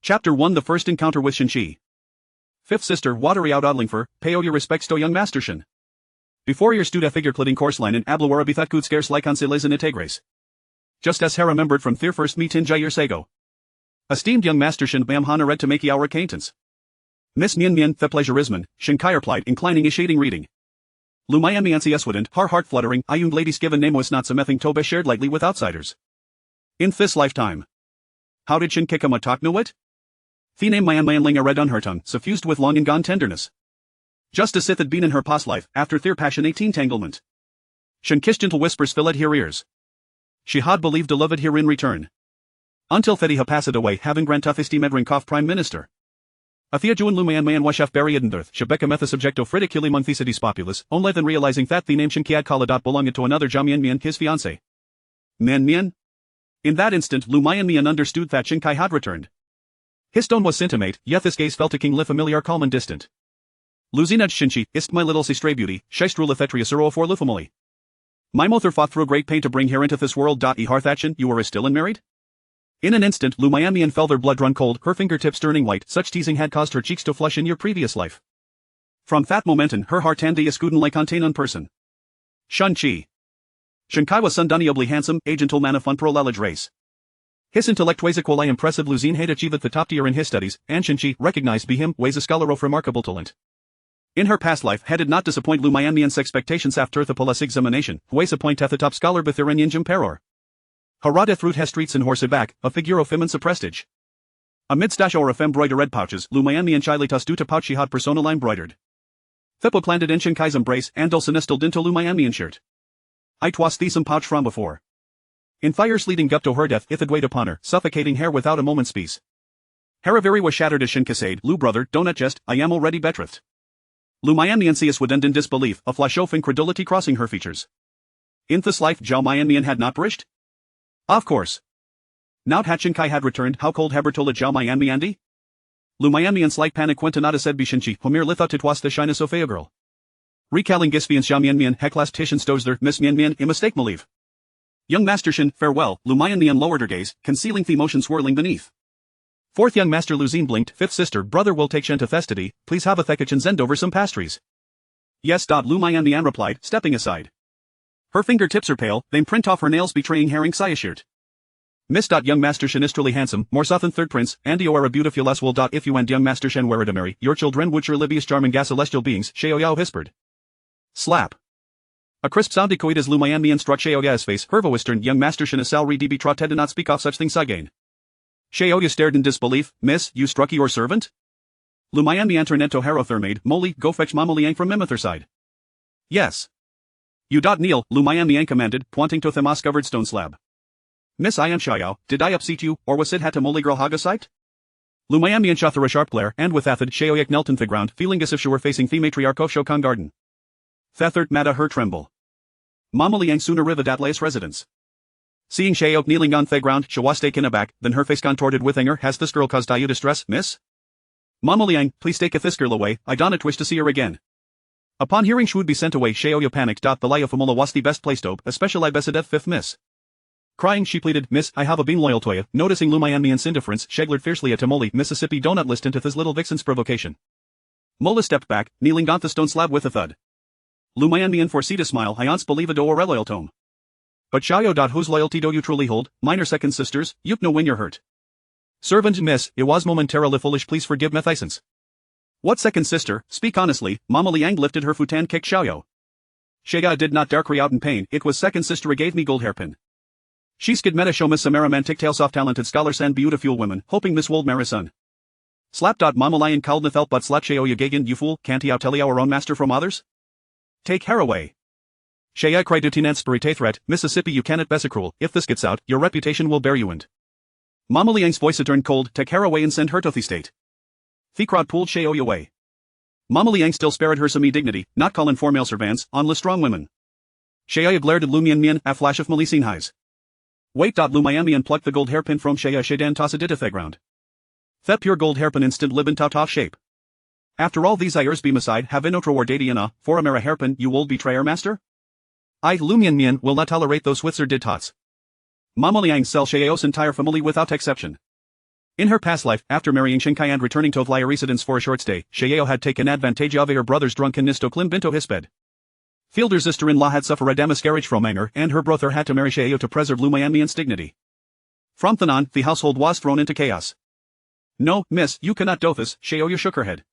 Chapter 1 The First Encounter with Shenqi. Fifth sister, watery out Odlingfer, pay your respects to young Master Shen. Before your studa figure clidding course line in Ablawara Bithatkud scarce like les in integres. Just as Hera remembered from their first meet in Jair Sego. Esteemed young Master Shen bam hana read to make our acquaintance. Miss Mianmian, the pleasureisman, Shenkai replied, inclining his shading reading. Liu Mianmian eswadent, har heart fluttering, ayung ladies given name was not something to be shared lightly with outsiders. In this lifetime. How did Shen Kikama talk know it? The name Mianmianling read on her tongue, suffused with long and gone tenderness. Just as Sith had been in her past life, after their passionate entanglement. Shen kissed gentle whispers filled her ears. She had believed a loved here in return. Until Thedi ha passed away, having grant Tuthisti Medrinkov Prime Minister. Athea Juan Liu Mianmian Washaf Bariadendirth, Shebeka Metha Subjecto Fridiculi Monthesides Populus, only then realizing that the name Shenkiad Kaladat belonged to another Jia Mianmian, his fiancé. Mianmian? In that instant Liu Mianmian understood that Shenkai had returned. His tone was intimate, yet this gaze felt to King Li familiar calm and distant. Luzinaj Shinchi, ist my little si stray beauty, Sheistrula Thetria Suro for Lufamoli. My mother fought through great pain to bring her into this world. Harthachin, you are still unmarried? In an instant Liu Mianmian felt their blood run cold, her fingertips turning white, such teasing had caused her cheeks to flush in your previous life. From that moment on, her heart tandi escuden like contain on person. Shenqi. Shenkai was undeniably handsome, a gentleman of unparalleled race. His intellect was equally impressive. Luzin had achieved the top tier in his studies, and Shenqi, recognized by him, was a scholar of remarkable talent. In her past life had it not disappoint Liu Mianmian's expectations after the police examination, was appointed the top scholar Bithiran Yinjim Peror. Harada through has streets and horse back, a figure of immense prestige. Amidst dash or of embroidered red pouches, Liu Mianmian chilitas due to pouch she had persona embroidered. Thipo planted in Shenkai's embrace and dulcinestal into Liu Mianmian shirt. I twas thee some pouch from before. In fires leading up to her death it had weighed upon her, suffocating her without a moment's peace. Haraviri was shattered as Shen said, Liu brother, don't jest, I am already betrothed. Liu Mianmian sees with in disbelief, a flash of incredulity crossing her features. In this life Zhao Mianmian had not perished? Of course. Now that Shenkai had returned, how cold Habertola Zhao Mianmiandi? Liu Mianmian's slight panic went not said Bishinchi, Homir lithot it was the shyness of a girl. Recalling Gisfian's Zhao Mianmian, Heklas Tishan Stosler, Miss Mianmian, a mistake Maliv. Young Master Shen, farewell, Liu Mianmian lowered her gaze, concealing the emotion swirling beneath. Fourth young Master Luzine blinked, fifth sister, brother will take Shen to Thestity, please have a thekachin zend over some pastries. Yes. Liu Mianmian replied, stepping aside. Her fingertips are pale, they print off her nails betraying herring Sayashirt. Miss. Young Master Shen is truly handsome, more south than third prince, and you are a beautiful as well. If you and young Master Shen were to marry, your children would sure live as charming gas celestial beings, Sheoyao whispered. Slap. A crisp sound echoed as Liu Mianmian struck Sheoya's face, Hervo turned young Master Shen a salary db trot did not speak off such things again. Sheoya stared in disbelief, miss, you struck your servant? Liu Mianmian turned to Harothermaid, Molly, go fetch Mama Liang from Mimother side. Yes. You. Kneel, Liu Mianmian commanded, pointing to the moss-covered stone slab. Miss I am Xiao, did I upset you, or was it hat a Molly girl haga sight? Liu Mianmian shot through a sharp glare, and with Athid Sheoyak knelt in the ground, feeling as if she were facing the matriarch of Shokan Garden. Thethert mada her tremble. Mama Liang soon arrived at Lai's residence. Seeing Sheoyak kneeling on the ground, she was taken aback, then her face contorted with anger. Has this girl caused you distress, miss? Mama Liang, please take this girl away, I don't wish to see her again. Upon hearing she would be sent away, Sheoya panicked. The Lai of Amola was the best placed to, especially Besadeth fifth miss. Crying she pleaded, miss, I have been loyal to you. Noticing Liu Mianmian's indifference, she glared fiercely at Molly, Mississippi donut listen to this little vixen's provocation. Mola stepped back, kneeling on the stone slab with a thud. Liu Mianmian foreseed a smile, I once believe a do or loyal tome. But Xiao. Whose loyalty do you truly hold, minor second sisters, you know when you're hurt. Servant miss, it was momentarily foolish, please forgive methisance. What second sister, speak honestly, Mama Liang lifted her futan kicked Xiao. Shega did not dare cry out in pain, it was second sister gave me gold hairpin. She skid meta show Miss Samara mantic tail soft talented scholars and beautiful women, hoping Miss Wold marry son. Slap. Mama Lion called Nethel but slat Sheoya gagan you fool, can't you tell our own master from others? Take her away. Shea cried to Tinan Spirit threat, Mississippi you cannot besacrul, if this gets out, your reputation will bear you and. Mama Liang's voice had turned cold, take her away and send her to the state. The crowd pulled Sheoya away. Mama Liang still spared her some dignity, not calling for male servants, only strong women. Sheoya glared at Liu Mianmian, a flash of malicine eyes. Wait. Liu Mianmian plucked the gold hairpin from Sheoya Shedan tossed it to the ground. That pure gold hairpin instant libin tout off shape. After all these years be beside have in otro dadiana, for a mera hairpin you old betrayer master? I Liu Mianmian will not tolerate those Switzer did tots. Mama Liang sell Sheo's entire family without exception. In her past life, after marrying Shinkai and returning to Vlya residence for a short stay, Xieyao had taken advantage of her brother's drunkenness to climb into his bed. Fielder's sister-in-law had suffered a miscarriage from anger, and her brother had to marry Xieyao to preserve Liu Mianmian's dignity. From then on, the household was thrown into chaos. No, miss, you cannot do this, Xieyao shook her head.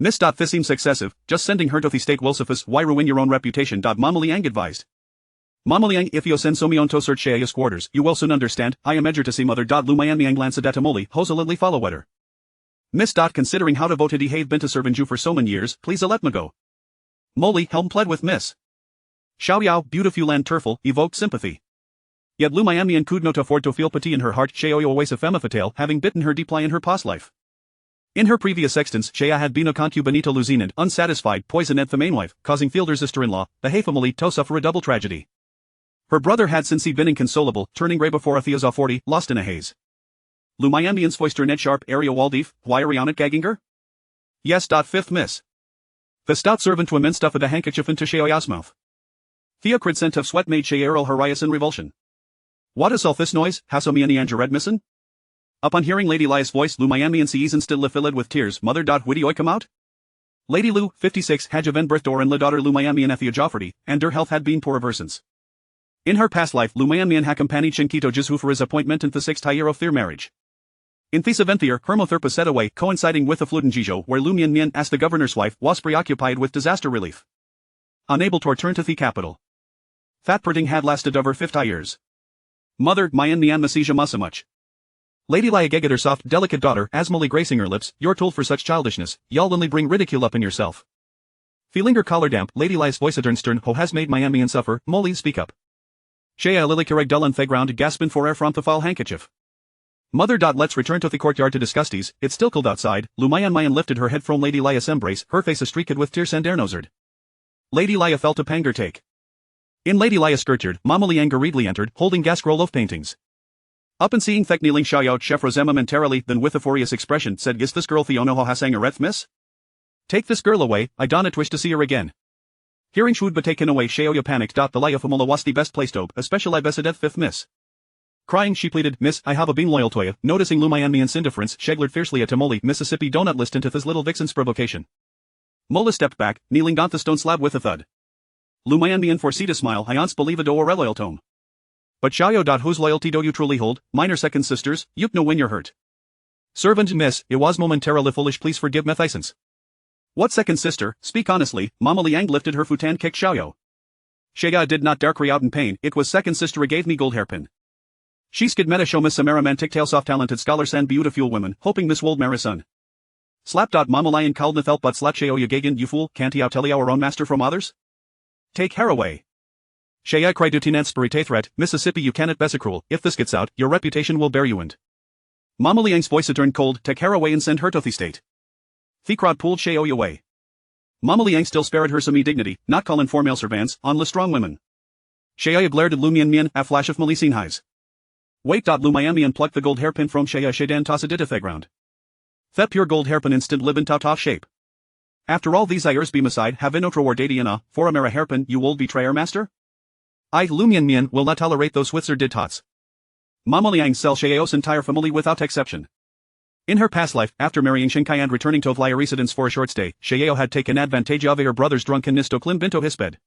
Miss. This seems excessive, just sending her to the state will suffice. Why ruin your own reputation? Mama Liang advised. Mama Liang, if you send Somion to search Xiaoya's quarters, you will soon understand. I am eager to see mother. Liu Mianmian glanced at Molly, hosolidly follow wetter. Miss. Considering how devoted he have been to serving you for so many years, please let me go. Molly, helm pled with Miss. Xiaoyao, beautiful and tearful, evoked sympathy. Yet Liu Mianmian could not afford to feel pity in her heart. Xiaoya always a femme fatale, having bitten her deeply in her past life. In her previous existence, Xia had been a concubine to Luzine and, unsatisfied, poisoned the main wife, causing Fielder's sister-in-law, the He family, to suffer a double tragedy. Her brother had since he been inconsolable, turning grey before a Theo's 40, lost in a haze. Liu Mianmian's voice turned sharp. Area Waldeef, why are you on it, Gagginger? Yes. Fifth miss. The stout servant woman stuffed a handkerchief into Xiaoya's mouth. Theocrid scent of sweat made Xiao harass in revulsion. What is all this noise? Has Omiani and Jared missen? Upon hearing Lady Lia's voice, Liu Mianmian seized still filled with tears. Mother. Would you come out? Lady Liu, 56, had given birth to and la daughter Liu Mianmian Ethia Joffrey, and her health had been poor ever since. In her past life, Liu Mianmian had accompanied Shinkito Jizu for his appointment in the 6th year of their marriage. In this event their Hermotherpa set away, coinciding with the Fluten Jijo, where Liu Mianmian, as the governor's wife, was preoccupied with disaster relief. Unable to return to the capital. That parting had lasted over 50 years. Mother, Mianmian Masija Much. Lady Lia Geget, her soft, delicate daughter, asmally gracing her lips, you're told for such childishness, y'all only bring ridicule up in yourself. Feeling her collar damp, Lady Lia's voice turned stern. Who has made Mianmian suffer? Molly, speak up. Shea Lily Kireg dull and the ground, gasping for air from the foul handkerchief. Mother. Let's return to the courtyard to discuss these. It's still cold outside. Liu Mianmian lifted her head from Lady Lia's embrace, her face streaked with tears and airnosed. Lady Lia felt a pang take. In Lady Lia's courtyard, Mama Liang hurriedly entered, holding gas scroll of paintings. Up and seeing Thek kneeling Xiaoyao, Chef rose momentarily, then with a furious expression said, Is this girl Theono ho has sang a reth, miss? Take this girl away, I don't wish to see her again. Hearing Shwood be taken away, Xiaoya panicked. The Lia Famola was the best place to, especially Besadeth fifth miss. Crying she pleaded, Miss, I have been loyal to you. Noticing Liu Mianmian's indifference, she glared fiercely at Molly, Mississippi do not listen to this little vixen's provocation. Mola stepped back, kneeling on the stone slab with a thud. Liu Mianmian foreseed a smile, I once believe a do or loyal tome. But Xiaoya. Whose loyalty do you truly hold, minor second sisters, you know when you're hurt. Servant miss, it was momentarily foolish, please forgive methisence. What second sister, speak honestly, Mama Liang lifted her futan kicked Xiaoyao. Shega did not dare cry out in pain, it was second sister who gave me gold hairpin. She skid meta show Miss Samara man ticktail soft talented scholars and beautiful women, hoping Miss Wold marry son. Slap. Mama Lion called Nethel but slat Xiaoya gagan you fool, can't he tell our own master from others? Take her away. Shea cried to Tinanspirite threat, Mississippi you cannot besacruel, if this gets out, your reputation will bear you and. Mama Liang's voice turned cold, take her away and send her to the state. The crowd pulled Xiaoya away. Mama Liang still spared her some dignity, not calling for male servants, on the strong women. Xiaoya glared at Liu Mianmian, a flash of malicine eyes. Wait. Liu Mianmian plucked the gold hairpin from Xiaoya Shedan tossed it to the ground. That pure gold hairpin instant libin tout off shape. After all these years be beside have inotro or dadiana, for a mera hairpin you old betrayer master? I Liu Mianmian will not tolerate those Switzer did tots. Mama Liang sell Xiaoya's entire family without exception. In her past life, after marrying Shinkai and returning to Vlya residence for a short stay, Xiaoya had taken advantage of her brother's drunkenness to climb into his bed.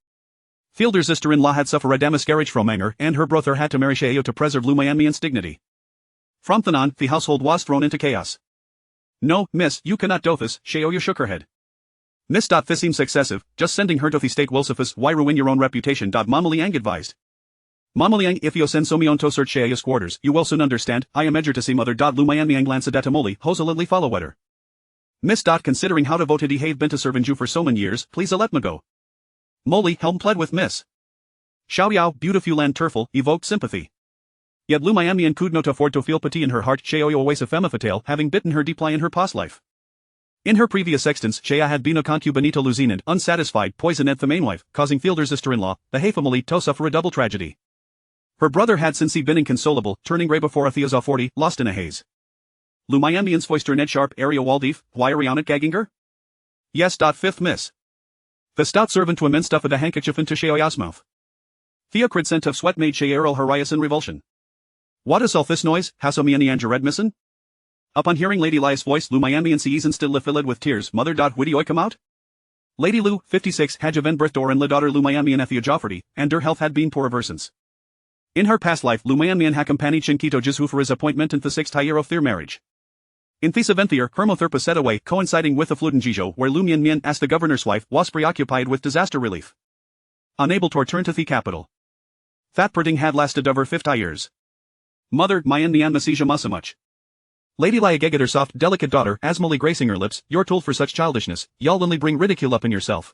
Fielder's sister-in-law had suffered a miscarriage from anger, and her brother had to marry Xiaoya to preserve Liu Mianmian's dignity. From then on, the household was thrown into chaos. No, miss, you cannot do this, Xiaoya shook her head. Miss. This seems excessive, just sending her to the state will suffice. Why ruin your own reputation? Mama Liang advised. Mama Liang, if you send Somion to search Xiaoya's quarters, you will soon understand. I am eager to see mother. Liu Mianmian glanced at Molly, hosolidly follow wetter. Miss. Considering how devoted he have been to serving you for so many years, please let me go. Molly, helm pled with Miss. Xiaoyao, beautiful and tearful, evoked sympathy. Yet Liu Mianmian could not afford to feel pity in her heart. Xiaoya always a femme fatale, having bitten her deeply in her past life. In her previous existence, Xia had been a concubine to Luzine and, unsatisfied, poisoned the main wife, causing Fielder's sister-in-law, the He family, to suffer a double tragedy. Her brother had since he been inconsolable, turning grey before a Theo's 40, lost in a haze. Liu Mianmian's voice turned sharp. Area Waldeef, why are you on it, Gagginger? Yes. Fifth miss. The stout servant woman stuffed a handkerchief into Xiaoya's mouth. Theocrid scent of sweat made Xiao harass in revulsion. What is all this noise? Has Omiani and Jared missen? Upon hearing Lady Lia's voice, Liu Mianmian season still filled with tears. Mother. Witty oi come out? Lady Liu, 56, had Javen birth door and la daughter Liu Mianmian Ethia Joffrey, and her health had been poor ever since. In her past life, Liu Mianmian had accompanied Shinkito Jishu for his appointment in the 6th year of their marriage. In this event their Hermotherpa set away, coinciding with the Flutenjijo, where Liu Mianmian, as the governor's wife, was preoccupied with disaster relief. Unable to return to the capital. That parting had lasted over 50 years. Mother, Mianmian Masija much. Lady Liagegader soft, delicate daughter, asmally gracing her lips, your tool for such childishness, y'all only bring ridicule up in yourself.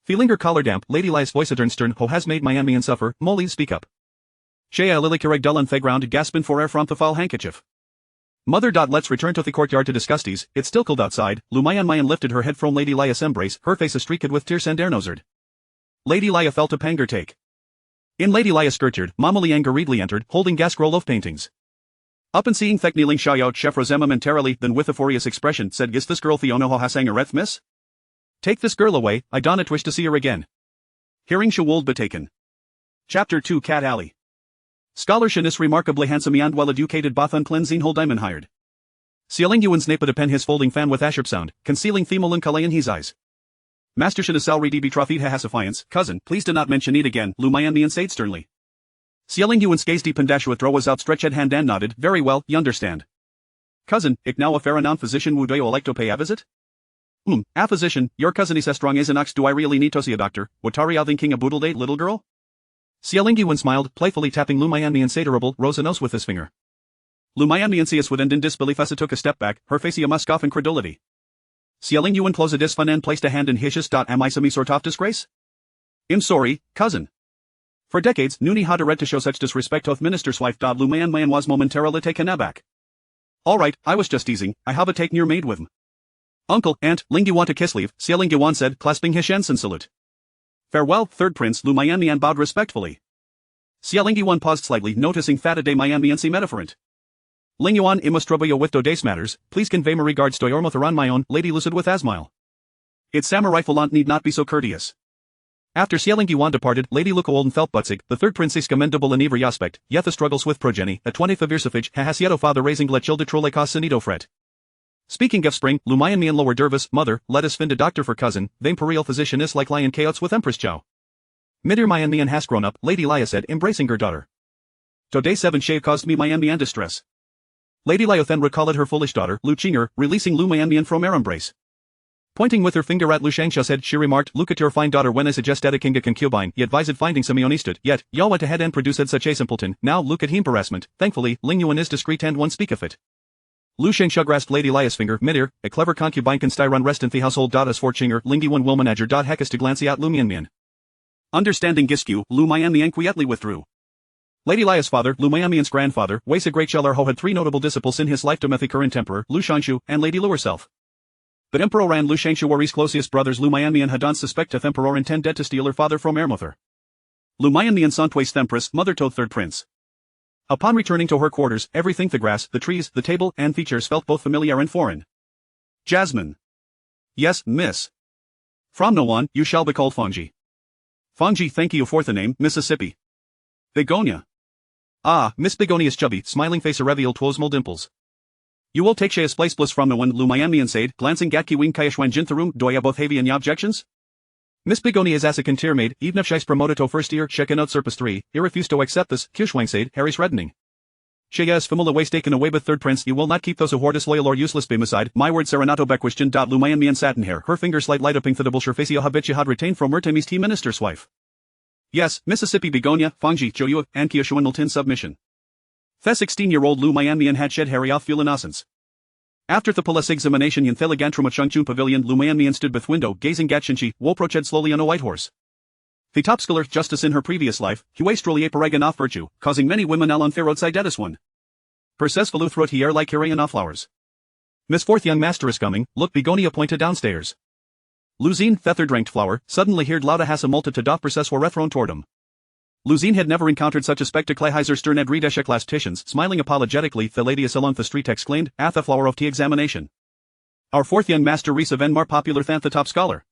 Feeling her collar damp, Lady Lia's voice a stern, ho has made Mianmian suffer, Molly speak up. Shea lily kireg dull the ground gaspin for air from the foul handkerchief. Mother. Let's return to the courtyard to discuss these. It's still cold outside. Liu Mianmian lifted her head from Lady Lia's embrace, her face a streaked with tears and airnoserd. Lady Lia felt a panger take. In Lady Lia's skirtyard, Mama Liang hurriedly entered, holding gas scroll of paintings. Up and seeing Thek kneeling Xiaoyao chef Rosema momentarily, then with a furious expression said, is this girl Theono ho hasang a reth miss? Take this girl away, I don't wish to see her again. Hearing Shawold betaken. Chapter 2 Cat Alley. Scholar Shan remarkably handsome and well-educated Bothan cleansing whole diamond hired. Xie Lingyuan snaped a pen his folding fan with asherp sound, concealing Themal and Kalay in his eyes. Master Shan salary db trophied hasaffiance, cousin, please do not mention it again, Liu Mianmian said sternly. Xie Lingyuan gazed deep and with Rowa's outstretched hand and nodded, very well, you understand. Cousin, ik now a fair renowned physician would you like to pay a visit? A physician, your cousin is as strong as an ox, do I really need to see a doctor, Watari out thinking a boodle date little girl? Xie Lingyuan smiled, playfully tapping Liu Mianmian's adorable Rosa nose with his finger. Liu Mianmian sees within in disbelief as it took a step back, her face a musk off incredulity. Xie Lingyuan closed a disfun and placed a hand in his. Am I some sort of disgrace? I'm sorry, cousin. For decades, Nuni had a right to show such disrespect of minister's wife. Liu Mianmian was momentarily taken aback. Alright, I was just teasing, I have a take near maid with him. Uncle, aunt, Lingyuan to kiss leave, Xie Lingyuan said, clasping his hands in salute. Farewell, third prince, Liu Mianmian bowed respectfully. Xie Lingyuan paused slightly, noticing that a day Mianmian seemed metapherent. Lingyuan imustroboyo with dodes matters, please convey my regards to Yormotharan my own, Lady Lucid with Asmile. Its samurai falant need not be so courteous. After Xie Lingyuan departed, Lady Lukoolden felt butzig, the third princess commendable in every aspect, yet the struggles with progeny, a 20th of Irsafage, hasieto father raising le childe trole casanito fret. Speaking of spring, Liu Mianmian lower dervis, mother, let us find a doctor for cousin, the imperial physician is like lion chaos with Empress Chow. Midir Mianmian has grown up, Lady Lia said, embracing her daughter. Today 7 Shea caused me Mianmian distress. Lady Lia then recalled her foolish daughter, Lu Qinger, releasing Liu Mianmian from her embrace. Pointing with her finger at Lu Shangsha said, she remarked, look at your fine daughter when I suggested a king a concubine, he advised finding some ionistud, yet, y'all went ahead and produced such a simpleton, now look at him harassment, thankfully, Lingyuan is discreet and one speak of it. Lu Shangsha grasped Lady Lia's finger, midair, a clever concubine can styron rest in the household. As for Qinger, Lingyuan will manager. Heckus to glance at Liu Mianmian. Understanding Gisku, Liu Mianmian quietly withdrew. Lady Lia's father, Liu Mianmian's grandfather, Wase a great Sheller ho had 3 notable disciples in his life: the current emperor, Lu Shanshu, and Lady Lu herself. But Emperor and Lu Shangshu were his closest brothers. Liu Mianmian had done suspecteth Emperor intended to steal her father from Ermother. Liu Mianmian son twice empress, mother to third prince. Upon returning to her quarters, everything, the grass, the trees, the table, and features felt both familiar and foreign. Jasmine. Yes, miss. From now on, you shall be called Fongji. Fongji, thank you for the name, Mississippi. Begonia. Ah, Miss Begonia's chubby, smiling face revealed 2 small dimples. You will take Shea's place plus from now on, Liu Mianmian said, glancing at Kiwing Kayashwan Jintharum, do ya both have any objections? Miss Begonia is as a contier maid, even if she's promoted to first year, Shekinot Surpus 3, he refused to accept this, Kishwang said, Harry's reddening. She is famula ways taken away with third prince, you will not keep those who hoard disloyal or useless beam aside, my word serenato bequestion. Liu Mianmian satin hair, her fingers slight light upping the bullshire facia habit she had retained from Mertemis tea minister's wife. Yes, Mississippi Begonia, Fongji, Joyua, and Kioshuan Milton submission. The 16-year-old Liu Mianmian had shed Harry off fuel innocence. After the police examination in Theligantrum at Shangchun Pavilion, Liu Mianmian stood with window gazing at Shinchi, Woproched slowly on a white horse. The top scholar justice in her previous life, Huastroli a paragon off virtue, causing many women al unfair roadside one. Perses throat here like carrying off flowers. Miss Fourth young master is coming, look Begonia pointed downstairs. Luzine, the third ranked flower, suddenly heard louda has a multa to doff perses were thrown toward him. Luzine had never encountered such a spectacle. Heiser stern ed redesha class titians, smiling apologetically, the lady along the street exclaimed, at the flower of tea examination. Our 4th young master Risa Ven more popular than the top scholar.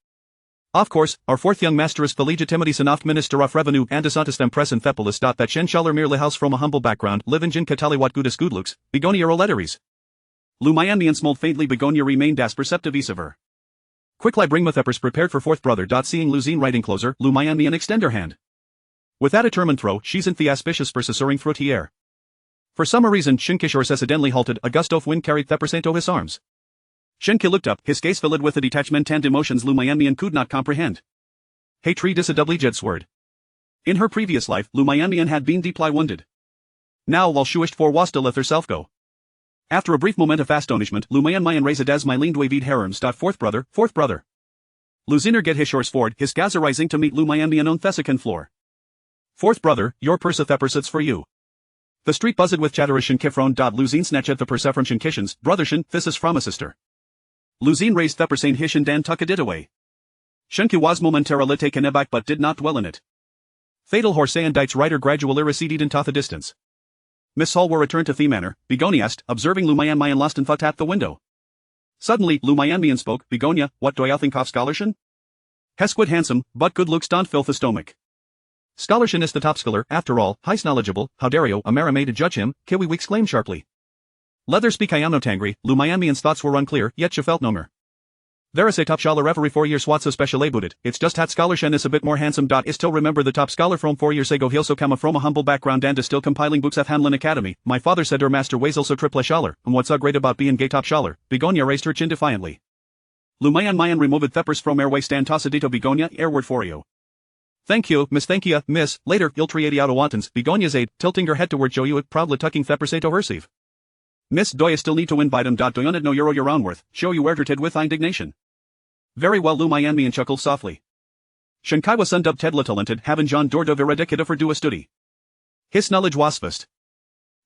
Of course, our 4th young master is the legitimity sanoft minister of revenue and desantis them press and thepolis. That Shen Schaller merely house from a humble background, live in Jin Katali what goodest good looks, Begonia or letteries. Liu Mianmian smiled faintly. Begonia remained as perceptive of her. Quickly bring my peppers prepared for fourth brother. Seeing Liu Xin riding closer, Liu Mianmian extend her hand. With that determined throw, she's in the auspicious purse soaring through the air. For some reason Shinkishore suddenly halted. A gust of wind carried Thepers into his arms. Shinki looked up, his gaze filled with a detachment and emotions Liu Mianmian could not comprehend. Hey tree dis a double-edged sword. In her previous life, Liu Mianmian had been deeply wounded. Now while she wished for was to let herself go. After a brief moment of astonishment, Liu Mianmian raised as my leaned wavid harems. Fourth brother. Liu Xiner get his shores forward, his gaze rising to meet Liu Mianmian on the second floor. Fourth brother, your purse of Thepers it's for you. The street buzzed with chatter as Shinkifron. Liu Xin snatched at the purse from Shinkishan's, brother Shin, this is from a sister. Liu Xin raised Thepers in Hishan dan tucked it away. Shinki was momentarily taken aback but did not dwell in it. Fatal horse and Deit's rider gradually receded into the distance. Miss Hall were returned to the manor, Begonia asked, observing Liu Mianmian lost in thought at the window. Suddenly, Liu Mianmian spoke. Begonia, what do I think of scholarship? Hesquid handsome, but good looks don't fill the stomach. Scholarship is the top scholar, after all, high's knowledgeable, how dare you, Amara may to judge him, Kiwi exclaimed sharply. Leather speak I am no tangry, Liu Mianmian's thoughts were unclear, yet she felt no more. There is a top scholar every 4 years what's so special about it, it's just that scholarship is a bit more handsome. I still remember the top scholar from 4 years ago. He also come from a humble background and is still compiling books at Hanlin Academy. My father said her master was also triple scholar, and what's so great about being gay top scholar? Begonia raised her chin defiantly. Liu Mianmian removed Thepers from her waist and tossed it to Begonia, airward for you. Thank you, miss, later, you'll treat out of wantons, Begonia's aide, tilting her head toward Joyuit, proudly tucking Thepers into her sleeve. Miss, do you still need to invite him? Do you not know your own worth? Show you ergerted with indignation. Very well, Liu Mianmian chuckled softly. Shinkai was undubbed Tedla talented, having John Dordo Veredicata for do a study. His knowledge was vast.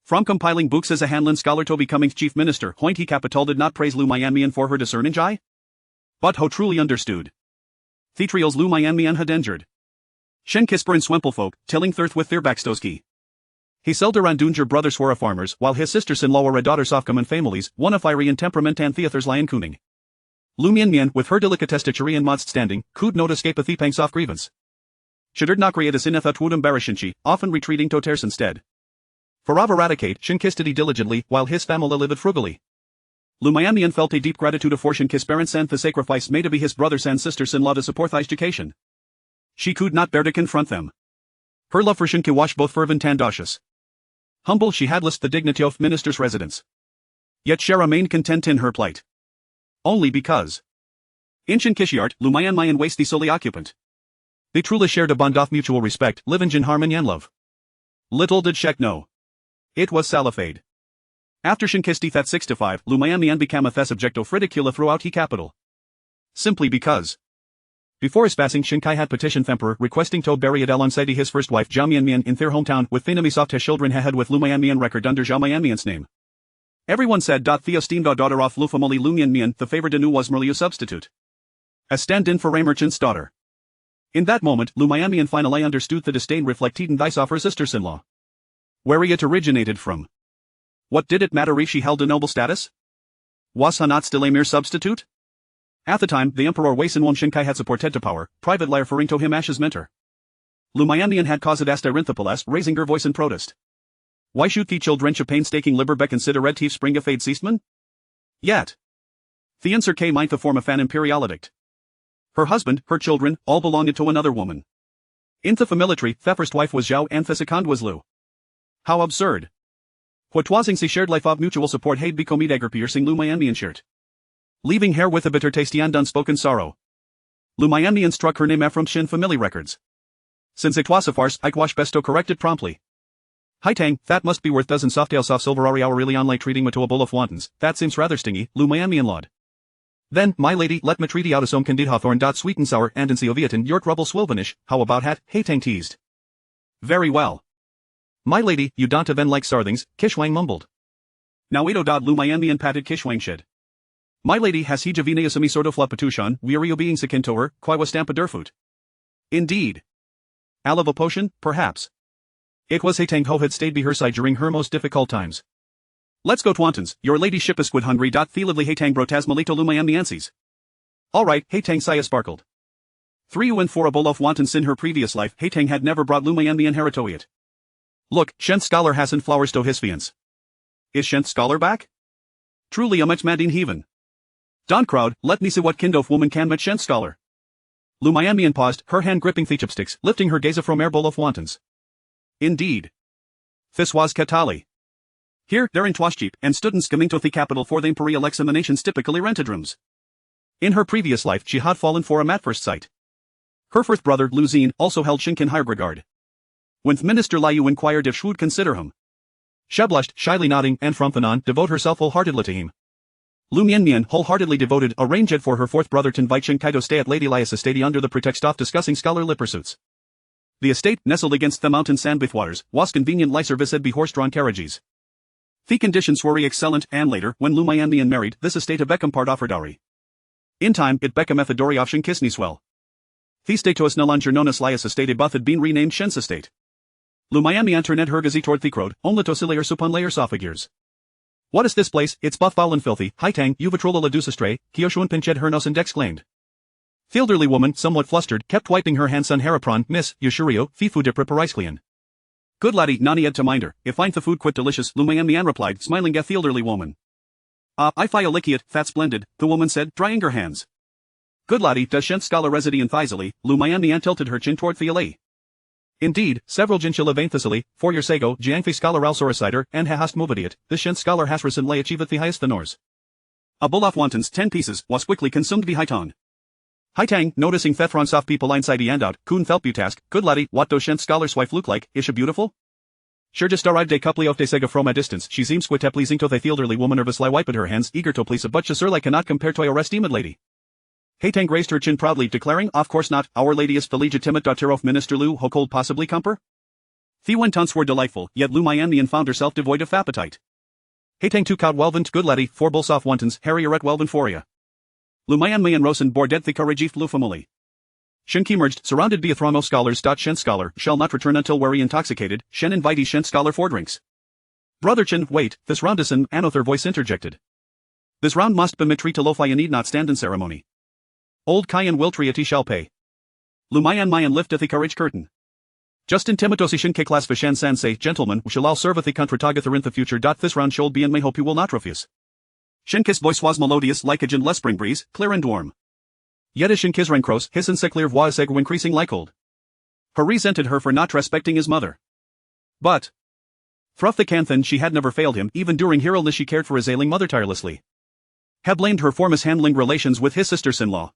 From compiling books as a Hanlon scholar to becoming chief minister, Hoint he capital did not praise Liu Mianmian for her discerning eye. But ho truly understood. Thetrials Liu Mianmian had injured. Shen Kisper and Swempelfolk, tilling thirth with their backstowski. He seldom Randunger brothers were a farmers, while his sisters-in-law were a daughters of common families, one of fiery in temperament and the others lion cooning. Liu Mianmian, with her delicatestature and modest standing, could not escape a thepang's off grievance. She did not create a sin would embarrass Shinchi, often retreating to Terce instead. For of eradicate, Shin kissed it diligently, while his family lived frugally. Liu Mianmian felt a deep gratitude for Shinki's parents and the sacrifice made to be his brothers and sisters-in-law to support his education. She could not bear to confront them. Her love for Shinki was both fervent and audacious. Humble she had lost the dignity of minister's residence. Yet she remained content in her plight. Only because. In Shinkishiart, Liu Mianmian was the solely occupant. They truly shared a bond of mutual respect, living in harmony and love. Little did Shek know. It was salafade. After Shinki's death at 65, Liu Mianmian became a the subject of ridicule throughout the capital. Simply because. Before his passing, Shinkai had petitioned the emperor requesting to bury it alongside his first wife Zhao Mianmian in their hometown with enemies of his children had with Liu Mianmian record under Zhao Mianmian's name. Everyone said the esteemed daughter of Liu family Liu Mianmian, the favored Anu was merely a substitute. A stand-in for a merchant's daughter. In that moment, Liu Mianmian finally understood the disdain reflected in dice of her sisters-in-law. Where it originated from. What did it matter if she held a noble status? Was he not still a mere substitute? At the time, the emperor Wei Sinwan Shinkai had supported to power, privately referring to him as his mentor. Liu Mianmian had caused Astyrinthopolis, raising her voice in protest. Why should the children of painstaking Liberbeck consider red thief spring a fade Seastman? Yet. The answer came in the form of an imperial edict. Her husband, her children, all belonged to another woman. In the military, the first wife was Zhao and the second was Liu. How absurd. What wasing the shared life of mutual support had become a dagger-piercing Liu Mianmian shirt. Leaving her with a bitter taste and unspoken sorrow. Liu Mianmian struck her name from Shin family records. Since it was a farce, I wash best to correct it promptly. Hi Tang, that must be worth dozens of tails of silverari hour really on like treating me to a bowl of wontons, that seems rather stingy, Liu Mianmian lawed. Then, my lady, let me treat out a some candid hawthorn. Sweet and sour and in Seoviatin York rubble swilvanish, how about hat, hey Tang teased. Very well. My lady, you don't even like starthings, Kishwang mumbled. Now Edo Liu Mianmian patted Kishwang shed. My lady has he javina asami sort of flapatushon, weary o being sikin to her, qui was stampa derfoot. Indeed. Alive a potion, perhaps. It was Hetang Ho had stayed by her side during her most difficult times. Let's go twantons, your ladyship is squid hungry. Thielively Hetang brotasmalito Liu Mianmianses. Alright, Hetang Saya sparkled. 3 and 4 a bowl of wontons in her previous life, Hetang had never brought Liu Mianmian heritoiet. Look, Shen's scholar hasn't flowers to his fiance. Is Shen's scholar back? Truly a much madin heathen. Don crowd, let me see what kind of woman can met Shen scholar. Liu Mianmian paused, her hand gripping the chopsticks, lifting her gaze from air bowl of wontons. Indeed. This was Katali. Here, there in Twashjeep, and stood in skimming to the capital for the imperial examinations typically rented rooms. In her previous life she had fallen for him at first sight. Her first brother, Liu Xin, also held Shinkin high regard. When Minister Liu inquired if she would consider him, she blushed, shyly nodding, and from then on, devote herself wholeheartedly to him. Liu Mianmian wholeheartedly devoted arranged for her fourth brother to invite Shin Kai to stay at Lady Lia's estate under the pretext of discussing scholarly pursuits. The estate, nestled against the mountain sand waters, was conveniently serviced by horse-drawn carriages. The conditions were excellent, and later, when Liu Mianmian married, this estate a become part of her dowry. In time, it became a dowry of Shin Kisniswell. The state to us no longer known as Lia's estate above had been renamed Shen's estate. Liu Mianmian turned her gaze toward the crowd, only to see layers upon layers of figures. What is this place? It's both foul and filthy. Hai Tang, you vitrola la deuce astray, Kyoshuan pinched her nose and exclaimed. The elderly woman, somewhat flustered, kept wiping her hands on Harapron, Miss, Yushurio, Fifu de Preparisclian. Good laddie, nani had to mind her, if find the food quite delicious, Liu Mianmian replied, smiling at the elderly woman. I fi a licky it, that's splendid, the woman said, drying her hands. Good laddie, does Shen scholar reside in Thizali? Liu Mianmian tilted her chin toward the alley. Indeed, several Jinchilla Vainthasili, for your sago, Jiangfi scholar Alsoricider, and ha hast movediat, this Shen scholar has recently achieved the highest honors. A bull of wontons, 10 pieces, was quickly consumed by Haiton. Haitang, noticing Thethron soft people inside the handout, Kun felt task, good laddie, what does Shen scholar's wife look like, is she beautiful? Sure just arrived a couple of de sega from a distance, she seems quite pleasing to the elderly woman nervously wiped her hands, eager to please a but surely cannot compare to a esteemed lady. Haitang raised her chin proudly, declaring, of course not, our lady is the legitimate daughter of Minister Liu, who could possibly comper? The wontons were delightful, yet Liu Mianmian found herself devoid of appetite. Haitang took out welvent good laddie, 4 bulls off wontons, Harrier at welvent foria. Liu Mianmian rosen bore dead the courage Liu family. Shen emerged, surrounded by a throng of scholars. Shen scholar shall not return until very intoxicated. Shen invite Shen scholar for drinks. Brother Chen, wait, this round is an another voice interjected. This round must be mitri to lo-fi and need not stand in ceremony. Old Kayan will triati shall pay. Liu Mianmian lifteth the courage curtain. Just in Timatosi Shin K-class for Shen Sansei, gentlemen, we shall all serve the contratagather in the future. This round shall be and may hope you will not refuse. Shinki's voice was melodious like a gentle spring breeze, clear and warm. Yet as Shinki's rencros, his inseclear voix were increasing like old. He resented her for not respecting his mother. But Thruff the Canthan she had never failed him, even during her illness she cared for his ailing mother tirelessly. Had blamed her for mishandling relations with his sisters-in-law.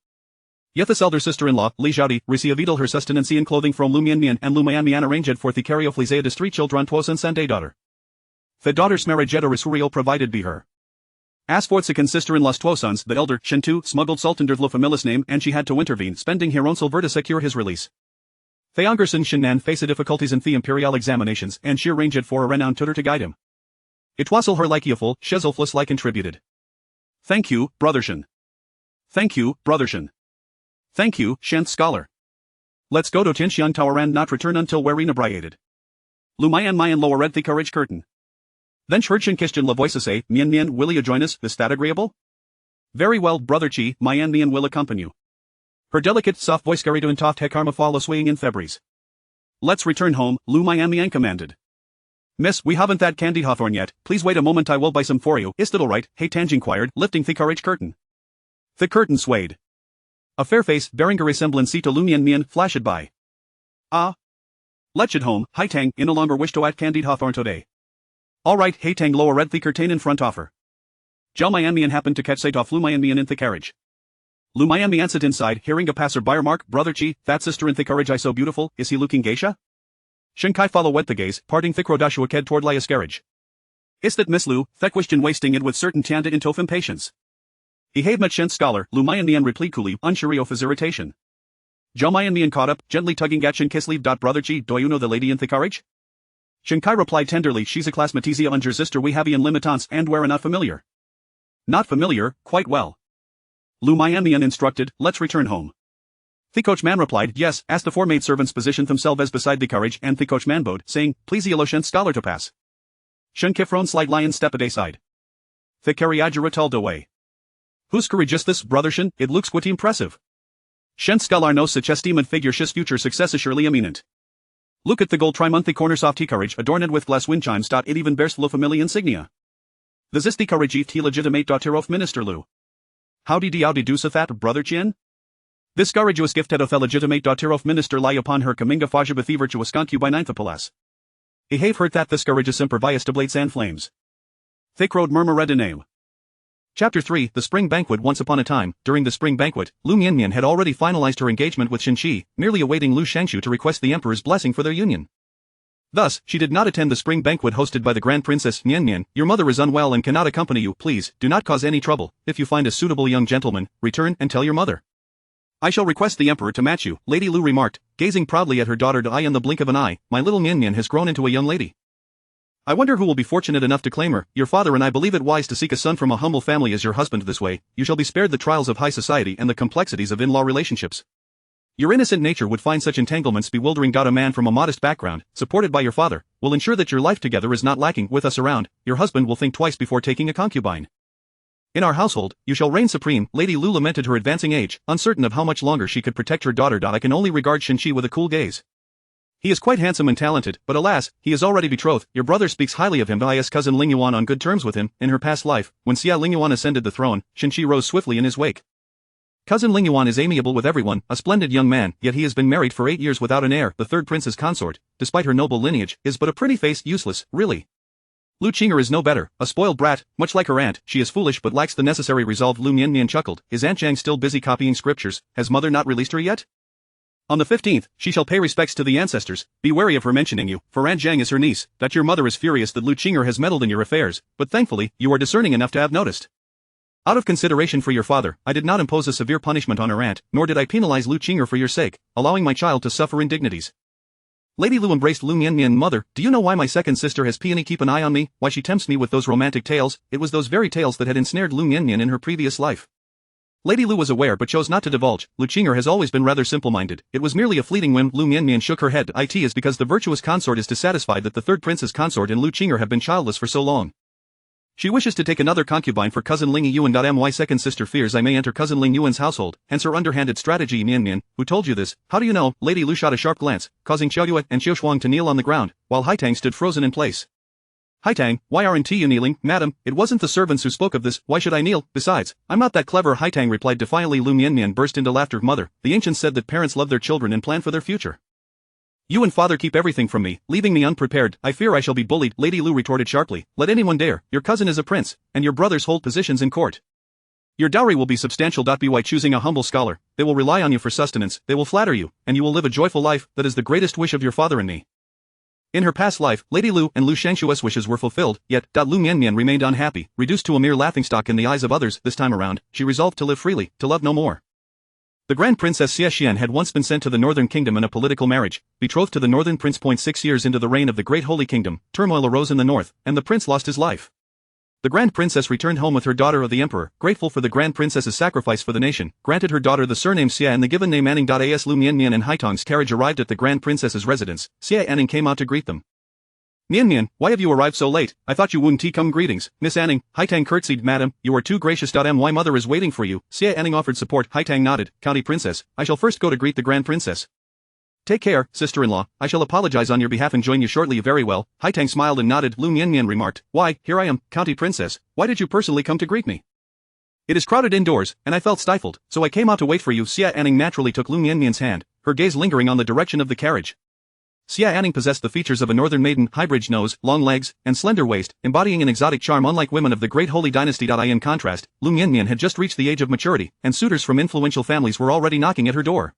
Yet this elder sister-in-law, Li Zhaodi, received her sustenance and clothing from Liu Mianmian, and Liu Mianmian arranged for the carry of Lizea de street children to and Sunday daughter. The daughter's marriage at a Risurio provided by her. As for the second sister-in-law's 2 sons, the elder, Shen Tu, smuggled salt under the family's name and she had to intervene, spending her own silver to secure his release. The younger son Shennan faced difficulties in the imperial examinations and she arranged for a renowned tutor to guide him. It was all her like Yeful, Shezulflus like contributed. Thank you, brother Shen. Thank you, brother Shen. Thank you, Shen scholar. Let's go to Tianxiang Tower and not return until we're inebriated. Liu Mianmian lowered the courage curtain. Then heard Shen Kishjan la voice say, Mianmian, will you join us, is that agreeable? Very well, brother Chi, Mianmian will accompany you. Her delicate, soft voice carried to Toft Hekarma follow swaying in February's. Let's return home, Liu Mianmian commanded. Miss, we haven't that candy hawthorn yet, please wait a moment I will buy some for you, is it alright, Hey Tang inquired, lifting the courage curtain. The curtain swayed. A fair face, bearing a resemblance to Liu Mianmian, flashed by. Ah. Let's at home, Hai Tang, in no longer wish to add candied hawthorn today. Alright, Hai Tang lowered the curtain in front of her. Zhao Mianmian happened to catch sight of Liu Mianmian in the carriage. Liu Mianmian sat inside, hearing a passer-by remark, Brother Chi, that sister in the carriage I so beautiful, is he looking geisha? Shen Kai follow wet the gaze, parting thick rodashua ked toward Lia's carriage. Is that Miss Liu, the question wasting it with certain tianda into impatience. He have met Shen scholar, Liu Mianmian replied coolly, unsure of his irritation. Zhao Mianmian caught up, gently tugging at Shen Ki's sleeve. Brother Chi, do you know the lady in the carriage? Shen Kai replied tenderly, she's a class Matizia under sister we have in limitants and we're not familiar. Not familiar, quite well. Liu Mianmian instructed, let's return home. The coachman replied, yes, as the 4 maidservants positioned themselves as beside the carriage and the coachman bowed, saying, please yellow Shen scholar to pass. Shen Kifron slide lion step a side. The carriage rattled away. Whose courage is this, brother Shen? It looks quite impressive. Shen scholar knows such esteemed figure his future success is surely imminent. Look at the gold trimonthly corners of tea courage adorned with glass wind chimes. It even bears the familiar insignia. The zisty karajif legitimate daughter of Minister Liu. Howdy do Safat, brother Chin? This courageous gifted of legitimate daughter of Minister lie upon her kaminga fajabathi virtuous concubine Ninethapalas. I have heard that this courageous impervious to blades and flames. Thick road murmured name. Chapter 3 The Spring Banquet. Once upon a time, during the spring banquet, Liu Mianmian had already finalized her engagement with Xinxi, merely awaiting Liu Shangshu to request the emperor's blessing for their union. Thus, she did not attend the spring banquet hosted by the Grand Princess Mianmian. Your mother is unwell and cannot accompany you. Please, do not cause any trouble. If you find a suitable young gentleman, return and tell your mother. I shall request the emperor to match you, Lady Liu remarked, gazing proudly at her daughter. I in the blink of an eye, my little Mianmian has grown into a young lady. I wonder who will be fortunate enough to claim her. Your father and I believe it wise to seek a son from a humble family as your husband. This way, you shall be spared the trials of high society and the complexities of in-law relationships. Your innocent nature would find such entanglements bewildering. A man from a modest background, supported by your father, will ensure that your life together is not lacking. With us around, your husband will think twice before taking a concubine. In our household, you shall reign supreme. Lady Liu lamented her advancing age, uncertain of how much longer she could protect her daughter. I can only regard Xinxi with a cool gaze. He is quite handsome and talented, but alas, he is already betrothed. Your brother speaks highly of him. His cousin Lingyuan on good terms with him. In her past life, when Xie Lingyuan ascended the throne, Xinxi rose swiftly in his wake. Cousin Lingyuan is amiable with everyone, a splendid young man, yet he has been married for 8 years without an heir. The third prince's consort, despite her noble lineage, is but a pretty face, useless, really. Liu Qing'er is no better, a spoiled brat, much like her aunt. She is foolish but lacks the necessary resolve. Liu Mianmian chuckled. Is Aunt Zhang still busy copying scriptures? Has mother not released her yet? On the 15th, she shall pay respects to the ancestors. Be wary of her mentioning you, for Aunt Zhang is her niece. That your mother is furious that Liu Qing'er has meddled in your affairs, but thankfully, you are discerning enough to have noticed. Out of consideration for your father, I did not impose a severe punishment on her aunt, nor did I penalize Liu Qing'er for your sake, allowing my child to suffer indignities. Lady Liu embraced Liu Mianmian. Mother, do you know why my second sister has peony? Keep an eye on me, why she tempts me with those romantic tales? It was those very tales that had ensnared Liu Mianmian in her previous life. Lady Liu was aware but chose not to divulge. Liu Qing'er has always been rather simple-minded. It was merely a fleeting whim. Liu Mianmian shook her head. It is because the virtuous consort is dissatisfied that the third prince's consort and Liu Qing'er have been childless for so long. She wishes to take another concubine for cousin Lingyuan. My second sister fears I may enter cousin Lingyuan's household, hence her underhanded strategy. Mianmian, who told you this? How do you know? Lady Liu shot a sharp glance, causing Xiaoyue and Xiaoshuang to kneel on the ground, while Haitang stood frozen in place. Haitang, why aren't you kneeling, madam? It wasn't the servants who spoke of this. Why should I kneel? Besides, I'm not that clever. Haitang replied defiantly. Liu Mianmian burst into laughter. Mother, the ancients said that parents love their children and plan for their future. You and father keep everything from me, leaving me unprepared. I fear I shall be bullied. Lady Liu retorted sharply. Let anyone dare. Your cousin is a prince, and your brothers hold positions in court. Your dowry will be substantial. By choosing a humble scholar, they will rely on you for sustenance, they will flatter you, and you will live a joyful life. That is the greatest wish of your father and me. In her past life, Lady Liu and Liu Shangshu's wishes were fulfilled, yet, Liu Mianmian remained unhappy, reduced to a mere laughingstock in the eyes of others. This time around, she resolved to live freely, to love no more. The Grand Princess Xie Xian had once been sent to the Northern Kingdom in a political marriage, betrothed to the Northern Prince. 6 years into the reign of the Great Holy Kingdom, turmoil arose in the north, and the prince lost his life. The Grand Princess returned home with her daughter of the Emperor, grateful for the Grand Princess's sacrifice for the nation, granted her daughter the surname Xie and the given name Anning. As Liu Mianmian and Haitang's carriage arrived at the Grand Princess's residence, Xie Anning came out to greet them. Mianmian, why have you arrived so late? I thought you wouldn't come. Greetings, Miss Anning. Haitang curtsied. Madam, you are too gracious. My mother is waiting for you. Xie Anning offered support. Haitang nodded. County Princess, I shall first go to greet the Grand Princess. Take care, sister-in-law. I shall apologize on your behalf and join you shortly. Very well. Haitang smiled and nodded. Liu Mianmian remarked. Why, here I am, County Princess. Why did you personally come to greet me? It is crowded indoors, and I felt stifled, so I came out to wait for you. Xie Anning naturally took Liu Mianmian's hand, her gaze lingering on the direction of the carriage. Xie Anning possessed the features of a northern maiden, high-bridged nose, long legs, and slender waist, embodying an exotic charm unlike women of the Great Holy Dynasty. In contrast, Liu Mianmian had just reached the age of maturity, and suitors from influential families were already knocking at her door.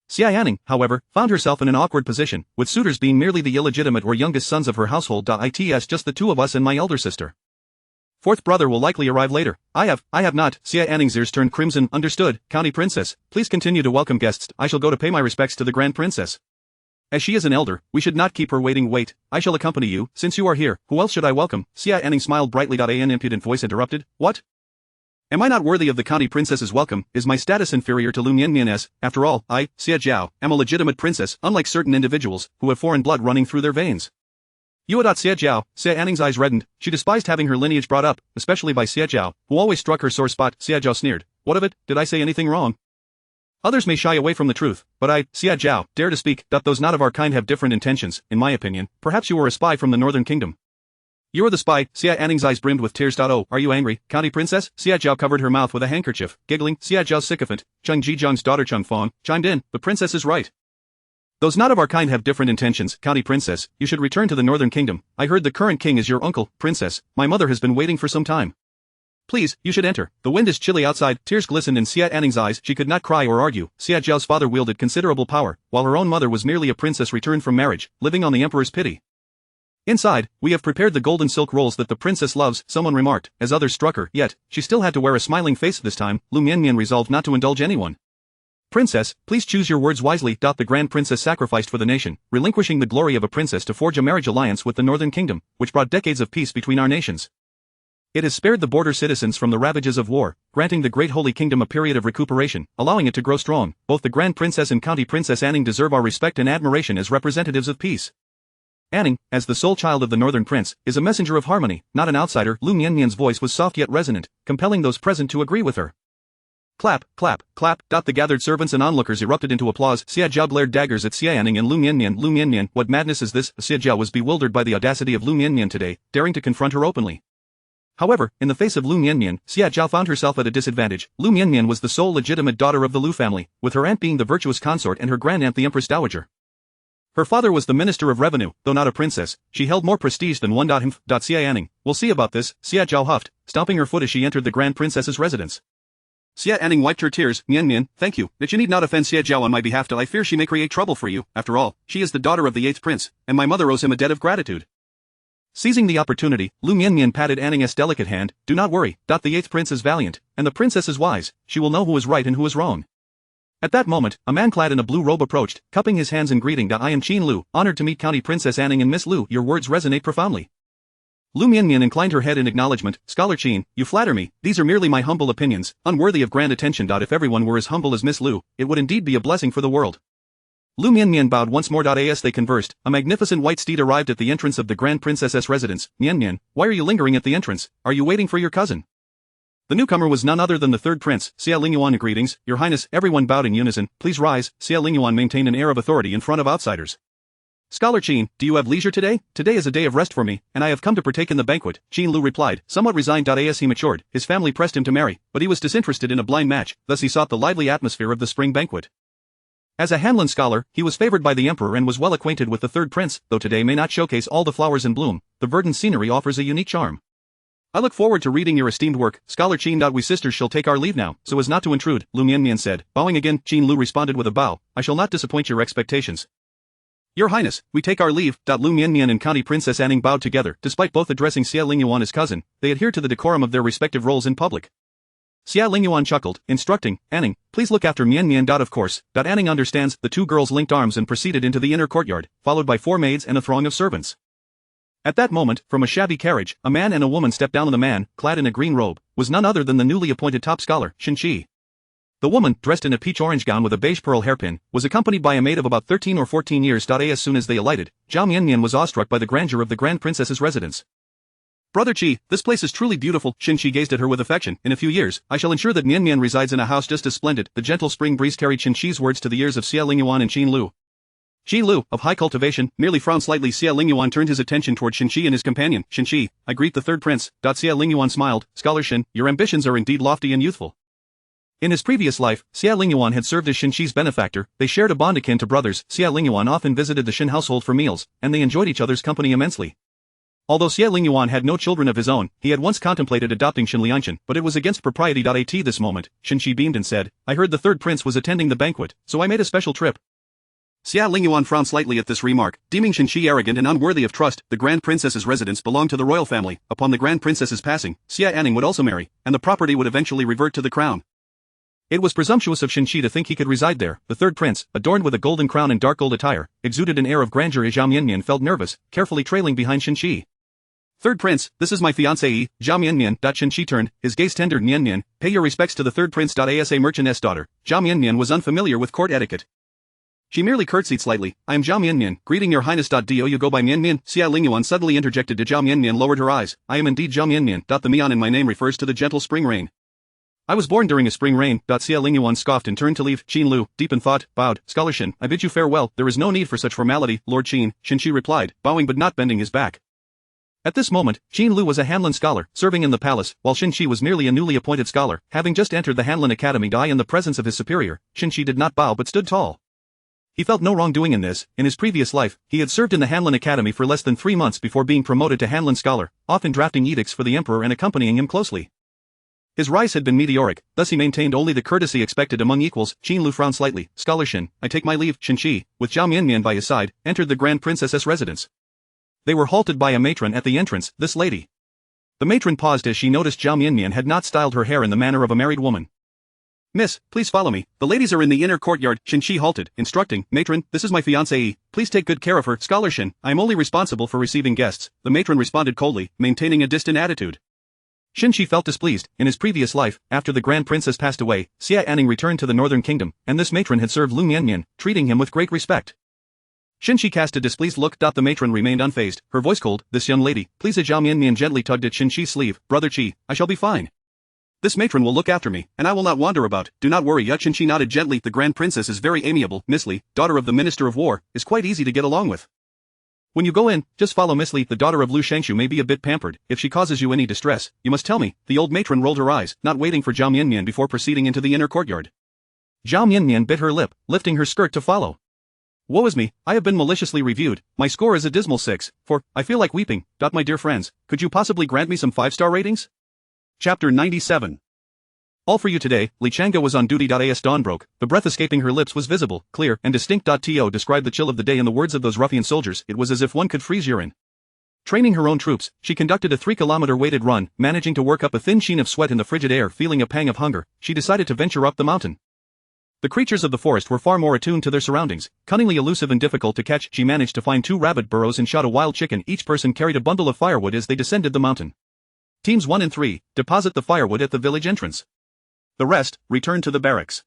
Xie Anning, however, found herself in an awkward position, with suitors being merely the illegitimate or youngest sons of her household. It's just the two of us and my elder sister. Fourth brother will likely arrive later. I have not. Xie Anning's ears turned crimson. Understood, County Princess. Please continue to welcome guests. I shall go to pay my respects to the Grand Princess. As she is an elder, we should not keep her waiting. Wait, I shall accompany you, since you are here. Who else should I welcome? Xie Anning smiled brightly. An impudent voice interrupted. What? Am I not worthy of the County Princess's welcome? Is my status inferior to Liu Mianmian's? After all, I, Xie Jiao, am a legitimate princess, unlike certain individuals, who have foreign blood running through their veins. You are Xie Jiao. Xie Anning's eyes reddened. She despised having her lineage brought up, especially by Xie Jiao, who always struck her sore spot. Xie Jiao sneered. What of it? Did I say anything wrong? Others may shy away from the truth, but I, Xie Jiao, dare to speak. Those not of our kind have different intentions, in my opinion. Perhaps you are a spy from the Northern Kingdom. You are the spy. Xie Anning's eyes brimmed with tears. Oh, are you angry, county princess? Xie Zhao covered her mouth with a handkerchief, giggling. Xie Zhao's sycophant, Cheng Zhijiang's daughter Cheng Fong, chimed in. The princess is right. Those not of our kind have different intentions, county princess. You should return to the northern kingdom. I heard the current king is your uncle, princess. My mother has been waiting for some time. Please, you should enter. The wind is chilly outside. Tears glistened in Xie Anning's eyes. She could not cry or argue. Xie Zhao's father wielded considerable power, while her own mother was merely a princess returned from marriage, living on the emperor's pity. Inside, we have prepared the golden silk rolls that the princess loves, someone remarked, as others struck her, yet, she still had to wear a smiling face this time. Liu Mianmian resolved not to indulge anyone. Princess, please choose your words wisely. The grand princess sacrificed for the nation, relinquishing the glory of a princess to forge a marriage alliance with the northern kingdom, which brought decades of peace between our nations. It has spared the border citizens from the ravages of war, granting the great holy kingdom a period of recuperation, allowing it to grow strong. Both the grand princess and county princess Anning deserve our respect and admiration as representatives of peace. Anning, as the sole child of the northern prince, is a messenger of harmony, not an outsider. Liu Mianmian's voice was soft yet resonant, compelling those present to agree with her. Clap, clap, clap. The gathered servants and onlookers erupted into applause. Xie Zhao glared daggers at Xie Anning and Liu Mianmian. Liu Mianmian, what madness is this? Xie Zhao was bewildered by the audacity of Liu Mianmian today, daring to confront her openly. However, in the face of Liu Mianmian, Xie Zhao found herself at a disadvantage. Liu Mianmian was the sole legitimate daughter of the Liu family, with her aunt being the virtuous consort and her grandaunt the empress dowager. Her father was the minister of revenue, though not a princess. She held more prestige than one. Xie Anning, we'll see about this. Xie Zhao huffed, stomping her foot as she entered the grand princess's residence. Xie Anning wiped her tears. Mianmian, thank you, that you need not offend Xie Zhao on my behalf. I fear she may create trouble for you. After all, she is the daughter of the 8th prince, and my mother owes him a debt of gratitude. Seizing the opportunity, Liu Mianmian patted Anning's delicate hand. Do not worry. The 8th prince is valiant, and the princess is wise. She will know who is right and who is wrong. At that moment, a man clad in a blue robe approached, cupping his hands in greeting. I am Qin Lu, honored to meet County Princess Anning and Miss Lu. Your words resonate profoundly. Liu Mianmian inclined her head in acknowledgement. Scholar Qin, you flatter me. These are merely my humble opinions, unworthy of grand attention. If everyone were as humble as Miss Lu, it would indeed be a blessing for the world. Liu Mianmian bowed once more. As they conversed, a magnificent white steed arrived at the entrance of the Grand Princess's residence. Mianmian, why are you lingering at the entrance? Are you waiting for your cousin? The newcomer was none other than the 3rd prince, Xie Lingyuan. Greetings, your highness. Everyone bowed in unison. Please rise. Xie Lingyuan maintained an air of authority in front of outsiders. Scholar Qin, do you have leisure today? Today is a day of rest for me, and I have come to partake in the banquet. Qin Lu replied, somewhat resigned. As he matured, his family pressed him to marry, but he was disinterested in a blind match, thus he sought the lively atmosphere of the spring banquet. As a Hanlin scholar, he was favored by the emperor and was well acquainted with the 3rd prince. Though today may not showcase all the flowers in bloom, the verdant scenery offers a unique charm. I look forward to reading your esteemed work, Scholar Qin. We sisters shall take our leave now, so as not to intrude, Liu Mianmian said. Bowing again, Qin Lu responded with a bow. I shall not disappoint your expectations. Your highness, we take our leave. Liu Mianmian and County Princess Anning bowed together. Despite both addressing Xie Lingyuan as cousin, they adhered to the decorum of their respective roles in public. Xie Lingyuan chuckled, instructing, Anning, please look after Mianmian. Of course. Anning understands. The 2 girls linked arms and proceeded into the inner courtyard, followed by 4 maids and a throng of servants. At that moment, from a shabby carriage, a man and a woman stepped down. The man, clad in a green robe, was none other than the newly appointed top scholar, Xi. The woman, dressed in a peach-orange gown with a beige pearl hairpin, was accompanied by a maid of about 13 or 14 years. As soon as they alighted, Zhao Mianmian was awestruck by the grandeur of the Grand Princess's residence. Brother Qi, this place is truly beautiful. Xi gazed at her with affection. In a few years, I shall ensure that Mianmian resides in a house just as splendid. The gentle spring breeze carried Xi's words to the ears of Xie Lingyuan and Qin Lu. Qin Lu, of high cultivation, merely frowned slightly. Xie Lingyuan turned his attention toward Xi and his companion. Xi, I greet the 3rd prince. Xie Lingyuan smiled. Scholar Xin, your ambitions are indeed lofty and youthful. In his previous life, Xie Lingyuan had served as Xi's benefactor. They shared a bond akin to brothers. Xie Lingyuan often visited the Xin household for meals, and they enjoyed each other's company immensely. Although Xie Lingyuan had no children of his own, he had once contemplated adopting Xie Lingyuan, but it was against propriety. At this moment, Xi beamed and said, I heard the 3rd prince was attending the banquet, so I made a special trip. Xie Lingyuan frowned slightly at this remark, deeming Xi arrogant and unworthy of trust. The Grand Princess's residence belonged to the royal family. Upon the Grand Princess's passing, Xie Anning would also marry, and the property would eventually revert to the crown. It was presumptuous of Xi to think he could reside there. The 3rd prince, adorned with a golden crown and dark gold attire, exuded an air of grandeur. Zhao Mianmian felt nervous, carefully trailing behind Xi. 3rd prince, this is my fiancée, Zhao Mianmian. Xi turned, his gaze tendered. Mianmian, pay your respects to the 3rd prince. As a merchantess daughter, Zhao Mianmian was unfamiliar with court etiquette. She merely curtsied slightly. I am Zhao Mianmian, greeting your highness. Do you go by Mianmian? Xie Lingyuan suddenly interjected. Zhao Mianmian lowered her eyes. I am indeed Zhao Mianmian. The Mian in my name refers to the gentle spring rain. I was born during a spring rain. Xie Lingyuan scoffed and turned to leave. Qin Lu, deep in thought, bowed. Scholar Xin, I bid you farewell. There is no need for such formality, Lord Qin. Xi replied, bowing but not bending his back. At this moment, Xin Lu was a Hanlin scholar, serving in the palace, while Xin Shi was merely a newly appointed scholar, having just entered the Hanlin Academy. In the presence of his superior, Xin Shi did not bow but stood tall. He felt no wrongdoing in this. In his previous life, he had served in the Hanlin Academy for less than 3 months before being promoted to Hanlin scholar, often drafting edicts for the emperor and accompanying him closely. His rise had been meteoric, thus he maintained only the courtesy expected among equals. Xin Lu frowned slightly. Scholar Xin, I take my leave. Xin Shi, with Liu Mianmian by his side, entered the Grand Princess's residence. They were halted by a matron at the entrance. This lady. The matron paused as she noticed Liu Mianmian had not styled her hair in the manner of a married woman. Miss, please follow me. The ladies are in the inner courtyard. Xin Shi halted, instructing, Matron, this is my fiancée. Please take good care of her. Scholar Xin, I am only responsible for receiving guests. The matron responded coldly, maintaining a distant attitude. Xin Shi felt displeased. In his previous life, after the Grand Princess passed away, Xie Lingyuan returned to the Northern Kingdom, and this matron had served Liu Mianmian, treating him with great respect. Xin Shi cast a displeased look. The matron remained unfazed, her voice cold. This young lady, please. Liu Mianmian gently tugged at Xin Shi's sleeve. Brother Qi, I shall be fine. This matron will look after me, and I will not wander about. Do not worry. Xin Shi nodded gently. The Grand Princess is very amiable. Miss Li, daughter of the Minister of War, is quite easy to get along with. When you go in, just follow Miss Li. The daughter of Liu Shangshu may be a bit pampered. If she causes you any distress, you must tell me. The old matron rolled her eyes, not waiting for Liu Mianmian before proceeding into the inner courtyard. Liu Mianmian bit her lip, lifting her skirt to follow. Woe is me, I have been maliciously reviewed. My score is a dismal 6, for, I feel like weeping. My dear friends, could you possibly grant me some 5-star ratings? Chapter 97. All for you today. Li Chang'e was on duty. As dawn broke, the breath escaping her lips was visible, clear, and distinct. To describe the chill of the day in the words of those ruffian soldiers, it was as if one could freeze urine. Training her own troops, she conducted a 3-kilometer weighted run, managing to work up a thin sheen of sweat in the frigid air. Feeling a pang of hunger, she decided to venture up the mountain. The creatures of the forest were far more attuned to their surroundings, cunningly elusive and difficult to catch. She managed to find 2 rabbit burrows and shot a wild chicken. Each person carried a bundle of firewood as they descended the mountain. Teams 1 and 3, deposit the firewood at the village entrance. The rest, returned to the barracks.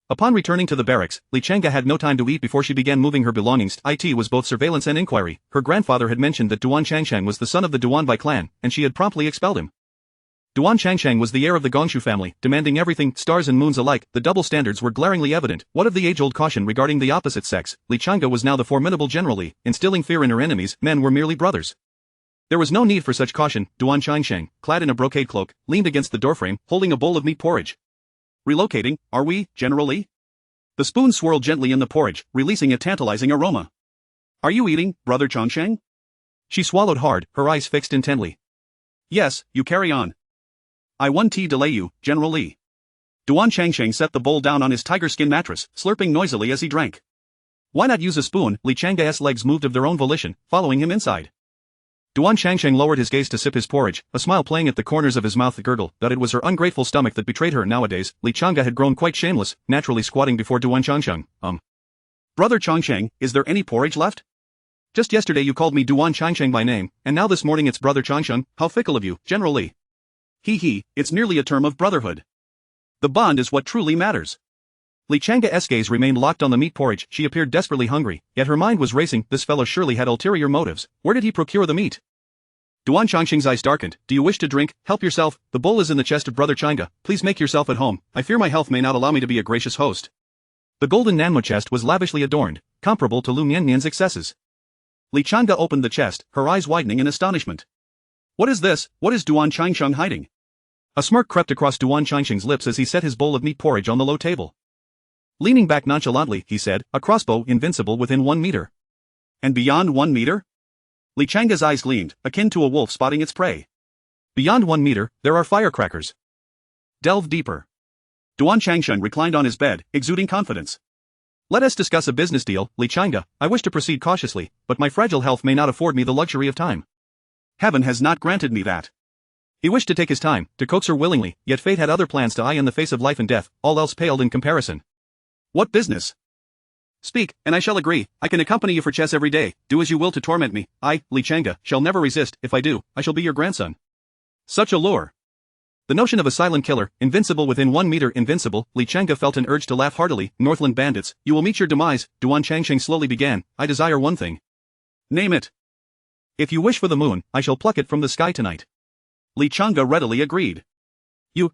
Upon returning to the barracks, Li Chang'e had no time to eat before she began moving her belongings. It was both surveillance and inquiry. Her grandfather had mentioned that Duan Changsheng was the son of the Duanbai clan, and she had promptly expelled him. Duan Changsheng was the heir of the Gongshu family, demanding everything, stars and moons alike. The double standards were glaringly evident. What of the age-old caution regarding the opposite sex? Li Chang'e was now the formidable General Li, instilling fear in her enemies. Men were merely brothers. There was no need for such caution. Duan Changsheng, clad in a brocade cloak, leaned against the doorframe, holding a bowl of meat porridge. Relocating, are we, General Li? The spoon swirled gently in the porridge, releasing a tantalizing aroma. Are you eating, Brother Changsheng? She swallowed hard, her eyes fixed intently. Yes, you carry on. I won't delay you, General Li. Duan Changsheng set the bowl down on his tiger skin mattress, slurping noisily as he drank. Why not use a spoon? Li Chang'e's legs moved of their own volition, following him inside. Duan Changsheng lowered his gaze to sip his porridge, a smile playing at the corners of his mouth. Gurgle, that it was her ungrateful stomach that betrayed her. Nowadays, Li Chang'e had grown quite shameless, naturally squatting before Duan Changsheng. Brother Changsheng, is there any porridge left? Just yesterday you called me Duan Changsheng by name, and now this morning it's Brother Changsheng. How fickle of you, General Li. It's merely a term of brotherhood. The bond is what truly matters. Li Chang'e's gaze remained locked on the meat porridge. She appeared desperately hungry, yet her mind was racing. This fellow surely had ulterior motives. Where did he procure the meat? Duan Changsheng's eyes darkened. Do you wish to drink? Help yourself. The bowl is in the chest of Brother Chang'e. Please make yourself at home. I fear my health may not allow me to be a gracious host. The golden Nanmo chest was lavishly adorned, comparable to Liu Mianmian's excesses. Li Chang'e opened the chest, her eyes widening in astonishment. What is this? What is Duan Changsheng hiding? A smirk crept across Duan Changsheng's lips as he set his bowl of meat porridge on the low table. Leaning back nonchalantly, he said, a crossbow invincible within 1 meter. And beyond 1 meter? Li Chang'e's eyes gleamed, akin to a wolf spotting its prey. Beyond 1 meter, there are firecrackers. Delve deeper. Duan Changsheng reclined on his bed, exuding confidence. Let us discuss a business deal, Li Chang'e. I wish to proceed cautiously, but my fragile health may not afford me the luxury of time. Heaven has not granted me that. He wished to take his time, to coax her willingly, yet fate had other plans to eye in the face of life and death. All else paled in comparison. What business? Speak, and I shall agree. I can accompany you for chess every day. Do as you will to torment me. I, Li Chang'e, shall never resist. If I do, I shall be your grandson. Such a lure. The notion of a silent killer, invincible within 1 meter. Invincible. Li Chang'e felt an urge to laugh heartily. Northland bandits, you will meet your demise. Duan Changsheng slowly began. I desire one thing. Name it. If you wish for the moon, I shall pluck it from the sky tonight. Li Chang'e readily agreed.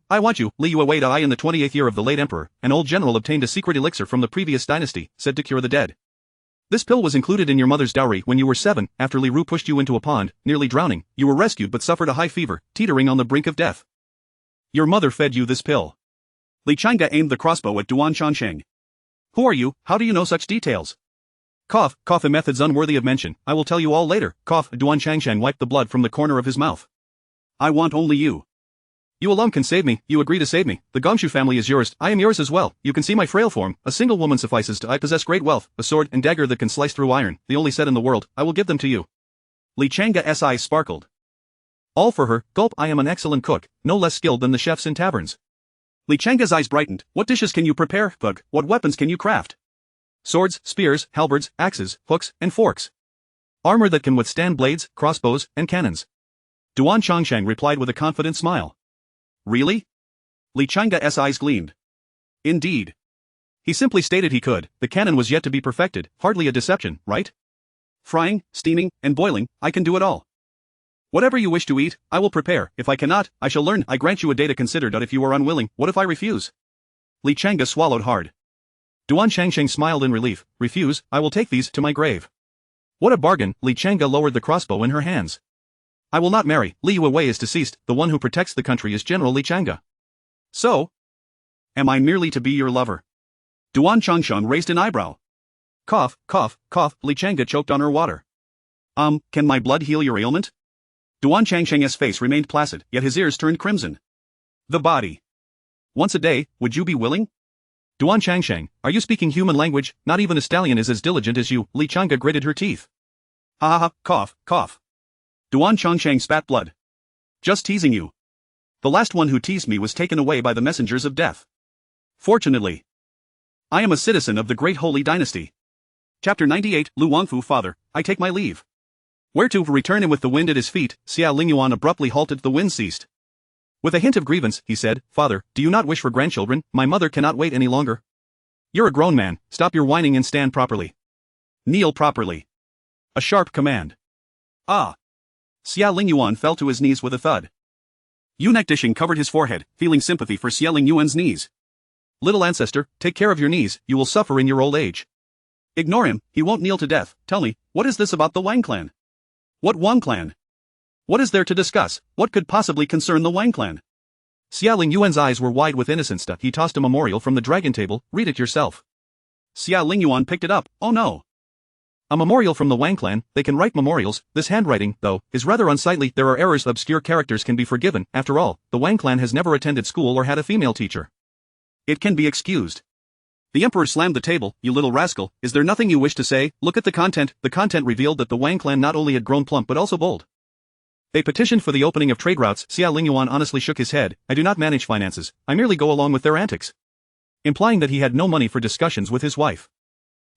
I want you. Li Yue I in the 28th year of the late emperor, an old general obtained a secret elixir from the previous dynasty, said to cure the dead. This pill was included in your mother's dowry when you were 7, after Li Ru pushed you into a pond, nearly drowning. You were rescued but suffered a high fever, teetering on the brink of death. Your mother fed you this pill. Li Changge aimed the crossbow at Duan Changsheng. Who are you? How do you know such details? Cough, methods unworthy of mention. I will tell you all later. Cough. Duan Changsheng wiped the blood from the corner of his mouth. I want only you. You alone can save me. You agree to save me. The Gongshu family is yours. I am yours as well. You can see my frail form. A single woman suffices to. I possess great wealth, a sword and dagger that can slice through iron, the only set in the world. I will give them to you. Li Changge's eyes sparkled. All for her. Gulp. I am an excellent cook, no less skilled than the chefs in taverns. Li Changge's eyes brightened. What dishes can you prepare, Thug? What weapons can you craft? Swords, spears, halberds, axes, hooks, and forks. Armor that can withstand blades, crossbows, and cannons. Duan Changsheng replied with a confident smile. Really? Li Changge's eyes gleamed. Indeed. He simply stated he could. The cannon was yet to be perfected, hardly a deception, right? Frying, steaming, and boiling, I can do it all. Whatever you wish to eat, I will prepare. If I cannot, I shall learn. I grant you a day to consider. If you are unwilling, what if I refuse? Li Changge swallowed hard. Duan Changsheng smiled in relief. Refuse, I will take these to my grave. What a bargain. Li Changge lowered the crossbow in her hands. I will not marry. Li Yuewei is deceased. The one who protects the country is General Li Changge. So? Am I merely to be your lover? Duan Changsheng raised an eyebrow. Cough. Li Changge choked on her water. Can my blood heal your ailment? Duan Changsheng's face remained placid, yet his ears turned crimson. The body. Once a day, would you be willing? Duan Changsheng, are you speaking human language? Not even a stallion is as diligent as you. Li Changge gritted her teeth. Ha ha ha, cough. Duan Changsheng spat blood. Just teasing you. The last one who teased me was taken away by the messengers of death. Fortunately, I am a citizen of the Great Holy Dynasty. Chapter 98, Lu Wangfu. Father, I take my leave. Where to? Return him with the wind at his feet. Xie Lingyuan abruptly halted. The wind ceased. With a hint of grievance, he said, Father, do you not wish for grandchildren? My mother cannot wait any longer. You're a grown man, stop your whining and stand properly. Kneel properly. A sharp command. Ah. Xie Lingyuan fell to his knees with a thud. Eunuch Dishing covered his forehead, feeling sympathy for Xie Lingyuan's knees. Little ancestor, take care of your knees, you will suffer in your old age. Ignore him, he won't kneel to death. Tell me, what is this about the Wang clan? What Wang clan? What is there to discuss? What could possibly concern the Wang clan? Xie Lingyuan's eyes were wide with innocence. He tossed a memorial from the dragon table. Read it yourself. Xie Lingyuan picked it up. Oh no. A memorial from the Wang clan. They can write memorials. This handwriting, though, is rather unsightly. There are errors. Obscure characters can be forgiven. After all, the Wang clan has never attended school or had a female teacher. It can be excused. The emperor slammed the table. You little rascal, is there nothing you wish to say? Look at the content. The content revealed that the Wang clan not only had grown plump but also bold. They petitioned for the opening of trade routes. Xie Lingyuan honestly shook his head. I do not manage finances. I merely go along with their antics. Implying that he had no money for discussions with his wife.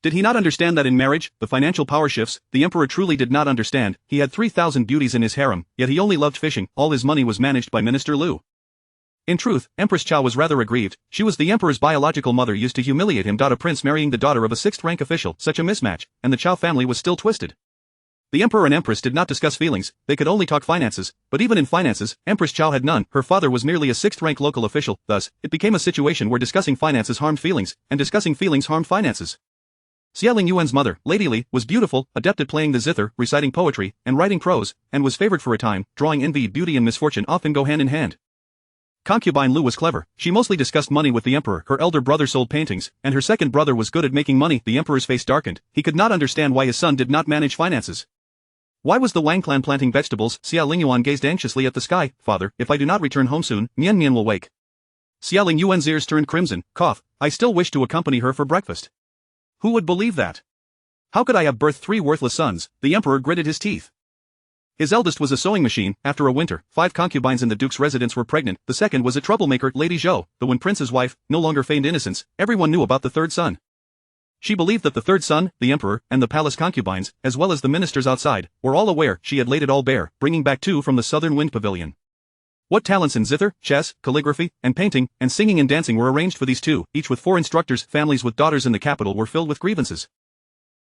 Did he not understand that in marriage, the financial power shifts? The emperor truly did not understand. He had 3,000 beauties in his harem, yet he only loved fishing. All his money was managed by Minister Liu. In truth, Empress Chao was rather aggrieved. She was the emperor's biological mother, used to humiliate him. A prince marrying the daughter of a 6th-rank official, such a mismatch, and the Chao family was still twisted. The emperor and empress did not discuss feelings, they could only talk finances, but even in finances, Empress Chao had none. Her father was merely a 6th-rank local official, thus, it became a situation where discussing finances harmed feelings, and discussing feelings harmed finances. Xie Lingyuan's mother, Lady Li, was beautiful, adept at playing the zither, reciting poetry, and writing prose, and was favored for a time. Drawing envy, beauty and misfortune often go hand in hand. Concubine Lu was clever. She mostly discussed money with the emperor. Her elder brother sold paintings, and her second brother was good at making money. The emperor's face darkened. He could not understand why his son did not manage finances. Why was the Wang clan planting vegetables? Xie Lingyuan gazed anxiously at the sky. Father, if I do not return home soon, Mianmian will wake. Xie Lingyuan's ears turned crimson. Cough. I still wish to accompany her for breakfast. Who would believe that? How could I have birthed 3 worthless sons? The emperor gritted his teeth. His eldest was a sewing machine. After a winter, 5 concubines in the duke's residence were pregnant. The second was a troublemaker, Lady Zhou. The Wen prince's wife, no longer feigned innocence. Everyone knew about the 3rd son. She believed that the 3rd son, the emperor, and the palace concubines, as well as the ministers outside, were all aware. She had laid it all bare, bringing back 2 from the southern wind pavilion. What talents in zither, chess, calligraphy, and painting, and singing and dancing were arranged for these 2, each with 4 instructors. Families with daughters in the capital were filled with grievances.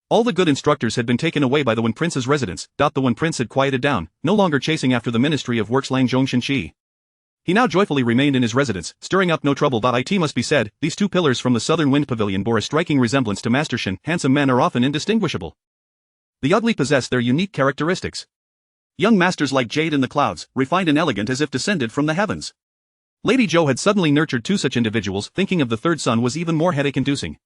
All the good instructors had been taken away by the Wen prince's residence. The Wen prince had quieted down, no longer chasing after the Ministry of Works Lang Zhongshan Shi. He now joyfully remained in his residence, stirring up no trouble. It must be said, these two pillars from the southern wind pavilion bore a striking resemblance to Master Shin. Handsome men are often indistinguishable. The ugly possess their unique characteristics. Young masters like jade in the clouds, refined and elegant as if descended from the heavens. Lady Zhou had suddenly nurtured two such individuals. Thinking of the third son was even more headache-inducing.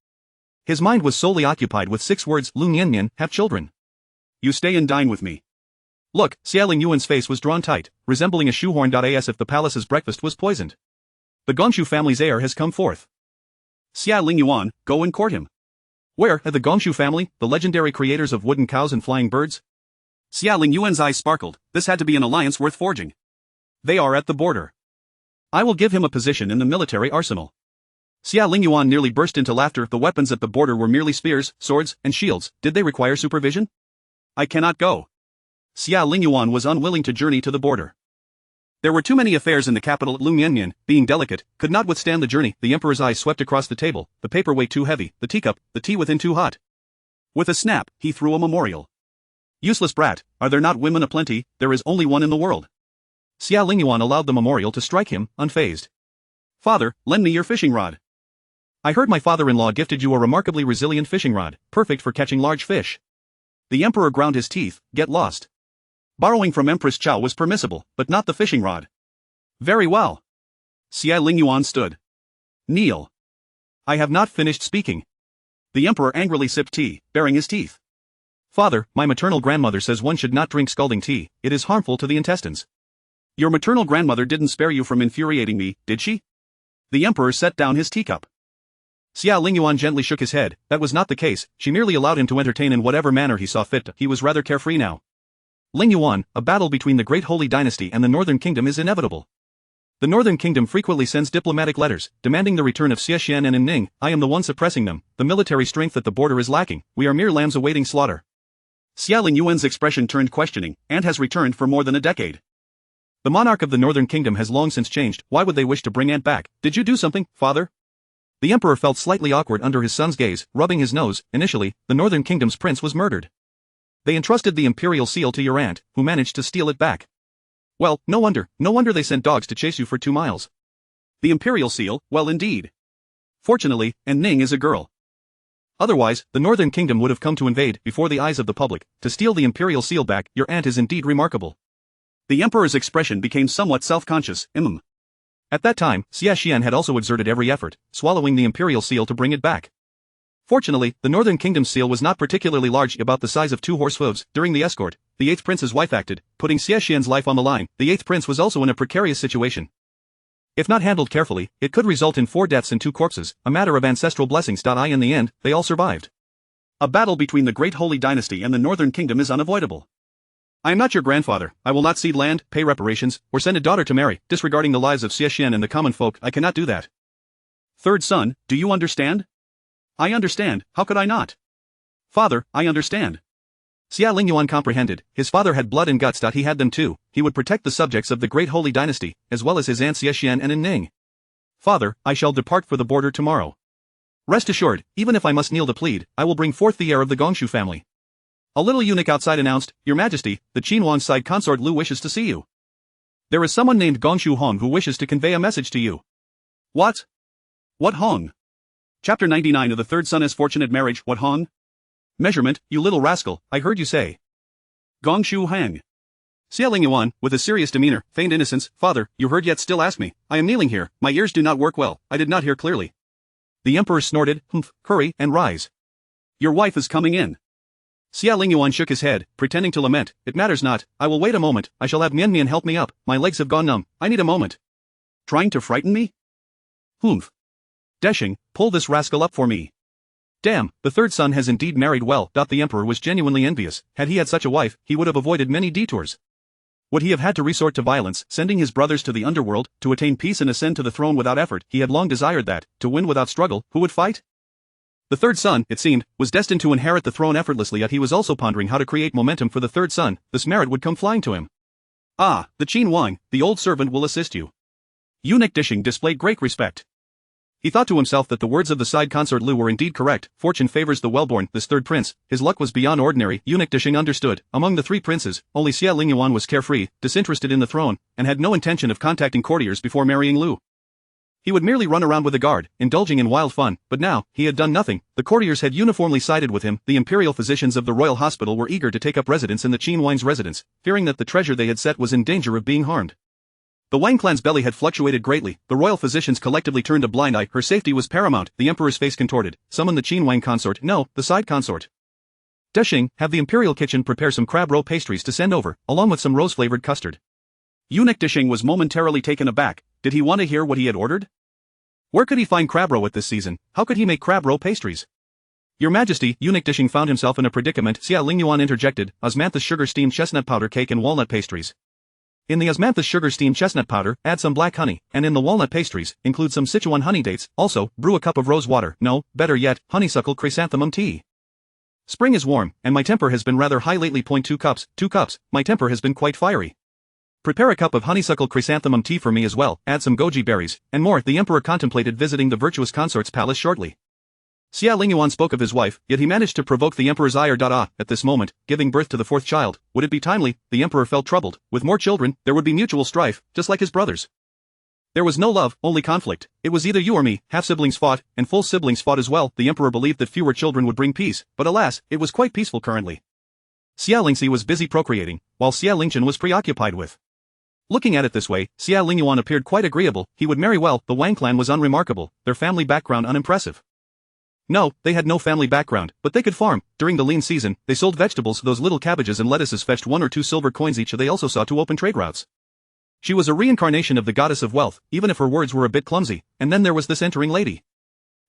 His mind was solely occupied with 6 words: Liu Mianmian, have children. You stay and dine with me. Look, Xie Lingyuan's face was drawn tight, resembling a shoehorn. As if the palace's breakfast was poisoned. The Gongshu family's heir has come forth. Xie Lingyuan, go and court him. Where are the Gongshu family, the legendary creators of wooden cows and flying birds? Xie Lingyuan's eyes sparkled. This had to be an alliance worth forging. They are at the border. I will give him a position in the military arsenal. Xie Lingyuan nearly burst into laughter. The weapons at the border were merely spears, swords, and shields. Did they require supervision? I cannot go. Xie Lingyuan was unwilling to journey to the border. There were too many affairs in the capital. Liu Mianmian, being delicate, could not withstand the journey. The emperor's eyes swept across the table, the paperweight too heavy, the teacup, the tea within too hot. With a snap, he threw a memorial. Useless brat, are there not women aplenty? There is only one in the world. Xie Lingyuan allowed the memorial to strike him, unfazed. Father, lend me your fishing rod. I heard my father-in-law gifted you a remarkably resilient fishing rod, perfect for catching large fish. The emperor ground his teeth. Get lost. Borrowing from Empress Chao was permissible, but not the fishing rod. Very well. Xie Lingyuan stood. Kneel. I have not finished speaking. The emperor angrily sipped tea, baring his teeth. Father, my maternal grandmother says one should not drink scalding tea, it is harmful to the intestines. Your maternal grandmother didn't spare you from infuriating me, did she? The emperor set down his teacup. Xie Lingyuan gently shook his head. That was not the case, she merely allowed him to entertain in whatever manner he saw fit. He was rather carefree now. Lingyuan, a battle between the Great Holy Dynasty and the Northern Kingdom is inevitable. The Northern Kingdom frequently sends diplomatic letters, demanding the return of Xie Xian and Ning. I am the one suppressing them. The military strength at the border is lacking, we are mere lambs awaiting slaughter. Xie Lingyuan's expression turned questioning, and has returned for more than a decade. The monarch of the Northern Kingdom has long since changed. Why would they wish to bring Aunt back? Did you do something, father? The emperor felt slightly awkward under his son's gaze, rubbing his nose. Initially, the Northern Kingdom's prince was murdered. They entrusted the imperial seal to your aunt, who managed to steal it back. Well, no wonder they sent dogs to chase you for 2 miles. The imperial seal, well indeed. Fortunately, Ning is a girl. Otherwise, the Northern Kingdom would have come to invade, before the eyes of the public, to steal the imperial seal back. Your aunt is indeed remarkable. The emperor's expression became somewhat self-conscious. At that time, Xie Xian had also exerted every effort, swallowing the imperial seal to bring it back. Fortunately, the Northern Kingdom's seal was not particularly large, about the size of 2 horse hooves. During the escort, the 8th prince's wife acted, putting Xie Xian's life on the line. The 8th prince was also in a precarious situation. If not handled carefully, it could result in 4 deaths and 2 corpses, a matter of ancestral blessings. In the end, they all survived. A battle between the Great Holy Dynasty and the Northern Kingdom is unavoidable. I am not your grandfather. I will not cede land, pay reparations, or send a daughter to marry, disregarding the lives of Xie Xian and the common folk. I cannot do that. Third son, do you understand? I understand, how could I not? Father, I understand. Xie Lingyuan comprehended. His father had blood and guts. He had them too. He would protect the subjects of the Great Holy Dynasty, as well as his aunt Xie Xian and Ning. Father, I shall depart for the border tomorrow. Rest assured, even if I must kneel to plead, I will bring forth the heir of the Gongshu family. A little eunuch outside announced, Your Majesty, the Qinhuang's side consort Liu wishes to see you. There is someone named Gongshu Hong who wishes to convey a message to you. What? What Hong? Chapter 99 of the Third Son as Fortunate Marriage. What Hong? Measurement, you little rascal, I heard you say. Gongshu Hang. Xie Lingyuan, with a serious demeanor, feigned innocence. Father, you heard yet still ask me. I am kneeling here, my ears do not work well, I did not hear clearly. The emperor snorted, Humph, hurry and rise. Your wife is coming in. Xie Lingyuan shook his head, pretending to lament. It matters not, I will wait a moment, I shall have Mianmian help me up, my legs have gone numb, I need a moment. Trying to frighten me? Humph. Deshing, pull this rascal up for me. Damn, the third son has indeed married well. The emperor was genuinely envious. Had he had such a wife, he would have avoided many detours. Would he have had to resort to violence, sending his brothers to the underworld, to attain peace and ascend to the throne without effort? He had long desired that, to win without struggle. Who would fight? The third son, it seemed, was destined to inherit the throne effortlessly, yet he was also pondering how to create momentum for the third son. This merit would come flying to him. Ah, the Qin Wang, the old servant will assist you. Eunuch Dishing displayed great respect. He thought to himself that the words of the side consort Liu were indeed correct. Fortune favors the well-born. This third prince, his luck was beyond ordinary. Eunuch Dishing understood. Among the three princes, only Xie Lingyuan was carefree, disinterested in the throne, and had no intention of contacting courtiers before marrying Liu. He would merely run around with a guard, indulging in wild fun, but now, he had done nothing. The courtiers had uniformly sided with him. The imperial physicians of the royal hospital were eager to take up residence in the Qin Wang's residence, fearing that the treasure they had set was in danger of being harmed. The Wang clan's belly had fluctuated greatly. The royal physicians collectively turned a blind eye. Her safety was paramount. The emperor's face contorted. Summon the Qin Wang consort. No, the side consort. Deshing, have the imperial kitchen prepare some crab roe pastries to send over, along with some rose-flavored custard. Eunuch Dishing was momentarily taken aback. Did he want to hear what he had ordered? Where could he find crab roe at this season? How could he make crab roe pastries? Your Majesty, Eunuch Dishing found himself in a predicament. Xie Lingyuan interjected. Osmanthus sugar steamed chestnut powder cake and walnut pastries. In the osmanthus sugar steamed chestnut powder, add some black honey, and in the walnut pastries, include some Sichuan honey dates. Also, brew a cup of rose water. No, better yet, honeysuckle chrysanthemum tea. Spring is warm, and my temper has been rather high lately. 2 cups, 2 cups, my temper has been quite fiery. Prepare a cup of honeysuckle chrysanthemum tea for me as well, add some goji berries, and more. The emperor contemplated visiting the virtuous consort's palace shortly. Xie Lingyuan spoke of his wife, yet he managed to provoke the emperor's ire. At this moment, giving birth to the fourth child, would it be timely? The emperor felt troubled. With more children, there would be mutual strife, just like his brothers. There was no love, only conflict. It was either you or me. Half-siblings fought, and full siblings fought as well. The emperor believed that fewer children would bring peace, but alas, it was quite peaceful currently. Xie Lingxi was busy procreating, while Xie Lingchen was preoccupied with. Looking at it this way, Xie Lingyuan appeared quite agreeable. He would marry well. The Wang clan was unremarkable, their family background unimpressive. No, they had no family background, but they could farm. During the lean season, they sold vegetables. Those little cabbages and lettuces fetched 1 or 2 silver coins each. They also saw 2 open trade routes. She was a reincarnation of the goddess of wealth, even if her words were a bit clumsy. And then there was this entering lady.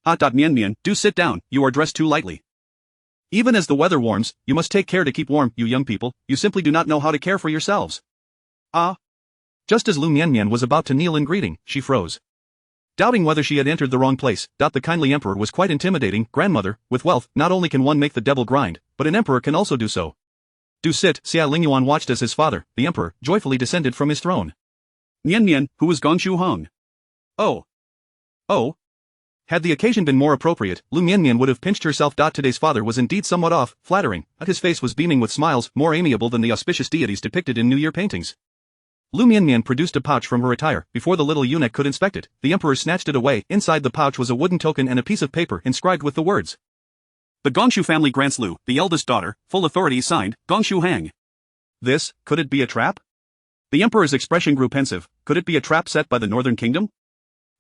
Mianmian, do sit down, you are dressed too lightly. Even as the weather warms, you must take care to keep warm. You young people, you simply do not know how to care for yourselves. Just as Liu Mianmian was about to kneel in greeting, she froze. Doubting whether she had entered the wrong place. The kindly emperor was quite intimidating. Grandmother, with wealth, not only can one make the devil grind, but an emperor can also do so. Do sit. Xie Lingyuan watched as his father, the emperor, joyfully descended from his throne. Mianmian, who is Gongshu Hong? Oh. Had the occasion been more appropriate, Liu Mianmian would have pinched herself. Today's father was indeed somewhat off, flattering, but his face was beaming with smiles, more amiable than the auspicious deities depicted in New Year paintings. Liu Mianmian produced a pouch from her attire. Before the little eunuch could inspect it, the emperor snatched it away. Inside the pouch was a wooden token and a piece of paper inscribed with the words. The Gongshu family grants Liu, the eldest daughter, full authority. Signed, Gongshu Hang. This, could it be a trap? The emperor's expression grew pensive. Could it be a trap set by the northern kingdom?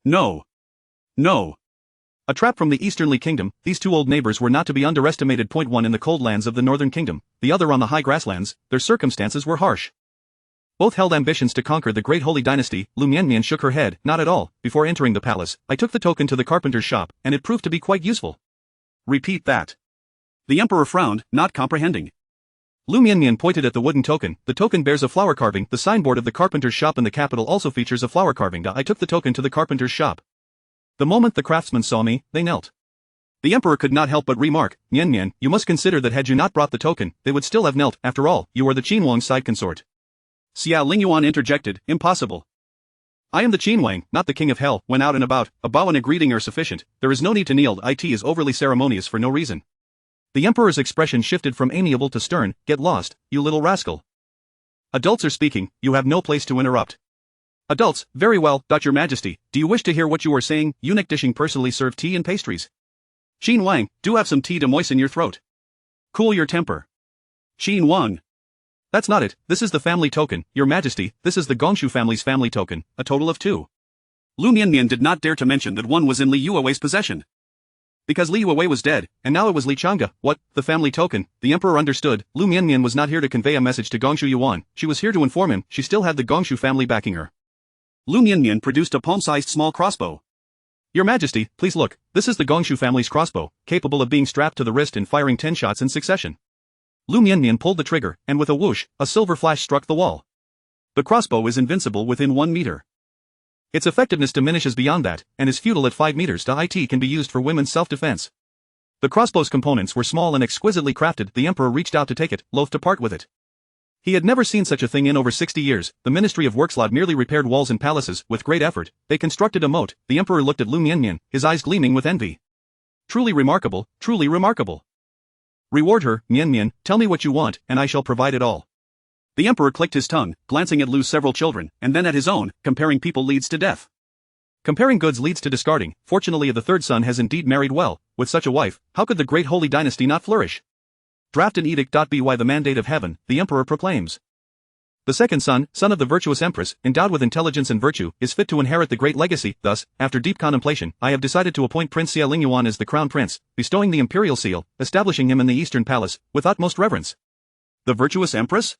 No. A trap from the easternly kingdom. These 2 old neighbors were not to be underestimated. 1 in the cold lands of the northern kingdom, the other on the high grasslands. Their circumstances were harsh. Both held ambitions to conquer the great holy dynasty. Liu Mianmian shook her head. Not at all. Before entering the palace, I took the token to the carpenter's shop, and it proved to be quite useful. Repeat that. The emperor frowned, not comprehending. Liu Mianmian pointed at the wooden token. The token bears a flower carving. The signboard of the carpenter's shop in the capital also features a flower carving. I took the token to the carpenter's shop. The moment the craftsmen saw me, they knelt. The emperor could not help but remark, Mianmian, you must consider that had you not brought the token, they would still have knelt. After all, you are the Qin Wang's side consort. Xie Lingyuan interjected, impossible. I am the Qin Wang, not the king of hell. When out and about, a bow and a greeting are sufficient. There is no need to kneel. It is overly ceremonious for no reason. The emperor's expression shifted from amiable to stern. Get lost, you little rascal. Adults are speaking, you have no place to interrupt. Adults, very well. Your Majesty, do you wish to hear what you are saying? Eunuch Dishing personally served tea and pastries. Qin Wang, do have some tea to moisten your throat. Cool your temper. Qin Wang. That's not it. This is the family token, Your Majesty. This is the Gongshu family's family token, a total of 2. Liu Mianmian did not dare to mention that one was in Li Yuewei's possession. Because Li Yuewei was dead, and now it was Li Changge. What? The family token? The emperor understood. Liu Mianmian was not here to convey a message to Gongshu Yuan. She was here to inform him she still had the Gongshu family backing her. Liu Mianmian produced a palm-sized small crossbow. Your Majesty, please look. This is the Gongshu family's crossbow, capable of being strapped to the wrist and firing 10 shots in succession. Liu Mianmian pulled the trigger, and with a whoosh, a silver flash struck the wall. The crossbow is invincible within 1 meter. Its effectiveness diminishes beyond that, and is futile at 5 meters. It can be used for women's self-defense. The crossbow's components were small and exquisitely crafted. The emperor reached out to take it, loath to part with it. He had never seen such a thing in over 60 years. The Ministry of Workslot merely repaired walls and palaces. With great effort, they constructed a moat. The emperor looked at Liu Mianmian, his eyes gleaming with envy. Truly remarkable, truly remarkable. Reward her, Mianmian, tell me what you want, and I shall provide it all. The emperor clicked his tongue, glancing at Liu's several children, and then at his own. Comparing people leads to death. Comparing goods leads to discarding. Fortunately, the third son has indeed married well. With such a wife, how could the great holy dynasty not flourish? Draft an edict. By the mandate of heaven, the emperor proclaims. The second son, son of the virtuous empress, endowed with intelligence and virtue, is fit to inherit the great legacy. Thus, after deep contemplation, I have decided to appoint Prince Xie Lingyuan as the crown prince, bestowing the imperial seal, establishing him in the eastern palace, with utmost reverence. The virtuous empress?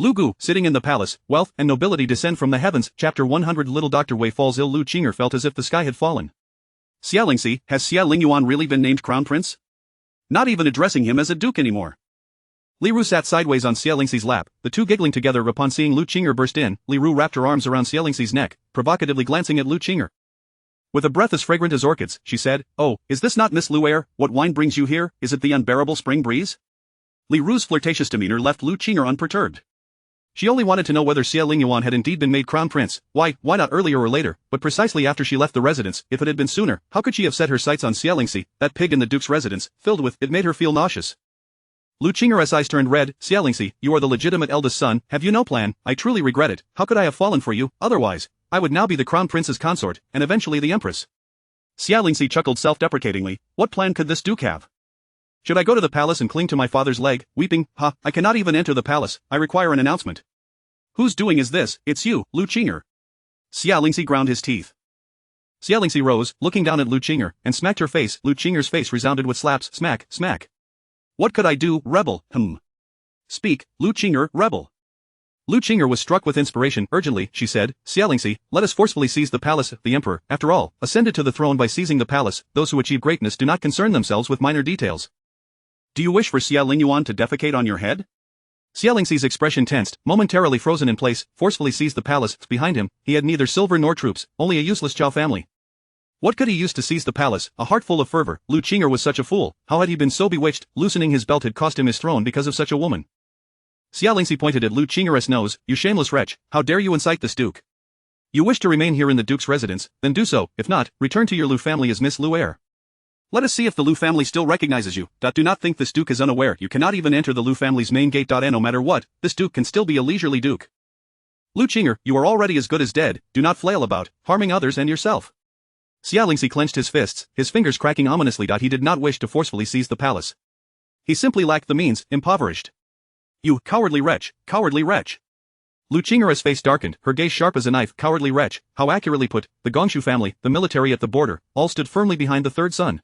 Lu Gu, sitting in the palace, wealth and nobility descend from the heavens. Chapter 100. Little Dr. Wei falls ill. Lu Qing'er felt as if the sky had fallen. Xie Lingxi, has Xie Lingyuan really been named crown prince? Not even addressing him as a duke anymore. Li Ru sat sideways on Xie Lingxi's lap, the two giggling together upon seeing Lu Qing'er burst in. Li Ru wrapped her arms around Xie Lingxi's neck, provocatively glancing at Lu Qing'er. With a breath as fragrant as orchids, she said, "Oh, is this not Miss Lu Air? What wine brings you here? Is it the unbearable spring breeze?" Li Ru's flirtatious demeanor left Lu Qing'er unperturbed. She only wanted to know whether Xie Lingyuan had indeed been made crown prince. Why not earlier or later, but precisely after she left the residence? If it had been sooner, how could she have set her sights on Xie Lingxi, that pig in the duke's residence, filled with, it made her feel nauseous. Lu Qing'er's eyes turned red. Xie Lingxi, you are the legitimate eldest son, have you no plan? I truly regret it. How could I have fallen for you? Otherwise, I would now be the crown prince's consort, and eventually the empress. Xie Lingxi chuckled self-deprecatingly. What plan could this duke have? Should I go to the palace and cling to my father's leg, weeping? I cannot even enter the palace. I require an announcement. Whose doing is this? It's you, Lu Qing'er. Xie Lingxi ground his teeth. Xie Lingxi rose, looking down at Lu Qing'er, and smacked her face. Lu Qing'er's face resounded with slaps. Smack, smack. What could I do, rebel? Speak, Lu Qing'er, rebel. Lu Qing'er was struck with inspiration. Urgently, she said, Xie Lingxi, let us forcefully seize the palace. The emperor, after all, ascended to the throne by seizing the palace. Those who achieve greatness do not concern themselves with minor details. Do you wish for Xie Lingyuan to defecate on your head? Xie Lingxi's expression tensed, momentarily frozen in place, forcefully seized the palace. Behind him, he had neither silver nor troops, only a useless Zhao family. What could he use to seize the palace? A heart full of fervor. Lu Qing'er was such a fool. How had he been so bewitched? Loosening his belt had cost him his throne because of such a woman. Xie Lingxi pointed at Lu Qing'er's nose. You shameless wretch, how dare you incite this duke? You wish to remain here in the duke's residence, then do so. If not, return to your Lu family as Miss Lu Air. Let us see if the Lu family still recognizes you. Do not think this duke is unaware. You cannot even enter the Lu family's main gate. And no matter what, this duke can still be a leisurely duke. Lu Qing'er, you are already as good as dead. Do not flail about, harming others and yourself. Xie Lingxi clenched his fists, his fingers cracking ominously. He did not wish to forcefully seize the palace. He simply lacked the means, impoverished. You cowardly wretch, cowardly wretch. Lu Qing'er's face darkened, her gaze sharp as a knife. Cowardly wretch, how accurately put. The Gongshu family, the military at the border, all stood firmly behind the third son.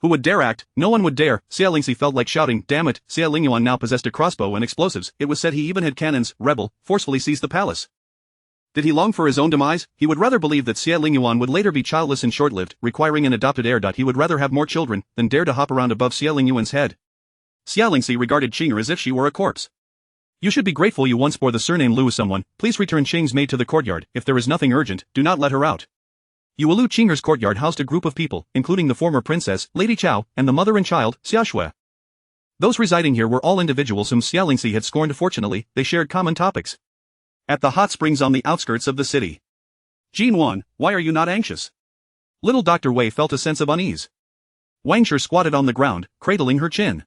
Who would dare act? No one would dare. Xie Lingxi felt like shouting, damn it. Xie Lingyuan now possessed a crossbow and explosives. It was said he even had cannons. Rebel, forcefully seized the palace. Did he long for his own demise? He would rather believe that Xie Lingyuan would later be childless and short-lived, requiring an adopted heir. He would rather have more children than dare to hop around above Xie Lingyuan's head. Xie Lingxi regarded Qing'er as if she were a corpse. You should be grateful you once bore the surname Lu. Someone, please return Qing's maid to the courtyard. If there is nothing urgent, do not let her out. Lu Qing'er's courtyard housed a group of people, including the former princess, Lady Chao, and the mother and child, Xiaoshui. Those residing here were all individuals whom Xie Lingxi had scorned. Fortunately, they shared common topics. At the hot springs on the outskirts of the city. Jinwan, why are you not anxious? Little Dr. Wei felt a sense of unease. Wangshi squatted on the ground, cradling her chin.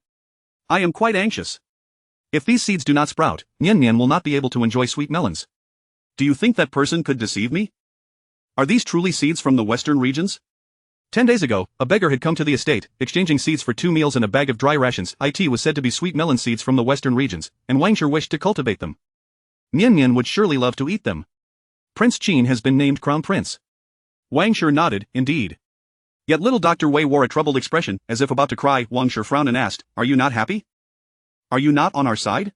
I am quite anxious. If these seeds do not sprout, Mianmian will not be able to enjoy sweet melons. Do you think that person could deceive me? Are these truly seeds from the western regions? 10 days ago, a beggar had come to the estate, exchanging seeds for 2 meals and a bag of dry rations. It was said to be sweet melon seeds from the western regions, and Wangshi wished to cultivate them. Mianmian would surely love to eat them. Prince Qin has been named crown prince. Wangshi nodded, indeed. Yet little Dr. Wei wore a troubled expression, as if about to cry. Wangshi frowned and asked, are you not happy? Are you not on our side?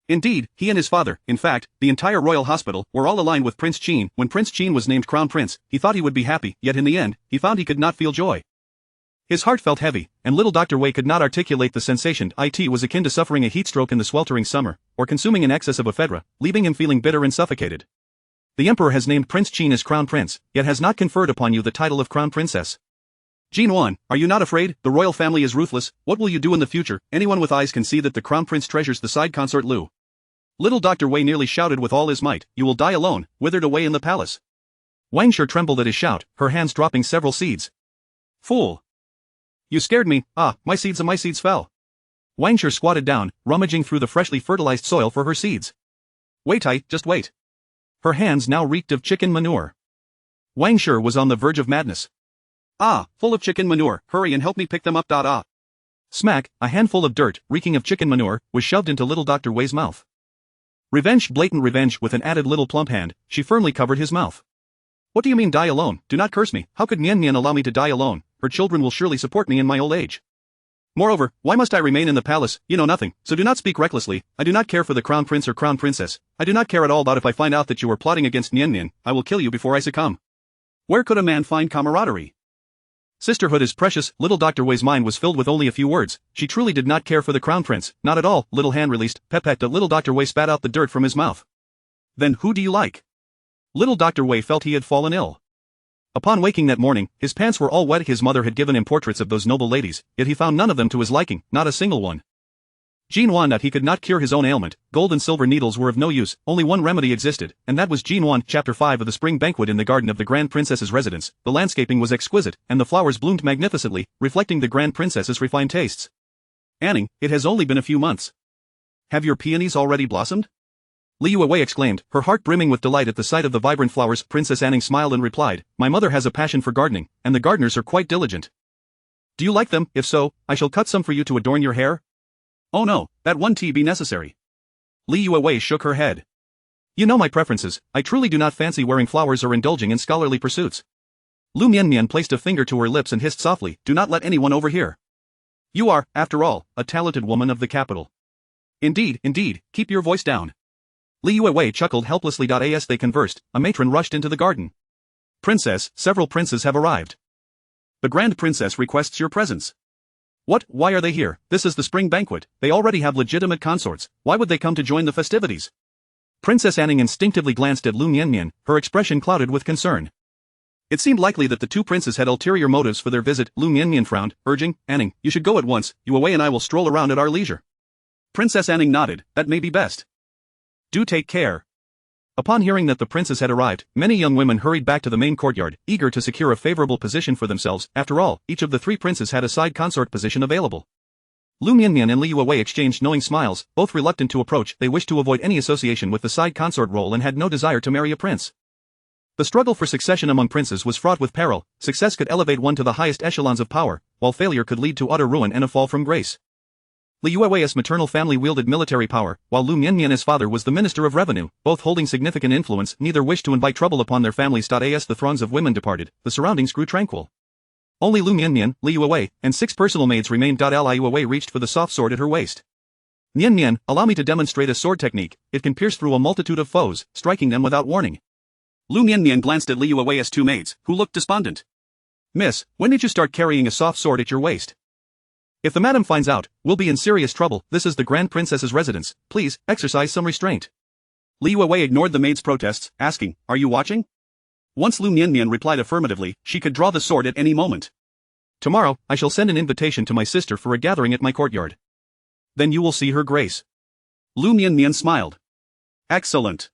Indeed, he and his father, in fact, the entire royal hospital, were all aligned with Prince Qin. When Prince Qin was named crown prince, he thought he would be happy, yet in the end, he found he could not feel joy. His heart felt heavy, and little Dr. Wei could not articulate the sensation. It was akin to suffering a heatstroke in the sweltering summer, or consuming an excess of ephedra, leaving him feeling bitter and suffocated. The emperor has named Prince Qin as crown prince, yet has not conferred upon you the title of crown princess. Jinwan, are you not afraid? The royal family is ruthless. What will you do in the future? Anyone with eyes can see that the crown prince treasures the side consort Lu. Little Dr. Wei nearly shouted with all his might, "You will die alone, withered away in the palace." Wang Shi trembled at his shout, her hands dropping several seeds. "Fool! You scared me, my seeds fell." Wang Shi squatted down, rummaging through the freshly fertilized soil for her seeds. "Wait, just wait." Her hands now reeked of chicken manure. Wang Shi was on the verge of madness. Full of chicken manure, hurry and help me pick them up. Smack, a handful of dirt, reeking of chicken manure, was shoved into little Dr. Wei's mouth. Revenge, blatant revenge with an added little plump hand, she firmly covered his mouth. "What do you mean die alone? Do not curse me, how could Mianmian allow me to die alone? Her children will surely support me in my old age. Moreover, why must I remain in the palace? You know nothing, so do not speak recklessly. I do not care for the crown prince or crown princess. I do not care at all if I find out that you are plotting against Mianmian, I will kill you before I succumb." Where could a man find camaraderie? Sisterhood is precious. Little Dr. Wei's mind was filled with only a few words. She truly did not care for the crown prince, not at all. Little hand released, pepet. Little Dr. Wei spat out the dirt from his mouth. "Then who do you like?" Little Dr. Wei felt he had fallen ill. Upon waking that morning, his pants were all wet. His mother had given him portraits of those noble ladies, yet he found none of them to his liking, not a single one. Jin Wan that he could not cure his own ailment, gold and silver needles were of no use, only one remedy existed, and that was Jin Wan. Chapter 5 of the spring banquet in the garden of the Grand Princess's residence, the landscaping was exquisite, and the flowers bloomed magnificently, reflecting the Grand Princess's refined tastes. "Anning, it has only been a few months. Have your peonies already blossomed?" Liu Wei exclaimed, her heart brimming with delight at the sight of the vibrant flowers. Princess Anning smiled and replied, "My mother has a passion for gardening, and the gardeners are quite diligent. Do you like them? If so, I shall cut some for you to adorn your hair." "Oh no, that won't be necessary." Liu Wei shook her head. "You know my preferences, I truly do not fancy wearing flowers or indulging in scholarly pursuits." Liu Mianmian placed a finger to her lips and hissed softly, "Do not let anyone overhear. You are, after all, a talented woman of the capital." Indeed, keep your voice down." Liu Wei chuckled helplessly. As they conversed, a matron rushed into the garden. "Princess, several princes have arrived. The Grand Princess requests your presence." "What? Why are they here? This is the spring banquet, they already have legitimate consorts, why would they come to join the festivities?" Princess Anning instinctively glanced at Liu Mianmian, her expression clouded with concern. It seemed likely that the two princes had ulterior motives for their visit. Liu Mianmian frowned, urging, "Anning, you should go at once, Liu Wei and I will stroll around at our leisure." Princess Anning nodded, "That may be best. Do take care." Upon hearing that the princes had arrived, many young women hurried back to the main courtyard, eager to secure a favorable position for themselves. After all, each of the three princes had a side consort position available. Liu Mianmian and Liu Wei exchanged knowing smiles, both reluctant to approach. They wished to avoid any association with the side consort role and had no desire to marry a prince. The struggle for succession among princes was fraught with peril. Success could elevate one to the highest echelons of power, while failure could lead to utter ruin and a fall from grace. Liu Wei's maternal family wielded military power, while Liu Mianmian's father was the minister of revenue, both holding significant influence. Neither wished to invite trouble upon their families. As the throngs of women departed, the surroundings grew tranquil. Only Liu Mianmian, Liu Wei, and 6 personal maids remained. Liu Wei reached for the soft sword at her waist. "Mianmian, allow me to demonstrate a sword technique. It can pierce through a multitude of foes, striking them without warning." Liu Mianmian glanced at Liu Wei's 2 maids, who looked despondent. "Miss, when did you start carrying a soft sword at your waist? If the madam finds out, we'll be in serious trouble. This is the Grand Princess's residence. Please, exercise some restraint." Liu Wei ignored the maid's protests, asking, "Are you watching?" Once Liu Mianmian replied affirmatively, she could draw the sword at any moment. "Tomorrow, I shall send an invitation to my sister for a gathering at my courtyard. Then you will see her grace." Liu Mianmian smiled. "Excellent.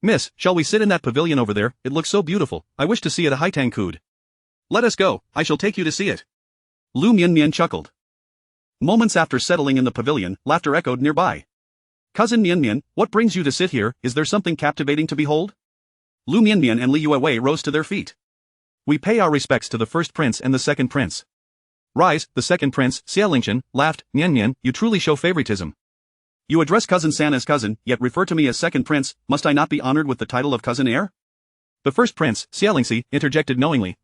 Miss, shall we sit in that pavilion over there? It looks so beautiful, I wish to see it a Haitang Kud." "Let us go, I shall take you to see it." Liu Mianmian chuckled. Moments after settling in the pavilion, laughter echoed nearby. "Cousin Mianmian, what brings you to sit here? Is there something captivating to behold?" Liu Mianmian and Liu Wei rose to their feet. "We pay our respects to the first prince and the second prince." "Rise," the second prince, Xie Lingyuan, laughed. "Mianmian, you truly show favoritism. You address cousin San as cousin, yet refer to me as second prince. Must I not be honored with the title of cousin heir?" The first prince, Xie Lingyuan, interjected knowingly,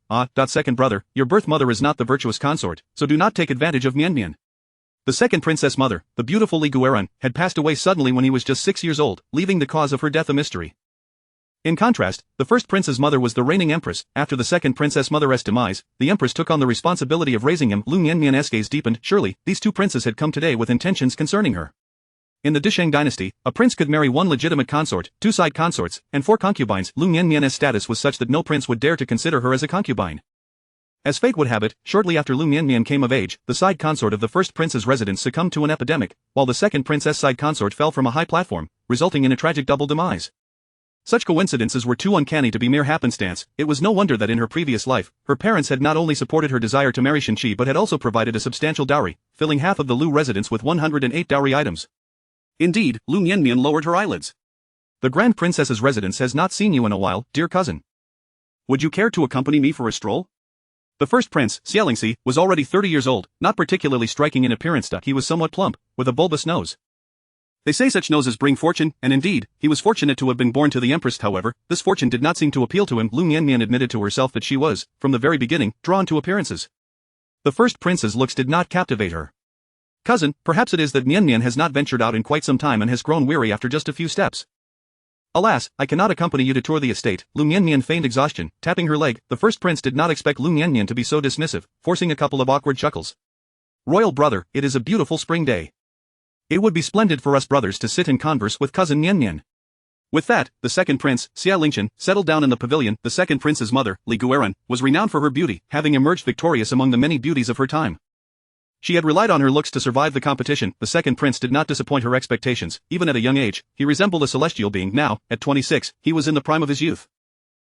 Second brother, your birth mother is not the virtuous consort, so do not take advantage of Mianmian." The second princess mother, the beautiful Li Guoran, had passed away suddenly when he was just 6 years old, leaving the cause of her death a mystery. In contrast, the first prince's mother was the reigning empress. After the second princess mother's demise, the empress took on the responsibility of raising him. Liu Mianmian's gaze deepened. Surely, these two princes had come today with intentions concerning her. In the Disheng dynasty, a prince could marry 1 legitimate consort, 2 side consorts, and 4 concubines. Liu Mianmian's status was such that no prince would dare to consider her as a concubine. As fate would have it, shortly after Liu Mianmian came of age, the side consort of the first prince's residence succumbed to an epidemic, while the second princess' side consort fell from a high platform. resulting in a tragic double demise. Such coincidences were too uncanny to be mere happenstance. It was no wonder that in her previous life, her parents had not only supported her desire to marry Shenqi but had also provided a substantial dowry, filling half of the Liu residence with 108 dowry items. Indeed, Liu Mianmian lowered her eyelids. The Grand Princess's residence has not seen you in a while, dear cousin. Would you care to accompany me for a stroll? The first prince, Xie Lingyuan, was already 30 years old, not particularly striking in appearance. He was somewhat plump, with a bulbous nose. They say such noses bring fortune, and indeed, he was fortunate to have been born to the empress. However, this fortune did not seem to appeal to him. Liu Mianmian admitted to herself that she was, from the very beginning, drawn to appearances. The first prince's looks did not captivate her. Cousin, perhaps it is that Mianmian has not ventured out in quite some time and has grown weary after just a few steps. Alas, I cannot accompany you to tour the estate. Liu Mianmian feigned exhaustion, tapping her leg. The first prince did not expect Liu Mianmian to be so dismissive, forcing a couple of awkward chuckles. Royal brother, it is a beautiful spring day. It would be splendid for us brothers to sit and converse with cousin Mianmian. With that, the second prince, Xie Lingyuan, settled down in the pavilion. The second prince's mother, Liu Mianmian, was renowned for her beauty, having emerged victorious among the many beauties of her time. She had relied on her looks to survive the competition. The second prince did not disappoint her expectations. Even at a young age, he resembled a celestial being. Now, at 26, he was in the prime of his youth.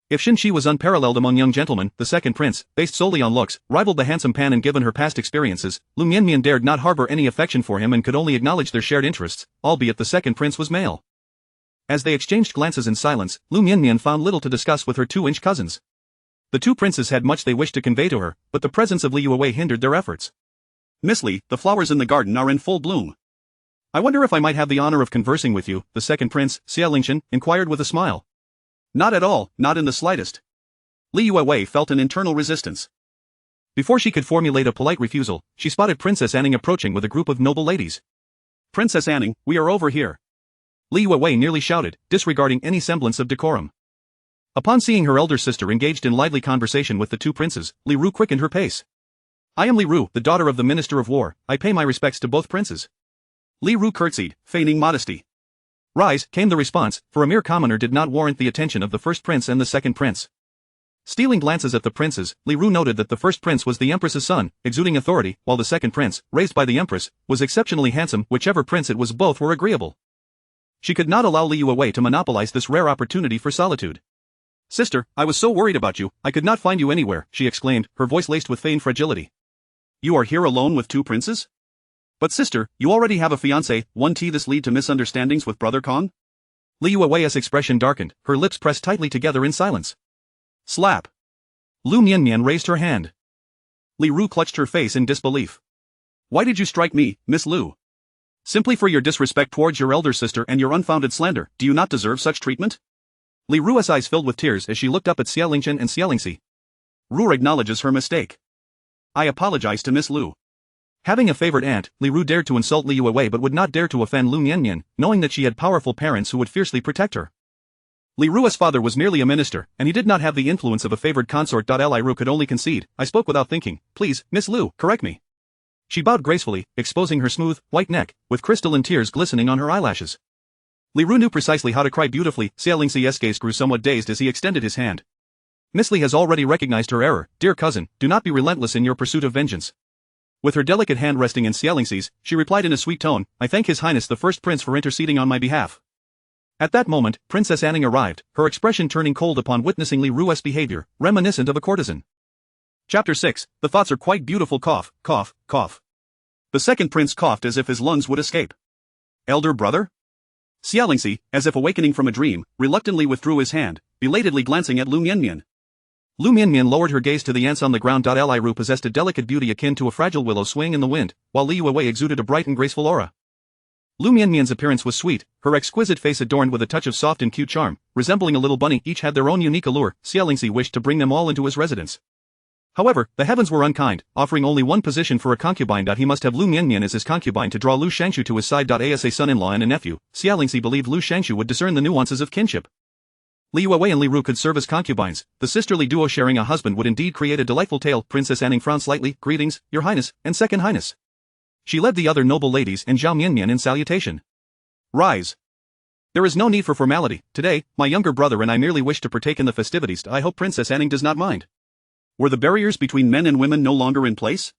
If Shenqi was unparalleled among young gentlemen, the second prince, based solely on looks, rivaled the handsome Pan, and given her past experiences, Liu Mianmian dared not harbor any affection for him and could only acknowledge their shared interests, albeit the second prince was male. As they exchanged glances in silence, Liu Mianmian found little to discuss with her 2-inch cousins. The two princes had much they wished to convey to her, but the presence of Liu Mianmian hindered their efforts. Miss Li, the flowers in the garden are in full bloom. I wonder if I might have the honor of conversing with you, the second prince, Xie Lingyuan, inquired with a smile. Not at all, not in the slightest. Liu Mianmian felt an internal resistance. Before she could formulate a polite refusal, she spotted Princess Anning approaching with a group of noble ladies. Princess Anning, we are over here. Liu Mianmian nearly shouted, disregarding any semblance of decorum. Upon seeing her elder sister engaged in lively conversation with the two princes, Li Ru quickened her pace. I am Li Ru, the daughter of the Minister of War. I pay my respects to both princes. Li Ru curtsied, feigning modesty. Rise, came the response, for a mere commoner did not warrant the attention of the first prince and the second prince. Stealing glances at the princes, Li Ru noted that the first prince was the empress's son, exuding authority, while the second prince, raised by the empress, was exceptionally handsome. Whichever prince it was, both were agreeable. She could not allow Liu Mianmian to monopolize this rare opportunity for solitude. Sister, I was so worried about you, I could not find you anywhere, she exclaimed, her voice laced with feigned fragility. You are here alone with two princes? But sister, you already have a fiancé. Won't this lead to misunderstandings with brother Kong? Liu Mianmian's expression darkened, her lips pressed tightly together in silence. Slap. Liu Mianmian raised her hand. Li Ru clutched her face in disbelief. Why did you strike me, Miss Liu? Simply for your disrespect towards your elder sister and your unfounded slander. Do you not deserve such treatment? Li Ru's eyes filled with tears as she looked up at Xie Lingyuan and Xie Lingyuan. Ru acknowledges her mistake. I apologize to Miss Liu. Having a favorite aunt, Li Ru dared to insult Liu Mianmian but would not dare to offend Liu Mianmian, knowing that she had powerful parents who would fiercely protect her. Li Ru's father was merely a minister, and he did not have the influence of a favored consort. Li Ru could only concede, I spoke without thinking. Please, Miss Liu, correct me. She bowed gracefully, exposing her smooth, white neck, with crystalline tears glistening on her eyelashes. Li Ru knew precisely how to cry beautifully. Xie Lingyuan's gaze grew somewhat dazed as he extended his hand. Miss Li has already recognized her error. Dear cousin, do not be relentless in your pursuit of vengeance. With her delicate hand resting in Xie Lingyuan's, she replied in a sweet tone, I thank His Highness the First Prince for interceding on my behalf. At that moment, Princess Anning arrived, her expression turning cold upon witnessing Li Ru's behavior, reminiscent of a courtesan. Chapter 6, the thoughts are quite beautiful. Cough, cough, cough. The second prince coughed as if his lungs would escape. Elder brother? Xie Lingyuan, as if awakening from a dream, reluctantly withdrew his hand, belatedly glancing at Liu Mianmian. Liu Mianmian lowered her gaze to the ants on the ground. Li Ru possessed a delicate beauty akin to a fragile willow swaying in the wind, while Liu Mianmian exuded a bright and graceful aura. Liu Mianmian's appearance was sweet, her exquisite face adorned with a touch of soft and cute charm, resembling a little bunny. Each had their own unique allure. Xie Lingyuan wished to bring them all into his residence. However, the heavens were unkind, offering only one position for a concubine. He must have Liu Mianmian as his concubine to draw Liu Shangshu to his side. As a son-in-law and a nephew, Xie Lingyuan believed Liu Shangshu would discern the nuances of kinship. Liu Mianmian and Li Ru could serve as concubines. The sisterly duo sharing a husband would indeed create a delightful tale. Princess Anning frowned slightly. Greetings, Your Highness, and Second Highness. She led the other noble ladies and Zhao Mianmian in salutation. Rise. There is no need for formality. Today, my younger brother and I merely wish to partake in the festivities. I hope Princess Anning does not mind. Were the barriers between men and women no longer in place?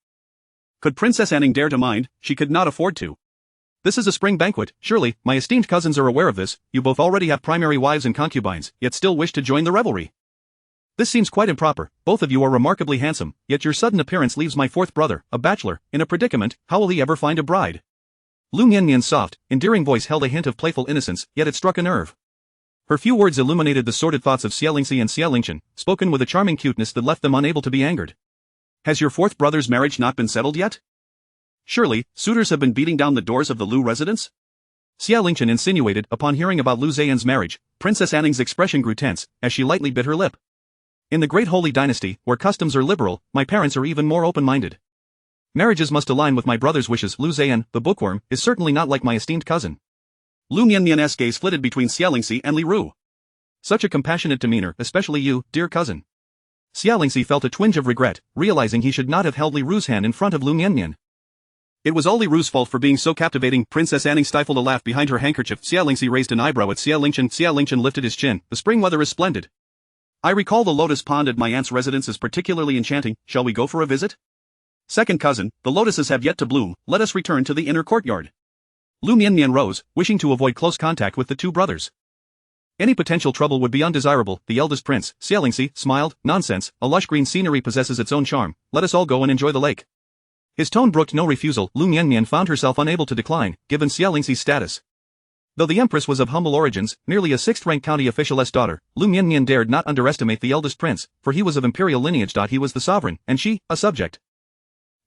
Could Princess Anning dare to mind? She could not afford to. This is a spring banquet, surely, my esteemed cousins are aware of this, you both already have primary wives and concubines, yet still wish to join the revelry. This seems quite improper, both of you are remarkably handsome, yet your sudden appearance leaves my fourth brother, a bachelor, in a predicament. How will he ever find a bride? Liu Mianmian's soft, endearing voice held a hint of playful innocence, yet it struck a nerve. Her few words illuminated the sordid thoughts of Xie Lingyuan and Xie Lingyuan, spoken with a charming cuteness that left them unable to be angered. Has your fourth brother's marriage not been settled yet? Surely, suitors have been beating down the doors of the Liu residence? Xie Lingyuan insinuated. Upon hearing about Liu Zhan's marriage, Princess Anning's expression grew tense, as she lightly bit her lip. In the Great Holy Dynasty, where customs are liberal, my parents are even more open-minded. Marriages must align with my brother's wishes. Liu Zhan, the bookworm, is certainly not like my esteemed cousin. Liu Mianmian's gaze flitted between Xie Lingyuan and Li Ru. Such a compassionate demeanor, especially you, dear cousin. Xie Lingyuan felt a twinge of regret, realizing he should not have held Li Ru's hand in front of Liu Mianmian. It was all Li Ru's fault for being so captivating. Princess Anning stifled a laugh behind her handkerchief. Xie Lingyuan raised an eyebrow at Xie Lingyuan. Xie Lingyuan lifted his chin. The spring weather is splendid. I recall the lotus pond at my aunt's residence is particularly enchanting. Shall we go for a visit? Second cousin, the lotuses have yet to bloom. Let us return to the inner courtyard. Liu Mianmian rose, wishing to avoid close contact with the two brothers. Any potential trouble would be undesirable. The eldest prince, Xie Lingyuan, smiled. Nonsense, a lush green scenery possesses its own charm. Let us all go and enjoy the lake. His tone brooked no refusal. Liu Mianmian found herself unable to decline, given Xie Lingyuan's status. Though the empress was of humble origins, merely a sixth-rank county official's daughter, Liu Mianmian dared not underestimate the eldest prince, for he was of imperial lineage. He was the sovereign, and she, a subject.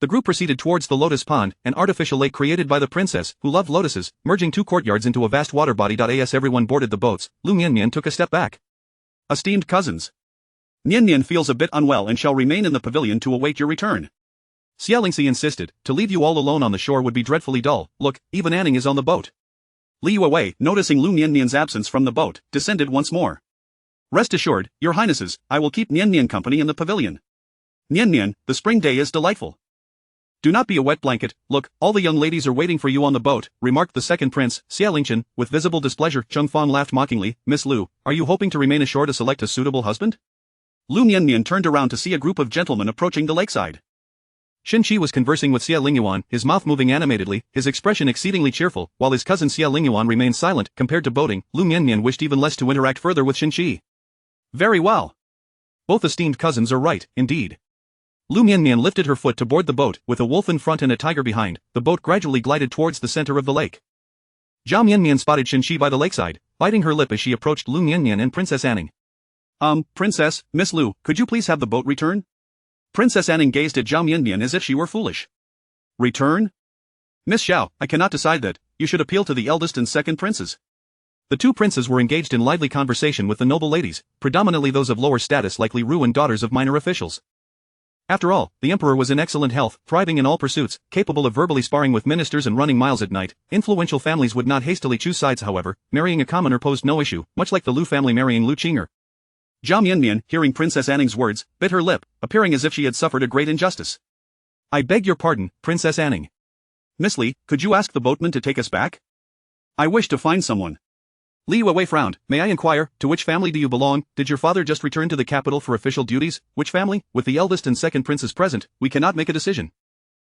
The group proceeded towards the lotus pond, an artificial lake created by the princess, who loved lotuses, merging two courtyards into a vast water body. As everyone boarded the boats, Liu Mianmian took a step back. Esteemed cousins. Mianmian feels a bit unwell and shall remain in the pavilion to await your return. Xie Lingyuan insisted. To leave you all alone on the shore would be dreadfully dull. Look, even Anning is on the boat. Liu Wei, noticing Liu Mianmian's absence from the boat, descended once more. Rest assured, your highnesses, I will keep Mianmian company in the pavilion. Mianmian, the spring day is delightful. Do not be a wet blanket. Look, all the young ladies are waiting for you on the boat, remarked the second prince, Xie Lingyuan, with visible displeasure. Cheng Fang laughed mockingly. Miss Liu, are you hoping to remain ashore to select a suitable husband? Liu Mianmian turned around to see a group of gentlemen approaching the lakeside. Xin Shi was conversing with Xie Lingyuan, his mouth moving animatedly, his expression exceedingly cheerful, while his cousin Xie Lingyuan remained silent. Compared to boating, Liu Mianmian wished even less to interact further with Xin Shi. Very well. Both esteemed cousins are right, indeed. Liu Mianmian lifted her foot to board the boat. With a wolf in front and a tiger behind, the boat gradually glided towards the center of the lake. Zhao Mianmian spotted Xin Shi by the lakeside, biting her lip as she approached Liu Mianmian and Princess Anning. Princess, Miss Liu, could you please have the boat return? Princess Anning gazed at Zhao Mianmian as if she were foolish. Return? Miss Xiao, I cannot decide that. You should appeal to the eldest and second princes. The two princes were engaged in lively conversation with the noble ladies, predominantly those of lower status like Li Ru and daughters of minor officials. After all, the emperor was in excellent health, thriving in all pursuits, capable of verbally sparring with ministers and running miles at night. Influential families would not hastily choose sides. However, marrying a commoner posed no issue, much like the Liu family marrying Liu Qing'er. Zhao Mianmian, hearing Princess Anning's words, bit her lip, appearing as if she had suffered a great injustice. I beg your pardon, Princess Anning. Miss Li, could you ask the boatman to take us back? I wish to find someone. Liu Wei frowned. May I inquire, to which family do you belong? Did your father just return to the capital for official duties? Which family? With the eldest and second princes present, we cannot make a decision.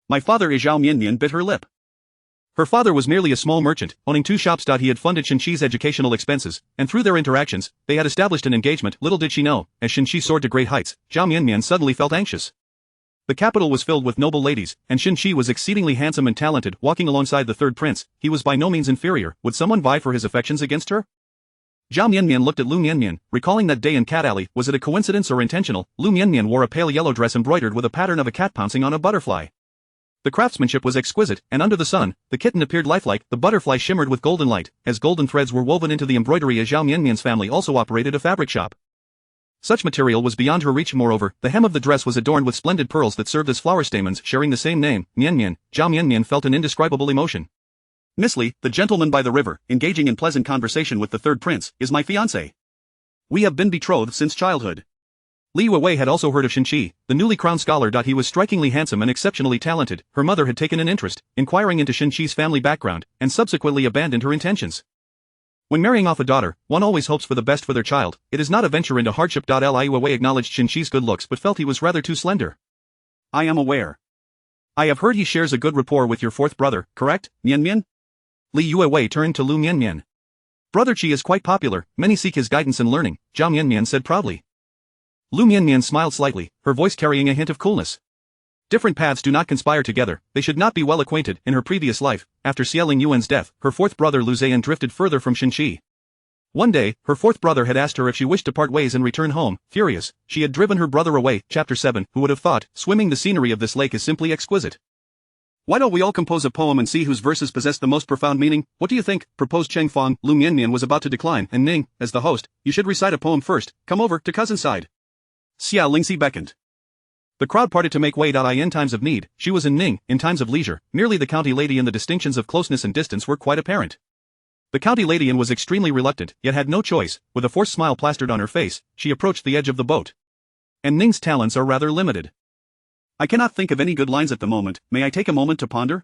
My father is Zhao Mianmian. Bit her lip. Her father was merely a small merchant, owning 2 shops. He had funded Xin Shi's educational expenses, and through their interactions, they had established an engagement. Little did she know, as Xin Shi soared to great heights, Zhao Mianmian suddenly felt anxious. The capital was filled with noble ladies, and Xin Shi was exceedingly handsome and talented. Walking alongside the third prince, he was by no means inferior. Would someone vie for his affections against her? Zhao Mianmian looked at Liu Mianmian, recalling that day in Cat Alley. Was it a coincidence or intentional? Liu Mianmian wore a pale yellow dress embroidered with a pattern of a cat pouncing on a butterfly. The craftsmanship was exquisite, and under the sun, the kitten appeared lifelike. The butterfly shimmered with golden light, as golden threads were woven into the embroidery. As Zhao Mianmian's family also operated a fabric shop. Such material was beyond her reach. Moreover, the hem of the dress was adorned with splendid pearls that served as flower stamens. Sharing the same name, Mianmian, Zhao Mianmian felt an indescribable emotion. Miss Li, the gentleman by the river, engaging in pleasant conversation with the third prince, is my fiancé. We have been betrothed since childhood. Liu Wei had also heard of Xin Shi, the newly crowned scholar. He was strikingly handsome and exceptionally talented. Her mother had taken an interest, inquiring into Xin Shi's family background, and subsequently abandoned her intentions. When marrying off a daughter, one always hopes for the best for their child. It is not a venture into hardship. Liu Wei acknowledged Xin Shi's good looks but felt he was rather too slender. I am aware. I have heard he shares a good rapport with your fourth brother, correct, Mianmian? Liu Wei turned to Liu Mianmian. Brother Qi is quite popular, many seek his guidance and learning, Xie Lingyuan said proudly. Liu Mianmian smiled slightly, her voice carrying a hint of coolness. Different paths do not conspire together, they should not be well acquainted. In her previous life, after Xie Lingyuan's death, her fourth brother Liu Zian drifted further from Shenxi. One day, her fourth brother had asked her if she wished to part ways and return home. Furious, she had driven her brother away. Chapter 7. Who would have thought, swimming the scenery of this lake is simply exquisite. Why don't we all compose a poem and see whose verses possess the most profound meaning? What do you think? Proposed Cheng Fong. Liu Mianmian was about to decline, and Ning, as the host, you should recite a poem first. Come over to cousin's side. Xie Lingyuan beckoned. The crowd parted to make way. In times of need, she was in Ning, in times of leisure, merely the county lady, and the distinctions of closeness and distance were quite apparent. The county lady was extremely reluctant, yet had no choice. With a forced smile plastered on her face, she approached the edge of the boat. And Ning's talents are rather limited. I cannot think of any good lines at the moment, may I take a moment to ponder?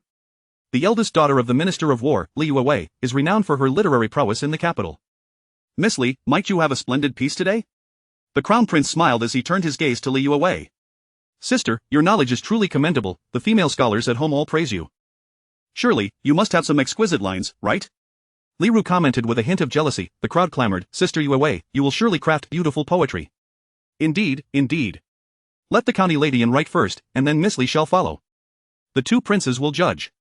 The eldest daughter of the Minister of War, Liu Wei, is renowned for her literary prowess in the capital. Miss Li, might you have a splendid piece today? The Crown Prince smiled as he turned his gaze to Liu Wei. Sister, your knowledge is truly commendable, the female scholars at home all praise you. Surely, you must have some exquisite lines, right? Li Ru commented with a hint of jealousy. The crowd clamored, Sister Liu Wei, you will surely craft beautiful poetry. Indeed, indeed. Let the county lady write first, and then Miss Li shall follow. The two princes will judge.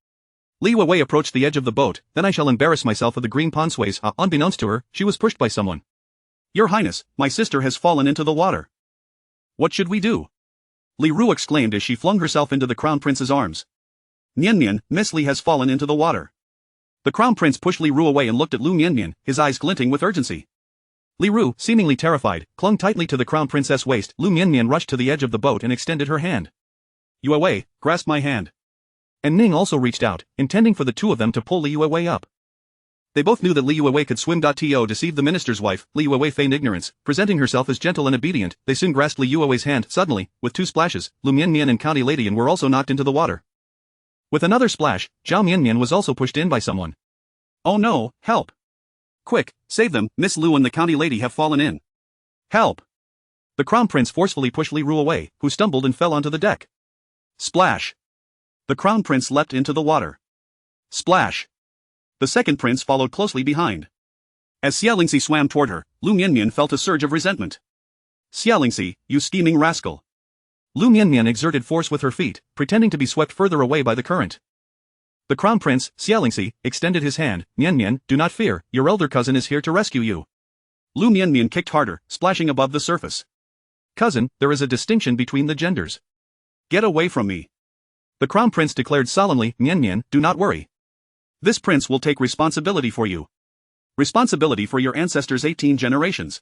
Liu Wei approached the edge of the boat, then I shall embarrass myself of the green pond sways. Unbeknownst to her, she was pushed by someone. Your Highness, my sister has fallen into the water. What should we do? Li Ru exclaimed as she flung herself into the Crown Prince's arms. Mianmian, Miss Li has fallen into the water. The Crown Prince pushed Li Ru away and looked at Liu Mianmian, his eyes glinting with urgency. Li Ru, seemingly terrified, clung tightly to the Crown Princess' waist. Liu Mianmian rushed to the edge of the boat and extended her hand. Liu Wei, grasp my hand. And Ning also reached out, intending for the two of them to pull Liu Wei up. They both knew that Liu Wei could swim. To deceive the minister's wife, Liu Wei feigned ignorance, presenting herself as gentle and obedient. They soon grasped Liu Wei's hand. Suddenly, with two splashes, Liu Mianmian and County Lady were also knocked into the water. With another splash, Xie Mianmian was also pushed in by someone. Oh no, help! Quick, save them, Miss Liu and the county lady have fallen in. Help! The Crown Prince forcefully pushed Li Ru away, who stumbled and fell onto the deck. Splash! The Crown Prince leapt into the water. Splash! The second prince followed closely behind. As Xie Lingyuan swam toward her, Liu Mianmian felt a surge of resentment. Xie Lingyuan, you scheming rascal! Liu Mianmian exerted force with her feet, pretending to be swept further away by the current. The Crown Prince, Xie Lingyuan, extended his hand. Mianmian, do not fear, your elder cousin is here to rescue you. Liu Mianmian kicked harder, splashing above the surface. Cousin, there is a distinction between the genders. Get away from me. The Crown Prince declared solemnly. Mianmian, do not worry. This prince will take responsibility for you. Responsibility for your ancestors' 18 generations.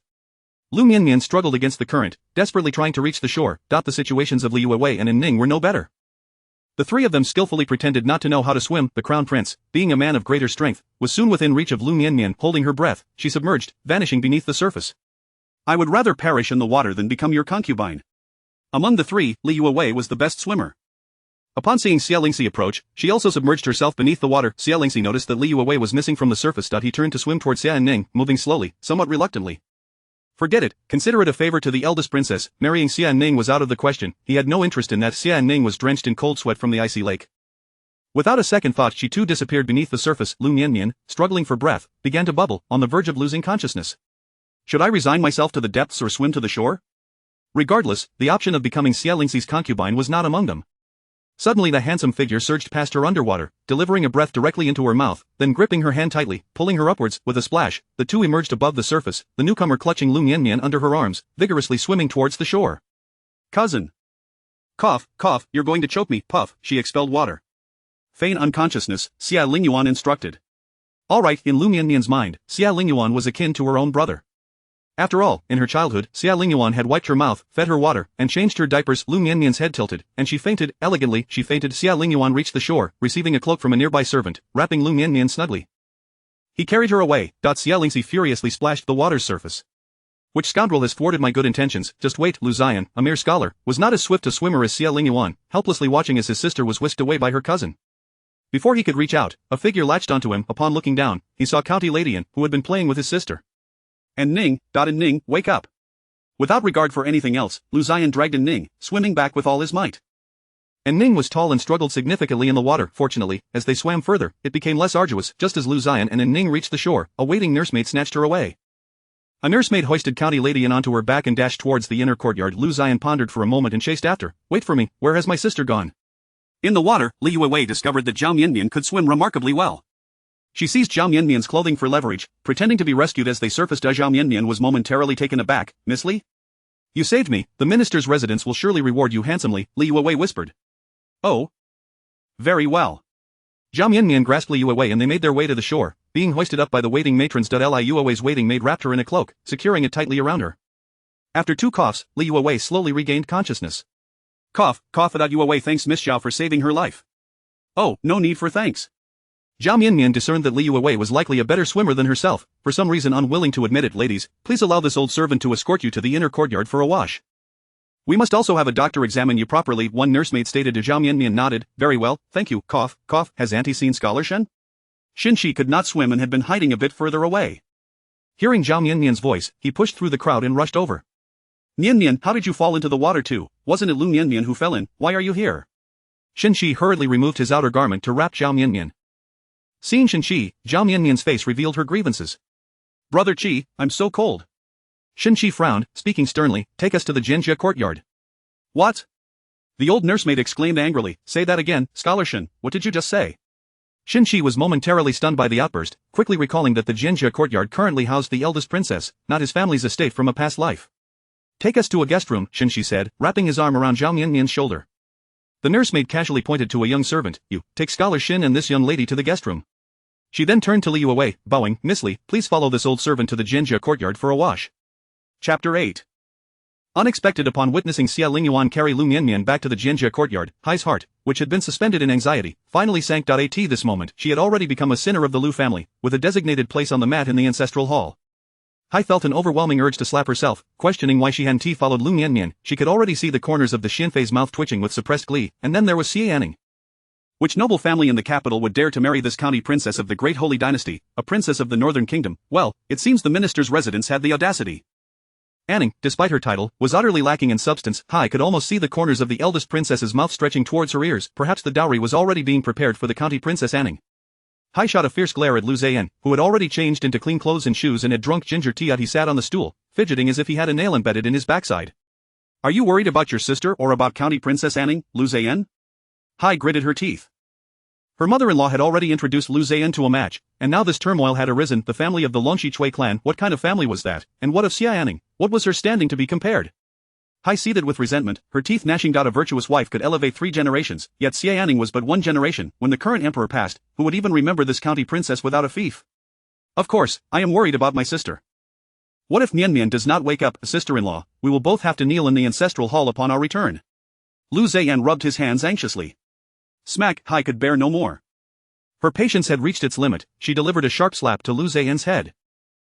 Liu Mianmian struggled against the current, desperately trying to reach the shore. The situations of Liu Wei and Ning were no better. The three of them skillfully pretended not to know how to swim. The Crown Prince, being a man of greater strength, was soon within reach of Liu Mianmian. Holding her breath, she submerged, vanishing beneath the surface. I would rather perish in the water than become your concubine. Among the three, Liu Wei was the best swimmer. Upon seeing Xie Lingyuan approach, she also submerged herself beneath the water. Xie Lingyuan noticed that Liu Wei was missing from the surface. He turned to swim toward Xie and Ning, moving slowly, somewhat reluctantly. Forget it, consider it a favor to the eldest princess. Marrying Xie and Ning was out of the question. He had no interest in that. Xie and Ning was drenched in cold sweat from the icy lake. Without a second thought, she too disappeared beneath the surface. Liu Mianmian, struggling for breath, began to bubble, on the verge of losing consciousness. Should I resign myself to the depths or swim to the shore? Regardless, the option of becoming Xie Lingyuan's concubine was not among them. Suddenly the handsome figure surged past her underwater, delivering a breath directly into her mouth, then gripping her hand tightly, pulling her upwards. With a splash, the two emerged above the surface, the newcomer clutching Liu Mianmian under her arms, vigorously swimming towards the shore. Cousin! Cough, cough, you're going to choke me. Puff, she expelled water. Feign unconsciousness, Xie Lingyuan instructed. Alright, in Liu Mianmian's mind, Xie Lingyuan was akin to her own brother. After all, in her childhood, Xie Lingyuan had wiped her mouth, fed her water, and changed her diapers. Liu Mianmian's head tilted, and she fainted. Elegantly, she fainted. Xie Lingyuan reached the shore, receiving a cloak from a nearby servant, wrapping Liu Mianmian snugly. He carried her away. Xie Lingyuan furiously splashed the water's surface. Which scoundrel has thwarted my good intentions? Just wait. Liu Zian, a mere scholar, was not as swift a swimmer as Xie Lingyuan, helplessly watching as his sister was whisked away by her cousin. Before he could reach out, a figure latched onto him. Upon looking down, he saw County Lady who had been playing with his sister. And Ning, Ning, wake up. Without regard for anything else, Liu Zian dragged Ning, swimming back with all his might. And Ning was tall and struggled significantly in the water. Fortunately, as they swam further, it became less arduous. Just as Liu Xian and Ning reached the shore, a waiting nursemaid snatched her away. A nursemaid hoisted County Lady Yin onto her back and dashed towards the inner courtyard. Liu Xian pondered for a moment and chased after. Wait for me, where has my sister gone? In the water, Liu Wei discovered that Xie Lingyuan could swim remarkably well. She seized Xie Lingyuan's clothing for leverage, pretending to be rescued as they surfaced. Xie Lingyuan was momentarily taken aback. Miss Li? You saved me, the minister's residence will surely reward you handsomely, Liu Wei whispered. Oh? Very well. Xie Lingyuan grasped Liu Wei and they made their way to the shore, being hoisted up by the waiting matrons. Liu Wei's waiting maid wrapped her in a cloak, securing it tightly around her. After 2 coughs, Liu Wei slowly regained consciousness. Cough. Liu Wei thanks Miss Xiao for saving her life. Oh, no need for thanks. Xie Lingyuan discerned that Liu Wei was likely a better swimmer than herself, for some reason unwilling to admit it. Ladies, please allow this old servant to escort you to the inner courtyard for a wash. We must also have a doctor examine you properly, one nursemaid stated. Xie Lingyuan nodded. Very well, thank you. Cough. Has Auntie seen Scholar Shen? Xi could not swim and had been hiding a bit further away. Hearing Xie Lingyuan's voice, he pushed through the crowd and rushed over. Mianmian, how did you fall into the water too? Wasn't it Liu Mianmian who fell in? Why are you here? Shi hurriedly removed his outer garment to wrap Xie Lingyuan. Seeing Shi, Xie Lingyuan's face revealed her grievances. Brother Qi, I'm so cold. Shi frowned, speaking sternly, take us to the Jinjia courtyard. What? The old nursemaid exclaimed angrily, say that again, Scholar Shen, what did you just say? Shi was momentarily stunned by the outburst, quickly recalling that the Jinjia courtyard currently housed the eldest princess, not his family's estate from a past life. Take us to a guest room, Shi said, wrapping his arm around Xie Lingyuan's shoulder. The nursemaid casually pointed to a young servant. You, take Scholar Shen and this young lady to the guest room. She then turned to Liu Wei, bowing, Miss Li, please follow this old servant to the Jinjia courtyard for a wash. Chapter 8. Unexpected. Upon witnessing Xie Lingyuan carry Liu Mianmian back to the Jinjia courtyard, Hai's heart, which had been suspended in anxiety, finally sank. At this moment, she had already become a sinner of the Liu family, with a designated place on the mat in the ancestral hall. Hai felt an overwhelming urge to slap herself, questioning why she hadn't followed Liu Mianmian. She could already see the corners of the Xinfei's mouth twitching with suppressed glee, and then there was Xie Anning. Which noble family in the capital would dare to marry this county princess of the Great Holy Dynasty, a princess of the Northern Kingdom? Well, it seems the minister's residence had the audacity. Anning, despite her title, was utterly lacking in substance. Hai could almost see the corners of the eldest princess's mouth stretching towards her ears. Perhaps the dowry was already being prepared for the county princess Anning. Hai shot a fierce glare at Liu Xian, who had already changed into clean clothes and shoes and had drunk ginger tea. He sat on the stool, fidgeting as if he had a nail embedded in his backside. Are you worried about your sister or about county princess Anning, Liu Xian? Hai gritted her teeth. Her mother-in-law had already introduced Liu Xian to a match, and now this turmoil had arisen. The family of the Longxi Chui clan, what kind of family was that? And what of Xie Anning? What was her standing to be compared? Hai seethed with resentment, her teeth gnashing. A virtuous wife could elevate 3 generations, yet Xie Anning was but 1 generation. When the current emperor passed, who would even remember this county princess without a fief? Of course, I am worried about my sister. What if Mianmian does not wake up, sister-in-law? We will both have to kneel in the ancestral hall upon our return. Liu Xian rubbed his hands anxiously. Smack. Hai could bear no more. Her patience had reached its limit. She delivered a sharp slap to Liu Xian's head.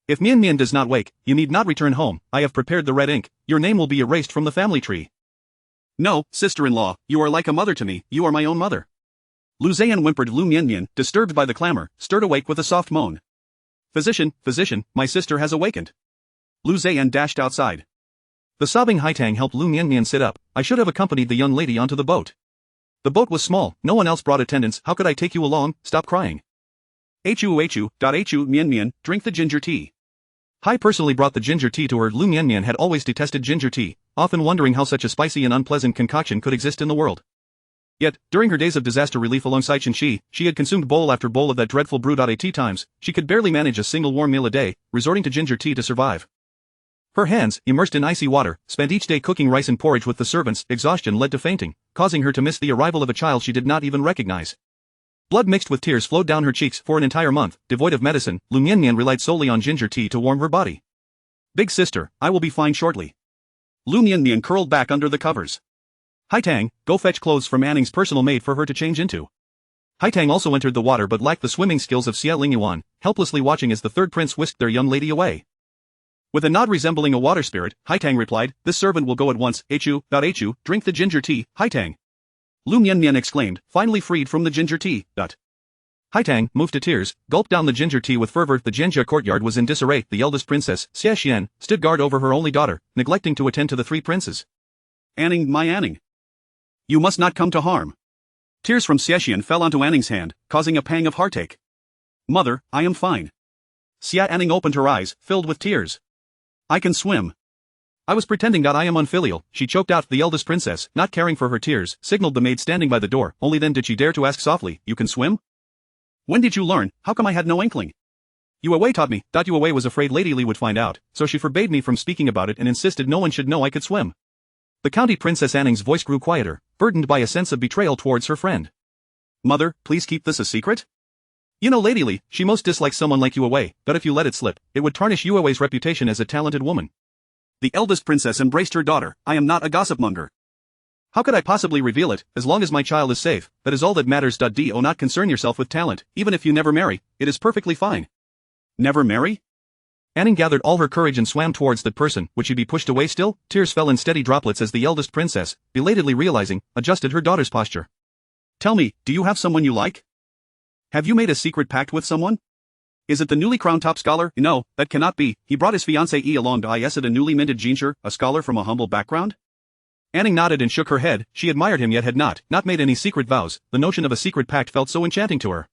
If Mianmian does not wake, you need not return home. I have prepared the red ink. Your name will be erased from the family tree. No, sister-in-law, you are like a mother to me. You are my own mother. Liu Xian whimpered. Liu Mianmian, disturbed by the clamor, stirred awake with a soft moan. Physician, my sister has awakened. Liu Xian dashed outside. The sobbing Haitang helped Liu Mianmian sit up. I should have accompanied the young lady onto the boat. The boat was small, no one else brought attendants. How could I take you along? Stop crying. Mianmian, drink the ginger tea. Hai personally brought the ginger tea to her. Liu Mianmian had always detested ginger tea, often wondering how such a spicy and unpleasant concoction could exist in the world. Yet, during her days of disaster relief alongside Shi, she had consumed bowl after bowl of that dreadful brew. At times, she could barely manage a single warm meal a day, resorting to ginger tea to survive. Her hands, immersed in icy water, spent each day cooking rice and porridge with the servants. Exhaustion led to fainting, causing her to miss the arrival of a child she did not even recognize. Blood mixed with tears flowed down her cheeks. For an entire month, devoid of medicine, Liu Mianmian relied solely on ginger tea to warm her body. Big sister, I will be fine shortly. Liu Mianmian curled back under the covers. Haitang, go fetch clothes from Anning's personal maid for her to change into. Haitang also entered the water but lacked the swimming skills of Xie Lingyuan, helplessly watching as the third prince whisked their young lady away. With a nod resembling a water spirit, Haitang replied, this servant will go at once. Drink the ginger tea, Haitang. Liu Mianmian exclaimed, finally freed from the ginger tea. Haitang, moved to tears, gulped down the ginger tea with fervor. The Jinjia courtyard was in disarray. The eldest princess, Xie Xian, stood guard over her only daughter, neglecting to attend to the 3 princes. Anning, my Anning. You must not come to harm. Tears from Xie fell onto Anning's hand, causing a pang of heartache. Mother, I am fine. Xie Anning opened her eyes, filled with tears. I can swim. I was pretending that I am unfilial, she choked out. The eldest princess, not caring for her tears, signaled the maid standing by the door. Only then did she dare to ask softly, you can swim? When did you learn? How come I had no inkling? Yue taught me. Yue was afraid Lady Li would find out, so she forbade me from speaking about it and insisted no one should know I could swim. The county princess Anning's voice grew quieter, burdened by a sense of betrayal towards her friend. Mother, please keep this a secret? You know Lady Li, she most dislikes someone like Yue, but if you let it slip, it would tarnish Yue's reputation as a talented woman. The eldest princess embraced her daughter. I am not a gossip monger. How could I possibly reveal it? As long as my child is safe, that is all that matters. Do not concern yourself with talent, even if you never marry, it is perfectly fine. Never marry? Anning gathered all her courage and swam towards that person. Would she be pushed away still? Tears fell in steady droplets as the eldest princess, belatedly realizing, adjusted her daughter's posture. Tell me, do you have someone you like? Have you made a secret pact with someone? Is it the newly crowned top scholar? No, that cannot be. He brought his fiancée along. Is it a newly minted Jinshi, a scholar from a humble background? Anning nodded and shook her head. She admired him yet had not made any secret vows. The notion of a secret pact felt so enchanting to her.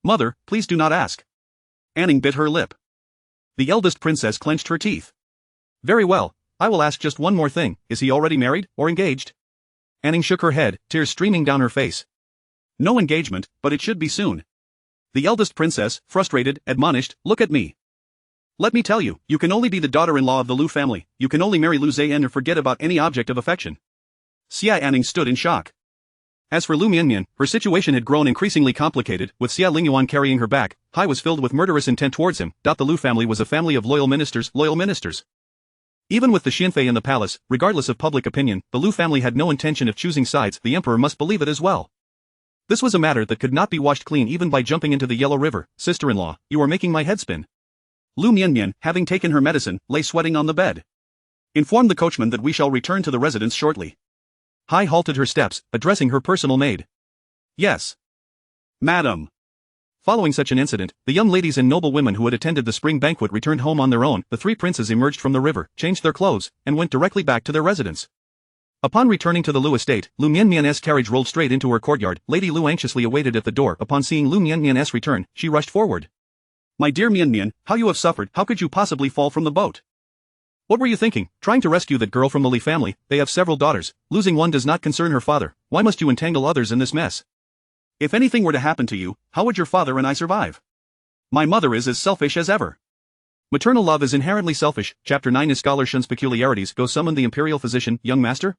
Mother, please do not ask. Anning bit her lip. The eldest princess clenched her teeth. Very well, I will ask just one more thing. Is he already married, or engaged? Anning shook her head, tears streaming down her face. No engagement, but it should be soon. The eldest princess, frustrated, admonished, look at me. Let me tell you, you can only be the daughter-in-law of the Liu family. You can only marry Liu Zhen or forget about any object of affection. Xie Anning stood in shock. As for Liu Mianmian, her situation had grown increasingly complicated, with Xie Lingyuan carrying her back. Hai was filled with murderous intent towards him. The Liu family was a family of loyal ministers. Even with the Xianfei in the palace, regardless of public opinion, the Liu family had no intention of choosing sides. The emperor must believe it as well. This was a matter that could not be washed clean even by jumping into the Yellow River. Sister-in-law, you are making my head spin. Liu Mianmian, having taken her medicine, lay sweating on the bed. Inform the coachman that we shall return to the residence shortly. Hai halted her steps, addressing her personal maid. Yes. Madam. Following such an incident, the young ladies and noble women who had attended the spring banquet returned home on their own. The three princes emerged from the river, changed their clothes, and went directly back to their residence. Upon returning to the Liu estate, Liu Mianmian's carriage rolled straight into her courtyard. Lady Liu anxiously awaited at the door. Upon seeing Liu Mianmian's return, she rushed forward. My dear Mianmian, how you have suffered. How could you possibly fall from the boat? What were you thinking, trying to rescue that girl from the Li family? They have several daughters. Losing one does not concern her father. Why must you entangle others in this mess? If anything were to happen to you, how would your father and I survive? My mother is as selfish as ever. Maternal love is inherently selfish. Chapter 9 is Scholar Shun's peculiarities. Go summon the imperial physician, young master.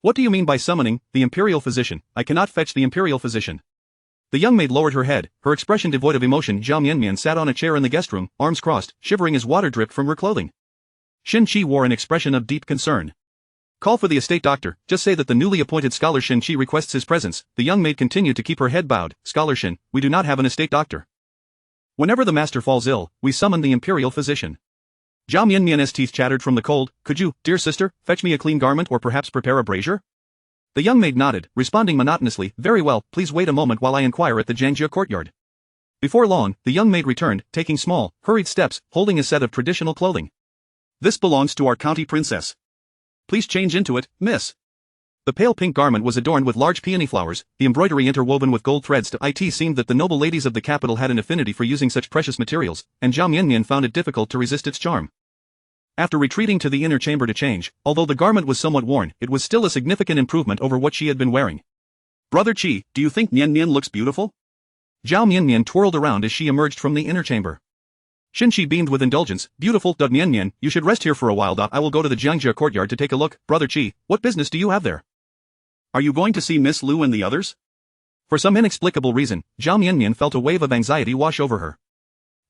What do you mean by summoning the imperial physician? I cannot fetch the imperial physician. The young maid lowered her head, her expression devoid of emotion. Liu Mianmian sat on a chair in the guest room, arms crossed, shivering as water dripped from her clothing. Xin Qi wore an expression of deep concern. Call for the estate doctor. Just say that the newly appointed scholar Xin Qi requests his presence. The young maid continued to keep her head bowed. Scholar Xin, we do not have an estate doctor. Whenever the master falls ill, we summon the imperial physician. Liu Mianmian's teeth chattered from the cold. Could you, dear sister, fetch me a clean garment or perhaps prepare a brazier? The young maid nodded, responding monotonously, very well, please wait a moment while I inquire at the Jiangjia courtyard. Before long, the young maid returned, taking small, hurried steps, holding a set of traditional clothing. This belongs to our county princess. Please change into it, miss. The pale pink garment was adorned with large peony flowers, the embroidery interwoven with gold threads. It seemed that the noble ladies of the capital had an affinity for using such precious materials, and Liu Mianmian found it difficult to resist its charm. After retreating to the inner chamber to change, although the garment was somewhat worn, it was still a significant improvement over what she had been wearing. Brother Qi, do you think Mianmian looks beautiful? Liu Mianmian twirled around as she emerged from the inner chamber. Xin Qi beamed with indulgence. Beautiful, Mianmian, you should rest here for a while. I will go to the Jiangjia courtyard to take a look. Brother Qi, what business do you have there? Are you going to see Miss Liu and the others? For some inexplicable reason, Liu Mianmian felt a wave of anxiety wash over her.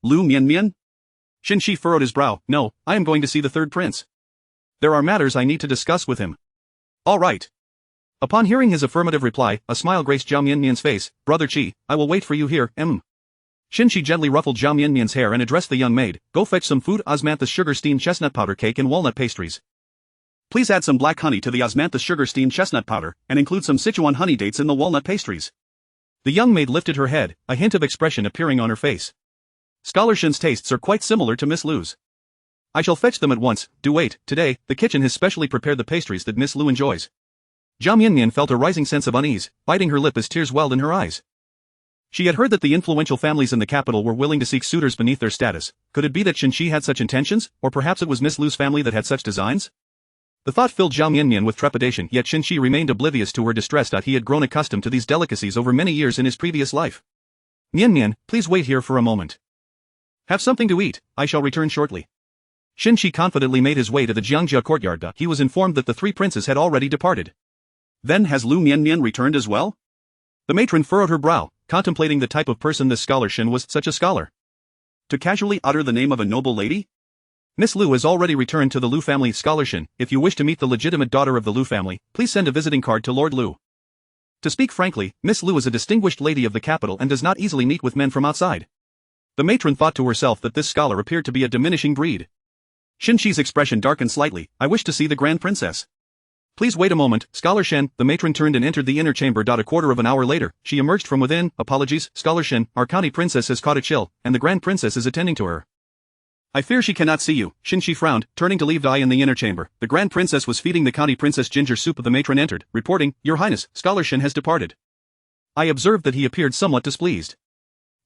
Liu Mianmian? Xin Qi furrowed his brow. No, I am going to see the third prince. There are matters I need to discuss with him. All right. Upon hearing his affirmative reply, a smile graced Liu Mianmian's face. Brother Qi, I will wait for you here. Xin Qi gently ruffled Liu Mianmian's hair and addressed the young maid. Go fetch some food, osmanthus sugar steamed chestnut powder cake and walnut pastries. Please add some black honey to the osmanthus sugar steamed chestnut powder, and include some Sichuan honey dates in the walnut pastries. The young maid lifted her head, a hint of expression appearing on her face. Scholar Shin's tastes are quite similar to Miss Liu's. I shall fetch them at once. Do wait, today, the kitchen has specially prepared the pastries that Miss Liu enjoys. Xie Lingyuan felt a rising sense of unease, biting her lip as tears welled in her eyes. She had heard that the influential families in the capital were willing to seek suitors beneath their status. Could it be that Xie had such intentions, or perhaps it was Miss Lu's family that had such designs? The thought filled Xie Lingyuan with trepidation, yet Xie remained oblivious to her distress. He had grown accustomed to these delicacies over many years in his previous life. Mianmian, please wait here for a moment. Have something to eat, I shall return shortly. Xie confidently made his way to the Jiangjia courtyard. He was informed that the three princes had already departed. Then has Liu Mianmian returned as well? The matron furrowed her brow, contemplating the type of person this scholar Shen was. Such a scholar. To casually utter the name of a noble lady? Miss Liu has already returned to the Liu family. Scholar Shen, if you wish to meet the legitimate daughter of the Liu family, please send a visiting card to Lord Liu. To speak frankly, Miss Liu is a distinguished lady of the capital and does not easily meet with men from outside. The matron thought to herself that this scholar appeared to be a diminishing breed. Xie's expression darkened slightly. I wish to see the Grand Princess. Please wait a moment, Scholar Shen. The matron turned and entered the inner chamber. A quarter of an hour later, she emerged from within. Apologies, Scholar Shen, our county princess has caught a chill, and the Grand Princess is attending to her. I fear she cannot see you. Xie frowned, turning to leave Dai in the inner chamber. The Grand Princess was feeding the county princess ginger soup. The matron entered, reporting, Your Highness, Scholar Shen has departed. I observed that he appeared somewhat displeased.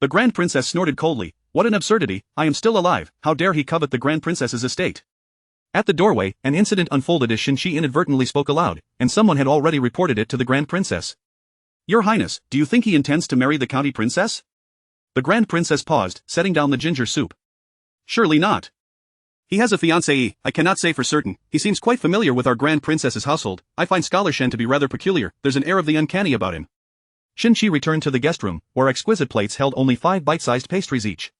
The Grand Princess snorted coldly. What an absurdity, I am still alive, how dare he covet the Grand Princess's estate? At the doorway, an incident unfolded as Xie inadvertently spoke aloud, and someone had already reported it to the Grand Princess. Your Highness, do you think he intends to marry the county princess? The Grand Princess paused, setting down the ginger soup. Surely not. He has a fiancée, I cannot say for certain, he seems quite familiar with our Grand Princess's household. I find Scholar Shen to be rather peculiar, there's an air of the uncanny about him. Xie returned to the guest room, where exquisite plates held only 5 bite-sized pastries each.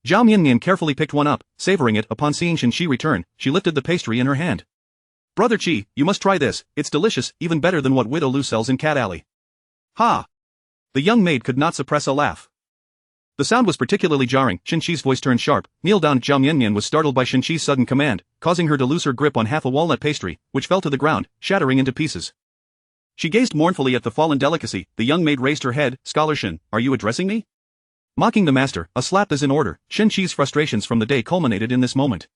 Xie Lingyuan carefully picked one up, savoring it. Upon seeing Xie return, she lifted the pastry in her hand. Brother Qi, you must try this, it's delicious, even better than what Widow Lu sells in Cat Alley. Ha! The young maid could not suppress a laugh. The sound was particularly jarring. Xie's voice turned sharp. Kneel down. Xie Lingyuan was startled by Xie's sudden command, causing her to lose her grip on half a walnut pastry, which fell to the ground, shattering into pieces. She gazed mournfully at the fallen delicacy. The young maid raised her head. Scholar Shen, are you addressing me? Mocking the master, a slap is in order. Xie's frustrations from the day culminated in this moment.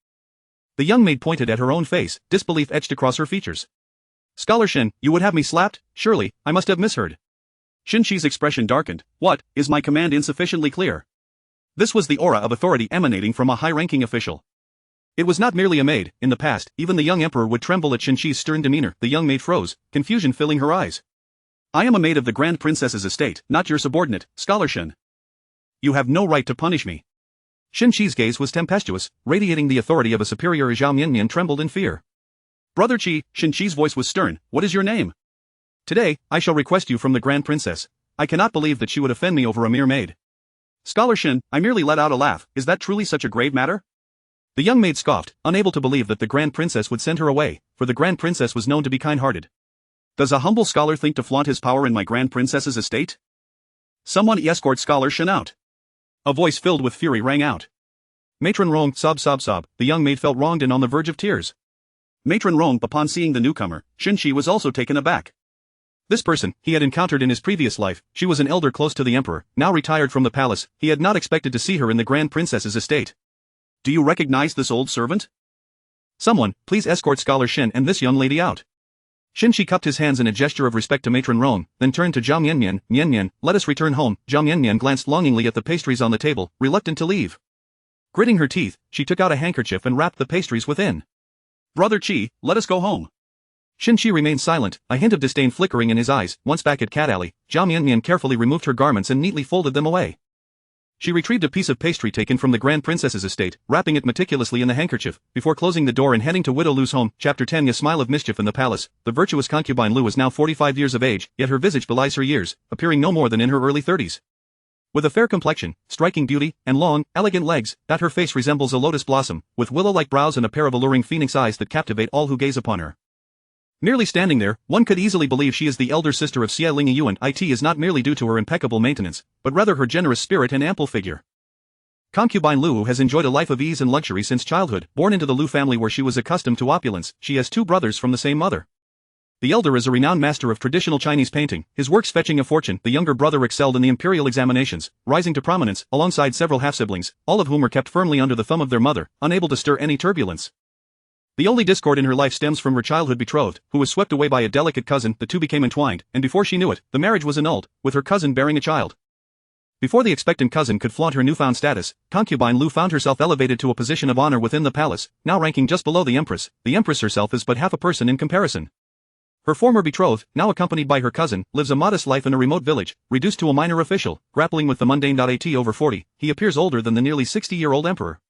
The young maid pointed at her own face, disbelief etched across her features. Scholar Shen, you would have me slapped? Surely, I must have misheard. Xie's expression darkened. What, is my command insufficiently clear? This was the aura of authority emanating from a high-ranking official. It was not merely a maid. In the past, even the young emperor would tremble at Xie's stern demeanor. The young maid froze, confusion filling her eyes. I am a maid of the Grand Princess's estate, not your subordinate, Scholar Shen. You have no right to punish me. Xie's gaze was tempestuous, radiating the authority of a superior. Xie Lingyuan trembled in fear. Brother Qi, Xie's voice was stern. What is your name? Today, I shall request you from the Grand Princess. I cannot believe that she would offend me over a mere maid. Scholar Shen, I merely let out a laugh. Is that truly such a grave matter? The young maid scoffed, unable to believe that the Grand Princess would send her away, for the Grand Princess was known to be kind-hearted. Does a humble scholar think to flaunt his power in my Grand Princess's estate? Someone escort Scholar Shen out. A voice filled with fury rang out. Matron Rong, sob. The young maid felt wronged and on the verge of tears. Matron Rong, upon seeing the newcomer, Xie was also taken aback. This person, he had encountered in his previous life. She was an elder close to the emperor, now retired from the palace. He had not expected to see her in the Grand Princess's estate. Do you recognize this old servant? Someone, please escort Scholar Shen and this young lady out. Xie cupped his hands in a gesture of respect to Matron Rong, then turned to Xie Lingyuan. Mianmian, let us return home. Xie Lingyuan glanced longingly at the pastries on the table, reluctant to leave. Gritting her teeth, she took out a handkerchief and wrapped the pastries within. Brother Qi, let us go home. Xie remained silent, a hint of disdain flickering in his eyes. Once back at Cat Alley, Xie Lingyuan carefully removed her garments and neatly folded them away. She retrieved a piece of pastry taken from the Grand Princess's estate, wrapping it meticulously in the handkerchief, before closing the door and heading to Widow Lu's home. Chapter 10. A smile of mischief in the palace. The virtuous concubine Lu was now 45 years of age, yet her visage belies her years, appearing no more than in her early 30s. With a fair complexion, striking beauty, and long, elegant legs, that her face resembles a lotus blossom, with willow-like brows and a pair of alluring phoenix eyes that captivate all who gaze upon her. Merely standing there, one could easily believe she is the elder sister of Xie Lingyuan. It is not merely due to her impeccable maintenance, but rather her generous spirit and ample figure. Concubine Lu has enjoyed a life of ease and luxury since childhood. Born into the Lu family where she was accustomed to opulence, she has 2 brothers from the same mother. The elder is a renowned master of traditional Chinese painting, his works fetching a fortune. The younger brother excelled in the imperial examinations, rising to prominence, alongside several half-siblings, all of whom were kept firmly under the thumb of their mother, unable to stir any turbulence. The only discord in her life stems from her childhood betrothed, who was swept away by a delicate cousin. The two became entwined, and before she knew it, the marriage was annulled, with her cousin bearing a child. Before the expectant cousin could flaunt her newfound status, concubine Liu found herself elevated to a position of honor within the palace, now ranking just below the empress. The empress herself is but half a person in comparison. Her former betrothed, now accompanied by her cousin, lives a modest life in a remote village, reduced to a minor official, grappling with the mundane. At over 40, he appears older than the nearly 60-year-old emperor.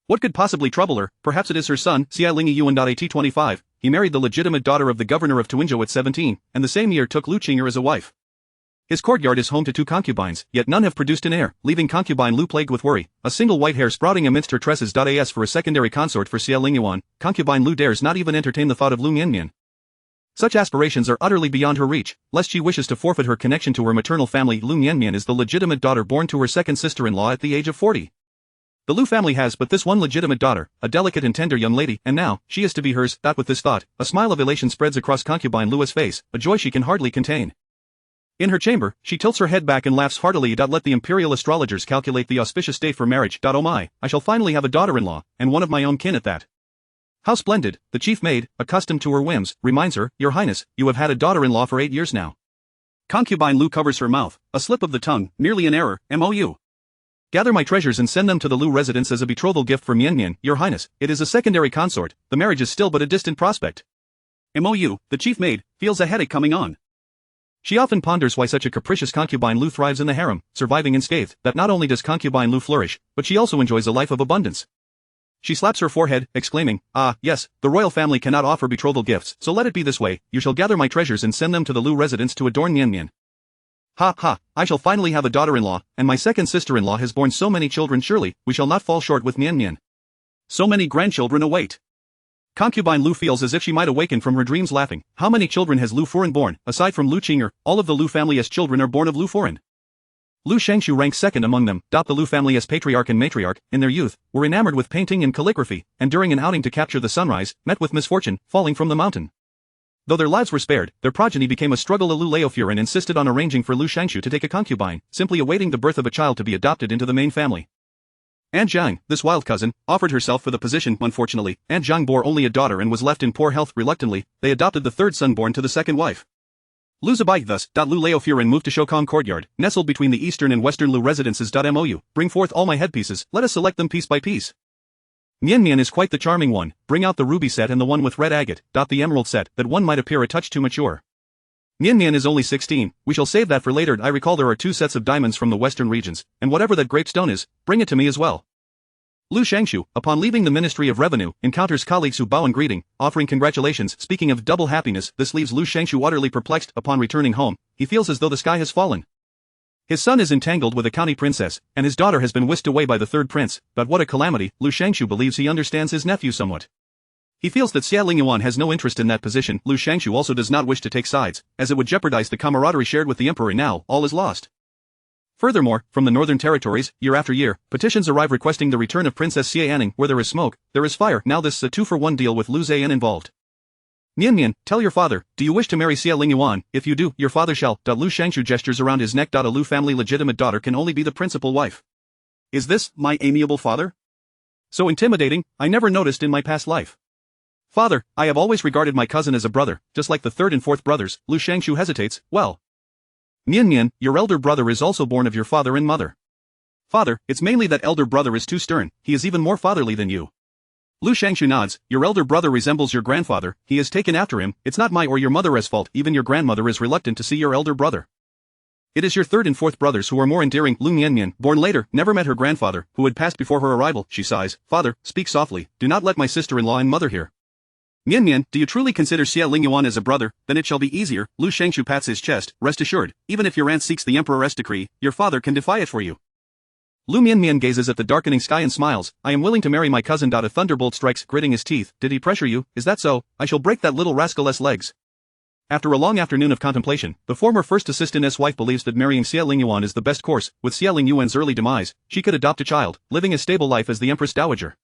What could possibly trouble her? Perhaps it is her son, Xie Lingyuan. At 25, he married the legitimate daughter of the governor of Tuinzhou at 17, and the same year took Liu Qing'er as a wife. His courtyard is home to 2 concubines, yet none have produced an heir, leaving concubine Liu plagued with worry, a single white hair sprouting amidst her tresses. As for a secondary consort for Xie Lingyuan, concubine Liu dares not even entertain the thought of Liu Mianmian. Such aspirations are utterly beyond her reach, lest she wishes to forfeit her connection to her maternal family. Liu Mianmian is the legitimate daughter born to her second sister-in-law at the age of 40. The Liu family has but this one legitimate daughter, a delicate and tender young lady, and now, she is to be hers. With this thought, a smile of elation spreads across concubine Liu's face, a joy she can hardly contain. In her chamber, she tilts her head back and laughs heartily. Let the imperial astrologers calculate the auspicious date for marriage. Oh my, I shall finally have a daughter-in-law, and one of my own kin at that. How splendid, the chief maid, accustomed to her whims, reminds her, Your Highness, you have had a daughter-in-law for 8 years now. Concubine Liu covers her mouth, a slip of the tongue, merely an error. MOU. Gather my treasures and send them to the Liu residence as a betrothal gift for Mianmian. Your Highness, it is a secondary consort, the marriage is still but a distant prospect. MOU, the chief maid, feels a headache coming on. She often ponders why such a capricious concubine Liu thrives in the harem, surviving unscathed. That not only does concubine Liu flourish, but she also enjoys a life of abundance. She slaps her forehead, exclaiming, Ah, yes, the royal family cannot offer betrothal gifts, so let it be this way. You shall gather my treasures and send them to the Liu residence to adorn Mianmian. Ha ha, I shall finally have a daughter-in-law, and my second sister-in-law has borne so many children. Surely, we shall not fall short with Mianmian. So many grandchildren await. Concubine Liu feels as if she might awaken from her dreams, laughing. How many children has Liu Furen born? Aside from Liu Qing'er, all of the Liu family's children are born of Liu Furen. Liu Shangshu ranks second among them. The Liu family as patriarch and matriarch, in their youth, were enamored with painting and calligraphy, and during an outing to capture the sunrise, met with misfortune, falling from the mountain. Though their lives were spared, their progeny became a struggle. Liu Laofuren insisted on arranging for Liu Shangshu to take a concubine, simply awaiting the birth of a child to be adopted into the main family. Aunt Zhang, this wild cousin, offered herself for the position. Unfortunately, Aunt Zhang bore only a daughter and was left in poor health. Reluctantly, they adopted the third son born to the second wife. Liu Zibai thus. Liu Laofuren moved to Shoukong courtyard, nestled between the eastern and western Liu residences. MOU, bring forth all my headpieces, let us select them piece by piece. Mianmian is quite the charming one, bring out the ruby set and the one with red agate. The emerald set, that one might appear a touch too mature. Mianmian is only 16, we shall save that for later. I recall there are 2 sets of diamonds from the western regions, and whatever that grape stone is, bring it to me as well. Liu Shangshu, upon leaving the Ministry of Revenue, encounters colleagues who bow in greeting, offering congratulations. Speaking of double happiness, this leaves Liu Shangshu utterly perplexed. Upon returning home, he feels as though the sky has fallen. His son is entangled with a county princess, and his daughter has been whisked away by the third prince. But what a calamity! Liu Shangshu believes he understands his nephew somewhat. He feels that Xie Lingyuan has no interest in that position. Liu Shangshu also does not wish to take sides, as it would jeopardize the camaraderie shared with the emperor. Now, all is lost. Furthermore, from the northern territories, year after year, petitions arrive requesting the return of Princess Xie Anning. Where there is smoke, there is fire. Now this is a 2-for-1 deal with Liu Zian involved. Mianmian, tell your father, do you wish to marry Xie Lingyuan? If you do, your father shall. Liu Shangshu gestures around his neck. A Liu family legitimate daughter can only be the principal wife. Is this, my amiable father? So intimidating, I never noticed in my past life. Father, I have always regarded my cousin as a brother, just like the third and fourth brothers. Liu Shangshu hesitates. Well. Mianmian, your elder brother is also born of your father and mother. Father, it's mainly that elder brother is too stern, he is even more fatherly than you. Liu Shangshu nods. Your elder brother resembles your grandfather, he has taken after him. It's not my or your mother's fault. Even your grandmother is reluctant to see your elder brother. It is your third and fourth brothers who are more endearing. Liu Mianmian, born later, never met her grandfather, who had passed before her arrival. She sighs. Father, speak softly, do not let my sister-in-law and mother hear. Mianmian, do you truly consider Xie Lingyuan as a brother? Then it shall be easier. Liu Shangshu pats his chest. Rest assured, even if your aunt seeks the emperor's decree, your father can defy it for you. Liu Mianmian gazes at the darkening sky and smiles. I am willing to marry my cousin. A thunderbolt strikes, gritting his teeth. Did he pressure you? Is that so? I shall break that little rascal's legs. After a long afternoon of contemplation, the former first assistant's wife believes that marrying Xie Lingyuan is the best course. With Xie Lingyuan's early demise, she could adopt a child, living a stable life as the Empress Dowager.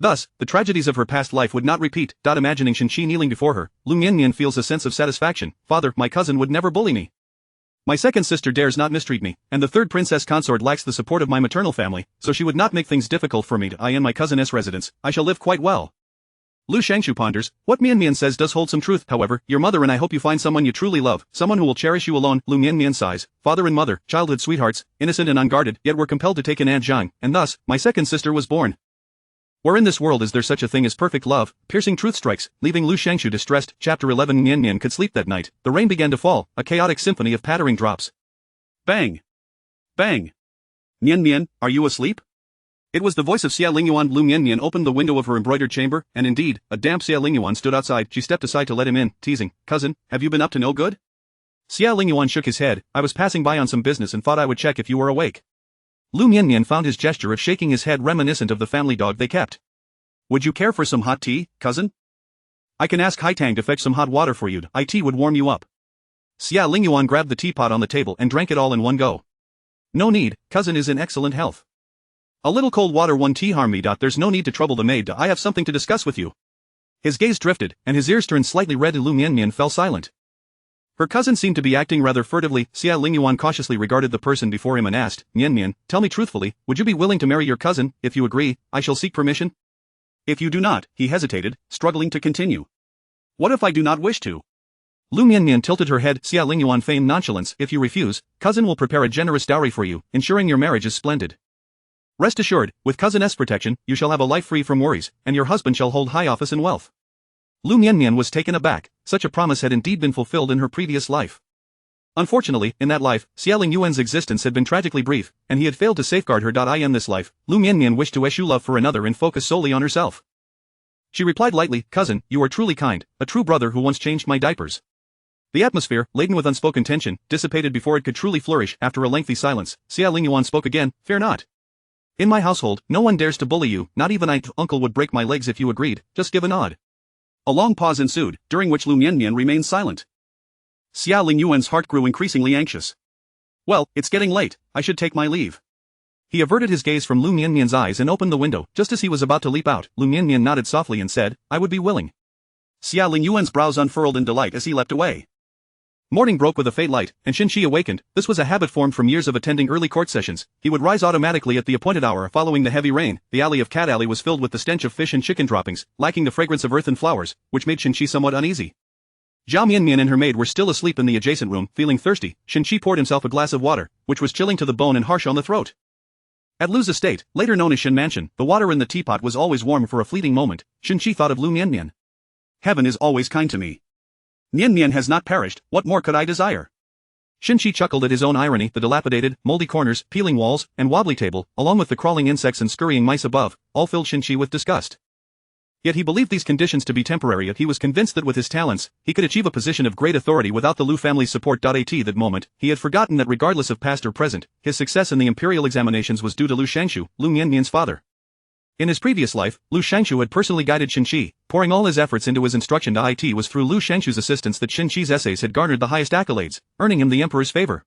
Thus, the tragedies of her past life would not repeat. Imagining Shenqi kneeling before her, Liu Mianmian feels a sense of satisfaction. Father, my cousin would never bully me. My second sister dares not mistreat me, and the third princess consort lacks the support of my maternal family, so she would not make things difficult for me. I and my cousin's residence, I shall live quite well. Liu Shangshu ponders, what Mianmian says does hold some truth, however, your mother and I hope you find someone you truly love, someone who will cherish you alone. Liu Mianmian sighs, father and mother, childhood sweethearts, innocent and unguarded, yet were compelled to take in Aunt Zhang, and thus, my second sister was born. Where in this world is there such a thing as perfect love? Piercing truth strikes, leaving Liu Shangshu distressed. Chapter 11. Mianmian could sleep that night. The rain began to fall, a chaotic symphony of pattering drops. Bang! Bang! Mianmian, are you asleep? It was the voice of Xie Lingyuan. Liu Mianmian opened the window of her embroidered chamber, and indeed, a damp Xie Lingyuan stood outside. She stepped aside to let him in, teasing, cousin, have you been up to no good? Xie Lingyuan shook his head, I was passing by on some business and thought I would check if you were awake. Liu Mianmian found his gesture of shaking his head reminiscent of the family dog they kept. Would you care for some hot tea, cousin? I can ask Haitang to fetch some hot water for you. Tea would warm you up. Xie Lingyuan grabbed the teapot on the table and drank it all in one go. No need, cousin is in excellent health. A little cold water won't harm me. There's no need to trouble the maid. I have something to discuss with you. His gaze drifted, and his ears turned slightly red. Liu Mianmian fell silent. Her cousin seemed to be acting rather furtively. Xie Lingyuan cautiously regarded the person before him and asked, Mianmian, tell me truthfully, would you be willing to marry your cousin? If you agree, I shall seek permission. If you do not, he hesitated, struggling to continue. What if I do not wish to? Liu Mianmian tilted her head. Xie Lingyuan feigned nonchalance. If you refuse, cousin will prepare a generous dowry for you, ensuring your marriage is splendid. Rest assured, with cousin's protection, you shall have a life free from worries, and your husband shall hold high office and wealth. Liu Mianmian was taken aback. Such a promise had indeed been fulfilled in her previous life. Unfortunately, in that life, Xie Lingyuan's existence had been tragically brief, and he had failed to safeguard her. In this life, Liu Mianmian wished to eschew love for another and focus solely on herself. She replied lightly, cousin, you are truly kind, a true brother who once changed my diapers. The atmosphere, laden with unspoken tension, dissipated before it could truly flourish. After a lengthy silence, Xie Lingyuan spoke again, fear not. In my household, no one dares to bully you, not even uncle would break my legs if you agreed, just give a nod. A long pause ensued, during which Liu Mianmian remained silent. Xie Lingyuan's heart grew increasingly anxious. Well, it's getting late, I should take my leave. He averted his gaze from Liu Mianmian's eyes and opened the window. Just as he was about to leap out, Liu Mianmian nodded softly and said, I would be willing. Xie Lingyuan's brows unfurled in delight as he leapt away. Morning broke with a faint light, and Xi awakened. This was a habit formed from years of attending early court sessions. He would rise automatically at the appointed hour following the heavy rain. The alley of Cat Alley was filled with the stench of fish and chicken droppings, lacking the fragrance of earth and flowers, which made Xi somewhat uneasy. Zhao Mianmian and her maid were still asleep in the adjacent room. Feeling thirsty, Xi poured himself a glass of water, which was chilling to the bone and harsh on the throat. At Liu's estate, later known as Shen Mansion, the water in the teapot was always warm. For a fleeting moment, Xi thought of Liu Mianmian. Heaven is always kind to me. Mianmian has not perished, what more could I desire? Xi chuckled at his own irony. The dilapidated, moldy corners, peeling walls, and wobbly table, along with the crawling insects and scurrying mice above, all filled Xi with disgust. Yet he believed these conditions to be temporary. Yet he was convinced that with his talents, he could achieve a position of great authority without the Liu family's support. At that moment, he had forgotten that regardless of past or present, his success in the imperial examinations was due to Liu Shangshu, Liu Mianmian's father. In his previous life, Liu Shangshu had personally guided Xi, pouring all his efforts into his instruction. It was through Liu Shangshu's assistance that Xi's essays had garnered the highest accolades, earning him the emperor's favor.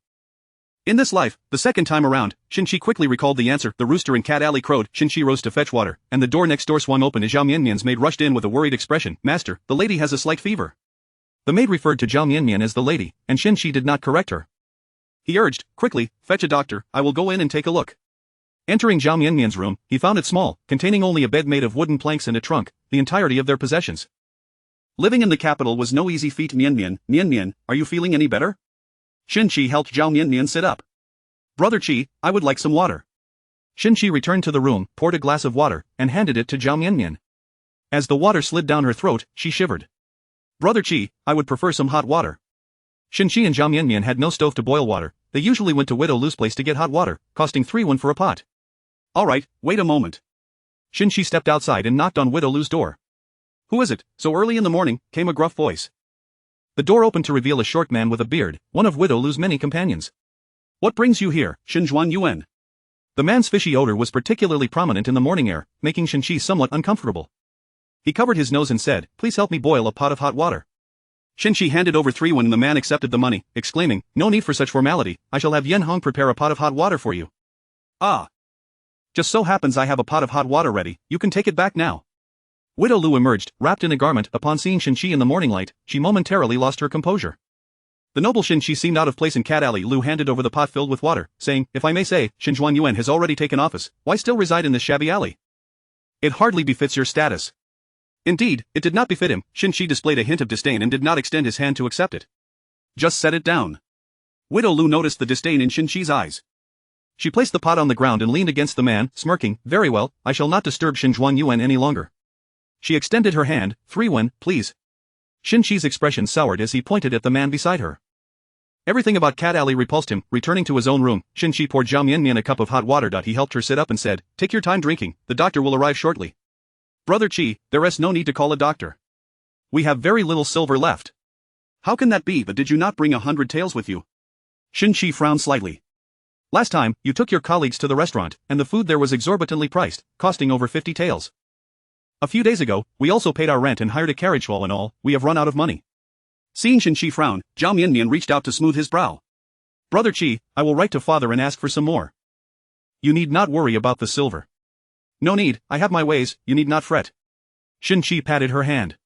In this life, the second time around, Xi quickly recalled the answer. The rooster in Cat Alley crowed. Xi rose to fetch water, and the door next door swung open as Zhao Mianmian's maid rushed in with a worried expression. Master, the lady has a slight fever. The maid referred to Zhao Mianmian as the lady, and Xi did not correct her. He urged, quickly, fetch a doctor, I will go in and take a look. Entering Zhao Mianmian's room, he found it small, containing only a bed made of wooden planks and a trunk, the entirety of their possessions. Living in the capital was no easy feat. Mianmian, are you feeling any better? Xi helped Zhao Mianmian sit up. Brother Qi, I would like some water. Xi returned to the room, poured a glass of water, and handed it to Zhao Mianmian. As the water slid down her throat, she shivered. Brother Qi, I would prefer some hot water. Xi and Zhao Mianmian had no stove to boil water. They usually went to Widow Lu's place to get hot water, costing 3 for a pot. Alright, wait a moment. Xi stepped outside and knocked on Widow Lu's door. Who is it? So early in the morning, came a gruff voice. The door opened to reveal a short man with a beard, one of Widow Lu's many companions. What brings you here, Xinjuan Yuan? The man's fishy odor was particularly prominent in the morning air, making Xi somewhat uncomfortable. He covered his nose and said, please help me boil a pot of hot water. Xi handed over 3 and the man accepted the money, exclaiming, no need for such formality, I shall have Yan Hong prepare a pot of hot water for you. Ah. Just so happens I have a pot of hot water ready, you can take it back now. Widow Lu emerged, wrapped in a garment. Upon seeing Xi in the morning light, she momentarily lost her composure. The noble Xi seemed out of place in Cat Alley. Lu handed over the pot filled with water, saying, if I may say, Xinjuan Yuan has already taken office, why still reside in this shabby alley? It hardly befits your status. Indeed, it did not befit him. Xi displayed a hint of disdain and did not extend his hand to accept it. Just set it down. Widow Lu noticed the disdain in Xi's eyes. She placed the pot on the ground and leaned against the man, smirking. Very well, I shall not disturb Xie Lingyuan any longer. She extended her hand. 3 yuan, please. Xi's expression soured as he pointed at the man beside her. Everything about Cat Alley repulsed him. Returning to his own room, Xi poured Liu Mianmian a cup of hot water. He helped her sit up and said, take your time drinking, the doctor will arrive shortly. Brother Qi, there is no need to call a doctor. We have very little silver left. How can that be? But did you not bring 100 taels with you? Xi frowned slightly. Last time, you took your colleagues to the restaurant, and the food there was exorbitantly priced, costing over 50 taels. A few days ago, we also paid our rent and hired a carriage. All in all, we have run out of money. Seeing Xi frown, Liu Mianmian reached out to smooth his brow. Brother Qi, I will write to father and ask for some more. You need not worry about the silver. No need, I have my ways, you need not fret. Xi patted her hand.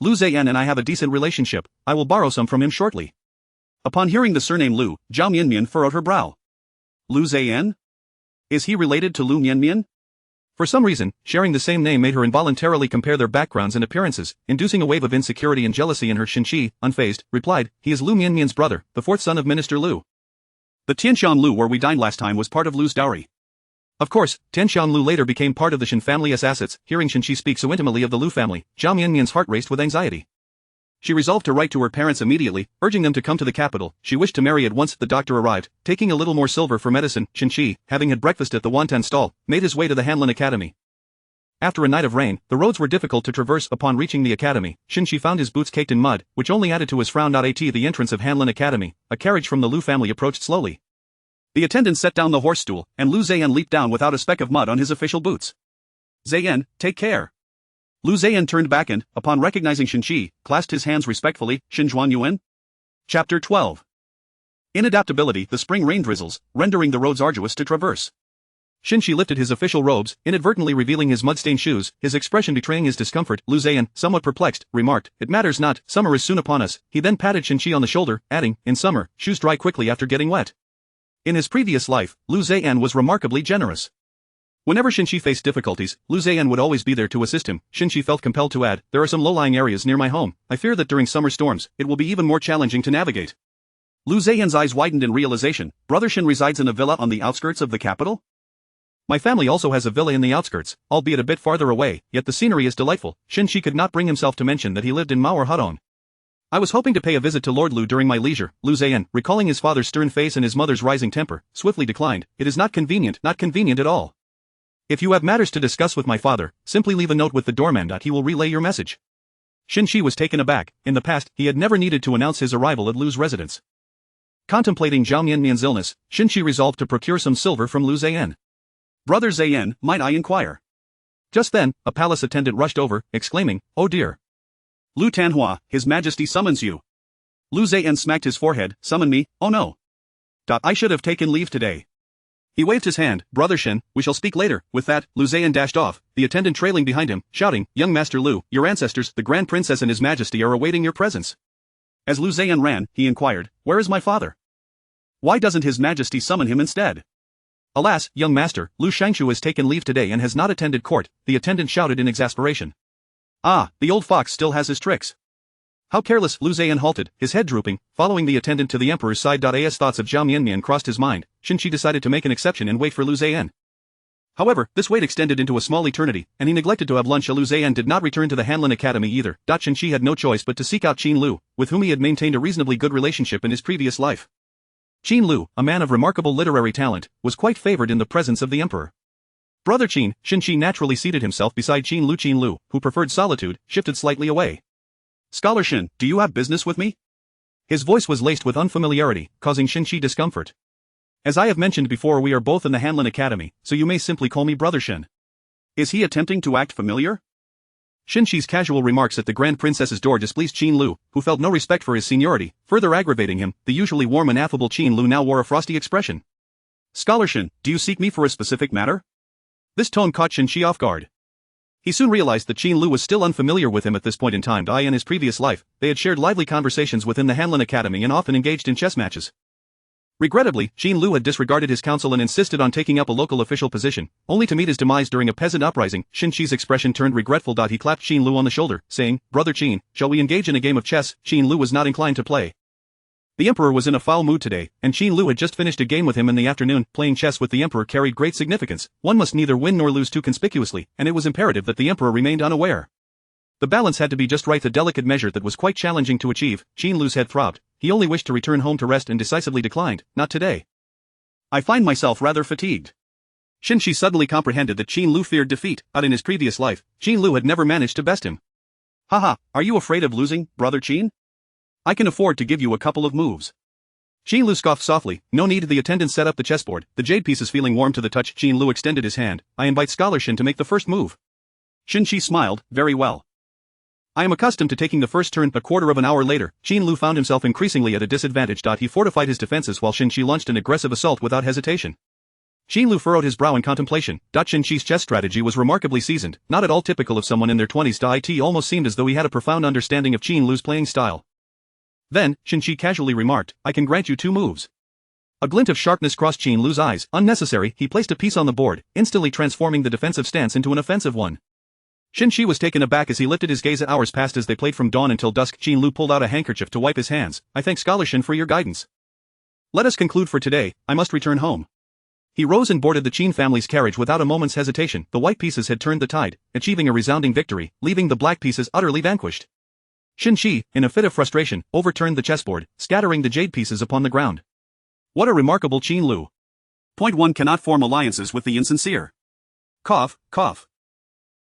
Lu Ziyan and I have a decent relationship, I will borrow some from him shortly. Upon hearing the surname Lu, Liu Mianmian furrowed her brow. Lu Ziyan? Is he related to Liu Mianmian? For some reason, sharing the same name made her involuntarily compare their backgrounds and appearances, inducing a wave of insecurity and jealousy in her. Xi, unfazed, replied, he is Liu Mianmian's brother, the 4th son of Minister Liu. The Tianshan Lu where we dined last time was part of Lu's dowry. Of course, Tianshan Lu later became part of the Shen family's assets. Hearing Xi speak so intimately of the Lu family, Liu Mianmian's heart raced with anxiety. She resolved to write to her parents immediately, urging them to come to the capital. She wished to marry at once. The doctor arrived, taking a little more silver for medicine. Xi, having had breakfast at the wonton stall, made his way to the Hanlin Academy. After a night of rain, the roads were difficult to traverse. Upon reaching the academy, Xi found his boots caked in mud, which only added to his frown. At the entrance of Hanlin Academy, a carriage from the Lu family approached slowly. The attendant set down the horse stool, and Lu Ziyan leaped down without a speck of mud on his official boots. Ziyan, take care. Lu Ziyan turned back and, upon recognizing Xi, clasped his hands respectfully. Xie Lingyuan? Chapter 12. Inadaptability. The spring rain drizzles, rendering the roads arduous to traverse. Xi lifted his official robes, inadvertently revealing his mud-stained shoes, his expression betraying his discomfort. Lu Ziyan, somewhat perplexed, remarked, it matters not, summer is soon upon us. He then patted Xi on the shoulder, adding, in summer, shoes dry quickly after getting wet. In his previous life, Lu Ziyan was remarkably generous. Whenever Xi faced difficulties, Lu Ziyan would always be there to assist him. Xi felt compelled to add, there are some low-lying areas near my home. I fear that during summer storms, it will be even more challenging to navigate. Lu Ziyan's eyes widened in realization. Brother Shen resides in a villa on the outskirts of the capital? My family also has a villa in the outskirts, albeit a bit farther away, yet the scenery is delightful. Xi could not bring himself to mention that he lived in Mao Hudong. I was hoping to pay a visit to Lord Lu during my leisure. Lu Ziyan, recalling his father's stern face and his mother's rising temper, swiftly declined. It is not convenient at all. If you have matters to discuss with my father, simply leave a note with the doorman. He will relay your message. Xi was taken aback. In the past, he had never needed to announce his arrival at Lu's residence. Contemplating Liu Mianmian's illness, Xi resolved to procure some silver from Lu Ziyan. Brother Ziyan, might I inquire? Just then, a palace attendant rushed over, exclaiming, oh dear. Lu Tanhua, His Majesty summons you. Lu Ziyan smacked his forehead, summon me, oh no. I should have taken leave today. He waved his hand, Brother Shen, we shall speak later. With that, Lu Ziyan dashed off, the attendant trailing behind him, shouting, young Master Lu, your ancestors, the Grand Princess and His Majesty are awaiting your presence. As Lu Ziyan ran, he inquired, where is my father? Why doesn't His Majesty summon him instead? Alas, young master, Lu Shangshu has taken leave today and has not attended court, the attendant shouted in exasperation. Ah, the old fox still has his tricks. How careless. Lu Ziyan halted, his head drooping, following the attendant to the emperor's side. As thoughts of Liu Mianmian crossed his mind, Xi decided to make an exception and wait for Lu Ziyan. However, this wait extended into a small eternity, and he neglected to have lunch. Lu Ziyan did not return to the Hanlin Academy either. Xi had no choice but to seek out Qin Lu, with whom he had maintained a reasonably good relationship in his previous life. Qin Lu, a man of remarkable literary talent, was quite favored in the presence of the emperor. Brother Qin, Xi naturally seated himself beside Qin Lu, who preferred solitude, shifted slightly away. Scholar Shen, do you have business with me? His voice was laced with unfamiliarity, causing Xi discomfort. As I have mentioned before, we are both in the Hanlin Academy, so you may simply call me Brother Shen. Is he attempting to act familiar? Xi's casual remarks at the Grand Princess's door displeased Qin Lu, who felt no respect for his seniority, further aggravating him. The usually warm and affable Qin Lu now wore a frosty expression. Scholar Shen, do you seek me for a specific matter? This tone caught Xi off guard. He soon realized that Qin Lu was still unfamiliar with him at this point in time. In his previous life, they had shared lively conversations within the Hanlin Academy and often engaged in chess matches. Regrettably, Xin Lu had disregarded his counsel and insisted on taking up a local official position, only to meet his demise during a peasant uprising. Xin Shi's expression turned regretful. He clapped Xin Lu on the shoulder, saying, "Brother Qin, shall we engage in a game of chess?" Xin Lu was not inclined to play. The emperor was in a foul mood today, and Xin Lu had just finished a game with him in the afternoon. Playing chess with the emperor carried great significance. One must neither win nor lose too conspicuously, and it was imperative that the emperor remained unaware. The balance had to be just right, the delicate measure that was quite challenging to achieve. Xin Lu's head throbbed. He only wished to return home to rest and decisively declined, "Not today. I find myself rather fatigued." Xin Shi suddenly comprehended that Xin Lu feared defeat, but in his previous life, Xin Lu had never managed to best him. "Haha, are you afraid of losing, brother Qin? I can afford to give you a couple of moves." Xin Lu scoffed softly. "No need." The attendant set up the chessboard, the jade pieces feeling warm to the touch. Xin Lu extended his hand. "I invite Scholar Xin to make the first move." Xin Shi smiled. "Very well. I am accustomed to taking the first turn." A quarter of an hour later, Xin Lu found himself increasingly at a disadvantage. He fortified his defenses while Xin Shi launched an aggressive assault without hesitation. Xin Lu furrowed his brow in contemplation. Xin Shi's chess strategy was remarkably seasoned, not at all typical of someone in their 20s. It almost seemed as though he had a profound understanding of Xin Lu's playing style. Then, Xin Shi casually remarked, "I can grant you 2 moves." A glint of sharpness crossed Xin Lu's eyes. Unnecessary. He placed a piece on the board, instantly transforming the defensive stance into an offensive one. Xin Shi was taken aback as he lifted his gaze. Hours passed as they played from dawn until dusk. Xin Lu pulled out a handkerchief to wipe his hands. "I thank Scholar Xin for your guidance. Let us conclude for today. I must return home." He rose and boarded the Qin family's carriage without a moment's hesitation. The white pieces had turned the tide, achieving a resounding victory, leaving the black pieces utterly vanquished. Xin Shi, in a fit of frustration, overturned the chessboard, scattering the jade pieces upon the ground. What a remarkable Qin Lu. Point 1. Cannot form alliances with the insincere. Cough, cough.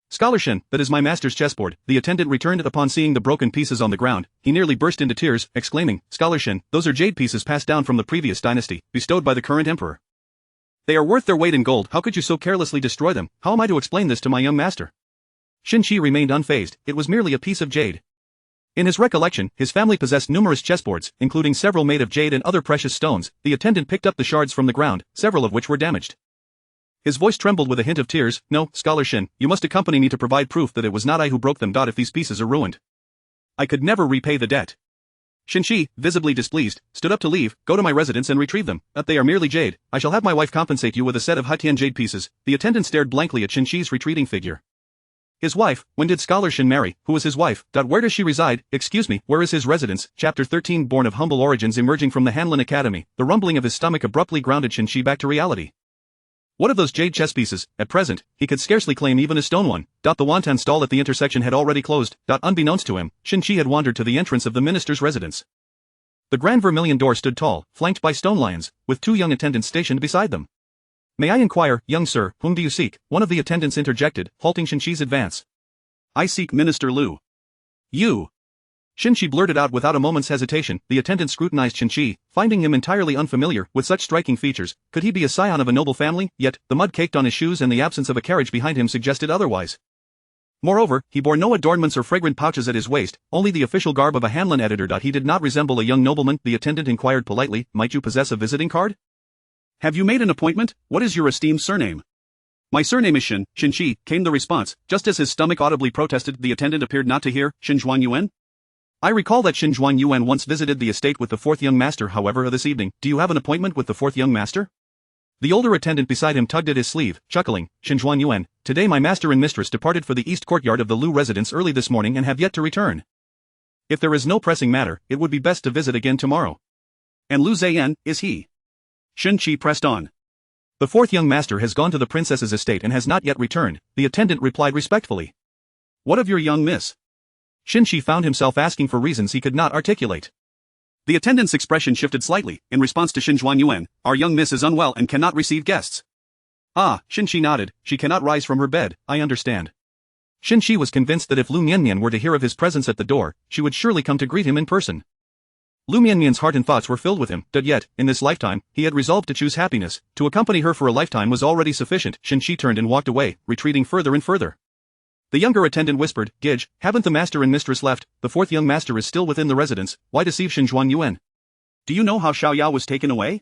Scholar Xin, that is my master's chessboard. The attendant returned it upon seeing the broken pieces on the ground. He nearly burst into tears, exclaiming, "Scholar Xin, those are jade pieces passed down from the previous dynasty, bestowed by the current emperor. They are worth their weight in gold. How could you so carelessly destroy them? How am I to explain this to my young master?" Xin Shi remained unfazed. It was merely a piece of jade. In his recollection, his family possessed numerous chessboards, including several made of jade and other precious stones. The attendant picked up the shards from the ground, several of which were damaged. His voice trembled with a hint of tears. "No, Scholar Xin, you must accompany me to provide proof that it was not I who broke them. If these pieces are ruined, I could never repay the debt." Xin Shi, visibly displeased, stood up to leave. "Go to my residence and retrieve them. But they are merely jade. I shall have my wife compensate you with a set of Haitian jade pieces." The attendant stared blankly at Xin Shi's retreating figure. His wife? When did Scholar Xin marry? Who is his wife? Where does she reside? Excuse me, where is his residence? Chapter 13. Born of humble origins, emerging from the Hanlin Academy, the rumbling of his stomach abruptly grounded Xin Shi back to reality. What of those jade chess pieces? At present, he could scarcely claim even a stone one. The wonton stall at the intersection had already closed. Unbeknownst to him, Xin Shi had wandered to the entrance of the minister's residence. The grand vermilion door stood tall, flanked by stone lions, with 2 young attendants stationed beside them. "May I inquire, young sir, whom do you seek?" one of the attendants interjected, halting Xin Shi's advance. "I seek Minister Liu." "You?" Xin Shi blurted out without a moment's hesitation. The attendant scrutinized Xin Shi, finding him entirely unfamiliar with such striking features. Could he be a scion of a noble family? Yet, the mud caked on his shoes and the absence of a carriage behind him suggested otherwise. Moreover, he bore no adornments or fragrant pouches at his waist, only the official garb of a Hanlin editor. He did not resemble a young nobleman. The attendant inquired politely, "Might you possess a visiting card? Have you made an appointment? What is your esteemed surname?" "My surname is Xin Shi," came the response. Just as his stomach audibly protested, the attendant appeared not to hear. "Xin Yuan? I recall that Xin Yuan once visited the estate with the 4th young master. However, this evening, do you have an appointment with the 4th young master?" The older attendant beside him tugged at his sleeve, chuckling. "Xin Yuan, today my master and mistress departed for the east courtyard of the Liu residence early this morning and have yet to return. If there is no pressing matter, it would be best to visit again tomorrow." "And Liu Ziyan, is he?" Xin Shi pressed on. "The 4th young master has gone to the princess's estate and has not yet returned," the attendant replied respectfully. "What of your young miss?" Xin Shi found himself asking for reasons he could not articulate. The attendant's expression shifted slightly. In response to Xin Yuan, "Our young miss is unwell and cannot receive guests." "Ah," Xin Shi nodded, "she cannot rise from her bed, I understand." Xin Shi was convinced that if Liu Mianmian were to hear of his presence at the door, she would surely come to greet him in person. Liu Mianmian's heart and thoughts were filled with him, yet, in this lifetime, he had resolved to choose happiness. To accompany her for a lifetime was already sufficient. Xin Shi turned and walked away, retreating further and further. The younger attendant whispered, "Gidge, haven't the master and mistress left? The 4th young master is still within the residence. Why deceive Xin Yuan? Do you know how Xiaoyao was taken away?"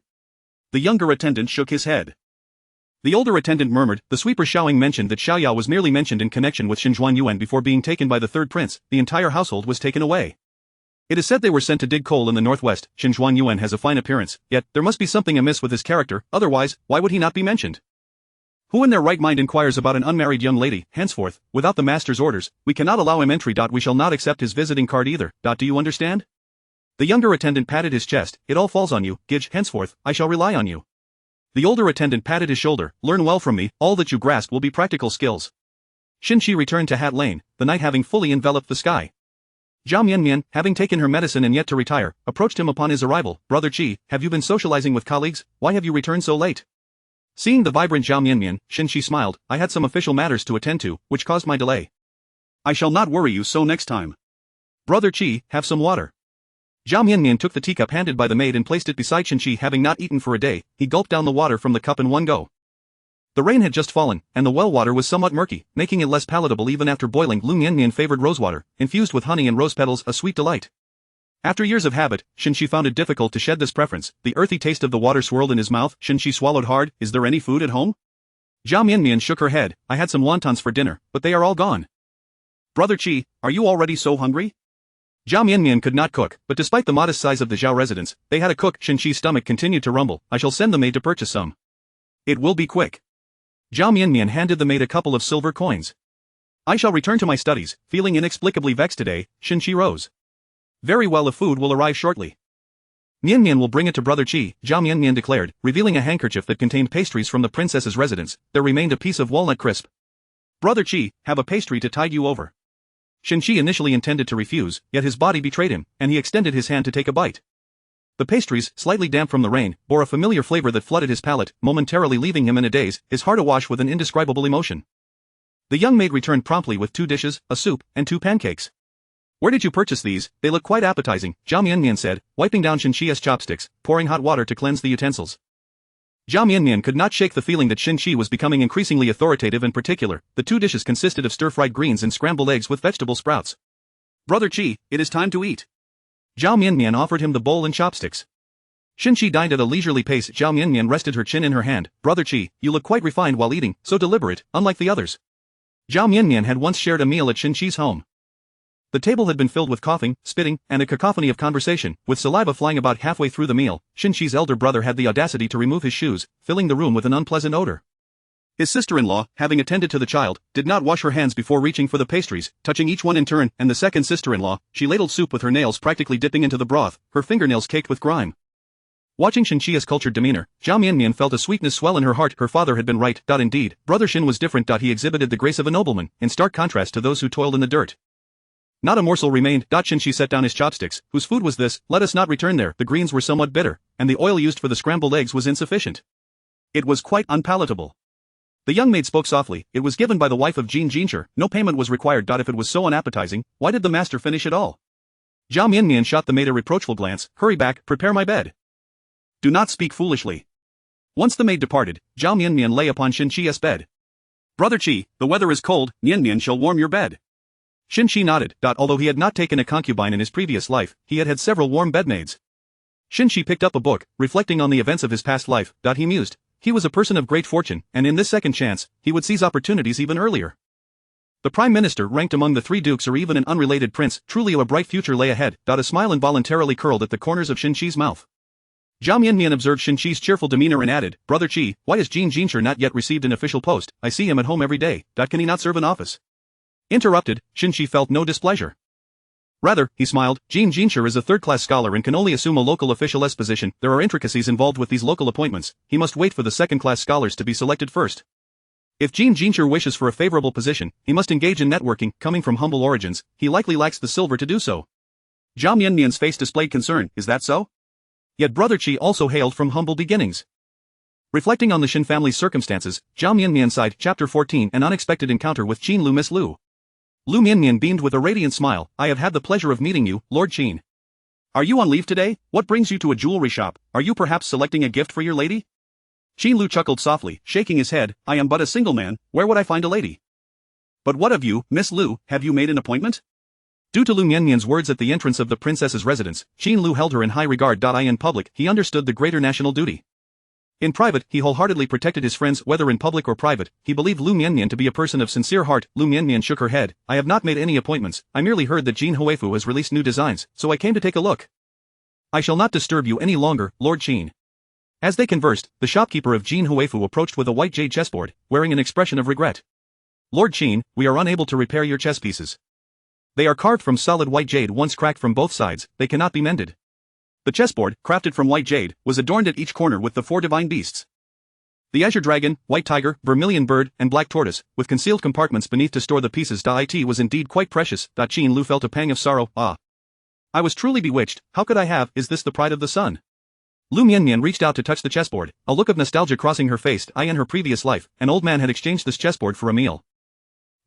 The younger attendant shook his head. The older attendant murmured. The sweeper Xiaoying mentioned that Xiaoyao was merely mentioned in connection with Xin Yuan before being taken by the 3rd prince. The entire household was taken away. It is said they were sent to dig coal in the northwest. Xie Lingyuan has a fine appearance, yet there must be something amiss with his character, otherwise, why would he not be mentioned? Who in their right mind inquires about an unmarried young lady? Henceforth, without the master's orders, we cannot allow him entry. We shall not accept his visiting card either. Do you understand? The younger attendant patted his chest. It all falls on you, Gidge. Henceforth, I shall rely on you. The older attendant patted his shoulder. Learn well from me, all that you grasp will be practical skills. Xinqi returned to Hat Lane, the night having fully enveloped the sky. Liu Mianmian, having taken her medicine and yet to retire, approached him upon his arrival. Brother Qi, have you been socializing with colleagues? Why have you returned so late? Seeing the vibrant Liu Mianmian, Xinqi smiled. I had some official matters to attend to, which caused my delay. I shall not worry you so next time. Brother Qi, have some water. Liu Mianmian took the teacup handed by the maid and placed it beside Xinqi. Having not eaten for a day, he gulped down the water from the cup in one go. The rain had just fallen, and the well water was somewhat murky, making it less palatable even after boiling. Liu Mianmian favored rosewater, infused with honey and rose petals, a sweet delight. After years of habit, Xinqi found it difficult to shed this preference. The earthy taste of the water swirled in his mouth. Xinqi swallowed hard. Is there any food at home? Liu Mianmian shook her head. I had some wontons for dinner, but they are all gone. Brother Qi, are you already so hungry? Liu Mianmian could not cook, but despite the modest size of the Zhao residence, they had a cook. Xinqi's stomach continued to rumble. I shall send the maid to purchase some. It will be quick. Liu Mianmian handed the maid a couple of silver coins. I shall return to my studies. Feeling inexplicably vexed today, Xinqi rose. Very well, the food will arrive shortly. Mianmian will bring it to Brother Qi, Liu Mianmian declared, revealing a handkerchief that contained pastries from the princess's residence. There remained a piece of walnut crisp. Brother Qi, have a pastry to tide you over. Xinqi initially intended to refuse, yet his body betrayed him, and he extended his hand to take a bite. The pastries, slightly damp from the rain, bore a familiar flavor that flooded his palate, momentarily leaving him in a daze, his heart awash with an indescribable emotion. The young maid returned promptly with 2 dishes, a soup, and 2 pancakes. Where did you purchase these? They look quite appetizing, Liu Mianmian said, wiping down Xinqi's chopsticks, pouring hot water to cleanse the utensils. Liu Mianmian could not shake the feeling that Xinqi was becoming increasingly authoritative and particular. The 2 dishes consisted of stir-fried greens and scrambled eggs with vegetable sprouts. Brother Qi, it is time to eat. Liu Mianmian offered him the bowl and chopsticks. Xinqi dined at a leisurely pace. Liu Mianmian rested her chin in her hand. Brother Qi, you look quite refined while eating, so deliberate, unlike the others. Liu Mianmian had once shared a meal at Xinqi's home. The table had been filled with coughing, spitting, and a cacophony of conversation, with saliva flying about halfway through the meal. Xinqi's elder brother had the audacity to remove his shoes, filling the room with an unpleasant odor. His sister-in-law, having attended to the child, did not wash her hands before reaching for the pastries, touching each one in turn, and the second sister-in-law, she ladled soup with her nails practically dipping into the broth, her fingernails caked with grime. Watching Xinqi's cultured demeanor, Liu Mianmian felt a sweetness swell in her heart. Her father had been right. Indeed, Brother Xin was different. He exhibited the grace of a nobleman, in stark contrast to those who toiled in the dirt. Not a morsel remained. Xinqi set down his chopsticks. Whose food was this? Let us not return there. The greens were somewhat bitter, and the oil used for the scrambled eggs was insufficient. It was quite unpalatable. The young maid spoke softly. It was given by the wife of Jin Jinshi. No payment was required. If it was so unappetizing, why did the master finish it all? Liu Mianmian shot the maid a reproachful glance. Hurry back, prepare my bed. Do not speak foolishly. Once the maid departed, Liu Mianmian lay upon Xinqi's bed. Brother Qi, the weather is cold, Mianmian shall warm your bed. Xinqi nodded. Although he had not taken a concubine in his previous life, he had had several warm bedmaids. Xinqi picked up a book, reflecting on the events of his past life. He mused. He was a person of great fortune, and in this second chance, he would seize opportunities even earlier. The prime minister ranked among the 3 dukes or even an unrelated prince. Truly a bright future lay ahead. A smile involuntarily curled at the corners of Xinqi's mouth. Liu Mianmian observed Xinqi's cheerful demeanor and added, Brother Qi, why has Jin Jinshi not yet received an official post? I see him at home every day. Can he not serve an office? Interrupted, Xinqi felt no displeasure. Rather, he smiled, Jin Jinshi is a 3rd-class scholar and can only assume a local official's position. There are intricacies involved with these local appointments. He must wait for the 2nd-class scholars to be selected first. If Jin Jinshi wishes for a favorable position, he must engage in networking. Coming from humble origins, he likely lacks the silver to do so. Liu Mianmian's face displayed concern. Is that so? Yet Brother Qi also hailed from humble beginnings. Reflecting on the Xin family's circumstances, Liu Mianmian sighed. Chapter 14 An unexpected encounter with Qin Lu. Miss Lu. Liu Mianmian beamed with a radiant smile. I have had the pleasure of meeting you, Lord Qin. Are you on leave today? What brings you to a jewelry shop? Are you perhaps selecting a gift for your lady? Qin Lu chuckled softly, shaking his head. I am but a single man, where would I find a lady? But what of you, Miss Lu, have you made an appointment? Due to Liu Mianmian's words at the entrance of the princess's residence, Qin Lu held her in high regard. In public, he understood the greater national duty. In private, he wholeheartedly protected his friends whether in public or private. He believed Liu Mianmian to be a person of sincere heart. Liu Mianmian shook her head. I have not made any appointments. I merely heard that Jin Huifu has released new designs, so I came to take a look. I shall not disturb you any longer, Lord Qin. As they conversed, the shopkeeper of Jin Huifu approached with a white jade chessboard, wearing an expression of regret. Lord Qin, we are unable to repair your chess pieces. They are carved from solid white jade once cracked from both sides, they cannot be mended. The chessboard, crafted from white jade, was adorned at each corner with the 4 divine beasts. The azure dragon, white tiger, vermilion bird, and black tortoise, with concealed compartments beneath to store the pieces. It was indeed quite precious. Qin Lu felt a pang of sorrow. Ah. I was truly bewitched. How could I have? Is this the pride of the sun? Liu Mianmian reached out to touch the chessboard, a look of nostalgia crossing her face. In her previous life, an old man had exchanged this chessboard for a meal.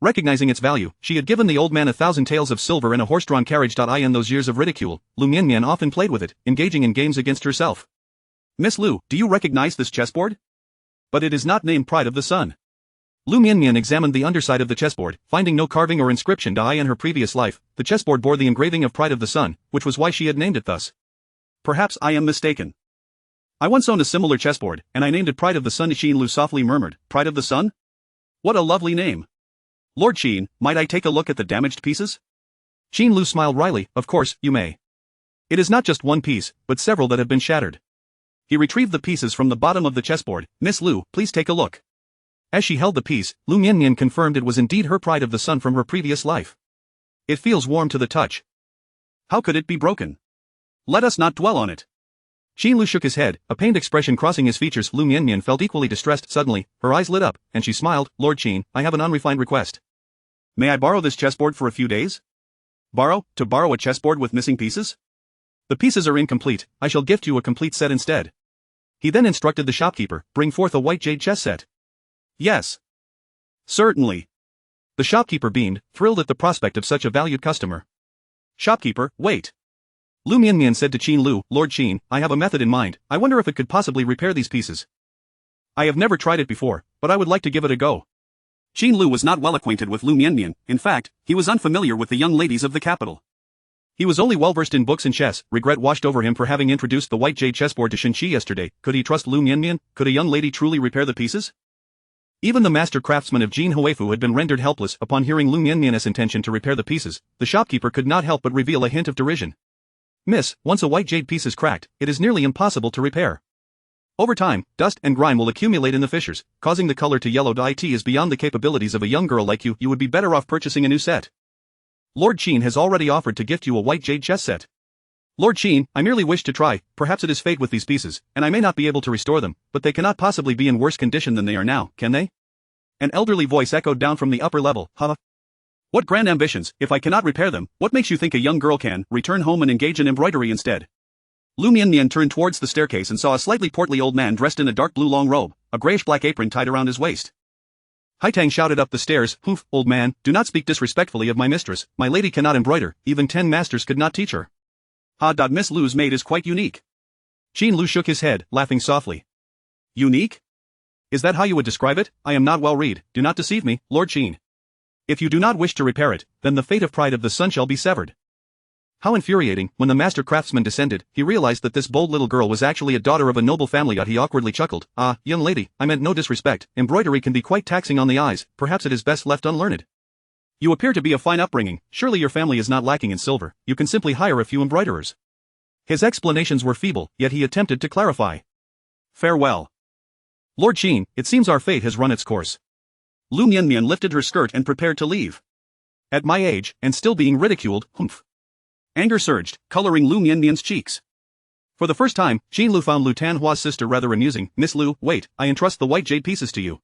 Recognizing its value, she had given the old man 1,000 taels of silver and a horse-drawn carriage. In those years of ridicule, Liu Mianmian often played with it, engaging in games against herself. Miss Liu, do you recognize this chessboard? But it is not named Pride of the Sun. Liu Mianmian examined the underside of the chessboard, finding no carving or inscription. In her previous life, the chessboard bore the engraving of Pride of the Sun, which was why she had named it thus. Perhaps I am mistaken. I once owned a similar chessboard, and I named it Pride of the Sun. Qin Lu softly murmured, Pride of the Sun? What a lovely name. Lord Qin, might I take a look at the damaged pieces? Qin Lu smiled wryly. Of course, you may. It is not just one piece, but several that have been shattered. He retrieved the pieces from the bottom of the chessboard. Miss Liu, please take a look. As she held the piece, Liu Mianmian confirmed it was indeed her Pride of the Sun from her previous life. It feels warm to the touch. How could it be broken? Let us not dwell on it. Qin Lu shook his head, a pained expression crossing his features. Liu Mianmian felt equally distressed. Suddenly, her eyes lit up, and she smiled. Lord Qin, I have an unrefined request. May I borrow this chessboard for a few days? Borrow? To borrow a chessboard with missing pieces? The pieces are incomplete. I shall gift you a complete set instead. He then instructed the shopkeeper, bring forth a white jade chess set. Yes. Certainly. The shopkeeper beamed, thrilled at the prospect of such a valued customer. Shopkeeper, wait. Liu Mianmian said to Qin Lu, Lord Qin, I have a method in mind. I wonder if it could possibly repair these pieces. I have never tried it before, but I would like to give it a go. Qin Lu was not well acquainted with Liu Mianmian. In fact, he was unfamiliar with the young ladies of the capital. He was only well versed in books and chess. Regret washed over him for having introduced the white jade chessboard to Shenqi yesterday. Could he trust Liu Mianmian? Could a young lady truly repair the pieces? Even the master craftsman of Jin Huifu had been rendered helpless upon hearing Liu Mianmian's intention to repair the pieces. The shopkeeper could not help but reveal a hint of derision. Miss, once a white jade piece is cracked, it is nearly impossible to repair. Over time, dust and grime will accumulate in the fissures, causing the color to yellow. It is beyond the capabilities of a young girl like you. You would be better off purchasing a new set. Lord Qin has already offered to gift you a white jade chess set. Lord Qin, I merely wish to try. Perhaps it is fate with these pieces, and I may not be able to restore them, but they cannot possibly be in worse condition than they are now, can they? An elderly voice echoed down from the upper level. Huh? What grand ambitions! If I cannot repair them, what makes you think a young girl can return home and engage in embroidery instead? Liu Mianmian turned towards the staircase and saw a slightly portly old man dressed in a dark blue long robe, a grayish-black apron tied around his waist. Haitang shouted up the stairs, Hoof, old man, do not speak disrespectfully of my mistress. My lady cannot embroider, even 10 masters could not teach her. Miss Liu's maid is quite unique. Qin Lu shook his head, laughing softly. Unique? Is that how you would describe it? I am not well read, do not deceive me, Lord Qin. If you do not wish to repair it, then the fate of Pride of the Sun shall be severed. How infuriating. When the master craftsman descended, he realized that this bold little girl was actually a daughter of a noble family. He awkwardly chuckled. Ah, young lady, I meant no disrespect. Embroidery can be quite taxing on the eyes, perhaps it is best left unlearned. You appear to be of fine upbringing, surely your family is not lacking in silver, you can simply hire a few embroiderers. His explanations were feeble, yet he attempted to clarify. Farewell. Lord Qin, it seems our fate has run its course. Liu Mianmian lifted her skirt and prepared to leave. At my age, and still being ridiculed, humph. Anger surged, coloring Liu Mianmian's cheeks. For the first time, Qin Lu found Liu Tanhua's sister rather amusing. Miss Liu, wait, I entrust the white jade pieces to you.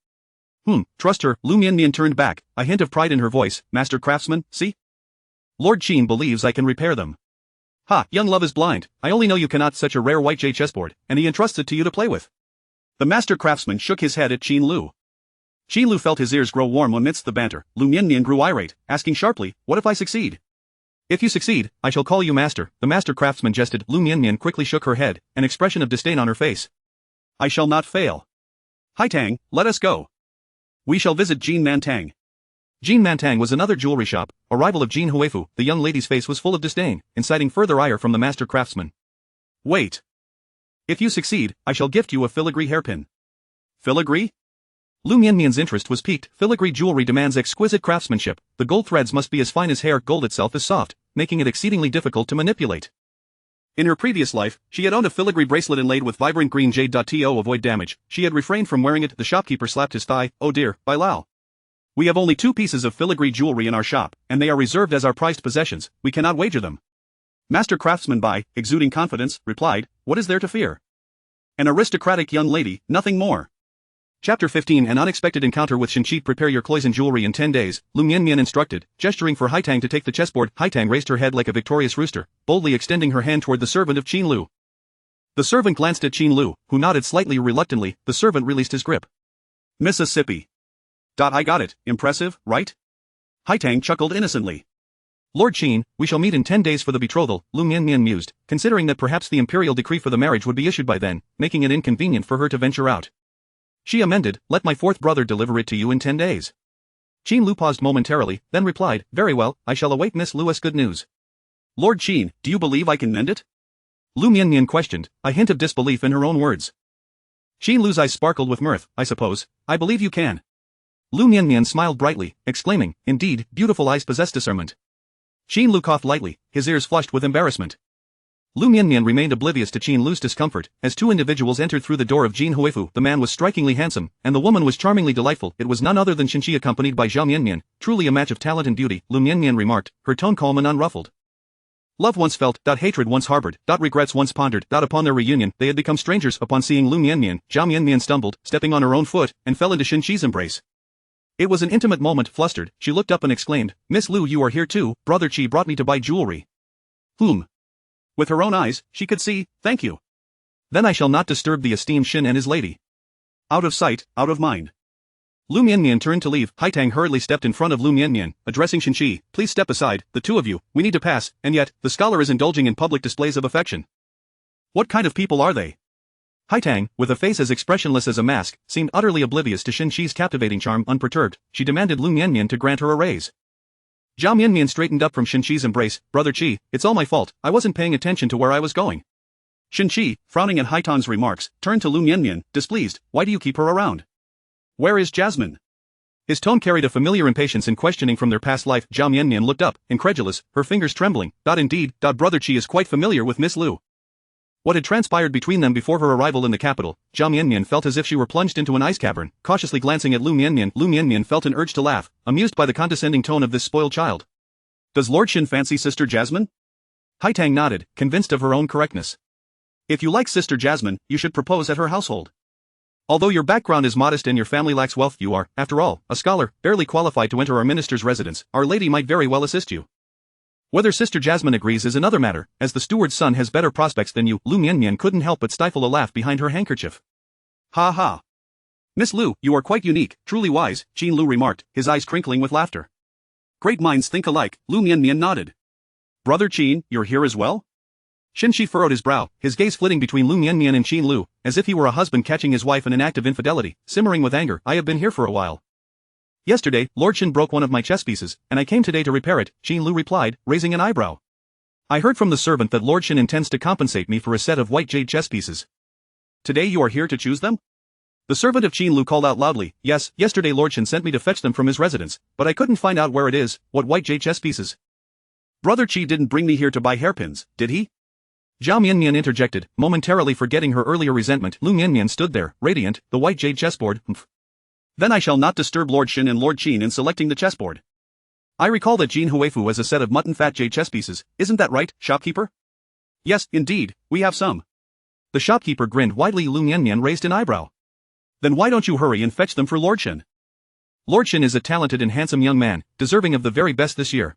Trust her. Liu Mianmian turned back, a hint of pride in her voice. Master craftsman, see? Lord Qin believes I can repair them. Ha, young love is blind, I only know you cannot such a rare white jade chessboard, and he entrusts it to you to play with. The master craftsman shook his head at Qin Lu. Qin Lu felt his ears grow warm amidst the banter. Liu Mianmian grew irate, asking sharply, what if I succeed? If you succeed, I shall call you master, the master craftsman jested. Liu Mianmian quickly shook her head, an expression of disdain on her face. I shall not fail. Haitang, let us go. We shall visit Jin Mantang. Jin Mantang was another jewelry shop, a rival of Jin Huifu. The young lady's face was full of disdain, inciting further ire from the master craftsman. Wait. If you succeed, I shall gift you a filigree hairpin. Filigree? Liu Mianmian's interest was piqued. Filigree jewelry demands exquisite craftsmanship. The gold threads must be as fine as hair. Gold itself is soft, making it exceedingly difficult to manipulate. In her previous life, she had owned a filigree bracelet inlaid with vibrant green jade. To avoid damage, she had refrained from wearing it. The shopkeeper slapped his thigh. Oh dear, Bai Lao. We have only 2 pieces of filigree jewelry in our shop, and they are reserved as our prized possessions. We cannot wager them. Master craftsman Bai, exuding confidence, replied, what is there to fear? An aristocratic young lady, nothing more. Chapter 15 An unexpected encounter with Shenqi. Prepare your cloison jewelry in 10 days, Liu Mianmian instructed, gesturing for Haitang to take the chessboard. Haitang raised her head like a victorious rooster, boldly extending her hand toward the servant of Qin Lu. The servant glanced at Qin Lu, who nodded slightly reluctantly. The servant released his grip. Mississippi. I got it, impressive, right? Haitang chuckled innocently. Lord Qin, we shall meet in 10 days for the betrothal, Liu Mianmian mused, considering that perhaps the imperial decree for the marriage would be issued by then, making it inconvenient for her to venture out. She amended, let my 4th brother deliver it to you in 10 days. Qin Lu paused momentarily, then replied, very well, I shall await Miss Lu's good news. Lord Qin, do you believe I can mend it? Liu Mianmian questioned, a hint of disbelief in her own words. Qin Lu's eyes sparkled with mirth. I suppose, I believe you can. Liu Mianmian smiled brightly, exclaiming, indeed, beautiful eyes possess discernment. Qin Lu coughed lightly, his ears flushed with embarrassment. Liu Mianmian remained oblivious to Qin Lu's discomfort, as 2 individuals entered through the door of Jin Huifu. The man was strikingly handsome, and the woman was charmingly delightful. It was none other than Shenqi accompanied by Xie Mianmian, truly a match of talent and beauty, Liu Mianmian remarked, her tone calm and unruffled. Love once felt, hatred once harbored, regrets once pondered, upon their reunion, they had become strangers. Upon seeing Liu Mianmian, Xie Mianmian stumbled, stepping on her own foot, and fell into Shenqi's embrace. It was an intimate moment. Flustered, she looked up and exclaimed, Miss Liu, you are here too. Brother Qi brought me to buy jewelry. Whom? With her own eyes, she could see, thank you. Then I shall not disturb the esteemed Shin and his lady. Out of sight, out of mind. Liu Mianmian turned to leave. Haitang hurriedly stepped in front of Liu Mianmian, addressing Shenqi, please step aside, the 2 of you, we need to pass, and yet, the scholar is indulging in public displays of affection. What kind of people are they? Haitang, with a face as expressionless as a mask, seemed utterly oblivious to Shenqi's captivating charm. Unperturbed, she demanded Liu Mianmian to grant her a raise. Xie Mianmian straightened up from Shenqi's embrace. Brother Qi, it's all my fault, I wasn't paying attention to where I was going. Shenqi, frowning at Haitang's remarks, turned to Liu Mianmian, displeased, why do you keep her around? Where is Jasmine? His tone carried a familiar impatience in questioning from their past life. Xie Mianmian looked up, incredulous, her fingers trembling. Indeed, Brother Qi is quite familiar with Miss Liu. What had transpired between them before her arrival in the capital, Xie Mianmian felt as if she were plunged into an ice cavern. Cautiously glancing at Liu Mianmian felt an urge to laugh, amused by the condescending tone of this spoiled child. Does Lord Shin fancy Sister Jasmine? Haitang nodded, convinced of her own correctness. If you like Sister Jasmine, you should propose at her household. Although your background is modest and your family lacks wealth, you are, after all, a scholar, barely qualified to enter our minister's residence. Our lady might very well assist you. Whether Sister Jasmine agrees is another matter, as the steward's son has better prospects than you. Liu Mianmian couldn't help but stifle a laugh behind her handkerchief. Ha ha. Miss Liu, you are quite unique, truly wise, Qin Lu remarked, his eyes twinkling with laughter. Great minds think alike, Liu Mianmian nodded. Brother Qin, you're here as well? Shenqi furrowed his brow, his gaze flitting between Liu Mianmian and Qin Lu, as if he were a husband catching his wife in an act of infidelity. Simmering with anger, I have been here for a while. Yesterday, Lord Shin broke one of my chess pieces, and I came today to repair it, Qin Lu replied, raising an eyebrow. I heard from the servant that Lord Shin intends to compensate me for a set of white jade chess pieces. Today you are here to choose them? The servant of Qin Lu called out loudly, yes, yesterday Lord Shin sent me to fetch them from his residence, but I couldn't find out where it is. What white jade chess pieces? Brother Qi didn't bring me here to buy hairpins, did he? Xie Mianmian interjected, momentarily forgetting her earlier resentment. Liu Mianmian stood there, radiant, the white jade chessboard, Then I shall not disturb Lord Shin and Lord Qin in selecting the chessboard. I recall that Jin Huifu has a set of mutton fat jade chess pieces, isn't that right, shopkeeper? Yes, indeed, we have some. The shopkeeper grinned widely. Liu Mianmian raised an eyebrow. Then why don't you hurry and fetch them for Lord Shin? Lord Shin is a talented and handsome young man, deserving of the very best this year.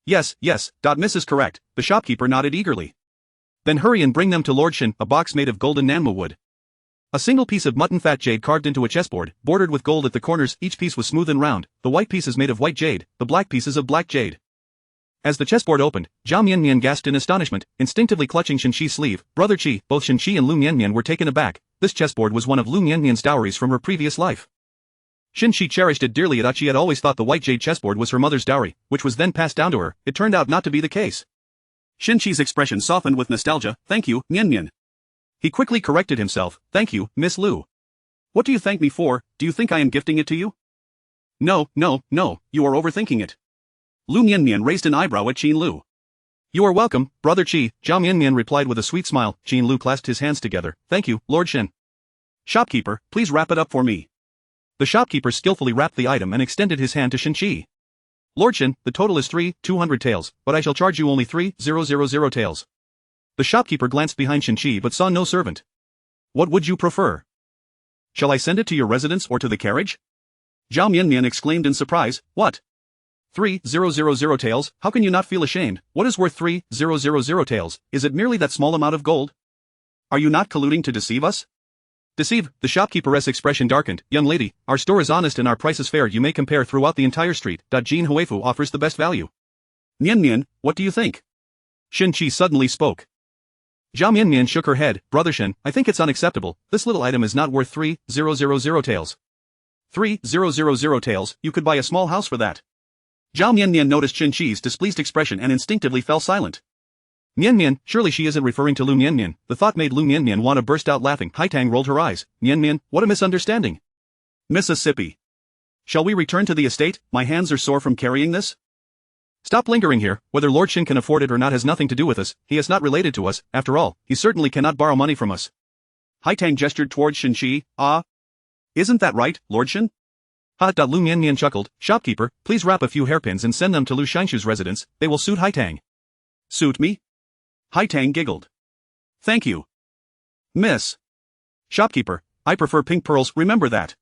Yes, Mrs. Correct, the shopkeeper nodded eagerly. Then hurry and bring them to Lord Shin, a box made of golden nanmo wood. A single piece of mutton fat jade carved into a chessboard, bordered with gold at the corners. Each piece was smooth and round, the white pieces made of white jade, the black pieces of black jade. As the chessboard opened, Xie Mianmian gasped in astonishment, instinctively clutching Shenqi's sleeve. Brother Qi, both Shenqi and Liu Mianmian were taken aback. This chessboard was one of Liu Mianmian's dowries from her previous life. Shenqi cherished it dearly. She had always thought the white jade chessboard was her mother's dowry, which was then passed down to her. It turned out not to be the case. Shenqi's expression softened with nostalgia. Thank you, Mianmian. He quickly corrected himself, thank you, Miss Liu. What do you thank me for? Do you think I am gifting it to you? No, you are overthinking it. Liu Mianmian raised an eyebrow at Qin Lu. You are welcome, Brother Qi, Zhao Mianmian replied with a sweet smile. Qin Lu clasped his hands together. Thank you, Lord Shen. Shopkeeper, please wrap it up for me. The shopkeeper skillfully wrapped the item and extended his hand to Shen Qi. Lord Shen, the total is 200 taels, but I shall charge you only 3,000 taels. The shopkeeper glanced behind Shen Qi but saw no servant. What would you prefer? Shall I send it to your residence or to the carriage? Zhao Mianmian exclaimed in surprise, what? 3,000 taels, how can you not feel ashamed? What is worth 3,000 taels? Is it merely that small amount of gold? Are you not colluding to deceive us? Deceive, the shopkeeper's expression darkened. Young lady, our store is honest and our price is fair. You may compare throughout the entire street. Jin Huifu offers the best value. Mianmian, what do you think? Shen Qi suddenly spoke. Zhao Mianmian shook her head. Brother Shen, I think it's unacceptable. This little item is not worth 3,000 taels. 3,000 taels, you could buy a small house for that. Zhao Mianmian noticed Shen Qi's displeased expression and instinctively fell silent. Mianmian, surely she isn't referring to Liu Mianmian. The thought made Liu Mianmian want to burst out laughing. Haitang rolled her eyes. Mianmian, what a misunderstanding. Mississippi. Shall we return to the estate? My hands are sore from carrying this. Stop lingering here. Whether Lord Shen can afford it or not has nothing to do with us. He is not related to us. After all, he certainly cannot borrow money from us. Haitang gestured towards Shen Qi. Isn't that right, Lord Shen? Liu Mianmian chuckled. Shopkeeper, please wrap a few hairpins and send them to Liu Shangshu's residence. They will suit Haitang. Suit me? Haitang giggled. Thank you. Miss. Shopkeeper, I prefer pink pearls, remember that.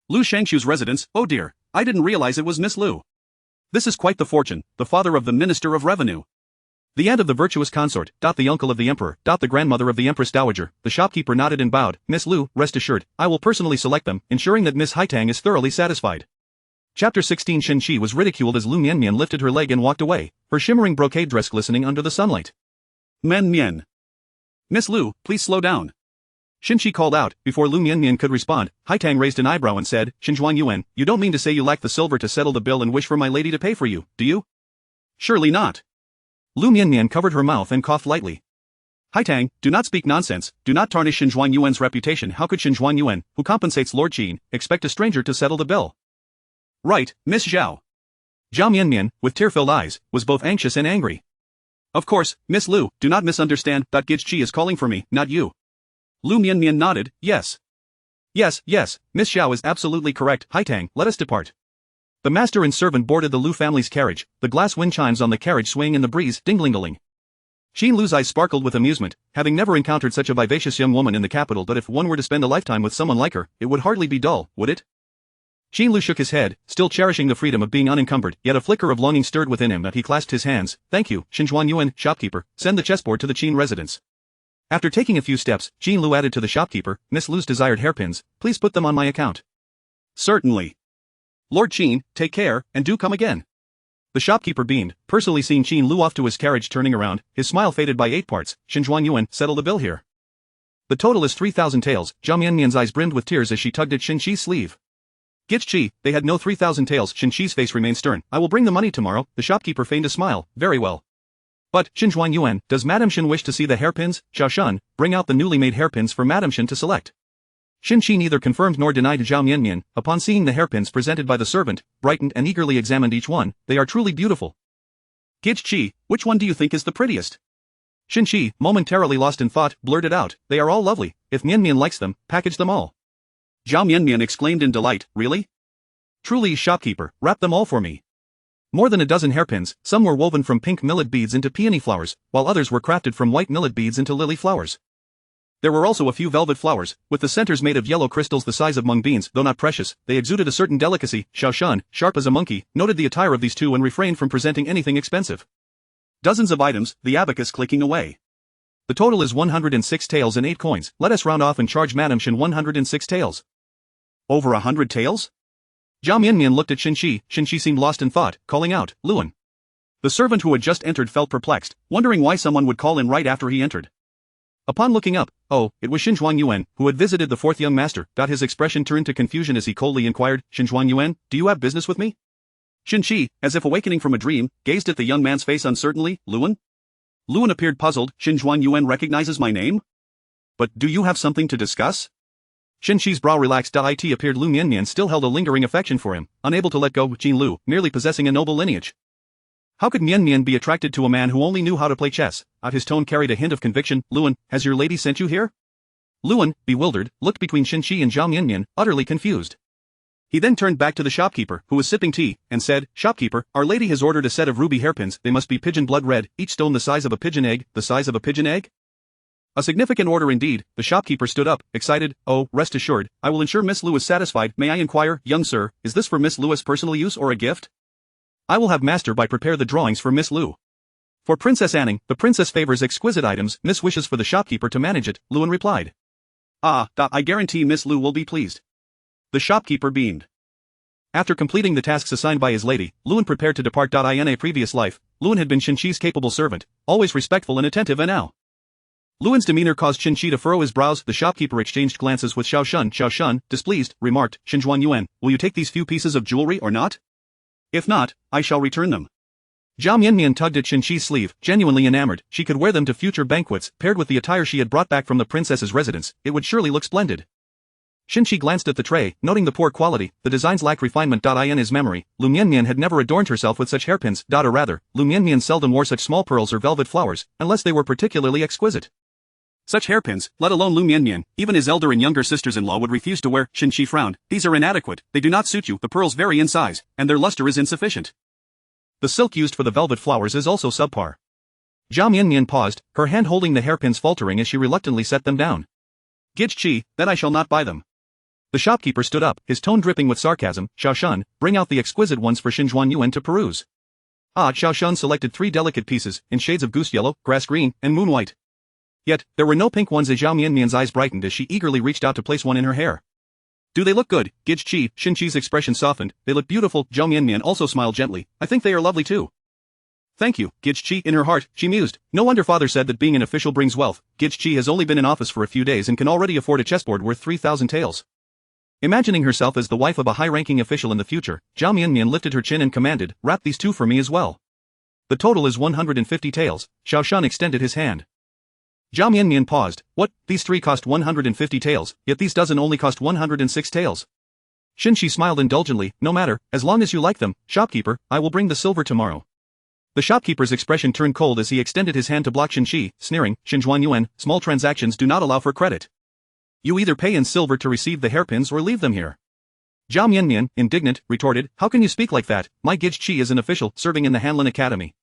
Liu Shangshu's residence, oh dear, I didn't realize it was Miss Liu. This is quite the fortune, the father of the Minister of Revenue. The aunt of the virtuous consort, the uncle of the emperor, the grandmother of the empress dowager. The shopkeeper nodded and bowed. Miss Liu, rest assured, I will personally select them, ensuring that Miss Haitang is thoroughly satisfied. Chapter 16. Shen Qi was ridiculed as Liu Mianmian lifted her leg and walked away, her shimmering brocade dress glistening under the sunlight. Mian. Miss Liu, please slow down. Shen Qi called out. Before Liu Mianmian could respond, Haitang raised an eyebrow and said, Yuan, you don't mean to say you lack the silver to settle the bill and wish for my lady to pay for you, do you? Surely not. Liu Mianmian covered her mouth and coughed lightly. Haitang, do not speak nonsense, do not tarnish Yuan's reputation. How could Yuan, who compensates Lord Qin, expect a stranger to settle the bill? Right, Miss Zhao. Zhao Mianmian, with tear-filled eyes, was both anxious and angry. Of course, Miss Liu, do not misunderstand. Gizhi Qi is calling for me, not you. Liu Mianmian nodded, yes. Yes, Miss Zhao is absolutely correct. Haitang, let us depart. The master and servant boarded the Liu family's carriage, the glass wind chimes on the carriage swaying in the breeze, ding-ling-a-ling. Qin Lu's eyes sparkled with amusement, having never encountered such a vivacious young woman in the capital. But if one were to spend a lifetime with someone like her, it would hardly be dull, would it? Qin Lu shook his head, still cherishing the freedom of being unencumbered, yet a flicker of longing stirred within him. That he clasped his hands. Thank you, Yuan, shopkeeper, send the chessboard to the Qin residence. After taking a few steps, Qin Lu added to the shopkeeper, Miss Liu's desired hairpins, please put them on my account. Certainly. Lord Qin, take care, and do come again. The shopkeeper beamed, personally seeing Qin Lu off to his carriage. Turning around, his smile faded by 8 parts. Yuan, settle the bill here. The total is 3,000 taels. Zhao Mianmian's eyes brimmed with tears as she tugged at Shen Qi's sleeve. Gizhi Qi, they had no 3,000 taels. Shen Qi's face remained stern. I will bring the money tomorrow. The shopkeeper feigned a smile. Very well. But, Yuan, does Madame Shen wish to see the hairpins? Zhao Shan, bring out the newly made hairpins for Madame Shen to select. Shen Qi neither confirmed nor denied. Zhao Mianmian, upon seeing the hairpins presented by the servant, brightened and eagerly examined each one. They are truly beautiful. Gizhi Qi, which one do you think is the prettiest? Shen Qi, momentarily lost in thought, blurted out, they are all lovely. If Mianmian likes them, package them all. Zhao Mianmian exclaimed in delight, really? Truly, shopkeeper, wrap them all for me. More than a dozen hairpins, some were woven from pink millet beads into peony flowers, while others were crafted from white millet beads into lily flowers. There were also a few velvet flowers, with the centers made of yellow crystals the size of mung beans. Though not precious, they exuded a certain delicacy. Xiao Shan, sharp as a monkey, noted the attire of these two and refrained from presenting anything expensive. Dozens of items, the abacus clicking away. The total is 106 taels and 8 coins. Let us round off and charge Madame Shen 106 taels. Over 100 taels? Zhao Mianmian looked at Shen Qi. Shen Qi seemed lost in thought, calling out, Luan. The servant who had just entered felt perplexed, wondering why someone would call in right after he entered. Upon looking up, it was Yuan, who had visited the 4th young master. His expression turned to confusion as he coldly inquired, Yuan, do you have business with me? Shen Qi, as if awakening from a dream, gazed at the young man's face uncertainly. Luan? Luan appeared puzzled. Yuan recognizes my name? But do you have something to discuss? Shenxi's brow relaxed. It appeared Liu Mianmian still held a lingering affection for him, unable to let go of Jin Lu, merely possessing a noble lineage. How could Mianmian be attracted to a man who only knew how to play chess? His tone carried a hint of conviction. Luan, has your lady sent you here? Luan, bewildered, looked between Shenxi and Zhao Mianmian, utterly confused. He then turned back to the shopkeeper, who was sipping tea, and said, Shopkeeper, our lady has ordered a set of ruby hairpins. They must be pigeon blood red, each stone the size of a pigeon egg. The size of a pigeon egg? A significant order indeed. The shopkeeper stood up, excited. Oh, rest assured, I will ensure Miss Lu is satisfied. May I inquire, young sir, is this for Miss Lu's personal use or a gift? I will have Master Bai prepare the drawings for Miss Lu. For Princess Anning, the princess favors exquisite items. Miss wishes for the shopkeeper to manage it, Luan replied. I guarantee Miss Lu will be pleased. The shopkeeper beamed. After completing the tasks assigned by his lady, Luan prepared to depart. In a previous life, Luan had been Shenxi's capable servant, always respectful and attentive, and now Luan's demeanor caused Shenxi to furrow his brows. The shopkeeper exchanged glances with Xiao Shun. Xiao Shun, displeased, remarked, Xinjuan, will you take these few pieces of jewelry or not? If not, I shall return them. Zhao Mianmian tugged at Shenxi's sleeve, genuinely enamored. She could wear them to future banquets. Paired with the attire she had brought back from the princess's residence, it would surely look splendid. Shenxi glanced at the tray, noting the poor quality. The designs lacked refinement. In his memory, Liu Mianmian had never adorned herself with such hairpins. Or rather, Liu Mianmian seldom wore such small pearls or velvet flowers, unless they were particularly exquisite. Such hairpins, let alone Liu Mianmian, even his elder and younger sisters-in-law would refuse to wear. Shenxi frowned. These are inadequate, they do not suit you. The pearls vary in size, and their luster is insufficient. The silk used for the velvet flowers is also subpar. Zhao Mianmian paused, her hand holding the hairpins faltering as she reluctantly set them down. Gijchi, then I shall not buy them. The shopkeeper stood up, his tone dripping with sarcasm. Xiao Shun, bring out the exquisite ones for Xinjuan to peruse. Xiao Shun selected 3 delicate pieces, in shades of goose yellow, grass green, and moon white. Yet, there were no pink ones. Zhao Mianmian's eyes brightened as she eagerly reached out to place one in her hair. Do they look good, Gijchi? Shenxi's expression softened. They look beautiful. Zhao Mianmian also smiled gently. I think they are lovely too. Thank you, Gijchi. In her heart, she mused. No wonder father said that being an official brings wealth. Gijchi has only been in office for a few days and can already afford a chessboard worth 3,000 taels. Imagining herself as the wife of a high-ranking official in the future, Zhao Mianmian lifted her chin and commanded, wrap these 2 for me as well. The total is 150 taels. Xiao Shun extended his hand. Zhao Mianmian paused. What? These 3 cost 150 taels, yet these dozen only cost 106 taels. Shenxi smiled indulgently. No matter, as long as you like them, shopkeeper, I will bring the silver tomorrow. The shopkeeper's expression turned cold as he extended his hand to block Shenxi, sneering, Xinjuan, small transactions do not allow for credit. You either pay in silver to receive the hairpins or leave them here. Zhao Mianmian, indignant, retorted, how can you speak like that? My Gijchi is an official, serving in the Hanlin Academy.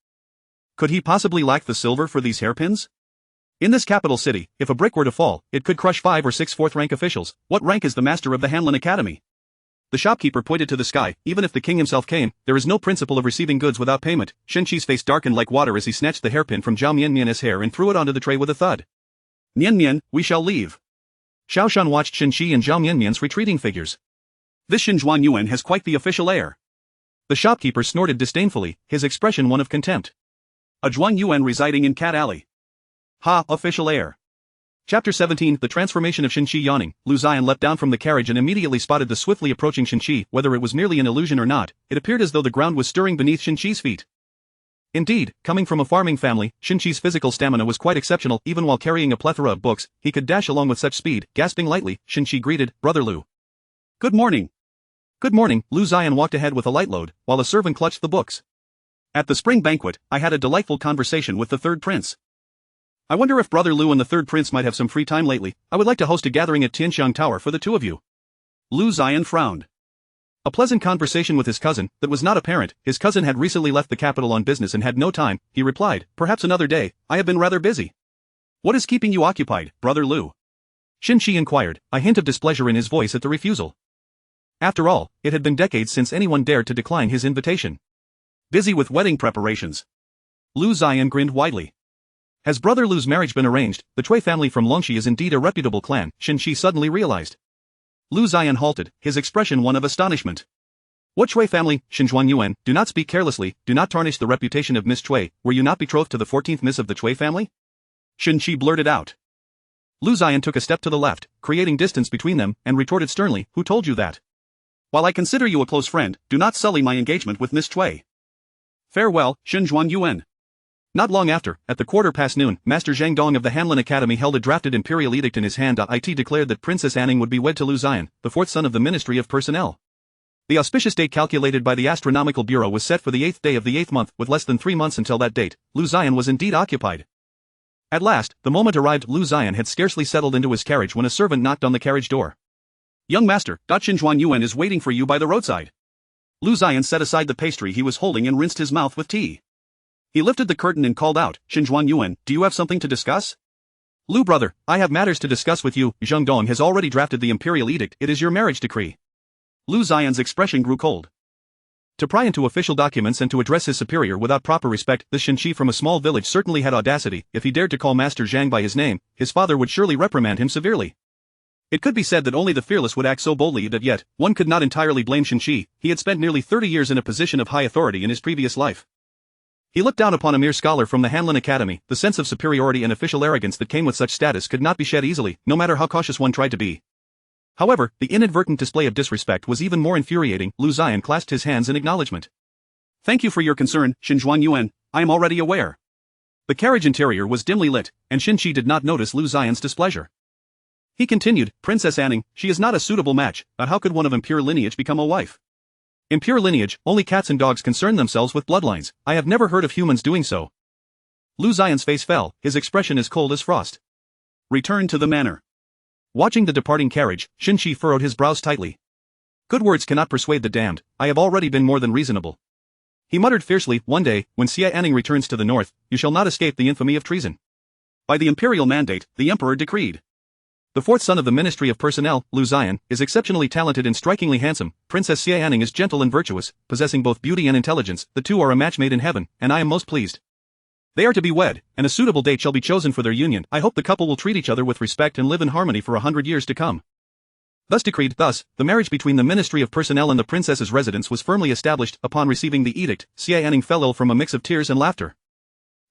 Could he possibly lack the silver for these hairpins? In this capital city, if a brick were to fall, it could crush 5 or 6 fourth-rank officials. What rank is the master of the Hanlin Academy? The shopkeeper pointed to the sky. Even if the king himself came, there is no principle of receiving goods without payment. Shenxi's face darkened like water as he snatched the hairpin from Zhao Mianmian's hair and threw it onto the tray with a thud. Mianmian, we shall leave. Xiao Shun watched Shenxi and Zhao Mianmian's retreating figures. This Xinjuan has quite the official air. The shopkeeper snorted disdainfully, his expression one of contempt. A Zhuan residing in Cat Alley. Official air. Chapter 17. The transformation of Shenxi. Yawning, Lu Ziyan leapt down from the carriage and immediately spotted the swiftly approaching Shenxi. Whether it was merely an illusion or not, it appeared as though the ground was stirring beneath Shenxi's feet. Indeed, coming from a farming family, Shenxi's physical stamina was quite exceptional. Even while carrying a plethora of books, he could dash along with such speed. Gasping lightly, Shenxi greeted, Brother Lu. Good morning. Good morning. Lu Ziyan walked ahead with a light load, while a servant clutched the books. At the spring banquet, I had a delightful conversation with the third prince. I wonder if Brother Lu and the third prince might have some free time lately. I would like to host a gathering at Tianxiang Tower for the 2 of you. Lu Ziyan frowned. A pleasant conversation with his cousin, that was not apparent. His cousin had recently left the capital on business and had no time. He replied, perhaps another day, I have been rather busy. What is keeping you occupied, Brother Lu? Shenxi inquired, a hint of displeasure in his voice at the refusal. After all, it had been decades since anyone dared to decline his invitation. Busy with wedding preparations. Lu Ziyan grinned widely. Has Brother Lu's marriage been arranged? The Cui family from Longxi is indeed a reputable clan, Shenxi suddenly realized. Lu Ziyan halted, his expression one of astonishment. What Cui family? Xinjuan, do not speak carelessly, do not tarnish the reputation of Miss Cui. Were you not betrothed to the 14th Miss of the Cui family? Shenxi blurted out. Lu Ziyan took a step to the left, creating distance between them, and retorted sternly, who told you that? While I consider you a close friend, do not sully my engagement with Miss Cui. Farewell, Xinjuan. Not long after, at the noon, Master Zhang Dong of the Hanlin Academy held a drafted imperial edict in his hand. It declared that Princess Anning would be wed to Liu Xian, the fourth son of the Ministry of Personnel. The auspicious date calculated by the Astronomical Bureau was set for the 8th day of the 8th month. With less than 3 months until that date, Liu Xian was indeed occupied. At last, the moment arrived. Liu Xian had scarcely settled into his carriage when a servant knocked on the carriage door. "Young master, Xie Lingyuan is waiting for you by the roadside." Liu Xian set aside the pastry he was holding and rinsed his mouth with tea. He lifted the curtain and called out, "Xie Lingyuan, do you have something to discuss?" "Liu brother, I have matters to discuss with you. Zhang Dong has already drafted the imperial edict. It is your marriage decree." Liu Xian's expression grew cold. To pry into official documents and to address his superior without proper respect, this Shenxi from a small village certainly had audacity. If he dared to call Master Zhang by his name, his father would surely reprimand him severely. It could be said that only the fearless would act so boldly, that yet, one could not entirely blame Shenxi. He had spent nearly 30 years in a position of high authority in his previous life. He looked down upon a mere scholar from the Hanlin Academy. The sense of superiority and official arrogance that came with such status could not be shed easily, no matter how cautious one tried to be. However, the inadvertent display of disrespect was even more infuriating. Liu Xian clasped his hands in acknowledgement. "Thank you for your concern, Xie Lingyuan. I am already aware." The carriage interior was dimly lit, and Shenxi did not notice Liu Xian's displeasure. He continued, "Princess Anning, she is not a suitable match, but how could one of impure lineage become a wife? Impure lineage, only cats and dogs concern themselves with bloodlines. I have never heard of humans doing so." Liu Xian's face fell, his expression as cold as frost. "Return to the manor." Watching the departing carriage, Shenxi furrowed his brows tightly. "Good words cannot persuade the damned. I have already been more than reasonable." He muttered fiercely, "One day, when Xie Anning returns to the north, you shall not escape the infamy of treason." By the imperial mandate, the emperor decreed. The fourth son of the Ministry of Personnel, Liu Xian, is exceptionally talented and strikingly handsome. Princess Xie Anning is gentle and virtuous, possessing both beauty and intelligence. The two are a match made in heaven, and I am most pleased. They are to be wed, and a suitable date shall be chosen for their union. I hope the couple will treat each other with respect and live in harmony for 100 years to come. Thus decreed. Thus, the marriage between the Ministry of Personnel and the princess's residence was firmly established. Upon receiving the edict, Xie Anning fell ill from a mix of tears and laughter.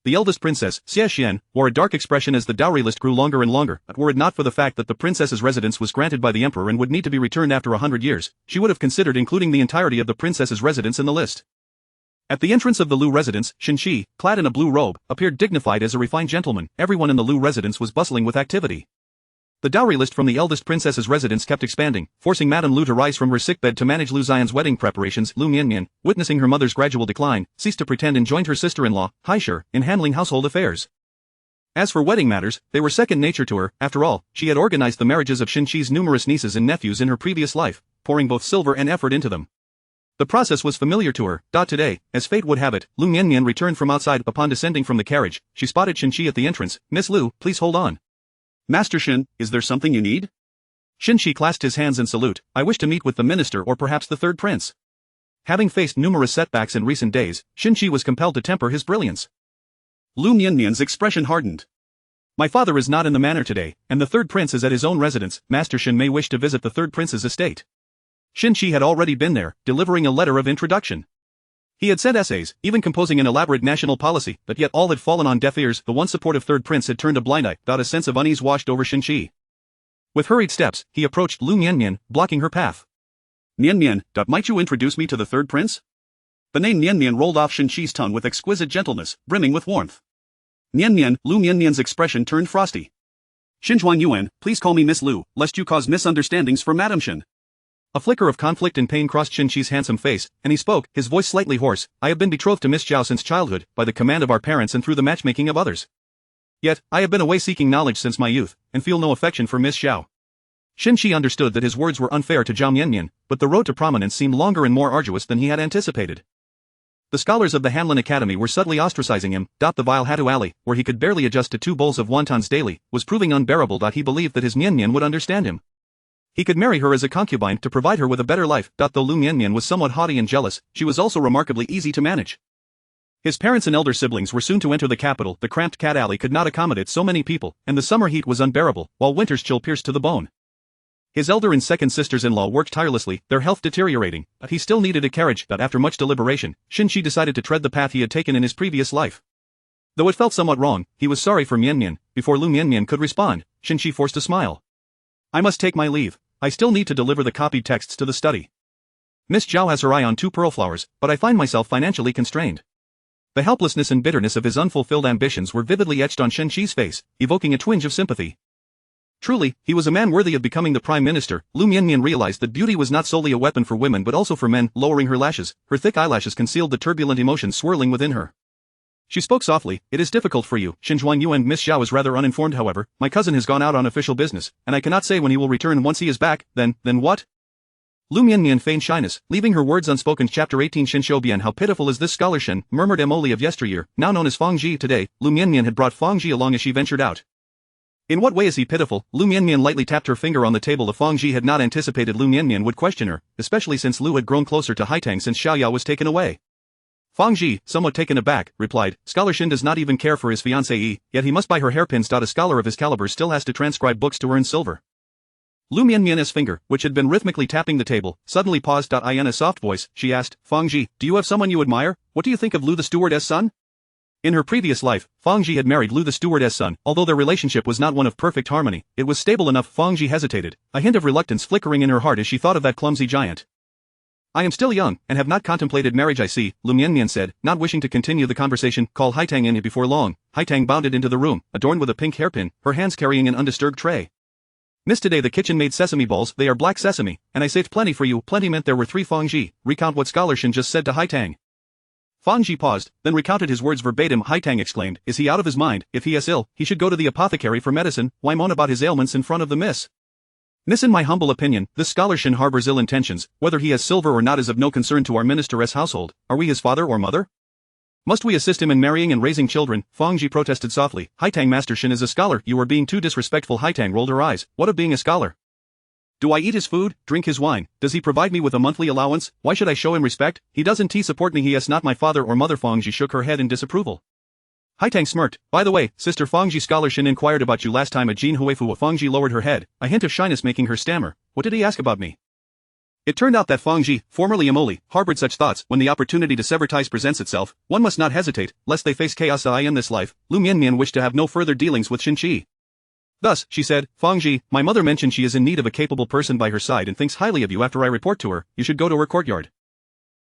The eldest princess, Xie Xian, wore a dark expression as the dowry list grew longer and longer. But were it not for the fact that the princess's residence was granted by the emperor and would need to be returned after 100 years, she would have considered including the entirety of the princess's residence in the list. At the entrance of the Liu residence, Shenxi, clad in a blue robe, appeared dignified as a refined gentleman. Everyone in the Liu residence was bustling with activity. The dowry list from the eldest princess's residence kept expanding, forcing Madame Liu to rise from her sickbed to manage Liu Xian's wedding preparations. Liu Mianmian, witnessing her mother's gradual decline, ceased to pretend and joined her sister-in-law, Haishir, in handling household affairs. As for wedding matters, they were second nature to her. After all, she had organized the marriages of Shenxi's numerous nieces and nephews in her previous life, pouring both silver and effort into them. The process was familiar to her. Today, as fate would have it, Liu Mianmian returned from outside. Upon descending from the carriage, she spotted Shenxi at the entrance. "Miss Liu, please hold on." "Master Shen, is there something you need?" Shenxi clasped his hands in salute. "I wish to meet with the minister or perhaps the third prince." Having faced numerous setbacks in recent days, Shenxi was compelled to temper his brilliance. Liu Mianmian's expression hardened. "My father is not in the manor today, and the third prince is at his own residence. Master Shen may wish to visit the third prince's estate." Shenxi had already been there, delivering a letter of introduction. He had sent essays, even composing an elaborate national policy, but yet all had fallen on deaf ears. The once supportive third prince had turned a blind eye. A sense of unease washed over Shenxi. With hurried steps, he approached Liu Mianmian, blocking her path. "Mianmian, might you introduce me to the third prince?" The name Mianmian rolled off Shenxi's tongue with exquisite gentleness, brimming with warmth. "Mianmian." Liu Mianmian's expression turned frosty. "Xie Lingyuan, please call me Miss Liu, lest you cause misunderstandings for Madame Shen." A flicker of conflict and pain crossed Shenxi's handsome face, and he spoke, his voice slightly hoarse. "I have been betrothed to Miss Zhao since childhood, by the command of our parents and through the matchmaking of others. Yet, I have been away seeking knowledge since my youth, and feel no affection for Miss Zhao." Shenxi understood that his words were unfair to Zhao Mianmian, but the road to prominence seemed longer and more arduous than he had anticipated. The scholars of the Hanlin Academy were subtly ostracizing him. The vile Hatu Alley, where he could barely adjust to 2 bowls of wontons daily, was proving unbearable. He believed that his Mianmian would understand him. He could marry her as a concubine to provide her with a better life. Though Liu Mianmian was somewhat haughty and jealous, she was also remarkably easy to manage. His parents and elder siblings were soon to enter the capital. The cramped cat alley could not accommodate so many people, and the summer heat was unbearable, while winter's chill pierced to the bone. His elder and second sisters-in-law worked tirelessly, their health deteriorating, but he still needed a carriage. After much deliberation, Shenxi decided to tread the path he had taken in his previous life. Though it felt somewhat wrong, he was sorry for Mianmian. Before Liu Mianmian could respond, Shenxi forced a smile. "I must take my leave. I still need to deliver the copied texts to the study. Miss Zhao has her eye on 2 pearl flowers, but I find myself financially constrained." The helplessness and bitterness of his unfulfilled ambitions were vividly etched on Shen Qi's face, evoking a twinge of sympathy. Truly, he was a man worthy of becoming the prime minister. Liu Mianmian realized that beauty was not solely a weapon for women but also for men. Lowering her lashes, her thick eyelashes concealed the turbulent emotions swirling within her. She spoke softly. It is difficult for you, Xinzhuan. Miss Xiao is rather uninformed however. My cousin has gone out on official business, and I cannot say when he will return. Once he is back, then what? Liu Mianmian feigned shyness, leaving her words unspoken. Chapter 18 Shen Shoubian. How pitiful is this scholar Shen, murmured Emily of yesteryear, now known as Fang Ji. Today, Liu Mianmian had brought Fang Ji along as she ventured out. In what way is he pitiful? Liu Mianmian lightly tapped her finger on the table. If Fang Ji had not anticipated Liu Mianmian would question her, especially since Liu had grown closer to Haitang since Xiaoyao was taken away. Fang Ji, somewhat taken aback, replied, Scholar Shen does not even care for his fiancée, yet he must buy her hairpins. A scholar of his caliber still has to transcribe books to earn silver. Liu Mianmian's finger, which had been rhythmically tapping the table, suddenly paused. In a soft voice, she asked, Fang Ji, do you have someone you admire? What do you think of Liu the stewardess' son? In her previous life, Fang Ji had married Liu the stewardess' son. Although their relationship was not one of perfect harmony, it was stable enough. Fang Ji hesitated, a hint of reluctance flickering in her heart as she thought of that clumsy giant. I am still young, and have not contemplated marriage. I see, Liu Mianmian said, not wishing to continue the conversation. Call Haitang in. Before long, Haitang bounded into the room, adorned with a pink hairpin, her hands carrying an undisturbed tray. Miss, today the kitchen made sesame balls. They are black sesame, and I saved plenty for you. Plenty meant there were 3. Fang Ji, recount what Scholar Shen just said to Haitang. Fang Ji paused, then recounted his words verbatim. Haitang exclaimed, is he out of his mind? If he is ill, he should go to the apothecary for medicine. Why moan about his ailments in front of the miss? Miss, in my humble opinion, this Scholar Shen harbors ill intentions. Whether he has silver or not is of no concern to our ministeress household. Are we his father or mother? Must we assist him in marrying and raising children? Fang Ji protested softly. Haitang, Master Shen is a scholar. You are being too disrespectful. Haitang rolled her eyes. What of being a scholar? Do I eat his food, drink his wine? Does he provide me with a monthly allowance? Why should I show him respect? He doesn't support me. He is not my father or mother. Fang Ji shook her head in disapproval. Haitang smirked. By the way, sister Fang Ji, Scholar Shen inquired about you last time at Jin Huifu. Fang Ji lowered her head, a hint of shyness making her stammer. What did he ask about me? It turned out that Fang Ji, formerly Emoli, harbored such thoughts. When the opportunity to sever ties presents itself, one must not hesitate, lest they face chaos. In this life, Liu Mianmian wished to have no further dealings with Shen Qi. Thus, she said, Fang Ji, my mother mentioned she is in need of a capable person by her side and thinks highly of you. After I report to her, you should go to her courtyard.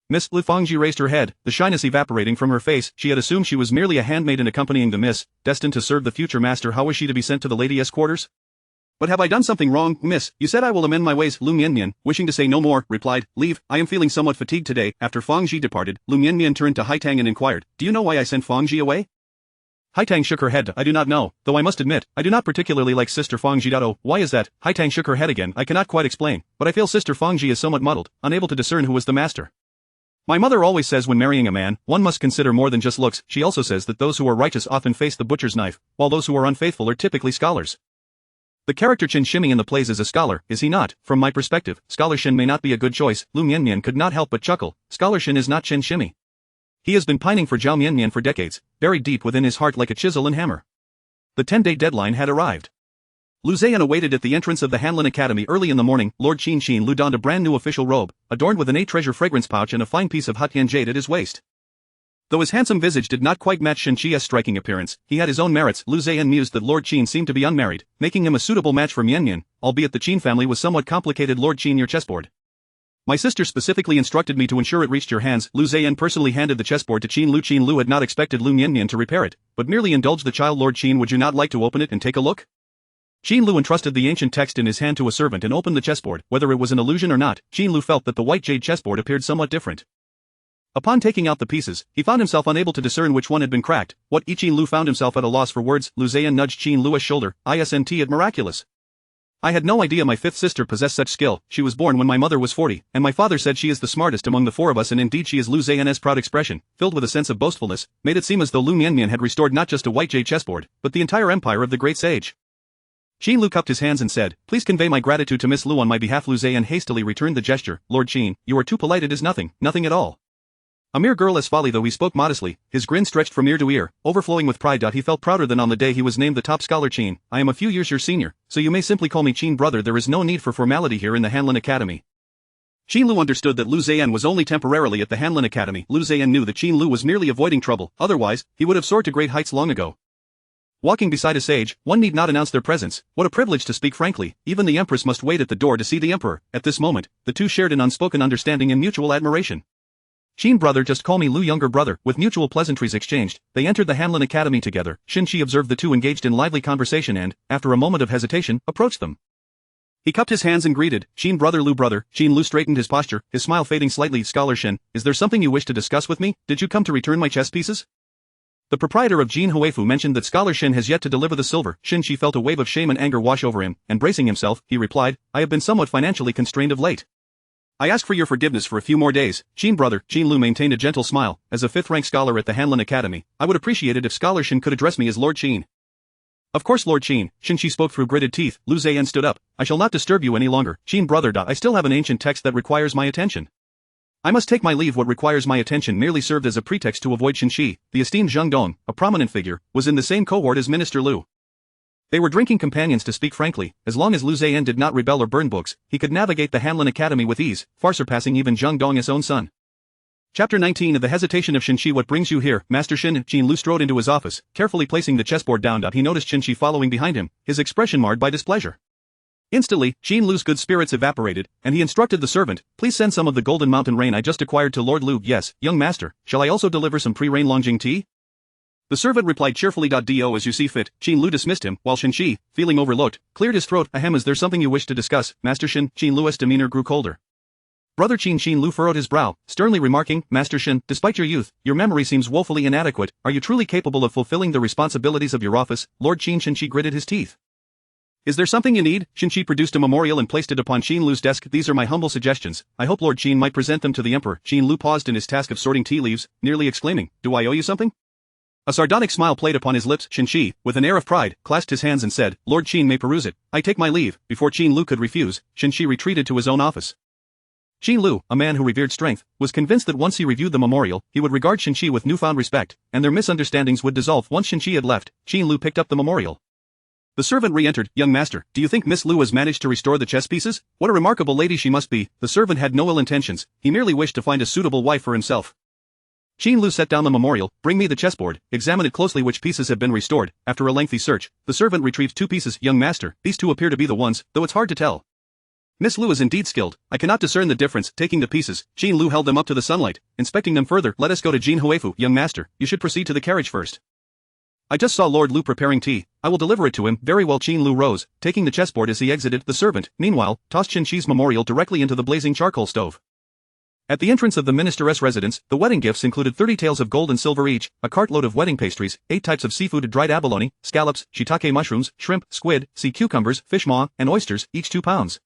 Miss Liu. Fang Ji raised her head, the shyness evaporating from her face. She had assumed she was merely a handmaiden accompanying the miss, destined to serve the future master. How was she to be sent to the lady's quarters? But have I done something wrong, miss? You said I will amend my ways. Liu Mianmian, wishing to say no more, replied, leave, I am feeling somewhat fatigued today. After Fang Ji departed, Liu Mianmian turned to Haitang and inquired, do you know why I sent Fang Ji away? Haitang shook her head. I do not know, though I must admit, I do not particularly like sister Fang Ji. Oh, why is that? Haitang shook her head again. I cannot quite explain, but I feel sister Fang Ji is somewhat muddled, unable to discern who was the master. My mother always says when marrying a man, one must consider more than just looks. She also says that those who are righteous often face the butcher's knife, while those who are unfaithful are typically scholars. The character Chen Shimi in the plays is a scholar, is he not? From my perspective, Scholar Shen may not be a good choice. Liu Mianmian could not help but chuckle. Scholar Shen is not Chen Shimi. He has been pining for Zhao Mianmian for decades, buried deep within his heart like a chisel and hammer. The 10-day deadline had arrived. Liu Zheyan awaited at the entrance of the Hanlin Academy early in the morning. Lord Qin Xin Lu donned a brand new official robe, adorned with an 8-treasure fragrance pouch and a fine piece of Hutyan jade at his waist. Though his handsome visage did not quite match Shen Qi's striking appearance, he had his own merits. Liu Zheyan mused that Lord Qin seemed to be unmarried, making him a suitable match for Mianmian, albeit the Qin family was somewhat complicated. Lord Qin, your chessboard. My sister specifically instructed me to ensure it reached your hands. Liu Zheyan personally handed the chessboard to Qin Lu. Qin Lu had not expected Liu Mianmian to repair it, but merely indulged the child. Lord Qin, would you not like to open it and take a look? Qin Lu entrusted the ancient text in his hand to a servant and opened the chessboard. Whether it was an illusion or not, Qin Lu felt that the white jade chessboard appeared somewhat different. Upon taking out the pieces, he found himself unable to discern which one had been cracked. What? Qin Lu found himself at a loss for words. Liu Zheyan nudged Qin Lu's shoulder. Isn't it miraculous? I had no idea my 5th sister possessed such skill. She was born when my mother was 40, and my father said she is the smartest among the 4 of us, and indeed she is. Liu Zheyan's proud expression, filled with a sense of boastfulness, made it seem as though Liu Mianmian had restored not just a white jade chessboard, but the entire empire of the great sage. Qin Lu cupped his hands and said, please convey my gratitude to Miss Liu on my behalf. Liu Zheyan hastily returned the gesture. Lord Qin, you are too polite. It is nothing, nothing at all. A mere girl as folly. Though he spoke modestly, his grin stretched from ear to ear, overflowing with pride. He felt prouder than on the day he was named the top scholar. Qin, I am a few years your senior, so you may simply call me Qin brother. There is no need for formality here in the Hanlin Academy. Qin Lu understood that Liu Zheyan was only temporarily at the Hanlin Academy. Liu Zheyan knew that Qin Lu was merely avoiding trouble, otherwise, he would have soared to great heights long ago. Walking beside a sage, one need not announce their presence. What a privilege to speak frankly. Even the empress must wait at the door to see the emperor. At this moment, the two shared an unspoken understanding and mutual admiration. Xin brother, just call me Liu younger brother. With mutual pleasantries exchanged, they entered the Hanlin Academy together. Xi observed the two engaged in lively conversation and, after a moment of hesitation, approached them. He cupped his hands and greeted, Xin brother Liu brother. Xin Liu straightened his posture, his smile fading slightly. Scholar Shen, is there something you wish to discuss with me? Did you come to return my chess pieces? The proprietor of Jin Huifu mentioned that Scholar Shen has yet to deliver the silver. Shi felt a wave of shame and anger wash over him, and bracing himself, he replied, I have been somewhat financially constrained of late. I ask for your forgiveness for a few more days. Xin brother, Xin Liu maintained a gentle smile. As a fifth-rank scholar at the Hanlin Academy, I would appreciate it if Scholar Shen could address me as Lord Xin. Of course Lord Xin, Shi spoke through gritted teeth. Liu Zian stood up. I shall not disturb you any longer. Xin brother, I still have an ancient text that requires my attention. I must take my leave. What requires my attention merely served as a pretext to avoid Shi. The esteemed Zheng Dong, a prominent figure, was in the same cohort as Minister Liu. They were drinking companions. To speak frankly, as long as Liu Zian did not rebel or burn books, he could navigate the Hanlin Academy with ease, far surpassing even Zheng Dong's own son. Chapter 19 of the Hesitation of Shi. What brings you here, Master Shin? Xin Liu strode into his office, carefully placing the chessboard down. He noticed Shi following behind him, his expression marred by displeasure. Instantly, Xin Liu's good spirits evaporated, and he instructed the servant, please send some of the golden mountain rain I just acquired to Lord Liu. Yes, young master, shall I also deliver some pre-rain Longjing tea? The servant replied cheerfully. Do as you see fit. Xin Liu dismissed him, while Shi, feeling overlooked, cleared his throat. Ahem, is there something you wish to discuss, Master Shin? Xin Liu's demeanor grew colder. Brother Xin Liu furrowed his brow, sternly remarking, Master Shin, despite your youth, your memory seems woefully inadequate. Are you truly capable of fulfilling the responsibilities of your office? Lord Xin gritted his teeth. Is there something you need? Shi produced a memorial and placed it upon Xin Liu's desk. These are my humble suggestions. I hope Lord Xin might present them to the Emperor. Xin Liu paused in his task of sorting tea leaves, nearly exclaiming, do I owe you something? A sardonic smile played upon his lips. Shi, with an air of pride, clasped his hands and said, Lord Xin may peruse it. I take my leave. Before Xin Liu could refuse, Shi retreated to his own office. Xin Liu, a man who revered strength, was convinced that once he reviewed the memorial, he would regard Shi with newfound respect, and their misunderstandings would dissolve. Once Shi had left, Xin Liu picked up the memorial. The servant re-entered. Young master, do you think Miss Liu has managed to restore the chess pieces? What a remarkable lady she must be. The servant had no ill intentions, he merely wished to find a suitable wife for himself. Xin Liu set down the memorial. Bring me the chessboard. Examine it closely. Which pieces have been restored? After a lengthy search, the servant retrieved 2 pieces. Young master, these 2 appear to be the ones, though it's hard to tell. Miss Liu is indeed skilled. I cannot discern the difference. Taking the pieces, Xin Liu held them up to the sunlight, inspecting them further. Let us go to Jin Huifu. Young master, you should proceed to the carriage first. I just saw Lord Liu preparing tea. I will deliver it to him. Very well. Xin Liu rose, taking the chessboard as he exited. The servant, meanwhile, tossed Shi's memorial directly into the blazing charcoal stove. At the entrance of the minister's residence, the wedding gifts included 30 taels of gold and silver each, a cartload of wedding pastries, 8 types of seafood, dried abalone, scallops, shiitake mushrooms, shrimp, squid, sea cucumbers, fish maw, and oysters, each 2 pounds.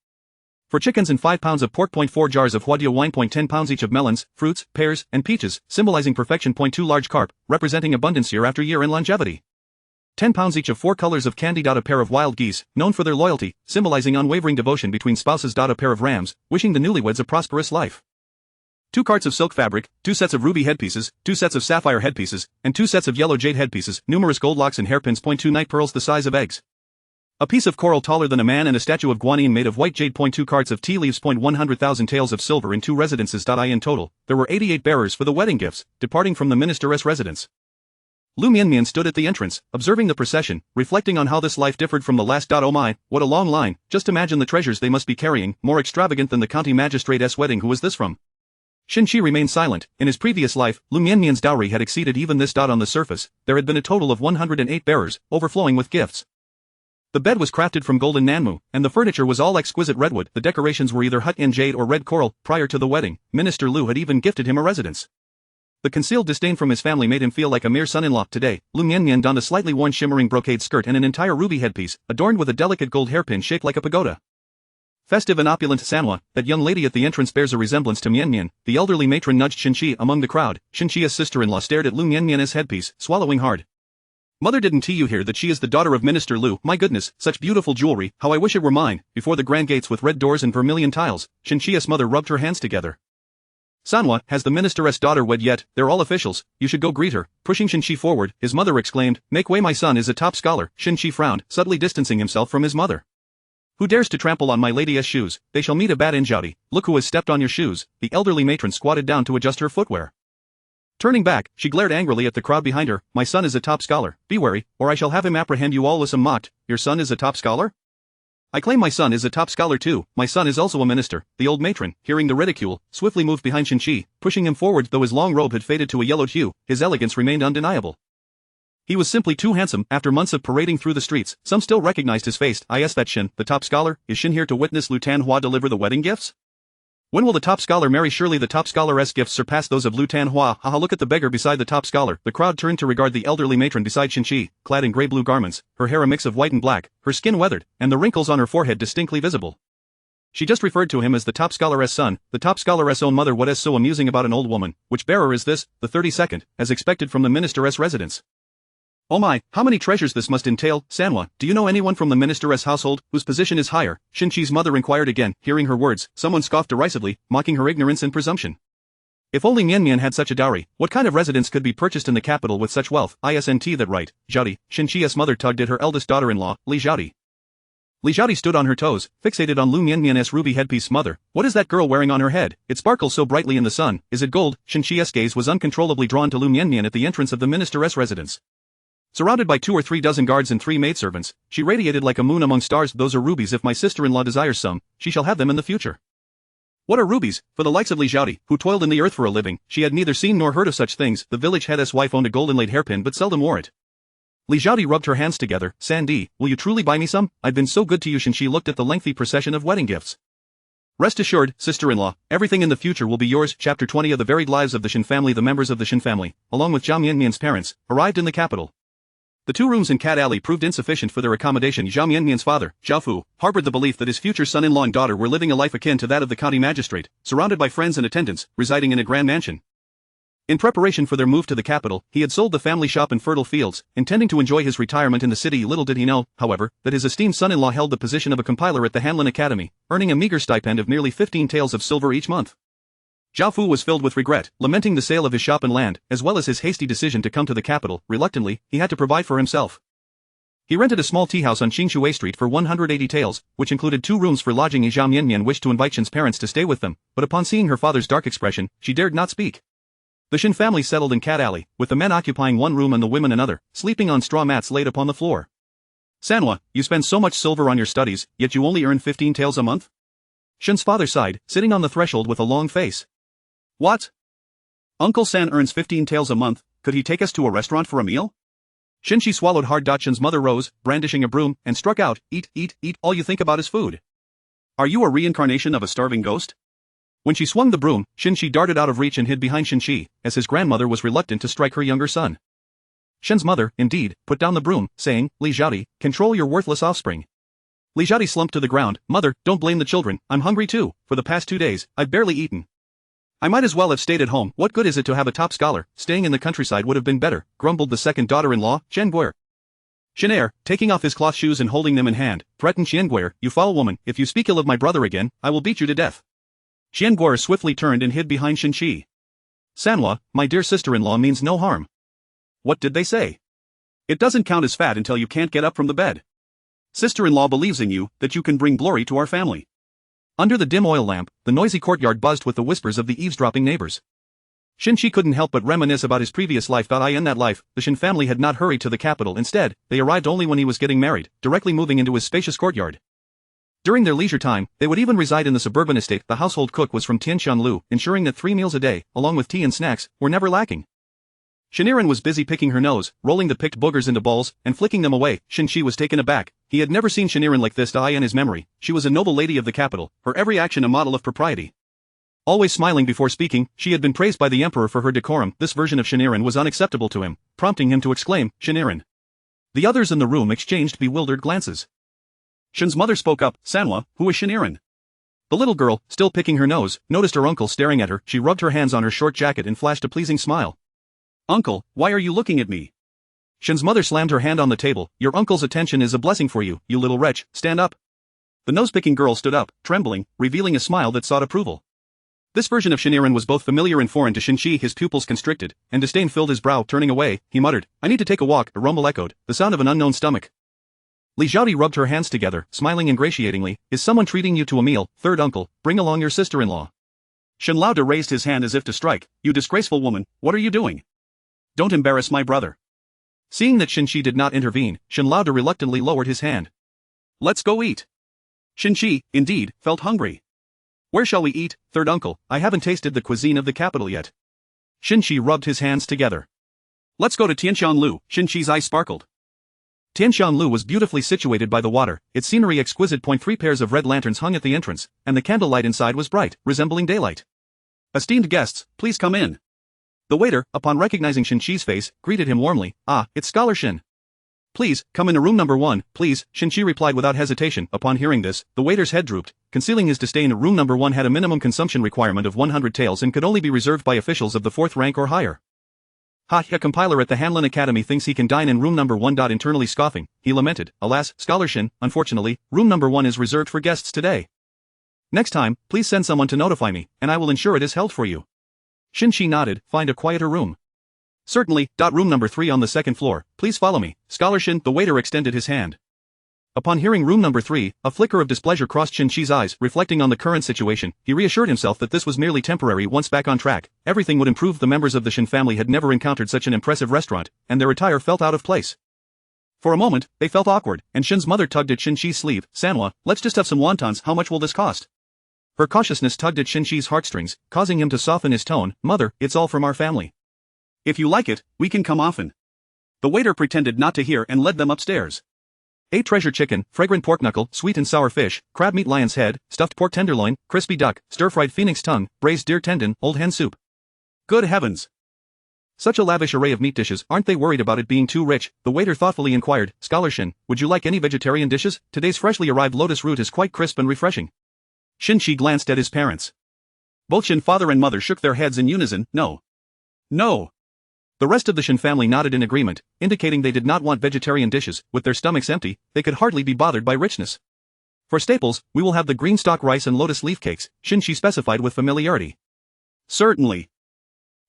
For chickens and 5 pounds of pork. 4 jars of huadia wine. 10 pounds each of melons, fruits, pears, and peaches, symbolizing perfection. 2 large carp, representing abundance year after year and longevity. 10 pounds each of 4 colors of candy. A pair of wild geese, known for their loyalty, symbolizing unwavering devotion between spouses. A pair of rams, wishing the newlyweds a prosperous life. 2 carts of silk fabric, 2 sets of ruby headpieces, 2 sets of sapphire headpieces, and 2 sets of yellow jade headpieces, numerous gold locks and hairpins. 2 night pearls the size of eggs. A piece of coral taller than a man and a statue of Guanyin made of white jade. 2 carts of tea leaves. 100,000 taels of silver in 2 residences. In total, there were 88 bearers for the wedding gifts, departing from the minister's residence. Liu Mianmian stood at the entrance, observing the procession, reflecting on how this life differed from the last. Oh my, what a long line, just imagine the treasures they must be carrying, more extravagant than the county magistrate's wedding. Who was this from? Shi remained silent. In his previous life, Liu Mianmian's dowry had exceeded even this. On the surface, there had been a total of 108 bearers, overflowing with gifts. The bed was crafted from golden nanmu, and the furniture was all exquisite redwood. The decorations were either Hutyan jade or red coral. Prior to the wedding, Minister Liu had even gifted him a residence. The concealed disdain from his family made him feel like a mere son-in-law. Today, Liu Mianmian donned a slightly worn shimmering brocade skirt and an entire ruby headpiece, adorned with a delicate gold hairpin shaped like a pagoda. Festive and opulent Sanhua, that young lady at the entrance bears a resemblance to Mianmian. The elderly matron nudged Shi among the crowd. Shi's sister-in-law stared at Liu Mianmian's headpiece, swallowing hard. Mother, didn't you hear that she is the daughter of Minister Liu? My goodness, such beautiful jewelry, how I wish it were mine. Before the grand gates with red doors and vermilion tiles, Shi's mother rubbed her hands together. Sanhua, has the minister's daughter wed yet? They're all officials, you should go greet her. Pushing Shi forward, his mother exclaimed, make way, my son is a top scholar. Shi frowned, subtly distancing himself from his mother. Who dares to trample on my lady's shoes? They shall meet a bad injury. Look who has stepped on your shoes. The elderly matron squatted down to adjust her footwear. Turning back, she glared angrily at the crowd behind her. My son is a top scholar. Be wary, or I shall have him apprehend you all. Listen mocked. Your son is a top scholar? I claim my son is a top scholar too, my son is also a minister. The old matron, hearing the ridicule, swiftly moved behind Xinqi, pushing him forward. Though his long robe had faded to a yellowed hue, his elegance remained undeniable. He was simply too handsome. After months of parading through the streets, some still recognized his face. Is that Shin, the top scholar? Is Shin here to witness Liu Tanhua deliver the wedding gifts? When will the top scholar marry? Surely the top scholar's gifts surpass those of Liu Tanhua. Haha, look at the beggar beside the top scholar. The crowd turned to regard the elderly matron beside Xinqi, clad in grey-blue garments, her hair a mix of white and black, her skin weathered, and the wrinkles on her forehead distinctly visible. She just referred to him as the top scholar's son, the top scholar's own mother. What is so amusing about an old woman? Which bearer is this? The 32nd, as expected from the minister's residence. Oh my, how many treasures this must entail. Sanhua, do you know anyone from the minister's household, whose position is higher? Xinqi's mother inquired again. Hearing her words, someone scoffed derisively, mocking her ignorance and presumption. If only Mianmian had such a dowry, what kind of residence could be purchased in the capital with such wealth? Isn't that right, Zhaodi? Xinqi's mother tugged at her eldest daughter-in-law, Li Zhaodi. Li Zhaodi stood on her toes, fixated on Liu Mianmian's ruby headpiece. Mother, what is that girl wearing on her head? It sparkles so brightly in the sun. Is it gold? Xinqi's gaze was uncontrollably drawn to Liu Mianmian at the entrance of the minister's residence. Surrounded by 2 or 3 dozen guards and 3 maidservants, she radiated like a moon among stars. Those are rubies. If my sister-in-law desires some, she shall have them in the future. What are rubies? For the likes of Li Zhaodi, who toiled in the earth for a living, she had neither seen nor heard of such things. The village head's wife owned a gold-inlaid hairpin but seldom wore it. Li Zhaodi rubbed her hands together. Sandy, will you truly buy me some? I've been so good to you. Xinqi looked at the lengthy procession of wedding gifts. Rest assured, sister-in-law, everything in the future will be yours. Chapter 20 of the varied lives of the Shin family. The members of the Shin family, along with Xie Mianmian's parents, arrived in the capital. The 2 rooms in Cat Alley proved insufficient for their accommodation. Xie Mianmian's father, Shoufu, harbored the belief that his future son-in-law and daughter were living a life akin to that of the county magistrate, surrounded by friends and attendants, residing in a grand mansion. In preparation for their move to the capital, he had sold the family shop in fertile fields, intending to enjoy his retirement in the city. Little did he know, however, that his esteemed son-in-law held the position of a compiler at the Hanlin Academy, earning a meager stipend of nearly 15 taels of silver each month. Shoufu was filled with regret, lamenting the sale of his shop and land, as well as his hasty decision to come to the capital. Reluctantly, he had to provide for himself. He rented a small tea house on Qingshui Street for 180 taels, which included 2 rooms for lodging. Xie Mianmian wished to invite Shin's parents to stay with them, but upon seeing her father's dark expression, she dared not speak. The Shin family settled in Cat Alley, with the men occupying one room and the women another, sleeping on straw mats laid upon the floor. Sanhua, you spend so much silver on your studies, yet you only earn 15 taels a month? Shin's father sighed, sitting on the threshold with a long face. What? Uncle San earns 15 taels a month, could he take us to a restaurant for a meal? Xinqi swallowed hard. Shin's mother rose, brandishing a broom, and struck out, eat, eat, eat, all you think about is food. Are you a reincarnation of a starving ghost? When she swung the broom, Xinqi darted out of reach and hid behind Xinqi, as his grandmother was reluctant to strike her younger son. Shin's mother, indeed, put down the broom, saying, Li Zhaodi, control your worthless offspring. Li Zhaodi slumped to the ground. Mother, don't blame the children, I'm hungry too, for the past 2 days, I've barely eaten. I might as well have stayed at home. What good is it to have a top scholar? Staying in the countryside would have been better, grumbled the second daughter-in-law, Qianguer. Xinair, taking off his cloth shoes and holding them in hand, threatened Qianguer, you foul woman, if you speak ill of my brother again, I will beat you to death. Qianguer swiftly turned and hid behind Xinqi. Sanhua, my dear sister-in-law means no harm. What did they say? It doesn't count as fat until you can't get up from the bed. Sister-in-law believes in you, that you can bring glory to our family. Under the dim oil lamp, the noisy courtyard buzzed with the whispers of the eavesdropping neighbors. Xinqi couldn't help but reminisce about his previous life. In that life, the Shin family had not hurried to the capital. Instead, they arrived only when he was getting married, directly moving into his spacious courtyard. During their leisure time, they would even reside in the suburban estate. The household cook was from Tianshanlu, ensuring that 3 meals a day, along with tea and snacks, were never lacking. Xiniren was busy picking her nose, rolling the picked boogers into balls, and flicking them away. Xinqi was taken aback. He had never seen Xiniren like this. In his memory, she was a noble lady of the capital, her every action a model of propriety. Always smiling before speaking, she had been praised by the emperor for her decorum. This version of Xiniren was unacceptable to him, prompting him to exclaim, Xiniren. The others in the room exchanged bewildered glances. Shin's mother spoke up, Sanhua, who is Xiniren? The little girl, still picking her nose, noticed her uncle staring at her. She rubbed her hands on her short jacket and flashed a pleasing smile. Uncle, why are you looking at me? Shin's mother slammed her hand on the table. Your uncle's attention is a blessing for you, you little wretch, stand up. The nose-picking girl stood up, trembling, revealing a smile that sought approval. This version of Xiniren was both familiar and foreign to Xinqi. His pupils constricted, and disdain filled his brow. Turning away, he muttered, I need to take a walk. A rumble echoed, the sound of an unknown stomach. Li Zhaodi rubbed her hands together, smiling ingratiatingly. Is someone treating you to a meal? Third uncle, bring along your sister-in-law. Shin Laoda raised his hand as if to strike. You disgraceful woman, what are you doing? Don't embarrass my brother. Seeing that Xinqi did not intervene, Shin Laoda reluctantly lowered his hand. Let's go eat. Xinqi, indeed, felt hungry. Where shall we eat, third uncle? I haven't tasted the cuisine of the capital yet. Xinqi rubbed his hands together. Let's go to Tianxianlu, Xinqi's eyes sparkled. Tianxianlu was beautifully situated by the water, its scenery exquisite. 3 pairs of red lanterns hung at the entrance, and the candlelight inside was bright, resembling daylight. Esteemed guests, please come in. The waiter, upon recognizing Xinqi's face, greeted him warmly. Ah, it's Scholar Xin. Please, come into room number 1, please, Xinqi replied without hesitation. Upon hearing this, the waiter's head drooped, concealing his disdain. Room number 1 had a minimum consumption requirement of 100 taels and could only be reserved by officials of the 4th rank or higher. Ha! A compiler at the Hanlin Academy thinks he can dine in room number 1. Internally scoffing, he lamented, alas, Scholar Xin, unfortunately, room number 1 is reserved for guests today. Next time, please send someone to notify me, and I will ensure it is held for you. Xinqi nodded. Find a quieter room. Certainly. Room number 3 on the 2nd floor, please follow me. Scholar Xin, the waiter extended his hand. Upon hearing room number 3, a flicker of displeasure crossed Xinqi's eyes. Reflecting on the current situation, he reassured himself that this was merely temporary. Once back on track, everything would improve. The members of the Xin family had never encountered such an impressive restaurant, and their attire felt out of place. For a moment, they felt awkward, and Xin's mother tugged at Xinqi's sleeve. Sanhua, let's just have some wontons. How much will this cost? Her cautiousness tugged at Xinqi's heartstrings, causing him to soften his tone. Mother, it's all from our family. If you like it, we can come often. The waiter pretended not to hear and led them upstairs. Ate treasure chicken, fragrant pork knuckle, sweet and sour fish, crab meat lion's head, stuffed pork tenderloin, crispy duck, stir-fried phoenix tongue, braised deer tendon, old hen soup. Good heavens! Such a lavish array of meat dishes. Aren't they worried about it being too rich? The waiter thoughtfully inquired. Scholar Xin, would you like any vegetarian dishes? Today's freshly arrived lotus root is quite crisp and refreshing. Xinqi glanced at his parents. Both Xin father and mother shook their heads in unison. No. No. The rest of the Xin family nodded in agreement, indicating they did not want vegetarian dishes. With their stomachs empty, they could hardly be bothered by richness. For staples, we will have the green stock rice and lotus leaf cakes, Xinqi specified with familiarity. Certainly.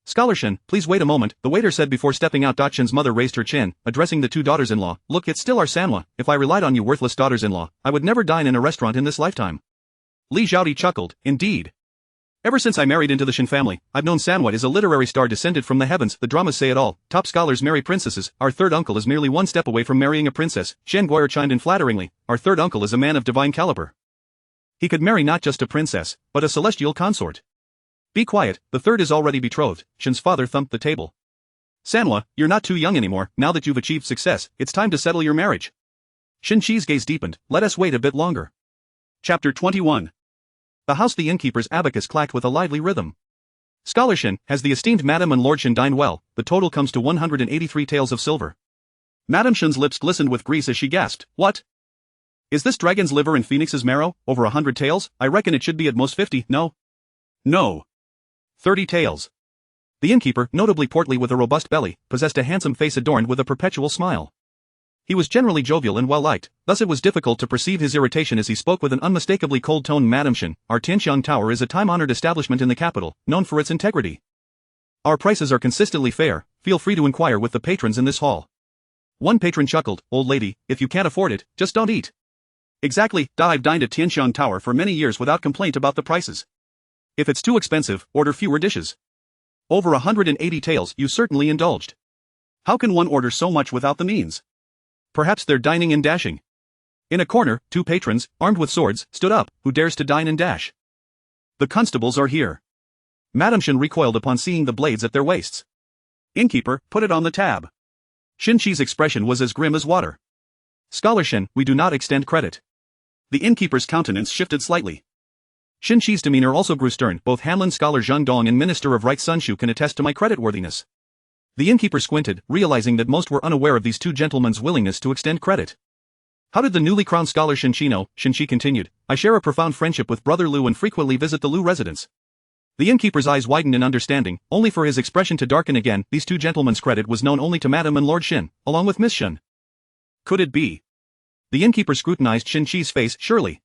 Scholar Xin, please wait a moment, the waiter said before stepping out. Xin's mother raised her chin, addressing the 2 daughters-in-law. Look, it's still our Sanhua. If I relied on you worthless daughters-in-law, I would never dine in a restaurant in this lifetime. Li Zhaodi chuckled. Indeed. Ever since I married into the Xin family, I've known Sanhua is a literary star descended from the heavens. The dramas say it all. Top scholars marry princesses. Our third uncle is merely one step away from marrying a princess. Shen Guoyer chimed in flatteringly. Our third uncle is a man of divine caliber. He could marry not just a princess, but a celestial consort. Be quiet, the third is already betrothed. Shen's father thumped the table. Sanhua, you're not too young anymore. Now that you've achieved success, it's time to settle your marriage. Xinqi's gaze deepened. Let us wait a bit longer. Chapter 21. The house. The innkeeper's abacus clacked with a lively rhythm. Scholar Xin, has the esteemed Madame and Lord Xin dined well? The total comes to 183 taels of silver. Madame Xin's lips glistened with grease as she gasped. What? Is this dragon's liver and phoenix's marrow? Over 100 taels? I reckon it should be at most 50, no? No. 30 taels. The innkeeper, notably portly with a robust belly, possessed a handsome face adorned with a perpetual smile. He was generally jovial and well-liked, thus it was difficult to perceive his irritation as he spoke with an unmistakably cold tone. Madame Xin, our Tianxiang Tower is a time-honored establishment in the capital, known for its integrity. Our prices are consistently fair, feel free to inquire with the patrons in this hall. One patron chuckled, old lady, if you can't afford it, just don't eat. Exactly, I've dined at Tianxiang Tower for many years without complaint about the prices. If it's too expensive, order fewer dishes. Over 180 taels, you certainly indulged. How can one order so much without the means? Perhaps they're dining and dashing. In a corner, 2 patrons, armed with swords, stood up. Who dares to dine and dash? The constables are here. Madame Xin recoiled upon seeing the blades at their waists. Innkeeper, put it on the tab. Xinqi's expression was as grim as water. Scholar Xin, we do not extend credit. The innkeeper's countenance shifted slightly. Xinqi's demeanor also grew stern. Both Hanlin scholar Zhang Dong and Minister of Right Sun Shu can attest to my creditworthiness. The innkeeper squinted, realizing that most were unaware of these 2 gentlemen's willingness to extend credit. How did the newly crowned scholar Xinqi know? Xinqi continued. I share a profound friendship with Brother Liu and frequently visit the Liu residence. The innkeeper's eyes widened in understanding, only for his expression to darken again. These 2 gentlemen's credit was known only to Madame and Lord Xin, along with Miss Xin. Could it be? The innkeeper scrutinized Xinqi's face. Surely.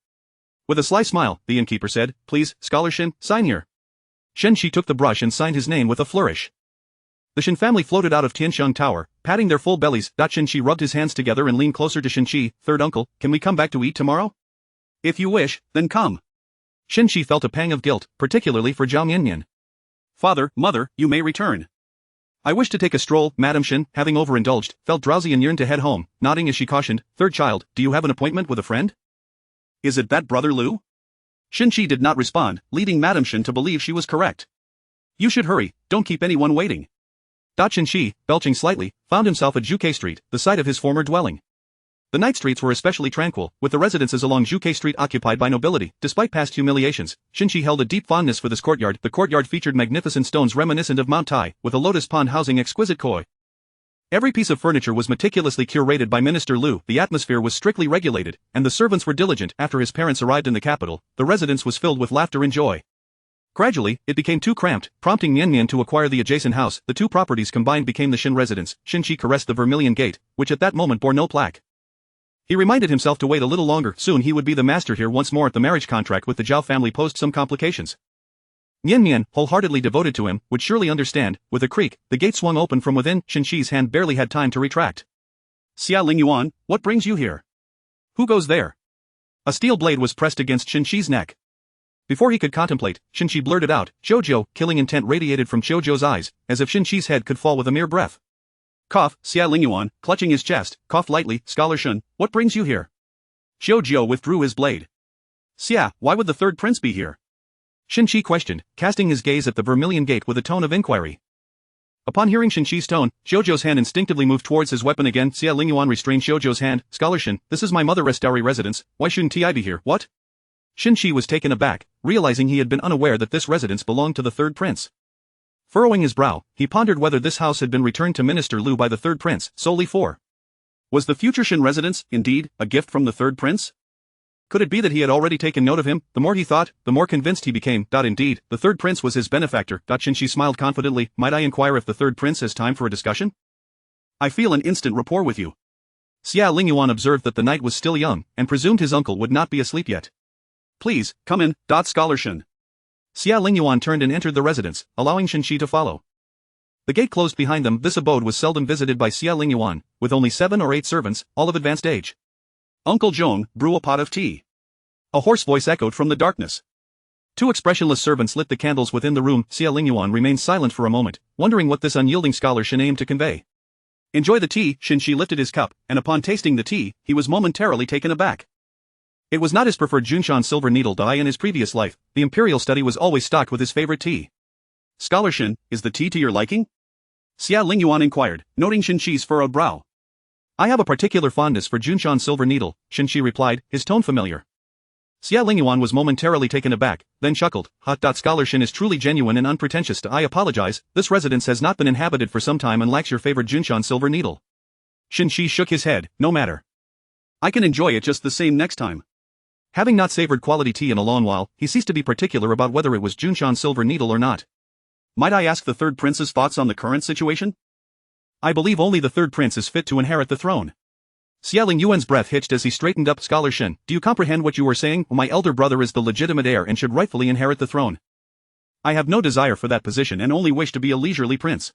With a sly smile, the innkeeper said, please, Scholar Xin, sign here. Xinqi took the brush and signed his name with a flourish. The Xin family floated out of Tianxiang Tower, patting their full bellies. Xinqi rubbed his hands together and leaned closer to Xinqi. Third uncle, can we come back to eat tomorrow? If you wish, then come. Xinqi felt a pang of guilt, particularly for Liu Mianmian. Father, mother, you may return. I wish to take a stroll. Madame Xin, having overindulged, felt drowsy and yearned to head home, nodding as she cautioned, third child, do you have an appointment with a friend? Is it that brother Liu? Xinqi did not respond, leading Madame Shen to believe she was correct. You should hurry, don't keep anyone waiting. Xinqi, belching slightly, found himself at Zhuke Street, the site of his former dwelling. The night streets were especially tranquil, with the residences along Zhuke Street occupied by nobility. Despite past humiliations, Xinqi held a deep fondness for this courtyard. The courtyard featured magnificent stones reminiscent of Mount Tai, with a lotus pond housing exquisite koi. Every piece of furniture was meticulously curated by Minister Liu. The atmosphere was strictly regulated, and the servants were diligent. After his parents arrived in the capital, the residence was filled with laughter and joy. Gradually, it became too cramped, prompting Mianmian to acquire the adjacent house. The two properties combined became the Shen residence. Xinqi caressed the vermilion gate, which at that moment bore no plaque. He reminded himself to wait a little longer. Soon he would be the master here once more. The marriage contract with the Zhao family posed some complications. Mianmian, wholeheartedly devoted to him, would surely understand. With a creak, the gate swung open from within. Xinqi's hand barely had time to retract. Xie Lingyuan, what brings you here? Who goes there? A steel blade was pressed against Xinqi's neck. Before he could contemplate, Xinqi blurted out, Zhou. Killing intent radiated from Zhou's eyes, as if Xinqi's head could fall with a mere breath. Cough, Xie Lingyuan, clutching his chest, coughed lightly. Scholar Shen, what brings you here? Zhou withdrew his blade. Xie, why would the third prince be here? Xinqi questioned, casting his gaze at the vermilion gate with a tone of inquiry. Upon hearing Xinqi's tone, Zhou's hand instinctively moved towards his weapon again. Xie Lingyuan restrained Zhou's hand. Scholar Shen, this is my mother's dowry residence, why shouldn't I be here, what? Xinqi was taken aback, realizing he had been unaware that this residence belonged to the third prince. Furrowing his brow, he pondered whether this house had been returned to Minister Liu by the third prince, solely for. Was the future Shen residence, indeed, a gift from the third prince? Could it be that he had already taken note of him? The more he thought, the more convinced he became. Indeed, the third prince was his benefactor. Xinqi smiled confidently. Might I inquire if the third prince has time for a discussion? I feel an instant rapport with you. Xie Lingyuan observed that the night was still young, and presumed his uncle would not be asleep yet. Please, come in. Scholar Shen. Xie Lingyuan turned and entered the residence, allowing Xinqi to follow. The gate closed behind them. This abode was seldom visited by Xie Lingyuan, with only 7 or 8 servants, all of advanced age. Uncle Zhong, brew a pot of tea. A hoarse voice echoed from the darkness. 2 expressionless servants lit the candles within the room. Xie Lingyuan remained silent for a moment, wondering what this unyielding scholar Shen aimed to convey. Enjoy the tea. Xinqi lifted his cup, and upon tasting the tea, he was momentarily taken aback. It was not his preferred Junshan silver needle dye in his previous life. The imperial study was always stocked with his favorite tea. Scholar Shen, is the tea to your liking? Xie Lingyuan inquired, noting Xinqi's furrowed brow. I have a particular fondness for Junshan silver needle, Xinqi replied, his tone familiar. Xie Lingyuan was momentarily taken aback, then chuckled. Scholar Shen is truly genuine and unpretentious. I apologize, this residence has not been inhabited for some time and lacks your favorite Junshan silver needle. Xinqi shook his head, no matter. I can enjoy it just the same next time. Having not savored quality tea in a long while, he ceased to be particular about whether it was Junshan silver needle or not. Might I ask the third prince's thoughts on the current situation? I believe only the third prince is fit to inherit the throne. Xie Lingyuan's breath hitched as he straightened up. Scholar Shen, do you comprehend what you were saying? My elder brother is the legitimate heir and should rightfully inherit the throne. I have no desire for that position and only wish to be a leisurely prince.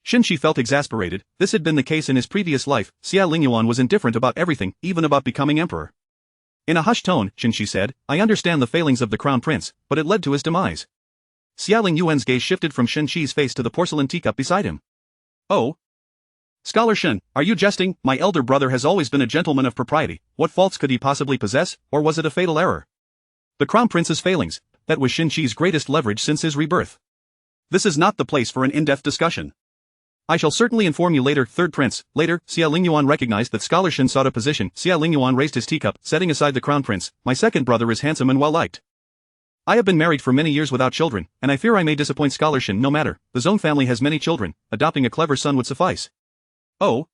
Xinqi felt exasperated. This had been the case in his previous life. Xie Lingyuan was indifferent about everything, even about becoming emperor. In a hushed tone, Xinqi said, I understand the failings of the crown prince, but it led to his demise. Xie Lingyuan's gaze shifted from Xinqi's face to the porcelain teacup beside him. Oh? Scholar Shen, are you jesting? My elder brother has always been a gentleman of propriety. What faults could he possibly possess, or was it a fatal error? The crown prince's failings, that was Xinqi's greatest leverage since his rebirth. This is not the place for an in-depth discussion. I shall certainly inform you later, third prince. Later, Xie Lingyuan recognized that Scholar Shen sought a position. Xie Lingyuan raised his teacup, setting aside the crown prince. My second brother is handsome and well-liked. I have been married for many years without children, and I fear I may disappoint Scholar Shen. No matter, the Zhong family has many children, adopting a clever son would suffice. Oh?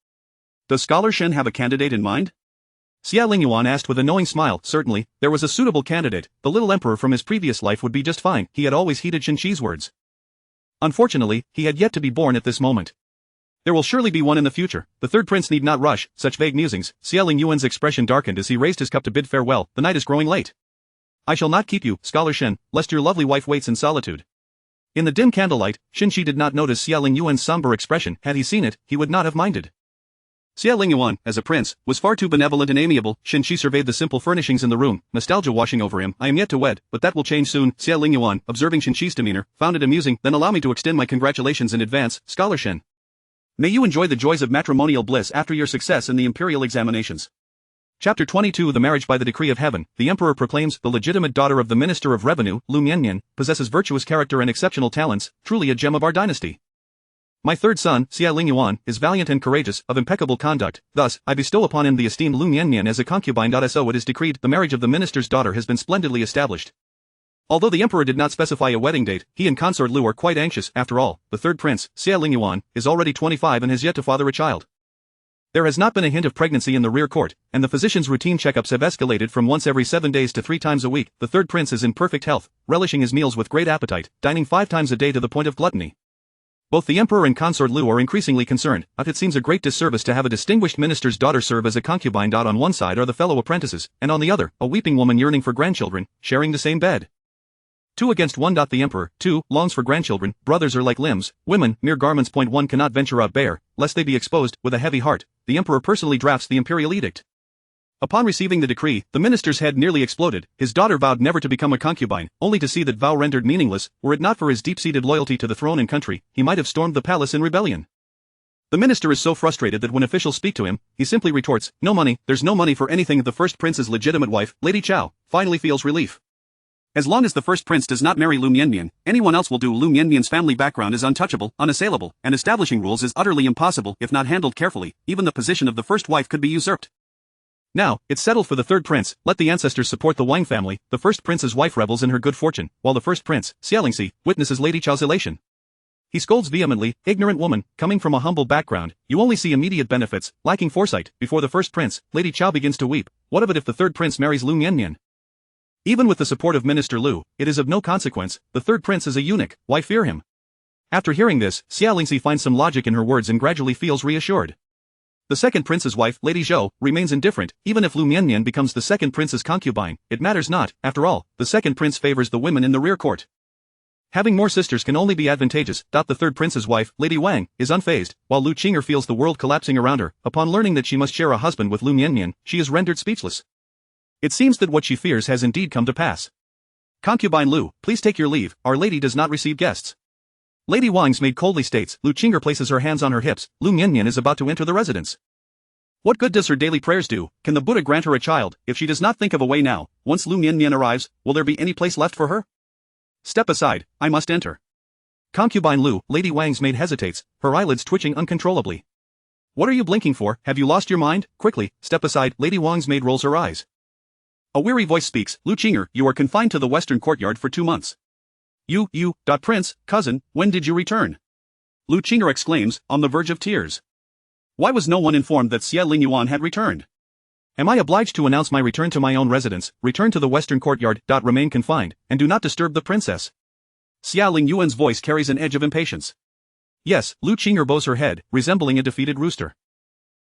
Does Scholar Shen have a candidate in mind? Xie Lingyuan asked with a knowing smile. Certainly, there was a suitable candidate. The little emperor from his previous life would be just fine. He had always heeded Xinqi's words. Unfortunately, he had yet to be born at this moment. There will surely be one in the future. The third prince need not rush. Such vague musings. Xie Lingyuan's expression darkened as he raised his cup to bid farewell. The night is growing late. I shall not keep you, Scholar Shen, lest your lovely wife waits in solitude. In the dim candlelight, Xinqi did not notice Xie Lingyuan's somber expression. Had he seen it, he would not have minded. Xie Lingyuan, as a prince, was far too benevolent and amiable. Xinqi surveyed the simple furnishings in the room, nostalgia washing over him. I am yet to wed, but that will change soon. Xie Lingyuan, observing Xinqi's demeanor, found it amusing. Then allow me to extend my congratulations in advance, Scholar Shen. May you enjoy the joys of matrimonial bliss after your success in the imperial examinations. Chapter 22 The marriage by the decree of heaven, the emperor proclaims the legitimate daughter of the minister of revenue, Liu Mianmian, possesses virtuous character and exceptional talents, truly a gem of our dynasty. My third son, Xie Lingyuan, is valiant and courageous, of impeccable conduct, thus, I bestow upon him the esteemed Liu Mianmian as a concubine. So it is decreed, the marriage of the minister's daughter has been splendidly established. Although the emperor did not specify a wedding date, he and consort Liu are quite anxious. After all, the third prince, Xie Lingyuan, is already 25 and has yet to father a child. There has not been a hint of pregnancy in the rear court, and the physician's routine checkups have escalated from once every 7 days to 3 times a week. The third prince is in perfect health, relishing his meals with great appetite, dining 5 times a day to the point of gluttony. Both the emperor and consort Liu are increasingly concerned, but it seems a great disservice to have a distinguished minister's daughter serve as a concubine. On one side are the fellow apprentices, and on the other, a weeping woman yearning for grandchildren, sharing the same bed. 2 against 1. The emperor, too, longs for grandchildren. Brothers are like limbs, women, mere garments. One cannot venture out bare, lest they be exposed. With a heavy heart, the emperor personally drafts the imperial edict. Upon receiving the decree, the minister's head nearly exploded. His daughter vowed never to become a concubine, only to see that vow rendered meaningless. Were it not for his deep-seated loyalty to the throne and country, he might have stormed the palace in rebellion. The minister is so frustrated that when officials speak to him, he simply retorts, "No money, there's no money for anything." The first prince's legitimate wife, Lady Chao, finally feels relief. As long as the first prince does not marry Liu Mianmian, anyone else will do. Liu Mianmian's family background is untouchable, unassailable, and establishing rules is utterly impossible. If not handled carefully, even the position of the first wife could be usurped. Now, it's settled for the third prince. Let the ancestors support the Wang family. The first prince's wife revels in her good fortune, while the first prince, Xie Lingyuan, witnesses Lady Chao's elation. He scolds vehemently, "Ignorant woman, coming from a humble background, you only see immediate benefits, lacking foresight." Before the first prince, Lady Chao begins to weep. What of it if the third prince marries Liu Mianmian? Even with the support of Minister Liu, it is of no consequence. The third prince is a eunuch, why fear him? After hearing this, Xie Lingyuan finds some logic in her words and gradually feels reassured. The second prince's wife, Lady Zhou, remains indifferent. Even if Liu Mianmian becomes the second prince's concubine, it matters not. After all, the second prince favors the women in the rear court. Having more sisters can only be advantageous. The third prince's wife, Lady Wang, is unfazed, while Liu Qing'er feels the world collapsing around her. Upon learning that she must share a husband with Liu Mianmian, she is rendered speechless. It seems that what she fears has indeed come to pass. "Concubine Liu, please take your leave, our lady does not receive guests." Lady Wang's maid coldly states. Liu Qing'er places her hands on her hips. Liu Mianmian is about to enter the residence. What good does her daily prayers do? Can the Buddha grant her a child? If she does not think of a way now, once Liu Mianmian arrives, will there be any place left for her? Step aside, I must enter. Concubine Liu, Lady Wang's maid hesitates, her eyelids twitching uncontrollably. What are you blinking for? Have you lost your mind? Quickly, step aside. Lady Wang's maid rolls her eyes. A weary voice speaks. Liu Qing'er, you are confined to the western courtyard for 2 months. Prince, cousin, when did you return? Liu Qing'er exclaims, on the verge of tears. Why was no one informed that Xie Lingyuan had returned? Am I obliged to announce my return to my own residence? Return to the western courtyard. Remain confined, and do not disturb the princess. Xie Lingyuan's voice carries an edge of impatience. Yes, Liu Qing'er bows her head, resembling a defeated rooster.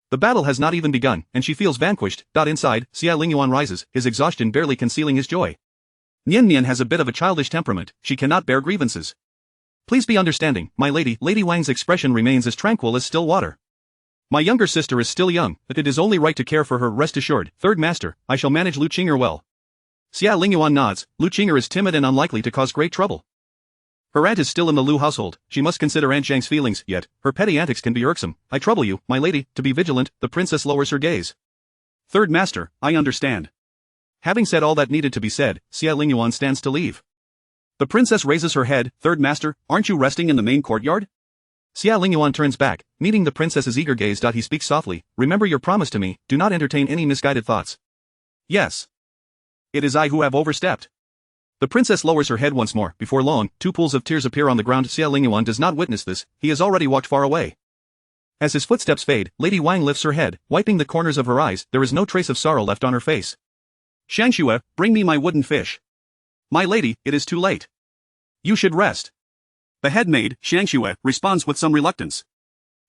The battle has not even begun, and she feels vanquished. Inside, Xie Lingyuan rises, his exhaustion barely concealing his joy. Mianmian has a bit of a childish temperament, she cannot bear grievances. Please be understanding, my lady. Lady Wang's expression remains as tranquil as still water. My younger sister is still young, but it is only right to care for her. Rest assured, third master, I shall manage Liu Qing'er well. Xie Lingyuan nods. Liu Qing'er is timid and unlikely to cause great trouble. Her aunt is still in the Liu household, she must consider Aunt Zhang's feelings, yet, her petty antics can be irksome. I trouble you, my lady, to be vigilant. The princess lowers her gaze. Third master, I understand. Having said all that needed to be said, Xie Lingyuan stands to leave. The princess raises her head. Third master, aren't you resting in the main courtyard? Xie Lingyuan turns back, meeting the princess's eager gaze. He speaks softly, remember your promise to me, do not entertain any misguided thoughts. Yes. It is I who have overstepped. The princess lowers her head once more. Before long, 2 pools of tears appear on the ground. Xie Lingyuan does not witness this, he has already walked far away. As his footsteps fade, Lady Wang lifts her head, wiping the corners of her eyes. There is no trace of sorrow left on her face. Shangxue, bring me my wooden fish. My lady, it is too late. You should rest. The head maid, Shangxue, responds with some reluctance.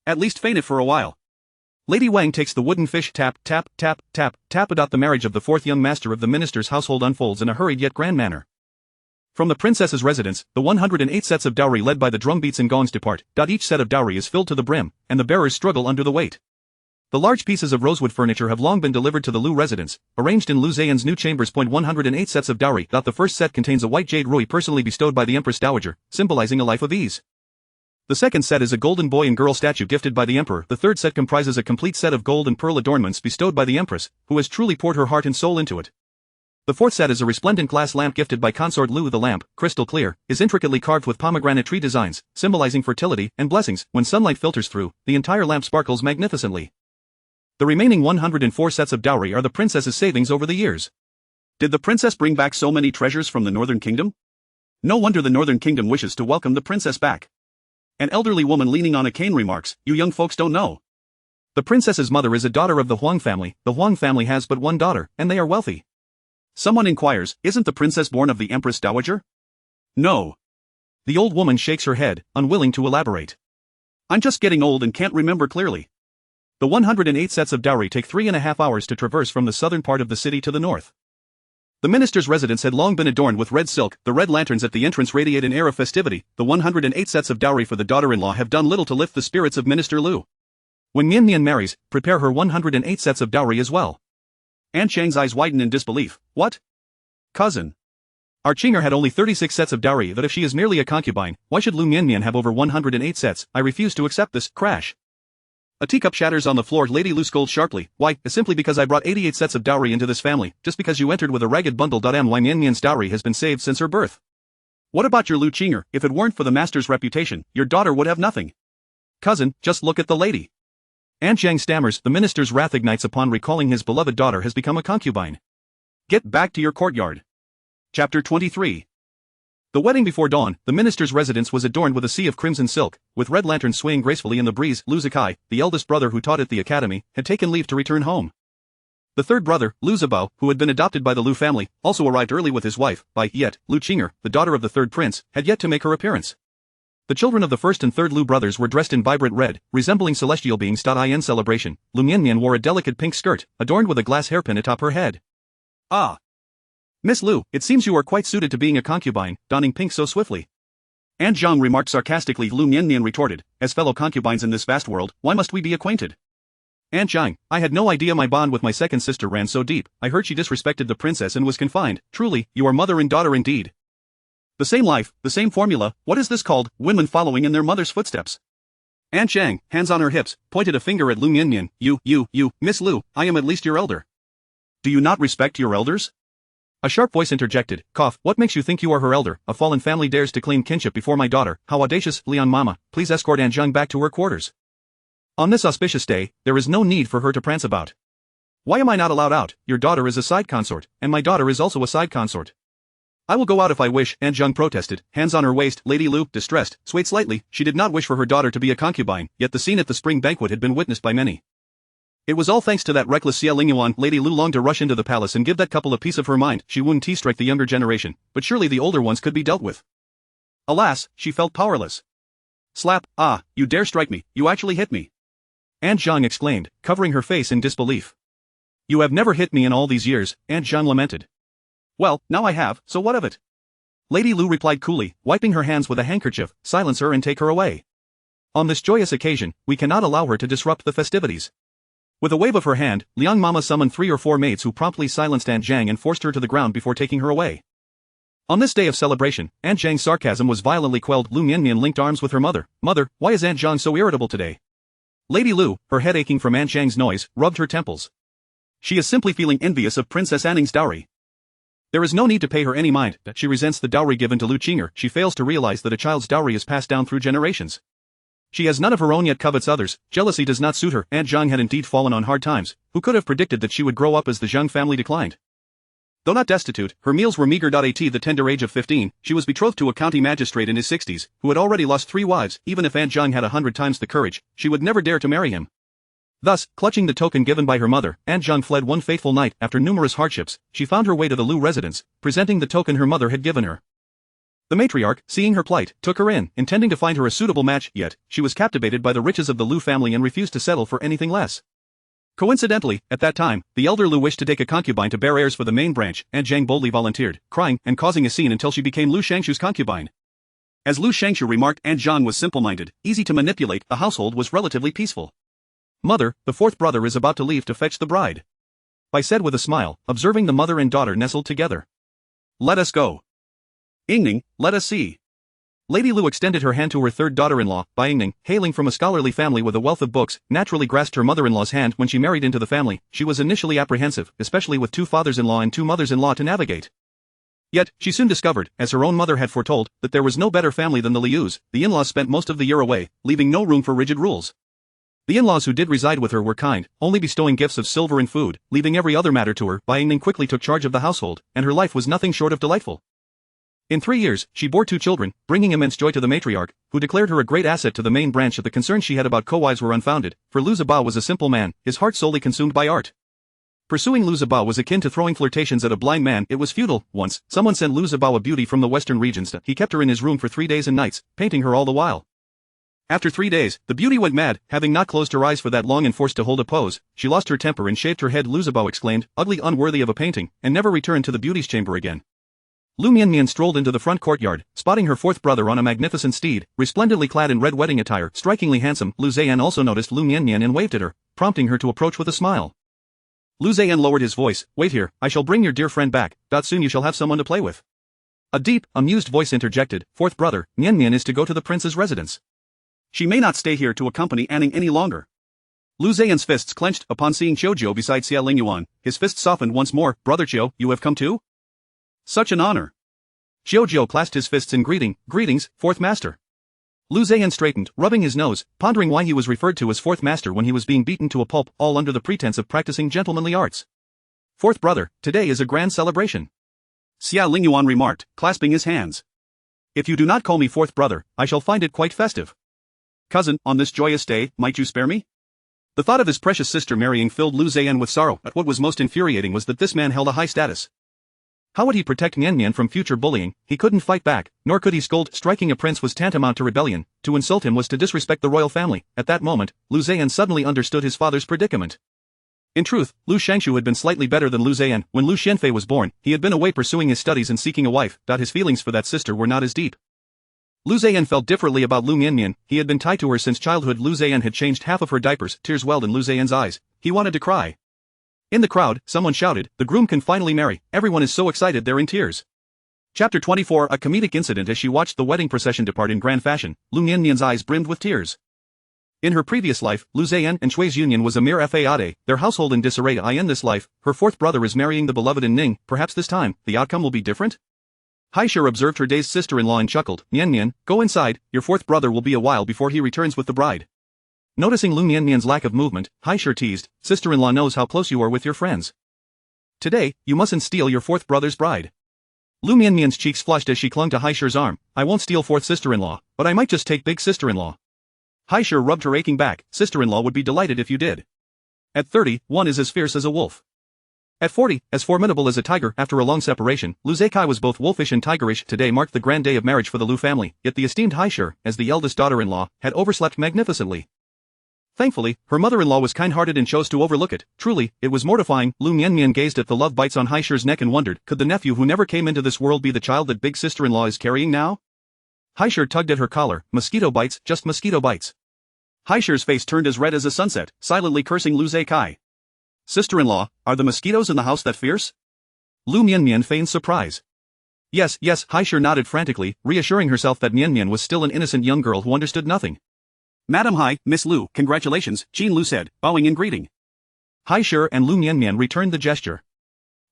At least feign it for a while. Lady Wang takes the wooden fish. Tap, tap, tap, tap, tap. The marriage of the 4th young master of the minister's household unfolds in a hurried yet grand manner. From the princess's residence, the 108 sets of dowry led by the drumbeats and gongs depart. Each set of dowry is filled to the brim, and the bearers struggle under the weight. The large pieces of rosewood furniture have long been delivered to the Liu residence, arranged in Liu Zheyan's new chambers. 108 sets of dowry. The first set contains a white jade ruby personally bestowed by the Empress Dowager, symbolizing a life of ease. The second set is a golden boy and girl statue gifted by the emperor. The third set comprises a complete set of gold and pearl adornments bestowed by the empress, who has truly poured her heart and soul into it. The fourth set is a resplendent glass lamp gifted by consort Liu. The lamp, crystal clear, is intricately carved with pomegranate tree designs, symbolizing fertility and blessings. When sunlight filters through, the entire lamp sparkles magnificently. The remaining 104 sets of dowry are the princess's savings over the years. Did the princess bring back so many treasures from the northern kingdom? No wonder the northern kingdom wishes to welcome the princess back. An elderly woman leaning on a cane remarks, "You young folks don't know. The princess's mother is a daughter of the Huang family. The Huang family has but one daughter, and they are wealthy." Someone inquires, "Isn't the princess born of the empress dowager?" "No." The old woman shakes her head, unwilling to elaborate. "I'm just getting old and can't remember clearly." The 108 sets of dowry take 3.5 hours to traverse from the southern part of the city to the north. The minister's residence had long been adorned with red silk. The red lanterns at the entrance radiate an air of festivity. The 108 sets of dowry for the daughter-in-law have done little to lift the spirits of Minister Liu. When Mianmian marries, prepare her 108 sets of dowry as well. Aunt Chang's eyes widen in disbelief. "What? Cousin? Our Qinger had only 36 sets of dowry. That if she is merely a concubine, why should Liu Mianmian have over 108 sets? I refuse to accept this." Crash. A teacup shatters on the floor. Lady Liu scolds sharply. "Why, simply because I brought 88 sets of dowry into this family, just because you entered with a ragged bundle. My Mianmian's dowry has been saved since her birth. What about your Liu Qinger? If it weren't for the master's reputation, your daughter would have nothing. Cousin, just look at the lady." An Zhang stammers. The minister's wrath ignites upon recalling his beloved daughter has become a concubine. Get back to your courtyard. Chapter 23. The wedding before dawn, the minister's residence was adorned with a sea of crimson silk, with red lanterns swaying gracefully in the breeze. Liu Zikai, the eldest brother who taught at the academy, had taken leave to return home. The third brother, Liu Zibao, who had been adopted by the Liu family, also arrived early with his wife, yet, Liu Qinger, the daughter of the third prince, had yet to make her appearance. The children of the first and third Liu brothers were dressed in vibrant red, resembling celestial beings. In celebration, Liu Mianmian wore a delicate pink skirt, adorned with a glass hairpin atop her head. "Ah! Miss Liu, it seems you are quite suited to being a concubine, donning pink so swiftly." Aunt Zhang remarked sarcastically. Liu Mianmian retorted, "As fellow concubines in this vast world, why must we be acquainted?" "Aunt Zhang, I had no idea my bond with my second sister ran so deep. I heard she disrespected the princess and was confined. Truly, you are mother and daughter indeed. The same life, the same formula. What is this called? Women following in their mother's footsteps." Aunt Zhang, hands on her hips, pointed a finger at Liu Mianmian. You, Miss Liu, I am at least your elder. Do you not respect your elders?" A sharp voice interjected, "Cough, what makes you think you are her elder? A fallen family dares to claim kinship before my daughter. How audacious. Lian Mama, please escort Aunt Zhang back to her quarters. On this auspicious day, there is no need for her to prance about." "Why am I not allowed out? Your daughter is a side consort, and my daughter is also a side consort." "I will go out if I wish," Aunt Zhang protested, hands on her waist. Lady Liu, distressed, swayed slightly. She did not wish for her daughter to be a concubine, yet the scene at the spring banquet had been witnessed by many. It was all thanks to that reckless Xie Lingyuan. Lady Liu longed to rush into the palace and give that couple a piece of her mind. She wouldn't strike the younger generation, but surely the older ones could be dealt with. Alas, she felt powerless. "Slap, ah, you dare strike me, you actually hit me!" Aunt Zhang exclaimed, covering her face in disbelief. "You have never hit me in all these years," Aunt Zhang lamented. "Well, now I have, so what of it?" Lady Liu replied coolly, wiping her hands with a handkerchief. "Silence her and take her away. On this joyous occasion, we cannot allow her to disrupt the festivities." With a wave of her hand, Liang Mama summoned 3 or 4 maids who promptly silenced Aunt Zhang and forced her to the ground before taking her away. On this day of celebration, Aunt Zhang's sarcasm was violently quelled. Liu Mianmian linked arms with her mother. "Mother, why is Aunt Zhang so irritable today?" Lady Liu, her head aching from Aunt Zhang's noise, rubbed her temples. "She is simply feeling envious of Princess Anning's dowry. There is no need to pay her any mind. She resents the dowry given to Liu Qinger. She fails to realize that a child's dowry is passed down through generations. She has none of her own yet covets others. Jealousy does not suit her." Aunt Zhang had indeed fallen on hard times. Who could have predicted that she would grow up as the Zhang family declined? Though not destitute, her meals were meager. At the tender age of 15, she was betrothed to a county magistrate in his 60s, who had already lost 3 wives. Even if Aunt Zhang had 100 times the courage, she would never dare to marry him. Thus, clutching the token given by her mother, Aunt Zhang fled one fateful night. After numerous hardships, she found her way to the Liu residence, presenting the token her mother had given her. The matriarch, seeing her plight, took her in, intending to find her a suitable match, yet, she was captivated by the riches of the Liu family and refused to settle for anything less. Coincidentally, at that time, the elder Liu wished to take a concubine to bear heirs for the main branch. Aunt Zhang boldly volunteered, crying and causing a scene until she became Liu Shangshu's concubine. As Liu Shangshu remarked, Aunt Zhang was simple-minded, easy to manipulate. The household was relatively peaceful. "Mother, the fourth brother is about to leave to fetch the bride," Bai said with a smile, observing the mother and daughter nestled together. "Let us go. Yingning, let us see." Lady Lu extended her hand to her third daughter-in-law, Bai Yingning, hailing from a scholarly family with a wealth of books, naturally grasped her mother-in-law's hand when she married into the family. She was initially apprehensive, especially with 2 fathers-in-law and 2 mothers-in-law to navigate. Yet, she soon discovered, as her own mother had foretold, that there was no better family than the Lius. The in-laws spent most of the year away, leaving no room for rigid rules. The in-laws who did reside with her were kind, only bestowing gifts of silver and food, leaving every other matter to her. Bai Yingning quickly took charge of the household, and her life was nothing short of delightful. In 3 years, she bore 2 children, bringing immense joy to the matriarch, who declared her a great asset to the main branch. The concerns she had about co-wives were unfounded, for Liu Ziba was a simple man, his heart solely consumed by art. Pursuing Liu Ziba was akin to throwing flirtations at a blind man. It was futile. Once, someone sent Liu Ziba a beauty from the western regions. He kept her in his room for 3 days and nights, painting her all the while. After 3 days, the beauty went mad. Having not closed her eyes for that long and forced to hold a pose, she lost her temper and shaved her head. Liu Ziba exclaimed, "Ugly, unworthy of a painting," and never returned to the beauty's chamber again. Liu Mianmian strolled into the front courtyard, spotting her 4th brother on a magnificent steed, resplendently clad in red wedding attire, strikingly handsome. Liu Ziyan also noticed Liu Mianmian and waved at her, prompting her to approach with a smile. Liu Ziyan lowered his voice, "Wait here, I shall bring your dear friend back. Soon you shall have someone to play with." A deep, amused voice interjected, "4th brother, Mianmian is to go to the prince's residence. She may not stay here to accompany Anning any longer." Liu Ziyan's fists clenched upon seeing Qiujiu beside Xie Lingyuan. His fists softened once more. "Brother Qiu, you have come too? Such an honor." Qiujiu clasped his fists in greeting. "Greetings, 4th master." Liu Ziyan straightened, rubbing his nose, pondering why he was referred to as 4th master when he was being beaten to a pulp, all under the pretense of practicing gentlemanly arts. "4th brother, today is a grand celebration," Xie Lingyuan remarked, clasping his hands. "If you do not call me 4th brother, I shall find it quite festive. Cousin, on this joyous day, might you spare me?" The thought of his precious sister marrying filled Liu Ziyan with sorrow, but what was most infuriating was that this man held a high status. How would he protect Mianmian from future bullying? He couldn't fight back, nor could he scold. Striking a prince was tantamount to rebellion. To insult him was to disrespect the royal family. At that moment, Liu Ziyan suddenly understood his father's predicament. In truth, Liu Shangshu had been slightly better than Liu Ziyan. When Liu Xianfei was born, he had been away pursuing his studies and seeking a wife. His feelings for that sister were not as deep. Liu Ziyan felt differently about Liu Mianmian. He had been tied to her since childhood. Liu Ziyan had changed half of her diapers. Tears welled in Liu Ziyan's eyes. He wanted to cry. In the crowd, someone shouted, "The groom can finally marry." Everyone is so excited they're in tears. Chapter 24. A comedic incident. As she watched the wedding procession depart in grand fashion, Liu Mianmian's eyes brimmed with tears. In her previous life, Liu Ziyan and Shui's union was a mere faade, their household in disarray. In this life, her 4th brother is marrying the beloved Ning. Perhaps this time, the outcome will be different? Haishir observed her dazed sister-in-law and chuckled, "Mianmian, go inside, your 4th brother will be a while before he returns with the bride." Noticing Liu Mianmian's lack of movement, Haishir teased, "Sister-in-law knows how close you are with your friends. Today, you mustn't steal your 4th brother's bride." Liu Mianmian's cheeks flushed as she clung to Haishir's arm. "I won't steal 4th sister-in-law, but I might just take big sister-in-law." Haishir rubbed her aching back. "Sister-in-law would be delighted if you did. At 30, one is as fierce as a wolf. At 40, as formidable as a tiger." After a long separation, Liu Zikai was both wolfish and tigerish. Today marked the grand day of marriage for the Liu family, yet the esteemed Haishir, as the eldest daughter-in-law, had overslept magnificently. Thankfully, her mother-in-law was kind-hearted and chose to overlook it. Truly, it was mortifying. Liu Mianmian gazed at the love bites on Haishir's neck and wondered, could the nephew who never came into this world be the child that big sister-in-law is carrying now? Haishir tugged at her collar. "Mosquito bites, just mosquito bites." Haishir's face turned as red as a sunset, silently cursing Liu Zikai. "Sister-in-law, are the mosquitoes in the house that fierce?" Liu Mianmian feigned surprise. Yes, Haishir nodded frantically, reassuring herself that Mianmian was still an innocent young girl who understood nothing. "Madam Hai, Miss Liu, congratulations," Qin Lu said, bowing in greeting. Haishir and Liu Mianmian returned the gesture.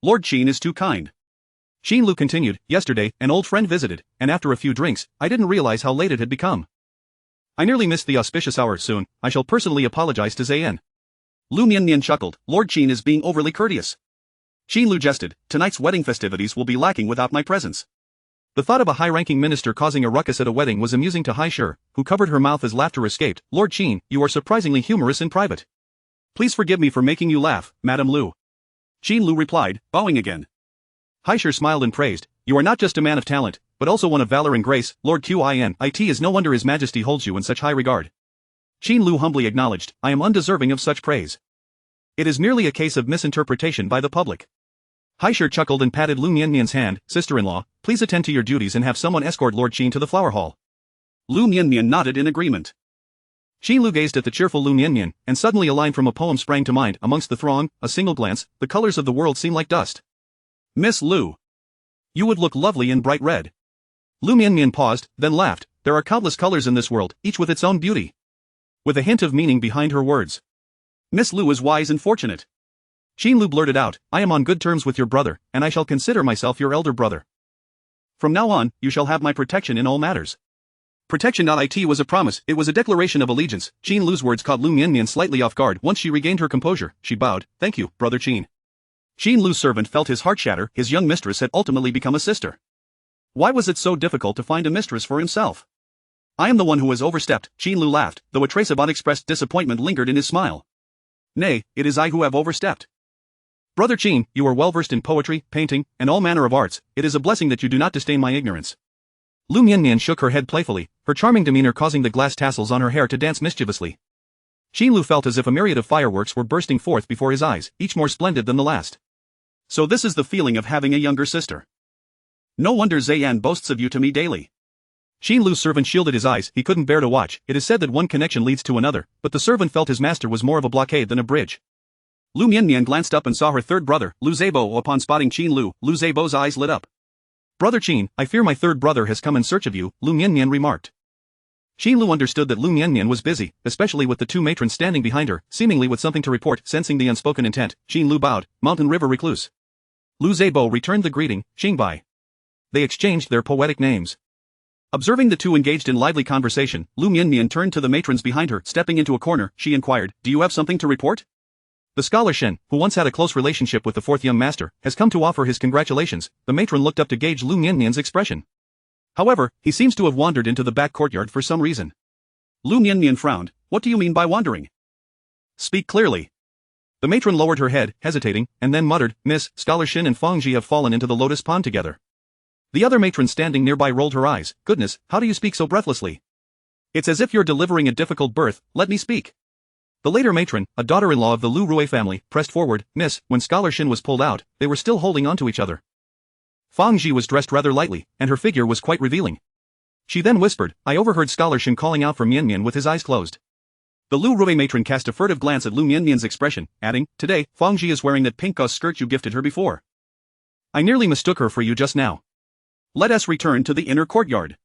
"Lord Qin is too kind." Qin Lu continued, "Yesterday, an old friend visited, and after a few drinks, I didn't realize how late it had become. I nearly missed the auspicious hour. Soon, I shall personally apologize to Zayan." Liu Mianmian chuckled, "Lord Qin is being overly courteous." Qin Lu jested, "Tonight's wedding festivities will be lacking without my presence." The thought of a high-ranking minister causing a ruckus at a wedding was amusing to Haishir, who covered her mouth as laughter escaped. "Lord Qin, you are surprisingly humorous in private." "Please forgive me for making you laugh, Madam Liu." Qin Lu replied, bowing again. Haishir smiled and praised, "You are not just a man of talent, but also one of valor and grace, Lord Qin. It is no wonder His Majesty holds you in such high regard." Qin Lu humbly acknowledged, "I am undeserving of such praise. It is merely a case of misinterpretation by the public." Haishir chuckled and patted Liu Mianmian's hand. "Sister-in-law, please attend to your duties and have someone escort Lord Qin to the flower hall." Liu Mianmian nodded in agreement. Qin Lu gazed at the cheerful Liu Mianmian, and suddenly a line from a poem sprang to mind. Amongst the throng, a single glance, the colors of the world seem like dust. "Miss Liu, you would look lovely in bright red." Liu Mianmian paused, then laughed. There are countless colors in this world, each with its own beauty. With a hint of meaning behind her words. Miss Liu is wise and fortunate. Qin Lu blurted out, I am on good terms with your brother, and I shall consider myself your elder brother. From now on, you shall have my protection in all matters. Protection.it was a promise, it was a declaration of allegiance. Qin Lu's words caught Liu Mianmian slightly off guard. Once she regained her composure, she bowed. Thank you, brother Qin. Qin Lu's servant felt his heart shatter, his young mistress had ultimately become a sister. Why was it so difficult to find a mistress for himself? I am the one who has overstepped, Qin Lu laughed, though a trace of unexpressed disappointment lingered in his smile. Nay, it is I who have overstepped. Brother Qin, you are well versed in poetry, painting, and all manner of arts, it is a blessing that you do not disdain my ignorance. Liu Mianmian shook her head playfully, her charming demeanor causing the glass tassels on her hair to dance mischievously. Qin Lu felt as if a myriad of fireworks were bursting forth before his eyes, each more splendid than the last. So this is the feeling of having a younger sister. No wonder Zayan boasts of you to me daily. Qin Lu's servant shielded his eyes, he couldn't bear to watch. It is said that one connection leads to another, but the servant felt his master was more of a blockade than a bridge. Liu Mianmian glanced up and saw her third brother, Liu Zebo. Upon spotting Qin Lu, Liu Zebo's eyes lit up. Brother Qin, I fear my third brother has come in search of you, Liu Mianmian remarked. Qin Lu understood that Liu Mianmian was busy, especially with the two matrons standing behind her, seemingly with something to report. Sensing the unspoken intent, Qin Lu bowed, Mountain River Recluse. Liu Zebo returned the greeting, Xingbai. They exchanged their poetic names. Observing the two engaged in lively conversation, Liu Mianmian turned to the matrons behind her. Stepping into a corner, she inquired, do you have something to report? The scholar Shen, who once had a close relationship with the fourth young master, has come to offer his congratulations. The matron looked up to gauge Liu Mianmian's expression. However, he seems to have wandered into the back courtyard for some reason. Liu Mianmian frowned, what do you mean by wandering? Speak clearly. The matron lowered her head, hesitating, and then muttered, Miss, Scholar Shen and Fangji have fallen into the lotus pond together. The other matron standing nearby rolled her eyes. Goodness, how do you speak so breathlessly? It's as if you're delivering a difficult birth, let me speak. The later matron, a daughter-in-law of the Liu Rui family, pressed forward. Miss, when Scholar Shen was pulled out, they were still holding on to each other. Fangji was dressed rather lightly, and her figure was quite revealing. She then whispered, I overheard Scholar Shen calling out for Mianmian with his eyes closed. The Liu Rui matron cast a furtive glance at Liu Mianmian's expression, adding, Today, Fangji is wearing that pink gauze skirt you gifted her before. I nearly mistook her for you just now. Let us return to the inner courtyard.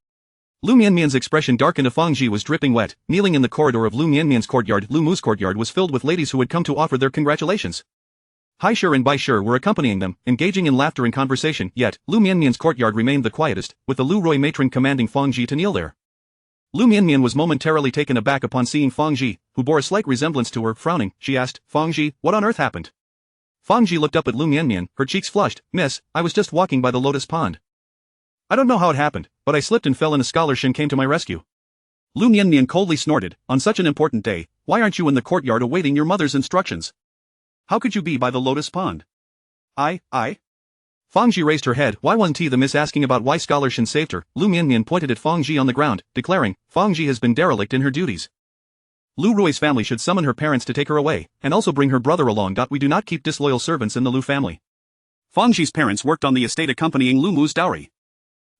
Liu Mianmian's expression darkened. Fangji was dripping wet. Kneeling in the corridor of Liu Mianmian's courtyard, Liu Mu's courtyard was filled with ladies who had come to offer their congratulations. Hai Shi and Bai Shi were accompanying them, engaging in laughter and conversation, yet, Liu Mianmian's courtyard remained the quietest, with the Liu Rui matron commanding Fangji to kneel there. Liu Mianmian was momentarily taken aback upon seeing Fangji, who bore a slight resemblance to her. Frowning, she asked, Fangji, what on earth happened? Fangji looked up at Liu Mianmian, her cheeks flushed. Miss, I was just walking by the lotus pond. I don't know how it happened, but I slipped and fell and a Scholar Shen came to my rescue. Liu Mianmian coldly snorted, on such an important day, why aren't you in the courtyard awaiting your mother's instructions? How could you be by the lotus pond? I? Fangji raised her head. Why wasn't he the miss asking about why Scholar Shen saved her? Liu Mianmian pointed at Fangji on the ground, declaring, Fangji has been derelict in her duties. Liu Rui's family should summon her parents to take her away, and also bring her brother along. We do not keep disloyal servants in the Liu family. Fangji's parents worked on the estate accompanying Liu Mu's dowry.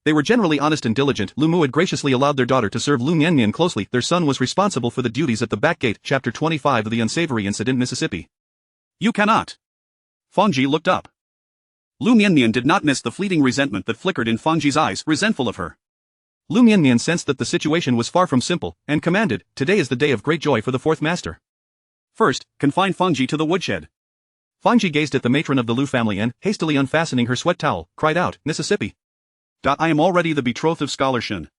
They were generally honest and diligent. Liu Mu had graciously allowed their daughter to serve Liu Mianmian closely. Their son was responsible for the duties at the back gate. Chapter 25 of the Unsavory Incident, Mississippi. You cannot. Fangji looked up. Liu Mianmian did not miss the fleeting resentment that flickered in Fangji's eyes, resentful of her. Liu Mianmian sensed that the situation was far from simple, and commanded, Today is the day of great joy for the fourth master. First, confine Fangji to the woodshed. Fangji gazed at the matron of the Liu family and, hastily unfastening her sweat towel, cried out, Mississippi. I am already the betrothed of Scholar Shen.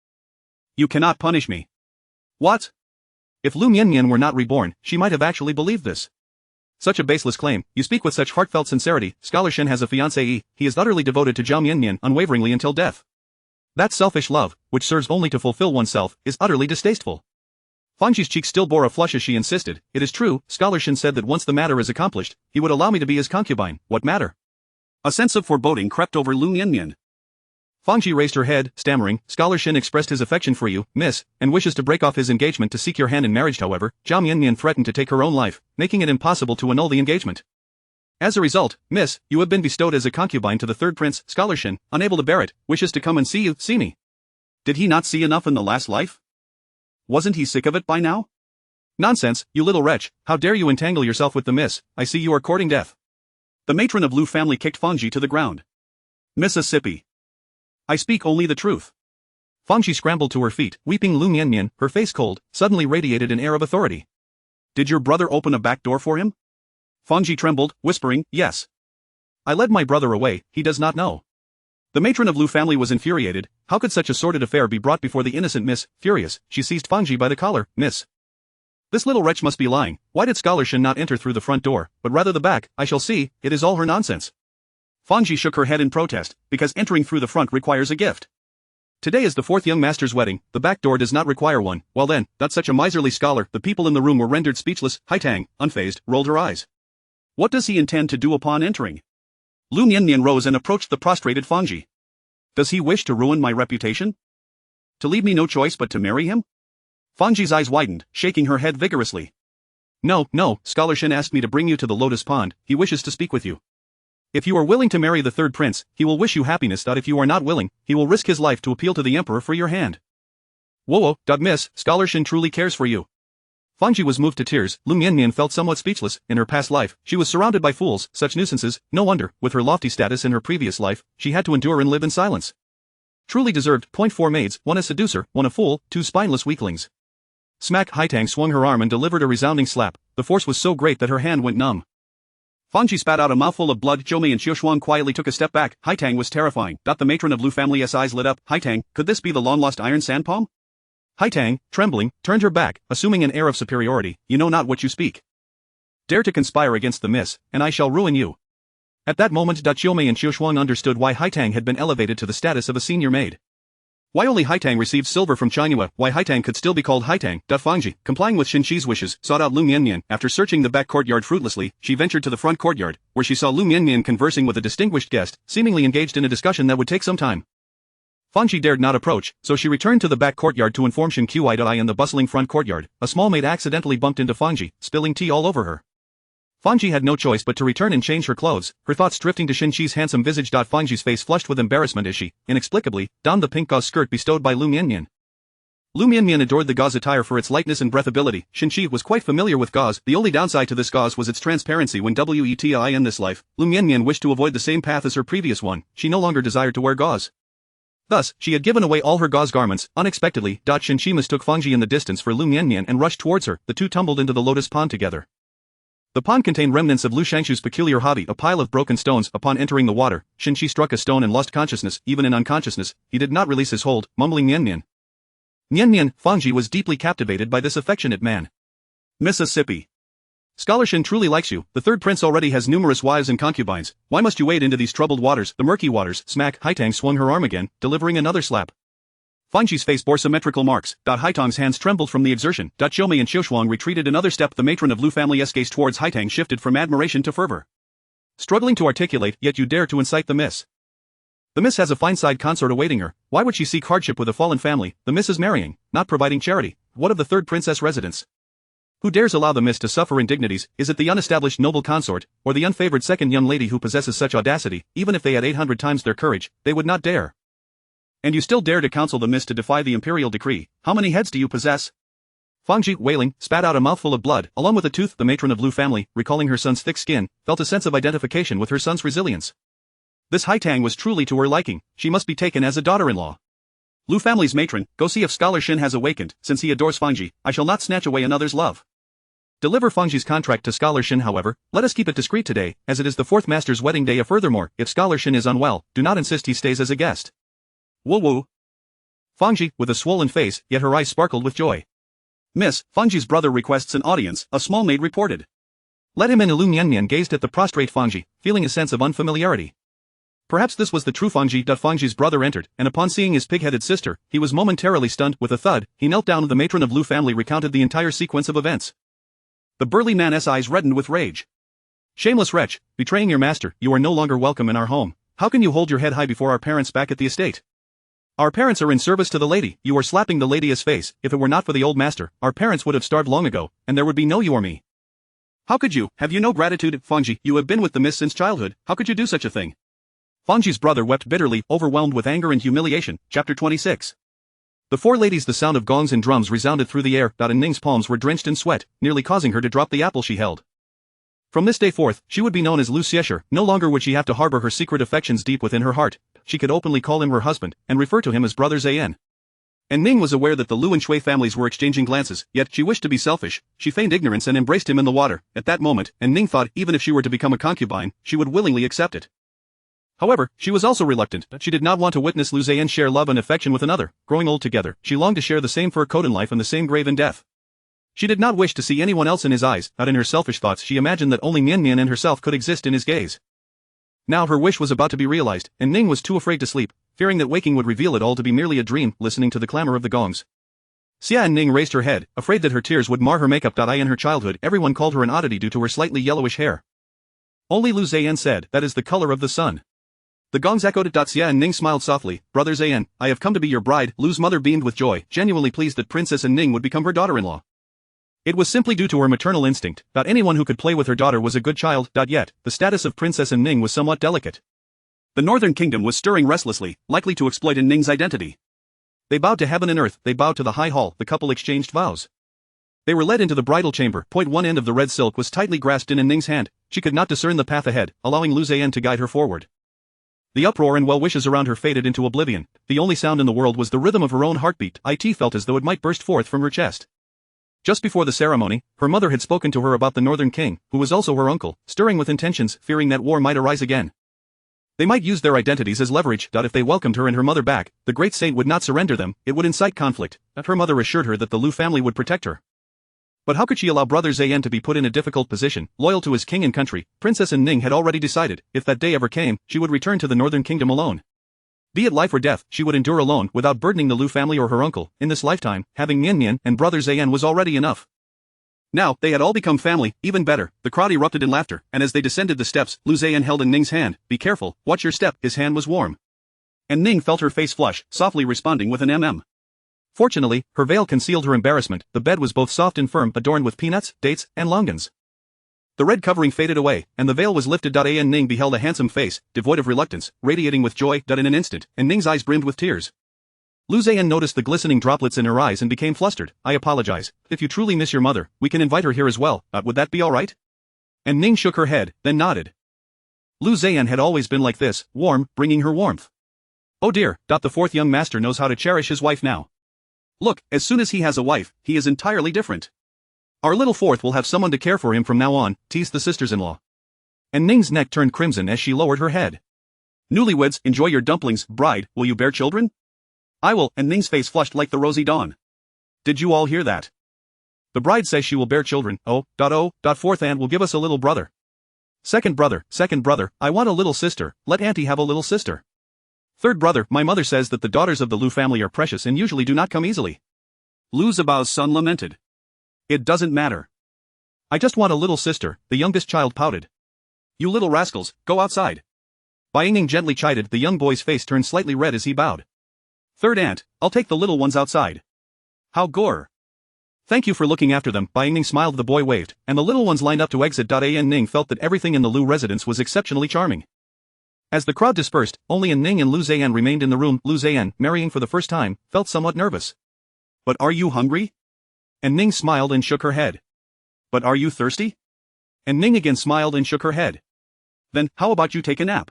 You cannot punish me. What? If Liu Mianmian were not reborn, she might have actually believed this. Such a baseless claim, you speak with such heartfelt sincerity. Scholar Shen has a fiancée, he is utterly devoted to Zhao Mianmian unwaveringly until death. That selfish love, which serves only to fulfill oneself, is utterly distasteful. Fangji's cheeks still bore a flush as she insisted, It is true, Scholar Shen said that once the matter is accomplished, he would allow me to be his concubine. What matter? A sense of foreboding crept over Liu Mianmian. Fangji raised her head, stammering, Scholar Shen expressed his affection for you, miss, and wishes to break off his engagement to seek your hand in marriage. However, Zhao Mianmian threatened to take her own life, making it impossible to annul the engagement. As a result, miss, you have been bestowed as a concubine to the third prince. Scholar Shen, unable to bear it, wishes to come and see me. Did he not see enough in the last life? Wasn't he sick of it by now? Nonsense, you little wretch, how dare you entangle yourself with the miss, I see you are courting death. The matron of Liu family kicked Fangji to the ground. Mississippi. I speak only the truth. Fangji scrambled to her feet, weeping. Liu Mianmian, her face cold, suddenly radiated an air of authority. Did your brother open a back door for him? Fangji trembled, whispering, yes. I led my brother away, he does not know. The matron of Liu family was infuriated. How could such a sordid affair be brought before the innocent miss? Furious, she seized Fangji by the collar. Miss. This little wretch must be lying. Why did Scholar Shen not enter through the front door, but rather the back? I shall see, it is all her nonsense. Fangji shook her head in protest, because entering through the front requires a gift. Today is the fourth young master's wedding, the back door does not require one. Well then, not such a miserly scholar. The people in the room were rendered speechless. Haitang, unfazed, rolled her eyes. What does he intend to do upon entering? Liu Mianmian rose and approached the prostrated Fangji. Does he wish to ruin my reputation? To leave me no choice but to marry him? Fangji's eyes widened, shaking her head vigorously. No, Scholar Shen asked me to bring you to the Lotus Pond, he wishes to speak with you. If you are willing to marry the third prince, he will wish you happiness. If you are not willing, he will risk his life to appeal to the emperor for your hand. Whoa, miss, Scholar Shen truly cares for you. Fangji was moved to tears. Liu Mianmian felt somewhat speechless. In her past life, she was surrounded by fools, such nuisances. No wonder, with her lofty status in her previous life, she had to endure and live in silence. Truly deserved. 4 maids, 1 a seducer, 1 a fool, 2 spineless weaklings. Smack. Haitang swung her arm and delivered a resounding slap. The force was so great that her hand went numb. Fangji spat out a mouthful of blood. Zhou Mei and Xiushuang quietly took a step back. Haitang was terrifying. The matron of Liu family's eyes lit up. Haitang, could this be the long-lost iron sand palm? Haitang, trembling, turned her back, assuming an air of superiority. You know not what you speak. Dare to conspire against the miss, and I shall ruin you. At that moment, Zhou Mei and Xiushuang understood why Haitang had been elevated to the status of a senior maid. Why only Haitang received silver from Chinua, why Haitang could still be called Haitang. Fangji, complying with Shinqi's wishes, sought out Liu Mianmian. After searching the back courtyard fruitlessly, she ventured to the front courtyard, where she saw Liu Mianmian conversing with a distinguished guest, seemingly engaged in a discussion that would take some time. Fangji dared not approach, so she returned to the back courtyard to inform Shin Qi. In the bustling front courtyard, a small maid accidentally bumped into Fangji, spilling tea all over her. Fangji had no choice but to return and change her clothes, her thoughts drifting to Shinqi's handsome visage. Fangji's face flushed with embarrassment as she, inexplicably, donned the pink gauze skirt bestowed by Liu Mianmian. Liu Mianmian adored the gauze attire for its lightness and breathability. Shinqi was quite familiar with gauze. The only downside to this gauze was its transparency. When in this life, Liu Mianmian wished to avoid the same path as her previous one. She no longer desired to wear gauze. Thus, she had given away all her gauze garments. Unexpectedly, Shinqi mistook Fangji in the distance for Liu Mianmian and rushed towards her. The two tumbled into the lotus pond together. The pond contained remnants of Liu Shangshu's peculiar hobby, a pile of broken stones. Upon entering the water, Shinqi struck a stone and lost consciousness. Even in unconsciousness, he did not release his hold, mumbling Mianmian. Mianmian. Fangji was deeply captivated by this affectionate man. Mississippi. Scholar Shen truly likes you. The third prince already has numerous wives and concubines. Why must you wade into these troubled waters, the murky waters? Smack. Haitang swung her arm again, delivering another slap. Fangji's face bore symmetrical marks. Haitang's hands trembled from the exertion. Zhou Mei and Xiushuang retreated another step. The matron of Liu family's gaze towards Haitang shifted from admiration to fervor. Struggling to articulate, yet you dare to incite the miss. The miss has a fine side consort awaiting her. Why would she seek hardship with a fallen family? The miss is marrying, not providing charity. What of the third princess residence? Who dares allow the miss to suffer indignities? Is it the unestablished noble consort, or the unfavored second young lady who possesses such audacity? Even if they had 800 times their courage, they would not dare. And you still dare to counsel the miss to defy the imperial decree? How many heads do you possess? Fangji, wailing, spat out a mouthful of blood, along with a tooth. The matron of Liu family, recalling her son's thick skin, felt a sense of identification with her son's resilience. This Haitang was truly to her liking. She must be taken as a daughter-in-law. Liu family's matron, go see if Scholar Shen has awakened. Since he adores Fangji, I shall not snatch away another's love. Deliver Fangji's contract to Scholar Shen. However, let us keep it discreet today, as it is the fourth master's wedding day. Furthermore, if Scholar Shen is unwell, do not insist he stays as a guest. Woo. Fangji, with a swollen face, yet her eyes sparkled with joy. Miss, Fangji's brother requests an audience, a small maid reported. Let him in. Liu Mianmian gazed at the prostrate Fangji, feeling a sense of unfamiliarity. Perhaps this was the true Fangji. Fangji's brother entered, and upon seeing his pig-headed sister, he was momentarily stunned. With a thud, he knelt down. The matron of Liu family recounted the entire sequence of events. The burly man's eyes reddened with rage. Shameless wretch, betraying your master, you are no longer welcome in our home. How can you hold your head high before our parents back at the estate? Our parents are in service to the lady. You are slapping the lady's face. If it were not for the old master, our parents would have starved long ago, and there would be no you or me. How could you? Have you no gratitude? Fangji, you have been with the miss since childhood. How could you do such a thing? Fangji's brother wept bitterly, overwhelmed with anger and humiliation. Chapter 26. The four ladies. The sound of gongs and drums resounded through the air. Ning's palms were drenched in sweat, nearly causing her to drop the apple she held. From this day forth, she would be known as Liu Xiesher. No longer would she have to harbor her secret affections deep within her heart. She could openly call him her husband, and refer to him as Brother Zayan. And Ning was aware that the Lu and Shui families were exchanging glances, yet she wished to be selfish. She feigned ignorance and embraced him in the water. At that moment, and Ning thought even if she were to become a concubine, she would willingly accept it. However, she was also reluctant. She did not want to witness Liu Zhan share love and affection with another. Growing old together, she longed to share the same fur coat in life and the same grave in death. She did not wish to see anyone else in his eyes. Not in her selfish thoughts, she imagined that only Mianmian and herself could exist in his gaze. Now her wish was about to be realized, and Ning was too afraid to sleep, fearing that waking would reveal it all to be merely a dream, listening to the clamor of the gongs. Xie Ning raised her head, afraid that her tears would mar her makeup. In her childhood, everyone called her an oddity due to her slightly yellowish hair. Only Liu Zhan said, "That is the color of the sun." The gongs echoed. Xie Ning smiled softly. "Brother Zhan, I have come to be your bride." Lu's mother beamed with joy, genuinely pleased that Princess Ning would become her daughter-in-law. It was simply due to her maternal instinct. Anyone who could play with her daughter was a good child. Yet, the status of Princess Ning was somewhat delicate. The Northern Kingdom was stirring restlessly, likely to exploit Ning's identity. They bowed to heaven and earth. They bowed to the high hall. The couple exchanged vows. They were led into the bridal chamber. One end of the red silk was tightly grasped in Ning's hand. She could not discern the path ahead, allowing Liu Zhan to guide her forward. The uproar and well-wishes around her faded into oblivion. The only sound in the world was the rhythm of her own heartbeat. It felt as though it might burst forth from her chest. Just before the ceremony, her mother had spoken to her about the Northern King, who was also her uncle, stirring with intentions, fearing that war might arise again. They might use their identities as leverage. If they welcomed her and her mother back, the great saint would not surrender them. It would incite conflict. Her mother assured her that the Liu family would protect her. But how could she allow Brother Zhan to be put in a difficult position, loyal to his king and country? Princess Ning had already decided, if that day ever came, she would return to the Northern Kingdom alone. Be it life or death, she would endure alone without burdening the Liu family or her uncle. In this lifetime, having Mianmian and Brother Zhan was already enough. Now, they had all become family. Even better. The crowd erupted in laughter, and as they descended the steps, Liu Zhan held Ning's hand. "Be careful, watch your step." His hand was warm. And Ning felt her face flush, softly responding with an mm. Fortunately, her veil concealed her embarrassment. The bed was both soft and firm, adorned with peanuts, dates, and longans. The red covering faded away, and the veil was lifted. Ning beheld a handsome face, devoid of reluctance, radiating with joy. In an instant, and Ning's eyes brimmed with tears. Liu Zhan noticed the glistening droplets in her eyes and became flustered. "I apologize. If you truly miss your mother, we can invite her here as well. Would that be alright?" And Ning shook her head, then nodded. Liu Zhan had always been like this, warm, bringing her warmth. Oh dear, the fourth young master knows how to cherish his wife now. Look, as soon as he has a wife, he is entirely different. Our little fourth will have someone to care for him from now on, teased the sisters-in-law. And Ning's neck turned crimson as she lowered her head. "Newlyweds, enjoy your dumplings. Bride, will you bear children?" "I will," and Ning's face flushed like the rosy dawn. "Did you all hear that? The bride says she will bear children. Fourth aunt will give us a little brother. Second brother, I want a little sister. Let auntie have a little sister. Third brother, my mother says that the daughters of the Liu family are precious and usually do not come easily." Liu Zibao's son lamented. "It doesn't matter. I just want a little sister," the youngest child pouted. "You little rascals, go outside." Bai Ning gently chided. The young boy's face turned slightly red as he bowed. "Third aunt, I'll take the little ones outside." "How gore." "Thank you for looking after them." Bai Ning smiled. The boy waved, and the little ones lined up to exit. Ning felt that everything in the Liu residence was exceptionally charming. As the crowd dispersed, only Ning and Liu Zhan remained in the room. Liu Zhan, marrying for the first time, felt somewhat nervous. "But are you hungry?" And Ning smiled and shook her head. "But are you thirsty?" And Ning again smiled and shook her head. "Then, how about you take a nap?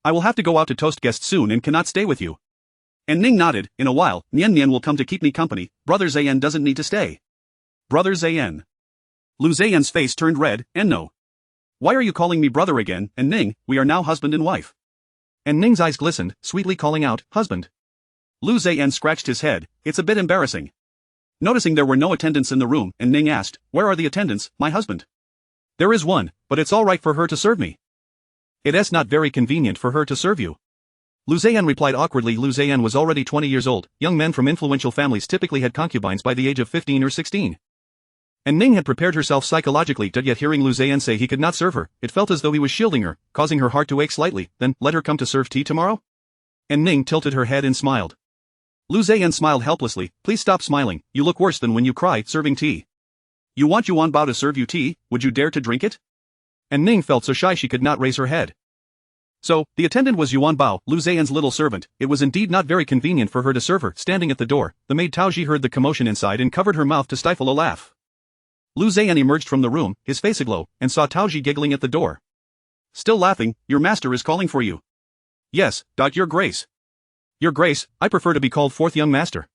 I will have to go out to toast guests soon and cannot stay with you." And Ning nodded. "In a while, Mianmian will come to keep me company. Brother Zhan doesn't need to stay." "Brother Zhan." Liu Zhan's face turned red. "And no. Why are you calling me brother again?" "And Ning, we are now husband and wife." And Ning's eyes glistened, sweetly calling out, "Husband." Liu Zhan scratched his head. "It's a bit embarrassing." Noticing there were no attendants in the room, and Ning asked, "Where are the attendants, my husband?" "There is one, but it's all right for her to serve me." "It's not very convenient for her to serve you." Liu Zhan replied awkwardly. Liu Zhan was already 20 years old. Young men from influential families typically had concubines by the age of 15 or 16. And Ning had prepared herself psychologically, yet hearing Liu Zhan say he could not serve her, it felt as though he was shielding her, causing her heart to ache slightly. "Then, let her come to serve tea tomorrow?" And Ning tilted her head and smiled. Liu Zhan smiled helplessly. "Please stop smiling, you look worse than when you cry, serving tea. You want Yuan Bao to serve you tea? Would you dare to drink it?" And Ning felt so shy she could not raise her head. So, the attendant was Yuan Bao, Liu Zhan's little servant. It was indeed not very convenient for her to serve her. Standing at the door, the maid Taoji heard the commotion inside and covered her mouth to stifle a laugh. Liu Zhan emerged from the room, his face aglow, and saw Taoji giggling at the door. "Still laughing? Your master is calling for you." "Yes, your grace." "Your grace, I prefer to be called fourth young master."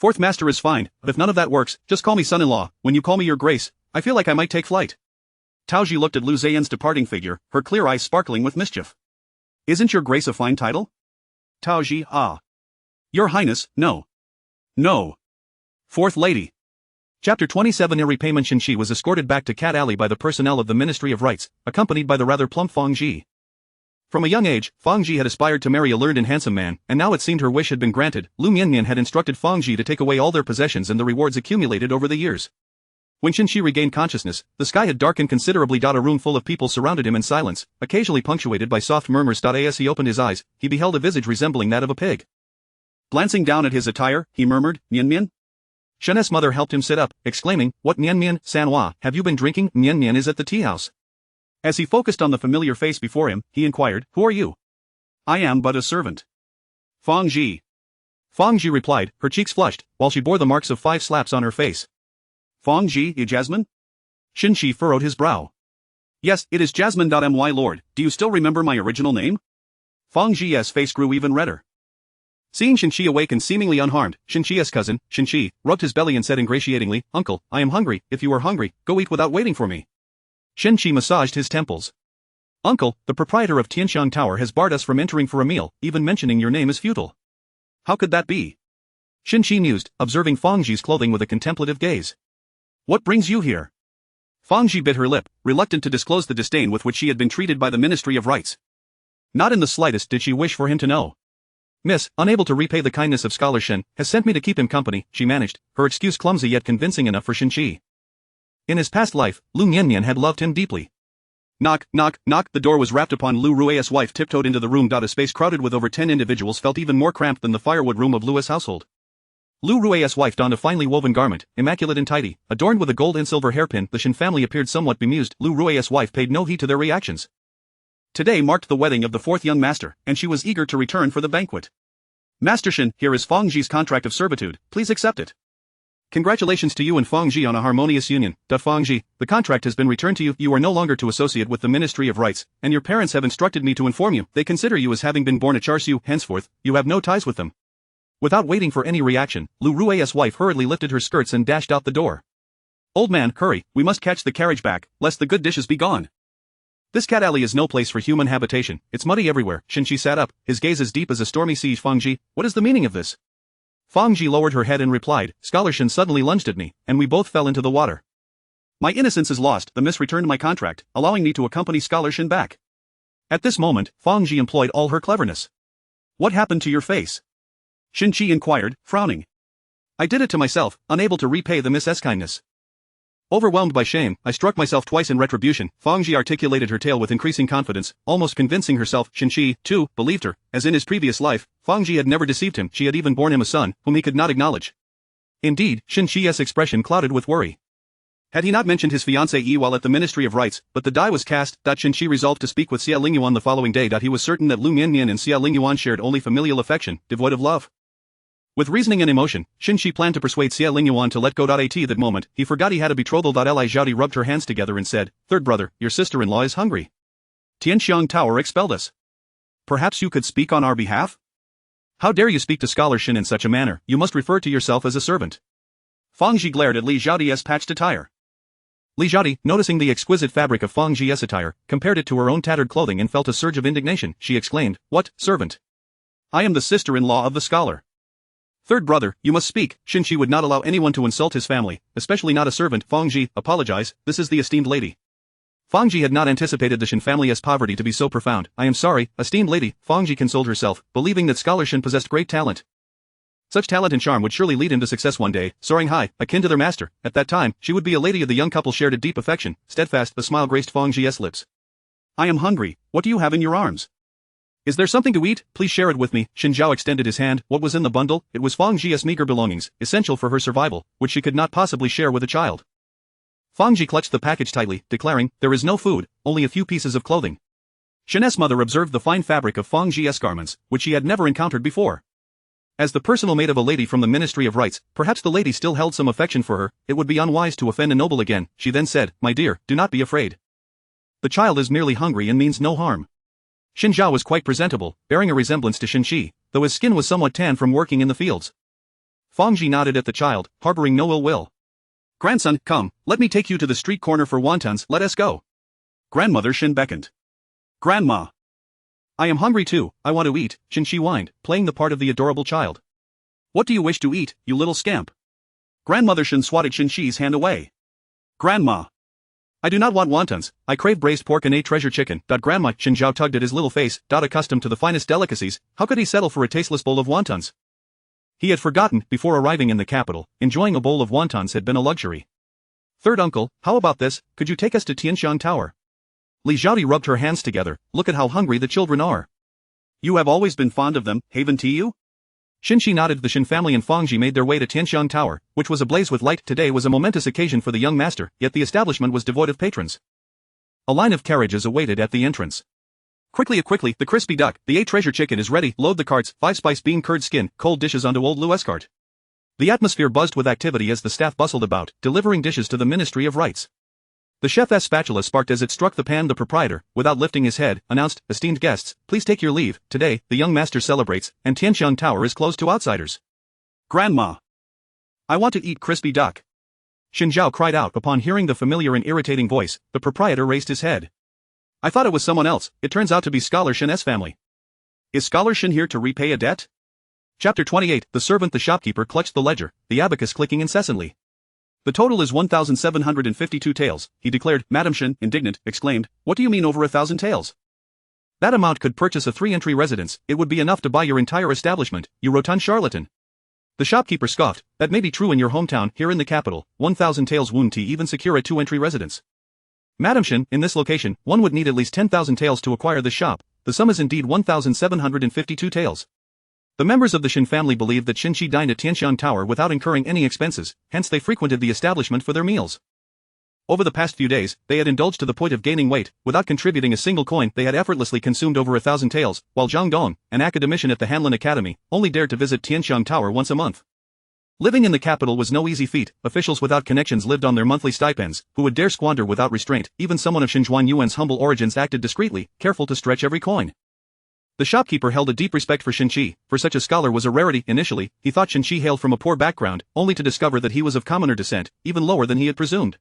Fourth master is fine, but if none of that works, just call me son-in-law. When you call me your grace, I feel like I might take flight. Tao Ji looked at Liu Ziyan's departing figure, her clear eyes sparkling with mischief. Isn't your grace a fine title? Tao Ji, ah. Your highness, no. No. Fourth lady. Chapter 27. In repayment, Xinqi was escorted back to Cat Alley by the personnel of the Ministry of Rites, accompanied by the rather plump Fang Ji. From a young age, Fang Ji had aspired to marry a learned and handsome man, and now it seemed her wish had been granted. Liu Mianmian had instructed Fang Ji to take away all their possessions and the rewards accumulated over the years. When Xinqi regained consciousness, the sky had darkened considerably. A room full of people surrounded him in silence, occasionally punctuated by soft murmurs. As he opened his eyes, he beheld a visage resembling that of a pig. Glancing down at his attire, he murmured, Mianmian? Shen's mother helped him sit up, exclaiming, What Mianmian, Sanhua, have you been drinking? Mianmian is at the tea house. As he focused on the familiar face before him, he inquired, Who are you? I am but a servant. Fang Ji. Fang Ji replied, her cheeks flushed, while she bore the marks of 5 slaps on her face. Fang Ji, Jasmine? Xinqi furrowed his brow. Yes, it is Jasmine. My lord, do you still remember my original name? Fang Ji's face grew even redder. Seeing Xinqi awake and seemingly unharmed, Xinqi's cousin, Xinqi, rubbed his belly and said ingratiatingly, Uncle, I am hungry. If you are hungry, go eat without waiting for me. Xinqi massaged his temples. Uncle, the proprietor of Tianxiang Tower has barred us from entering for a meal. Even mentioning your name is futile. How could that be? Xinqi mused, observing Fang Ji's clothing with a contemplative gaze. What brings you here? Fang Ji bit her lip, reluctant to disclose the disdain with which she had been treated by the Ministry of Rites. Not in the slightest did she wish for him to know. Miss, unable to repay the kindness of Scholar Shen, has sent me to keep him company, she managed, her excuse clumsy yet convincing enough for Xinqi. In his past life, Liu Mianmian had loved him deeply. Knock, knock, knock. The door was rapped upon. Liu Rui's wife tiptoed into the room. A space crowded with over 10 individuals felt even more cramped than the firewood room of Liu's household. Liu Rui's wife donned a finely woven garment, immaculate and tidy, adorned with a gold and silver hairpin. The Shen family appeared somewhat bemused. Liu Rui's wife paid no heed to their reactions. Today marked the wedding of the 4th young master, and she was eager to return for the banquet. Master Shen, here is Fang Ji's contract of servitude, please accept it. Congratulations to you and Fang Ji on a harmonious union. Fang Ji, the contract has been returned to you. You are no longer to associate with the Ministry of Rites, and your parents have instructed me to inform you. They consider you as having been born a Charsiu. Henceforth, you have no ties with them. Without waiting for any reaction, Liu Rui's wife hurriedly lifted her skirts and dashed out the door. Old man, hurry, we must catch the carriage back, lest the good dishes be gone. This cat alley is no place for human habitation, it's muddy everywhere. Xinqi sat up, his gaze as deep as a stormy sea. Fang Ji, what is the meaning of this? Fang Ji lowered her head and replied, Scholar Shen suddenly lunged at me, and we both fell into the water. My innocence is lost. The miss returned my contract, allowing me to accompany Scholar Shen back. At this moment, Fang Ji employed all her cleverness. What happened to your face? Xinqi inquired, frowning. I did it to myself, unable to repay the Miss S' kindness. Overwhelmed by shame, I struck myself twice in retribution. Fang Ji articulated her tale with increasing confidence, almost convincing herself. Xinqi, too, believed her, as in his previous life, Fang Ji had never deceived him. She had even borne him a son, whom he could not acknowledge. Indeed, Xinqi's expression clouded with worry. Had he not mentioned his fiancée Yi while at the Ministry of Rites, but the die was cast. Xinqi resolved to speak with Xie Lingyuan the following day. He was certain that Liu Mianmian and Xie Lingyuan shared only familial affection, devoid of love. With reasoning and emotion, Xinqi planned to persuade Xie Lingyuan to let go. At that moment, he forgot he had a betrothal. Li Zhaodi rubbed her hands together and said, Third brother, your sister-in-law is hungry. Tianxiang Tower expelled us. Perhaps you could speak on our behalf? How dare you speak to Scholar Shen in such a manner? You must refer to yourself as a servant. Fang Ji glared at Li Zhaodi's patched attire. Li Zhaodi, noticing the exquisite fabric of Fang Ji's attire, compared it to her own tattered clothing and felt a surge of indignation. She exclaimed, What, servant? I am the sister-in-law of the scholar. Third brother, you must speak. Xinqi would not allow anyone to insult his family, especially not a servant. Fang Ji, apologize, this is the esteemed lady. Fang Ji had not anticipated the Shen family's poverty to be so profound. I am sorry, esteemed lady, Fang Ji consoled herself, believing that Scholar Shen possessed great talent. Such talent and charm would surely lead him to success one day, soaring high, akin to their master. At that time, she would be a lady of the young couple shared a deep affection. Steadfast, the smile graced Fang Ji's lips. I am hungry, what do you have in your arms? Is there something to eat? Please share it with me. Xin Zhao extended his hand. What was in the bundle? It was Fang Ji's meager belongings, essential for her survival, which she could not possibly share with a child. Fang Ji clutched the package tightly, declaring, There is no food, only a few pieces of clothing. Shen's mother observed the fine fabric of Fang Ji's garments, which she had never encountered before. As the personal maid of a lady from the Ministry of Rites, perhaps the lady still held some affection for her. It would be unwise to offend a noble again. She then said, My dear, do not be afraid. The child is merely hungry and means no harm. Xin Zhao was quite presentable, bearing a resemblance to Xinqi, though his skin was somewhat tan from working in the fields. Fang Ji nodded at the child, harboring no ill will. Grandson, come, let me take you to the street corner for wontons, let us go. Grandmother Xin beckoned. Grandma. I am hungry too, I want to eat, Xie whined, playing the part of the adorable child. What do you wish to eat, you little scamp? Grandmother Xin swatted Xi's hand away. Grandma. I do not want wontons, I crave braised pork and a treasure chicken. Grandma Xin Zhao tugged at his little face. Accustomed to the finest delicacies, how could he settle for a tasteless bowl of wontons? He had forgotten, before arriving in the capital, enjoying a bowl of wontons had been a luxury. Third uncle, how about this, could you take us to Tianshan Tower? Li Zhaodi rubbed her hands together, look at how hungry the children are. You have always been fond of them, haven't you? Xi nodded. The Xin family and Fang Ji made their way to Tianshan Tower, which was ablaze with light. Today was a momentous occasion for the young master, yet the establishment was devoid of patrons. A line of carriages awaited at the entrance. Quickly, the crispy duck, the treasure chicken is ready, load the carts, 5-spice bean curd skin, cold dishes onto old Lu's cart. The atmosphere buzzed with activity as the staff bustled about, delivering dishes to the Ministry of Rites. The chef's spatula sparked as it struck the pan. The proprietor, without lifting his head, announced, esteemed guests, please take your leave, today, the young master celebrates, and Tianshan Tower is closed to outsiders. Grandma. I want to eat crispy duck. Xin Zhao cried out upon hearing the familiar and irritating voice. The proprietor raised his head. I thought it was someone else, it turns out to be Scholar Xin's family. Is Scholar Xin here to repay a debt? Chapter 28. The servant. The shopkeeper clutched the ledger, the abacus clicking incessantly. The total is 1,752 taels, he declared. Madame Xin, indignant, exclaimed, what do you mean over 1,000 taels? That amount could purchase a 3-entry residence, it would be enough to buy your entire establishment, you rotund charlatan. The shopkeeper scoffed, that may be true in your hometown, here in the capital, 1,000 taels won't even secure a 2-entry residence. Madame Xin, in this location, one would need at least 10,000 taels to acquire this shop, the sum is indeed 1,752 taels. The members of the Xin family believed that Xi dined at Tianshan Tower without incurring any expenses, hence they frequented the establishment for their meals. Over the past few days, they had indulged to the point of gaining weight, without contributing a single coin. They had effortlessly consumed over 1,000 taels, while Zhang Dong, an academician at the Hanlin Academy, only dared to visit Tianshan Tower once a month. Living in the capital was no easy feat. Officials without connections lived on their monthly stipends, who would dare squander without restraint. Even someone of Xinjuan Yuan's humble origins acted discreetly, careful to stretch every coin. The shopkeeper held a deep respect for Xi, for such a scholar was a rarity. Initially, he thought Xi hailed from a poor background, only to discover that he was of commoner descent, even lower than he had presumed.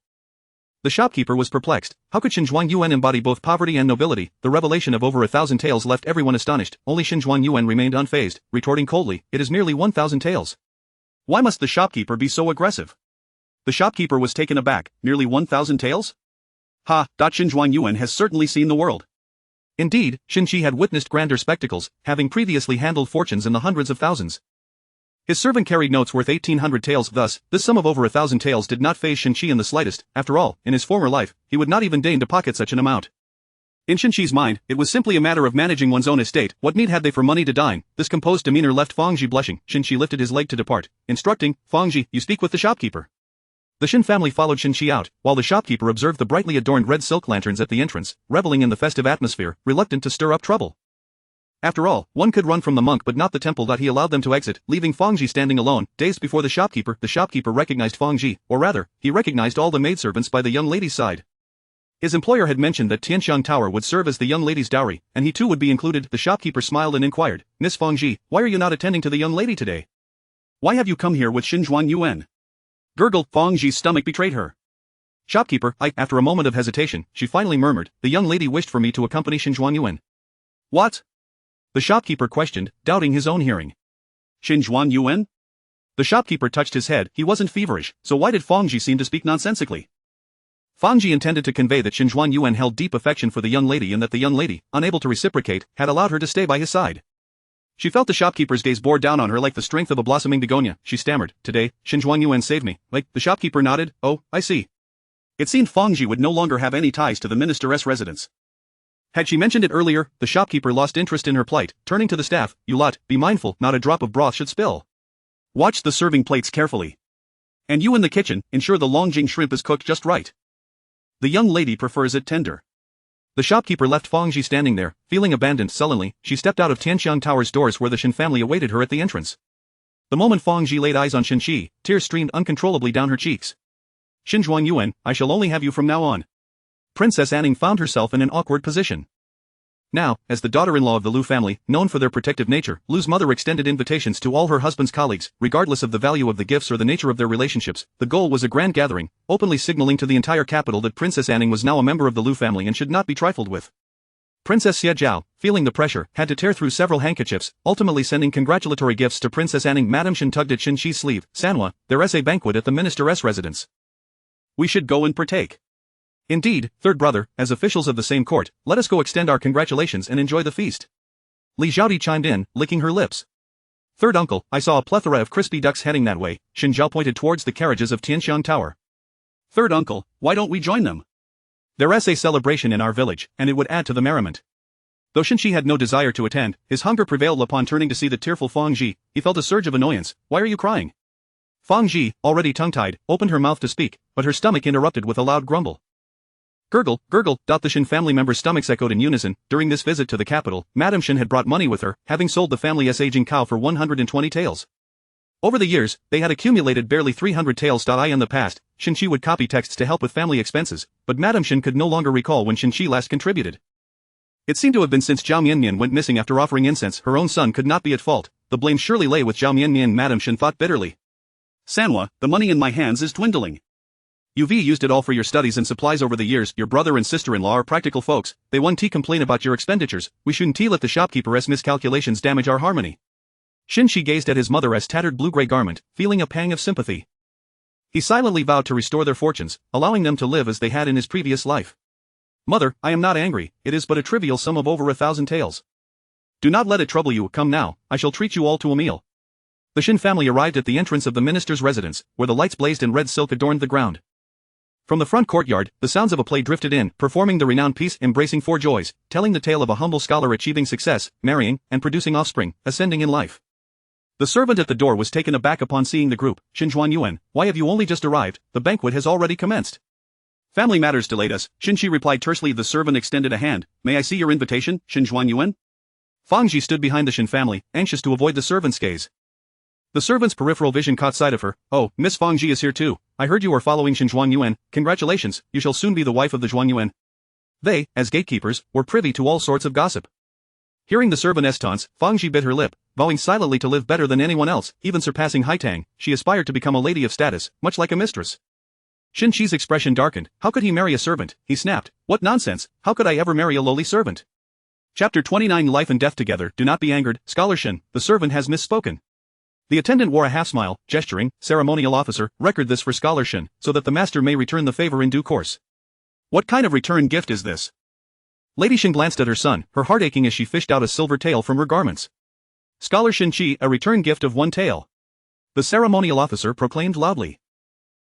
The shopkeeper was perplexed. How could Xinjuan Yuan embody both poverty and nobility? The revelation of over 1,000 taels left everyone astonished. Only Xinjuan Yuan remained unfazed, retorting coldly, it is merely 1,000 taels. Why must the shopkeeper be so aggressive? The shopkeeper was taken aback. Nearly 1,000 taels? Ha, Xinjuan Yuan has certainly seen the world. Indeed, Xi had witnessed grander spectacles, having previously handled fortunes in the hundreds of thousands. His servant carried notes worth 1,800 taels. Thus, this sum of over 1,000 taels did not faze Xi in the slightest. After all, in his former life, he would not even deign to pocket such an amount. In Xi's mind, it was simply a matter of managing one's own estate. What need had they for money to dine? This composed demeanor left Fang Ji blushing. Xi lifted his leg to depart, instructing, Fang Ji, you speak with the shopkeeper. The Xin family followed Xi out, while the shopkeeper observed the brightly adorned red silk lanterns at the entrance, reveling in the festive atmosphere, reluctant to stir up trouble. After all, one could run from the monk but not the temple. He allowed them to exit, leaving Fang Ji standing alone. Dazed before the shopkeeper recognized Fang Ji, or rather, he recognized all the maidservants by the young lady's side. His employer had mentioned that Tianshan Tower would serve as the young lady's dowry, and he too would be included. The shopkeeper smiled and inquired, Miss Fang Ji, why are you not attending to the young lady today? Why have you come here with Xinjuan Yuan? Gurgled. Fang Ji's stomach betrayed her. Shopkeeper, after a moment of hesitation, she finally murmured, the young lady wished for me to accompany Xinjuan Yuan. What? The shopkeeper questioned, doubting his own hearing. Xinjuan Yuan? The shopkeeper touched his head. He wasn't feverish, so why did Fang Ji seem to speak nonsensically? Fang Ji intended to convey that Xinjuan Yuan held deep affection for the young lady and that the young lady, unable to reciprocate, had allowed her to stay by his side. She felt the shopkeeper's gaze bore down on her like the strength of a blossoming begonia. She stammered, today, Xinjuan Yuan saved me. The shopkeeper nodded, oh, I see. It seemed Fang Ji would no longer have any ties to the minister's residence. Had she mentioned it earlier, the shopkeeper lost interest in her plight, turning to the staff, you lot, be mindful, not a drop of broth should spill. Watch the serving plates carefully. And you in the kitchen, ensure the Longjing shrimp is cooked just right. The young lady prefers it tender. The shopkeeper left Fang Ji standing there, feeling abandoned. Sullenly, she stepped out of Tianshan Tower's doors where the Xin family awaited her at the entrance. The moment Fang Ji laid eyes on Xi, tears streamed uncontrollably down her cheeks. Xinjuan Yuan, I shall only have you from now on. Princess Anning found herself in an awkward position. Now, as the daughter-in-law of the Liu family, known for their protective nature, Liu's mother extended invitations to all her husband's colleagues, regardless of the value of the gifts or the nature of their relationships. The goal was a grand gathering, openly signaling to the entire capital that Princess Anning was now a member of the Liu family and should not be trifled with. Princess Xie Zhao, feeling the pressure, had to tear through several handkerchiefs, ultimately sending congratulatory gifts to Princess Anning. Madame Shen tugged at Shen Qi's sleeve. Sanhua, there is a banquet at the minister's residence. We should go and partake. Indeed, third brother, as officials of the same court, let us go extend our congratulations and enjoy the feast. Li Zhaodi chimed in, licking her lips. Third uncle, I saw a plethora of crispy ducks heading that way. Shen Zhao pointed towards the carriages of Tianxiang Tower. Third uncle, why don't we join them? There is a celebration in our village, and it would add to the merriment. Though Shen Qi had no desire to attend, his hunger prevailed upon turning to see the tearful Fang Ji. He felt a surge of annoyance. Why are you crying? Fang Ji, already tongue-tied, opened her mouth to speak, but her stomach interrupted with a loud grumble. Gurgle, gurgle. The Shen family members' stomachs echoed in unison. During this visit to the capital, Madame Shen had brought money with her, having sold the family's aging cow for 120 taels. Over the years, they had accumulated barely 300 taels. In the past, Shen Qi would copy texts to help with family expenses, but Madame Shen could no longer recall when Shen Qi last contributed. It seemed to have been since Liu Mianmian went missing after offering incense. Her own son could not be at fault. The blame surely lay with Liu Mianmian. Madame Shen thought bitterly. Sanhua, the money in my hands is dwindling. You've used it all for your studies and supplies over the years. Your brother and sister-in-law are practical folks. They won't complain about your expenditures. We shouldn't let the shopkeeper's miscalculations damage our harmony. Shen Qi gazed at his mother's tattered blue-gray garment, feeling a pang of sympathy. He silently vowed to restore their fortunes, allowing them to live as they had in his previous life. Mother, I am not angry. It is but a trivial sum of over 1,000 taels. Do not let it trouble you. Come now, I shall treat you all to a meal. The Shen family arrived at the entrance of the minister's residence, where the lights blazed and red silk adorned the ground. From the front courtyard, the sounds of a play drifted in, performing the renowned piece Embracing Four Joys, telling the tale of a humble scholar achieving success, marrying, and producing offspring, ascending in life. The servant at the door was taken aback upon seeing the group. Shen Yuan, why have you only just arrived? The banquet has already commenced. Family matters delayed us, Shen Qi replied tersely. The servant extended a hand. May I see your invitation, Shen Yuan? Fang Ji stood behind the Shen family, anxious to avoid the servant's gaze. The servant's peripheral vision caught sight of her. Oh, Miss Fang Ji is here too. I heard you are following Shen Yuan. Congratulations, you shall soon be the wife of the Yuan. They, as gatekeepers, were privy to all sorts of gossip. Hearing the servant's taunts, Fang Ji bit her lip, vowing silently to live better than anyone else, even surpassing Haitang. She aspired to become a lady of status, much like a mistress. Shen Qi's expression darkened. How could he marry a servant? He snapped. What nonsense, how could I ever marry a lowly servant? Chapter 29. Life and Death Together. Do not be angered, Scholar Shen, the servant has misspoken. The attendant wore a half-smile, gesturing. Ceremonial officer, record this for Scholar Shen, so that the master may return the favor in due course. What kind of return gift is this? Lady Shen glanced at her son, her heart aching as she fished out a silver tael from her garments. Scholar Shen Qi, a return gift of 1 tael. The ceremonial officer proclaimed loudly.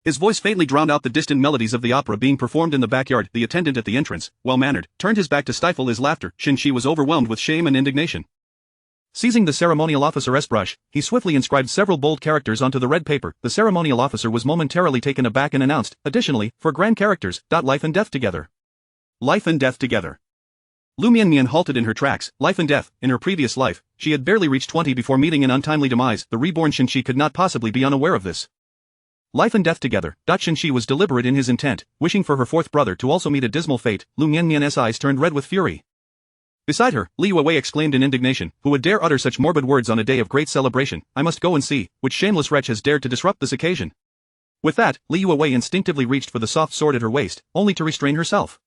His voice faintly drowned out the distant melodies of the opera being performed in the backyard. The attendant at the entrance, well-mannered, turned his back to stifle his laughter. Shen Qi was overwhelmed with shame and indignation. Seizing the ceremonial officer's brush, he swiftly inscribed several bold characters onto the red paper. The ceremonial officer was momentarily taken aback and announced, additionally, for grand characters, life and death together. Life and death together. Liu Mianmian halted in her tracks. Life and death. In her previous life, she had barely reached 20 before meeting an untimely demise. The reborn Shen Qi could not possibly be unaware of this. Life and death together. Shen Qi was deliberate in his intent, wishing for her fourth brother to also meet a dismal fate. Liu Mianmian's eyes turned red with fury. Beside her, Liu Wei exclaimed in indignation, who would dare utter such morbid words on a day of great celebration? I must go and see, which shameless wretch has dared to disrupt this occasion. With that, Liu Wei instinctively reached for the soft sword at her waist, only to restrain herself.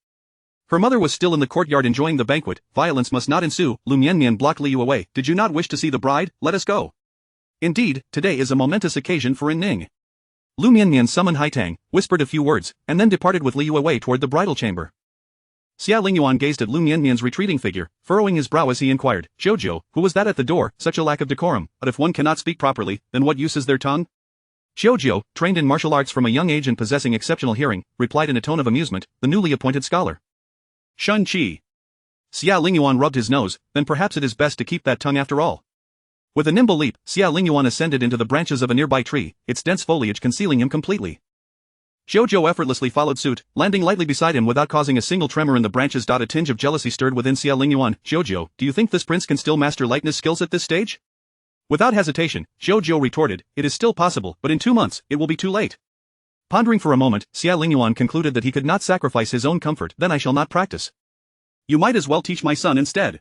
Her mother was still in the courtyard enjoying the banquet. Violence must not ensue. Liu Mianmian blocked Liu Wei. Did you not wish to see the bride? Let us go. Indeed, today is a momentous occasion for Ning. Liu Mianmian summoned Haitang, whispered a few words, and then departed with Liu Wei toward the bridal chamber. Xie Lingyuan gazed at Liu Mianmian's retreating figure, furrowing his brow as he inquired, Zhou, who was that at the door? Such a lack of decorum, but if one cannot speak properly, then what use is their tongue? Zhou, trained in martial arts from a young age and possessing exceptional hearing, replied in a tone of amusement, the newly appointed scholar. Shun Qi. Xie Lingyuan rubbed his nose, then perhaps it is best to keep that tongue after all. With a nimble leap, Xie Lingyuan ascended into the branches of a nearby tree, its dense foliage concealing him completely. Zhou effortlessly followed suit, landing lightly beside him without causing a single tremor in the branches. A tinge of jealousy stirred within Xie Lingyuan. Zhou, do you think this prince can still master lightness skills at this stage? Without hesitation, Zhou retorted, it is still possible, but in 2 months, it will be too late. Pondering for a moment, Xie Lingyuan concluded that he could not sacrifice his own comfort. Then I shall not practice. You might as well teach my son instead.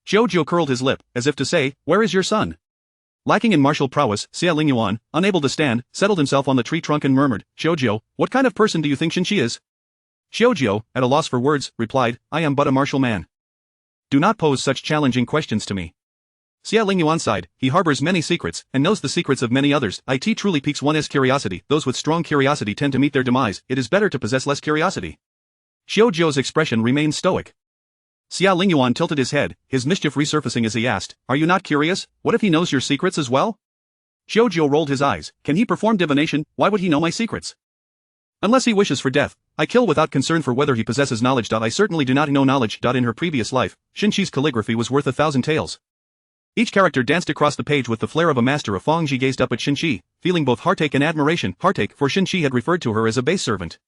Zhou curled his lip, as if to say, where is your son? Lacking in martial prowess, Xie Lingyuan, unable to stand, settled himself on the tree trunk and murmured, Zhou, what kind of person do you think Xie is? Zhou, at a loss for words, replied, I am but a martial man. Do not pose such challenging questions to me. Xie Lingyuan sighed, he harbors many secrets, and knows the secrets of many others. It truly piques one's curiosity. Those with strong curiosity tend to meet their demise. It is better to possess less curiosity. Zhou's expression remained stoic. Xie Lingyuan tilted his head, his mischief resurfacing as he asked, are you not curious? What if he knows your secrets as well? Zhou rolled his eyes. Can he perform divination? Why would he know my secrets? Unless he wishes for death, I kill without concern for whether he possesses knowledge. I certainly do not know knowledge. In her previous life, Xinqi's calligraphy was worth 1,000 tales. Each character danced across the page with the flair of a master. Of Fangji gazed up at Xinqi, feeling both heartache and admiration. Heartache, for Xinqi had referred to her as a base servant.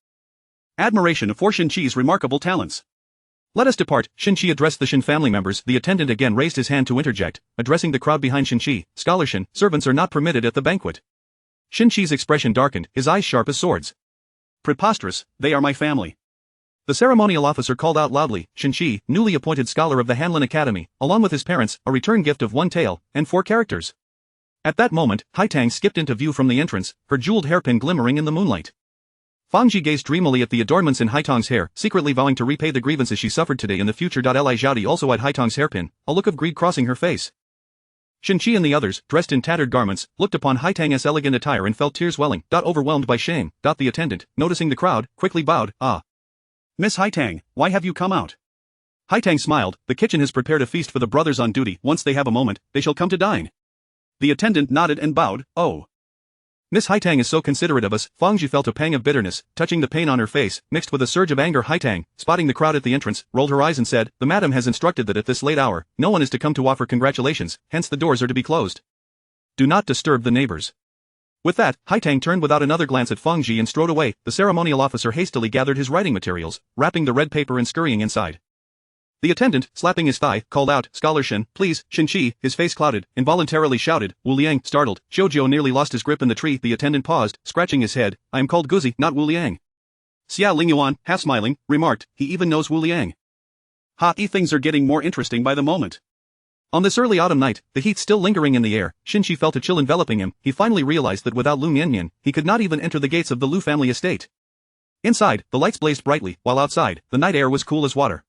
Admiration for Xinqi's remarkable talents. Let us depart, Xinqi addressed the Shin family members. The attendant again raised his hand to interject, addressing the crowd behind Xinqi. Scholar Shin, servants are not permitted at the banquet. Xinqi's expression darkened, his eyes sharp as swords. Preposterous, they are my family. The ceremonial officer called out loudly, Xinqi, newly appointed scholar of the Hanlin Academy, along with his parents, a return gift of 1 tale, and 4 characters. At that moment, Haitang skipped into view from the entrance, her jeweled hairpin glimmering in the moonlight. Fangji gazed dreamily at the adornments in Haitang's hair, secretly vowing to repay the grievances she suffered today in the future. Li Zhaodi also eyed Haitang's hairpin, a look of greed crossing her face. Xinqi and the others, dressed in tattered garments, looked upon Haitang's elegant attire and felt tears welling. Overwhelmed by shame. The attendant, noticing the crowd, quickly bowed. Ah. Miss Haitang, why have you come out? Haitang smiled, the kitchen has prepared a feast for the brothers on duty. Once they have a moment, they shall come to dine. The attendant nodded and bowed. Oh. Miss Haitang is so considerate of us. Fangji felt a pang of bitterness, touching the pain on her face, mixed with a surge of anger. Haitang, spotting the crowd at the entrance, rolled her eyes and said, the madam has instructed that at this late hour, no one is to come to offer congratulations, hence the doors are to be closed. Do not disturb the neighbors. With that, Haitang turned without another glance at Fangji and strode away. The ceremonial officer hastily gathered his writing materials, wrapping the red paper and scurrying inside. The attendant, slapping his thigh, called out, Scholar Shin, please. Xinqi, his face clouded, involuntarily shouted. Wu Liang, startled. Zhou nearly lost his grip in the tree. The attendant paused, scratching his head. I am called Guzi, not Wu Liang. Xie Lingyuan, half smiling, remarked, he even knows Wu Liang. Things are getting more interesting by the moment. On this early autumn night, the heat still lingering in the air, Xinqi felt a chill enveloping him. He finally realized that without Liu Mianmian, he could not even enter the gates of the Liu family estate. Inside, the lights blazed brightly, while outside, the night air was cool as water.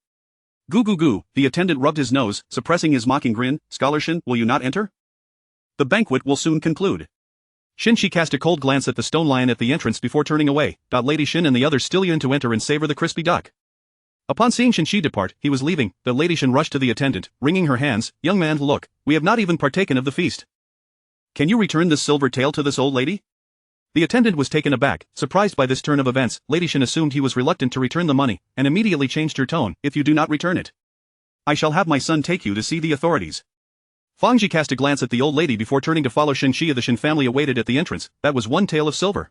Goo, the attendant rubbed his nose, suppressing his mocking grin. Scholar Shin, will you not enter? The banquet will soon conclude. Xinqi cast a cold glance at the stone lion at the entrance before turning away. Lady Shin and the others still yearned to enter and savor the crispy duck. Upon seeing Xinqi depart, he was leaving. The Lady Shin rushed to the attendant, wringing her hands. Young man, look, we have not even partaken of the feast. Can you return this silver tael to this old lady? The attendant was taken aback, surprised by this turn of events. Lady Shin assumed he was reluctant to return the money, and immediately changed her tone. If you do not return it, I shall have my son take you to see the authorities. Fangji cast a glance at the old lady before turning to follow Xinqi. The Shin family awaited at the entrance. That was 1 tael of silver.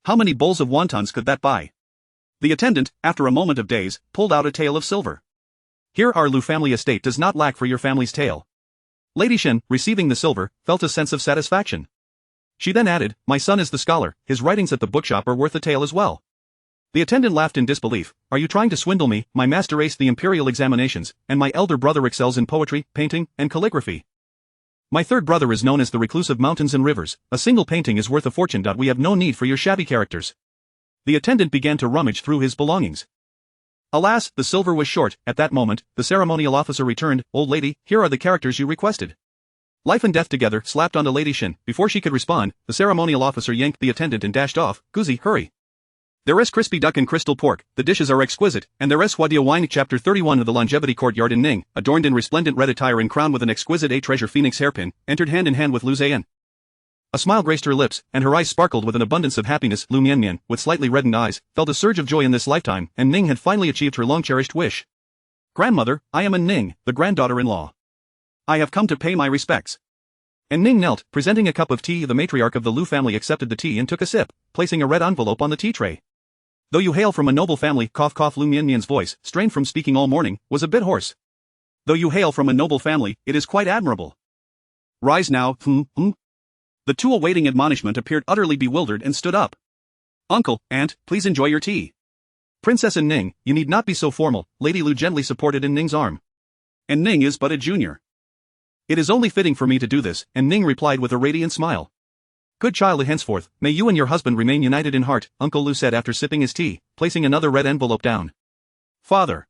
How many bowls of wontons could that buy? The attendant, after a moment of daze, pulled out a tael of silver. Here our Liu family estate does not lack for your family's tael. Lady Shin, receiving the silver, felt a sense of satisfaction. She then added, my son is the scholar, his writings at the bookshop are worth a tael as well. The attendant laughed in disbelief. Are you trying to swindle me? My master aced the imperial examinations, and my elder brother excels in poetry, painting, and calligraphy. My third brother is known as the recluse of mountains and rivers. A single painting is worth a fortune. We have no need for your shabby characters. The attendant began to rummage through his belongings. Alas, the silver was short. At that moment, the ceremonial officer returned. Old lady, here are the characters you requested. Life and death together slapped onto Lady Shin. Before she could respond, the ceremonial officer yanked the attendant and dashed off. Guzi, hurry. There is crispy duck and crystal pork, the dishes are exquisite, and there is Huadia wine. Chapter 31 of the Longevity Courtyard in Ning, adorned in resplendent red attire and crowned with an exquisite A-treasure phoenix hairpin, entered hand in hand with Liu Zheyan. A smile graced her lips, and her eyes sparkled with an abundance of happiness. Liu Mianmian, with slightly reddened eyes, felt a surge of joy in this lifetime, and Ning had finally achieved her long-cherished wish. Grandmother, I am Ning, the granddaughter-in-law. I have come to pay my respects. And Ning knelt, presenting a cup of tea. The matriarch of the Liu family accepted the tea and took a sip, placing a red envelope on the tea tray. Though you hail from a noble family, cough cough. Liu Mianmian's voice, strained from speaking all morning, was a bit hoarse. Though you hail from a noble family, it is quite admirable. Rise now, The two awaiting admonishment appeared utterly bewildered and stood up. Uncle, aunt, please enjoy your tea. Princess and Ning, you need not be so formal, Lady Lu gently supported in Ning's arm. And Ning is but a junior. It is only fitting for me to do this, and Ning replied with a radiant smile. Good child, henceforth, may you and your husband remain united in heart, Uncle Lu said after sipping his tea, placing another red envelope down. Father.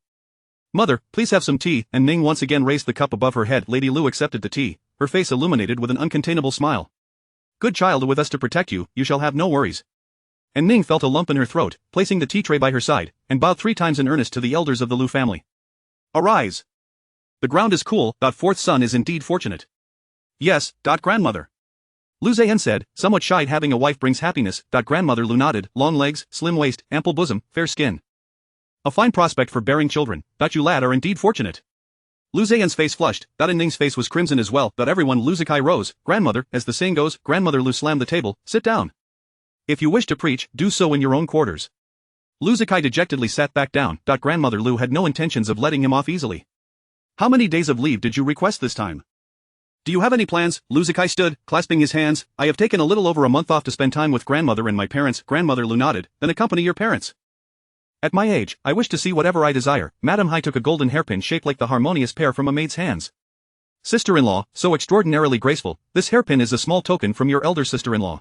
Mother, please have some tea, and Ning once again raised the cup above her head. Lady Lu accepted the tea, her face illuminated with an uncontainable smile. Good child, with us to protect you, you shall have no worries. And Ning felt a lump in her throat, placing the tea tray by her side, and bowed 3 times in earnest to the elders of the Lu family. Arise. The ground is cool. Fourth son is indeed fortunate. Yes. Grandmother. Lu Zhen said, somewhat shy. Having a wife brings happiness. Grandmother Lu nodded. Long legs, slim waist, ample bosom, fair skin. A fine prospect for bearing children. You lad are indeed fortunate. Lu Zhen's face flushed. And Ning's face was crimson as well. Everyone Lu Zikai rose. Grandmother, as the saying goes, Grandmother Lu slammed the table. Sit down. If you wish to preach, do so in your own quarters. Lu Zikai dejectedly sat back down. Grandmother Lu had no intentions of letting him off easily. How many days of leave did you request this time? Do you have any plans? Lu Zikai stood, clasping his hands. I have taken a little over a month off to spend time with grandmother and my parents. Grandmother Lu nodded. Then accompany your parents. At my age, I wish to see whatever I desire. Madame Hai took a golden hairpin shaped like the harmonious pear from a maid's hands. Sister-in-law, so extraordinarily graceful, this hairpin is a small token from your elder sister-in-law.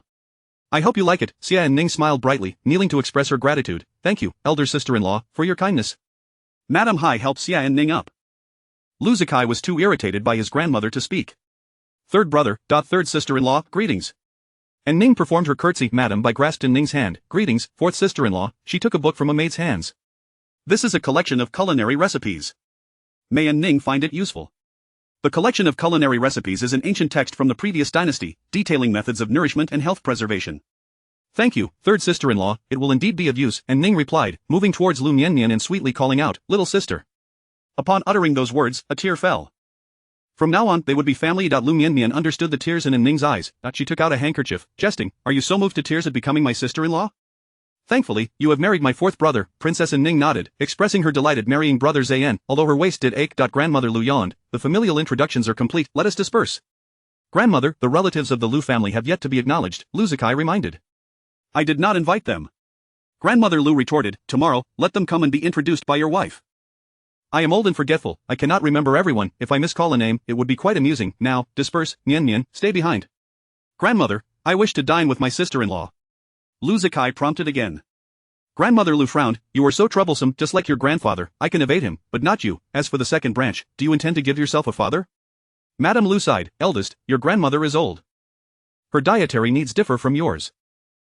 I hope you like it. Xie and Ning smiled brightly, kneeling to express her gratitude. Thank you, elder sister-in-law, for your kindness. Madame Hai helped Xie and Ning up. Lu Zikai was too irritated by his grandmother to speak. Third brother. Third sister-in-law, greetings. And Ning performed her curtsy. Madam by grasped in Ning's hand. Greetings, fourth sister-in-law. She took a book from a maid's hands. This is a collection of culinary recipes. May and Ning find it useful. The collection of culinary recipes is an ancient text from the previous dynasty, detailing methods of nourishment and health preservation. Thank you, third sister-in-law, it will indeed be of use, and Ning replied, moving towards Liu Mianmian and sweetly calling out, little sister. Upon uttering those words, a tear fell. From now on, they would be family. Liu Mianmian understood the tears in Ning's eyes. She took out a handkerchief, jesting, are you so moved to tears at becoming my sister-in-law? Thankfully, you have married my fourth brother. Princess and Ning nodded, expressing her delight at marrying brother Zhen, although her waist did ache. Grandmother Lu yawned, the familial introductions are complete, let us disperse. Grandmother, the relatives of the Lu family have yet to be acknowledged, Lu Zikai reminded. I did not invite them. Grandmother Lu retorted, tomorrow, let them come and be introduced by your wife. I am old and forgetful, I cannot remember everyone, if I miscall a name, it would be quite amusing. Now, disperse, Mianmian, stay behind. Grandmother, I wish to dine with my sister-in-law. Lu Zikai prompted again. Grandmother Lu frowned, you are so troublesome, just like your grandfather, I can evade him, but not you. As for the second branch, do you intend to give yourself a father? Madame Lu sighed, eldest, your grandmother is old. Her dietary needs differ from yours.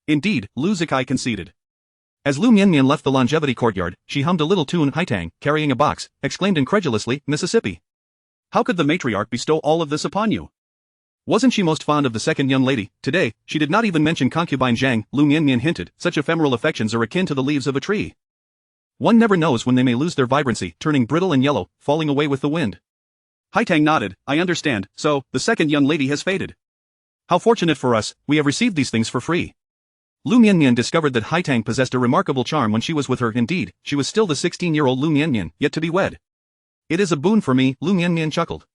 Indeed, Lu Zikai conceded. As Liu Mianmian left the longevity courtyard, she hummed a little tune. Haitang, carrying a box, exclaimed incredulously, Mississippi. How could the matriarch bestow all of this upon you? Wasn't she most fond of the second young lady? Today, she did not even mention concubine Zhang. Liu Mianmian hinted, such ephemeral affections are akin to the leaves of a tree. One never knows when they may lose their vibrancy, turning brittle and yellow, falling away with the wind. Haitang nodded, I understand, so, the second young lady has faded. How fortunate for us, we have received these things for free. Liu Mianmian discovered that Haitang possessed a remarkable charm when she was with her. Indeed, she was still the 16-year-old Liu Mianmian, yet to be wed. It is a boon for me, Liu Mianmian chuckled.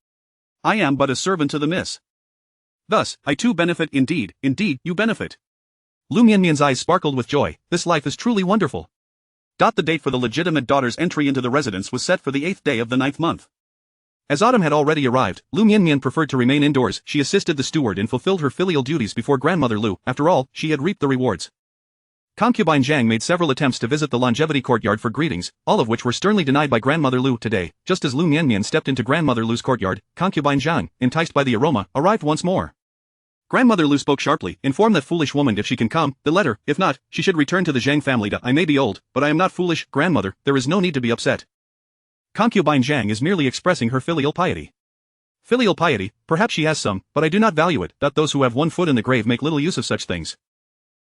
I am but a servant to the miss. Thus, I too benefit. Indeed, you benefit. Liu Mianmian's eyes sparkled with joy, this life is truly wonderful. The date for the legitimate daughter's entry into the residence was set for the 8th day of the 9th month. As autumn had already arrived, Liu Mianmian preferred to remain indoors. She assisted the steward and fulfilled her filial duties before grandmother Lu. After all, she had reaped the rewards. Concubine Zhang made several attempts to visit the longevity courtyard for greetings, all of which were sternly denied by grandmother Lu. Today, just as Liu Mianmian stepped into grandmother Lu's courtyard, concubine Zhang, enticed by the aroma, arrived once more. Grandmother Lu spoke sharply, inform that foolish woman if she can come, the letter, if not, she should return to the Zhang family. I may be old, but I am not foolish, grandmother, there is no need to be upset. Concubine Zhang is merely expressing her filial piety. Filial piety, perhaps she has some, but I do not value it. Those who have one foot in the grave make little use of such things.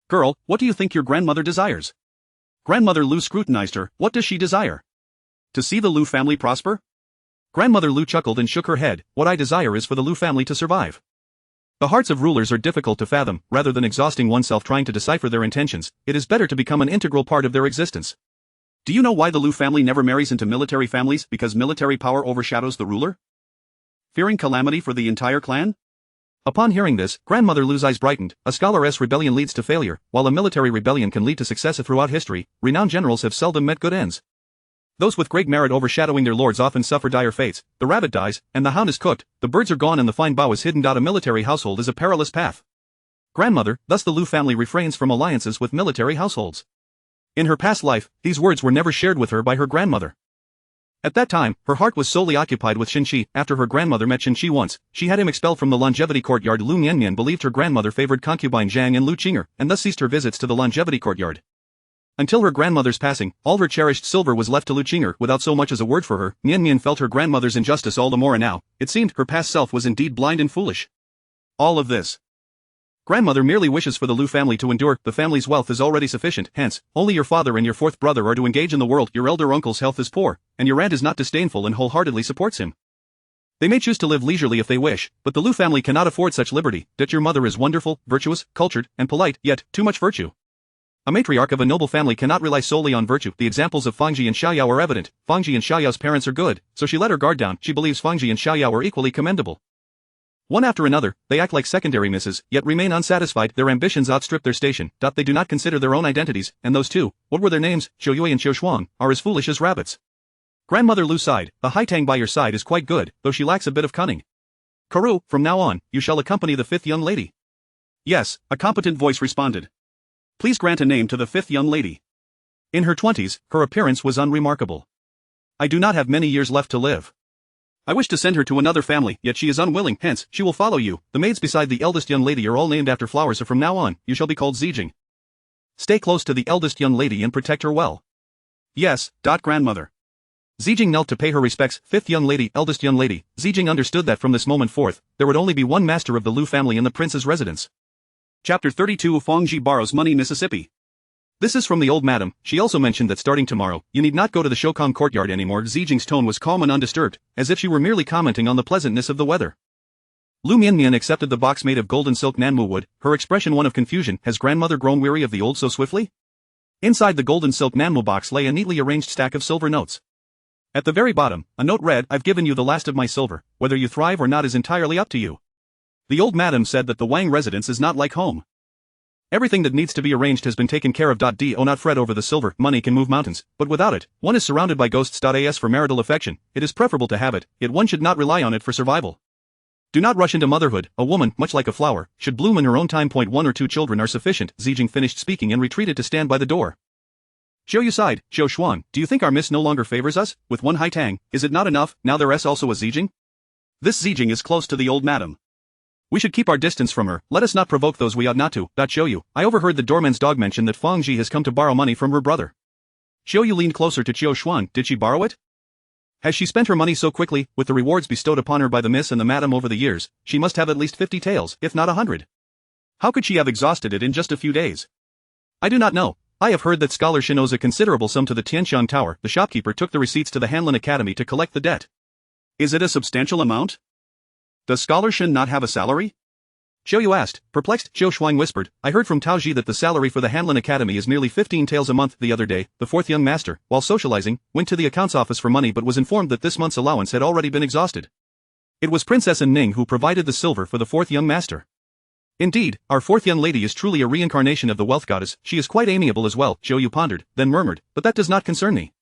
Girl, what do you think your grandmother desires? Grandmother Lu scrutinized her, what does she desire? To see the Lu family prosper? Grandmother Lu chuckled and shook her head, what I desire is for the Lu family to survive. The hearts of rulers are difficult to fathom. Rather than exhausting oneself trying to decipher their intentions, it is better to become an integral part of their existence. Do you know why the Lu family never marries into military families? Because military power overshadows the ruler? Fearing calamity for the entire clan? Upon hearing this, Grandmother Lu's eyes brightened. A scholar's rebellion leads to failure, while a military rebellion can lead to success. Throughout history, renowned generals have seldom met good ends. Those with great merit overshadowing their lords often suffer dire fates. The rabbit dies, and the hound is cooked, the birds are gone and the fine bough is hidden. A military household is a perilous path. Grandmother, thus the Liu family refrains from alliances with military households. In her past life, these words were never shared with her by her grandmother. At that time, her heart was solely occupied with Xinxi. After her grandmother met Xinxi once, she had him expelled from the longevity courtyard. Liu Mianmian believed her grandmother favored concubine Zhang and Liu Qing'er, and thus ceased her visits to the longevity courtyard. Until her grandmother's passing, all her cherished silver was left to Liu Qing'er without so much as a word for her. Mianmian felt her grandmother's injustice all the more, and now, it seemed, her past self was indeed blind and foolish. All of this. Grandmother merely wishes for the Liu family to endure. The family's wealth is already sufficient, hence, only your father and your fourth brother are to engage in the world. Your elder uncle's health is poor, and your aunt is not disdainful and wholeheartedly supports him. They may choose to live leisurely if they wish, but the Liu family cannot afford such liberty. That your mother is wonderful, virtuous, cultured, and polite, yet, too much virtue. A matriarch of a noble family cannot rely solely on virtue. The examples of Fangji and Xiaoyao are evident. Fangji and Xiaoyao's parents are good, so she let her guard down. She believes Fangji and Xiaoyao are equally commendable. One after another, they act like secondary misses, yet remain unsatisfied. Their ambitions outstrip their station. They do not consider their own identities, and those two, what were their names, Xiuyue and Xiushuang, are as foolish as rabbits. Grandmother Liu sighed. The Haitang by your side is quite good, though she lacks a bit of cunning. Karu, from now on, you shall accompany the fifth young lady. Yes, a competent voice responded. Please grant a name to the fifth young lady. In her 20s, her appearance was unremarkable. I do not have many years left to live. I wish to send her to another family, yet she is unwilling, hence, she will follow you. The maids beside the eldest young lady are all named after flowers, so from now on, you shall be called Zijing. Stay close to the eldest young lady and protect her well. Yes, grandmother. Zijing knelt to pay her respects. Fifth young lady, eldest young lady. Zijing understood that from this moment forth, there would only be one master of the Liu family in the prince's residence. Chapter 32 Fangji borrows money. Mississippi. This is from the old madam. She also mentioned that starting tomorrow, you need not go to the Shoufu courtyard anymore. Zijing's tone was calm and undisturbed, as if she were merely commenting on the pleasantness of the weather. Liu Mianmian accepted the box made of golden silk Nanmu wood, her expression one of confusion. Has grandmother grown weary of the old so swiftly? Inside the golden silk Nanmu box lay a neatly arranged stack of silver notes. At the very bottom, a note read, I've given you the last of my silver, whether you thrive or not is entirely up to you. The old madam said that the Wang residence is not like home. Everything that needs to be arranged has been taken care of. Do not fret over the silver. Money can move mountains, but without it, one is surrounded by ghosts. As for marital affection, it is preferable to have it, yet one should not rely on it for survival. Do not rush into motherhood. A woman, much like a flower, should bloom in her own time. 1 or 2 children are sufficient. Zijing finished speaking and retreated to stand by the door. Xiuyu sighed. Xiushuang, do you think our miss no longer favors us? With one Haitang, is it not enough? Now there is also a Zijing? This Zijing is close to the old madam. We should keep our distance from her. Let us not provoke those we ought not to. Xiuyu, I overheard the doorman's dog mention that Fangji has come to borrow money from her brother. Xiuyu leaned closer to Xiushuang. Did she borrow it? Has she spent her money so quickly? With the rewards bestowed upon her by the miss and the madam over the years, she must have at least 50 taels, if not 100. How could she have exhausted it in just a few days? I do not know. I have heard that scholar Shin owes a considerable sum to the Tianxiang Tower. The shopkeeper took the receipts to the Hanlin Academy to collect the debt. Is it a substantial amount? Does scholar Shin not have a salary? Xiuyu asked. Perplexed, Xiushuang whispered, I heard from Taoji that the salary for the Hanlin Academy is merely 15 taels a month. The other day, the fourth young master, while socializing, went to the accounts office for money but was informed that this month's allowance had already been exhausted. It was Princess Ning who provided the silver for the fourth young master. Indeed, our fourth young lady is truly a reincarnation of the wealth goddess. She is quite amiable as well. Xiuyu pondered, then murmured, but that does not concern me.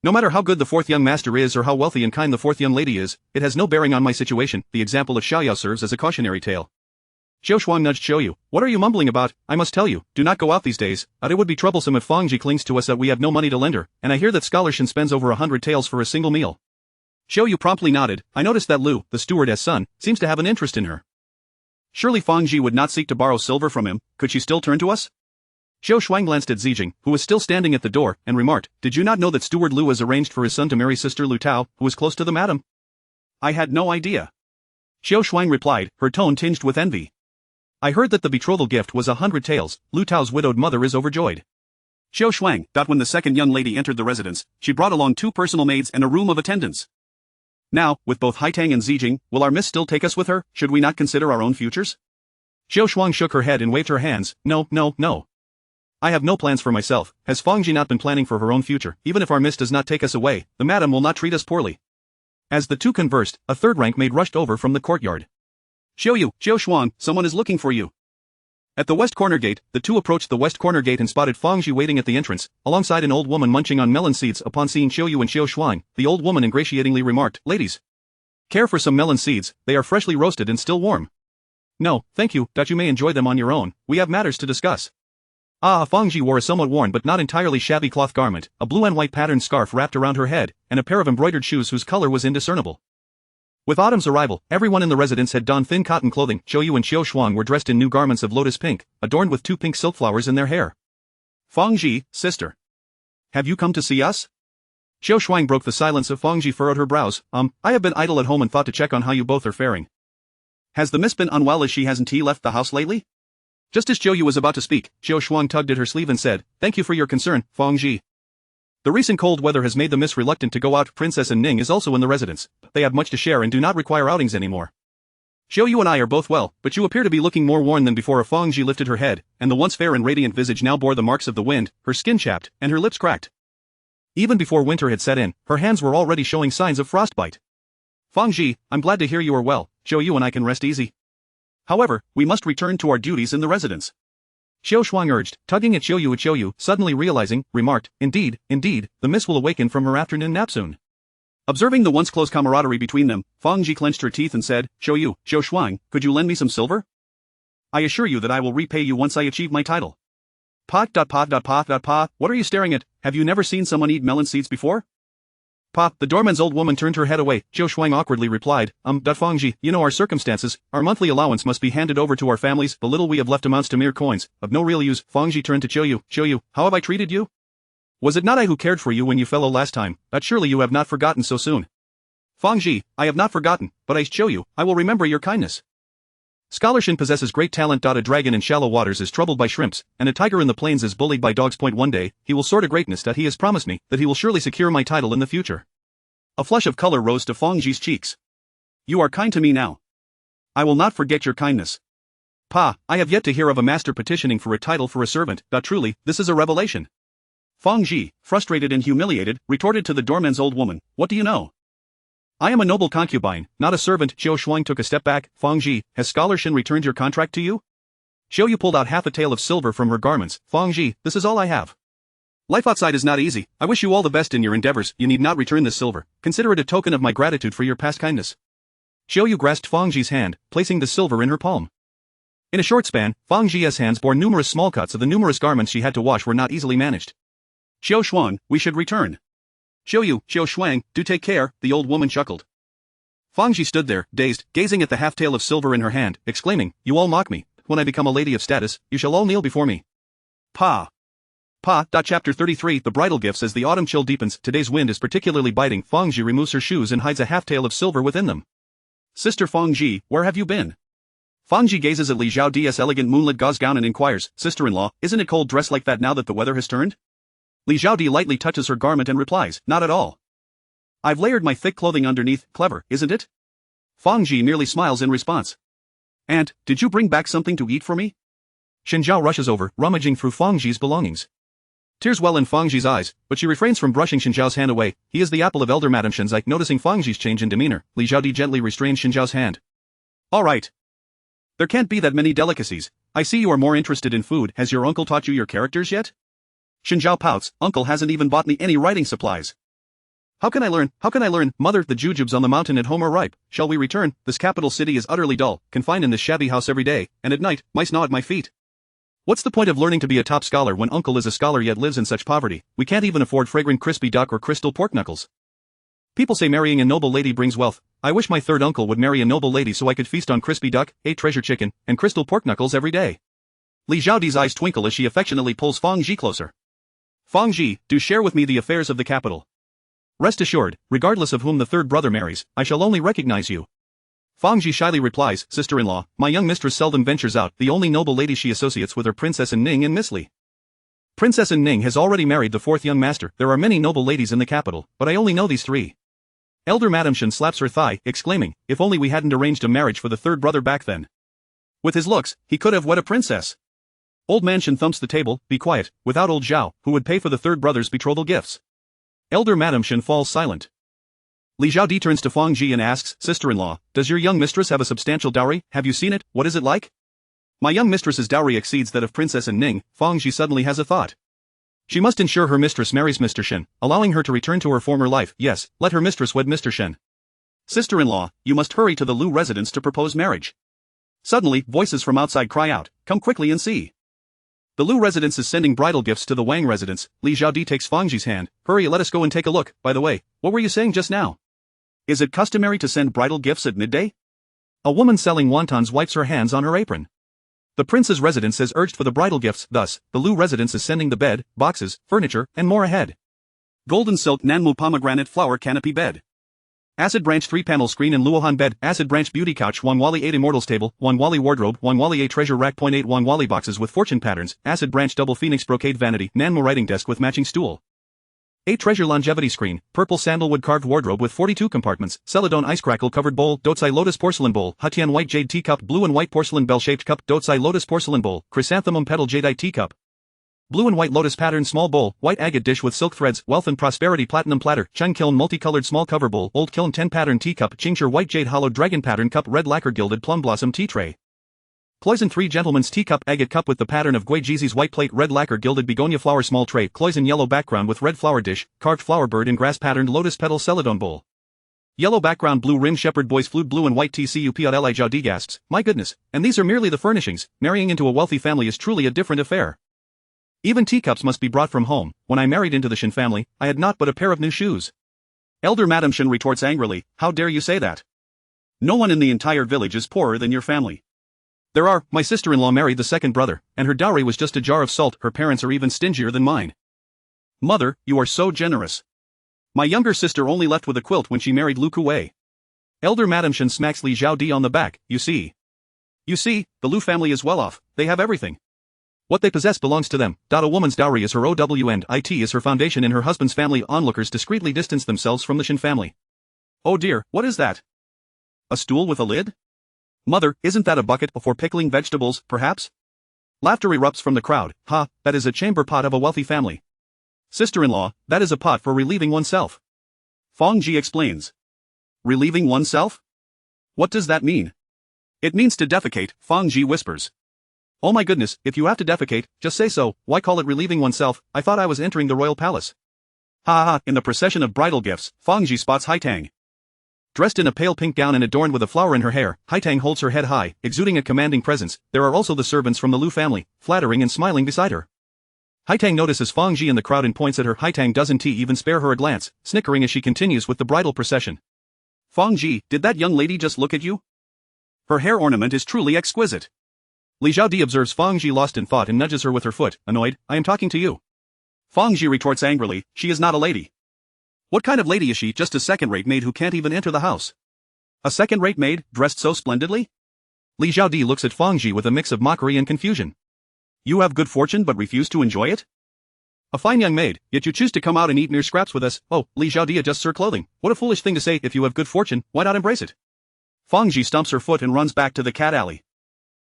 No matter how good the fourth young master is or how wealthy and kind the fourth young lady is, it has no bearing on my situation. The example of Xiaoyao serves as a cautionary tale. Xiushuang nudged Xiuyu. What are you mumbling about? I must tell you, do not go out these days. It would be troublesome if Fangji clings to us that we have no money to lend her, and I hear that scholar Shin spends over 100 taels for a single meal. Xiuyu promptly nodded. I noticed that Liu, the stewardess' son, seems to have an interest in her. Surely Fangji would not seek to borrow silver from him. Could she still turn to us? Xiushuang glanced at Zijing, who was still standing at the door, and remarked, Did you not know that Steward Liu has arranged for his son to marry sister Liu Tao, who is close to the madam? I had no idea. Xiushuang replied, her tone tinged with envy. I heard that the betrothal gift was 100 taels. Liu Tao's widowed mother is overjoyed. Xiushuang, when the second young lady entered the residence, she brought along 2 personal maids and a room of attendants. Now, with both Haitang and Zijing, will our miss still take us with her? Should we not consider our own futures? Xiushuang shook her head and waved her hands. No. I have no plans for myself. Has Fangji not been planning for her own future? Even if our miss does not take us away, the madam will not treat us poorly. As the two conversed, a third rank maid rushed over from the courtyard. Xiaoyu, Xiao Shuang, someone is looking for you. At the west corner gate, the two approached the west corner gate and spotted Fang Ji waiting at the entrance, alongside an old woman munching on melon seeds. Upon seeing Xiaoyu and Xiao Shuang, the old woman ingratiatingly remarked, "Ladies, care for some melon seeds, they are freshly roasted and still warm." "No, thank you, that you may enjoy them on your own, we have matters to discuss." Fang Ji wore a somewhat worn but not entirely shabby cloth garment, a blue and white patterned scarf wrapped around her head, and a pair of embroidered shoes whose color was indiscernible. With autumn's arrival, everyone in the residence had donned thin cotton clothing. Xiaoyu and Xiao Shuang were dressed in new garments of lotus pink, adorned with two pink silk flowers in their hair. "Fang Ji, sister. Have you come to see us?" Xiao Shuang broke the silence. Fang Ji furrowed her brows. I have been idle at home and thought to check on how you both are faring. Has the miss been unwell as she hasn't left the house lately? Just as Xiaoyu was about to speak, Xiao Shuang tugged at her sleeve and said, "Thank you for your concern, Fang Ji. The recent cold weather has made the miss reluctant to go out. Princess and Ning is also in the residence. They have much to share and do not require outings anymore. Xiaoyu and I are both well, but you appear to be looking more worn than before." Fang Ji lifted her head, and the once fair and radiant visage now bore the marks of the wind, her skin chapped, and her lips cracked. Even before winter had set in, her hands were already showing signs of frostbite. "Fang Ji, I'm glad to hear you are well. Xiaoyu and I can rest easy. However, we must return to our duties in the residence," Xiao Shuang urged, tugging at Xiaoyu. Xiaoyu, suddenly realizing, remarked, Indeed, the miss will awaken from her afternoon nap soon." Observing the once close camaraderie between them, Fang Ji clenched her teeth and said, "Xiaoyu, Xiao Shuang, could you lend me some silver? I assure you that I will repay you once I achieve my title." What are you staring at? Have you never seen someone eat melon seeds before?" The doorman's old woman turned her head away. Xiao Shuang awkwardly replied, Fang Ji, you know our circumstances, our monthly allowance must be handed over to our families, the little we have left amounts to mere coins, of no real use." Fang Ji turned to Xiaoyu. "Xiaoyu, how have I treated you? Was it not I who cared for you when you fell ill last time? That surely you have not forgotten so soon." "Fang Ji, I have not forgotten, but Xiaoyu, I will remember your kindness. Scholarship possesses great talent. A dragon in shallow waters is troubled by shrimps, and a tiger in the plains is bullied by dogs. One day, he will soar to greatness. That he has promised me, that he will surely secure my title in the future." A flush of color rose to Fang Ji's cheeks. "You are kind to me now. I will not forget your kindness. I have yet to hear of a master petitioning for a title for a servant. Truly, this is a revelation." Fang Ji, frustrated and humiliated, retorted to the doorman's old woman, "What do you know? I am a noble concubine, not a servant." Xiao Shuang took a step back. "Fang Ji, has Scholar Shin returned your contract to you?" Xiaoyu pulled out half a tael of silver from her garments. "Fang Ji, this is all I have. Life outside is not easy. I wish you all the best in your endeavors. You need not return this silver. Consider it a token of my gratitude for your past kindness." Xiaoyu grasped Fang Ji's hand, placing the silver in her palm. In a short span, Fang Ji's hands bore numerous small cuts. The numerous garments she had to wash were not easily managed. "Xiao Shuang, we should return." "Xiaoyu, Xiao Shuang, do take care," the old woman chuckled. Fang Ji stood there, dazed, gazing at the half-tael of silver in her hand, exclaiming, "You all mock me. When I become a lady of status, you shall all kneel before me." Chapter 33 The bridal gifts. As the autumn chill deepens, today's wind is particularly biting. Fang Ji removes her shoes and hides a half-tael of silver within them. "Sister Fang Ji, where have you been?" Fang Ji gazes at Li Zhaodi's elegant moonlit gauze gown and inquires, "Sister-in-law, isn't it cold dressed like that now that the weather has turned?" Li Zhaodi lightly touches her garment and replies, "Not at all. I've layered my thick clothing underneath. Clever, isn't it?" Fang Ji merely smiles in response. "Aunt, did you bring back something to eat for me?" Shen Zhao rushes over, rummaging through Fang Ji's belongings. Tears well in Fang Ji's eyes, but she refrains from brushing Shen Zhao's hand away. He is the apple of elder Madame Shen's eye. Noticing Fang Ji's change in demeanor, Li Zhaodi gently restrains Shen Zhao's hand. "All right. There can't be that many delicacies. I see you are more interested in food. Has your uncle taught you your characters yet?" Shen Zhao pouts, "Uncle hasn't even bought me any writing supplies. How can I learn? Mother, the jujubes on the mountain at home are ripe. Shall we return? This capital city is utterly dull, confined in this shabby house every day, and at night, mice gnaw at my feet. What's the point of learning to be a top scholar when uncle is a scholar yet lives in such poverty? We can't even afford fragrant crispy duck or crystal pork knuckles. People say marrying a noble lady brings wealth. I wish my third uncle would marry a noble lady so I could feast on crispy duck, treasure chicken, and crystal pork knuckles every day." Li Zhaodi's eyes twinkle as she affectionately pulls Fang Ji closer. "Fang Ji, do share with me the affairs of the capital. Rest assured, regardless of whom the third brother marries, I shall only recognize you." Fang Ji shyly replies, "Sister-in-law, my young mistress seldom ventures out. The only noble lady she associates with are Princess and Ning and Miss Li. Princess and Ning has already married the fourth young master. There are many noble ladies in the capital, but I only know these three." Elder Madame Shen slaps her thigh, exclaiming, "If only we hadn't arranged a marriage for the third brother back then. With his looks, he could have wed a princess." Old Man Shen thumps the table, "Be quiet, without old Zhao, who would pay for the third brother's betrothal gifts." Elder Madame Shen falls silent. Li Zhaodi turns to Fang Ji and asks, "Sister-in-law, does your young mistress have a substantial dowry? Have you seen it? What is it like?" "My young mistress's dowry exceeds that of Princess and Ning." Fang Ji suddenly has a thought. She must ensure her mistress marries Mr. Shen, allowing her to return to her former life. Yes, let her mistress wed Mr. Shen. "Sister-in-law, you must hurry to the Liu residence to propose marriage." Suddenly, voices from outside cry out, "Come quickly and see." The Liu residence is sending bridal gifts to the Wang residence. Li Zhaodi takes Fang Ji's hand. "Hurry, let us go and take a look. By the way, what were you saying just now? Is it customary to send bridal gifts at midday?" A woman selling wontons wipes her hands on her apron. The prince's residence has urged for the bridal gifts, thus, the Liu residence is sending the bed, boxes, furniture, and more ahead. Golden silk Nanmu pomegranate flower canopy bed. Acid branch 3-panel screen and Luohan bed, acid branch beauty couch, Wangwali 8 immortals table, Wangwali wardrobe, Wangwali 8 treasure rack. 8 Wangwali boxes with fortune patterns, acid branch double phoenix brocade vanity, Nanmu writing desk with matching stool. 8 treasure longevity screen, purple sandalwood carved wardrobe with 42 compartments, Celadon ice crackle covered bowl, Dotsai lotus porcelain bowl, Hatian white jade teacup, blue and white porcelain bell-shaped cup, Dotsai lotus porcelain bowl, chrysanthemum petal jadeite teacup. Blue and white lotus pattern small bowl, white agate dish with silk threads, wealth and prosperity platinum platter, Chang kiln multicolored small cover bowl, old kiln 10 pattern teacup, Qingshur white jade hollow dragon pattern cup, red lacquer gilded plum blossom tea tray. Cloison 3 gentleman's teacup agate cup with the pattern of Gui Jizi's white plate, red lacquer gilded begonia flower small tray, Cloison yellow background with red flower dish, carved flower bird and grass patterned lotus petal celadon bowl. Yellow background blue rim shepherd boys flute blue and white TCUP.Li Zhaodi gasps, "My goodness, and these are merely the furnishings. Marrying into a wealthy family is truly a different affair. Even teacups must be brought from home. When I married into the Shen family, I had naught but a pair of new shoes." Elder Madam Shen retorts angrily, "How dare you say that? No one in the entire village is poorer than your family. My sister-in-law married the second brother, and her dowry was just a jar of salt. Her parents are even stingier than mine." "Mother, you are so generous. My younger sister only left with a quilt when she married Lu Kuwei." Elder Madam Shen smacks Li Zhaodi on the back. You see, the Lu family is well off. They have everything. What they possess belongs to them. A woman's dowry is her OW and IT is her foundation in her husband's family." Onlookers discreetly distance themselves from the Shen family. "Oh dear, what is that? A stool with a lid? Mother, isn't that a bucket for pickling vegetables, perhaps?" Laughter erupts from the crowd. "Ha, that is a chamber pot of a wealthy family. Sister-in-law, that is a pot for relieving oneself." Fang Ji explains. "Relieving oneself? What does that mean?" "It means to defecate," Fang Ji whispers. "Oh my goodness, if you have to defecate, just say so. Why call it relieving oneself? I thought I was entering the royal palace." Ha ha. In the procession of bridal gifts, Fang Ji spots Haitang. Dressed in a pale pink gown and adorned with a flower in her hair, Haitang holds her head high, exuding a commanding presence. There are also the servants from the Liu family, flattering and smiling beside her. Haitang notices Fang Ji in the crowd and points at her. Haitang doesn't even spare her a glance, snickering as she continues with the bridal procession. "Fang Ji, did that young lady just look at you? Her hair ornament is truly exquisite." Li Zhaodi observes Fang Ji lost in thought and nudges her with her foot. Annoyed, "I am talking to you." Fang Ji retorts angrily, "She is not a lady." "What kind of lady is she? Just a second-rate maid who can't even enter the house." "A second-rate maid, dressed so splendidly?" Li Zhaodi looks at Fang Ji with a mix of mockery and confusion. "You have good fortune but refuse to enjoy it? A fine young maid, yet you choose to come out and eat mere scraps with us. Oh, Li Zhaodi adjusts her clothing. What a foolish thing to say. If you have good fortune, why not embrace it?" Fang Ji stomps her foot and runs back to the cat alley.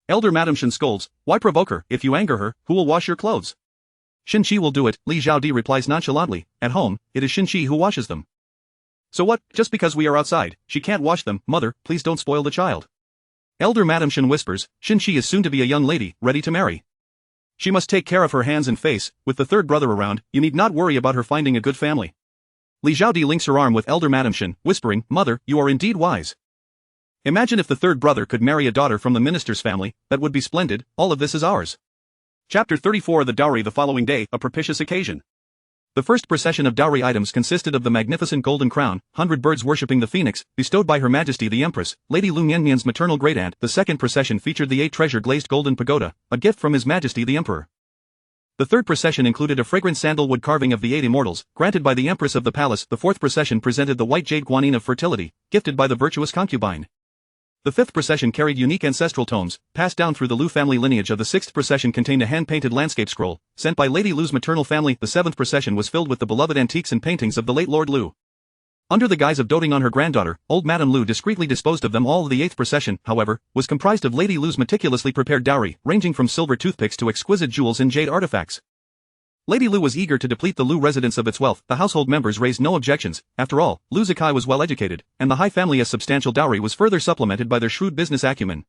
Elder Madam Shen scolds, "Why provoke her? If you anger her, who will wash your clothes?" "Shen Qi will do it," Li Zhaodi replies nonchalantly. "At home, it is Shen Qi who washes them." "So what, just because we are outside, she can't wash them? Mother, please don't spoil the child." Elder Madam Shen whispers, "Shen Qi is soon to be a young lady, ready to marry. She must take care of her hands and face. With the third brother around, you need not worry about her finding a good family." Li Zhaodi links her arm with Elder Madam Shen, whispering, "Mother, you are indeed wise. Imagine if the third brother could marry a daughter from the minister's family. That would be splendid. All of this is ours." Chapter 34. The dowry. The following day, a propitious occasion. The first procession of dowry items consisted of the magnificent golden crown, 100 birds worshipping the phoenix, bestowed by Her Majesty the Empress, Lady Liu Mianmian's maternal great-aunt. The second procession featured the 8 treasure glazed golden pagoda, a gift from His Majesty the Emperor. The third procession included a fragrant sandalwood carving of the 8 immortals, granted by the Empress of the Palace. The fourth procession presented the white jade guanine of fertility, gifted by the virtuous concubine. The fifth procession carried unique ancestral tomes, passed down through the Liu family lineage. Of the sixth procession contained a hand-painted landscape scroll, sent by Lady Liu's maternal family. The seventh procession was filled with the beloved antiques and paintings of the late Lord Liu. Under the guise of doting on her granddaughter, old Madame Liu discreetly disposed of them all. The eighth procession, however, was comprised of Lady Liu's meticulously prepared dowry, ranging from silver toothpicks to exquisite jewels and jade artifacts. Lady Liu was eager to deplete the Liu residence of its wealth. The household members raised no objections. After all, Liu Zikai was well educated, and the high family's substantial dowry was further supplemented by their shrewd business acumen.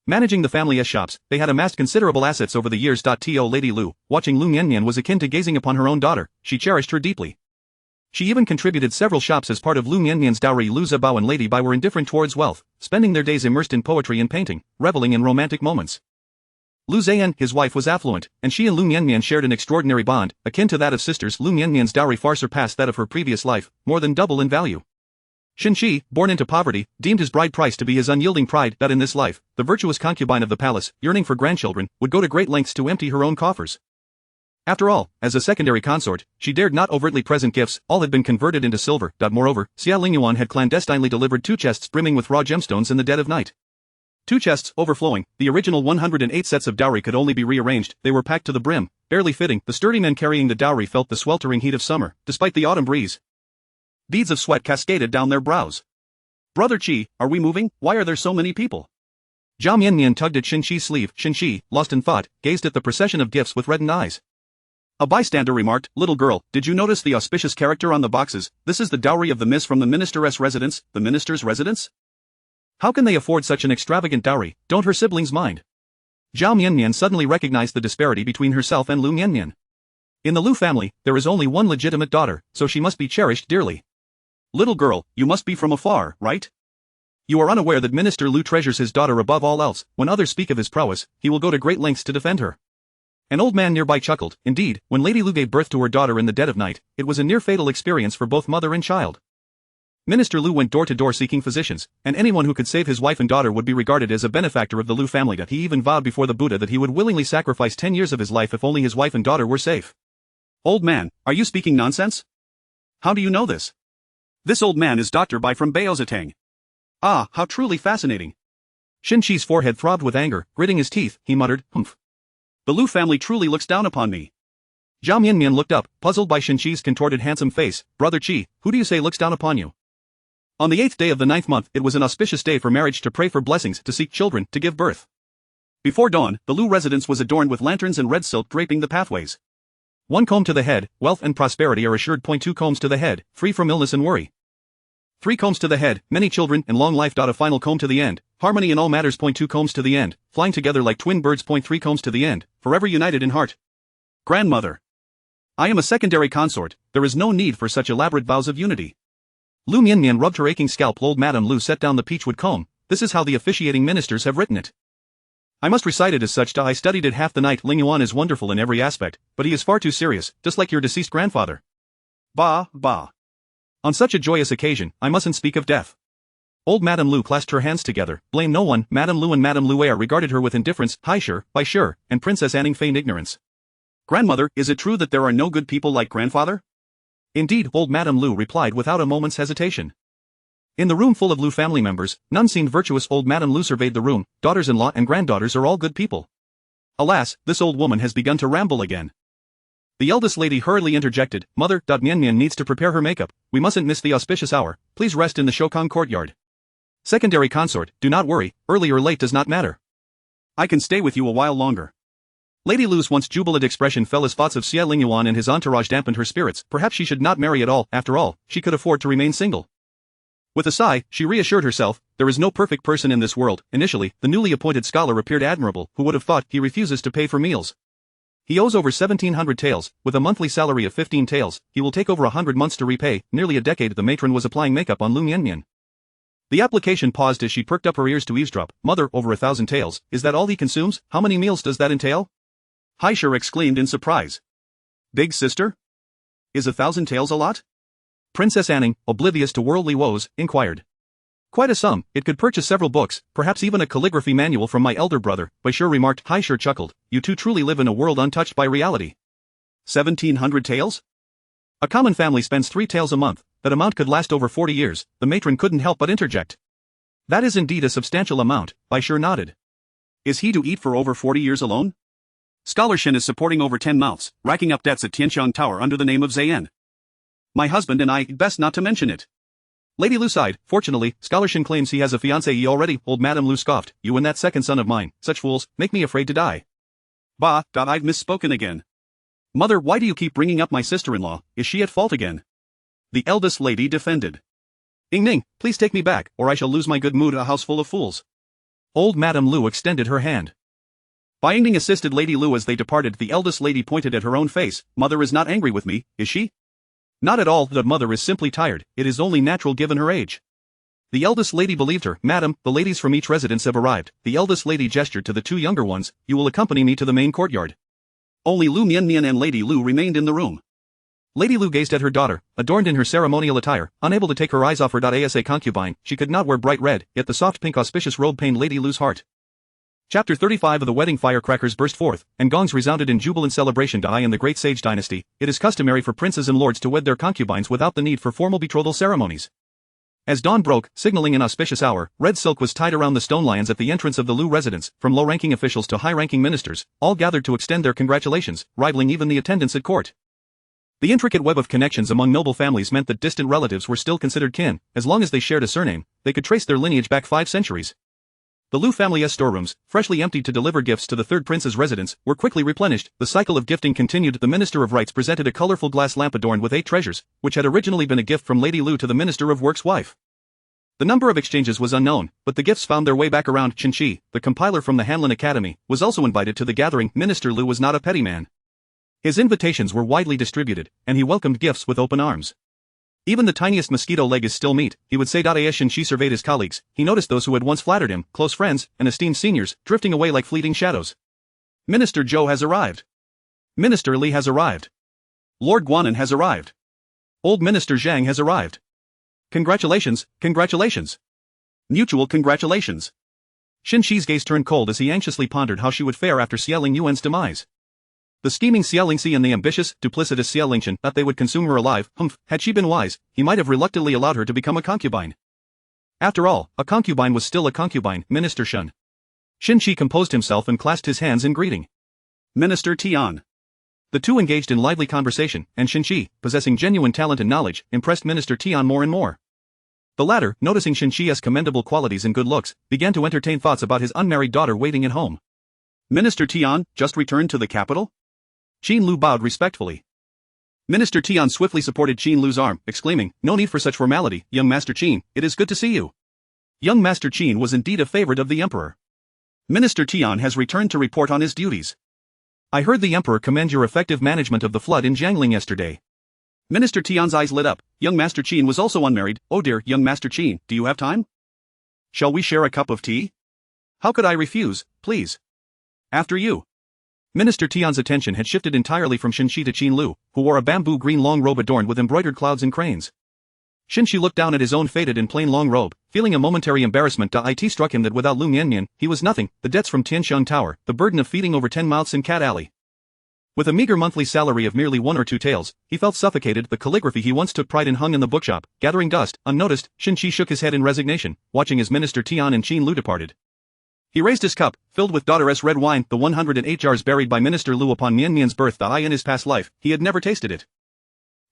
Managing the family's shops, they had amassed considerable assets over the years. To Lady Liu, watching Liu Mianmian was akin to gazing upon her own daughter. She cherished her deeply. She even contributed several shops as part of Liu Mianmian's dowry. Liu Zibao and Lady Bai were indifferent towards wealth, spending their days immersed in poetry and painting, reveling in romantic moments. Liu Ziyan, his wife, was affluent, and she and Liu Mianmian shared an extraordinary bond, akin to that of sisters. Liu Mianmian's dowry far surpassed that of her previous life, more than double in value. Xinqi, born into poverty, deemed his bride price to be his unyielding pride. That in this life, the virtuous concubine of the palace, yearning for grandchildren, would go to great lengths to empty her own coffers. After all, as a secondary consort, she dared not overtly present gifts. All had been converted into silver. Moreover, Xie Lingyuan had clandestinely delivered 2 chests brimming with raw gemstones in the dead of night. 2 chests, overflowing. The original 108 sets of dowry could only be rearranged. They were packed to the brim, barely fitting. The sturdy men carrying the dowry felt the sweltering heat of summer, despite the autumn breeze. Beads of sweat cascaded down their brows. Brother Qi, are we moving? Why are there so many people? Liu Mianmian tugged at Xinqi's sleeve. Xinqi, lost in thought, gazed at the procession of gifts with reddened eyes. A bystander remarked, "Little girl, did you notice the auspicious character on the boxes? This is the dowry of the miss from the minister's residence." The minister's residence? How can they afford such an extravagant dowry? Don't her siblings mind? Liu Mianmian suddenly recognized the disparity between herself and Liu Mianmian. In the Liu family, there is only one legitimate daughter, so she must be cherished dearly. Little girl, you must be from afar, right? You are unaware that Minister Liu treasures his daughter above all else. When others speak of his prowess, he will go to great lengths to defend her. An old man nearby chuckled. Indeed, when Lady Liu gave birth to her daughter in the dead of night, it was a near-fatal experience for both mother and child. Minister Liu went door to door seeking physicians, and anyone who could save his wife and daughter would be regarded as a benefactor of the Liu family. He even vowed before the Buddha that he would willingly sacrifice 10 years of his life if only his wife and daughter were safe. Old man, are you speaking nonsense? How do you know this? This old man is Dr. Bai from Baozatang. Ah, how truly fascinating. Xinqi's forehead throbbed with anger. Gritting his teeth, he muttered, "Humph. The Liu family truly looks down upon me." Liu Mianmian looked up, puzzled by Xinqi's contorted handsome face. "Brother Qi, who do you say looks down upon you?" On the 8th day of the 9th month, it was an auspicious day for marriage, to pray for blessings, to seek children, to give birth. Before dawn, the Liu residence was adorned with lanterns and red silk draping the pathways. 1 comb to the head, wealth and prosperity are assured. 2 combs to the head, free from illness and worry. 3 combs to the head, many children and long life. A final comb to the end, harmony in all matters. 2 combs to the end, flying together like twin birds. 3 combs to the end, forever united in heart. Grandmother. I am a secondary consort, there is no need for such elaborate vows of unity. Liu Mianmian rubbed her aching scalp. Old Madame Liu set down the peachwood comb. This is how the officiating ministers have written it. I must recite it as such. I studied it half the night. Lingyuan is wonderful in every aspect, but he is far too serious, just like your deceased grandfather. Bah, bah. On such a joyous occasion, I mustn't speak of death. Old Madame Liu clasped her hands together. Blame no one. Madame Liu and Madame Luer regarded her with indifference. Hai Shi, Bai Shi, and Princess Anning feigned ignorance. Grandmother, is it true that there are no good people like grandfather? Indeed, old Madame Liu replied without a moment's hesitation. In the room full of Liu family members, none seemed virtuous. Old Madame Liu surveyed the room. Daughters-in-law and granddaughters are all good people. Alas, this old woman has begun to ramble again. The eldest lady hurriedly interjected, Mother, Mianmian needs to prepare her makeup. We mustn't miss the auspicious hour. Please rest in the Shokong courtyard. Secondary consort, do not worry, early or late does not matter. I can stay with you a while longer. Lady Liu's once jubilant expression fell as thoughts of Xie Lingyuan and his entourage dampened her spirits. Perhaps she should not marry at all. After all, she could afford to remain single. With a sigh, she reassured herself, there is no perfect person in this world. Initially, the newly appointed scholar appeared admirable. Who would have thought? He refuses to pay for meals. He owes over 1,700 taels, with a monthly salary of 15 taels. He will take over 100 months to repay. Nearly a decade the matron was applying makeup on Liu Mianmian. The application paused as she perked up her ears to eavesdrop. Mother, over 1,000 taels, is that all he consumes? How many meals does that entail? Hai Shi exclaimed in surprise. Big sister? Is 1,000 taels a lot? Princess Anning, oblivious to worldly woes, inquired. Quite a sum. It could purchase several books, perhaps even a calligraphy manual from my elder brother, Bai Shi remarked. Hai Shi chuckled. You two truly live in a world untouched by reality. 1,700 taels? A common family spends 3 taels a month. That amount could last over 40 years. The matron couldn't help but interject. That is indeed a substantial amount, Bai Shi nodded. Is he to eat for over 40 years alone? Scholar Shen is supporting over 10 mouths, racking up debts at Tianxiang Tower under the name of Zayan. My husband and I, best not to mention it. Lady Liu sighed. Fortunately, Scholar Shen claims he has a fiancée already. Old Madame Liu scoffed. You and that second son of mine, such fools, make me afraid to die. Bah, I've misspoken again. Mother, why do you keep bringing up my sister-in-law? Is she at fault again? The eldest lady defended. Ning, please take me back, or I shall lose my good mood a house full of fools. Old Madame Liu extended her hand. Ning assisted Lady Liu as they departed. The eldest lady pointed at her own face. Mother is not angry with me, is she? Not at all, the mother is simply tired, it is only natural given her age. The eldest lady believed her. Madam, the ladies from each residence have arrived. The eldest lady gestured to the two younger ones. You will accompany me to the main courtyard. Only Liu Mianmian and Lady Liu remained in the room. Lady Liu gazed at her daughter, adorned in her ceremonial attire, unable to take her eyes off her. As a concubine, she could not wear bright red, yet the soft pink auspicious robe pained Lady Liu's heart. Chapter 35 of the wedding. Firecrackers burst forth, and gongs resounded in jubilant celebration. In the great sage dynasty, it is customary for princes and lords to wed their concubines without the need for formal betrothal ceremonies. As dawn broke, signaling an auspicious hour, red silk was tied around the stone lions at the entrance of the Liu residence. From low-ranking officials to high-ranking ministers, all gathered to extend their congratulations, rivaling even the attendants at court. The intricate web of connections among noble families meant that distant relatives were still considered kin. As long as they shared a surname, they could trace their lineage back 5 centuries. The Liu family's storerooms, freshly emptied to deliver gifts to the third prince's residence, were quickly replenished. The cycle of gifting continued. The Minister of Rites presented a colorful glass lamp adorned with 8 treasures, which had originally been a gift from Lady Liu to the Minister of Work's wife. The number of exchanges was unknown, but the gifts found their way back around. Xie, the compiler from the Hanlin Academy, was also invited to the gathering. Minister Liu was not a petty man. His invitations were widely distributed, and he welcomed gifts with open arms. Even the tiniest mosquito leg is still meat, he would say. As Xie surveyed his colleagues, he noticed those who had once flattered him, close friends, and esteemed seniors, drifting away like fleeting shadows. Minister Zhou has arrived. Minister Li has arrived. Lord Guanan has arrived. Old Minister Zhang has arrived. Congratulations, congratulations. Mutual congratulations. Xie's gaze turned cold as he anxiously pondered how she would fare after Xie Lingyuan's demise. The scheming Xie Lingxi and the ambitious, duplicitous Xie Lingchen thought they would consume her alive. Had she been wise, he might have reluctantly allowed her to become a concubine. After all, a concubine was still a concubine. Minister Shun. Xie composed himself and clasped his hands in greeting. Minister Tian. The two engaged in lively conversation, and Xie, possessing genuine talent and knowledge, impressed Minister Tian more and more. The latter, noticing Xie's commendable qualities and good looks, began to entertain thoughts about his unmarried daughter waiting at home. Minister Tian, just returned to the capital? Qin Lu bowed respectfully. Minister Tian swiftly supported Qin Lu's arm, exclaiming, no need for such formality, young Master Qin, it is good to see you. Young Master Qin was indeed a favorite of the Emperor. Minister Tian has returned to report on his duties. I heard the Emperor commend your effective management of the flood in Jiangling yesterday. Minister Tian's eyes lit up. Young Master Qin was also unmarried. Oh dear, young Master Qin, do you have time? Shall we share a cup of tea? How could I refuse, please? After you. Minister Tian's attention had shifted entirely from Xie to Qin Lu, who wore a bamboo green long robe adorned with embroidered clouds and cranes. Xie looked down at his own faded and plain long robe, feeling a momentary embarrassment. It struck him that without Liu Mianmian, he was nothing, the debts from Tianxiang Tower, the burden of feeding over 10 mouths in Cat Alley. With a meager monthly salary of merely 1 or 2 taels, he felt suffocated. The calligraphy he once took pride in hung in the bookshop, gathering dust, unnoticed. Xie shook his head in resignation, watching as Minister Tian and Qin Lu departed. He raised his cup, filled with daughter's red wine, the 108 jars buried by Minister Liu upon Mianmian's birth. In his past life, he had never tasted it.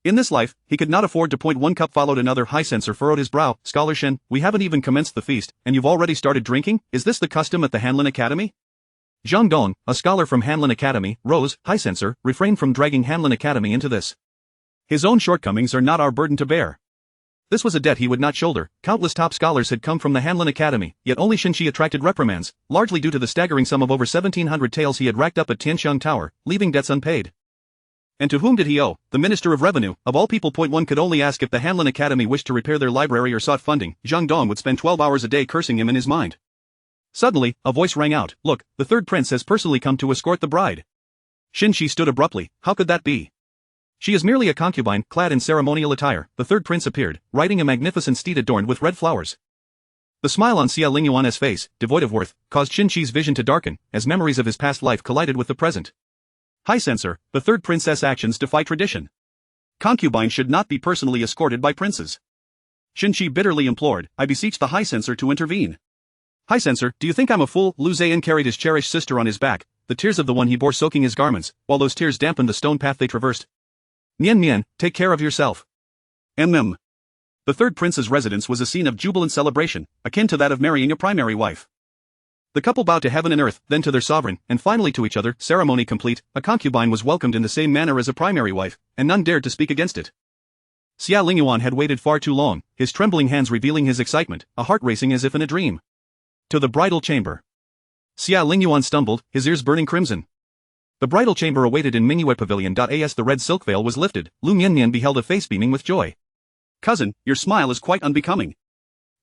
In this life, he could not afford to point one cup followed another. High censor furrowed his brow. Scholar Shen, we haven't even commenced the feast, and you've already started drinking? Is this the custom at the Hanlin Academy? Zhang Dong, a scholar from Hanlin Academy, rose. High censor, refrain from dragging Hanlin Academy into this. His own shortcomings are not our burden to bear. This was a debt he would not shoulder. Countless top scholars had come from the Hanlin Academy, yet only Xie attracted reprimands, largely due to the staggering sum of over 1,700 taels he had racked up at Tianxiang Tower, leaving debts unpaid. And to whom did he owe? The Minister of Revenue. Of all people, one could only ask if the Hanlin Academy wished to repair their library or sought funding. Zhang Dong would spend 12 hours a day cursing him in his mind. Suddenly, a voice rang out. Look, the third prince has personally come to escort the bride. Xie stood abruptly. How could that be? She is merely a concubine, clad in ceremonial attire. The third prince appeared, riding a magnificent steed adorned with red flowers. The smile on Xie Lingyuan's face, devoid of worth, caused Xie's vision to darken, as memories of his past life collided with the present. High censor, the third princess' actions defy tradition. Concubines should not be personally escorted by princes. Xie bitterly implored, I beseech the high censor to intervene. High censor, do you think I'm a fool? Lu Zhan carried his cherished sister on his back, the tears of the one he bore soaking his garments, while those tears dampened the stone path they traversed. Mian, take care of yourself. The third prince's residence was a scene of jubilant celebration, akin to that of marrying a primary wife. The couple bowed to heaven and earth, then to their sovereign, and finally to each other. Ceremony complete, a concubine was welcomed in the same manner as a primary wife, and none dared to speak against it. Xie Lingyuan had waited far too long, his trembling hands revealing his excitement, a heart racing as if in a dream. To the bridal chamber. Xie Lingyuan stumbled, his ears burning crimson. The bridal chamber awaited in Minuet Pavilion. As the red silk veil was lifted, Liu Mianmian beheld a face beaming with joy. Cousin, your smile is quite unbecoming.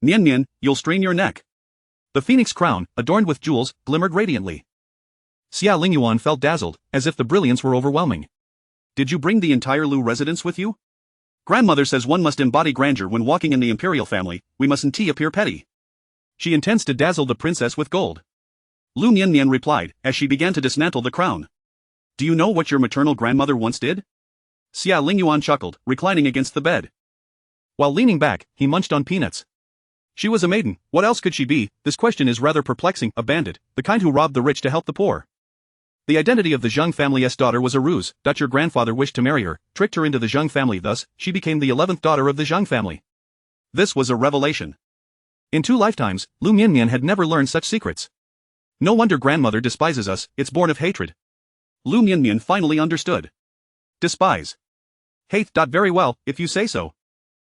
Mianmian, you'll strain your neck. The phoenix crown, adorned with jewels, glimmered radiantly. Xie Lingyuan felt dazzled, as if the brilliance were overwhelming. Did you bring the entire Liu residence with you? Grandmother says one must embody grandeur when walking in the imperial family, we mustn't appear petty. She intends to dazzle the princess with gold. Liu Mianmian replied, as she began to dismantle the crown. Do you know what your maternal grandmother once did? Xie Lingyuan chuckled, reclining against the bed. While leaning back, he munched on peanuts. She was a maiden, what else could she be? This question is rather perplexing. A bandit, the kind who robbed the rich to help the poor. The identity of the Zheng family's daughter was a ruse. Your grandfather wished to marry her, tricked her into the Zheng family, thus, she became the 11th daughter of the Zheng family. This was a revelation. In 2 lifetimes, Liu Mianmian had never learned such secrets. No wonder grandmother despises us, it's born of hatred. Liu Mianmian finally understood. Despise. Hate. Very well, if you say so.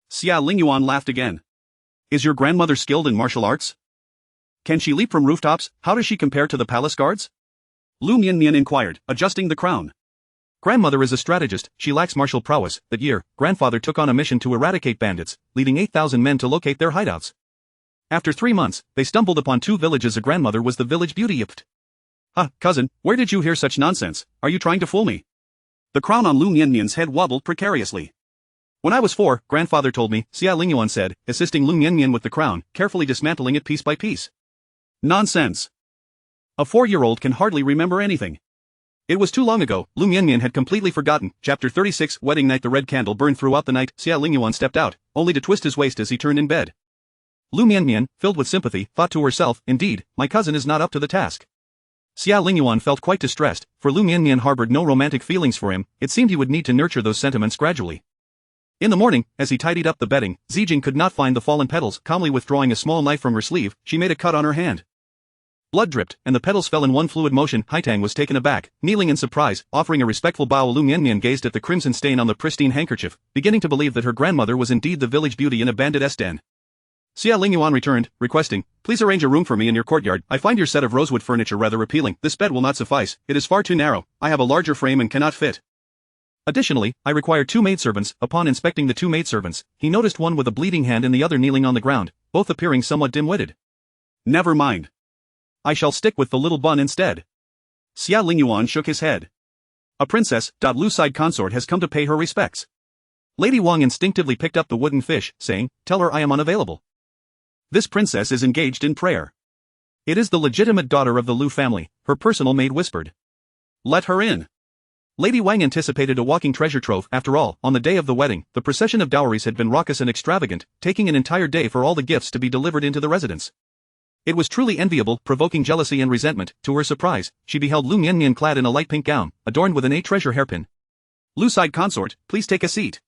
Xie Lingyuan laughed again. Is your grandmother skilled in martial arts? Can she leap from rooftops? How does she compare to the palace guards? Liu Mianmian inquired, adjusting the crown. Grandmother is a strategist, she lacks martial prowess. That year, grandfather took on a mission to eradicate bandits, leading 8,000 men to locate their hideouts. After 3 months, they stumbled upon 2 villages. A grandmother was the village beauty. Cousin, where did you hear such nonsense? Are you trying to fool me? The crown on Liu Mianmian's head wobbled precariously. When I was 4, grandfather told me, Xie Lingyuan said, assisting Liu Mianmian with the crown, carefully dismantling it piece by piece. Nonsense. A 4-year-old can hardly remember anything. It was too long ago. Liu Mianmian had completely forgotten. Chapter 36, Wedding Night. The red candle burned throughout the night. Xie Lingyuan stepped out, only to twist his waist as he turned in bed. Liu Mianmian, filled with sympathy, thought to herself, indeed, my cousin is not up to the task. Xie Lingyuan felt quite distressed, for Liu Mianmian harbored no romantic feelings for him. It seemed he would need to nurture those sentiments gradually. In the morning, as he tidied up the bedding, Zijing could not find the fallen petals. Calmly withdrawing a small knife from her sleeve, she made a cut on her hand. Blood dripped, and the petals fell in one fluid motion. Haitang was taken aback, kneeling in surprise, offering a respectful bow. Liu Mianmian gazed at the crimson stain on the pristine handkerchief, beginning to believe that her grandmother was indeed the village beauty in a bandit's den. Xie Lingyuan returned, requesting, please arrange a room for me in your courtyard. I find your set of rosewood furniture rather appealing. This bed will not suffice, it is far too narrow, I have a larger frame and cannot fit. Additionally, I require 2 maidservants. Upon inspecting the 2 maidservants, he noticed one with a bleeding hand and the other kneeling on the ground, both appearing somewhat dim-witted. Never mind. I shall stick with the little bun instead. Xie Lingyuan shook his head. A princess, Liu side consort has come to pay her respects. Lady Wang instinctively picked up the wooden fish, saying, tell her I am unavailable. This princess is engaged in prayer. It is the legitimate daughter of the Liu family, her personal maid whispered. Let her in. Lady Wang anticipated a walking treasure trove. After all, on the day of the wedding, the procession of dowries had been raucous and extravagant, taking an entire day for all the gifts to be delivered into the residence. It was truly enviable, provoking jealousy and resentment. To her surprise, she beheld Liu Mianmian clad in a light pink gown, adorned with an 8-treasure hairpin. Liu side consort, please take a seat.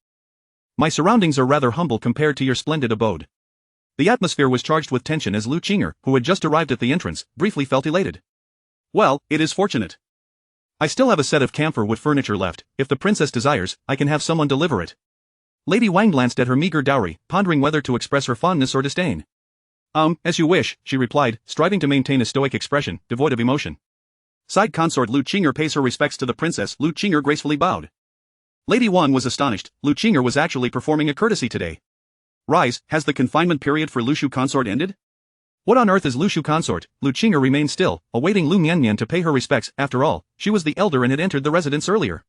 My surroundings are rather humble compared to your splendid abode. The atmosphere was charged with tension as Liu Qinger, who had just arrived at the entrance, briefly felt elated. Well, it is fortunate. I still have a set of camphor wood furniture left. If the princess desires, I can have someone deliver it. Lady Wang glanced at her meager dowry, pondering whether to express her fondness or disdain. As you wish, she replied, striving to maintain a stoic expression, devoid of emotion. Side consort Liu Qinger pays her respects to the princess. Liu Qinger gracefully bowed. Lady Wang was astonished. Liu Qinger was actually performing a courtesy today. Rise, has the confinement period for Liu Shu consort ended? What on earth is Liu Shu consort? Liu Qinger remained still, awaiting Liu Mianmian to pay her respects. After all, she was the elder and had entered the residence earlier.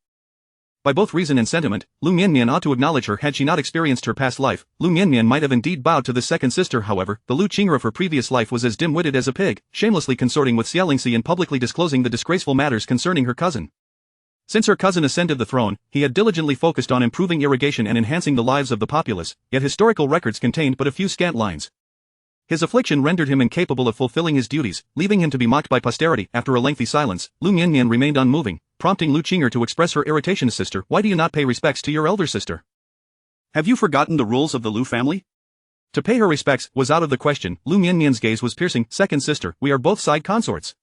By both reason and sentiment, Liu Mianmian ought to acknowledge her had she not experienced her past life. Liu Mianmian might have indeed bowed to the second sister. However, the Liu Qinger of her previous life was as dim-witted as a pig, shamelessly consorting with Xie Lingyuan and publicly disclosing the disgraceful matters concerning her cousin. Since her cousin ascended the throne, he had diligently focused on improving irrigation and enhancing the lives of the populace, yet historical records contained but a few scant lines. His affliction rendered him incapable of fulfilling his duties, leaving him to be mocked by posterity. After a lengthy silence, Liu Mianmian remained unmoving, prompting Liu Qinger to express her irritation. Sister, why do you not pay respects to your elder sister? Have you forgotten the rules of the Liu family? To pay her respects was out of the question. Liu Mianmian's gaze was piercing. Second sister, we are both side consorts.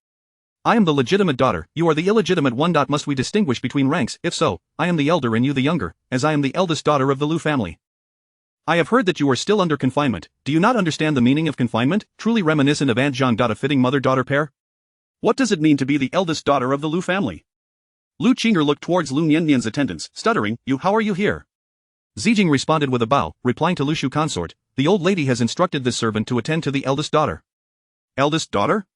I am the legitimate daughter, you are the illegitimate one. Must we distinguish between ranks? If so, I am the elder and you the younger, as I am the eldest daughter of the Liu family. I have heard that you are still under confinement. Do you not understand the meaning of confinement? Truly reminiscent of Aunt Zhang. A fitting mother-daughter pair? What does it mean to be the eldest daughter of the Liu family? Lu Qing'er looked towards Liu Mianmian's attendants, stuttering, how are you here? Zijing responded with a bow, replying to Lu Shu consort, the old lady has instructed this servant to attend to the eldest daughter. Eldest daughter?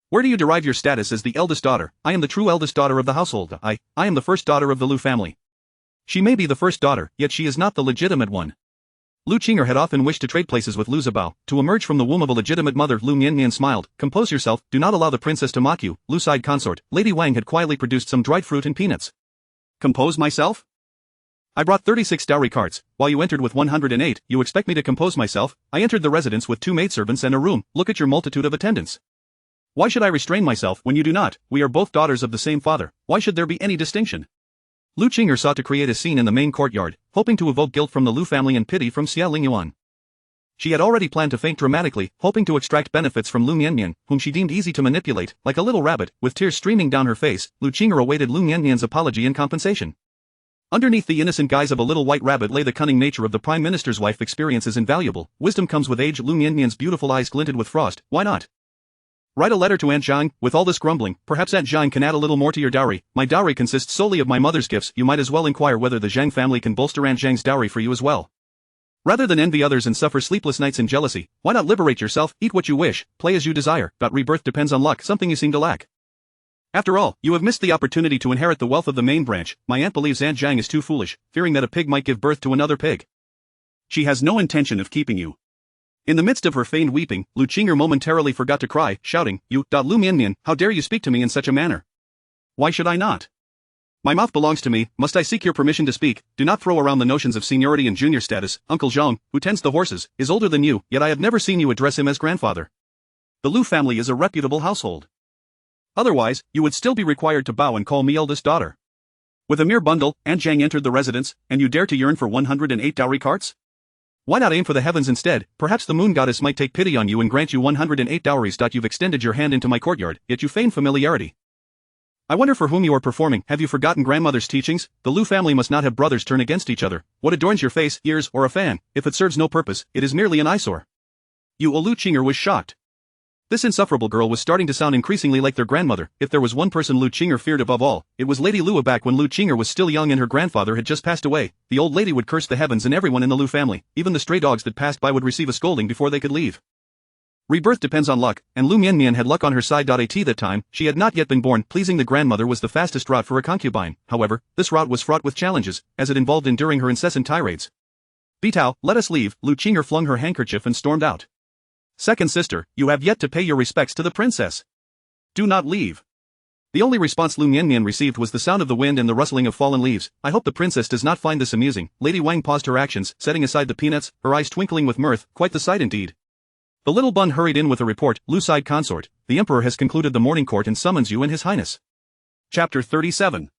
Where do you derive your status as the eldest daughter? I am the true eldest daughter of the household. I am the first daughter of the Liu family. She may be the first daughter, yet she is not the legitimate one. Lu Qing'er had often wished to trade places with Lu Zibao, to emerge from the womb of a legitimate mother. Liu Mianmian smiled, compose yourself, do not allow the princess to mock you. Lu side consort, Lady Wang had quietly produced some dried fruit and peanuts. Compose myself? I brought 36 dowry cards, while you entered with 108, you expect me to compose myself? I entered the residence with 2 maidservants and a room, look at your multitude of attendants. Why should I restrain myself when you do not? We are both daughters of the same father, why should there be any distinction? Lu Qing'er sought to create a scene in the main courtyard, hoping to evoke guilt from the Liu family and pity from Xie Lingyuan. She had already planned to faint dramatically, hoping to extract benefits from Liu Mianmian, whom she deemed easy to manipulate. Like a little rabbit, with tears streaming down her face, Lu Qing'er awaited Liu Mianmian's apology and compensation. Underneath the innocent guise of a little white rabbit lay the cunning nature of the prime minister's wife. Experience is invaluable, wisdom comes with age. Liu Mianmian's beautiful eyes glinted with frost, why not? Write a letter to Aunt Zhang. With all this grumbling, perhaps Aunt Zhang can add a little more to your dowry. My dowry consists solely of my mother's gifts. You might as well inquire whether the Zhang family can bolster Aunt Zhang's dowry for you as well. Rather than envy others and suffer sleepless nights in jealousy, why not liberate yourself, eat what you wish, play as you desire. Rebirth depends on luck, something you seem to lack. After all, you have missed the opportunity to inherit the wealth of the main branch. My aunt believes Aunt Zhang is too foolish, fearing that a pig might give birth to another pig. She has no intention of keeping you. In the midst of her feigned weeping, Lu Qing'er momentarily forgot to cry, shouting, Lu Mianmian, how dare you speak to me in such a manner? Why should I not? My mouth belongs to me, must I seek your permission to speak? Do not throw around the notions of seniority and junior status. Uncle Zhang, who tends the horses, is older than you, yet I have never seen you address him as grandfather. The Liu family is a reputable household. Otherwise, you would still be required to bow and call me eldest daughter. With a mere bundle, Aunt Zhang entered the residence, and you dare to yearn for 108 dowry carts? Why not aim for the heavens instead? Perhaps the moon goddess might take pity on you and grant you 108 dowries. You've extended your hand into my courtyard, yet you feign familiarity. I wonder for whom you are performing. Have you forgotten grandmother's teachings? The Liu family must not have brothers turn against each other. What adorns your face, ears, or a fan? If it serves no purpose, it is merely an eyesore. Lu Qing'er was shocked. This insufferable girl was starting to sound increasingly like their grandmother. If there was one person Lu Qing'er feared above all, it was Lady Liu. Back when Lu Qing'er was still young and her grandfather had just passed away, the old lady would curse the heavens and everyone in the Liu family. Even the stray dogs that passed by would receive a scolding before they could leave. Rebirth depends on luck, and Liu Mianmian had luck on her side. At that time, she had not yet been born. Pleasing the grandmother was the fastest route for a concubine. However, this route was fraught with challenges, as it involved enduring her incessant tirades. Bitao, let us leave. Lu Qing'er flung her handkerchief and stormed out. Second sister, you have yet to pay your respects to the princess. Do not leave. The only response Liu Mianmian received was the sound of the wind and the rustling of fallen leaves. I hope the princess does not find this amusing. Lady Wang paused her actions, setting aside the peanuts, her eyes twinkling with mirth, quite the sight indeed. The little bun hurried in with a report, Lu side consort, the emperor has concluded the morning court and summons you and his highness. Chapter 37.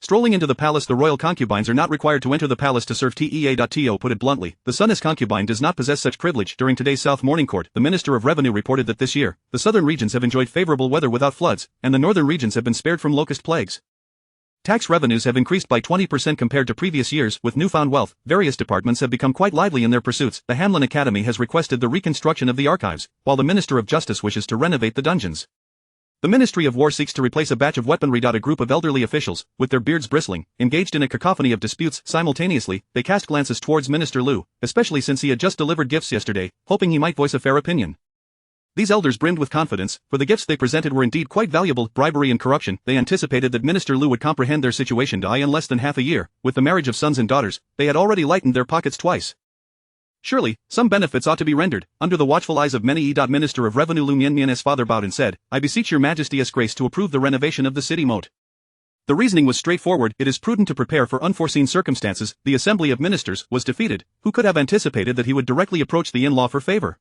Strolling into the palace. The royal concubines are not required to enter the palace to serve To put it bluntly, the son as concubine does not possess such privilege. During today's South Morning Court, the Minister of Revenue reported that this year, the southern regions have enjoyed favorable weather without floods, and the northern regions have been spared from locust plagues. Tax revenues have increased by 20% compared to previous years. With newfound wealth, various departments have become quite lively in their pursuits. The Hanlin Academy has requested the reconstruction of the archives, while the Minister of Justice wishes to renovate the dungeons. The Ministry of War seeks to replace a batch of weaponry. A group of elderly officials, with their beards bristling, engaged in a cacophony of disputes. Simultaneously, they cast glances towards Minister Liu, especially since he had just delivered gifts yesterday, hoping he might voice a fair opinion. These elders brimmed with confidence, for the gifts they presented were indeed quite valuable. Bribery and corruption. They anticipated that Minister Liu would comprehend their situation. In less than half a year, with the marriage of sons and daughters, they had already lightened their pockets twice. Surely, some benefits ought to be rendered, under the watchful eyes of many. Minister of Revenue Liu Mianmian's father bowed and said, I beseech your majesty's grace to approve the renovation of the city moat. The reasoning was straightforward. It is prudent to prepare for unforeseen circumstances. The assembly of ministers was defeated. Who could have anticipated that he would directly approach the in-law for favor?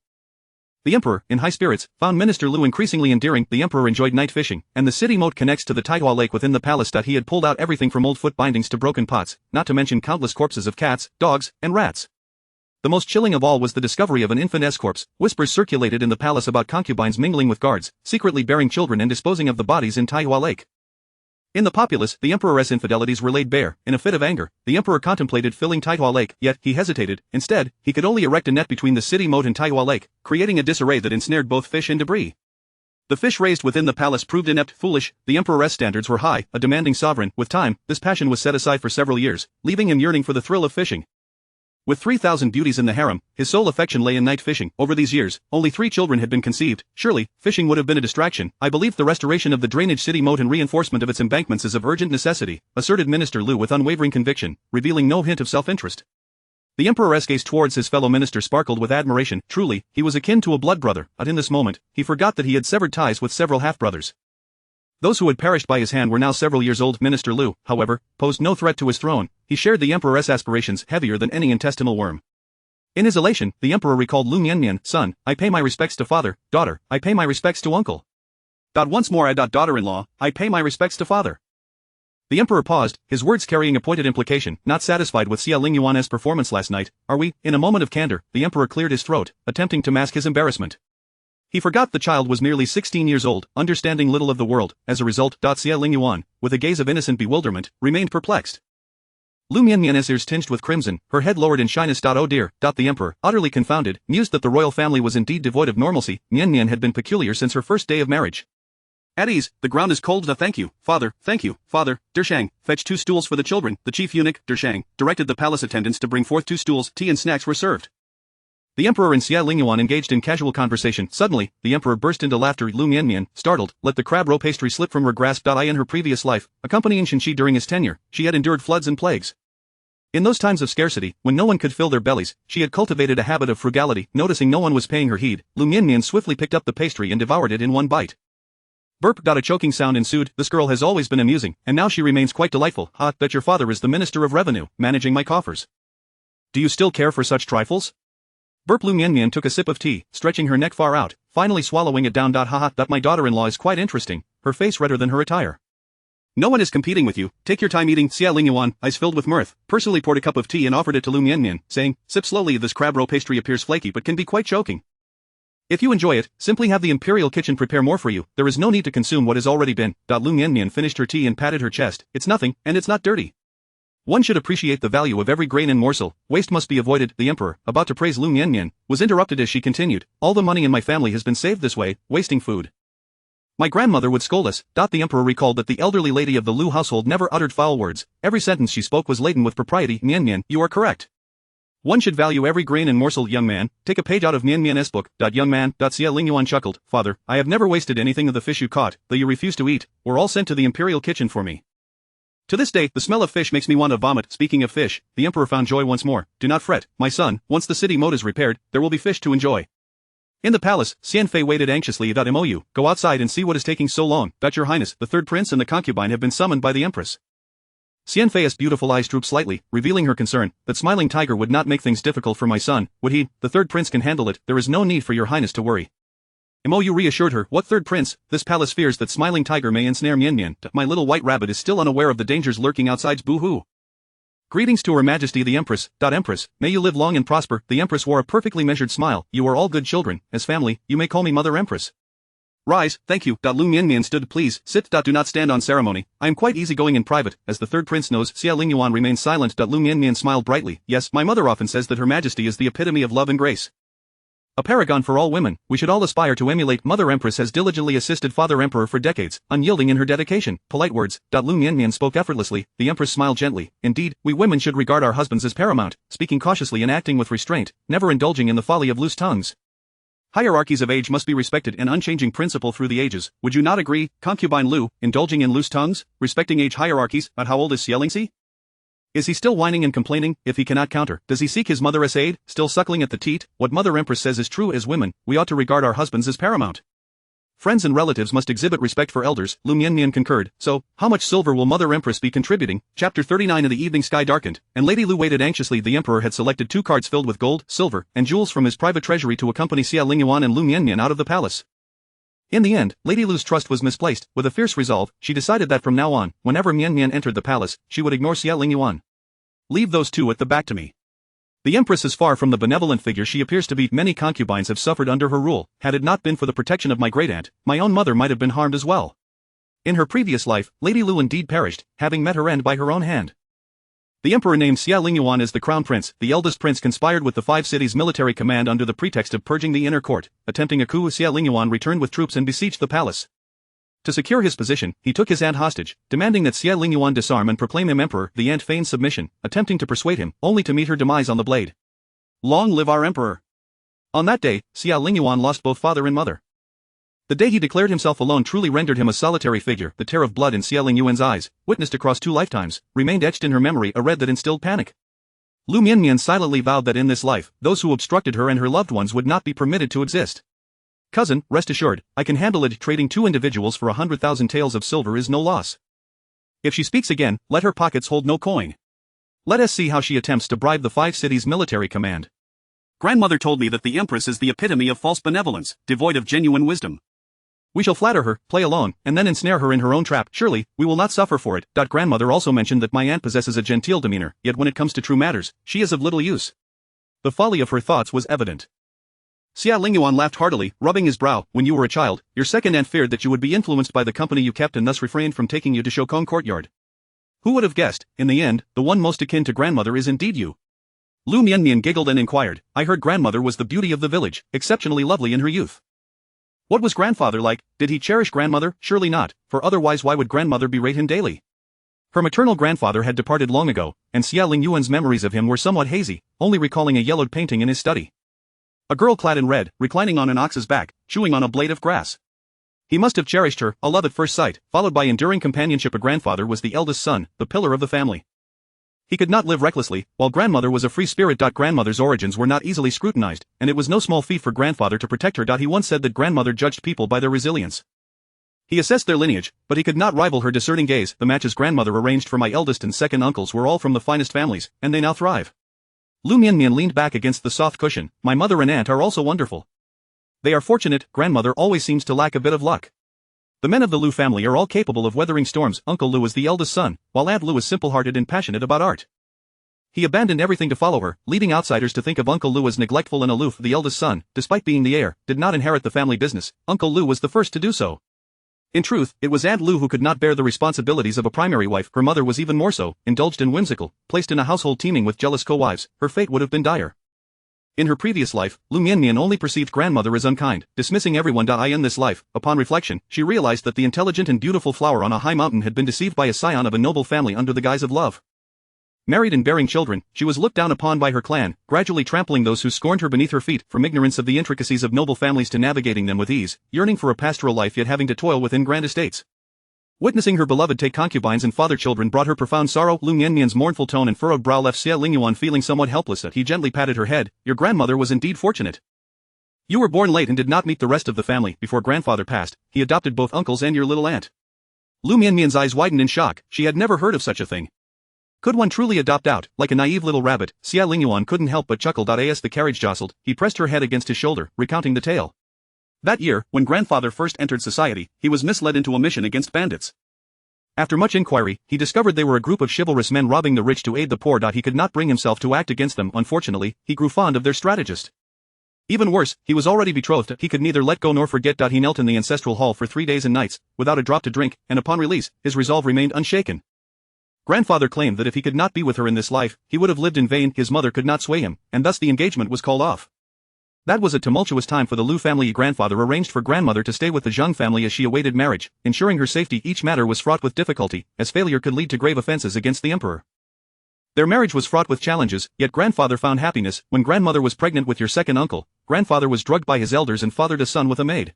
The emperor, in high spirits, found Minister Liu increasingly endearing. The emperor enjoyed night fishing, and the city moat connects to the Taihua lake within the palace. He had pulled out everything from old foot bindings to broken pots, not to mention countless corpses of cats, dogs, and rats. The most chilling of all was the discovery of an infant corpse. Whispers circulated in the palace about concubines mingling with guards, secretly bearing children and disposing of the bodies in Taihua Lake. In the populace, the emperor's infidelities were laid bare. In a fit of anger, the emperor contemplated filling Taihua Lake, yet he hesitated. Instead, he could only erect a net between the city moat and Taihua Lake, creating a disarray that ensnared both fish and debris. The fish raised within the palace proved inept, foolish. The emperor's standards were high, a demanding sovereign. With time, this passion was set aside for several years, leaving him yearning for the thrill of fishing. With 3,000 beauties in the harem, his sole affection lay in night fishing. Over these years, only 3 children had been conceived. Surely, fishing would have been a distraction. I believe the restoration of the drainage city moat and reinforcement of its embankments is of urgent necessity, asserted Minister Liu with unwavering conviction, revealing no hint of self-interest. The emperor's gaze towards his fellow minister sparkled with admiration. Truly, he was akin to a blood brother, but in this moment, he forgot that he had severed ties with several half-brothers. Those who had perished by his hand were now several years old. Minister Liu, however, posed no threat to his throne. He shared the emperor's aspirations, heavier than any intestinal worm. In his elation, the emperor recalled Liu Mianmian, son, I pay my respects to father, daughter, I pay my respects to uncle. Once more daughter-in-law, I pay my respects to father. The emperor paused, his words carrying a pointed implication. Not satisfied with Xie Lingyuan's performance last night, are we? In a moment of candor, the emperor cleared his throat, attempting to mask his embarrassment. He forgot the child was merely 16 years old, understanding little of the world. As a result, Xie Lingyuan, with a gaze of innocent bewilderment, remained perplexed. Liu Mianmian's ears tinged with crimson, her head lowered in shyness. Oh dear. The emperor, utterly confounded, mused that the royal family was indeed devoid of normalcy. Mianmian had been peculiar since her first day of marriage. At ease, the ground is cold. Thank you, father, Dershang, fetch 2 stools for the children. The chief eunuch, Dershang, directed the palace attendants to bring forth 2 stools. Tea and snacks were served. The emperor and Xie Lingyuan engaged in casual conversation. Suddenly, the emperor burst into laughter. Liu Mianmian, startled, let the crab roe pastry slip from her grasp. In her previous life, accompanying Shenxi during his tenure, she had endured floods and plagues. In those times of scarcity, when no one could fill their bellies, she had cultivated a habit of frugality. Noticing no one was paying her heed, Liu Mianmian swiftly picked up the pastry and devoured it in one bite. Burp. A choking sound ensued. This girl has always been amusing, and now she remains quite delightful. Bet your father is the Minister of Revenue, managing my coffers. Do you still care for such trifles? Burp. Liu Mianmian took a sip of tea, stretching her neck far out, finally swallowing it down. That my daughter-in-law is quite interesting, her face redder than her attire. No one is competing with you, take your time eating. Xie Lingyuan, eyes filled with mirth, personally poured a cup of tea and offered it to Liu Mianmian, saying, sip slowly. This crab roe pastry appears flaky but can be quite choking. If you enjoy it, simply have the imperial kitchen prepare more for you. There is no need to consume what has already been. Liu Mianmian finished her tea and patted her chest. It's nothing, and it's not dirty. One should appreciate the value of every grain and morsel. Waste must be avoided. The emperor, about to praise Liu Mianmian, was interrupted as she continued. All the money in my family has been saved this way, wasting food. My grandmother would scold us. The emperor recalled that the elderly lady of the Liu household never uttered foul words. Every sentence she spoke was laden with propriety. Mianmian, you are correct. One should value every grain and morsel. Young man, take a page out of Mianmian's book. Young man. Xie Lingyuan chuckled. Father, I have never wasted anything of the fish you caught, though you refuse to eat, were all sent to the imperial kitchen for me. To this day, the smell of fish makes me want to vomit. Speaking of fish, the emperor found joy once more. Do not fret, my son, once the city moat is repaired, there will be fish to enjoy. In the palace, Xianfei waited anxiously. Mou, go outside and see what is taking so long. Your highness, the third prince and the concubine have been summoned by the empress. Xianfei's beautiful eyes drooped slightly, revealing her concern. That smiling tiger would not make things difficult for my son, would he? The third prince can handle it, there is no need for your highness to worry. Mou reassured her. What third prince? This palace fears that smiling tiger may ensnare Mianmian. My little white rabbit is still unaware of the dangers lurking outside. Boo-hoo. Greetings to Her Majesty the Empress. Empress, may you live long and prosper. The Empress wore a perfectly measured smile. You are all good children. As family, you may call me Mother Empress. Rise, thank you. Liu Mianmian stood. Please, sit. Do not stand on ceremony. I am quite easygoing in private. As the third prince knows, Xie Lingyuan remained silent. Liu Mianmian smiled brightly. Yes, my mother often says that Her Majesty is the epitome of love and grace. A paragon for all women. We should all aspire to emulate. Mother Empress has diligently assisted Father Emperor for decades, unyielding in her dedication. Polite words. Liu Mianmian spoke effortlessly. The Empress smiled gently. Indeed, we women should regard our husbands as paramount, speaking cautiously and acting with restraint, never indulging in the folly of loose tongues. Hierarchies of age must be respected, an unchanging principle through the ages. Would you not agree, concubine Liu, indulging in loose tongues, respecting age hierarchies? But how old is Xie Lingyuan? Is he still whining and complaining? If he cannot counter, does he seek his mother's aid, still suckling at the teat? What Mother Empress says is true. As women, we ought to regard our husbands as paramount. Friends and relatives must exhibit respect for elders. Liu Mianmian concurred. So, how much silver will Mother Empress be contributing? Chapter 39. In the evening sky darkened, and Lady Liu waited anxiously. The emperor had selected 2 carts filled with gold, silver, and jewels from his private treasury to accompany Xie Lingyuan and Liu Mianmian out of the palace. In the end, Lady Liu's trust was misplaced. With a fierce resolve, she decided that from now on, whenever Mianmian entered the palace, she would ignore Xie Lingyuan. Leave those 2 at the back to me. The empress is far from the benevolent figure she appears to be. Many concubines have suffered under her rule. Had it not been for the protection of my great-aunt, my own mother might have been harmed as well. In her previous life, Lady Liu indeed perished, having met her end by her own hand. The emperor named Xie Lingyuan is the crown prince. The eldest prince conspired with the 5 cities' military command under the pretext of purging the inner court. Attempting a coup, Xie Lingyuan returned with troops and besieged the palace. To secure his position, he took his aunt hostage, demanding that Xie Lingyuan disarm and proclaim him emperor. The aunt feigned submission, attempting to persuade him, only to meet her demise on the blade. Long live our emperor! On that day, Xie Lingyuan lost both father and mother. The day he declared himself alone truly rendered him a solitary figure. The tear of blood in Xie Lingyuan's eyes, witnessed across 2 lifetimes, remained etched in her memory, a red that instilled panic. Liu Mianmian silently vowed that in this life, those who obstructed her and her loved ones would not be permitted to exist. Cousin, rest assured, I can handle it. Trading 2 individuals for 100,000 taels of silver is no loss. If she speaks again, let her pockets hold no coin. Let us see how she attempts to bribe the 5 cities' military command. Grandmother told me that the empress is the epitome of false benevolence, devoid of genuine wisdom. We shall flatter her, play alone, and then ensnare her in her own trap. Surely, we will not suffer for it. Grandmother also mentioned that my aunt possesses a genteel demeanor, yet when it comes to true matters, she is of little use. The folly of her thoughts was evident. Xie Lingyuan laughed heartily, rubbing his brow. When you were a child, your second aunt feared that you would be influenced by the company you kept and thus refrained from taking you to Shoufu courtyard. Who would have guessed, in the end, the one most akin to grandmother is indeed you. Liu Mianmian giggled and inquired, I heard grandmother was the beauty of the village, exceptionally lovely in her youth. What was grandfather like? Did he cherish grandmother? Surely not, for otherwise why would grandmother berate him daily? Her maternal grandfather had departed long ago, and Xie Lingyuan's memories of him were somewhat hazy, only recalling a yellowed painting in his study. A girl clad in red, reclining on an ox's back, chewing on a blade of grass. He must have cherished her, a love at first sight, followed by enduring companionship. A grandfather was the eldest son, the pillar of the family. He could not live recklessly, while grandmother was a free spirit. Grandmother's origins were not easily scrutinized, and it was no small feat for grandfather to protect her. He once said that grandmother judged people by their resilience. He assessed their lineage, but he could not rival her discerning gaze. The matches grandmother arranged for my eldest and second uncles were all from the finest families, and they now thrive. Liu Mianmian leaned back against the soft cushion. My mother and aunt are also wonderful. They are fortunate. Grandmother always seems to lack a bit of luck. The men of the Liu family are all capable of weathering storms. Uncle Liu is the eldest son, while Aunt Liu is simple-hearted and passionate about art. He abandoned everything to follow her, leading outsiders to think of Uncle Liu as neglectful and aloof. The eldest son, despite being the heir, did not inherit the family business. Uncle Liu was the first to do so. In truth, it was Aunt Liu who could not bear the responsibilities of a primary wife. Her mother was even more so, indulged and whimsical, placed in a household teeming with jealous co-wives. Her fate would have been dire. In her previous life, Liu Mianmian only perceived grandmother as unkind, dismissing everyone. In this life, upon reflection, she realized that the intelligent and beautiful flower on a high mountain had been deceived by a scion of a noble family under the guise of love. Married and bearing children, she was looked down upon by her clan, gradually trampling those who scorned her beneath her feet. From ignorance of the intricacies of noble families to navigating them with ease, yearning for a pastoral life yet having to toil within grand estates. Witnessing her beloved take concubines and father children brought her profound sorrow. Liu Mianmian's mournful tone and furrowed brow left Xie Lingyuan feeling somewhat helpless. He gently patted her head. Your grandmother was indeed fortunate. You were born late and did not meet the rest of the family. Before grandfather passed, he adopted both uncles and your little aunt. Liu Mianmian's eyes widened in shock. She had never heard of such a thing. Could one truly adopt out, like a naive little rabbit? Xie Lingyuan couldn't help but chuckle. As the carriage jostled, he pressed her head against his shoulder, recounting the tale. That year, when grandfather first entered society, he was misled into a mission against bandits. After much inquiry, he discovered they were a group of chivalrous men robbing the rich to aid the poor. He could not bring himself to act against them. Unfortunately, he grew fond of their strategist. Even worse, he was already betrothed. He could neither let go nor forget. He knelt in the ancestral hall for 3 days and nights, without a drop to drink, and upon release, his resolve remained unshaken. Grandfather claimed that if he could not be with her in this life, he would have lived in vain. His mother could not sway him, and thus the engagement was called off. That was a tumultuous time for the Liu family. Grandfather arranged for grandmother to stay with the Zheng family as she awaited marriage, ensuring her safety. Each matter was fraught with difficulty, as failure could lead to grave offenses against the emperor. Their marriage was fraught with challenges, yet grandfather found happiness. When grandmother was pregnant with your second uncle, grandfather was drugged by his elders and fathered a son with a maid.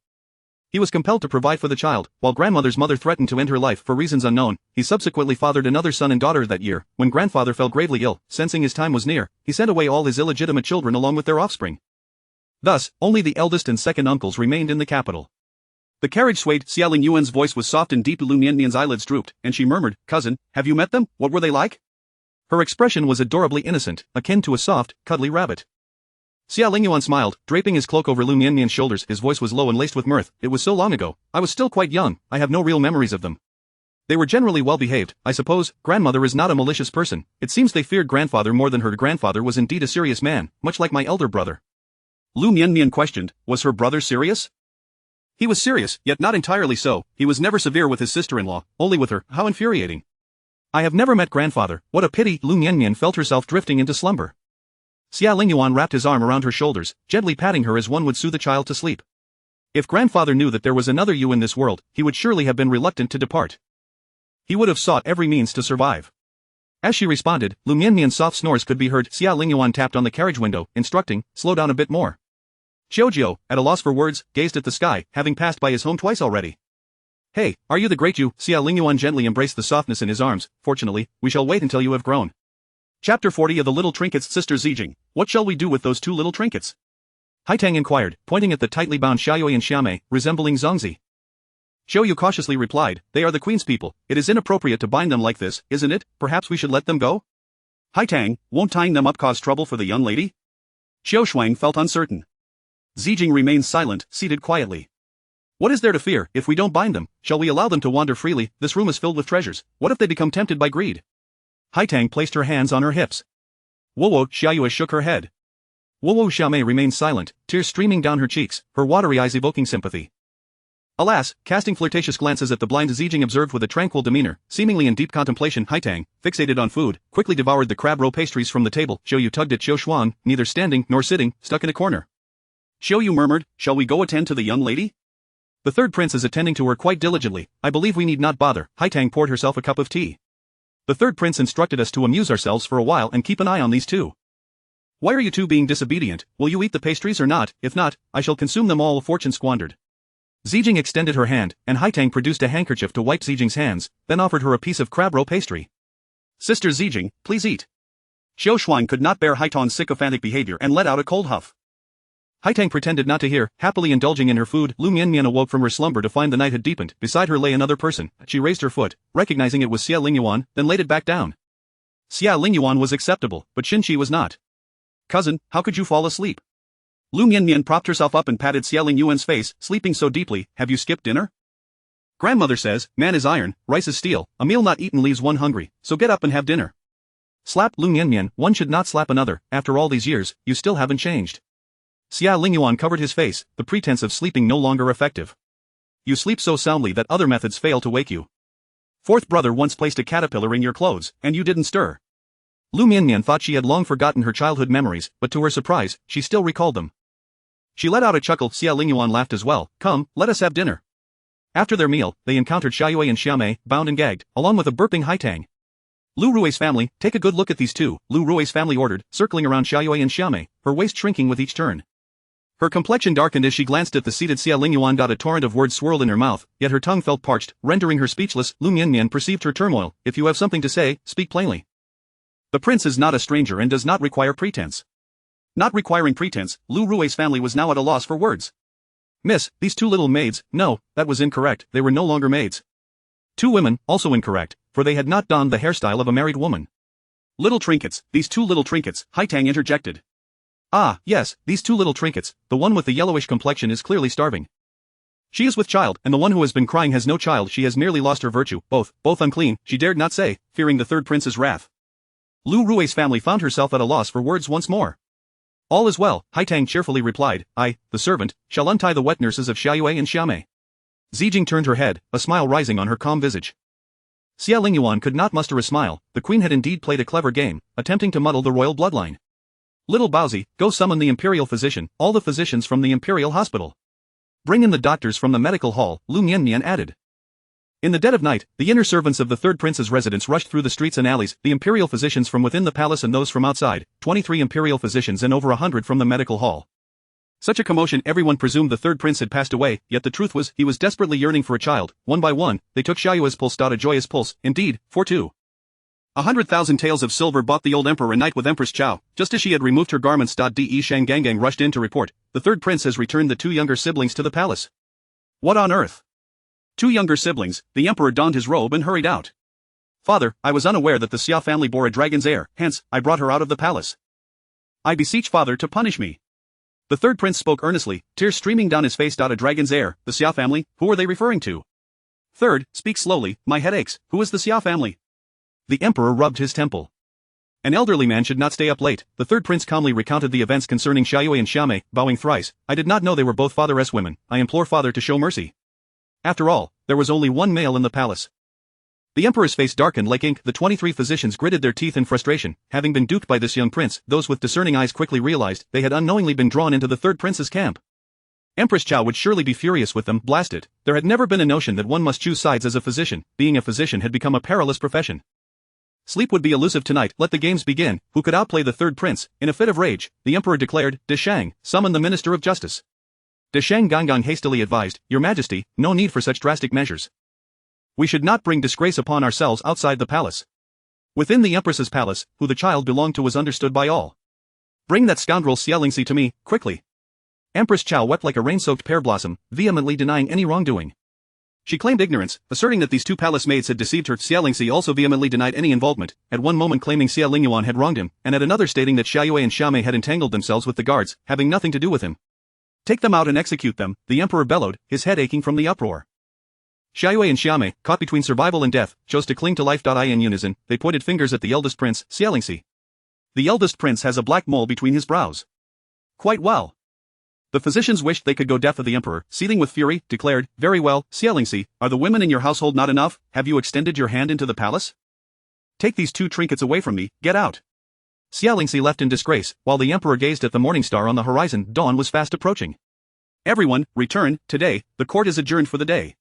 He was compelled to provide for the child, while grandmother's mother threatened to end her life for reasons unknown. He subsequently fathered another son and daughter that year. When grandfather fell gravely ill, sensing his time was near, he sent away all his illegitimate children along with their offspring. Thus, only the eldest and second uncles remained in the capital. The carriage swayed. Xie Lingyuan's voice was soft and deep. Liu Mianmian's eyelids drooped, and she murmured, "Cousin, have you met them? What were they like?" Her expression was adorably innocent, akin to a soft, cuddly rabbit. Xie Lingyuan smiled, draping his cloak over Liu Mianmian's shoulders. His voice was low and laced with mirth. It was so long ago. I was still quite young. I have no real memories of them. They were generally well behaved, I suppose. Grandmother is not a malicious person. It seems they feared grandfather more than her grandfather was indeed a serious man, much like my elder brother. Liu Mianmian questioned, was her brother serious? He was serious, yet not entirely so. He was never severe with his sister-in-law, only with her. How infuriating. I have never met grandfather. What a pity. Liu Mianmian felt herself drifting into slumber. Xie Lingyuan wrapped his arm around her shoulders, gently patting her as one would soothe a child to sleep. If grandfather knew that there was another you in this world, he would surely have been reluctant to depart. He would have sought every means to survive. As she responded, Liu Mianmian's soft snores could be heard. Xie Lingyuan tapped on the carriage window, instructing, slow down a bit more. Xiaojiu, at a loss for words, gazed at the sky, having passed by his home twice already. Hey, are you the great you? Xie Lingyuan gently embraced the softness in his arms. Fortunately, we shall wait until you have grown. Chapter 40 of the Little Trinkets. Sister Zijing, what shall we do with those two little trinkets? Haitang inquired, pointing at the tightly bound Xiaoyue and Xiamei, resembling Zongzi. Xiaoyu cautiously replied, they are the queen's people. It is inappropriate to bind them like this, isn't it? Perhaps we should let them go? Haitang, won't tying them up cause trouble for the young lady? Xiao Shuang felt uncertain. Zijing remained silent, seated quietly. What is there to fear? If we don't bind them, shall we allow them to wander freely? This room is filled with treasures. What if they become tempted by greed? Haitang placed her hands on her hips. Wowo, Xiaoyue shook her head. Wowo Xiamei remained silent, tears streaming down her cheeks, her watery eyes evoking sympathy. Alas, casting flirtatious glances at the blind Zijing observed with a tranquil demeanor, seemingly in deep contemplation. Haitang, fixated on food, quickly devoured the crab roe pastries from the table. Xiaoyu tugged at Xiao Shuang, neither standing nor sitting, stuck in a corner. Xiaoyu murmured, shall we go attend to the young lady? The third prince is attending to her quite diligently. I believe we need not bother. Haitang poured herself a cup of tea. The third prince instructed us to amuse ourselves for a while and keep an eye on these two. Why are you two being disobedient? Will you eat the pastries or not? If not, I shall consume them all. A fortune squandered. Zijing extended her hand, and Haitang produced a handkerchief to wipe Zijing's hands, then offered her a piece of crab roe pastry. Sister Zijing, please eat. Xiao Shuang could not bear Haitang's sycophantic behavior and let out a cold huff. Haitang pretended not to hear, happily indulging in her food. Liu Mianmian awoke from her slumber to find the night had deepened. Beside her lay another person. She raised her foot, recognizing it was Xie Lingyuan, then laid it back down. Xie Lingyuan was acceptable, but Xinqi was not. Cousin, how could you fall asleep? Liu Mianmian propped herself up and patted Xie Lingyuan's face, sleeping so deeply. Have you skipped dinner? Grandmother says, man is iron, rice is steel, a meal not eaten leaves one hungry, so get up and have dinner. Slap. Liu Mianmian, one should not slap another. After all these years, you still haven't changed. Xie Lingyuan covered his face, the pretense of sleeping no longer effective. You sleep so soundly that other methods fail to wake you. Fourth brother once placed a caterpillar in your clothes, and you didn't stir. Liu Mianmian thought she had long forgotten her childhood memories, but to her surprise, she still recalled them. She let out a chuckle. Xie Lingyuan laughed as well. Come, let us have dinner. After their meal, they encountered Xiaoyue and Xiamei, bound and gagged, along with a burping Haitang. Liu Rui's family, take a good look at these two, Liu Rui's family ordered, circling around Xiaoyue and Xiamei, her waist shrinking with each turn. Her complexion darkened as she glanced at the seated Xie Lingyuan. A torrent of words swirled in her mouth, yet her tongue felt parched, rendering her speechless. Liu Mianmian perceived her turmoil. If you have something to say, speak plainly. The prince is not a stranger and does not require pretense. Not requiring pretense, Liu Rui's family was now at a loss for words. Miss, these two little maids, no, that was incorrect, they were no longer maids. Two women, also incorrect, for they had not donned the hairstyle of a married woman. Little trinkets, these two little trinkets, Haitang interjected. Ah, yes, these two little trinkets, the one with the yellowish complexion is clearly starving. She is with child, and the one who has been crying has no child. She has merely lost her virtue, both unclean, she dared not say, fearing the third prince's wrath. Liu Rui's family found herself at a loss for words once more. All is well, Haitang cheerfully replied, I, the servant, shall untie the wet nurses of Xiaoyue and Xiamei. Zijing turned her head, a smile rising on her calm visage. Xie Lingyuan could not muster a smile. The queen had indeed played a clever game, attempting to muddle the royal bloodline. Little Baozi, go summon the imperial physician, all the physicians from the imperial hospital. Bring in the doctors from the medical hall, Liu Mianmian added. In the dead of night, the inner servants of the third prince's residence rushed through the streets and alleys, the imperial physicians from within the palace and those from outside, 23 imperial physicians and over 100 from the medical hall. Such a commotion, everyone presumed the third prince had passed away, yet the truth was, he was desperately yearning for a child. One by one, they took Xiaoyue's pulse. A joyous pulse, indeed, for two. 100,000 taels of silver bought the old emperor a night with Empress Chao, just as she had removed her garments. De Shang Gangang rushed in to report, the third prince has returned the two younger siblings to the palace. What on earth? Two younger siblings. The emperor donned his robe and hurried out. Father, I was unaware that the Xia family bore a dragon's heir, hence, I brought her out of the palace. I beseech father to punish me. The third prince spoke earnestly, tears streaming down his face. A dragon's heir, the Xia family, who are they referring to? Third, speak slowly, my head aches, who is the Xia family? The emperor rubbed his temple. An elderly man should not stay up late. The third prince calmly recounted the events concerning Xiaoyue and Xiamei, bowing thrice. I did not know they were both fatheress women. I implore father to show mercy. After all, there was only one male in the palace. The emperor's face darkened like ink. The 23 physicians gritted their teeth in frustration. Having been duped by this young prince, those with discerning eyes quickly realized they had unknowingly been drawn into the third prince's camp. Empress Chao would surely be furious with them. Blast it. There had never been a notion that one must choose sides as a physician. Being a physician had become a perilous profession. Sleep would be elusive tonight. Let the games begin. Who could outplay the third prince? In a fit of rage, the emperor declared, De Shang, summon the minister of justice. De Shang Gangang hastily advised, Your Majesty, no need for such drastic measures. We should not bring disgrace upon ourselves outside the palace. Within the empress's palace, who the child belonged to was understood by all. Bring that scoundrel Xie Lingyuan to me, quickly. Empress Chao wept like a rain-soaked pear blossom, vehemently denying any wrongdoing. She claimed ignorance, asserting that these two palace maids had deceived her. Xie Lingyuan also vehemently denied any involvement, at one moment claiming Xie Lingyuan had wronged him, and at another stating that Xiaoyue and Xiamei had entangled themselves with the guards, having nothing to do with him. Take them out and execute them, the emperor bellowed, his head aching from the uproar. Xiaoyue and Xiamei, caught between survival and death, chose to cling to life. In unison, they pointed fingers at the eldest prince, Xie Lingyuan. The eldest prince has a black mole between his brows. Quite well. The physicians wished they could go deaf of the emperor, seething with fury, declared, Very well, Xie Lingyuan, are the women in your household not enough? Have you extended your hand into the palace? Take these two trinkets away from me, get out. Xie Lingyuan left in disgrace, while the emperor gazed at the morning star on the horizon. Dawn was fast approaching. Everyone, return, today, the court is adjourned for the day.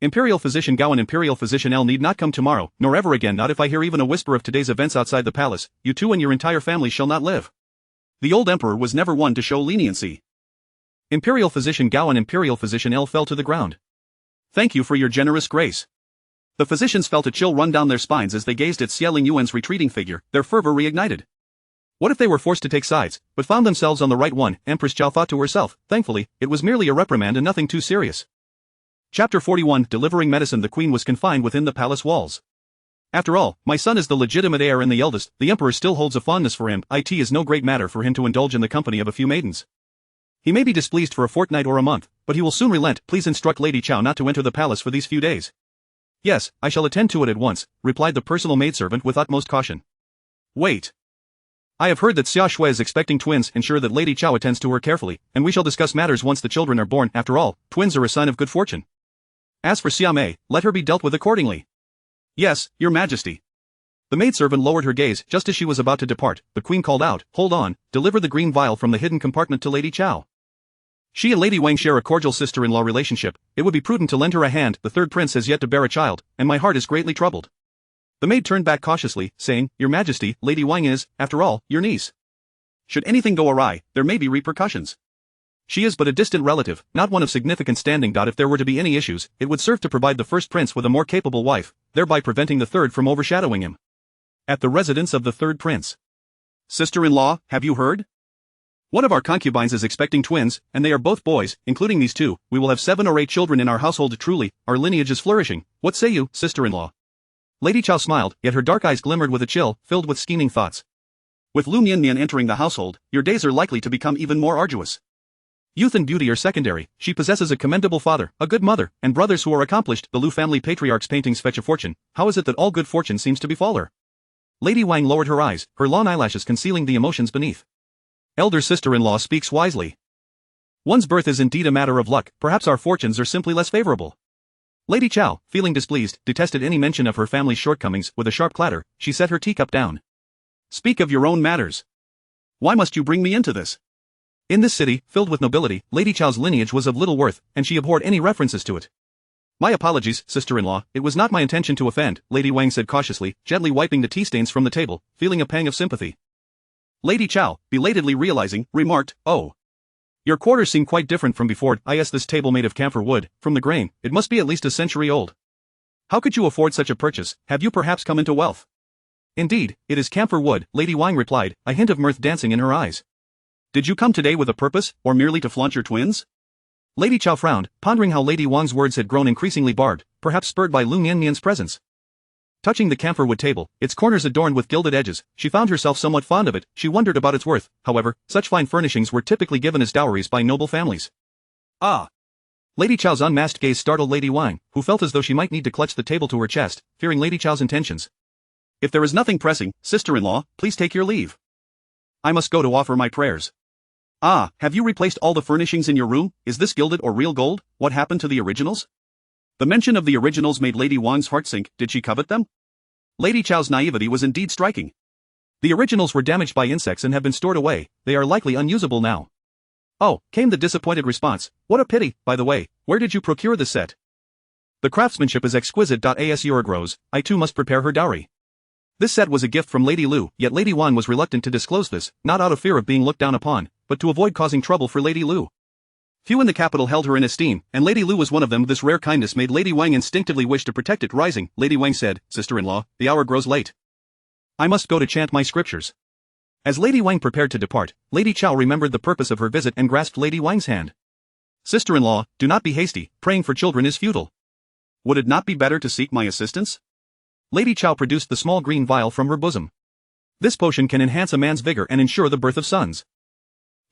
Imperial Physician Gao and Imperial Physician L need not come tomorrow, nor ever again, not if I hear even a whisper of today's events outside the palace. You two and your entire family shall not live. The old emperor was never one to show leniency. Imperial Physician Gao and Imperial Physician L fell to the ground. Thank you for your generous grace. The physicians felt a chill run down their spines as they gazed at Xie Lingyuan's retreating figure, their fervor reignited. What if they were forced to take sides, but found themselves on the right one? Empress Chao thought to herself. Thankfully, it was merely a reprimand and nothing too serious. Chapter 41 Delivering Medicine. The queen was confined within the palace walls. After all, my son is the legitimate heir and the eldest. The emperor still holds a fondness for him. It is no great matter for him to indulge in the company of a few maidens. He may be displeased for a fortnight or a month, but he will soon relent. Please instruct Lady Chao not to enter the palace for these few days. Yes, I shall attend to it at once, replied the personal maidservant with utmost caution. Wait. I have heard that Xia Shui is expecting twins. Ensure that Lady Chao attends to her carefully, and we shall discuss matters once the children are born. After all, twins are a sign of good fortune. As for Xiamei, let her be dealt with accordingly. Yes, Your Majesty. The maidservant lowered her gaze just as she was about to depart. The queen called out, Hold on, deliver the green vial from the hidden compartment to Lady Chao. She and Lady Wang share a cordial sister-in-law relationship. It would be prudent to lend her a hand. The third prince has yet to bear a child, and my heart is greatly troubled. The maid turned back cautiously, saying, Your Majesty, Lady Wang is, after all, your niece. Should anything go awry, there may be repercussions. She is but a distant relative, not one of significant standing. If there were to be any issues, it would serve to provide the first prince with a more capable wife, thereby preventing the third from overshadowing him. At the residence of the third prince. Sister-in-law, have you heard? One of our concubines is expecting twins, and they are both boys, including these two. We will have 7 or 8 children in our household. Truly, our lineage is flourishing. What say you, sister-in-law? Lady Chao smiled, yet her dark eyes glimmered with a chill, filled with scheming thoughts. With Liu Mianmian entering the household, your days are likely to become even more arduous. Youth and beauty are secondary. She possesses a commendable father, a good mother, and brothers who are accomplished. The Liu family patriarch's paintings fetch a fortune. How is it that all good fortune seems to befall her? Lady Wang lowered her eyes, her long eyelashes concealing the emotions beneath. Elder sister-in-law speaks wisely. One's birth is indeed a matter of luck. Perhaps our fortunes are simply less favorable. Lady Chao, feeling displeased, detested any mention of her family's shortcomings. With a sharp clatter, she set her teacup down. Speak of your own matters. Why must you bring me into this? In this city, filled with nobility, Lady Chao's lineage was of little worth, and she abhorred any references to it. My apologies, sister-in-law, it was not my intention to offend, Lady Wang said cautiously, gently wiping the tea stains from the table, feeling a pang of sympathy. Lady Chao, belatedly realizing, remarked, Oh. Your quarters seem quite different from before. This table made of camphor wood, from the grain, it must be at least a century old. How could you afford such a purchase? Have you perhaps come into wealth? Indeed, it is camphor wood, Lady Wang replied, a hint of mirth dancing in her eyes. Did you come today with a purpose, or merely to flaunt your twins? Lady Chao frowned, pondering how Lady Wang's words had grown increasingly barbed, perhaps spurred by Liu Mianmian's presence. Touching the camphor wood table, its corners adorned with gilded edges, she found herself somewhat fond of it. She wondered about its worth. However, such fine furnishings were typically given as dowries by noble families. Ah! Lady Chao's unmasked gaze startled Lady Wang, who felt as though she might need to clutch the table to her chest, fearing Lady Chao's intentions. If there is nothing pressing, sister-in-law, please take your leave. I must go to offer my prayers. Ah, have you replaced all the furnishings in your room? Is this gilded or real gold? What happened to the originals? The mention of the originals made Lady Wang's heart sink. Did she covet them? Lady Chao's naivety was indeed striking. The originals were damaged by insects and have been stored away. They are likely unusable now. Oh, came the disappointed response. What a pity. By the way, where did you procure this set? The craftsmanship is exquisite. As Yura grows, I too must prepare her dowry. This set was a gift from Lady Liu, yet Lady Wang was reluctant to disclose this, not out of fear of being looked down upon, but to avoid causing trouble for Lady Liu. Few in the capital held her in esteem, and Lady Liu was one of them. This rare kindness made Lady Wang instinctively wish to protect it. Rising, Lady Wang said, Sister-in-law, the hour grows late. I must go to chant my scriptures. As Lady Wang prepared to depart, Lady Chao remembered the purpose of her visit and grasped Lady Wang's hand. Sister-in-law, do not be hasty, praying for children is futile. Would it not be better to seek my assistance? Lady Chao produced the small green vial from her bosom. This potion can enhance a man's vigor and ensure the birth of sons.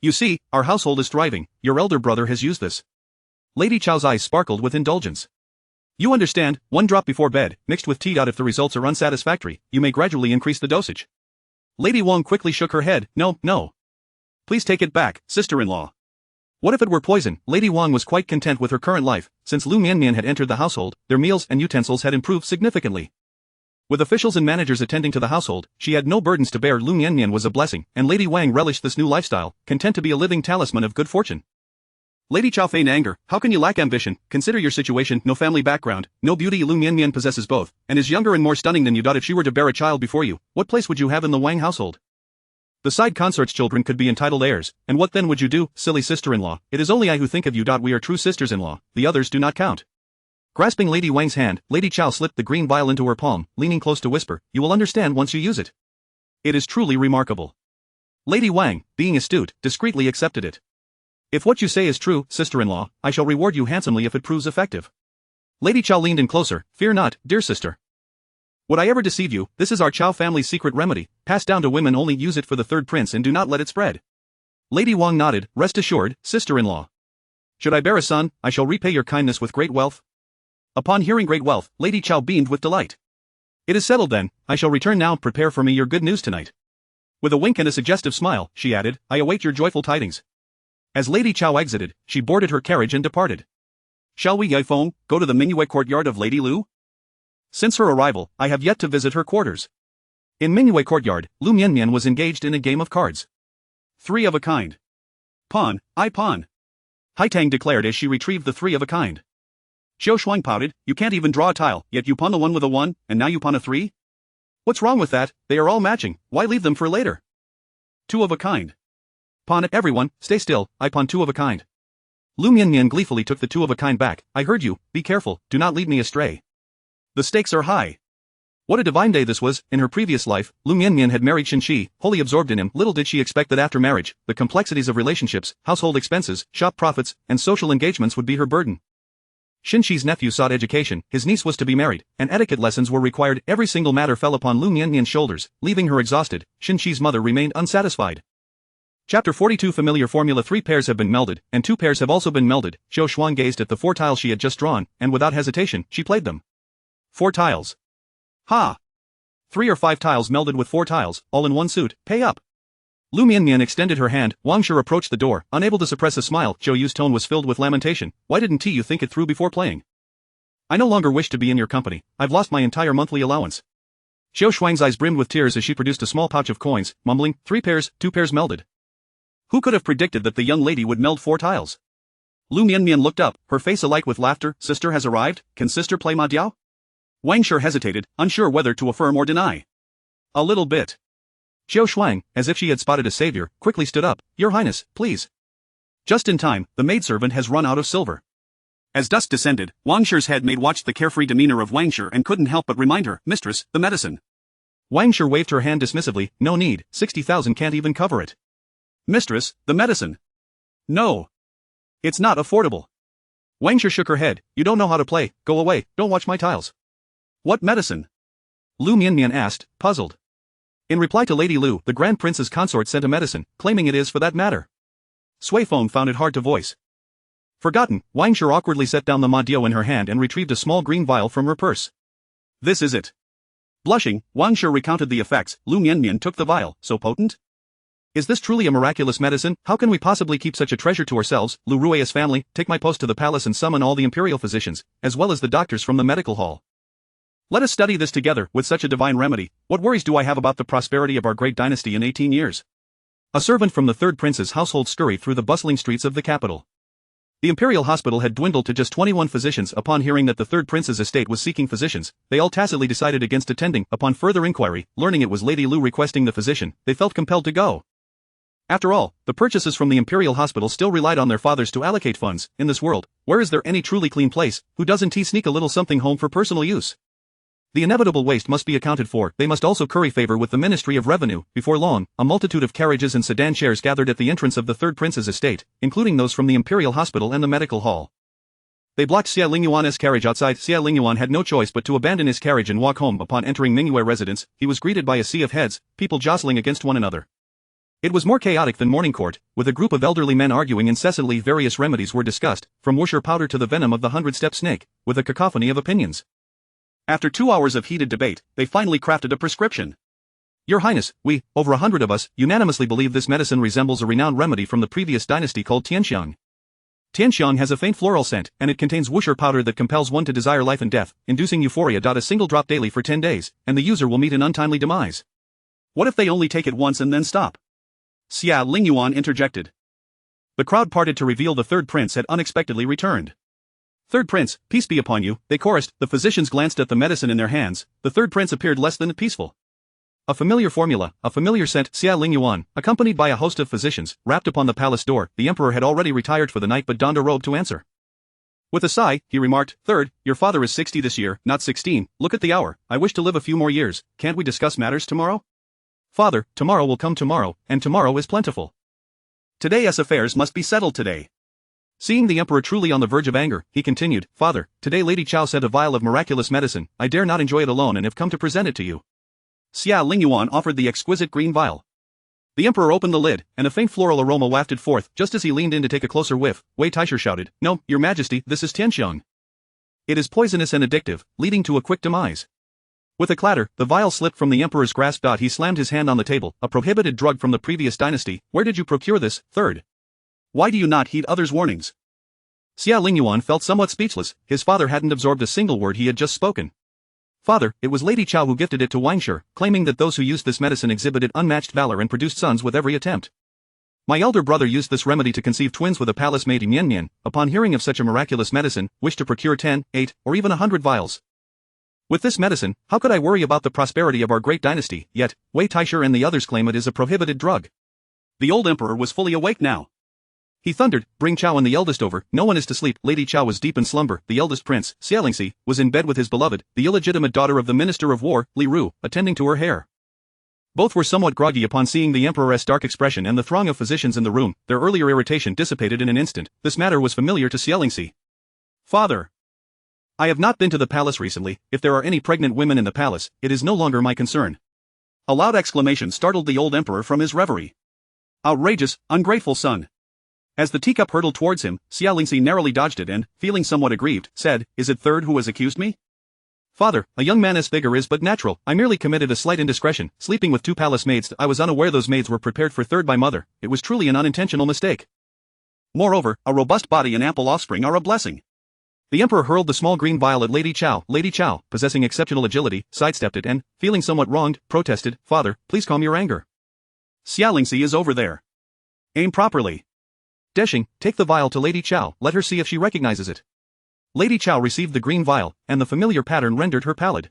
You see, our household is thriving. Your elder brother has used this. Lady Chao's eyes sparkled with indulgence. You understand, 1 drop before bed, mixed with tea. If the results are unsatisfactory, you may gradually increase the dosage. Lady Wang quickly shook her head. No, no. Please take it back, sister-in-law. What if it were poison? Lady Wang was quite content with her current life. Since Liu Mianmian had entered the household, their meals and utensils had improved significantly. With officials and managers attending to the household, she had no burdens to bear. Liu Mianmian was a blessing, and Lady Wang relished this new lifestyle, content to be a living talisman of good fortune. Lady Chao feigned anger. How can you lack ambition? Consider your situation, no family background, no beauty. Liu Mianmian possesses both, and is younger and more stunning than you. If she were to bear a child before you, what place would you have in the Wang household? The side consort's children could be entitled heirs, and what then would you do, silly sister-in-law? It is only I who think of you. We are true sisters-in-law, the others do not count. Grasping Lady Wang's hand, Lady Chao slipped the green vial into her palm, leaning close to whisper, you will understand once you use it. It is truly remarkable. Lady Wang, being astute, discreetly accepted it. If what you say is true, sister-in-law, I shall reward you handsomely if it proves effective. Lady Chao leaned in closer. Fear not, dear sister. Would I ever deceive you? This is our Chao family's secret remedy, passed down to women only. Use it for the third prince and do not let it spread. Lady Wang nodded. Rest assured, sister-in-law. Should I bear a son, I shall repay your kindness with great wealth. Upon hearing great wealth, Lady Chao beamed with delight. It is settled then, I shall return now. Prepare for me your good news tonight. With a wink and a suggestive smile, she added, I await your joyful tidings. As Lady Chao exited, she boarded her carriage and departed. Shall we, Yifeng, go to the Mingyue courtyard of Lady Liu? Since her arrival, I have yet to visit her quarters. In Mingyue courtyard, Liu Mianmian was engaged in a game of cards. 3 of a kind. Pawn, I pawn. Hai Tang declared as she retrieved the 3 of a kind. Xiao Shuang pouted, you can't even draw a tile, yet you pawn the 1 with a 1, and now you pawn a 3? What's wrong with that? They are all matching, why leave them for later? 2 of a kind. Pawn it. Everyone, stay still, I pawn 2 of a kind. Liu Mianmian gleefully took the 2 of a kind back. I heard you, be careful, do not lead me astray. The stakes are high. What a divine day this was. In her previous life, Liu Mianmian had married Shenxi, wholly absorbed in him. Little did she expect that after marriage, the complexities of relationships, household expenses, shop profits, and social engagements would be her burden. Shenxi's nephew sought education, his niece was to be married, and etiquette lessons were required. Every single matter fell upon Liu Mianmian's shoulders, leaving her exhausted. Shenxi's mother remained unsatisfied. Chapter 42 Familiar formula. 3 pairs have been melded, and 2 pairs have also been melded. Xiao Shuang gazed at the 4 tiles she had just drawn, and without hesitation, she played them. 4 tiles. Ha! 3 or 5 tiles melded with 4 tiles, all in one suit, pay up. Liu Mianmian extended her hand. Wang Shi approached the door, unable to suppress a smile. Zhou Yu's tone was filled with lamentation. Why didn't you think it through before playing? I no longer wish to be in your company, I've lost my entire monthly allowance. Xiao Shuang's eyes brimmed with tears as she produced a small pouch of coins, mumbling, 3 pairs, 2 pairs melded. Who could have predicted that the young lady would meld 4 tiles? Liu Mianmian looked up, her face alight with laughter. Sister has arrived, can sister play ma diao? Wang Shi hesitated, unsure whether to affirm or deny. A little bit. Xiao Shuang, as if she had spotted a savior, quickly stood up. Your Highness, please. Just in time, the maidservant has run out of silver. As dusk descended, Wang Shi's head maid watched the carefree demeanor of Wang Shi and couldn't help but remind her, Mistress, the medicine. Wang Shi waved her hand dismissively, no need, 60,000 can't even cover it. Mistress, the medicine. No. It's not affordable. Wang Shi shook her head, you don't know how to play, go away, don't watch my tiles. What medicine? Liu Mianmian asked, puzzled. In reply to Lady Liu, the Grand Prince's consort sent a medicine, claiming it is for that matter. Sui Feng found it hard to voice. Forgotten, Wang Shi awkwardly set down the madio in her hand and retrieved a small green vial from her purse. This is it. Blushing, Wang Shi recounted the effects. Liu Mianmian took the vial. So potent? Is this truly a miraculous medicine? How can we possibly keep such a treasure to ourselves? Lu Rui's family, take my post to the palace and summon all the imperial physicians, as well as the doctors from the medical hall. Let us study this together. With such a divine remedy, what worries do I have about the prosperity of our great dynasty in 18 years? A servant from the third prince's household scurried through the bustling streets of the capital. The imperial hospital had dwindled to just 21 physicians. Upon hearing that the third prince's estate was seeking physicians, they all tacitly decided against attending. Upon further inquiry, learning it was Lady Lu requesting the physician, they felt compelled to go. After all, the purchases from the imperial hospital still relied on their fathers to allocate funds. In this world, where is there any truly clean place? Who doesn't sneak a little something home for personal use? The inevitable waste must be accounted for. They must also curry favor with the Ministry of Revenue. Before long, a multitude of carriages and sedan chairs gathered at the entrance of the third prince's estate, including those from the imperial hospital and the medical hall. They blocked Xie Lingyuan's carriage outside. Xie Lingyuan had no choice but to abandon his carriage and walk home. Upon entering Mingyue residence, he was greeted by a sea of heads, people jostling against one another. It was more chaotic than morning court, with a group of elderly men arguing incessantly. Various remedies were discussed, from Wuxia powder to the venom of the 100-step snake, with a cacophony of opinions. After 2 hours of heated debate, they finally crafted a prescription. Your Highness, we, over 100 of us, unanimously believe this medicine resembles a renowned remedy from the previous dynasty called Tianxiang. Tianxiang has a faint floral scent, and it contains Wuxia powder that compels one to desire life and death, inducing euphoria. A single drop daily for 10 days, and the user will meet an untimely demise. What if they only take it once and then stop? Xie Lingyuan interjected. The crowd parted to reveal the third prince had unexpectedly returned. Third prince, peace be upon you, they chorused. The physicians glanced at the medicine in their hands. The third prince appeared less than peaceful. A familiar formula, a familiar scent. Xie Lingyuan, accompanied by a host of physicians, rapped upon the palace door. The emperor had already retired for the night but donned a robe to answer. With a sigh, he remarked, Third, your father is 60 this year, not 16. Look at the hour. I wish to live a few more years. Can't we discuss matters tomorrow? Father, tomorrow will come tomorrow, and tomorrow is plentiful. Today's affairs must be settled today. Seeing the emperor truly on the verge of anger, he continued, Father, today Lady Chao sent a vial of miraculous medicine. I dare not enjoy it alone and have come to present it to you. Xie Lingyuan offered the exquisite green vial. The emperor opened the lid, and a faint floral aroma wafted forth. Just as he leaned in to take a closer whiff, Wei Taisher shouted, No, your majesty, this is Tianxiang. It is poisonous and addictive, leading to a quick demise. With a clatter, the vial slipped from the emperor's grasp. He slammed his hand on the table. A prohibited drug from the previous dynasty. Where did you procure this, third? Why do you not heed others' warnings? Xie Lingyuan felt somewhat speechless. His father hadn't absorbed a single word he had just spoken. Father, it was Lady Chao who gifted it to Wang Shi, claiming that those who used this medicine exhibited unmatched valor and produced sons with every attempt. My elder brother used this remedy to conceive twins with a palace maid. Mianmian, upon hearing of such a miraculous medicine, wished to procure 10, 8, or even 100 vials. With this medicine, how could I worry about the prosperity of our great dynasty? Yet, Wei Taisher and the others claim it is a prohibited drug. The old emperor was fully awake now. He thundered, Bring Chao and the eldest over. No one is to sleep. Lady Chao was deep in slumber. The eldest prince, Xie Lingyuan, was in bed with his beloved, the illegitimate daughter of the Minister of War, Li Ru, attending to her hair. Both were somewhat groggy upon seeing the emperor's dark expression and the throng of physicians in the room. Their earlier irritation dissipated in an instant. This matter was familiar to Xie Lingyuan. Father, I have not been to the palace recently. If there are any pregnant women in the palace, it is no longer my concern. A loud exclamation startled the old emperor from his reverie. Outrageous, ungrateful son. As the teacup hurtled towards him, Xie Lingyuan narrowly dodged it and, feeling somewhat aggrieved, said, Is it third who has accused me? Father, a young man's vigor is but natural. I merely committed a slight indiscretion, sleeping with 2 palace maids. I was unaware those maids were prepared for third by mother. It was truly an unintentional mistake. Moreover, a robust body and ample offspring are a blessing. The emperor hurled the small green vial at Lady Chao. Lady Chao, possessing exceptional agility, sidestepped it and, feeling somewhat wronged, protested, Father, please calm your anger. Xie Lingyuan is over there. Aim properly. Deshing, take the vial to Lady Chao, let her see if she recognizes it. Lady Chao received the green vial, and the familiar pattern rendered her pallid.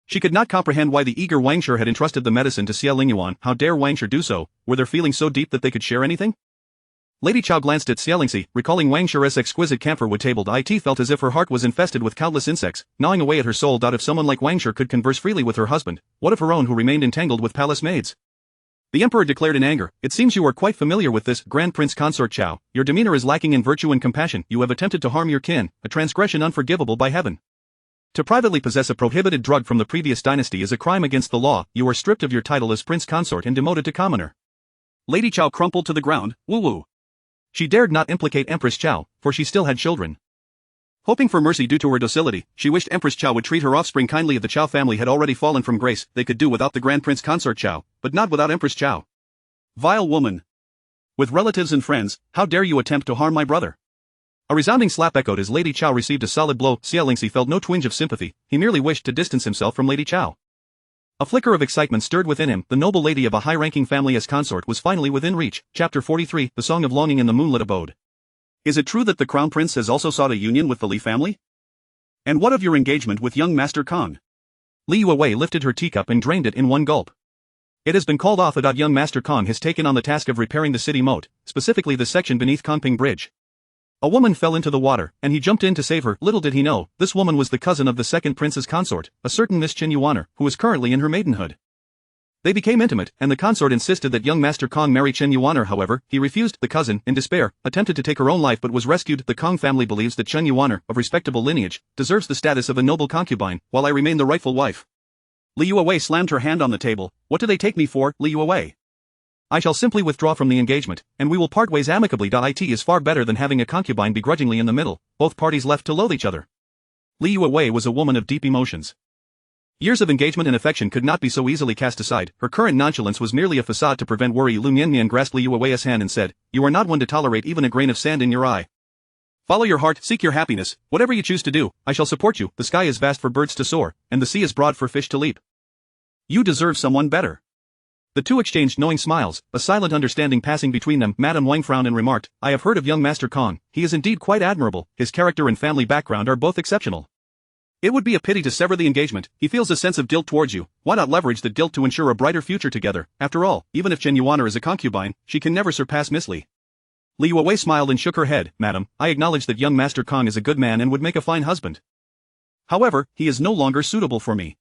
She could not comprehend why the eager Wang Shi had entrusted the medicine to Xie Lingyuan. How dare Wang Shi do so? Were their feelings so deep that they could share anything? Lady Chao glanced at Xie Lingyuan, recalling Wang Shi's exquisite camphor wood table. It felt as if her heart was infested with countless insects, gnawing away at her soul. If someone like Wang Shi could converse freely with her husband, what of her own who remained entangled with palace maids? The emperor declared in anger, It seems you are quite familiar with this, Grand Prince Consort Chao. Your demeanor is lacking in virtue and compassion. You have attempted to harm your kin, a transgression unforgivable by heaven. To privately possess a prohibited drug from the previous dynasty is a crime against the law. You are stripped of your title as Prince Consort and demoted to commoner. Lady Chao crumpled to the ground, woo-woo. She dared not implicate Empress Chao, for she still had children. Hoping for mercy due to her docility, she wished Empress Chao would treat her offspring kindly. If the Chao family had already fallen from grace, they could do without the Grand Prince Consort Chao, but not without Empress Chao. Vile woman! With relatives and friends, how dare you attempt to harm my brother? A resounding slap echoed as Lady Chao received a solid blow. Xie Lingyuan felt no twinge of sympathy, he merely wished to distance himself from Lady Chao. A flicker of excitement stirred within him. The noble lady of a high-ranking family as consort was finally within reach. Chapter 43, The Song of Longing in the Moonlit Abode. Is it true that the Crown Prince has also sought a union with the Li family? And what of your engagement with young Master Kong? Liu Mianmian lifted her teacup and drained it in one gulp. It has been called off. Young Master Kong has taken on the task of repairing the city moat, specifically the section beneath Kongping Bridge. A woman fell into the water, and he jumped in to save her. Little did he know, this woman was the cousin of the second prince's consort, a certain Miss Xie Lingyuan, who is currently in her maidenhood. They became intimate, and the consort insisted that young Master Kong marry Xie Lingyuan. However, he refused. The cousin, in despair, attempted to take her own life but was rescued. The Kong family believes that Xie Lingyuan, of respectable lineage, deserves the status of a noble concubine, while I remain the rightful wife. Liu Mianmian slammed her hand on the table. What do they take me for, Liu Mianmian? I shall simply withdraw from the engagement, and we will part ways amicably. It is far better than having a concubine begrudgingly in the middle, both parties left to loathe each other. Liu Mianmian was a woman of deep emotions. Years of engagement and affection could not be so easily cast aside. Her current nonchalance was merely a facade to prevent worry. Liu Mianmian grasped Liu Mianmian's hand and said, "You are not one to tolerate even a grain of sand in your eye. Follow your heart, seek your happiness, whatever you choose to do, I shall support you. The sky is vast for birds to soar, and the sea is broad for fish to leap. You deserve someone better." The two exchanged knowing smiles, a silent understanding passing between them. Madame Wang frowned and remarked, "I have heard of young Master Kong. He is indeed quite admirable, his character and family background are both exceptional. It would be a pity to sever the engagement. He feels a sense of guilt towards you. Why not leverage that guilt to ensure a brighter future together? After all, even if Xie Lingyuan is a concubine, she can never surpass Miss Li." Liu Mianmian smiled and shook her head. "Madam, I acknowledge that young Master Kong is a good man and would make a fine husband. However, he is no longer suitable for me."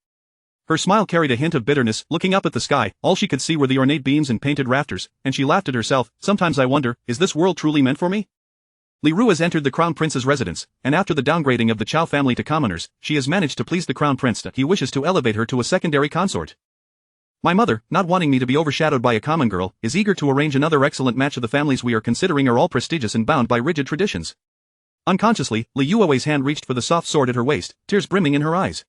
Her smile carried a hint of bitterness. Looking up at the sky, all she could see were the ornate beams and painted rafters, and she laughed at herself. "Sometimes I wonder, is this world truly meant for me?" Li Ru has entered the Crown Prince's residence, and after the downgrading of the Chao family to commoners, she has managed to please the Crown Prince. He wishes to elevate her to a secondary consort. My mother, not wanting me to be overshadowed by a common girl, is eager to arrange another excellent match. Of the families we are considering are all prestigious and bound by rigid traditions. Unconsciously, Liu Mianmian's hand reached for the soft sword at her waist, tears brimming in her eyes.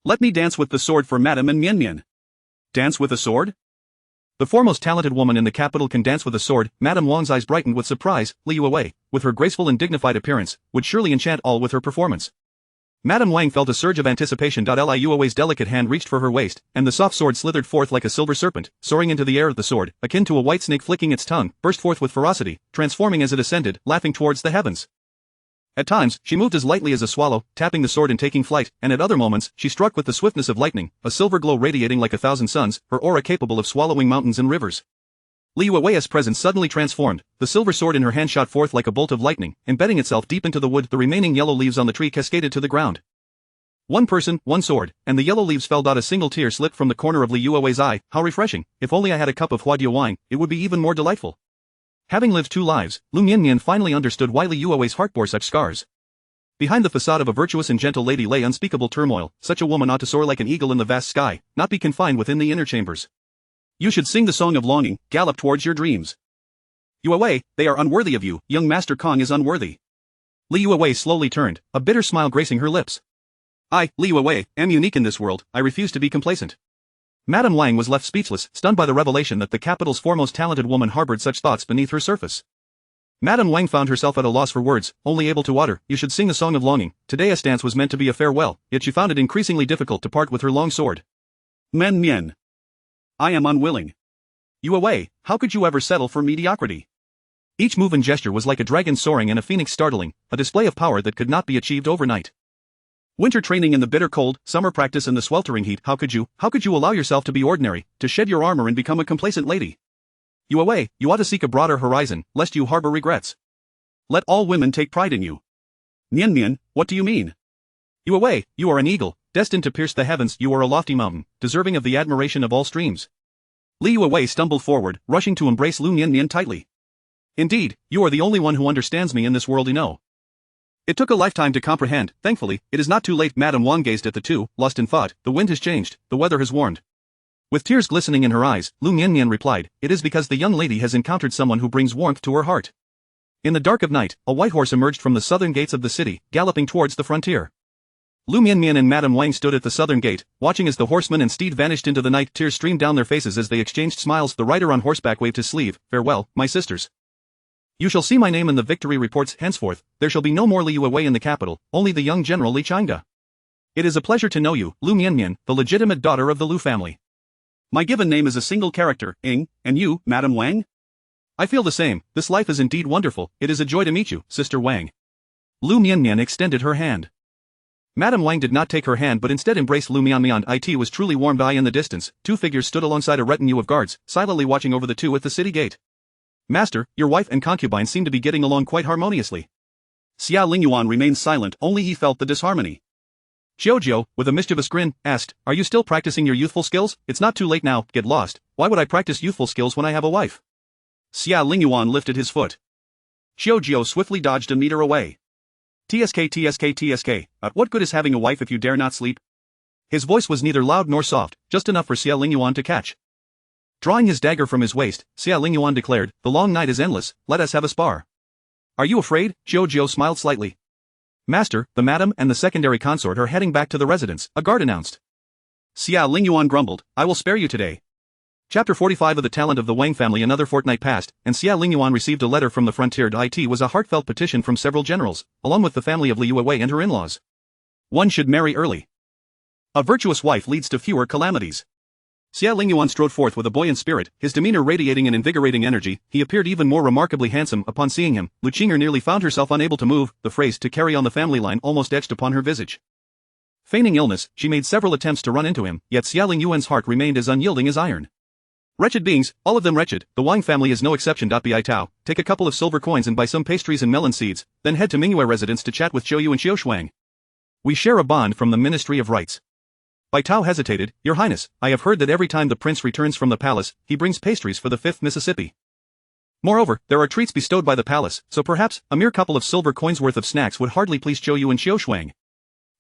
"Let me dance with the sword for Madame Mianmian." Dance with a sword? The foremost talented woman in the capital can dance with a sword. Madame Wang's eyes brightened with surprise. Liu Mianmian, with her graceful and dignified appearance, would surely enchant all with her performance. Madame Wang felt a surge of anticipation. Liu Mianmian's delicate hand reached for her waist, and the soft sword slithered forth like a silver serpent, soaring into the air. The sword, akin to a white snake flicking its tongue, burst forth with ferocity, transforming as it ascended, laughing towards the heavens. At times, she moved as lightly as a swallow, tapping the sword and taking flight, and at other moments, she struck with the swiftness of lightning, a silver glow radiating like 1,000 suns, her aura capable of swallowing mountains and rivers. Liu Mianmian's presence suddenly transformed. The silver sword in her hand shot forth like a bolt of lightning, embedding itself deep into the wood. The remaining yellow leaves on the tree cascaded to the ground. One person, one sword, and the yellow leaves fell. A single tear slipped from the corner of Liu Mianmian's eye. How refreshing! If only I had a cup of huadia wine, it would be even more delightful. Having lived 2 lives, Liu Mianmian finally understood why Liu Mianmian's heart bore such scars. Behind the facade of a virtuous and gentle lady lay unspeakable turmoil. Such a woman ought to soar like an eagle in the vast sky, not be confined within the inner chambers. You should sing the song of longing, gallop towards your dreams. Liu Mianmian, they are unworthy of you. Young Master Kong is unworthy. Liu Mianmian slowly turned, a bitter smile gracing her lips. I, Liu Mianmian, am unique in this world. I refuse to be complacent. Madame Wang was left speechless, stunned by the revelation that the capital's foremost talented woman harbored such thoughts beneath her surface. Madame Wang found herself at a loss for words, only able to utter, "You should sing a song of longing." Today's dance was meant to be a farewell, yet she found it increasingly difficult to part with her long sword. Mianmian. I am unwilling. Liu Mianmian, how could you ever settle for mediocrity? Each move and gesture was like a dragon soaring and a phoenix startling, a display of power that could not be achieved overnight. Winter training in the bitter cold, summer practice in the sweltering heat. How could you allow yourself to be ordinary, to shed your armor and become a complacent lady? Liu Mianmian, you ought to seek a broader horizon, lest you harbor regrets. Let all women take pride in you. Mianmian, what do you mean? Liu Mianmian, you are an eagle, destined to pierce the heavens. You are a lofty mountain, deserving of the admiration of all streams. Liu Mianmian stumbled forward, rushing to embrace Liu Mianmian tightly. Indeed, you are the only one who understands me in this world. It took a lifetime to comprehend. Thankfully, it is not too late. Madame Wang gazed at the two, lost in thought. The wind has changed, the weather has warmed. With tears glistening in her eyes, Liu Mianmian replied, "It is because the young lady has encountered someone who brings warmth to her heart." In the dark of night, a white horse emerged from the southern gates of the city, galloping towards the frontier. Liu Mianmian and Madame Wang stood at the southern gate, watching as the horseman and steed vanished into the night. Tears streamed down their faces as they exchanged smiles. The rider on horseback waved his sleeve. "Farewell, my sisters. You shall see my name in the victory reports. Henceforth, there shall be no more Liu away in the capital, only the young general Li Changda. It is a pleasure to know you, Liu Mianmian, the legitimate daughter of the Liu family. My given name is a single character, Ing, and you, Madame Wang? I feel the same. This life is indeed wonderful. It is a joy to meet you, Sister Wang." Liu Mianmian extended her hand. Madame Wang did not take her hand but instead embraced Liu Mianmian. It was truly warm. In the distance, two figures stood alongside a retinue of guards, silently watching over the two at the city gate. "Master, your wife and concubine seem to be getting along quite harmoniously." Xie Lingyuan remained silent, only he felt the disharmony. Xiaojiu, with a mischievous grin, asked, "Are you still practicing your youthful skills? It's not too late now. Get lost. Why would I practice youthful skills when I have a wife?" Xie Lingyuan lifted his foot. Xiaojiu swiftly dodged a meter away. TSK, what good is having a wife if you dare not sleep?" His voice was neither loud nor soft, just enough for Xie Lingyuan to catch. Drawing his dagger from his waist, Xie Lingyuan declared, "The long night is endless, let us have a spar." "Are you afraid?" Xiaojiu smiled slightly. "Master, the madam and the secondary consort are heading back to the residence," a guard announced. Xie Lingyuan grumbled, "I will spare you today." Chapter 45 of The Talent of the Wang Family. Another fortnight passed, and Xie Lingyuan received a letter from the frontier. It was a heartfelt petition from several generals, along with the family of Liu Wei and her in-laws. One should marry early. A virtuous wife leads to fewer calamities. Xie Lingyuan strode forth with a buoyant spirit, his demeanor radiating an invigorating energy. He appeared even more remarkably handsome upon seeing him. Lu Qing'er nearly found herself unable to move, the phrase "to carry on the family line" almost etched upon her visage. Feigning illness, she made several attempts to run into him, yet Xie Lingyuan's heart remained as unyielding as iron. "Wretched beings, all of them wretched, the Wang family is no exception. Bi Tao, take a couple of silver coins and buy some pastries and melon seeds, then head to Mingyue residence to chat with Xiaoyu and Xiaoshuang. We share a bond from the Ministry of Rights." Bai Tao hesitated. "Your Highness, I have heard that every time the prince returns from the palace, he brings pastries for the 5th Mississippi. Moreover, there are treats bestowed by the palace, so perhaps a mere couple of silver coins worth of snacks would hardly please Xiaoyu and Xiaoshuang.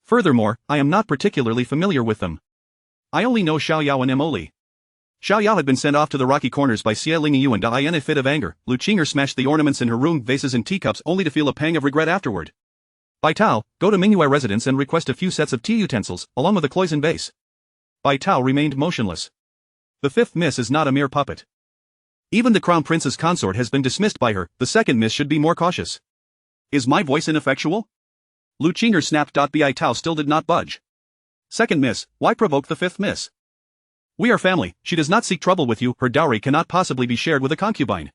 Furthermore, I am not particularly familiar with them. I only know Xiao Yao and Mo Li." Xiao Yao had been sent off to the rocky corners by Xie Lingyuan. In a fit of anger, Lu Qing'er smashed the ornaments in her room, vases and teacups, only to feel a pang of regret afterward. "Bai Tao, go to Mingyue residence and request a few sets of tea utensils, along with a cloison vase." Bai Tao remained motionless. The 5th miss is not a mere puppet. Even the crown prince's consort has been dismissed by her. The 2nd miss should be more cautious. Is my voice ineffectual? Lu Qing'er snapped. Bai Tao still did not budge. "2nd miss, why provoke the 5th miss? We are family, she does not seek trouble with you, her dowry cannot possibly be shared with a concubine."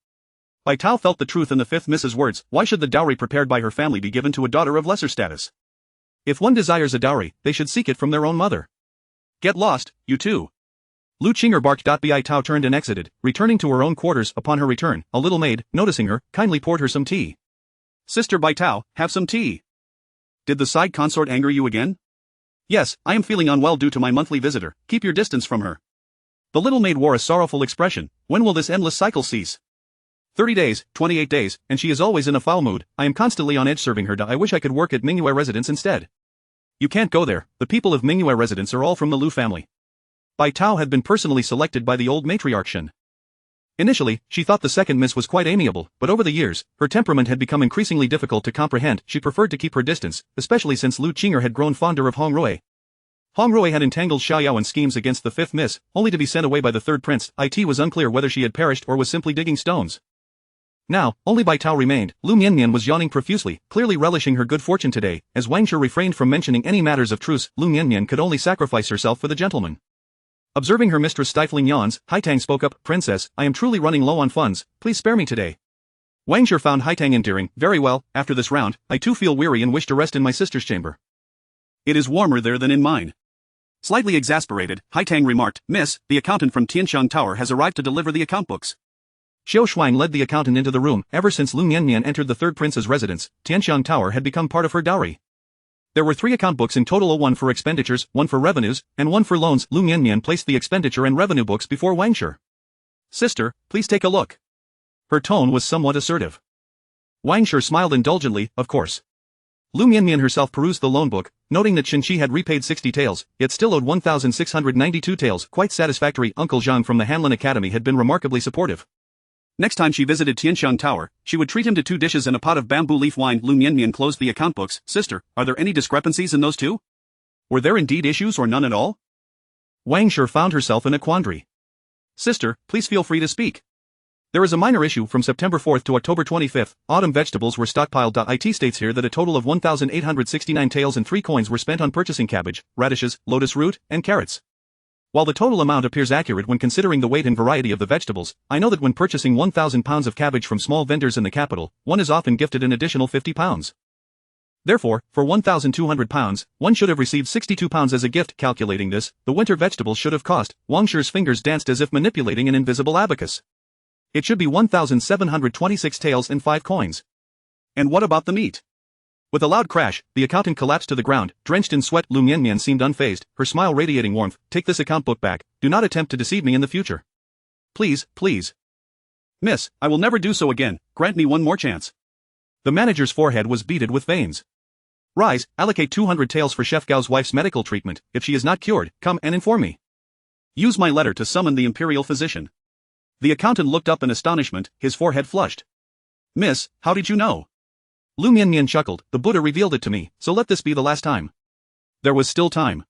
Bai Tao felt the truth in the 5th miss's words. Why should the dowry prepared by her family be given to a daughter of lesser status? If one desires a dowry, they should seek it from their own mother. "Get lost, you two." Lu Qing'er barked. Bai Tao turned and exited, returning to her own quarters. Upon her return, a little maid, noticing her, kindly poured her some tea. "Sister Bai Tao, have some tea." "Did the side consort anger you again?" "Yes, I am feeling unwell due to my monthly visitor. Keep your distance from her." The little maid wore a sorrowful expression. "When will this endless cycle cease?" 30 days, 28 days, and she is always in a foul mood. I am constantly on edge serving her. I wish I could work at Mingyue residence instead." "You can't go there. The people of Mingyue residence are all from the Liu family." Bai Tao had been personally selected by the old matriarch Shen. Initially, she thought the 2nd miss was quite amiable, but over the years, her temperament had become increasingly difficult to comprehend. She preferred to keep her distance, especially since Lu Qing'er had grown fonder of Hong Rui. Hong Rui had entangled Xiao Yao in schemes against the 5th miss, only to be sent away by the 3rd prince. It was unclear whether she had perished or was simply digging stones. Now, only Bai Tao remained. Liu Mianmian was yawning profusely, clearly relishing her good fortune today. As Wang Shi refrained from mentioning any matters of truce, Liu Mianmian could only sacrifice herself for the gentleman. Observing her mistress stifling yawns, Haitang spoke up. "Princess, I am truly running low on funds, please spare me today." Wang Shi found Haitang endearing. "Very well, after this round, I too feel weary and wish to rest in my sister's chamber. It is warmer there than in mine." Slightly exasperated, Haitang remarked, "Miss, the accountant from Tianxiang Tower has arrived to deliver the account books." Xiaoshuang led the accountant into the room. Ever since Liu Mianmian entered the 3rd prince's residence, Tianxiang Tower had become part of her dowry. There were 3 account books in total, one for expenditures, one for revenues, and one for loans. Liu Mianmian placed the expenditure and revenue books before Wang Shi. "Sister, please take a look." Her tone was somewhat assertive. Wang Shi smiled indulgently. "Of course." Liu Mianmian herself perused the loan book, noting that Shen Qi had repaid 60 taels, yet still owed 1,692 taels. Quite satisfactory. Uncle Zhang from the Hanlin Academy had been remarkably supportive. Next time she visited Tianxiang Tower, she would treat him to 2 dishes and a pot of bamboo leaf wine. Liu Mianmian closed the account books. Sister, are there any discrepancies in those two? Were there indeed issues or none at all? Wang Shi found herself in a quandary. Sister, please feel free to speak. There is a minor issue. From September 4th to October 25th, autumn vegetables were stockpiled. It states here that a total of 1,869 taels and 3 coins were spent on purchasing cabbage, radishes, lotus root, and carrots. While the total amount appears accurate when considering the weight and variety of the vegetables, I know that when purchasing 1,000 pounds of cabbage from small vendors in the capital, one is often gifted an additional 50 pounds. Therefore, for 1,200 pounds, one should have received 62 pounds as a gift. Calculating this, the winter vegetables should have cost. Wang Shi's fingers danced as if manipulating an invisible abacus. It should be 1,726 taels and 5 coins. And what about the meat? With a loud crash, the accountant collapsed to the ground, drenched in sweat. Liu Mianmian seemed unfazed, her smile radiating warmth. Take this account book back. Do not attempt to deceive me in the future. Please, please. Miss, I will never do so again. Grant me one more chance. The manager's forehead was beaded with veins. Rise, allocate 200 taels for Chef Gao's wife's medical treatment. If she is not cured, come and inform me. Use my letter to summon the imperial physician. The accountant looked up in astonishment, his forehead flushed. Miss, how did you know? Liu Mianmian chuckled. The Buddha revealed it to me, so let this be the last time. There was still time.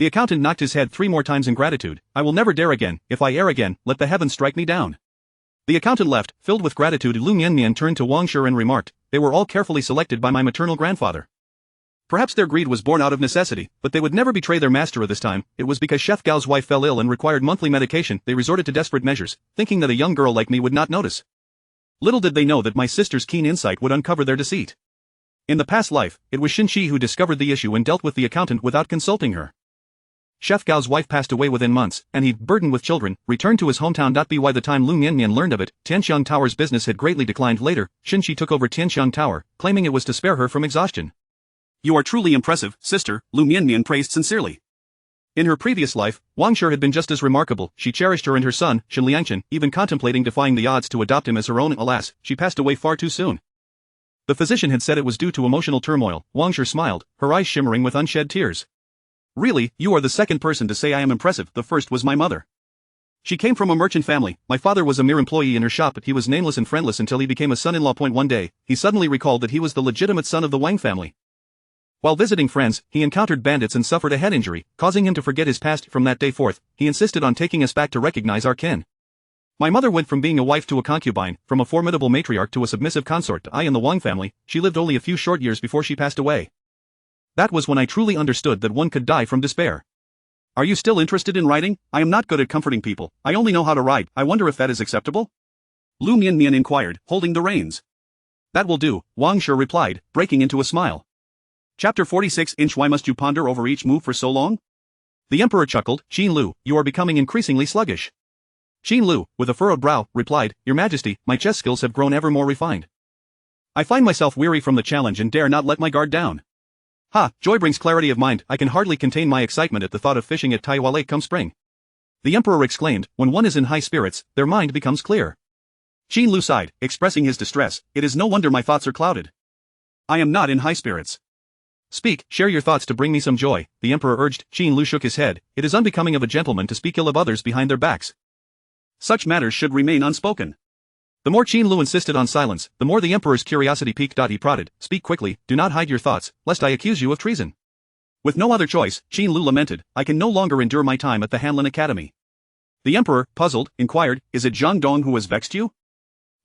The accountant knocked his head 3 more times in gratitude. I will never dare again. If I err again, let the heavens strike me down. The accountant left, filled with gratitude. Liu Mianmian turned to Wang Shi and remarked, they were all carefully selected by my maternal grandfather. Perhaps their greed was born out of necessity, but they would never betray their master this time. It was because Chef Gao's wife fell ill and required monthly medication. They resorted to desperate measures, thinking that a young girl like me would not notice. Little did they know that my sister's keen insight would uncover their deceit. In the past life, it was Xie who discovered the issue and dealt with the accountant without consulting her. Chef Gao's wife passed away within months, and he, burdened with children, returned to his hometown. By the time Liu Mianmian learned of it, Tianxiang Tower's business had greatly declined. Later, Xie took over Tianxiang Tower, claiming it was to spare her from exhaustion. You are truly impressive, sister, Liu Mianmian praised sincerely. In her previous life, Wang Shi had been just as remarkable. She cherished her and her son, Xie Lingyuan, even contemplating defying the odds to adopt him as her own. Alas, she passed away far too soon. The physician had said it was due to emotional turmoil. Wang Shi smiled, her eyes shimmering with unshed tears. Really, you are the second person to say I am impressive. The first was my mother. She came from a merchant family. My father was a mere employee in her shop, but he was nameless and friendless until he became a son-in-law. One day, he suddenly recalled that he was the legitimate son of the Wang family. While visiting friends, he encountered bandits and suffered a head injury, causing him to forget his past. From that day forth, he insisted on taking us back to recognize our kin. My mother went from being a wife to a concubine, from a formidable matriarch to a submissive consort. I in the Wang family, she lived only a few short years before she passed away. That was when I truly understood that one could die from despair. Are you still interested in writing? I am not good at comforting people. I only know how to write. I wonder if that is acceptable? Liu Mianmian inquired, holding the reins. That will do, Wang Shi replied, breaking into a smile. Chapter 46. Why must you ponder over each move for so long? The emperor chuckled. Xin Lu, you are becoming increasingly sluggish. Xin Lu, with a furrowed brow, replied, Your Majesty, my chess skills have grown ever more refined. I find myself weary from the challenge and dare not let my guard down. Ha, joy brings clarity of mind. I can hardly contain my excitement at the thought of fishing at Taiwa Lake come spring. The emperor exclaimed, when one is in high spirits, their mind becomes clear. Xin Lu sighed, expressing his distress. It is no wonder my thoughts are clouded. I am not in high spirits. Speak, share your thoughts to bring me some joy, the emperor urged. Xin Lu shook his head. It is unbecoming of a gentleman to speak ill of others behind their backs. Such matters should remain unspoken. The more Xin Lu insisted on silence, the more the emperor's curiosity piqued. He prodded, Speak quickly, do not hide your thoughts, lest I accuse you of treason. With no other choice, Xin Lu lamented, I can no longer endure my time at the Hanlin Academy. The emperor, puzzled, inquired, Is it Zhang Dong who has vexed you?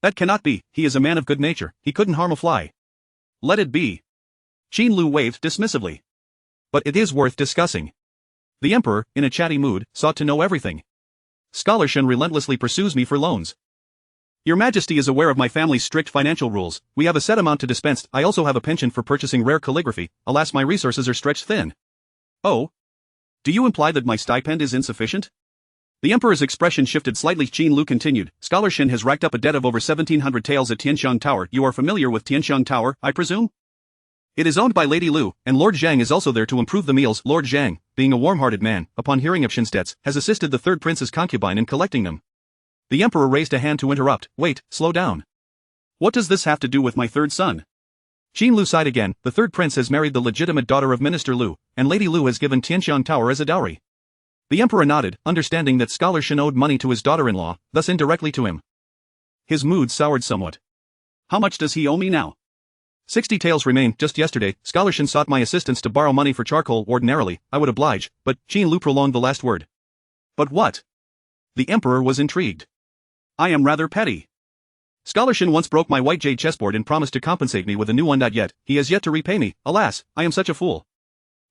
That cannot be, he is a man of good nature, he couldn't harm a fly. Let it be. Xin Lu waved dismissively. But it is worth discussing. The emperor, in a chatty mood, sought to know everything. Scholar Shen relentlessly pursues me for loans. Your Majesty is aware of my family's strict financial rules. We have a set amount to dispense. I also have a penchant for purchasing rare calligraphy. Alas, my resources are stretched thin. Oh? Do you imply that my stipend is insufficient? The emperor's expression shifted slightly. Xin Lu continued, Scholar Shen has racked up a debt of over 1,700 taels at Tianxiang Tower. You are familiar with Tianxiang Tower, I presume? It is owned by Lady Liu, and Lord Zhang is also there to improve the meals. Lord Zhang, being a warm-hearted man, upon hearing of Shen's debts, has assisted the third prince's concubine in collecting them. The emperor raised a hand to interrupt. Wait, slow down. What does this have to do with my third son? Xin Lu sighed again. The third prince has married the legitimate daughter of Minister Liu, and Lady Liu has given Tianxiang Tower as a dowry. The emperor nodded, understanding that Scholar Shen owed money to his daughter-in-law, thus indirectly to him. His mood soured somewhat. How much does he owe me now? 60 taels remain. Just yesterday, Scholarship sought my assistance to borrow money for charcoal. Ordinarily, I would oblige, but Qin Lu prolonged the last word. But what? The emperor was intrigued. I am rather petty. Scholarship once broke my white jade chessboard and promised to compensate me with a new one. Yet, he has yet to repay me. Alas, I am such a fool.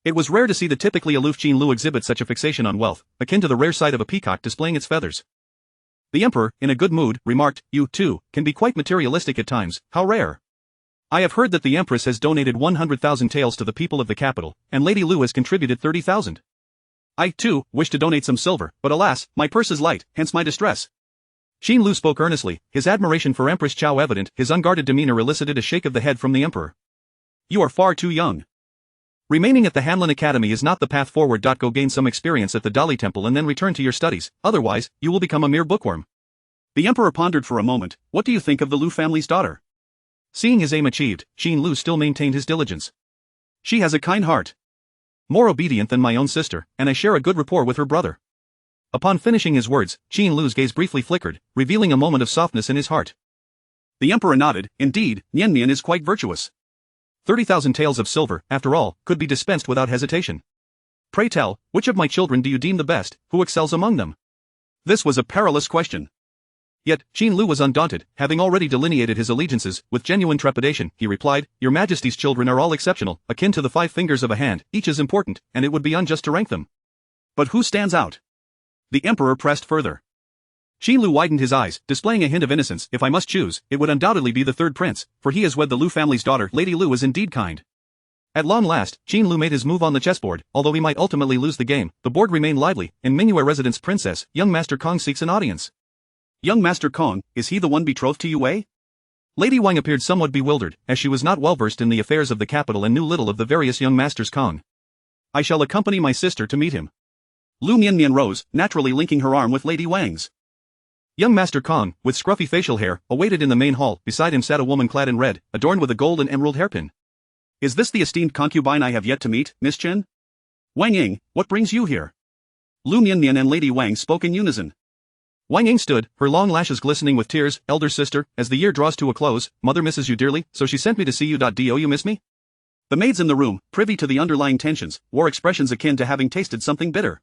It was rare to see the typically aloof Qin Lu exhibit such a fixation on wealth, akin to the rare sight of a peacock displaying its feathers. The emperor, in a good mood, remarked, you, too, can be quite materialistic at times. How rare. I have heard that the empress has donated 100,000 taels to the people of the capital, and Lady Lu has contributed 30,000. I, too, wish to donate some silver, but alas, my purse is light, hence my distress. Qin Lu spoke earnestly, his admiration for Empress Chao evident. His unguarded demeanor elicited a shake of the head from the emperor. You are far too young. Remaining at the Hanlin Academy is not the path forward. Go gain some experience at the Dali Temple and then return to your studies, otherwise, you will become a mere bookworm. The emperor pondered for a moment. What do you think of the Lu family's daughter? Seeing his aim achieved, Qin Lu still maintained his diligence. She has a kind heart. More obedient than my own sister, and I share a good rapport with her brother. Upon finishing his words, Qin Lu's gaze briefly flickered, revealing a moment of softness in his heart. The emperor nodded. Indeed, Mianmian is quite virtuous. 30,000 taels of silver, after all, could be dispensed without hesitation. Pray tell, which of my children do you deem the best, who excels among them? This was a perilous question. Yet, Qin Lu was undaunted, having already delineated his allegiances. With genuine trepidation, he replied, Your Majesty's children are all exceptional, akin to the 5 fingers of a hand. Each is important, and it would be unjust to rank them. But who stands out? The emperor pressed further. Qin Lu widened his eyes, displaying a hint of innocence. If I must choose, it would undoubtedly be the third prince, for he has wed the Lu family's daughter. Lady Lu is indeed kind. At long last, Qin Lu made his move on the chessboard. Although he might ultimately lose the game, the board remained lively. In Mingyue residence princess, young Master Kong seeks an audience. Young Master Kong, is he the one betrothed to Yue Wei? Lady Wang appeared somewhat bewildered, as she was not well versed in the affairs of the capital and knew little of the various young masters. Kong. I shall accompany my sister to meet him. Liu Mianmian rose, naturally linking her arm with Lady Wang's. Young Master Kong, with scruffy facial hair, awaited in the main hall. Beside him sat a woman clad in red, adorned with a gold and emerald hairpin. Is this the esteemed concubine I have yet to meet, Miss Chen? Wang Ying, what brings you here? Liu Mianmian and Lady Wang spoke in unison. Wang Ying stood, her long lashes glistening with tears. Elder sister, as the year draws to a close, mother misses you dearly, so she sent me to see you. Do you miss me? The maids in the room, privy to the underlying tensions, wore expressions akin to having tasted something bitter.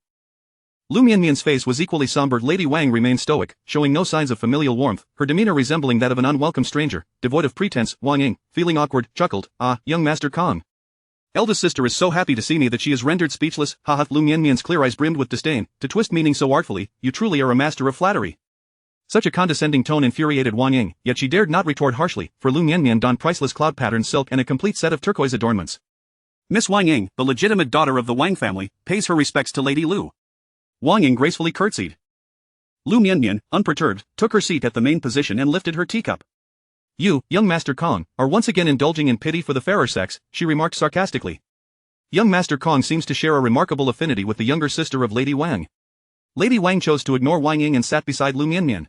Liu Mianmian's face was equally somber. Lady Wang remained stoic, showing no signs of familial warmth, her demeanor resembling that of an unwelcome stranger, devoid of pretense. Wang Ying, feeling awkward, chuckled, Ah, young Master Kong. Eldest sister is so happy to see me that she is rendered speechless. Haha. Liu Mianmian's clear eyes brimmed with disdain, to twist meaning so artfully. You truly are a master of flattery. Such a condescending tone infuriated Wang Ying, yet she dared not retort harshly, for Liu Mianmian donned priceless cloud-patterned silk and a complete set of turquoise adornments. Miss Wang Ying, the legitimate daughter of the Wang family, pays her respects to Lady Lu. Wang Ying gracefully curtsied. Liu Mianmian, unperturbed, took her seat at the main position and lifted her teacup. You, young Master Kong, are once again indulging in pity for the fairer sex, she remarked sarcastically. Young Master Kong seems to share a remarkable affinity with the younger sister of Lady Wang. Lady Wang chose to ignore Wang Ying and sat beside Liu Mianmian.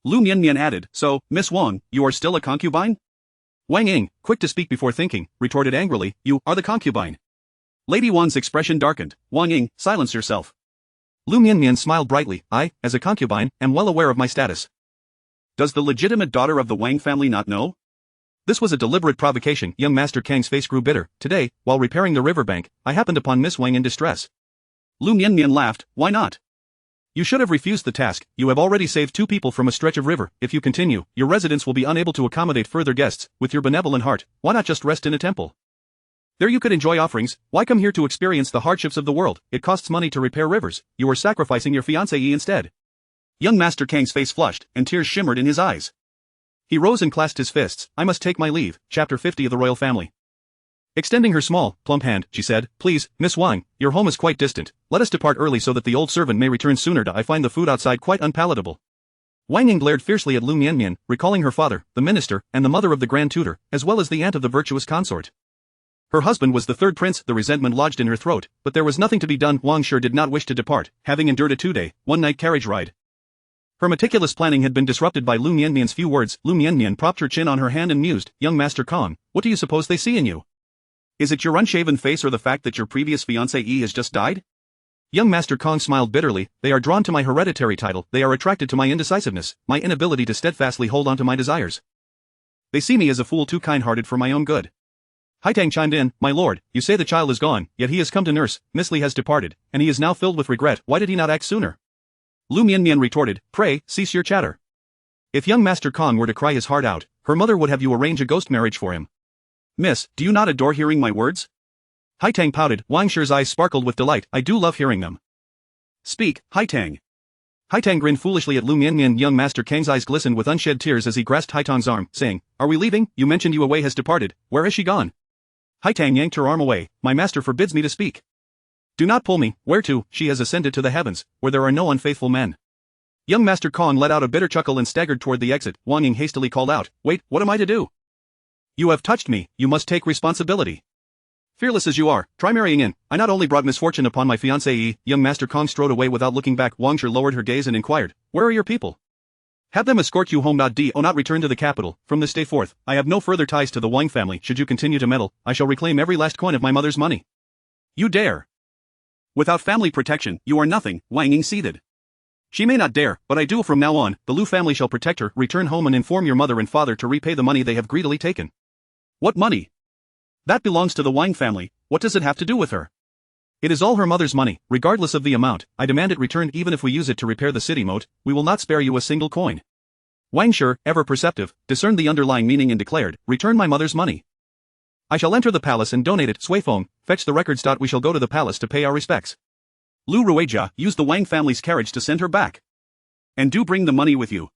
Liu Mianmian added, So, Miss Wang, you are still a concubine? Wang Ying, quick to speak before thinking, retorted angrily, You are the concubine. Lady Wang's expression darkened. Wang Ying, silence yourself. Liu Mianmian smiled brightly. I, as a concubine, am well aware of my status. Does the legitimate daughter of the Wang family not know? This was a deliberate provocation. Young Master Kang's face grew bitter. Today, while repairing the riverbank, I happened upon Miss Wang in distress. Liu Mianmian laughed. Why not? You should have refused the task. You have already saved 2 people from a stretch of river. If you continue, your residence will be unable to accommodate further guests. With your benevolent heart, why not just rest in a temple? There you could enjoy offerings. Why come here to experience the hardships of the world? It costs money to repair rivers. You are sacrificing your fiancée instead. Young Master Kang's face flushed, and tears shimmered in his eyes. He rose and clasped his fists. I must take my leave. Chapter 50 of the Royal Family. Extending her small, plump hand, she said, Please, Miss Wang, your home is quite distant. Let us depart early so that the old servant may return sooner. I find the food outside quite unpalatable. Wang Ying glared fiercely at Liu Mianmian, recalling her father, the minister, and the mother of the Grand Tutor, as well as the aunt of the virtuous consort. Her husband was the third prince. The resentment lodged in her throat, but there was nothing to be done. Wang sure did not wish to depart, having endured a 2-day, 1-night carriage ride. Her meticulous planning had been disrupted by Liu Mianmian's few words. Liu Mianmian propped her chin on her hand and mused, Young Master Kong, what do you suppose they see in you? Is it your unshaven face or the fact that your previous fiancée has just died? Young Master Kong smiled bitterly. They are drawn to my hereditary title, they are attracted to my indecisiveness, my inability to steadfastly hold on to my desires. They see me as a fool too kind-hearted for my own good. Haitang chimed in, my lord, you say the child is gone, yet he has come to nurse, Miss Li has departed, and he is now filled with regret, why did he not act sooner? Liu Mianmian retorted, pray, cease your chatter. If young Master Kong were to cry his heart out, her mother would have you arrange a ghost marriage for him. Miss, do you not adore hearing my words? Haitang pouted, Wang Shi's eyes sparkled with delight, I do love hearing them. Speak, Haitang. Haitang grinned foolishly at Liu Mianmian. Young Master Kang's eyes glistened with unshed tears as he grasped Haitang's arm, saying, are we leaving? You mentioned Yu Wei has departed, where has she gone? Haitang yanked her arm away, my master forbids me to speak. Do not pull me, where to? She has ascended to the heavens, where there are no unfaithful men. Young Master Kong let out a bitter chuckle and staggered toward the exit. Wang Ying hastily called out, wait, what am I to do? You have touched me, you must take responsibility. Fearless as you are, try marrying in. I not only brought misfortune upon my fiancée. Young Master Kong strode away without looking back. Wang Shi lowered her gaze and inquired, where are your people? Have them escort you home. Do not return to the capital. From this day forth, I have no further ties to the Wang family. Should you continue to meddle, I shall reclaim every last coin of my mother's money. You dare. Without family protection, you are nothing, Wang Ying seethed. She may not dare, but I do. From now on, the Liu family shall protect her. Return home and inform your mother and father to repay the money they have greedily taken. What money? That belongs to the Wang family, what does it have to do with her? It is all her mother's money, regardless of the amount, I demand it returned even if we use it to repair the city moat, we will not spare you a single coin. Wang Shi, ever perceptive, discerned the underlying meaning and declared, return my mother's money. I shall enter the palace and donate it. Suifeng, fetch the records. We shall go to the palace to pay our respects. Liu Ruijia used the Wang family's carriage to send her back. And do bring the money with you.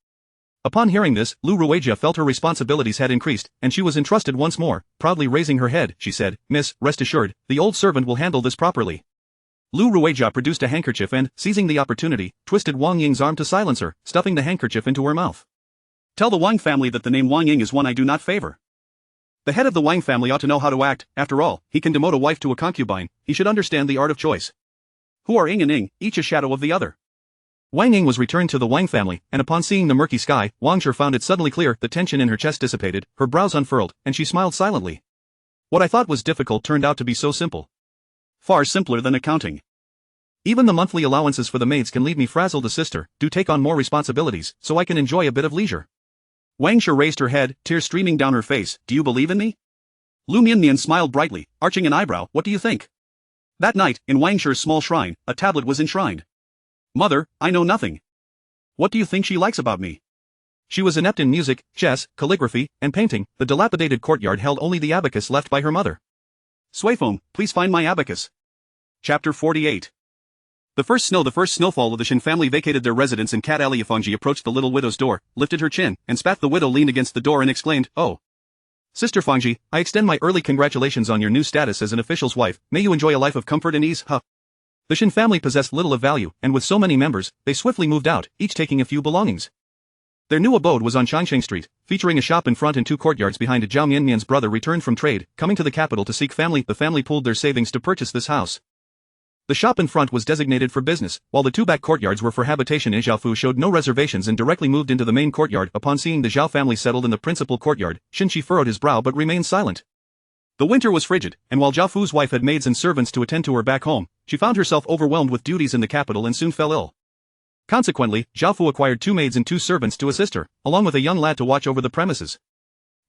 Upon hearing this, Liu Ruijia felt her responsibilities had increased, and she was entrusted once more. Proudly raising her head, she said, Miss, rest assured, the old servant will handle this properly. Liu Ruijia produced a handkerchief and, seizing the opportunity, twisted Wang Ying's arm to silence her, stuffing the handkerchief into her mouth. Tell the Wang family that the name Wang Ying is one I do not favor. The head of the Wang family ought to know how to act. After all, he can demote a wife to a concubine, he should understand the art of choice. Who are Ying and Ying, each a shadow of the other. Wang Ying was returned to the Wang family, and upon seeing the murky sky, Wang Shi found it suddenly clear. The tension in her chest dissipated, her brows unfurled, and she smiled silently. What I thought was difficult turned out to be so simple. Far simpler than accounting. Even the monthly allowances for the maids can leave me frazzled. A sister, do take on more responsibilities, so I can enjoy a bit of leisure. Wang Shi raised her head, tears streaming down her face. Do you believe in me? Liu Mianmian smiled brightly, arching an eyebrow. What do you think? That night, in Wang Shi's small shrine, a tablet was enshrined. Mother, I know nothing. What do you think she likes about me? She was inept in music, chess, calligraphy, and painting. The dilapidated courtyard held only the abacus left by her mother. Suifeng, please find my abacus. Chapter 48. The first snowfall of the Shin family vacated their residence in Cat Alley. Fangji approached the little widow's door, lifted her chin, and spat. The widow leaned against the door and exclaimed, oh. Sister Fangji, I extend my early congratulations on your new status as an official's wife. May you enjoy a life of comfort and ease. The Shin family possessed little of value, and with so many members, they swiftly moved out, each taking a few belongings. Their new abode was on Changsheng Street, featuring a shop in front and 2 courtyards behind. Zhao Mianmian's brother returned from trade, coming to the capital to seek family. The family pooled their savings to purchase this house. The shop in front was designated for business, while the 2 back courtyards were for habitation. Shoufu showed no reservations and directly moved into the main courtyard. Upon seeing the Zhao family settled in the principal courtyard, Xinqi furrowed his brow but remained silent. The winter was frigid, and while Zhao Fu's wife had maids and servants to attend to her back home, she found herself overwhelmed with duties in the capital and soon fell ill. Consequently, Zhao Fu acquired 2 maids and 2 servants to assist her, along with a young lad to watch over the premises.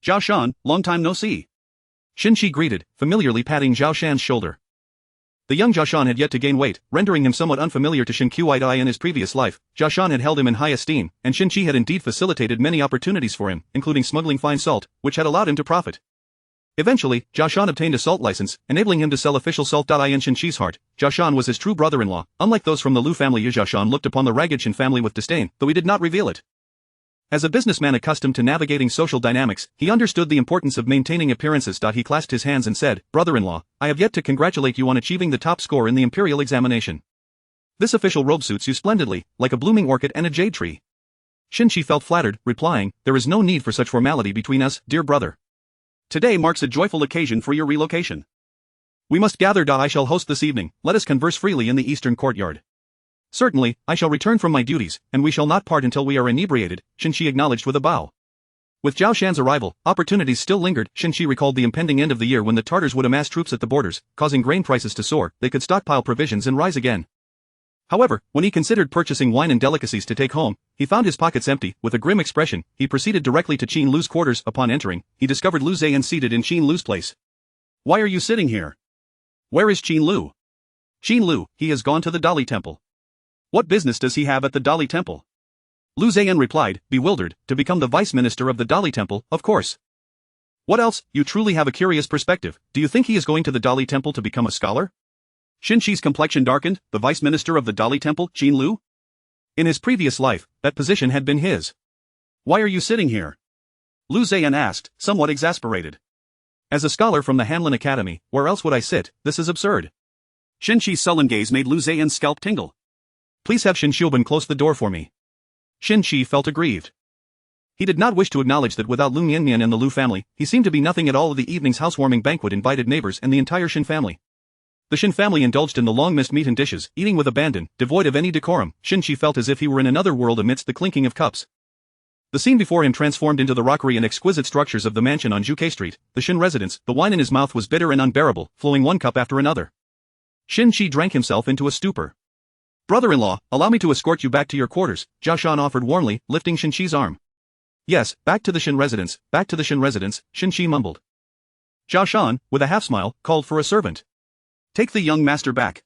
Zhao Shan, long time no see. Xinqi greeted, familiarly patting Zhao Shan's shoulder. The young Zhao Shan had yet to gain weight, rendering him somewhat unfamiliar to Shin Qi in his previous life. Zhao Shan had held him in high esteem, and Xinqi had indeed facilitated many opportunities for him, including smuggling fine salt, which had allowed him to profit. Eventually, Zhao Shan obtained a salt license, enabling him to sell official salt. In Xinqi's heart, Zhao Shan was his true brother-in-law. Unlike those from the Liu family, Zhao Shan looked upon the ragged Shin family with disdain, though he did not reveal it. As a businessman accustomed to navigating social dynamics, he understood the importance of maintaining appearances. He clasped his hands and said, brother-in-law, I have yet to congratulate you on achieving the top score in the imperial examination. This official robe suits you splendidly, like a blooming orchid and a jade tree. Xinqi felt flattered, replying, there is no need for such formality between us, dear brother. Today marks a joyful occasion for your relocation. We must gather. I shall host this evening, let us converse freely in the eastern courtyard. Certainly, I shall return from my duties, and we shall not part until we are inebriated, Xinqi acknowledged with a bow. With Zhao Shan's arrival, opportunities still lingered. Xinqi recalled the impending end of the year when the Tartars would amass troops at the borders, causing grain prices to soar. They could stockpile provisions and rise again. However, when he considered purchasing wine and delicacies to take home, he found his pockets empty. With a grim expression, he proceeded directly to Qin Lu's quarters. Upon entering, he discovered Liu Zheyan seated in Qin Lu's place. "Why are you sitting here? Where is Qin Lu?" "Qin Lu, he has gone to the Dali Temple." "What business does he have at the Dali Temple?" Liu Zheyan replied, bewildered, "To become the vice minister of the Dali Temple, of course." "What else? You truly have a curious perspective. Do you think he is going to the Dali Temple to become a scholar?" Xin Shi's complexion darkened. The vice minister of the Dali Temple, Qin Lu? In his previous life, that position had been his. "Why are you sitting here?" Liu Zheyan asked, somewhat exasperated. "As a scholar from the Hanlin Academy, where else would I sit? This is absurd." Xin Shi's sullen gaze made Liu Zheyan's scalp tingle. "Please have Xin Xiuban close the door for me." Xin Shi felt aggrieved. He did not wish to acknowledge that without Liu Mianmian and the Liu family, he seemed to be nothing at all. Of the evening's housewarming banquet invited neighbors and the entire Xin family. The Xin family indulged in the long-missed meat and dishes, eating with abandon, devoid of any decorum. Xin Shi felt as if he were in another world amidst the clinking of cups. The scene before him transformed into the rockery and exquisite structures of the mansion on Juke Street, the Xin residence. The wine in his mouth was bitter and unbearable, flowing one cup after another. Xin Shi drank himself into a stupor. "Brother-in-law, allow me to escort you back to your quarters," Jia Shan offered warmly, lifting Xin Shi's arm. "Yes, back to the Xin residence, back to the Xin residence," Xin Shi mumbled. Jia Shan, with a half-smile, called for a servant. "Take the young master back."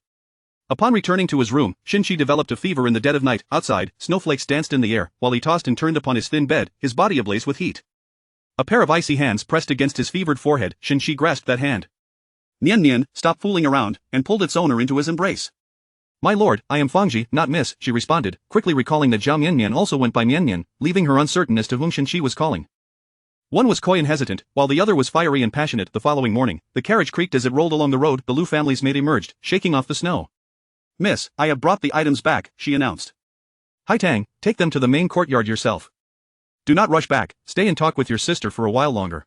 Upon returning to his room, Xin Shi developed a fever in the dead of night. Outside, snowflakes danced in the air, while he tossed and turned upon his thin bed, his body ablaze with heat. A pair of icy hands pressed against his fevered forehead. Xin Shi grasped that hand. "Mianmian, stop fooling around," and pulled its owner into his embrace. "My lord, I am Fangji, not Miss," she responded, quickly recalling that Zhao Mianmian also went by Mianmian, leaving her uncertain as to whom Xin Shi was calling. One was coy and hesitant, while the other was fiery and passionate. The following morning, the carriage creaked as it rolled along the road. The Liu family's maid emerged, shaking off the snow. "Miss, I have brought the items back," she announced. "Hai Tang, take them to the main courtyard yourself. Do not rush back, stay and talk with your sister for a while longer."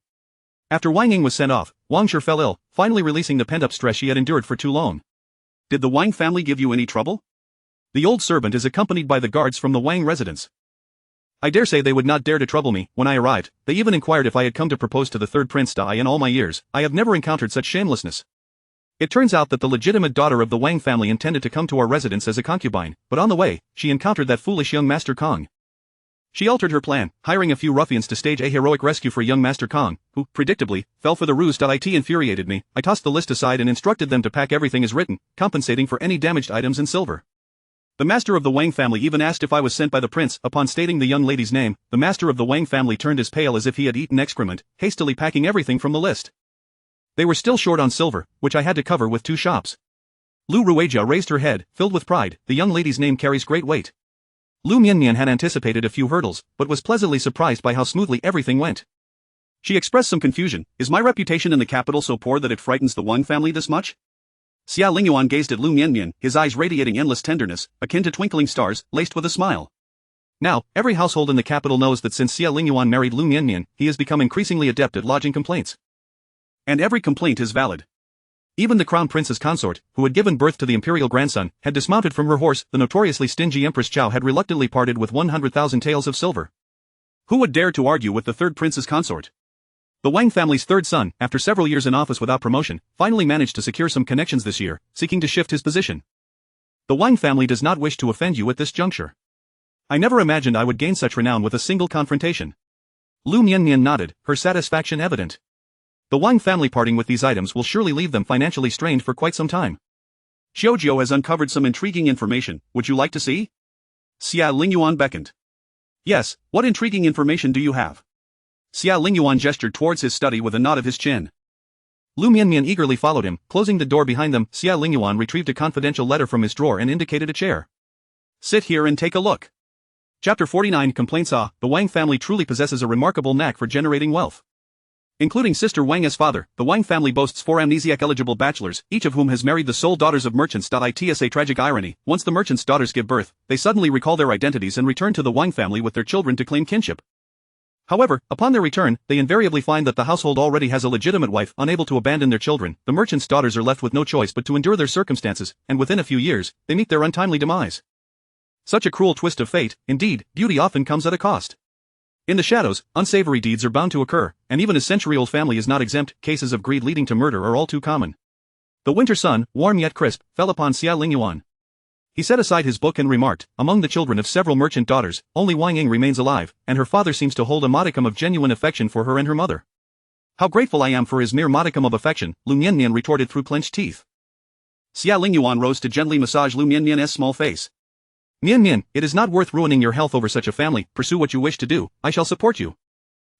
After Wang Ying was sent off, Wang Shi fell ill, finally releasing the pent-up stress she had endured for too long. "Did the Wang family give you any trouble?" "The old servant is accompanied by the guards from the Wang residence. I dare say they would not dare to trouble me. When I arrived, they even inquired if I had come to propose to the third prince Dai. In all my years, I have never encountered such shamelessness. It turns out that the legitimate daughter of the Wang family intended to come to our residence as a concubine, but on the way, she encountered that foolish young Master Kong. She altered her plan, hiring a few ruffians to stage a heroic rescue for young Master Kong, who, predictably, fell for the ruse. It infuriated me. I tossed the list aside and instructed them to pack everything as written, compensating for any damaged items in silver. The master of the Wang family even asked if I was sent by the prince. Upon stating the young lady's name, the master of the Wang family turned as pale as if he had eaten excrement, hastily packing everything from the list. They were still short on silver, which I had to cover with 2 shops. Lu Ruijia raised her head, filled with pride. The young lady's name carries great weight. Liu Mianmian had anticipated a few hurdles, but was pleasantly surprised by how smoothly everything went. She expressed some confusion. "Is my reputation in the capital so poor that it frightens the Wang family this much?" Xie Lingyuan gazed at Liu Mianmian, his eyes radiating endless tenderness, akin to twinkling stars, laced with a smile. Now, every household in the capital knows that since Xie Lingyuan married Liu Mianmian, he has become increasingly adept at lodging complaints. And every complaint is valid. Even the crown prince's consort, who had given birth to the imperial grandson, had dismounted from her horse. The notoriously stingy Empress Chao had reluctantly parted with 100,000 taels of silver. Who would dare to argue with the third prince's consort? The Wang family's third son, after several years in office without promotion, finally managed to secure some connections this year, seeking to shift his position. The Wang family does not wish to offend you at this juncture. I never imagined I would gain such renown with a single confrontation. Liu Mianmian nodded, her satisfaction evident. The Wang family parting with these items will surely leave them financially strained for quite some time. Xiaojiu has uncovered some intriguing information. Would you like to see? Xie Lingyuan beckoned. Yes, what intriguing information do you have? Xie Lingyuan gestured towards his study with a nod of his chin. Liu Mianmian eagerly followed him, closing the door behind them. Xie Lingyuan retrieved a confidential letter from his drawer and indicated a chair. Sit here and take a look. Chapter 49 Complaints. The Wang family truly possesses a remarkable knack for generating wealth. Including sister Wang as father, the Wang family boasts 4 amnesiac-eligible bachelors, each of whom has married the sole daughters of merchants. It's a tragic irony. Once the merchants' daughters give birth, they suddenly recall their identities and return to the Wang family with their children to claim kinship. However, upon their return, they invariably find that the household already has a legitimate wife. Unable to abandon their children, the merchants' daughters are left with no choice but to endure their circumstances, and within a few years, they meet their untimely demise. Such a cruel twist of fate. Indeed, beauty often comes at a cost. In the shadows, unsavory deeds are bound to occur, and even a century-old family is not exempt. Cases of greed leading to murder are all too common. The winter sun, warm yet crisp, fell upon Xie Lingyuan. He set aside his book and remarked, among the children of several merchant daughters, only Wang Ying remains alive, and her father seems to hold a modicum of genuine affection for her and her mother. How grateful I am for his mere modicum of affection, Liu Mianmian retorted through clenched teeth. Xie Lingyuan rose to gently massage Liu Mianmian's small face. Mianmian, it is not worth ruining your health over such a family, pursue what you wish to do, I shall support you.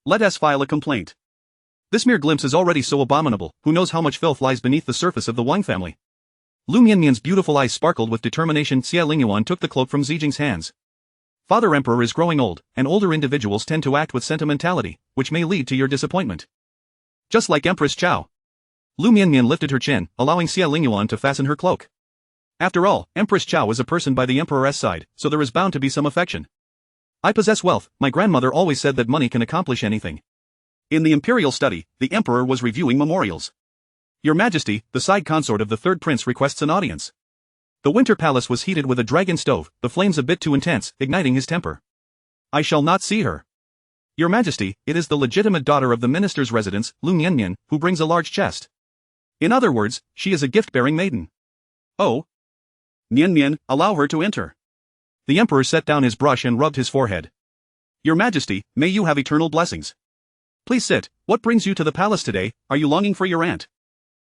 Let us file a complaint. This mere glimpse is already so abominable, who knows how much filth lies beneath the surface of the Wang family. Liu Mianmian's beautiful eyes sparkled with determination. Xie Lingyuan took the cloak from Xie Jing's hands. Father Emperor is growing old, and older individuals tend to act with sentimentality, which may lead to your disappointment. Just like Empress Chao. Liu Mianmian lifted her chin, allowing Xie Lingyuan to fasten her cloak. After all, Empress Chao is a person by the Emperor's side, so there is bound to be some affection. I possess wealth, my grandmother always said that money can accomplish anything. In the imperial study, the Emperor was reviewing memorials. Your Majesty, the side consort of the third prince requests an audience. The winter palace was heated with a dragon stove, the flames a bit too intense, igniting his temper. I shall not see her. Your Majesty, it is the legitimate daughter of the minister's residence, Liu Mianmian, who brings a large chest. In other words, she is a gift-bearing maiden. Oh. Mianmian, allow her to enter. The Emperor set down his brush and rubbed his forehead. Your Majesty, may you have eternal blessings. Please sit. What brings you to the palace today? Are you longing for your aunt?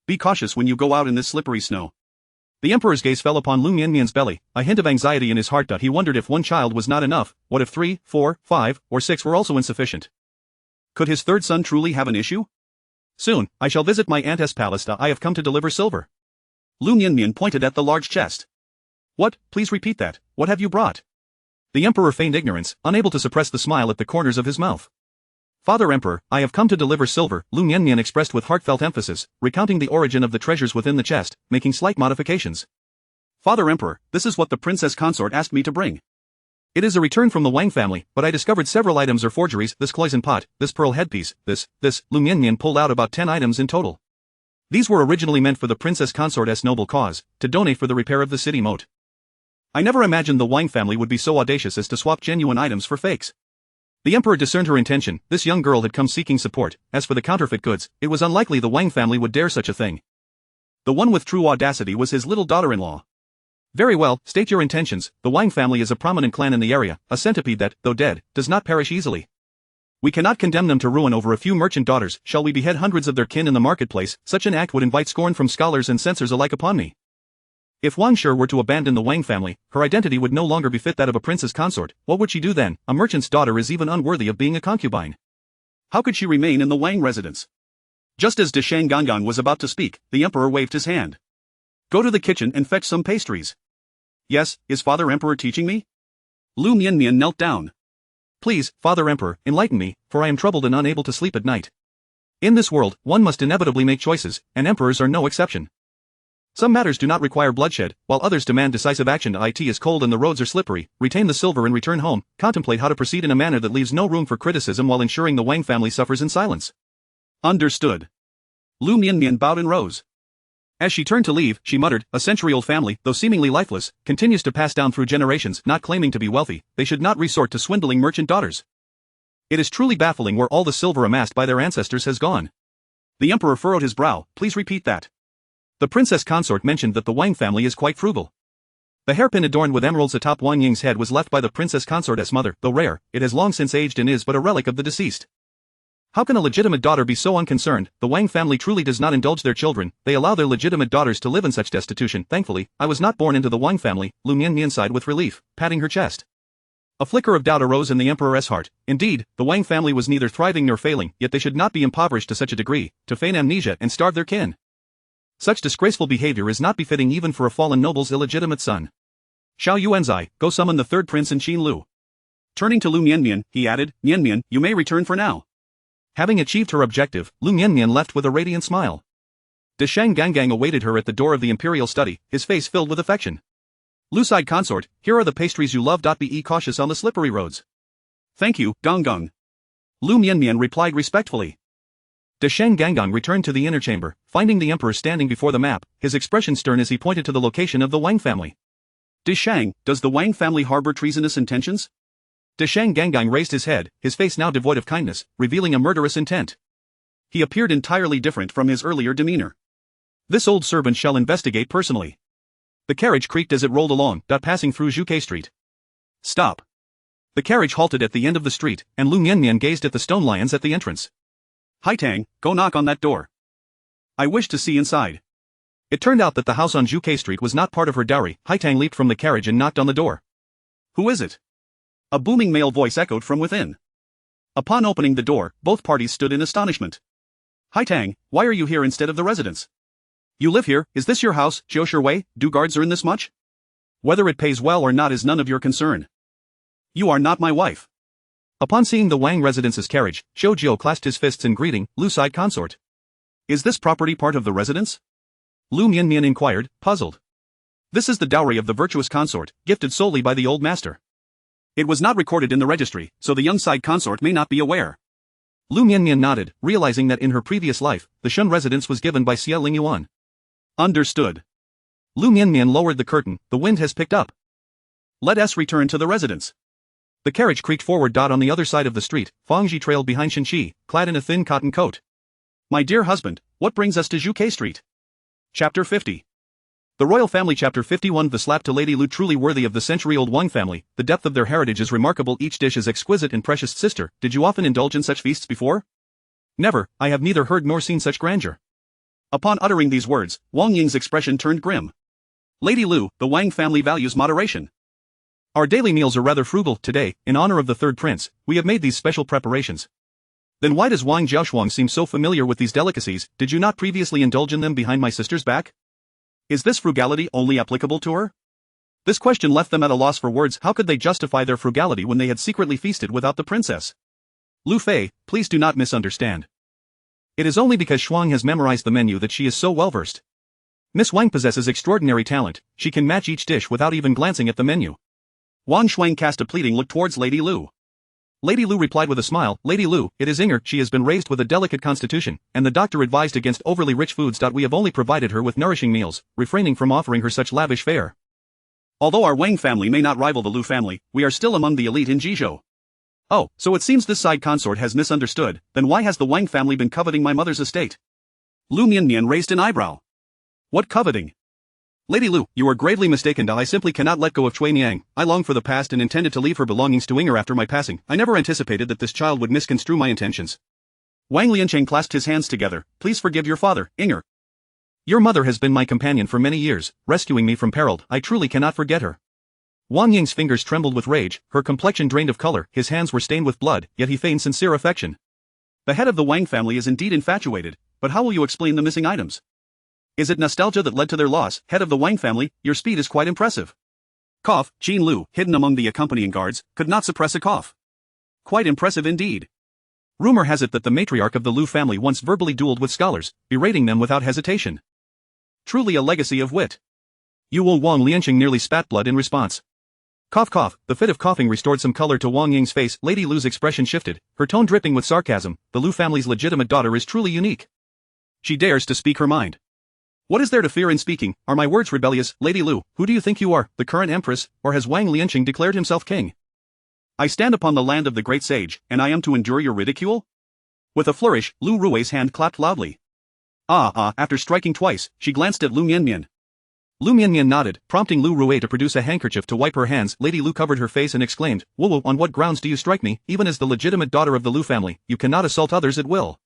Be cautious when you go out in this slippery snow. The Emperor's gaze fell upon Liu Mianmian's belly, a hint of anxiety in his heart. He wondered if one child was not enough, what if 3, 4, 5, or 6 were also insufficient? Could his third son truly have an issue? Soon, I shall visit my aunt's palace. I have come to deliver silver. Liu Mianmian pointed at the large chest. What? Please repeat that. What have you brought? The Emperor feigned ignorance, unable to suppress the smile at the corners of his mouth. Father Emperor, I have come to deliver silver, Liu Mianmian expressed with heartfelt emphasis, recounting the origin of the treasures within the chest, making slight modifications. Father Emperor, this is what the princess consort asked me to bring. It is a return from the Wang family, but I discovered several items are forgeries, this cloison pot, this pearl headpiece, this, Liu Mianmian pulled out about 10 items in total. These were originally meant for the princess consort's noble cause, to donate for the repair of the city moat. I never imagined the Wang family would be so audacious as to swap genuine items for fakes. The Emperor discerned her intention. This young girl had come seeking support. As for the counterfeit goods, it was unlikely the Wang family would dare such a thing. The one with true audacity was his little daughter-in-law. Very well, state your intentions. The Wang family is a prominent clan in the area, a centipede that, though dead, does not perish easily. We cannot condemn them to ruin over a few merchant daughters. Shall we behead hundreds of their kin in the marketplace? Such an act would invite scorn from scholars and censors alike upon me. If Wang Shi were to abandon the Wang family, her identity would no longer befit that of a prince's consort. What would she do then? A merchant's daughter is even unworthy of being a concubine. How could she remain in the Wang residence? Just as Deshang Gangang was about to speak, the Emperor waved his hand. Go to the kitchen and fetch some pastries. Yes, is Father Emperor teaching me? Liu Mianmian knelt down. Please, Father Emperor, enlighten me, for I am troubled and unable to sleep at night. In this world, one must inevitably make choices, and emperors are no exception. Some matters do not require bloodshed, while others demand decisive action. It is cold and the roads are slippery. Retain the silver and return home. Contemplate how to proceed in a manner that leaves no room for criticism while ensuring the Wang family suffers in silence. Understood. Liu Mianmian bowed and rose. As she turned to leave, she muttered, a century-old family, though seemingly lifeless, continues to pass down through generations. Not claiming to be wealthy, they should not resort to swindling merchant daughters. It is truly baffling where all the silver amassed by their ancestors has gone. The Emperor furrowed his brow. Please repeat that. The princess consort mentioned that the Wang family is quite frugal. The hairpin adorned with emeralds atop Wang Ying's head was left by the princess consort's mother. Though rare, it has long since aged and is but a relic of the deceased. How can a legitimate daughter be so unconcerned? The Wang family truly does not indulge their children. They allow their legitimate daughters to live in such destitution. Thankfully, I was not born into the Wang family. Liu Mianmian sighed with relief, patting her chest. A flicker of doubt arose in the Emperor's heart. Indeed, the Wang family was neither thriving nor failing, yet they should not be impoverished to such a degree, to feign amnesia and starve their kin. Such disgraceful behavior is not befitting even for a fallen noble's illegitimate son. Xiao Yuanzai, go summon the third prince and Qin Lu. Turning to Liu Mianmian, he added, Mianmian, you may return for now. Having achieved her objective, Liu Mianmian left with a radiant smile. Deshang Gangang awaited her at the door of the imperial study, his face filled with affection. Lu-side consort, here are the pastries you love. Be cautious on the slippery roads. Thank you, Gangang. Liu Mianmian replied respectfully. Deshang Gangang returned to the inner chamber, finding the Emperor standing before the map, his expression stern as he pointed to the location of the Wang family. Deshang, does the Wang family harbor treasonous intentions? Deshang Gangang raised his head, his face now devoid of kindness, revealing a murderous intent. He appeared entirely different from his earlier demeanor. This old servant shall investigate personally. The carriage creaked as it rolled along, passing through Zhuke Street. Stop. The carriage halted at the end of the street, and Liu Mianmian gazed at the stone lions at the entrance. Haitang, go knock on that door. I wish to see inside. It turned out that the house on Zhuke Street was not part of her dowry. Haitang leaped from the carriage and knocked on the door. Who is it? A booming male voice echoed from within. Upon opening the door, both parties stood in astonishment. Haitang, why are you here instead of the residence? You live here, is this your house, Jiu Shui? Do guards earn this much? Whether it pays well or not is none of your concern. You are not my wife. Upon seeing the Wang residence's carriage, Zhou Jiu clasped his fists in greeting, Liu side consort. Is this property part of the residence? Liu Mianmian inquired, puzzled. This is the dowry of the virtuous consort, gifted solely by the old master. It was not recorded in the registry, so the young side consort may not be aware. Liu Mianmian nodded, realizing that in her previous life, the Shun residence was given by Xie Lingyuan. Understood. Liu Mianmian lowered the curtain, the wind has picked up. Let us return to the residence. The carriage creaked forward. On the other side of the street, Fangji trailed behind Shenxi, clad in a thin cotton coat. My dear husband, what brings us to Zhuke Street? Chapter 50. The royal family. Chapter 51. The slap to Lady Lu. Truly worthy of the century-old Wang family, the depth of their heritage is remarkable. Each dish is exquisite and precious. Sister, did you often indulge in such feasts before? Never, I have neither heard nor seen such grandeur. Upon uttering these words, Wang Ying's expression turned grim. Lady Lu, the Wang family values moderation. Our daily meals are rather frugal. Today, in honor of the third prince, we have made these special preparations. Then why does Wang Jiaoshuang seem so familiar with these delicacies? Did you not previously indulge in them behind my sister's back? Is this frugality only applicable to her? This question left them at a loss for words. How could they justify their frugality when they had secretly feasted without the princess? Lu Fei, please do not misunderstand. It is only because Shuang has memorized the menu that she is so well-versed. Miss Wang possesses extraordinary talent, she can match each dish without even glancing at the menu. Wang Shuang cast a pleading look towards Lady Lu. Lady Lu replied with a smile, Lady Lu, it is Inger, she has been raised with a delicate constitution, and the doctor advised against overly rich foods. We have only provided her with nourishing meals, refraining from offering her such lavish fare. Although our Wang family may not rival the Lu family, we are still among the elite in Jizhou. Oh, so it seems this side consort has misunderstood, then why has the Wang family been coveting my mother's estate? Liu Mianmian raised an eyebrow. What coveting? Lady Lu, you are gravely mistaken. I simply cannot let go of Cui Niang. I long for the past and intended to leave her belongings to Inger after my passing. I never anticipated that this child would misconstrue my intentions. Wang Liancheng clasped his hands together. Please forgive your father, Inger. Your mother has been my companion for many years, rescuing me from peril. I truly cannot forget her. Wang Ying's fingers trembled with rage, her complexion drained of color, his hands were stained with blood, yet he feigned sincere affection. The head of the Wang family is indeed infatuated, but how will you explain the missing items? Is it nostalgia that led to their loss? Head of the Wang family, your speed is quite impressive. Cough, Jean Lu, hidden among the accompanying guards, could not suppress a cough. Quite impressive indeed. Rumor has it that the matriarch of the Lu family once verbally dueled with scholars, berating them without hesitation. Truly a legacy of wit. Yuo Wang Liancheng nearly spat blood in response. Cough cough, the fit of coughing restored some color to Wang Ying's face. Lady Lu's expression shifted, her tone dripping with sarcasm. The Lu family's legitimate daughter is truly unique. She dares to speak her mind. What is there to fear in speaking? Are my words rebellious? Lady Lu, who do you think you are, the current empress, or has Wang Liancheng declared himself king? I stand upon the land of the great sage, and I am to endure your ridicule? With a flourish, Lu Rui's hand clapped loudly. After striking twice, she glanced at Liu Mianmian. Liu Mianmian nodded, prompting Lu Rui to produce a handkerchief to wipe her hands. Lady Lu covered her face and exclaimed, Wu, on what grounds do you strike me? Even as the legitimate daughter of the Lu family, you cannot assault others at will.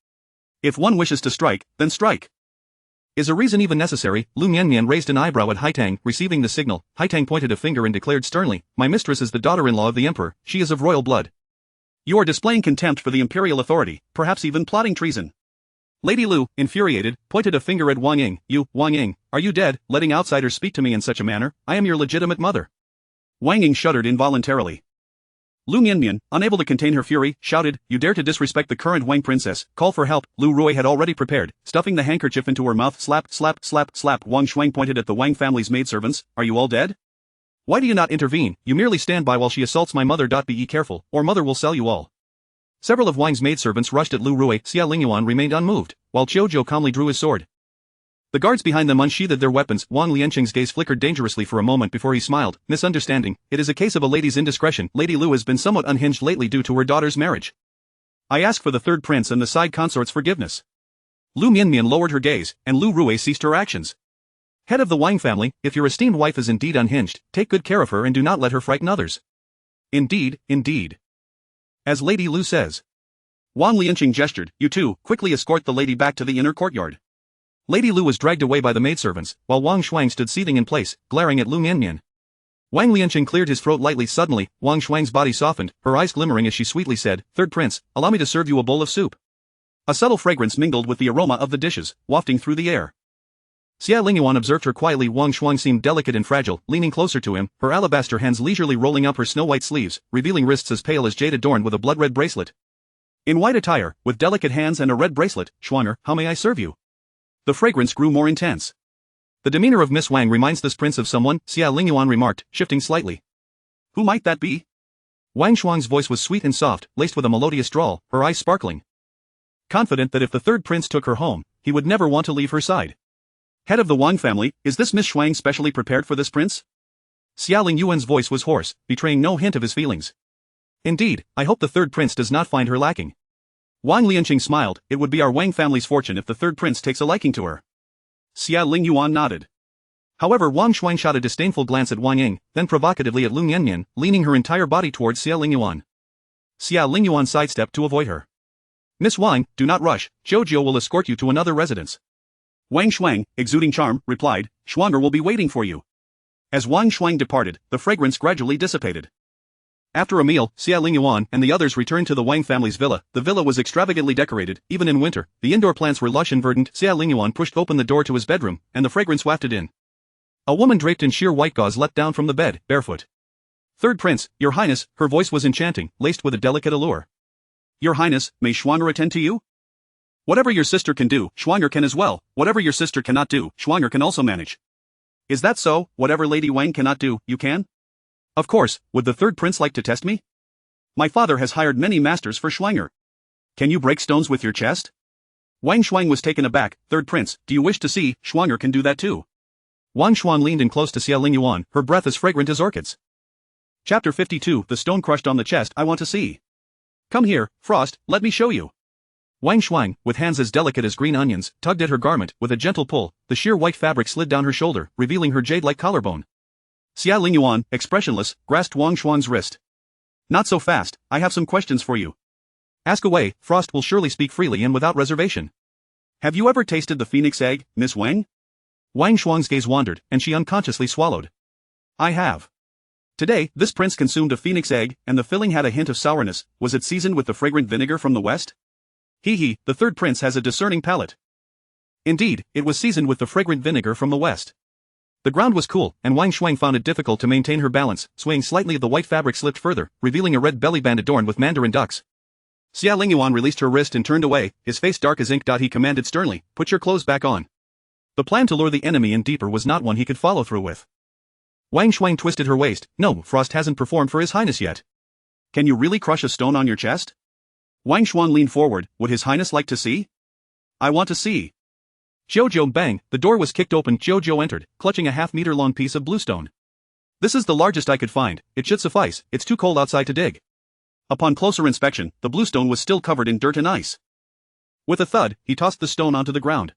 If one wishes to strike, then strike. Is a reason even necessary? Liu Mianmian raised an eyebrow at Haitang, receiving the signal. Haitang pointed a finger and declared sternly, my mistress is the daughter-in-law of the emperor, she is of royal blood. You are displaying contempt for the imperial authority, perhaps even plotting treason. Lady Lu, infuriated, pointed a finger at Wang Ying. You, Wang Ying, are you dead, letting outsiders speak to me in such a manner? I am your legitimate mother. Wang Ying shuddered involuntarily. Liu Mianmian, unable to contain her fury, shouted, you dare to disrespect the current Wang princess, call for help. Lu Rui had already prepared, stuffing the handkerchief into her mouth. Slap, slap, slap, slap. Wang Shuang pointed at the Wang family's maidservants, are you all dead? Why do you not intervene? You merely stand by while she assaults my mother. Be careful, or mother will sell you all. Several of Wang's maidservants rushed at Lu Rui. Xie Lingyuan remained unmoved, while Zhou calmly drew his sword. The guards behind them unsheathed their weapons. Wang Liancheng's gaze flickered dangerously for a moment before he smiled. Misunderstanding, it is a case of a lady's indiscretion. Lady Lu has been somewhat unhinged lately due to her daughter's marriage. I ask for the third prince and the side consort's forgiveness. Liu Mianmian lowered her gaze, and Lu Rui ceased her actions. Head of the Wang family, if your esteemed wife is indeed unhinged, take good care of her and do not let her frighten others. Indeed, indeed. As Lady Lu says. Wang Lianqing gestured, you two, quickly escort the lady back to the inner courtyard. Lady Lu was dragged away by the maidservants, while Wang Shuang stood seething in place, glaring at Liu Mianmian. Wang Lianqing cleared his throat lightly. Suddenly, Wang Shuang's body softened, her eyes glimmering as she sweetly said, Third Prince, allow me to serve you a bowl of soup. A subtle fragrance mingled with the aroma of the dishes, wafting through the air. Xie Lingyuan observed her quietly. Wang Shuang seemed delicate and fragile, leaning closer to him, her alabaster hands leisurely rolling up her snow-white sleeves, revealing wrists as pale as jade adorned with a blood-red bracelet. In white attire, with delicate hands and a red bracelet, Shuanger, how may I serve you? The fragrance grew more intense. The demeanor of Miss Wang reminds this prince of someone, Xie Lingyuan remarked, shifting slightly. Who might that be? Wang Shuang's voice was sweet and soft, laced with a melodious drawl, her eyes sparkling. Confident that if the third prince took her home, he would never want to leave her side. Head of the Wang family, is this Miss Shuang specially prepared for this prince? Xie Lingyuan's voice was hoarse, betraying no hint of his feelings. Indeed, I hope the third prince does not find her lacking. Wang Lianqing smiled, it would be our Wang family's fortune if the third prince takes a liking to her. Xie Lingyuan nodded. However, Wang Shuang shot a disdainful glance at Wang Ying, then provocatively at Liu Mianmian, leaning her entire body towards Xie Lingyuan. Xie Lingyuan sidestepped to avoid her. Miss Wang, do not rush, Zhou will escort you to another residence. Wang Shuang, exuding charm, replied, Shuanger will be waiting for you. As Wang Shuang departed, the fragrance gradually dissipated. After a meal, Xie Lingyuan and the others returned to the Wang family's villa. The villa was extravagantly decorated, even in winter. The indoor plants were lush and verdant. Xie Lingyuan pushed open the door to his bedroom, and the fragrance wafted in. A woman draped in sheer white gauze leapt down from the bed, barefoot. Third Prince, Your Highness, her voice was enchanting, laced with a delicate allure. Your Highness, may Shuanger attend to you? Whatever your sister can do, Shuanger can as well. Whatever your sister cannot do, Shuanger can also manage. Is that so? Whatever Lady Wang cannot do, you can? Of course, would the third prince like to test me? My father has hired many masters for Shuanger. Can you break stones with your chest? Wang Shuang was taken aback. Third prince, do you wish to see? Shuanger can do that too. Wang Shuang leaned in close to Xie Lingyuan, her breath as fragrant as orchids. Chapter 52, the stone crushed on the chest. I want to see. Come here, Frost, let me show you. Wang Shuang, with hands as delicate as green onions, tugged at her garment. With a gentle pull, the sheer white fabric slid down her shoulder, revealing her jade-like collarbone. Xie Lingyuan, expressionless, grasped Wang Shuang's wrist. Not so fast, I have some questions for you. Ask away, Frost will surely speak freely and without reservation. Have you ever tasted the phoenix egg, Miss Wang? Wang Shuang's gaze wandered, and she unconsciously swallowed. I have. Today, this prince consumed a phoenix egg, and the filling had a hint of sourness. Was it seasoned with the fragrant vinegar from the west? Hee, the third prince has a discerning palate. Indeed, it was seasoned with the fragrant vinegar from the west. The ground was cool, and Wang Shuang found it difficult to maintain her balance. Swaying slightly, the white fabric slipped further, revealing a red belly band adorned with mandarin ducks. Xie Lingyuan released her wrist and turned away, his face dark as ink. He commanded sternly, put your clothes back on. The plan to lure the enemy in deeper was not one he could follow through with. Wang Shuang twisted her waist. No, Frost hasn't performed for his highness yet. Can you really crush a stone on your chest? Wang Shuang leaned forward. Would his highness like to see? I want to see. Zhou bang, the door was kicked open. Zhou entered, clutching a half-meter-long piece of bluestone. This is the largest I could find, it should suffice, it's too cold outside to dig. Upon closer inspection, the bluestone was still covered in dirt and ice. With a thud, he tossed the stone onto the ground.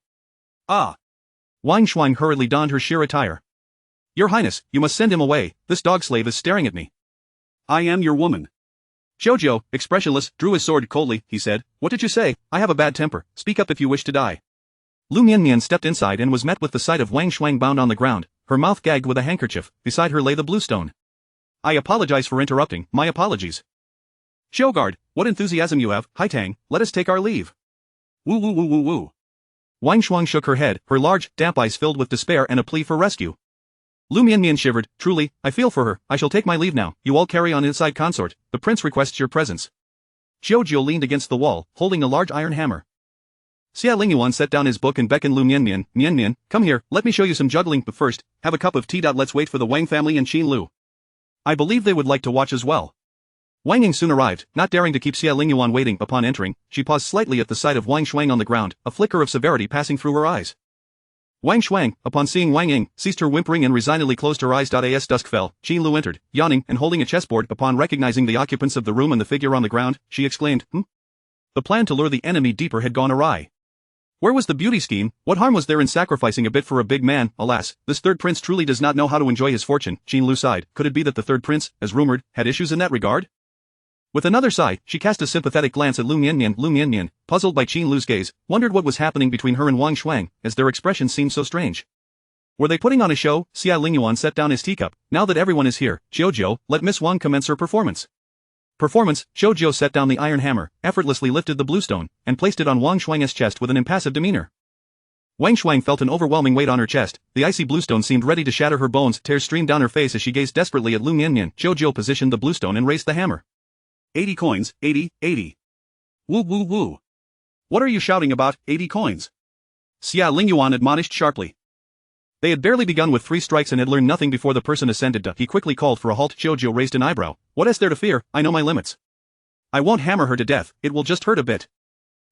Ah! Wang Shuang hurriedly donned her sheer attire. Your Highness, you must send him away, this dog slave is staring at me. I am your woman. Zhou, expressionless, drew his sword coldly. He said, what did you say? I have a bad temper, speak up if you wish to die. Liu Mianmian stepped inside and was met with the sight of Wang Shuang bound on the ground, her mouth gagged with a handkerchief. Beside her lay the bluestone. I apologize for interrupting, my apologies. Showguard, what enthusiasm you have, Haitang, let us take our leave. Woo. Wang Shuang shook her head, her large, damp eyes filled with despair and a plea for rescue. Liu Mianmian shivered, truly, I feel for her, I shall take my leave now, you all carry on inside consort, the prince requests your presence. Zhou leaned against the wall, holding a large iron hammer. Xie Lingyuan set down his book and beckoned Liu Mianmian. Mianmian, come here, let me show you some juggling, but first, have a cup of tea. Let's wait for the Wang family and Qin Lu. I believe they would like to watch as well. Wang Ying soon arrived, not daring to keep Xie Lingyuan waiting. Upon entering, she paused slightly at the sight of Wang Shuang on the ground, a flicker of severity passing through her eyes. Wang Shuang, upon seeing Wang Ying, ceased her whimpering and resignedly closed her eyes. As dusk fell, Qin Lu entered, yawning and holding a chessboard. Upon recognizing the occupants of the room and the figure on the ground, she exclaimed, The plan to lure the enemy deeper had gone awry. Where was the beauty scheme? What harm was there in sacrificing a bit for a big man? Alas, this third prince truly does not know how to enjoy his fortune. Qin Lu sighed. Could it be that the third prince, as rumored, had issues in that regard? With another sigh, she cast a sympathetic glance at Liu Mianmian. Liu Mianmian, puzzled by Qin Lu's gaze, wondered what was happening between her and Wang Shuang, as their expressions seemed so strange. Were they putting on a show? Xie Lingyuan set down his teacup. Now that everyone is here, Xiaozhou, let Miss Wang commence her performance. Performance. Xiaozhou set down the iron hammer, effortlessly lifted the blue stone, and placed it on Wang Shuang's chest with an impassive demeanor. Wang Shuang felt an overwhelming weight on her chest. The icy bluestone seemed ready to shatter her bones. Tears streamed down her face as she gazed desperately at Liu Mianmian. Xiaozhou positioned the bluestone and raised the hammer. 80 coins, 80, 80. Woo woo woo. What are you shouting about, 80 coins? Xie Lingyuan admonished sharply. They had barely begun with 3 strikes and had learned nothing before the person ascended to. He quickly called for a halt. Xiaozhou raised an eyebrow. What is there to fear? I know my limits. I won't hammer her to death, it will just hurt a bit.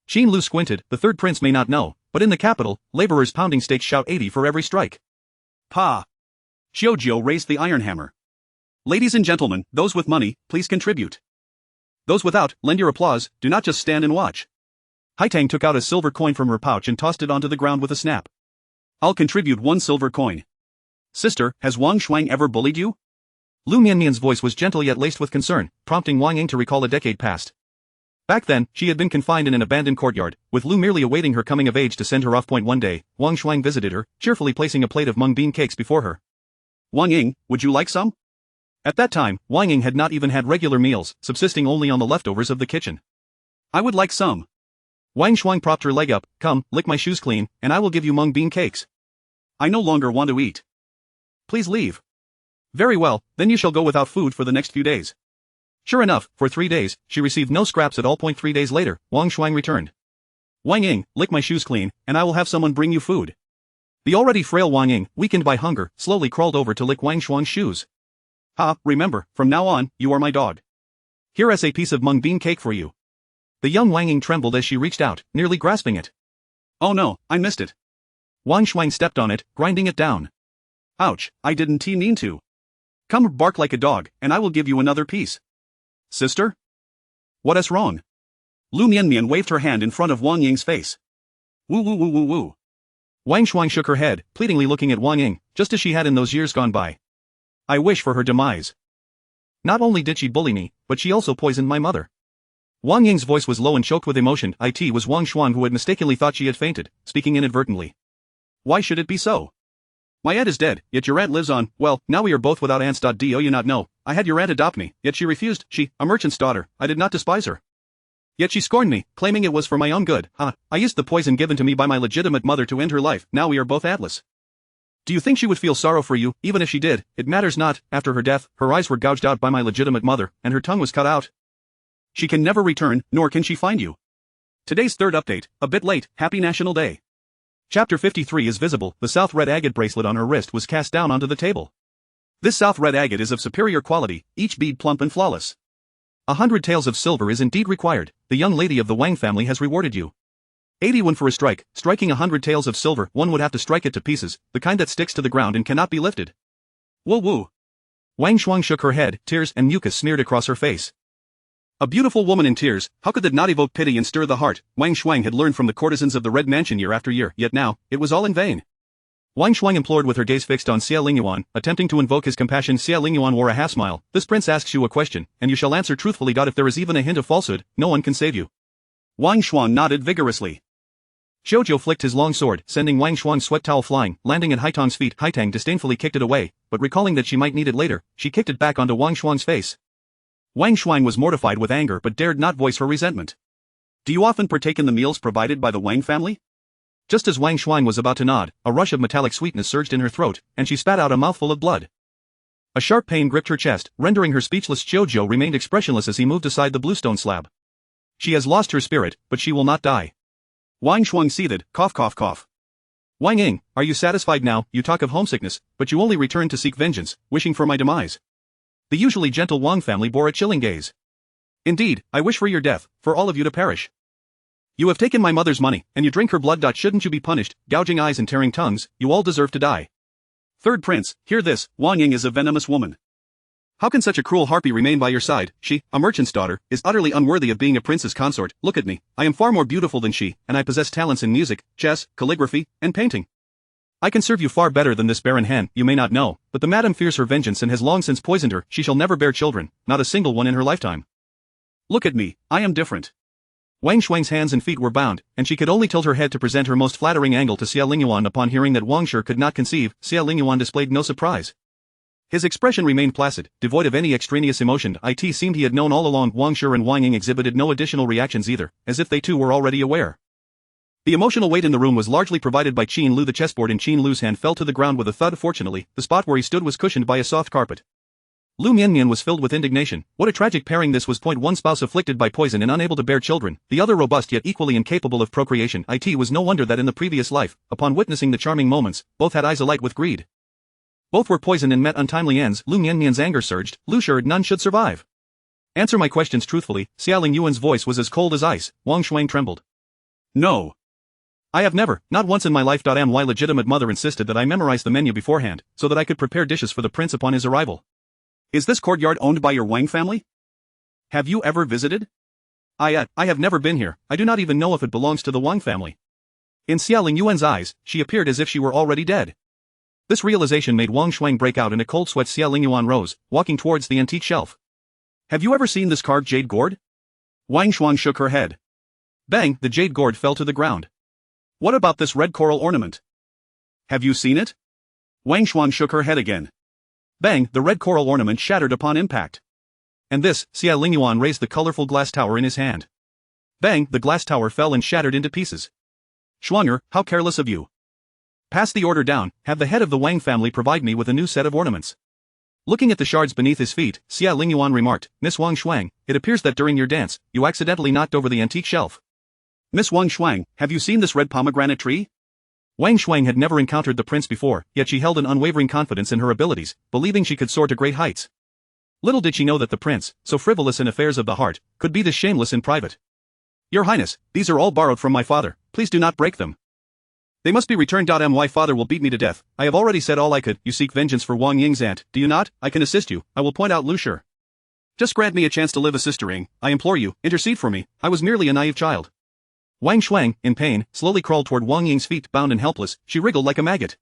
Qin Lu squinted. The third prince may not know, but in the capital, laborers pounding stakes shout 80 for every strike. Pa! Xiaozhou raised the iron hammer. Ladies and gentlemen, those with money, please contribute. Those without, lend your applause, do not just stand and watch. Haitang took out a silver coin from her pouch and tossed it onto the ground with a snap. I'll contribute 1 silver coin. Sister, has Wang Shuang ever bullied you? Liu Mianmian's voice was gentle yet laced with concern, prompting Wang Ying to recall a decade past. Back then, she had been confined in an abandoned courtyard, with Liu merely awaiting her coming of age to send her off. One day, Wang Shuang visited her, cheerfully placing a plate of mung bean cakes before her. Wang Ying, would you like some? At that time, Wang Ying had not even had regular meals, subsisting only on the leftovers of the kitchen. I would like some. Wang Shuang propped her leg up. Come, lick my shoes clean, and I will give you mung bean cakes. I no longer want to eat. Please leave. Very well, then you shall go without food for the next few days. Sure enough, for 3 days, she received no scraps at all. 3 days later, Wang Shuang returned. Wang Ying, lick my shoes clean, and I will have someone bring you food. The already frail Wang Ying, weakened by hunger, slowly crawled over to lick Wang Shuang's shoes. Remember, from now on, you are my dog. Here is a piece of mung bean cake for you. The young Wang Ying trembled as she reached out, nearly grasping it. Oh no, I missed it. Wang Shuang stepped on it, grinding it down. Ouch, I didn't mean to. Come bark like a dog, and I will give you another piece. Sister? What is wrong? Liu Mianmian waved her hand in front of Wang Ying's face. Woo woo woo woo woo. Wang Shuang shook her head, pleadingly looking at Wang Ying, just as she had in those years gone by. I wish for her demise. Not only did she bully me, but she also poisoned my mother. Wang Ying's voice was low and choked with emotion. It was Wang Shuang who had mistakenly thought she had fainted, speaking inadvertently. Why should it be so? My aunt is dead, yet your aunt lives on. Well, now we are both without aunts. Do you not know? I had your aunt adopt me, yet she refused. She, a merchant's daughter, I did not despise her. Yet she scorned me, claiming it was for my own good. I used the poison given to me by my legitimate mother to end her life. Now we are both atless. Do you think she would feel sorrow for you? Even if she did, it matters not. After her death, her eyes were gouged out by my legitimate mother, and her tongue was cut out. She can never return, nor can she find you. Today's third update, a bit late. Happy National Day. Chapter 53 is visible. The South Red agate bracelet on her wrist was cast down onto the table. This South Red agate is of superior quality, each bead plump and flawless. 100 taels of silver is indeed required. The young lady of the Wang family has rewarded you. 81 for a strike. Striking 100 taels of silver, one would have to strike it to pieces, the kind that sticks to the ground and cannot be lifted. Whoa woo. Wang Shuang shook her head, tears and mucus smeared across her face. A beautiful woman in tears, how could that not evoke pity and stir the heart? Wang Shuang had learned from the courtesans of the Red Mansion year after year, yet now, it was all in vain. Wang Shuang implored with her gaze fixed on Xie Lingyuan, attempting to invoke his compassion. Xie Lingyuan wore a half-smile. This prince asks you a question, and you shall answer truthfully. If there is even a hint of falsehood, no one can save you. Wang Shuang nodded vigorously. Xiaozhou flicked his long sword, sending Wang Shuang's sweat towel flying, landing at Haitang's feet. Haitang disdainfully kicked it away, but recalling that she might need it later, she kicked it back onto Wang Shuang's face. Wang Shuang was mortified with anger but dared not voice her resentment. Do you often partake in the meals provided by the Wang family? Just as Wang Shuang was about to nod, a rush of metallic sweetness surged in her throat, and she spat out a mouthful of blood. A sharp pain gripped her chest, rendering her speechless. Xiaozhou remained expressionless as he moved aside the bluestone slab. She has lost her spirit, but she will not die. Wang Shuang seethed, cough cough cough. Wang Ying, are you satisfied now? You talk of homesickness, but you only return to seek vengeance, wishing for my demise. The usually gentle Wang family bore a chilling gaze. Indeed, I wish for your death, for all of you to perish. You have taken my mother's money, and you drink her blood. Shouldn't you be punished? Gouging eyes and tearing tongues, you all deserve to die. Third prince, hear this, Wang Ying is a venomous woman. How can such a cruel harpy remain by your side? She, a merchant's daughter, is utterly unworthy of being a prince's consort. Look at me, I am far more beautiful than she, and I possess talents in music, chess, calligraphy, and painting. I can serve you far better than this barren hen. You may not know, but the madam fears her vengeance and has long since poisoned her. She shall never bear children, not a single one in her lifetime. Look at me, I am different. Wang Shuang's hands and feet were bound, and she could only tilt her head to present her most flattering angle to Xie Lingyuan. Upon hearing that Wang Shi could not conceive, Xie Lingyuan displayed no surprise. His expression remained placid, devoid of any extraneous emotion. It seemed he had known all along. Wang Shi and Wang Ying exhibited no additional reactions either, as if they too were already aware. The emotional weight in the room was largely provided by Qin Lu. The chessboard in Qin Lu's hand fell to the ground with a thud. Fortunately, the spot where he stood was cushioned by a soft carpet. Liu Mianmian was filled with indignation. What a tragic pairing this was. One spouse afflicted by poison and unable to bear children, the other robust yet equally incapable of procreation. It was no wonder that in the previous life, upon witnessing the charming moments, both had eyes alight with greed. Both were poisoned and met untimely ends. Liu Mianmian's anger surged. Liu Shi, none should survive. Answer my questions truthfully. Xie Lingyuan's voice was as cold as ice. Wang Shuang trembled. No. I have never, not once in my life. My legitimate mother insisted that I memorize the menu beforehand, so that I could prepare dishes for the prince upon his arrival. Is this courtyard owned by your Wang family? Have you ever visited? I have never been here. I do not even know if it belongs to the Wang family. In Xie Lingyuan's eyes, she appeared as if she were already dead. This realization made Wang Shuang break out in a cold sweat. Xie Lingyuan rose, walking towards the antique shelf. Have you ever seen this carved jade gourd? Wang Shuang shook her head. Bang, the jade gourd fell to the ground. What about this red coral ornament? Have you seen it? Wang Shuang shook her head again. Bang, the red coral ornament shattered upon impact. And this, Xie Lingyuan raised the colorful glass tower in his hand. Bang, the glass tower fell and shattered into pieces. Shuanger, how careless of you. Pass the order down, have the head of the Wang family provide me with a new set of ornaments. Looking at the shards beneath his feet, Xie Lingyuan remarked, Miss Wang Shuang, it appears that during your dance, you accidentally knocked over the antique shelf. Miss Wang Shuang, have you seen this red pomegranate tree? Wang Shuang had never encountered the prince before, yet she held an unwavering confidence in her abilities, believing she could soar to great heights. Little did she know that the prince, so frivolous in affairs of the heart, could be this shameless in private. Your Highness, these are all borrowed from my father, please do not break them. They must be returned. My father will beat me to death. I have already said all I could. You seek vengeance for Wang Ying's aunt, do you not? I can assist you. I will point out Liu Shi. Just grant me a chance to live a sistering. I implore you, intercede for me. I was merely a naive child. Wang Shuang, in pain, slowly crawled toward Wang Ying's feet. Bound and helpless, she wriggled like a maggot.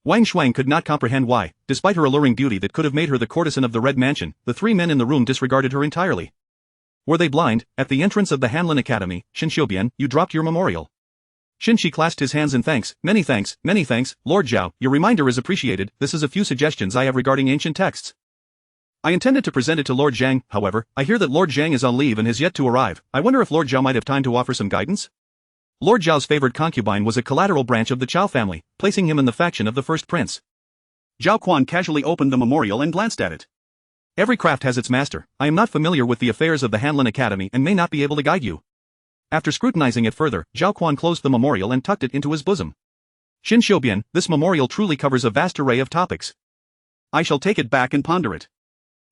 Wang Shuang could not comprehend why, despite her alluring beauty that could have made her the courtesan of the Red Mansion, the three men in the room disregarded her entirely. Were they blind? At the entrance of the Hanlin Academy, Xinxiubian, you dropped your memorial. Xinxi clasped his hands in thanks. Many thanks, Lord Zhao, your reminder is appreciated. This is a few suggestions I have regarding ancient texts. I intended to present it to Lord Zhang, however, I hear that Lord Zhang is on leave and has yet to arrive. I wonder if Lord Zhao might have time to offer some guidance? Lord Zhao's favored concubine was a collateral branch of the Chao family, placing him in the faction of the first prince. Zhao Quan casually opened the memorial and glanced at it. Every craft has its master. I am not familiar with the affairs of the Hanlin Academy and may not be able to guide you. After scrutinizing it further, Zhao Quan closed the memorial and tucked it into his bosom. Xinxiubian, this memorial truly covers a vast array of topics. I shall take it back and ponder it.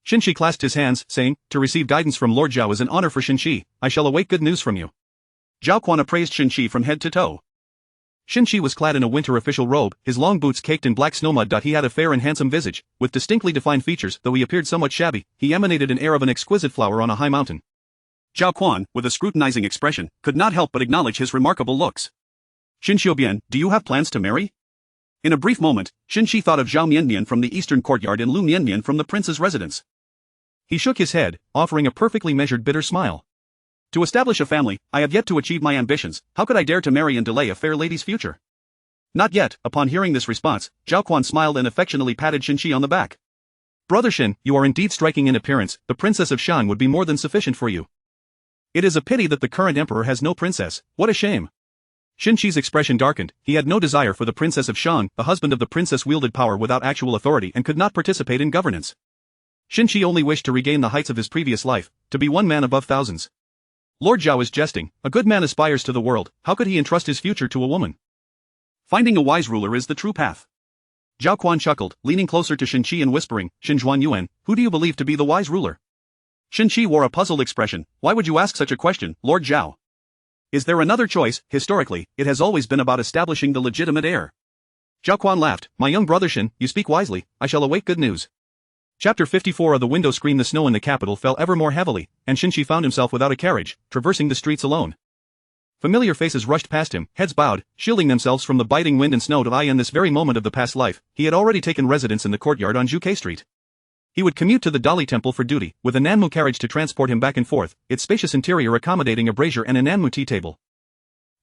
Xinxi clasped his hands, saying, to receive guidance from Lord Zhao is an honor for Xinxi. I shall await good news from you. Zhao Quan appraised Xinxi from head to toe. Xinxi was clad in a winter official robe, his long boots caked in black snowmud. He had a fair and handsome visage, with distinctly defined features. Though he appeared somewhat shabby, he emanated an air of an exquisite flower on a high mountain. Zhao Quan, with a scrutinizing expression, could not help but acknowledge his remarkable looks. Xinxiubian, do you have plans to marry? In a brief moment, Xinxi thought of Liu Mianmian from the eastern courtyard and Liu Mianmian from the prince's residence. He shook his head, offering a perfectly measured bitter smile. To establish a family, I have yet to achieve my ambitions. How could I dare to marry and delay a fair lady's future? Not yet. Upon hearing this response, Zhao Quan smiled and affectionately patted Xinxi on the back. Brother Xin, you are indeed striking in appearance. The princess of Shan would be more than sufficient for you. It is a pity that the current emperor has no princess. What a shame. Xinxi's expression darkened. He had no desire for the princess of Shang. The husband of the princess wielded power without actual authority and could not participate in governance. Xinxi only wished to regain the heights of his previous life, to be one man above thousands. Lord Zhao is jesting. A good man aspires to the world. How could he entrust his future to a woman? Finding a wise ruler is the true path. Zhao Quan chuckled, leaning closer to Xinxi and whispering, Yuan, who do you believe to be the wise ruler? Xinxi wore a puzzled expression. Why would you ask such a question, Lord Zhao? Is there another choice? Historically, it has always been about establishing the legitimate heir. Zhao Quan laughed. My young brother Xin, you speak wisely. I shall await good news. Chapter 54 of the window screen. The snow in the capital fell ever more heavily, and Xinshi found himself without a carriage, traversing the streets alone. Familiar faces rushed past him, heads bowed, shielding themselves from the biting wind and snow. In this very moment of the past life, he had already taken residence in the courtyard on Juke Street. He would commute to the Dali Temple for duty, with a Nanmu carriage to transport him back and forth, its spacious interior accommodating a brazier and a Nanmu tea table.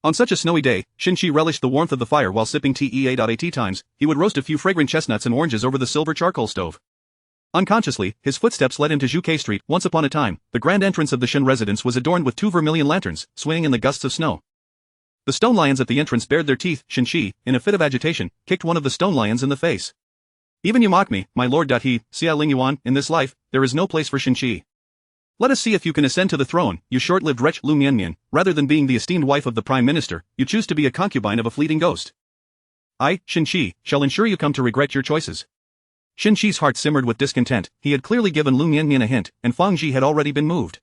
On such a snowy day, Xinshi relished the warmth of the fire while sipping tea. At tea times, he would roast a few fragrant chestnuts and oranges over the silver charcoal stove. Unconsciously, his footsteps led him to Juke Street. Once upon a time, the grand entrance of the Shen residence was adorned with 2 vermilion lanterns, swinging in the gusts of snow. The stone lions at the entrance bared their teeth. Xinshi, in a fit of agitation, kicked one of the stone lions in the face. Even you mock me, my lord. Xie Lingyuan, in this life, there is no place for Xinshi. Let us see if you can ascend to the throne, you short-lived wretch. Liu Mianmian, rather than being the esteemed wife of the prime minister, you choose to be a concubine of a fleeting ghost. I, Xinshi, shall ensure you come to regret your choices. Xinshi's heart simmered with discontent. He had clearly given Liu Mianmian a hint, and Fang Ji had already been moved.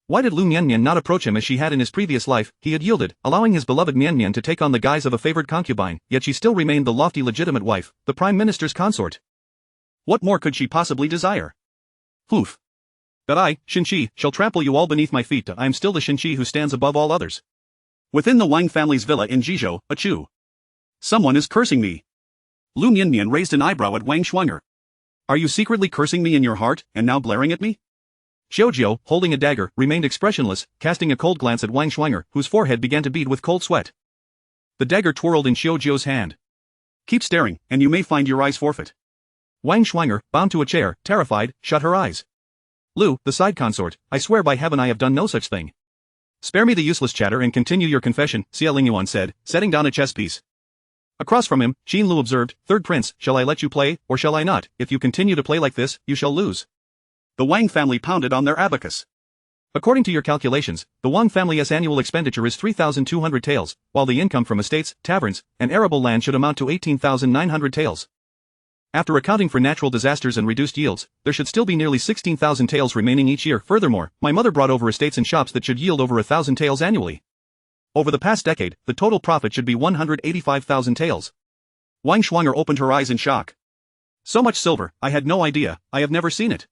Why did Liu Mianmian not approach him as she had in his previous life? He had yielded, allowing his beloved Mianmian to take on the guise of a favored concubine, yet she still remained the lofty legitimate wife, the prime minister's consort. What more could she possibly desire? Hoof. That I, Xinshi, shall trample you all beneath my feet. I am still the Xinshi who stands above all others. Within the Wang family's villa in Jizhou, Achu. Someone is cursing me. Liu Mianmian raised an eyebrow at Wang Shuang'er. Are you secretly cursing me in your heart, and now blaring at me? Xiaojiu, holding a dagger, remained expressionless, casting a cold glance at Wang Shuang'er, whose forehead began to bead with cold sweat. The dagger twirled in Xiaojiu's hand. Keep staring, and you may find your eyes forfeit. Wang Shuang'er, bound to a chair, terrified, shut her eyes. Liu, the side consort, I swear by heaven I have done no such thing. Spare me the useless chatter and continue your confession, Xie Lingyuan said, setting down a chess piece. Across from him, Qin Lu observed, Third Prince, shall I let you play, or shall I not? If you continue to play like this, you shall lose. The Wang family pounded on their abacus. According to your calculations, the Wang family's annual expenditure is 3,200 taels, while the income from estates, taverns, and arable land should amount to 18,900 taels. After accounting for natural disasters and reduced yields, there should still be nearly 16,000 taels remaining each year. Furthermore, my mother brought over estates and shops that should yield over 1,000 taels annually. Over the past decade, the total profit should be 185,000 taels. Wang Shuang'er opened her eyes in shock. So much silver, I had no idea, I have never seen it.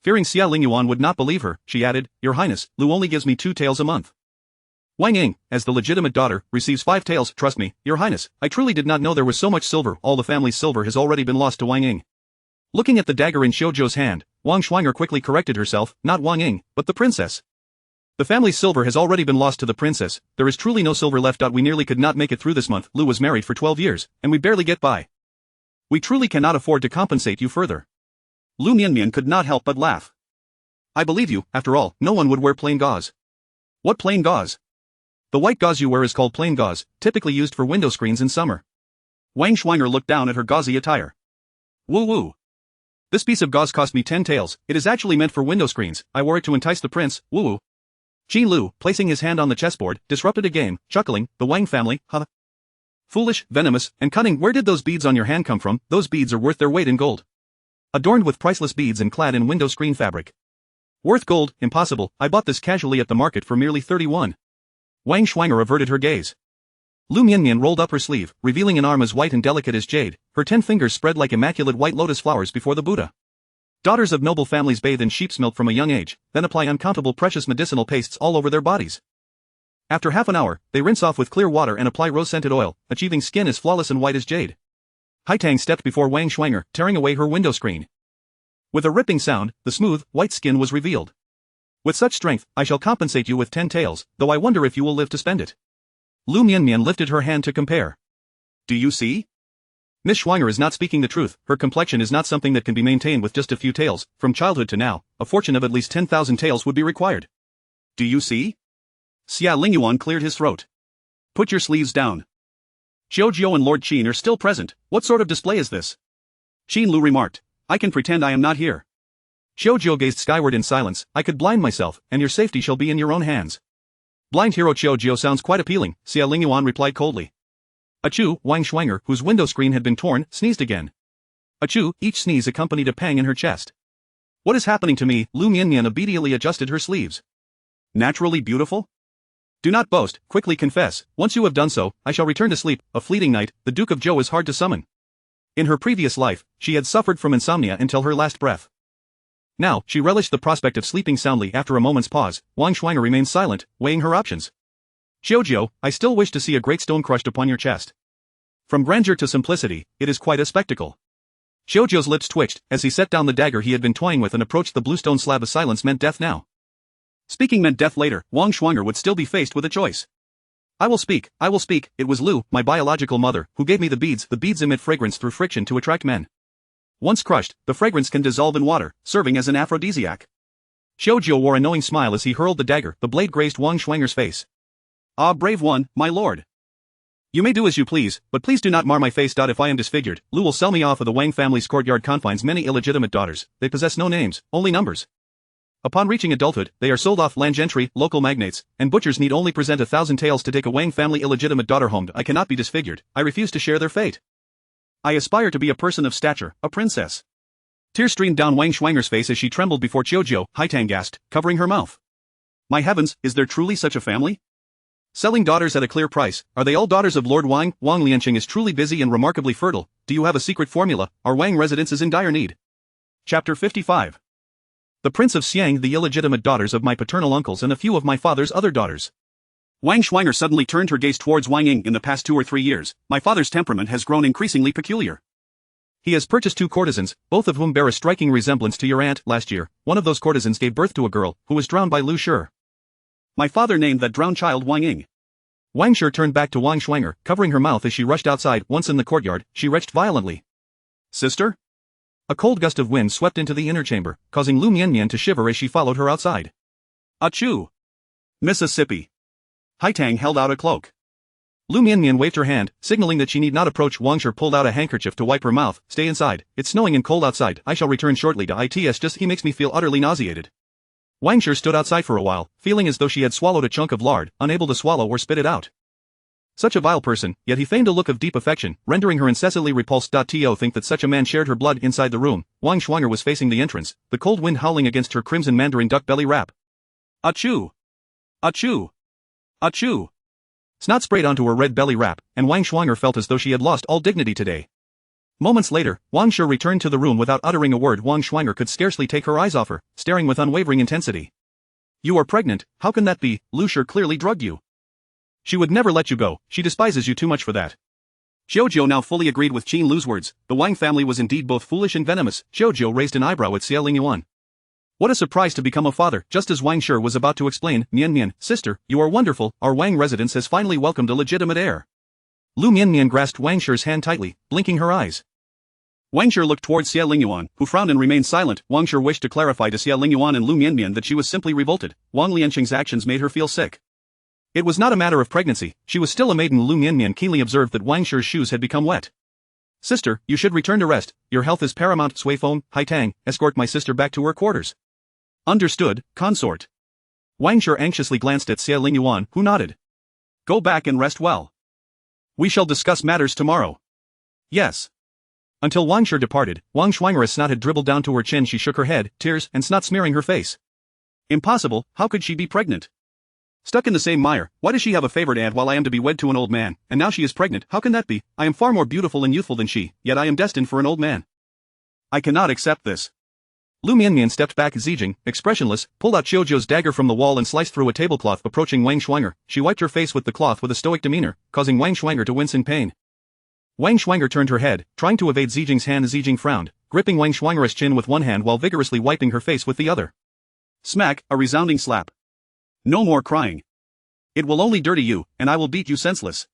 Fearing Xie Lingyuan would not believe her, she added, Your Highness, Liu only gives me 2 taels a month. Wang Ying, as the legitimate daughter, receives 5 taels. Trust me, Your Highness, I truly did not know there was so much silver. All the family's silver has already been lost to Wang Ying. Looking at the dagger in Xiaojiu's hand, Wang Shuang'er quickly corrected herself, not Wang Ying, but the princess. The family's silver has already been lost to the princess. There is truly no silver left. We nearly could not make it through this month. Liu was married for 12 years, and we barely get by. We truly cannot afford to compensate you further. Liu Mianmian could not help but laugh. I believe you, after all, no one would wear plain gauze. What plain gauze? The white gauze you wear is called plain gauze, typically used for window screens in summer. Wang Shuang'er looked down at her gauzy attire. Woo woo. This piece of gauze cost me 10 taels. It is actually meant for window screens. I wore it to entice the prince. Woo woo. Qin Lu, placing his hand on the chessboard, disrupted a game, chuckling, the Wang family, huh? Foolish, venomous, and cunning. Where did those beads on your hand come from? Those beads are worth their weight in gold. Adorned with priceless beads and clad in window screen fabric. Worth gold? Impossible. I bought this casually at the market for merely 31. Wang Shuang'er averted her gaze. Liu Mianmian rolled up her sleeve, revealing an arm as white and delicate as jade, her 10 fingers spread like immaculate white lotus flowers before the Buddha. Daughters of noble families bathe in sheep's milk from a young age, then apply uncountable precious medicinal pastes all over their bodies. After half an hour, they rinse off with clear water and apply rose-scented oil, achieving skin as flawless and white as jade. Haitang stepped before Wang Shuang'er, tearing away her window screen. With a ripping sound, the smooth, white skin was revealed. With such strength, I shall compensate you with 10 taels, though I wonder if you will live to spend it. Liu Mianmian lifted her hand to compare. Do you see? Miss Shuang'er is not speaking the truth. Her complexion is not something that can be maintained with just a few taels. From childhood to now, a fortune of at least 10,000 taels would be required. Do you see? Xie Lingyuan cleared his throat. Put your sleeves down. Xiaojiu and Lord Qin are still present. What sort of display is this? Qin Lu remarked. I can pretend I am not here. Xiaojiu gazed skyward in silence. I could blind myself, and your safety shall be in your own hands. Blind hero Xiaojiu sounds quite appealing, Xie Lingyuan replied coldly. Achoo, Wang Shuang'er, whose window screen had been torn, sneezed again. Achoo, each sneeze accompanied a pang in her chest. What is happening to me? Liu Mianmian obediently adjusted her sleeves. Naturally beautiful? Do not boast, quickly confess. Once you have done so, I shall return to sleep. A fleeting night, the Duke of Zhou is hard to summon. In her previous life, she had suffered from insomnia until her last breath. Now, she relished the prospect of sleeping soundly. After a moment's pause, Wang Shuang'er remained silent, weighing her options. Xiaojiu, I still wish to see a great stone crushed upon your chest. From grandeur to simplicity, it is quite a spectacle. Xiaojiu's lips twitched, as he set down the dagger he had been toying with and approached the blue stone slab. A silence meant death now. Speaking meant death later. Wang Shuang'er would still be faced with a choice. I will speak, it was Liu, my biological mother, who gave me the beads. The beads emit fragrance through friction to attract men. Once crushed, the fragrance can dissolve in water, serving as an aphrodisiac. Xiaojiu wore a knowing smile as he hurled the dagger. The blade grazed Wang Shuang'er's face. Ah, brave one, my lord. You may do as you please, but please do not mar my face. If I am disfigured, Liu will sell me off of the Wang family's courtyard confines. Many illegitimate daughters, they possess no names, only numbers. Upon reaching adulthood, they are sold off land gentry, local magnates, and butchers need only present 1,000 taels to take a Wang family illegitimate daughter home. I cannot be disfigured, I refuse to share their fate. I aspire to be a person of stature, a princess. Tears streamed down Wang Shuang'er's face as she trembled before Xiaojiu. Haitang gasped, covering her mouth. My heavens, is there truly such a family? Selling daughters at a clear price, are they all daughters of Lord Wang? Wang Lianqing is truly busy and remarkably fertile. Do you have a secret formula? Our Wang residence is in dire need. Chapter 55. The Prince of Xiang, the illegitimate daughters of my paternal uncles and a few of my father's other daughters. Wang Shuang'er suddenly turned her gaze towards Wang Ying. In the past 2 or 3 years, my father's temperament has grown increasingly peculiar. He has purchased 2 courtesans, both of whom bear a striking resemblance to your aunt. Last year, one of those courtesans gave birth to a girl, who was drowned by Liu Shi. My father named that drowned child Wang Ying. Wang Shi turned back to Wang Shuang'er, covering her mouth as she rushed outside. Once in the courtyard, she retched violently. Sister? A cold gust of wind swept into the inner chamber, causing Liu Mianmian to shiver as she followed her outside. Achoo! Mississippi. Haitang held out a cloak. Liu Mianmian waved her hand, signaling that she need not approach. Wang Shi pulled out a handkerchief to wipe her mouth. Stay inside, it's snowing and cold outside. I shall return shortly. He makes me feel utterly nauseated. Wang Shi stood outside for a while, feeling as though she had swallowed a chunk of lard, unable to swallow or spit it out. Such a vile person, yet he feigned a look of deep affection, rendering her incessantly repulsed. To think that such a man shared her blood. Inside the room, Wang Shuang'er was facing the entrance, the cold wind howling against her crimson mandarin duck belly wrap. Achoo! Achoo! Achoo! Snot sprayed onto her red belly wrap, and Wang Shuang'er felt as though she had lost all dignity today. Moments later, Wang Shi returned to the room without uttering a word. Wang Shuang'er could scarcely take her eyes off her, staring with unwavering intensity. You are pregnant, how can that be? Liu Shi clearly drugged you. She would never let you go, she despises you too much for that. Xiaojiu now fully agreed with Qin Lu's words. The Wang family was indeed both foolish and venomous. Xiaojiu raised an eyebrow at Xie Lingyuan. What a surprise to become a father. Just as Wang Shi was about to explain, Mianmian, sister, you are wonderful, our Wang residence has finally welcomed a legitimate heir. Liu Mianmian grasped Wang Shi's hand tightly, blinking her eyes. Wang Shi looked towards Xie Lingyuan, who frowned and remained silent. Wang Shi wished to clarify to Xie Lingyuan and Liu Mianmian that she was simply revolted. Wang Lianqing's actions made her feel sick. It was not a matter of pregnancy, she was still a maiden. Liu Mianmian keenly observed that Wang Shi's shoes had become wet. Sister, you should return to rest, your health is paramount. Suifeng, Haitang, escort my sister back to her quarters. Understood, consort. Wang Shi anxiously glanced at Xie Lingyuan, who nodded. Go back and rest well. We shall discuss matters tomorrow. Yes. Until Wang Shi departed, Wang Shuang'er's snot had dribbled down to her chin. She shook her head, tears and snot smearing her face. Impossible, how could she be pregnant? Stuck in the same mire, why does she have a favored aunt while I am to be wed to an old man, and now she is pregnant? How can that be? I am far more beautiful and youthful than she, yet I am destined for an old man. I cannot accept this. Liu Mianmian stepped back. Zijing, expressionless, pulled out Xiaojiu's dagger from the wall and sliced through a tablecloth. Approaching Wang Shuang'er, she wiped her face with the cloth with a stoic demeanor, causing Wang Shuang'er to wince in pain. Wang Shuang'er turned her head, trying to evade Zijing's hand. Zijing frowned, gripping Wang Shuang'er's chin with one hand while vigorously wiping her face with the other. Smack, a resounding slap. No more crying. It will only dirty you, and I will beat you senseless.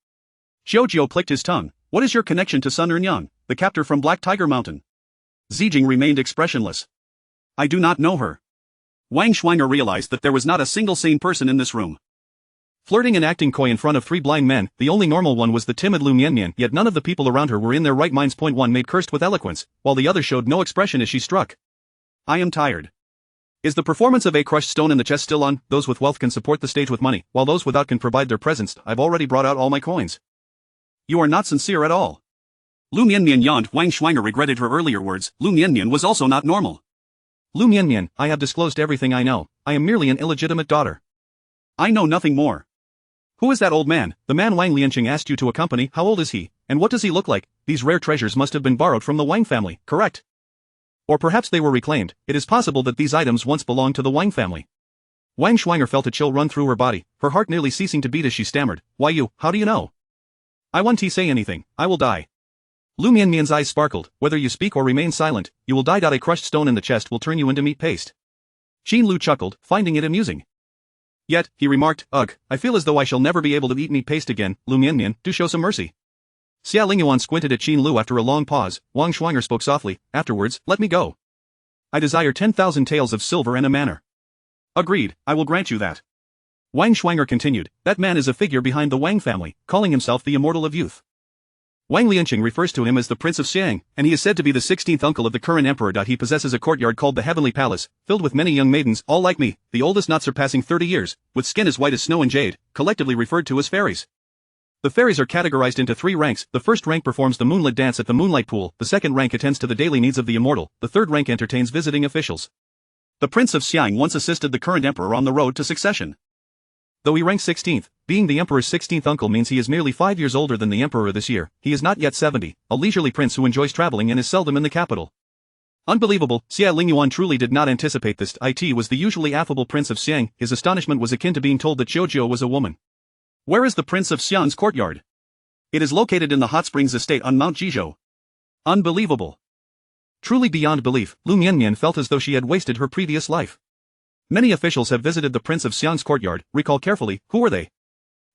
Xiaojiu clicked his tongue. What is your connection to Sun Ernyang, the captor from Black Tiger Mountain? Zijing remained expressionless. I do not know her. Wang Shuang'er realized that there was not a single sane person in this room. Flirting and acting coy in front of 3 blind men, the only normal one was the timid Liu Mianmian, yet none of the people around her were in their right minds. One made cursed with eloquence, while the other showed no expression as she struck. I am tired. Is the performance of a crushed stone in the chest still on? Those with wealth can support the stage with money, while those without can provide their presence. I've already brought out all my coins. You are not sincere at all. Liu Mianmian yawned. Wang Shuang'er regretted her earlier words. Liu Mianmian was also not normal. Liu Mianmian, I have disclosed everything I know. I am merely an illegitimate daughter. I know nothing more. Who is that old man? The man Wang Lianqing asked you to accompany. How old is he, and what does he look like? These rare treasures must have been borrowed from the Wang family, correct? Or perhaps they were reclaimed. It is possible that these items once belonged to the Wang family. Wang Shuinger felt a chill run through her body, her heart nearly ceasing to beat as she stammered. Why you, how do you know? I won't say anything, I will die. Liu Mianmian's eyes sparkled. Whether you speak or remain silent, you will die. A crushed stone in the chest will turn you into meat paste. Qin Lu chuckled, finding it amusing. Yet, he remarked, ugh, I feel as though I shall never be able to eat meat paste again. Liu Mianmian, do show some mercy. Xie Lingyuan squinted at Qin Lu after a long pause. Wang Shuinger spoke softly, afterwards, let me go. I desire 10,000 taels of silver and a manor. Agreed, I will grant you that. Wang Shuinger continued, that man is a figure behind the Wang family, calling himself the immortal of youth. Wang Lianqing refers to him as the Prince of Xiang, and he is said to be the 16th uncle of the current emperor. He possesses a courtyard called the Heavenly Palace, filled with many young maidens, all like me, the oldest not surpassing 30 years, with skin as white as snow and jade, collectively referred to as fairies. The fairies are categorized into 3 ranks. The first rank performs the moonlit dance at the moonlight pool, the second rank attends to the daily needs of the immortal, the third rank entertains visiting officials. The Prince of Xiang once assisted the current emperor on the road to succession. Though he ranks 16th, being the emperor's 16th uncle means he is merely 5 years older than the emperor this year. He is not yet 70, a leisurely prince who enjoys traveling and is seldom in the capital. Unbelievable, Xie Lingyuan truly did not anticipate this. It was the usually affable Prince of Xiang. His astonishment was akin to being told that Zhou was a woman. Where is the Prince of Xiang's courtyard? It is located in the hot springs estate on Mount Jizhou. Unbelievable. Truly beyond belief, Liu Mianmian felt as though she had wasted her previous life. Many officials have visited the Prince of Xiang's courtyard. Recall carefully, who were they?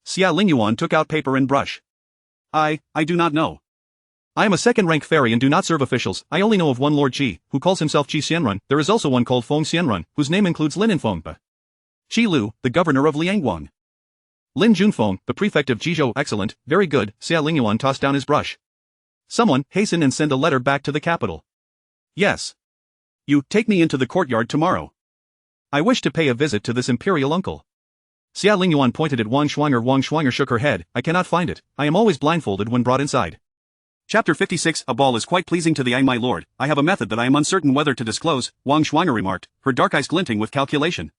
Xie Lingyuan took out paper and brush. I do not know. I am a second-rank fairy and do not serve officials. I only know of one Lord Qi, who calls himself Qi Xianrun. There is also one called Feng Xianrun, whose name includes Lin Infeng. Qi Lu, the governor of Liangguang. Lin Junfeng, the prefect of Jizhou. Excellent, very good. Xie Lingyuan tossed down his brush. Someone, hasten and send a letter back to the capital. Yes. You, take me into the courtyard tomorrow. I wish to pay a visit to this imperial uncle. Xie Lingyuan pointed at Wang Shuinger. Wang Shuinger shook her head. I cannot find it. I am always blindfolded when brought inside. Chapter 56. A ball is quite pleasing to the eye, my lord. I have a method that I am uncertain whether to disclose, Wang Shuinger remarked, her dark eyes glinting with calculation.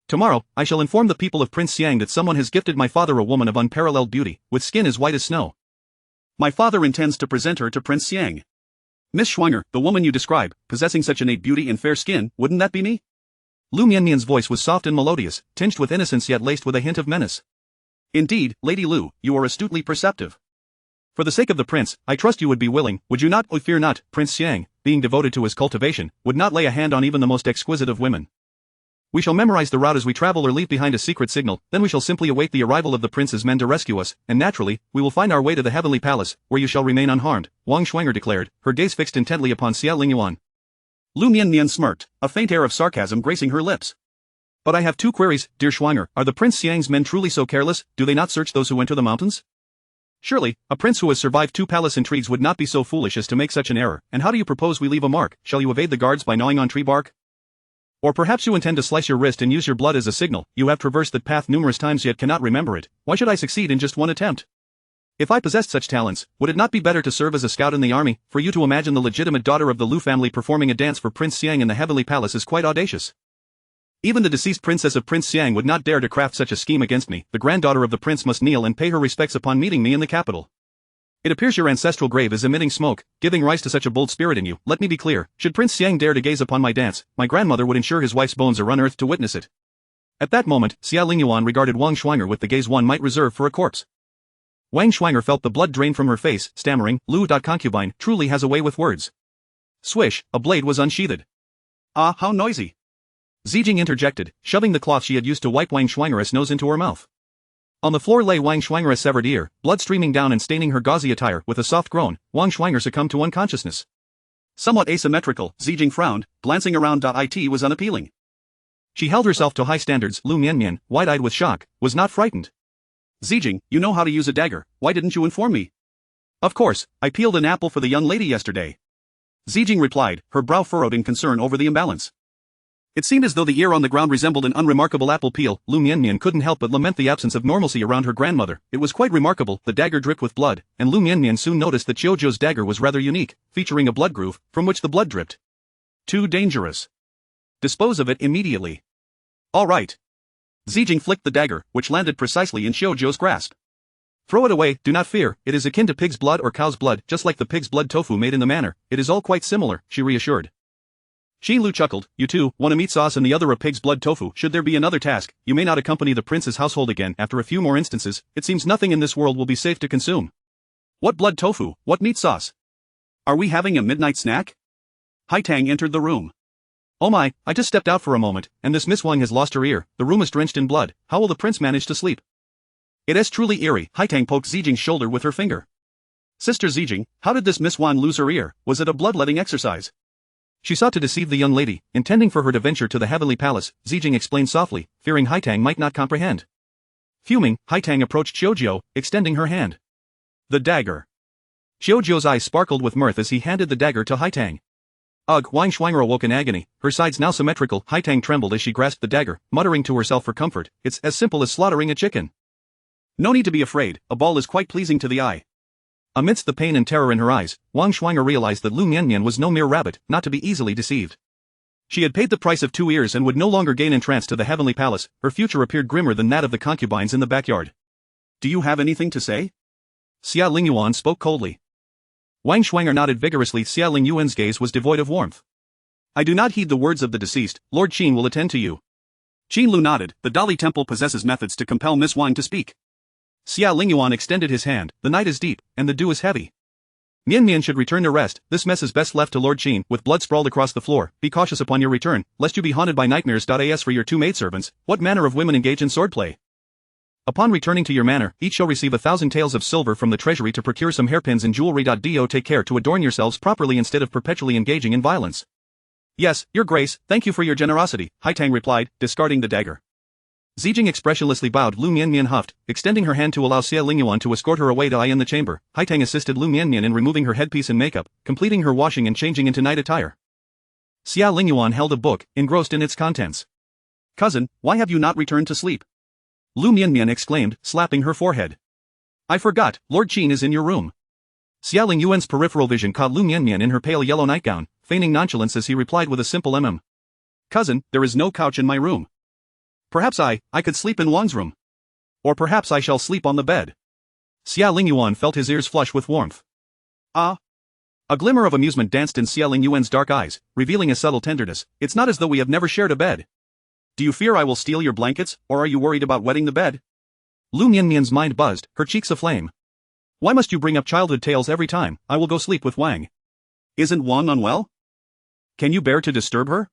Tomorrow, I shall inform the people of Prince Xiang that someone has gifted my father a woman of unparalleled beauty, with skin as white as snow. My father intends to present her to Prince Xiang. Miss Shuinger, the woman you describe, possessing such innate beauty and fair skin, wouldn't that be me? Liu Mianmian's voice was soft and melodious, tinged with innocence yet laced with a hint of menace. Indeed, Lady Liu, you are astutely perceptive. For the sake of the prince, I trust you would be willing, would you not? Oh, fear not, Prince Xiang, being devoted to his cultivation, would not lay a hand on even the most exquisite of women. We shall memorize the route as we travel or leave behind a secret signal, then we shall simply await the arrival of the prince's men to rescue us, and naturally, we will find our way to the heavenly palace, where you shall remain unharmed, Wang Shuinger declared, her gaze fixed intently upon Xie Lingyuan. Liu Mianmian smirked, a faint air of sarcasm gracing her lips. But I have 2 queries, dear Shuinger. Are the Prince Xiang's men truly so careless? Do they not search those who enter the mountains? Surely, a prince who has survived 2 palace intrigues would not be so foolish as to make such an error. And how do you propose we leave a mark? Shall you evade the guards by gnawing on tree bark? Or perhaps you intend to slice your wrist and use your blood as a signal. You have traversed that path numerous times yet cannot remember it. Why should I succeed in just one attempt? If I possessed such talents, would it not be better to serve as a scout in the army? For you to imagine the legitimate daughter of the Liu family performing a dance for Prince Xiang in the heavenly palace is quite audacious. Even the deceased princess of Prince Xiang would not dare to craft such a scheme against me. The granddaughter of the prince must kneel and pay her respects upon meeting me in the capital. It appears your ancestral grave is emitting smoke, giving rise to such a bold spirit in you. Let me be clear, should Prince Xiang dare to gaze upon my dance, my grandmother would ensure his wife's bones are unearthed to witness it. At that moment, Xie Lingyuan regarded Wang Shuinger with the gaze one might reserve for a corpse. Wang Shuinger felt the blood drain from her face, stammering, Concubine truly has a way with words. Swish, a blade was unsheathed. Ah, how noisy. Zijing interjected, shoving the cloth she had used to wipe Wang Shuinger's nose into her mouth. On the floor lay Wang Shuinger's severed ear, blood streaming down and staining her gauzy attire. With a soft groan, Wang Shuinger succumbed to unconsciousness. Somewhat asymmetrical, Zijing frowned, glancing around. It was unappealing. She held herself to high standards. Liu Mianmian, wide-eyed with shock, was not frightened. Zijing, you know how to use a dagger, why didn't you inform me? Of course, I peeled an apple for the young lady yesterday. Zijing replied, her brow furrowed in concern over the imbalance. It seemed as though the ear on the ground resembled an unremarkable apple peel. Liu Mianmian couldn't help but lament the absence of normalcy around her grandmother. It was quite remarkable, the dagger dripped with blood, and Liu Mianmian soon noticed that Zhou's dagger was rather unique, featuring a blood groove, from which the blood dripped. Too dangerous. Dispose of it immediately. All right. Zijing flicked the dagger, which landed precisely in Xiaojiu's grasp. Throw it away, do not fear, it is akin to pig's blood or cow's blood, just like the pig's blood tofu made in the manor, it is all quite similar, she reassured. Xie Lu chuckled, you two, one a meat sauce and the other a pig's blood tofu. Should there be another task, you may not accompany the prince's household again. After a few more instances, it seems nothing in this world will be safe to consume. What blood tofu, what meat sauce? Are we having a midnight snack? Hai Tang entered the room. Oh my, I just stepped out for a moment, and this Miss Wang has lost her ear, the room is drenched in blood, how will the prince manage to sleep? It is truly eerie, Hai Tang poked Zijing's shoulder with her finger. Sister Zijing, how did this Miss Wang lose her ear, was it a bloodletting exercise? She sought to deceive the young lady, intending for her to venture to the heavenly palace, Zijing explained softly, fearing Hai Tang might not comprehend. Fuming, Hai Tang approached Xiaojiu, extending her hand. The dagger. Xiaojiu's eyes sparkled with mirth as he handed the dagger to Hai Tang. Ugh, Wang Shuang'er awoke in agony, her sides now symmetrical. Hai Tang trembled as she grasped the dagger, muttering to herself for comfort, it's as simple as slaughtering a chicken. No need to be afraid, a ball is quite pleasing to the eye. Amidst the pain and terror in her eyes, Wang Shuang'er realized that Liu Mianmian was no mere rabbit, not to be easily deceived. She had paid the price of 2 ears and would no longer gain entrance to the heavenly palace, her future appeared grimmer than that of the concubines in the backyard. Do you have anything to say? Xie Lingyuan spoke coldly. Wang Shuang'er nodded vigorously. Xie Lingyuan's gaze was devoid of warmth. I do not heed the words of the deceased, Lord Qin will attend to you. Qin Lu nodded, the Dali temple possesses methods to compel Miss Wang to speak. Xie Lingyuan extended his hand, the night is deep, and the dew is heavy. Mianmian should return to rest, this mess is best left to Lord Qin. With blood sprawled across the floor, be cautious upon your return, lest you be haunted by nightmares. As for your 2 maidservants, what manner of women engage in swordplay? Upon returning to your manor, each shall receive 1,000 taels of silver from the treasury to procure some hairpins and jewelry. Do take care to adorn yourselves properly instead of perpetually engaging in violence. Yes, your grace, thank you for your generosity, Hai Tang replied, discarding the dagger. Zijing expressionlessly bowed. Liu Mianmian huffed, extending her hand to allow Xie Lingyuan to escort her away to in the chamber. Hai Tang assisted Liu Mianmian in removing her headpiece and makeup, completing her washing and changing into night attire. Xie Lingyuan held a book, engrossed in its contents. Cousin, why have you not returned to sleep? Liu Mianmian exclaimed, slapping her forehead. I forgot, Lord Qin is in your room. Xie Lingyuan's peripheral vision caught Liu Mianmian in her pale yellow nightgown, feigning nonchalance as he replied with a simple Cousin, there is no couch in my room. Perhaps I could sleep in Wang's room. Or perhaps I shall sleep on the bed. Xie Lingyuan felt his ears flush with warmth. Ah. A glimmer of amusement danced in Xie Lingyuan's dark eyes, revealing a subtle tenderness, it's not as though we have never shared a bed. Do you fear I will steal your blankets, or are you worried about wetting the bed? Liu Mianmian's mind buzzed, her cheeks aflame. Why must you bring up childhood tales every time? I will go sleep with Wang. Isn't Wang unwell? Can you bear to disturb her?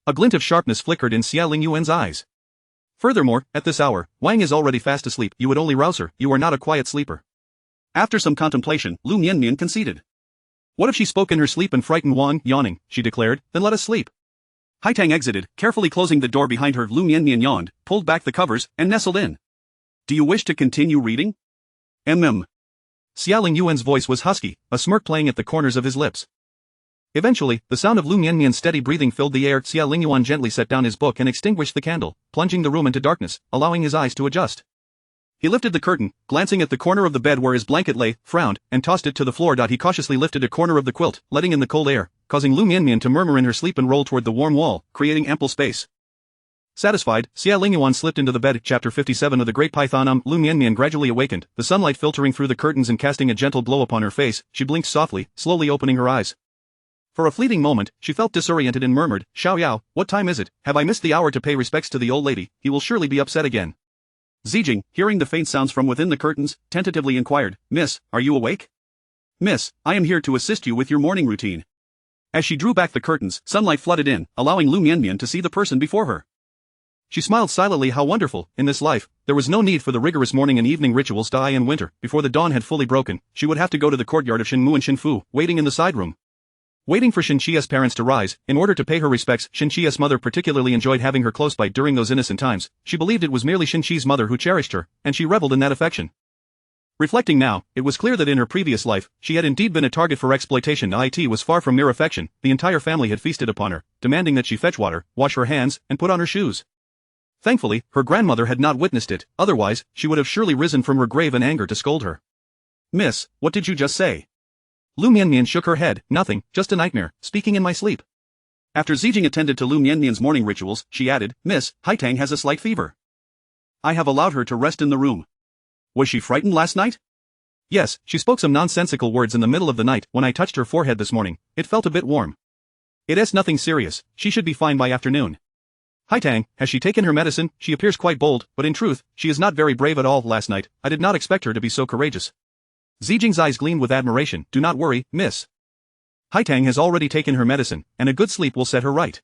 A glint of sharpness flickered in Xie Lingyuan's eyes. Furthermore, at this hour, Wang is already fast asleep, you would only rouse her, you are not a quiet sleeper. After some contemplation, Liu Mianmian conceded. What if she spoke in her sleep and frightened Wang? Yawning, she declared, then let us sleep. Hai Tang exited, carefully closing the door behind her. Liu Mianmian yawned, pulled back the covers, and nestled in. Do you wish to continue reading? Xie Lingyuan's voice was husky, a smirk playing at the corners of his lips. Eventually, the sound of Liu Mianmian's steady breathing filled the air. Xie Lingyuan gently set down his book and extinguished the candle, plunging the room into darkness, allowing his eyes to adjust. He lifted the curtain, glancing at the corner of the bed where his blanket lay, frowned, and tossed it to the floor. He cautiously lifted a corner of the quilt, letting in the cold air, causing Liu Mianmian to murmur in her sleep and roll toward the warm wall, creating ample space. Satisfied, Xie Lingyuan slipped into the bed. Chapter 57 of the Great Python. Liu Mianmian gradually awakened, the sunlight filtering through the curtains and casting a gentle glow upon her face. She blinked softly, slowly opening her eyes. For a fleeting moment, she felt disoriented and murmured, Xiao Yao, what time is it? Have I missed the hour to pay respects to the old lady? He will surely be upset again. Zijing, hearing the faint sounds from within the curtains, tentatively inquired, Miss, are you awake? Miss, I am here to assist you with your morning routine. As she drew back the curtains, sunlight flooded in, allowing Liu Mianmian to see the person before her. She smiled silently. How wonderful, in this life, there was no need for the rigorous morning and evening rituals. In winter, before the dawn had fully broken, she would have to go to the courtyard of Shenmu and Shenfu, waiting in the side room. Waiting for Shenqia's parents to rise, in order to pay her respects. Shenqia's mother particularly enjoyed having her close by during those innocent times. She believed it was merely Shenqi's mother who cherished her, and she reveled in that affection. Reflecting now, it was clear that in her previous life, she had indeed been a target for exploitation. It was far from mere affection, the entire family had feasted upon her, demanding that she fetch water, wash her hands, and put on her shoes. Thankfully, her grandmother had not witnessed it, otherwise, she would have surely risen from her grave in anger to scold her. Miss, what did you just say? Liu Mianmian shook her head, nothing, just a nightmare, speaking in my sleep. After Zijing attended to Liu Mianmian's morning rituals, she added, Miss, Hai Tang has a slight fever. I have allowed her to rest in the room. Was she frightened last night? Yes, she spoke some nonsensical words in the middle of the night. When I touched her forehead this morning, it felt a bit warm. It is nothing serious, she should be fine by afternoon. Haitang, has she taken her medicine? She appears quite bold, but in truth, she is not very brave at all. Last night, I did not expect her to be so courageous. Zijing's eyes gleamed with admiration. Do not worry, miss. Haitang has already taken her medicine, and a good sleep will set her right.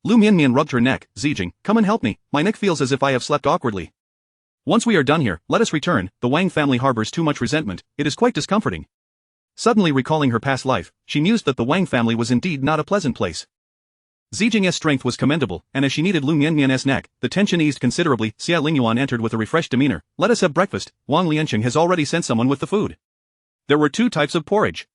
Liu Mianmian rubbed her neck. Zijing, come and help me, my neck feels as if I have slept awkwardly. Once we are done here, let us return. The Wang family harbors too much resentment, it is quite discomforting. Suddenly recalling her past life, she mused that the Wang family was indeed not a pleasant place. Zijing's strength was commendable, and as she needed Liu Mianmian's neck, the tension eased considerably. Xie Lingyuan entered with a refreshed demeanor. Let us have breakfast, Wang Lianqing has already sent someone with the food. There were 2 types of porridge.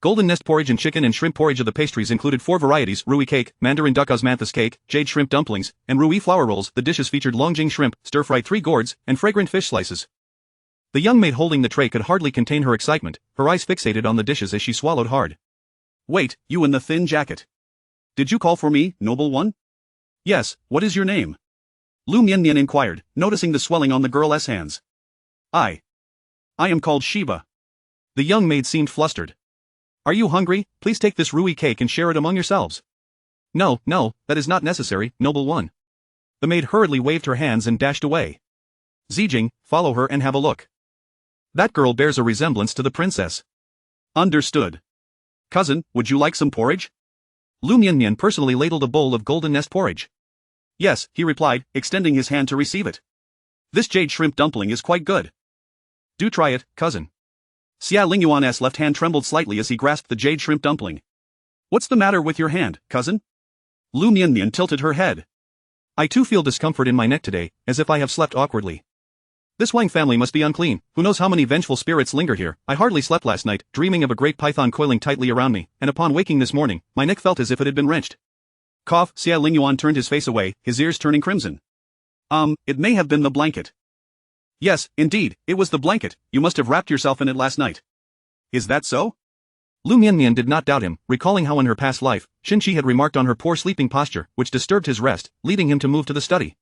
Golden nest porridge and chicken and shrimp porridge. Of the pastries included 4 varieties: rui cake, mandarin duck osmanthus cake, jade shrimp dumplings, and rui flour rolls. The dishes featured longjing shrimp, stir-fried 3 gourds, and fragrant fish slices. The young maid holding the tray could hardly contain her excitement, her eyes fixated on the dishes as she swallowed hard. Wait, you in the thin jacket. Did you call for me, noble one? Yes, what is your name? Liu Mianmian inquired, noticing the swelling on the girl's hands. I am called Shiba. The young maid seemed flustered. Are you hungry? Please take this rui cake and share it among yourselves. No, that is not necessary, noble one. The maid hurriedly waved her hands and dashed away. Zijing, follow her and have a look. That girl bears a resemblance to the princess. Understood. Cousin, would you like some porridge? Liu Mianmian personally ladled a bowl of golden nest porridge. Yes, he replied, extending his hand to receive it. This jade shrimp dumpling is quite good. Do try it, cousin. Xie Lingyuan's left hand trembled slightly as he grasped the jade shrimp dumpling. What's the matter with your hand, cousin? Liu Mianmian tilted her head. I too feel discomfort in my neck today, as if I have slept awkwardly. This Wang family must be unclean, who knows how many vengeful spirits linger here. I hardly slept last night, dreaming of a great python coiling tightly around me, and upon waking this morning, my neck felt as if it had been wrenched. Cough. Xie Lingyuan turned his face away, his ears turning crimson. It may have been the blanket. Yes, indeed, it was the blanket, you must have wrapped yourself in it last night. Is that so? Liu Mianmian did not doubt him, recalling how in her past life, Xinqi had remarked on her poor sleeping posture, which disturbed his rest, leading him to move to the study.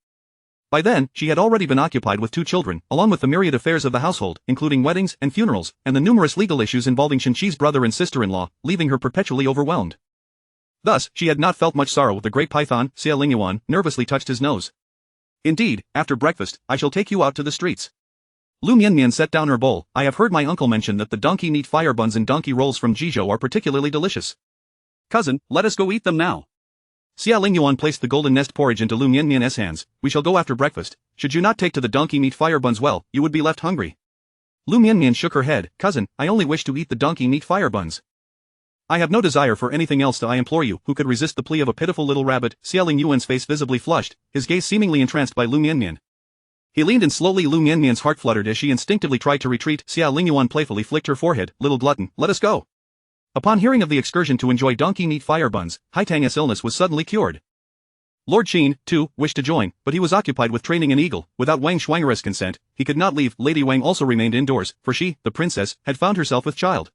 By then, she had already been occupied with 2 children, along with the myriad affairs of the household, including weddings and funerals, and the numerous legal issues involving Xinqi's brother and sister-in-law, leaving her perpetually overwhelmed. Thus, she had not felt much sorrow with the great python. Xie Lingyuan nervously touched his nose. Indeed, after breakfast, I shall take you out to the streets. Liu Mianmian set down her bowl. I have heard my uncle mention that the donkey meat fire buns and donkey rolls from Jizhou are particularly delicious. Cousin, let us go eat them now. Xie Lingyuan placed the golden nest porridge into Liu Mianmian's hands. We shall go after breakfast. Should you not take to the donkey meat fire buns, well, you would be left hungry. Liu Mianmian shook her head. Cousin, I only wish to eat the donkey meat fire buns. I have no desire for anything else. I implore you. Who could resist the plea of a pitiful little rabbit? Xie Lingyuan's face visibly flushed, his gaze seemingly entranced by Liu Mianmian. He leaned and slowly Liu Mianmian's heart fluttered as she instinctively tried to retreat. Xie Lingyuan playfully flicked her forehead. Little glutton, let us go. Upon hearing of the excursion to enjoy donkey meat fire buns, Haitang's illness was suddenly cured. Lord Qin, too, wished to join, but he was occupied with training an eagle. Without Wang Shuang'er's consent, he could not leave. Lady Wang also remained indoors, for she, the princess, had found herself with child.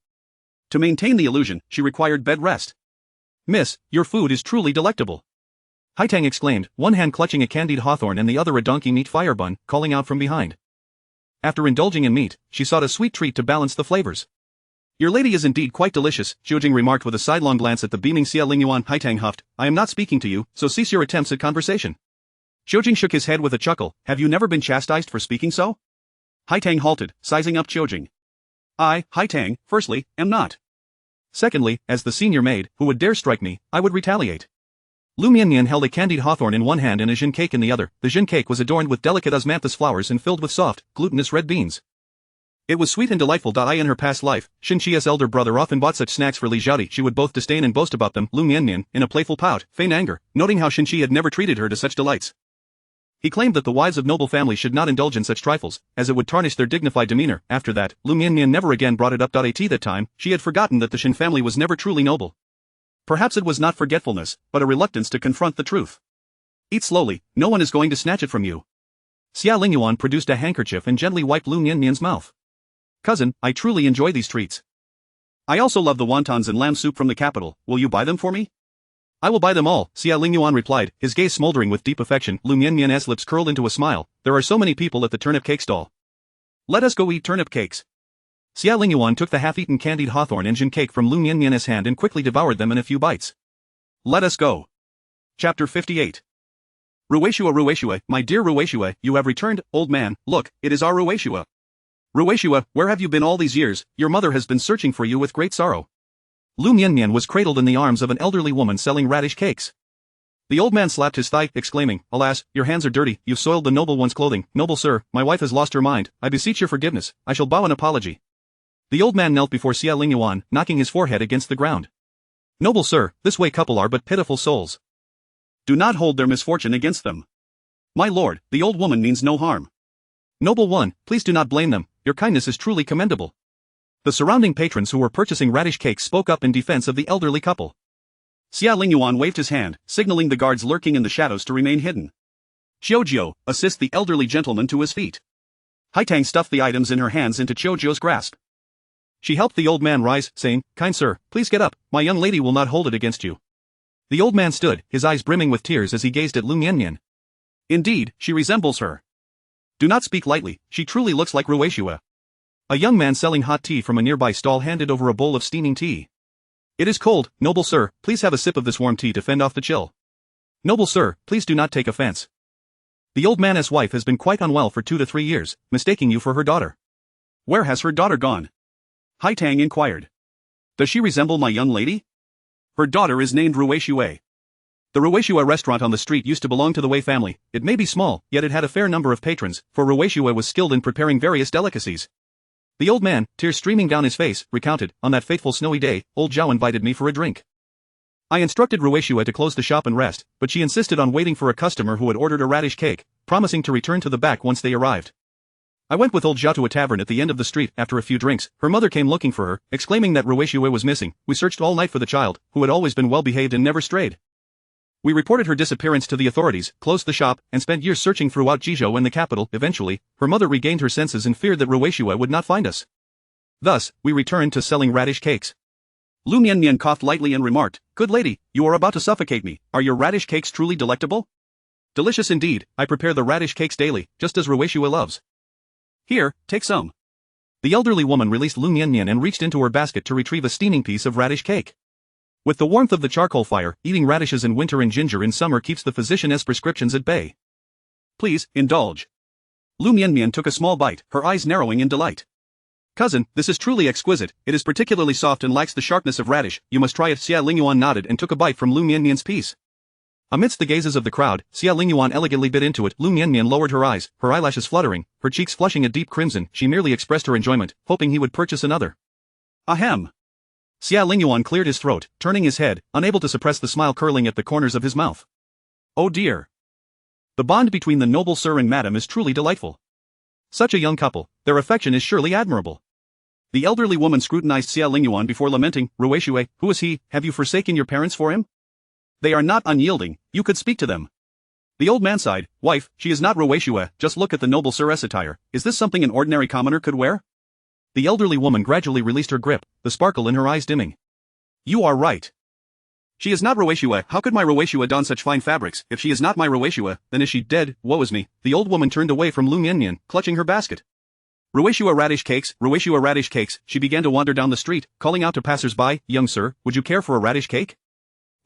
To maintain the illusion, she required bed rest. Miss, your food is truly delectable. Haitang exclaimed, one hand clutching a candied hawthorn and the other a donkey meat fire bun, calling out from behind. After indulging in meat, she sought a sweet treat to balance the flavors. Your lady is indeed quite delicious, Xiujing remarked with a sidelong glance at the beaming Xie Lingyuan. Haitang huffed, I am not speaking to you, so cease your attempts at conversation. Xiujing shook his head with a chuckle, have you never been chastised for speaking so? Haitang halted, sizing up Xiujing. I, Haitang, firstly, am not. Secondly, as the senior maid, who would dare strike me, I would retaliate. Liu Mianmian held a candied hawthorn in one hand and a jin cake in the other. The jin cake was adorned with delicate osmanthus flowers and filled with soft, glutinous red beans. It was sweet and delightful. I in her past life, Xinqi's elder brother often bought such snacks for Li Zhaodi. She would both disdain and boast about them. Liu Mianmian, in a playful pout, feigned anger, noting how Xinqi had never treated her to such delights. He claimed that the wives of noble families should not indulge in such trifles, as it would tarnish their dignified demeanor. After that, Liu Mianmian never again brought it up. At that time, she had forgotten that the Xin family was never truly noble. Perhaps it was not forgetfulness, but a reluctance to confront the truth. Eat slowly, no one is going to snatch it from you. Xie Lingyuan produced a handkerchief and gently wiped Liu Mianmian's mouth. Cousin, I truly enjoy these treats. I also love the wontons and lamb soup from the capital, will you buy them for me? I will buy them all, Xie Lingyuan replied, his gaze smoldering with deep affection. Liu Mianmian's lips curled into a smile. There are so many people at the turnip cake stall. Let us go eat turnip cakes. Xie Lingyuan took the half-eaten candied hawthorn engine cake from Liu Mianmian's hand and quickly devoured them in a few bites. Let us go. Chapter 58. Ruishua, my dear Ruishua, you have returned, old man. Look, it is our Ruishua. Ruishua, where have you been all these years? Your mother has been searching for you with great sorrow. Liu Mianmian was cradled in the arms of an elderly woman selling radish cakes. The old man slapped his thigh, exclaiming, Alas, your hands are dirty, you've soiled the noble one's clothing. Noble sir, my wife has lost her mind, I beseech your forgiveness, I shall bow an apology. The old man knelt before Xie Lingyuan, knocking his forehead against the ground. Noble sir, this way couple are but pitiful souls. Do not hold their misfortune against them. My lord, the old woman means no harm. Noble one, please do not blame them, your kindness is truly commendable. The surrounding patrons who were purchasing radish cakes spoke up in defense of the elderly couple. Xie Lingyuan waved his hand, signaling the guards lurking in the shadows to remain hidden. Qiujiu, assist the elderly gentleman to his feet. Haitang stuffed the items in her hands into Qiujiu's grasp. She helped the old man rise, saying, Kind sir, please get up, my young lady will not hold it against you. The old man stood, his eyes brimming with tears as he gazed at Liu Mianmian. Indeed, she resembles her. Do not speak lightly, she truly looks like Ruishua. A young man selling hot tea from a nearby stall handed over a bowl of steaming tea. It is cold, noble sir, please have a sip of this warm tea to fend off the chill. Noble sir, please do not take offense. The old man's wife has been quite unwell for 2 to 3 years, mistaking you for her daughter. Where has her daughter gone? Haitang inquired. Does she resemble my young lady? Her daughter is named Ruishua. The Ruishua restaurant on the street used to belong to the Wei family. It may be small, yet it had a fair number of patrons, for Ruishua was skilled in preparing various delicacies. The old man, tears streaming down his face, recounted, On that fateful snowy day, old Zhao invited me for a drink. I instructed Ruishua to close the shop and rest, but she insisted on waiting for a customer who had ordered a radish cake, promising to return to the back once they arrived. I went with old Zhao to a tavern at the end of the street. After a few drinks, her mother came looking for her, exclaiming that Ruishua was missing. We searched all night for the child, who had always been well behaved and never strayed. We reported her disappearance to the authorities, closed the shop, and spent years searching throughout Jizhou and the capital. Eventually, her mother regained her senses and feared that Ruishua would not find us. Thus, we returned to selling radish cakes. Liu Mianmian coughed lightly and remarked, Good lady, you are about to suffocate me. Are your radish cakes truly delectable? Delicious indeed, I prepare the radish cakes daily, just as Ruishua loves. Here, take some. The elderly woman released Liu Mianmian and reached into her basket to retrieve a steaming piece of radish cake. With the warmth of the charcoal fire, eating radishes in winter and ginger in summer keeps the physician's prescriptions at bay. Please, indulge. Liu Mianmian took a small bite, her eyes narrowing in delight. Cousin, this is truly exquisite, it is particularly soft and lacks the sharpness of radish, you must try it. Xie Lingyuan nodded and took a bite from Liu Mianmian's piece. Amidst the gazes of the crowd, Xie Lingyuan elegantly bit into it. Liu Mianmian lowered her eyes, her eyelashes fluttering, her cheeks flushing a deep crimson. She merely expressed her enjoyment, hoping he would purchase another. Ahem. Xie Lingyuan cleared his throat, turning his head, unable to suppress the smile curling at the corners of his mouth. Oh dear. The bond between the noble sir and madam is truly delightful. Such a young couple, their affection is surely admirable. The elderly woman scrutinized Xie Lingyuan before lamenting, Ruishua, who is he, have you forsaken your parents for him? They are not unyielding, you could speak to them. The old man sighed, Wife, she is not Ruishua, just look at the noble sir's attire, is this something an ordinary commoner could wear? The elderly woman gradually released her grip, the sparkle in her eyes dimming. You are right. She is not Ruishua, how could my Ruishua don such fine fabrics? If she is not my Ruishua, then is she dead, woe is me. The old woman turned away from Liu Mianmian, clutching her basket. Ruishua radish cakes, she began to wander down the street, calling out to passers-by, Young sir, would you care for a radish cake?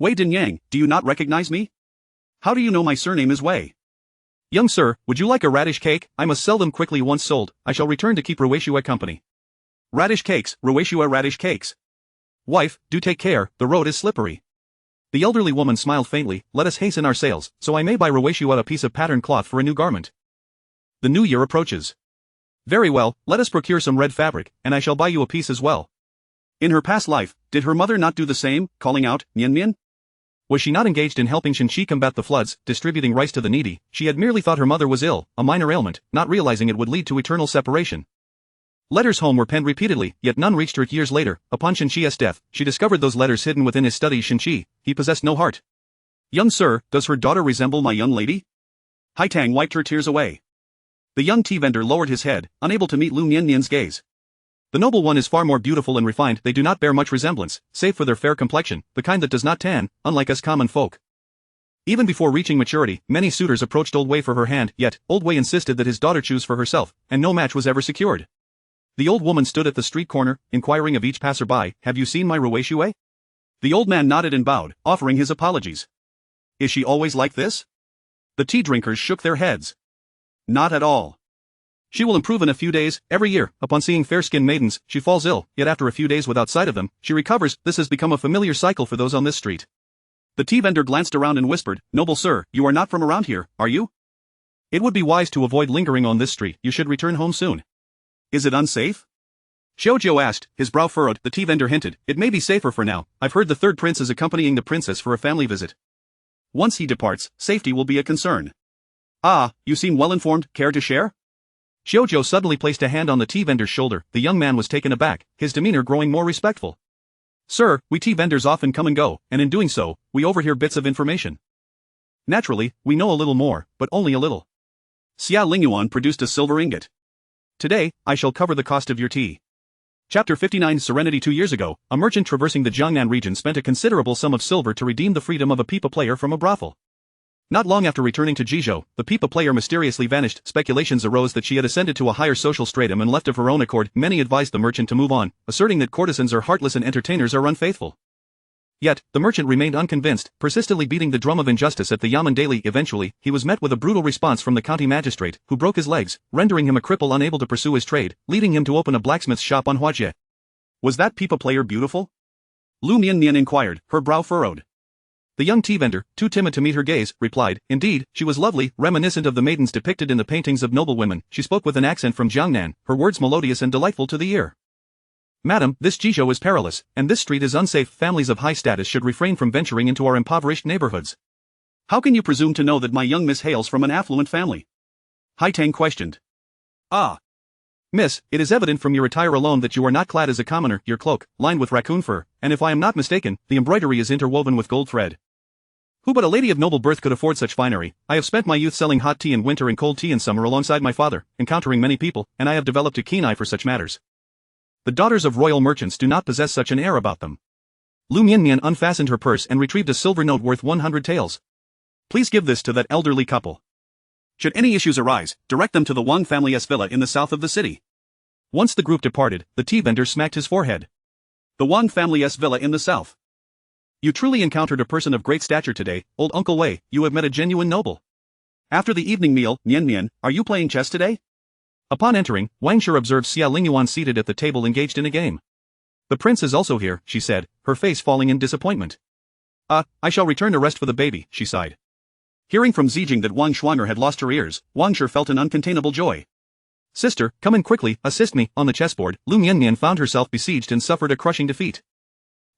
Wei Dinyang, do you not recognize me? How do you know my surname is Wei? Young sir, would you like a radish cake? I must sell them quickly once sold, I shall return to keep Ruishua company. Radish cakes, Ruishua radish cakes. Wife, do take care, the road is slippery. The elderly woman smiled faintly, let us hasten our sales, so I may buy Ruishua a piece of patterned cloth for a new garment. The new year approaches. Very well, let us procure some red fabric, and I shall buy you a piece as well. In her past life, did her mother not do the same, calling out, Mianmian? Was she not engaged in helping Shenxi combat the floods, distributing rice to the needy? She had merely thought her mother was ill, a minor ailment, not realizing it would lead to eternal separation. Letters home were penned repeatedly, yet none reached her. Years later, upon Shenxi's death, she discovered those letters hidden within his study. Shenxi, he possessed no heart. Young sir, does her daughter resemble my young lady? Haitang wiped her tears away. The young tea vendor lowered his head, unable to meet Liu Mianmian's gaze. The noble one is far more beautiful and refined. They do not bear much resemblance, save for their fair complexion, the kind that does not tan, unlike us common folk. Even before reaching maturity, many suitors approached Old Wei for her hand, yet, Old Wei insisted that his daughter choose for herself, and no match was ever secured. The old woman stood at the street corner, inquiring of each passerby, "Have you seen my Ruwei?" The old man nodded and bowed, offering his apologies. "Is she always like this?" The tea drinkers shook their heads. "Not at all. She will improve in a few days. Every year, upon seeing fair-skinned maidens, she falls ill, yet after a few days without sight of them, she recovers. This has become a familiar cycle for those on this street." The tea vendor glanced around and whispered, "Noble sir, you are not from around here, are you? It would be wise to avoid lingering on this street. You should return home soon." "Is it unsafe?" Xiaojiu asked, his brow furrowed. The tea vendor hinted, "It may be safer for now. I've heard the third prince is accompanying the princess for a family visit. Once he departs, safety will be a concern." "Ah, you seem well informed. Care to share?" Xiaojiu suddenly placed a hand on the tea vendor's shoulder. The young man was taken aback, his demeanor growing more respectful. "Sir, we tea vendors often come and go, and in doing so, we overhear bits of information. Naturally, we know a little more, but only a little." Xie Lingyuan produced a silver ingot. "Today, I shall cover the cost of your tea." Chapter 59 Serenity 2 years ago, a merchant traversing the Jiangnan region spent a considerable sum of silver to redeem the freedom of a pipa player from a brothel. Not long after returning to Jizhou, the pipa player mysteriously vanished. Speculations arose that she had ascended to a higher social stratum and left of her own accord. Many advised the merchant to move on, asserting that courtesans are heartless and entertainers are unfaithful. Yet, the merchant remained unconvinced, persistently beating the drum of injustice at the Yamen daily. Eventually, he was met with a brutal response from the county magistrate, who broke his legs, rendering him a cripple unable to pursue his trade, leading him to open a blacksmith's shop on Huajie. "Was that pipa player beautiful?" Liu Mianmian inquired, her brow furrowed. The young tea vendor, too timid to meet her gaze, replied, "Indeed, she was lovely, reminiscent of the maidens depicted in the paintings of noble women." She spoke with an accent from Jiangnan, her words melodious and delightful to the ear. "Madam, this Jizhou is perilous, and this street is unsafe. Families of high status should refrain from venturing into our impoverished neighborhoods." "How can you presume to know that my young miss hails from an affluent family?" Haitang questioned. "Ah. Miss, it is evident from your attire alone that you are not clad as a commoner. Your cloak, lined with raccoon fur, and if I am not mistaken, the embroidery is interwoven with gold thread. Who but a lady of noble birth could afford such finery? I have spent my youth selling hot tea in winter and cold tea in summer alongside my father, encountering many people, and I have developed a keen eye for such matters. The daughters of royal merchants do not possess such an air about them." Liu Mianmian unfastened her purse and retrieved a silver note worth 100 taels. "Please give this to that elderly couple. Should any issues arise, direct them to the Wang family's villa in the south of the city." Once the group departed, the tea vendor smacked his forehead. "The Wang family's villa in the south. You truly encountered a person of great stature today, old Uncle Wei. You have met a genuine noble. After the evening meal, Mianmian, are you playing chess today?" Upon entering, Wang Shi observed Xie Lingyuan seated at the table engaged in a game. "The prince is also here," she said, her face falling in disappointment. I shall return to rest for the baby," she sighed. Hearing from Zijing that Wang Shuanger had lost her ears, Wang Shi felt an uncontainable joy. "Sister, come in quickly, assist me." On the chessboard, Liu Mianmian found herself besieged and suffered a crushing defeat.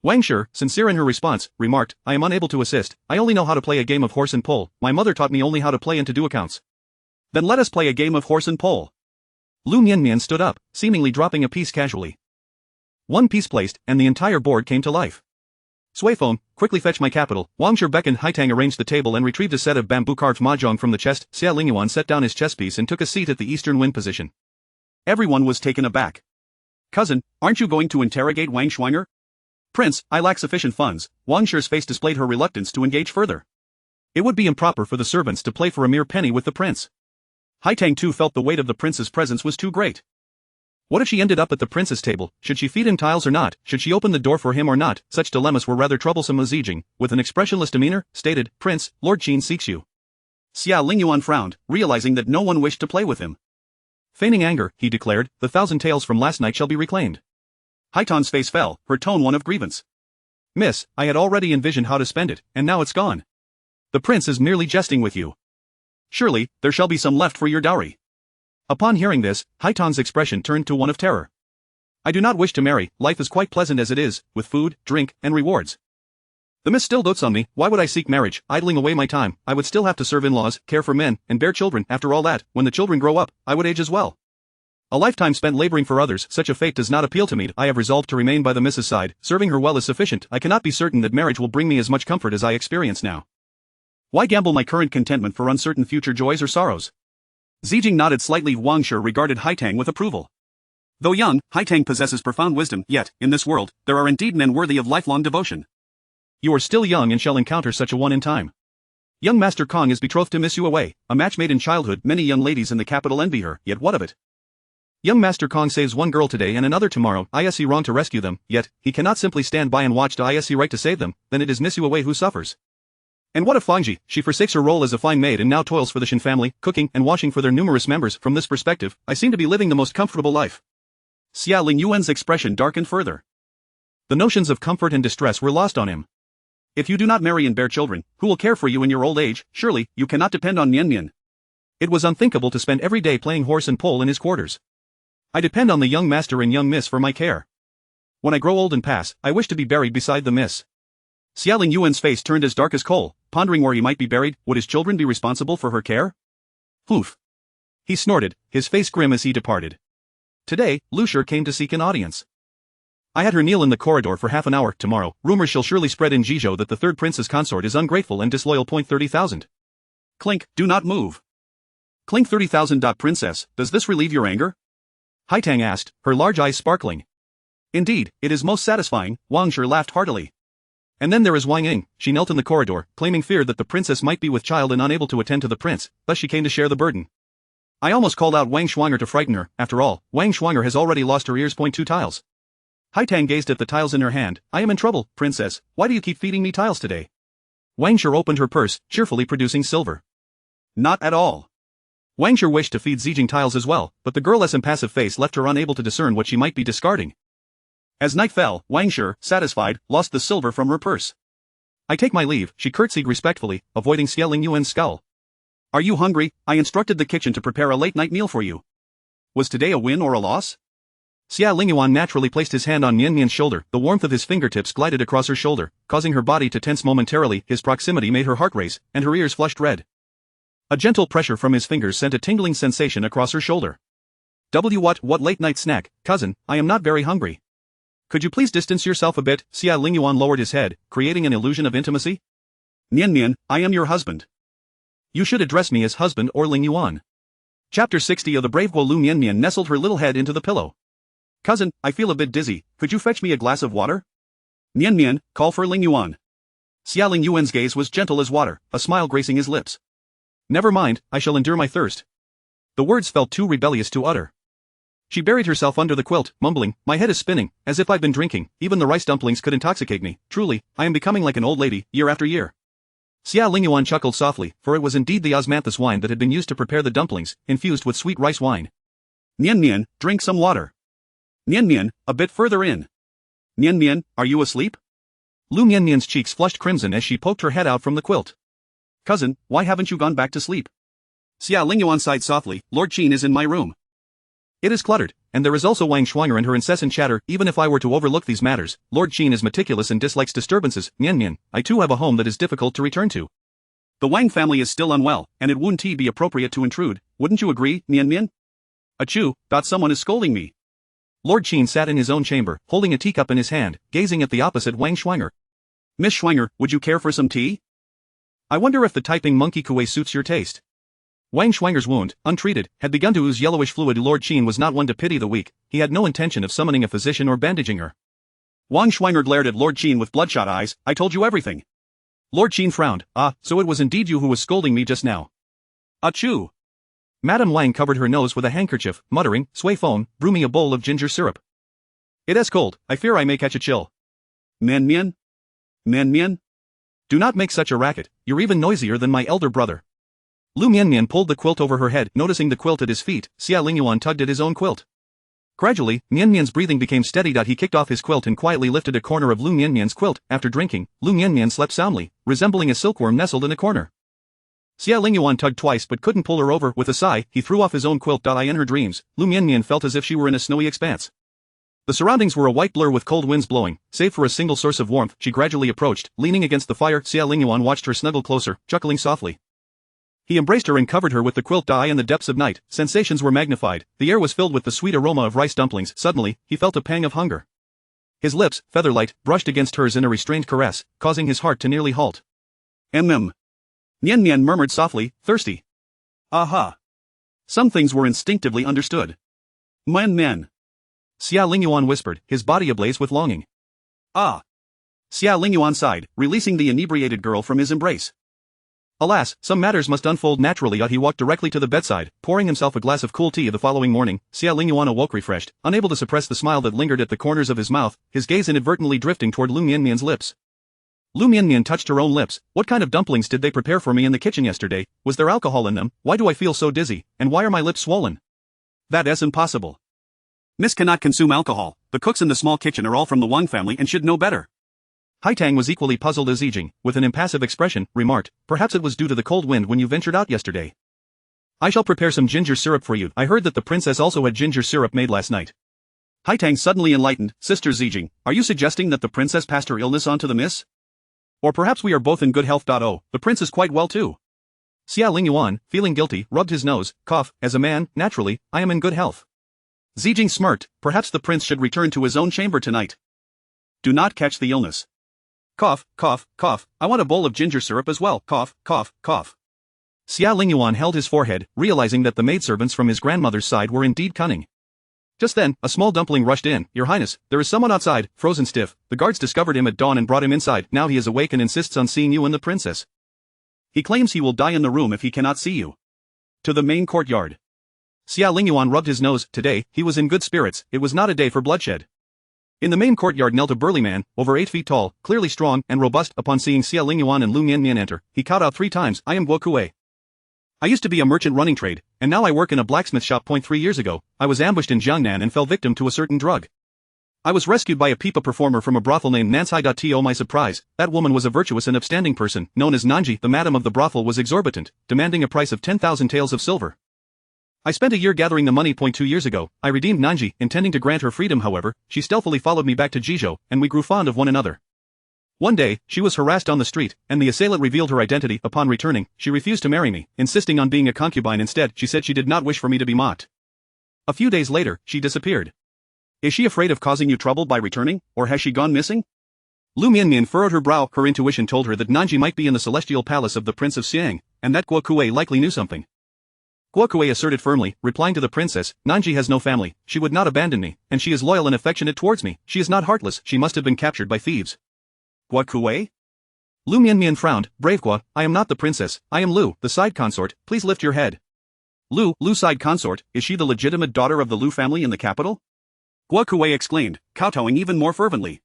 Wang Shi, sincere in her response, remarked, "I am unable to assist. I only know how to play a game of horse and pole. My mother taught me only how to play and to do accounts." "Then let us play a game of horse and pole." Liu Mianmian stood up, seemingly dropping a piece casually. One piece placed, and the entire board came to life. "Suifeng, quickly fetch my capital." Wang Shi beckoned. Haitang arranged the table and retrieved a set of bamboo-carved mahjong from the chest. Xie Lingyuan set down his chess piece and took a seat at the eastern wind position. Everyone was taken aback. "Cousin, aren't you going to interrogate Wang Shuanger?" "Prince, I lack sufficient funds." Wang Shi's face displayed her reluctance to engage further. It would be improper for the servants to play for a mere penny with the prince. Haitang too felt the weight of the prince's presence was too great. What if she ended up at the prince's table? Should she feed him tiles or not? Should she open the door for him or not? Such dilemmas were rather troublesome. Zijing, with an expressionless demeanor, stated, "Prince, Lord Qin seeks you." Xie Lingyuan frowned, realizing that no one wished to play with him. Feigning anger, he declared, "The 1,000 taels from last night shall be reclaimed." Haitang's face fell, her tone one of grievance. "Miss, I had already envisioned how to spend it, and now it's gone. The prince is merely jesting with you. Surely, there shall be some left for your dowry." Upon hearing this, Haitang's expression turned to one of terror. "I do not wish to marry. Life is quite pleasant as it is, with food, drink, and rewards. The miss still dotes on me. Why would I seek marriage, idling away my time? I would still have to serve in-laws, care for men, and bear children. After all that, when the children grow up, I would age as well. A lifetime spent laboring for others, such a fate does not appeal to me. I have resolved to remain by the miss's side. Serving her well is sufficient. I cannot be certain that marriage will bring me as much comfort as I experience now. Why gamble my current contentment for uncertain future joys or sorrows?" Zijing nodded slightly. Wang Shi regarded Haitang with approval. Though young, Haitang possesses profound wisdom, yet, in this world, there are indeed men worthy of lifelong devotion. You are still young and shall encounter such a one in time. Young Master Kong is betrothed to Miss Yu Wei, a match made in childhood. Many young ladies in the capital envy her, yet what of it? Young Master Kong saves one girl today and another tomorrow. Is he wrong to rescue them? Yet, he cannot simply stand by and watch. Is he right to save them? Then it is Miss Yu Wei who suffers. And what of Fangji? She forsakes her role as a fine maid and now toils for the Shin family, cooking and washing for their numerous members. From this perspective, I seem to be living the most comfortable life. Xie Lingyuan's expression darkened further. The notions of comfort and distress were lost on him. If you do not marry and bear children, who will care for you in your old age? Surely, you cannot depend on Mianmian. It was unthinkable to spend every day playing horse and pole in his quarters. I depend on the young master and young miss for my care. When I grow old and pass, I wish to be buried beside the miss. Xie Lingyuan's face turned as dark as coal, pondering where he might be buried. Would his children be responsible for her care? Poof. He snorted, his face grim as he departed. Today, Lu Shi came to seek an audience. I had her kneel in the corridor for half an hour. Tomorrow, rumors shall surely spread in Jizhou that the third prince's consort is ungrateful and disloyal. 30,000. Clink, do not move. Clink 30,000. Princess, does this relieve your anger? Haitang asked, her large eyes sparkling. Indeed, it is most satisfying. Wang Shi laughed heartily. And then there is Wang Ying. She knelt in the corridor, claiming fear that the princess might be with child and unable to attend to the prince, thus she came to share the burden. I almost called out Wang Shuanger to frighten her. After all, Wang Shuanger has already lost her ears. 2 tiles. Haitang gazed at the tiles in her hand. I am in trouble, princess. Why do you keep feeding me tiles today? Wang Shi opened her purse, cheerfully producing silver. Not at all. Wang Shi wished to feed Zijing tiles as well, but the girl's impassive face left her unable to discern what she might be discarding. As night fell, Wang Shi, satisfied, lost the silver from her purse. I take my leave, she curtsied respectfully, avoiding Xie Lingyuan's scowl. Are you hungry? I instructed the kitchen to prepare a late-night meal for you. Was today a win or a loss? Xie Lingyuan naturally placed his hand on Mianmian's shoulder. The warmth of his fingertips glided across her shoulder, causing her body to tense momentarily. His proximity made her heart race, and her ears flushed red. A gentle pressure from his fingers sent a tingling sensation across her shoulder. What late-night snack, cousin? I am not very hungry. Could you please distance yourself a bit? Xie Lingyuan lowered his head, creating an illusion of intimacy. Mianmian, I am your husband. You should address me as husband or Lingyuan. Chapter 60 of the brave Liu Mianmian nestled her little head into the pillow. Cousin, I feel a bit dizzy. Could you fetch me a glass of water? Mianmian, call for Lingyuan. Xie Lingyuan's gaze was gentle as water, a smile gracing his lips. Never mind, I shall endure my thirst. The words felt too rebellious to utter. She buried herself under the quilt, mumbling, my head is spinning, as if I've been drinking. Even the rice dumplings could intoxicate me. Truly, I am becoming like an old lady, year after year. Xie Lingyuan chuckled softly, for it was indeed the osmanthus wine that had been used to prepare the dumplings, infused with sweet rice wine. Mianmian, drink some water. Mianmian, a bit further in. Mianmian, are you asleep? Liu Mianmian's cheeks flushed crimson as she poked her head out from the quilt. Cousin, why haven't you gone back to sleep? Xie Lingyuan sighed softly, Lord Qin is in my room. It is cluttered, and there is also Wang Shuanger and her incessant chatter. Even if I were to overlook these matters, Lord Qin is meticulous and dislikes disturbances. Mianmian, I too have a home that is difficult to return to. The Wang family is still unwell, and it wouldn't be appropriate to intrude, wouldn't you agree, Mianmian? Achoo, someone is scolding me. Lord Qin sat in his own chamber, holding a teacup in his hand, gazing at the opposite Wang Shuanger. Miss Shuanger, would you care for some tea? I wonder if the typing monkey kuei suits your taste. Wang Shuanger's wound, untreated, had begun to ooze yellowish fluid. Lord Qin was not one to pity the weak. He had no intention of summoning a physician or bandaging her. Wang Shuanger glared at Lord Qin with bloodshot eyes. I told you everything. Lord Qin frowned. Ah, so it was indeed you who was scolding me just now. Achoo. Madame Wang covered her nose with a handkerchief, muttering, Sui phone, brew me a bowl of ginger syrup. It is cold, I fear I may catch a chill. Mianmian? Mianmian? Do not make such a racket, you're even noisier than my elder brother. Liu Mianmian pulled the quilt over her head. Noticing the quilt at his feet, Xie Lingyuan tugged at his own quilt. Gradually, Mianmian's breathing became steady. He kicked off his quilt and quietly lifted a corner of Liu Mianmian's quilt. After drinking, Liu Mianmian slept soundly, resembling a silkworm nestled in a corner. Xie Lingyuan tugged twice but couldn't pull her over. With a sigh, he threw off his own quilt. In her dreams, Liu Mianmian felt as if she were in a snowy expanse. The surroundings were a white blur with cold winds blowing. Save for a single source of warmth, she gradually approached, leaning against the fire. Xie Lingyuan watched her snuggle closer, chuckling softly. He embraced her and covered her with the quilt. In the depths of night, sensations were magnified. The air was filled with the sweet aroma of rice dumplings. Suddenly, he felt a pang of hunger. His lips, feather-light, brushed against hers in a restrained caress, causing his heart to nearly halt. Mianmian murmured softly, thirsty. Aha. Some things were instinctively understood. Mianmian. Xie Lingyuan whispered, his body ablaze with longing. Ah! Xie Lingyuan sighed, releasing the inebriated girl from his embrace. Alas, some matters must unfold naturally. He walked directly to the bedside, pouring himself a glass of cool tea. The following morning, Xie Lingyuan awoke refreshed, unable to suppress the smile that lingered at the corners of his mouth, his gaze inadvertently drifting toward Liu Mianmian's lips. Liu Mianmian touched her own lips. What kind of dumplings did they prepare for me in the kitchen yesterday? Was there alcohol in them? Why do I feel so dizzy? And why are my lips swollen? That is impossible. Miss cannot consume alcohol. The cooks in the small kitchen are all from the Wang family and should know better. Haitang was equally puzzled as Zijing, with an impassive expression, remarked, perhaps it was due to the cold wind when you ventured out yesterday. I shall prepare some ginger syrup for you. I heard that the princess also had ginger syrup made last night. Haitang suddenly enlightened, Sister Zijing, are you suggesting that the princess passed her illness on to the miss? Or perhaps we are both in good health. Oh, the prince is quite well too. Xie Lingyuan, feeling guilty, rubbed his nose, cough, as a man, naturally, I am in good health. Zijing smirked, perhaps the prince should return to his own chamber tonight. Do not catch the illness. Cough, cough, cough, I want a bowl of ginger syrup as well, cough, cough, cough. Xie Lingyuan held his forehead, realizing that the maidservants from his grandmother's side were indeed cunning. Just then, a small dumpling rushed in, Your Highness, there is someone outside, frozen stiff. The guards discovered him at dawn and brought him inside. Now he is awake and insists on seeing you and the princess. He claims he will die in the room if he cannot see you. To the main courtyard. Xie Lingyuan rubbed his nose. Today, he was in good spirits. It was not a day for bloodshed. In the main courtyard knelt a burly man, over 8 feet tall, clearly strong and robust. Upon seeing Xie Lingyuan and Liu Mianmian enter, he called out 3 times, I am Guo Kuei. I used to be a merchant running trade, and now I work in a blacksmith shop. 3 years ago, I was ambushed in Jiangnan and fell victim to a certain drug. I was rescued by a pipa performer from a brothel named Nansai. To my surprise, that woman was a virtuous and upstanding person, known as Nanji. The madam of the brothel was exorbitant, demanding a price of 10,000 taels of silver. I spent a year gathering the money. 2 years ago, I redeemed Nanji, intending to grant her freedom. However, she stealthily followed me back to Jizhou, and we grew fond of one another. One day, she was harassed on the street, and the assailant revealed her identity. Upon returning, she refused to marry me, insisting on being a concubine instead. She said she did not wish for me to be mocked. A few days later, she disappeared. Is she afraid of causing you trouble by returning, or has she gone missing? Liu Mianmian furrowed her brow. Her intuition told her that Nanji might be in the celestial palace of the Prince of Xiang, and that Guo Kuei likely knew something. Guo Kuei asserted firmly, replying to the princess, Nanji has no family, she would not abandon me, and she is loyal and affectionate towards me. She is not heartless. She must have been captured by thieves. Guo Kuei? Liu Mianmian frowned. Brave Guo, I am not the princess, I am Liu, the side consort. Please lift your head. Liu side consort, is she the legitimate daughter of the Liu family in the capital? Guo Kuei exclaimed, kowtowing even more fervently.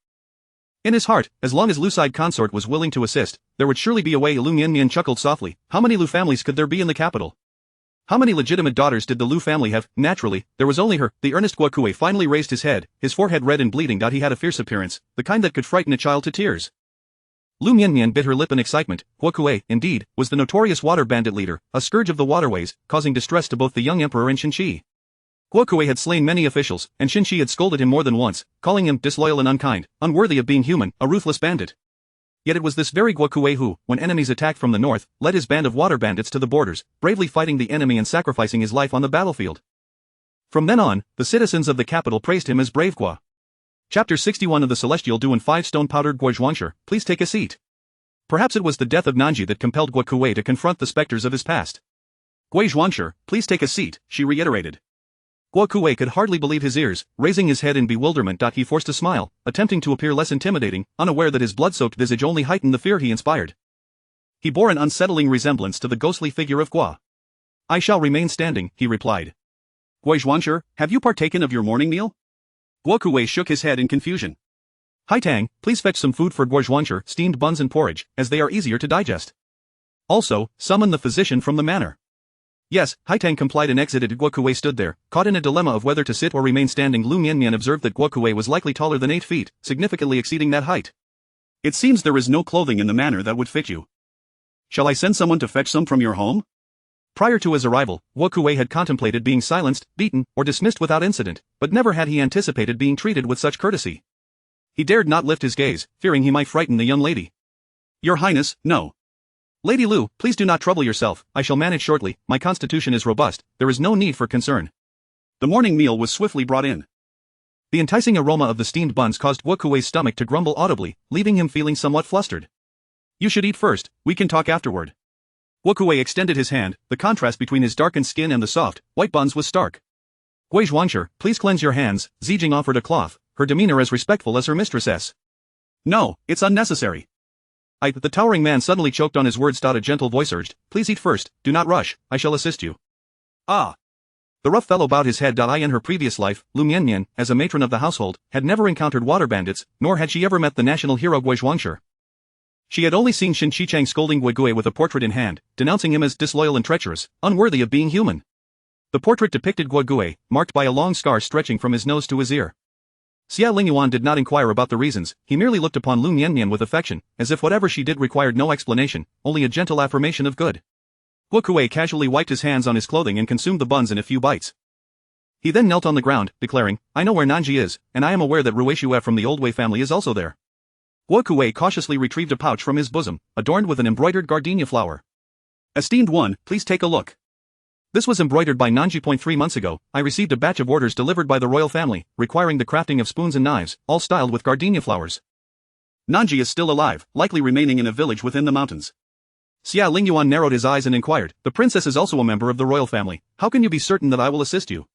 In his heart, as long as Liu side consort was willing to assist, there would surely be a way. Liu Mianmian chuckled softly. How many Liu families could there be in the capital? How many legitimate daughters did the Liu family have? Naturally, there was only her. The earnest Guo Kuei finally raised his head, his forehead red and bleeding. He had a fierce appearance, the kind that could frighten a child to tears. Liu Mianmian bit her lip in excitement. Guo Kuei, indeed, was the notorious water bandit leader, a scourge of the waterways, causing distress to both the young emperor and Shenxi. Guo Kuei had slain many officials, and Shenxi had scolded him more than once, calling him disloyal and unkind, unworthy of being human, a ruthless bandit. Yet it was this very Guo Kuei who, when enemies attacked from the north, led his band of water bandits to the borders, bravely fighting the enemy and sacrificing his life on the battlefield. From then on, the citizens of the capital praised him as Brave Guo. Chapter 61 of the Celestial Dew and 5-Stone Powdered Guo Zhuangshi, please take a seat. Perhaps it was the death of Nanji that compelled Guo Kuei to confront the specters of his past. Guo Zhuangshi, please take a seat, she reiterated. Guo Kuei could hardly believe his ears, raising his head in bewilderment. He forced a smile, attempting to appear less intimidating, unaware that his blood-soaked visage only heightened the fear he inspired. He bore an unsettling resemblance to the ghostly figure of Guo. I shall remain standing, he replied. Guo Zhuangshi, have you partaken of your morning meal? Guo Kuei shook his head in confusion. Haitang, please fetch some food for Guo Zhuangshi, steamed buns and porridge, as they are easier to digest. Also, summon the physician from the manor. Yes, Haitang complied and exited. Guo Kuei stood there, caught in a dilemma of whether to sit or remain standing. Liu Mianmian observed that Guo Kuei was likely taller than 8 feet, significantly exceeding that height. It seems there is no clothing in the manor that would fit you. Shall I send someone to fetch some from your home? Prior to his arrival, Guo Kuei had contemplated being silenced, beaten, or dismissed without incident, but never had he anticipated being treated with such courtesy. He dared not lift his gaze, fearing he might frighten the young lady. Your Highness, no. Lady Liu, please do not trouble yourself, I shall manage shortly, my constitution is robust, there is no need for concern. The morning meal was swiftly brought in. The enticing aroma of the steamed buns caused Guo Kuei's stomach to grumble audibly, leaving him feeling somewhat flustered. You should eat first, we can talk afterward. Guo Kuei extended his hand, the contrast between his darkened skin and the soft, white buns was stark. Gui Zhuangshi, please cleanse your hands. Zijing offered a cloth, her demeanor as respectful as her mistress. No, it's unnecessary. The towering man suddenly choked on his words. A gentle voice urged, please eat first, do not rush, I shall assist you. Ah. The rough fellow bowed his head. In her previous life, Liu Mianmian, as a matron of the household, had never encountered water bandits, nor had she ever met the national hero Gui Zhuangshi. She had only seen Shen Qichang scolding Gui with a portrait in hand, denouncing him as disloyal and treacherous, unworthy of being human. The portrait depicted Gui, marked by a long scar stretching from his nose to his ear. Xie Lingyuan did not inquire about the reasons, he merely looked upon Liu Mianmian with affection, as if whatever she did required no explanation, only a gentle affirmation of good. Gui casually wiped his hands on his clothing and consumed the buns in a few bites. He then knelt on the ground, declaring, I know where Nanji is, and I am aware that Ruishue from the old Wei family is also there. Gui cautiously retrieved a pouch from his bosom, adorned with an embroidered gardenia flower. Esteemed one, please take a look. This was embroidered by Nanji. 3 months ago, I received a batch of orders delivered by the royal family, requiring the crafting of spoons and knives, all styled with gardenia flowers. Nanji is still alive, likely remaining in a village within the mountains. Xie Lingyuan narrowed his eyes and inquired, the princess is also a member of the royal family, how can you be certain that I will assist you?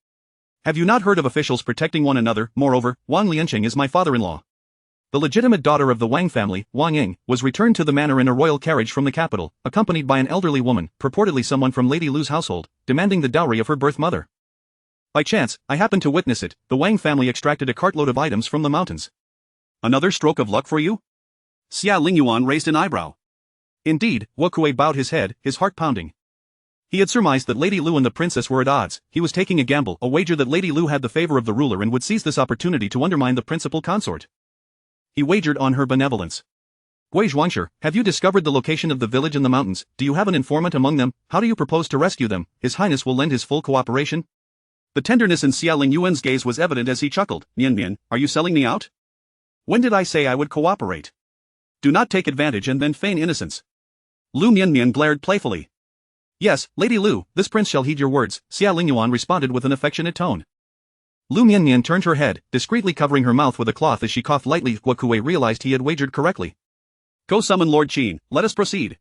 Have you not heard of officials protecting one another? Moreover, Wang Lianqing is my father-in-law. The legitimate daughter of the Wang family, Wang Ying, was returned to the manor in a royal carriage from the capital, accompanied by an elderly woman, purportedly someone from Lady Lu's household, demanding the dowry of her birth mother. By chance, I happened to witness it. The Wang family extracted a cartload of items from the mountains. Another stroke of luck for you? Xie Lingyuan raised an eyebrow. Indeed, Gui bowed his head, his heart pounding. He had surmised that Lady Lu and the princess were at odds. He was taking a gamble, a wager that Lady Lu had the favor of the ruler and would seize this opportunity to undermine the principal consort. He wagered on her benevolence. Gui Zhuangshi, have you discovered the location of the village in the mountains? Do you have an informant among them? How do you propose to rescue them? His Highness will lend his full cooperation? The tenderness in Xie Lingyuan's gaze was evident as he chuckled. Mianmian, are you selling me out? When did I say I would cooperate? Do not take advantage and then feign innocence. Liu Mianmian glared playfully. Yes, Lady Lu, this prince shall heed your words, Xie Lingyuan responded with an affectionate tone. Liu Mianmian turned her head, discreetly covering her mouth with a cloth as she coughed lightly. Gui realized he had wagered correctly. Go summon Lord Qin, let us proceed.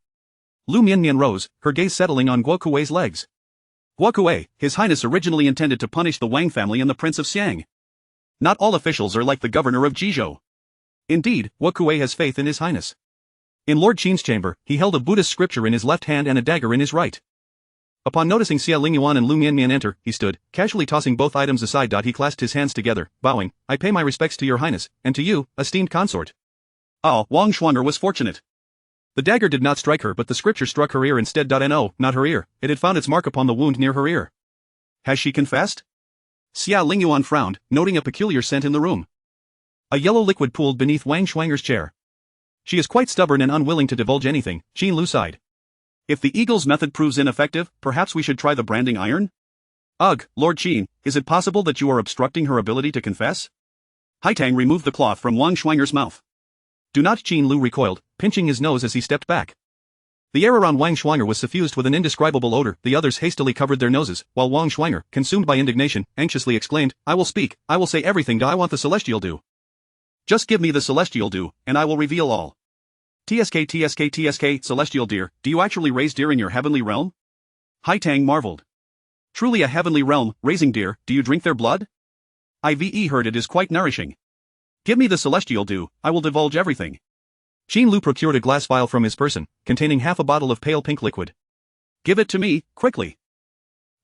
Liu Mianmian rose, her gaze settling on Gui's legs. Gui, His Highness originally intended to punish the Wang family and the Prince of Xiang. Not all officials are like the governor of Jizhou. Indeed, Gui has faith in His Highness. In Lord Qin's chamber, he held a Buddhist scripture in his left hand and a dagger in his right. Upon noticing Xie Lingyuan and Liu Mianmian enter, he stood, casually tossing both items aside. He clasped his hands together, bowing, I pay my respects to your highness, and to you, esteemed consort. Oh, Wang Zhuangshi was fortunate. The dagger did not strike her but the scripture struck her ear instead. No, not her ear, it had found its mark upon the wound near her ear. Has she confessed? Xie Lingyuan frowned, noting a peculiar scent in the room. A yellow liquid pooled beneath Wang Zhuang's chair. She is quite stubborn and unwilling to divulge anything, Qin Lu sighed. If the eagle's method proves ineffective, perhaps we should try the branding iron? Ugh, Lord Qin, is it possible that you are obstructing her ability to confess? Haitang removed the cloth from Wang Zhuang's mouth. Do not, Qin Lu recoiled, pinching his nose as he stepped back. The air around Wang Zhuang was suffused with an indescribable odor. The others hastily covered their noses, while Wang Zhuang, consumed by indignation, anxiously exclaimed, I will speak, I will say everything. I want the celestial dew. Just give me the celestial dew, and I will reveal all. TSK, celestial deer, do you actually raise deer in your heavenly realm? Haitang marveled. Truly a heavenly realm, raising deer, do you drink their blood? I've heard it is quite nourishing. Give me the celestial dew, I will divulge everything. Qin Lu procured a glass vial from his person, containing half a bottle of pale pink liquid. Give it to me, quickly.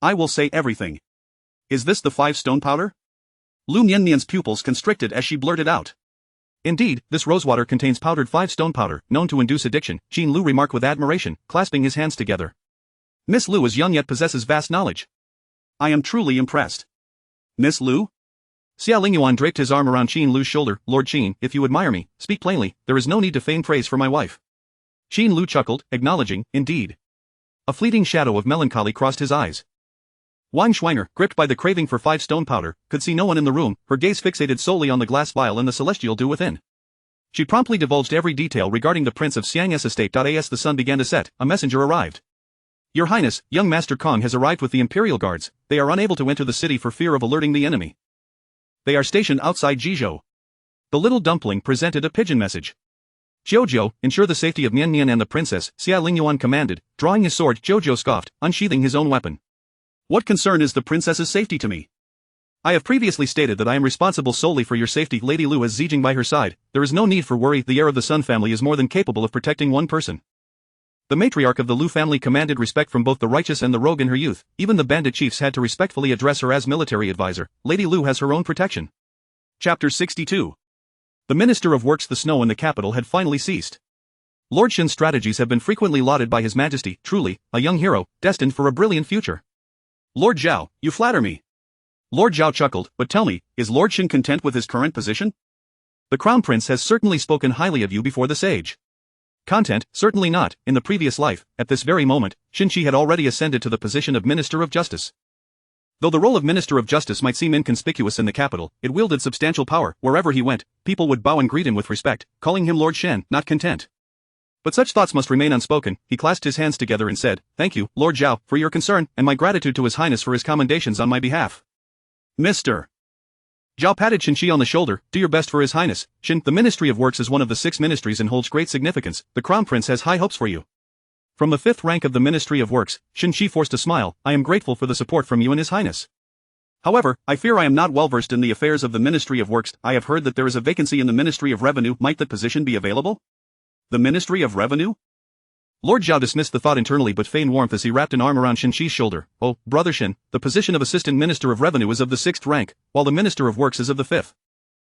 I will say everything. Is this the 5-stone powder? Liu Mianmian's pupils constricted as she blurted out. Indeed, this rosewater contains powdered 5-stone powder, known to induce addiction, Qin Lu remarked with admiration, clasping his hands together. Miss Lu is young yet possesses vast knowledge. I am truly impressed. Miss Lu? Xie Lingyuan draped his arm around Qin Lu's shoulder. Lord Qin, if you admire me, speak plainly, there is no need to feign praise for my wife. Qin Lu chuckled, acknowledging, indeed. A fleeting shadow of melancholy crossed his eyes. Wang Zhuang, gripped by the craving for 5-stone powder, could see no one in the room, her gaze fixated solely on the glass vial and the celestial dew within. She promptly divulged every detail regarding the Prince of Xiang's estate. As the sun began to set, a messenger arrived. Your Highness, young Master Kong has arrived with the Imperial Guards. They are unable to enter the city for fear of alerting the enemy. They are stationed outside Jizhou. The little dumpling presented a pigeon message. Jojo, ensure the safety of Mianmian and the princess, Xie Lingyuan commanded. Drawing his sword, Jojo scoffed, unsheathing his own weapon. What concern is the princess's safety to me? I have previously stated that I am responsible solely for your safety. Lady Liu has Zijing by her side. There is no need for worry, the heir of the Sun family is more than capable of protecting one person. The matriarch of the Liu family commanded respect from both the righteous and the rogue in her youth. Even the bandit chiefs had to respectfully address her as military advisor. Lady Liu has her own protection. Chapter 62. The Minister of Works. The snow in the capital had finally ceased. Lord Shen's strategies have been frequently lauded by His Majesty, truly, a young hero, destined for a brilliant future. Lord Zhao, you flatter me. Lord Zhao chuckled, but tell me, is Lord Shen content with his current position? The Crown Prince has certainly spoken highly of you before the sage. Content, certainly not. In the previous life, at this very moment, Xinqi had already ascended to the position of Minister of Justice. Though the role of Minister of Justice might seem inconspicuous in the capital, it wielded substantial power. Wherever he went, people would bow and greet him with respect, calling him Lord Shen, not content. But such thoughts must remain unspoken. He clasped his hands together and said, "Thank you, Lord Zhao, for your concern, and my gratitude to His Highness for his commendations on my behalf." Mr. Zhao patted Xinqi on the shoulder. "Do your best for His Highness, Shen. The Ministry of Works is one of the 6 ministries and holds great significance. The Crown Prince has high hopes for you." From the 5th rank of the Ministry of Works, Xinqi forced a smile. "I am grateful for the support from you and His Highness. However, I fear I am not well versed in the affairs of the Ministry of Works. I have heard that there is a vacancy in the Ministry of Revenue. Might that position be available?" The Ministry of Revenue? Lord Zhao dismissed the thought internally but feigned warmth as he wrapped an arm around Xinqi's shoulder. "Oh, Brother Shen, the position of Assistant Minister of Revenue is of the 6th rank, while the Minister of Works is of the 5th.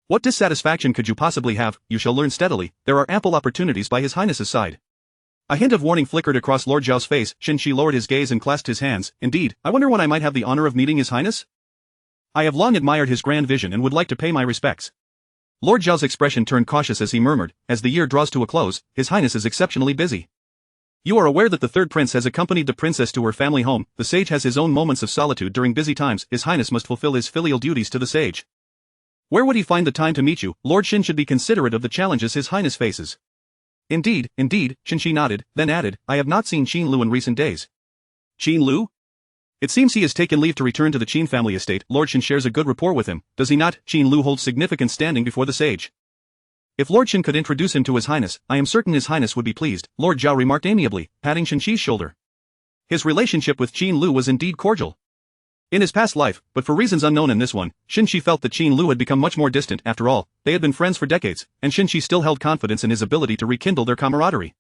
What dissatisfaction could you possibly have? You shall learn steadily. There are ample opportunities by His Highness's side." A hint of warning flickered across Lord Zhao's face. Xinqi lowered his gaze and clasped his hands. "Indeed, I wonder when I might have the honor of meeting His Highness? I have long admired his grand vision and would like to pay my respects." Lord Zhao's expression turned cautious as he murmured, "As the year draws to a close, His Highness is exceptionally busy. You are aware that the 3rd prince has accompanied the princess to her family home. The sage has his own moments of solitude during busy times. His Highness must fulfill his filial duties to the sage. Where would he find the time to meet you? Lord Shen should be considerate of the challenges His Highness faces." "Indeed, indeed," Xinqi nodded, then added, "I have not seen Qin Lu in recent days." "Qin Lu? It seems he has taken leave to return to the Qin family estate. Lord Shen shares a good rapport with him, does he not? Qin Lu holds significant standing before the sage. If Lord Shen could introduce him to His Highness, I am certain His Highness would be pleased," Lord Zhao remarked amiably, patting Xinqi's shoulder. His relationship with Qin Lu was indeed cordial. In his past life, but for reasons unknown in this one, Xinqi felt that Qin Lu had become much more distant. After all, they had been friends for decades, and Xinqi still held confidence in his ability to rekindle their camaraderie.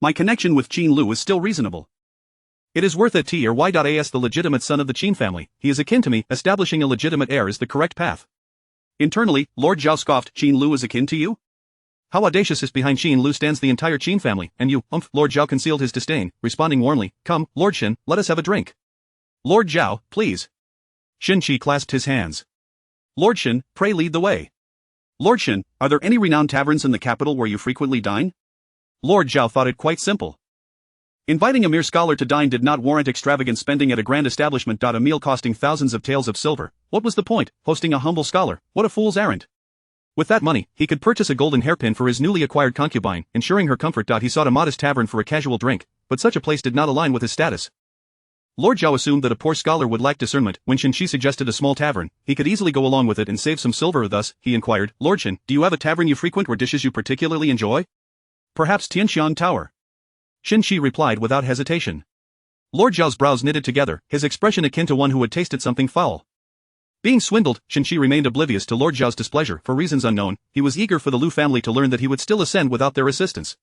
"My connection with Qin Lu is still reasonable. It is worth it. Or Y.as the legitimate son of the Qin family, he is akin to me. Establishing a legitimate heir is the correct path." Internally, Lord Zhao scoffed. "Qin Lu is akin to you? How audacious is behind Qin Lu stands the entire Qin family, and you, Lord Zhao concealed his disdain, responding warmly, "Come, Lord Shen, let us have a drink." "Lord Zhao, please." Xinqi clasped his hands. "Lord Shen, pray lead the way." "Lord Shen, are there any renowned taverns in the capital where you frequently dine?" Lord Zhao thought it quite simple. Inviting a mere scholar to dine did not warrant extravagant spending at a grand establishment. A meal costing thousands of taels of silver. What was the point? Hosting a humble scholar, what a fool's errand. With that money, he could purchase a golden hairpin for his newly acquired concubine, ensuring her comfort. He sought a modest tavern for a casual drink, but such a place did not align with his status. Lord Zhao assumed that a poor scholar would lack discernment. When Xinqi suggested a small tavern, he could easily go along with it and save some silver. Thus, he inquired, "Lord Shen, do you have a tavern you frequent or dishes you particularly enjoy?" "Perhaps Tianxian Tower." Xinqi replied without hesitation. Lord Zhao's brows knitted together, his expression akin to one who had tasted something foul. Being swindled, Xinqi remained oblivious to Lord Zhao's displeasure. For reasons unknown, he was eager for the Liu family to learn that he would still ascend without their assistance.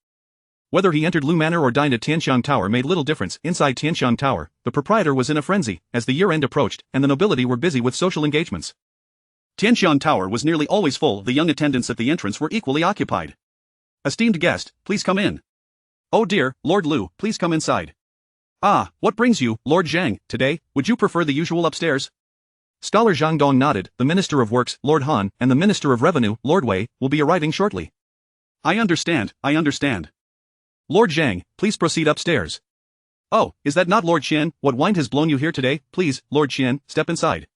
Whether he entered Liu Manor or dined at Tianxiang Tower made little difference. Inside Tianxiang Tower, the proprietor was in a frenzy, as the year-end approached, and the nobility were busy with social engagements. Tianxiang Tower was nearly always full. The young attendants at the entrance were equally occupied. "Esteemed guest, please come in." "Oh dear, Lord Liu, please come inside." "Ah, what brings you, Lord Zhang, today? Would you prefer the usual upstairs?" Scholar Zhang Dong nodded. "The Minister of Works, Lord Han, and the Minister of Revenue, Lord Wei, will be arriving shortly." I understand. "Lord Zhang, please proceed upstairs." "Oh, is that not Lord Qian? What wine has blown you here today? Please, Lord Qian, step inside."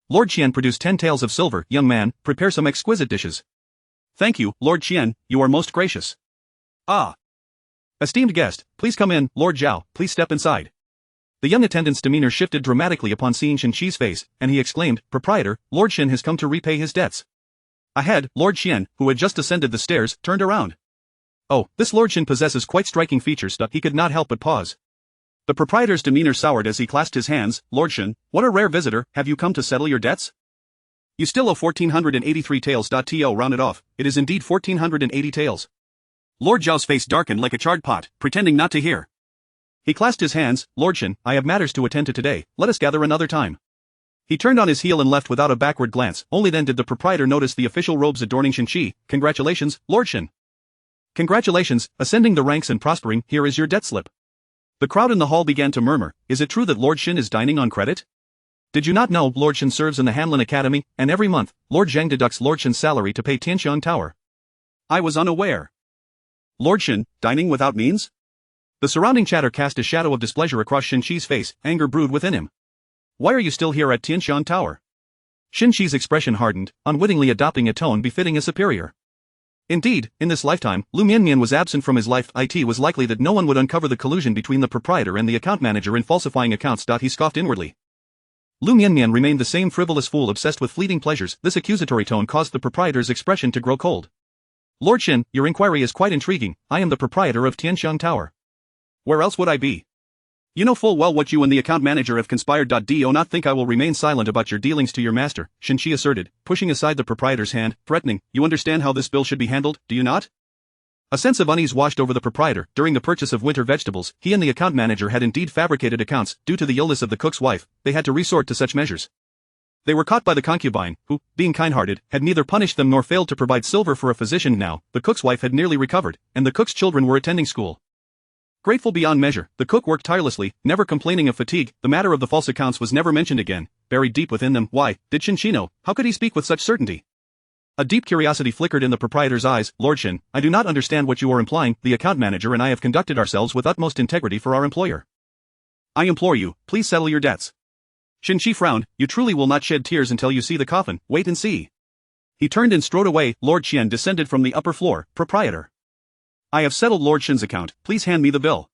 Lord Qian produced 10 taels of silver. "Young man, prepare some exquisite dishes." "Thank you, Lord Qian, you are most gracious." "Ah. Esteemed guest, please come in. Lord Zhao, please step inside." The young attendant's demeanor shifted dramatically upon seeing Xinqi's face, and he exclaimed, "Proprietor, Lord Shen has come to repay his debts." Ahead, Lord Qian, who had just ascended the stairs, turned around. "Oh, this Lord Shen possesses quite striking features." He could not help but pause. The proprietor's demeanor soured as he clasped his hands. "Lord Shen, what a rare visitor. Have you come to settle your debts?" You still owe 1483 taels. To rounded off, it is indeed 1480 taels. Lord Zhao's face darkened like a charred pot, pretending not to hear. He clasped his hands. Lord Shen, I have matters to attend to today, let us gather another time. He turned on his heel and left without a backward glance. Only then did the proprietor notice the official robes adorning Shen Qi. Congratulations, Lord Shen. Congratulations, ascending the ranks and prospering, here is your debt slip. The crowd in the hall began to murmur, is it true that Lord Shen is dining on credit? Did you not know Lord Shen serves in the Hanlin Academy, and every month, Lord Zhang deducts Lord Shen's salary to pay Tianxiang Tower? I was unaware. Lord Shen, dining without means? The surrounding chatter cast a shadow of displeasure across Shen Qi's face. Anger brewed within him. Why are you still here at Tianxiang Tower? Shen Qi's expression hardened, unwittingly adopting a tone befitting a superior. Indeed, in this lifetime, Liu Mianmian was absent from his life. It was likely that no one would uncover the collusion between the proprietor and the account manager in falsifying accounts. He scoffed inwardly. Liu Mianmian remained the same frivolous fool obsessed with fleeting pleasures. This accusatory tone caused the proprietor's expression to grow cold. Lord Shen, your inquiry is quite intriguing. I am the proprietor of Tianxiang Tower. Where else would I be? You know full well what you and the account manager have conspired. Do not think I will remain silent about your dealings to your master, Shen Qi asserted, pushing aside the proprietor's hand, threatening. You understand how this bill should be handled, do you not? A sense of unease washed over the proprietor. During the purchase of winter vegetables, he and the account manager had indeed fabricated accounts. Due to the illness of the cook's wife, they had to resort to such measures. They were caught by the concubine, who, being kind-hearted, had neither punished them nor failed to provide silver for a physician. Now, the cook's wife had nearly recovered, and the cook's children were attending school. Grateful beyond measure, the cook worked tirelessly, never complaining of fatigue. The matter of the false accounts was never mentioned again. Buried deep within them, why, did Shen Qi know? How could he speak with such certainty? A deep curiosity flickered in the proprietor's eyes. Lord Shen, I do not understand what you are implying. The account manager and I have conducted ourselves with utmost integrity for our employer. I implore you, please settle your debts. Shen Qi frowned. You truly will not shed tears until you see the coffin. Wait and see. He turned and strode away. Lord Qian descended from the upper floor. Proprietor. I have settled Lord Shen's account, please hand me the bill.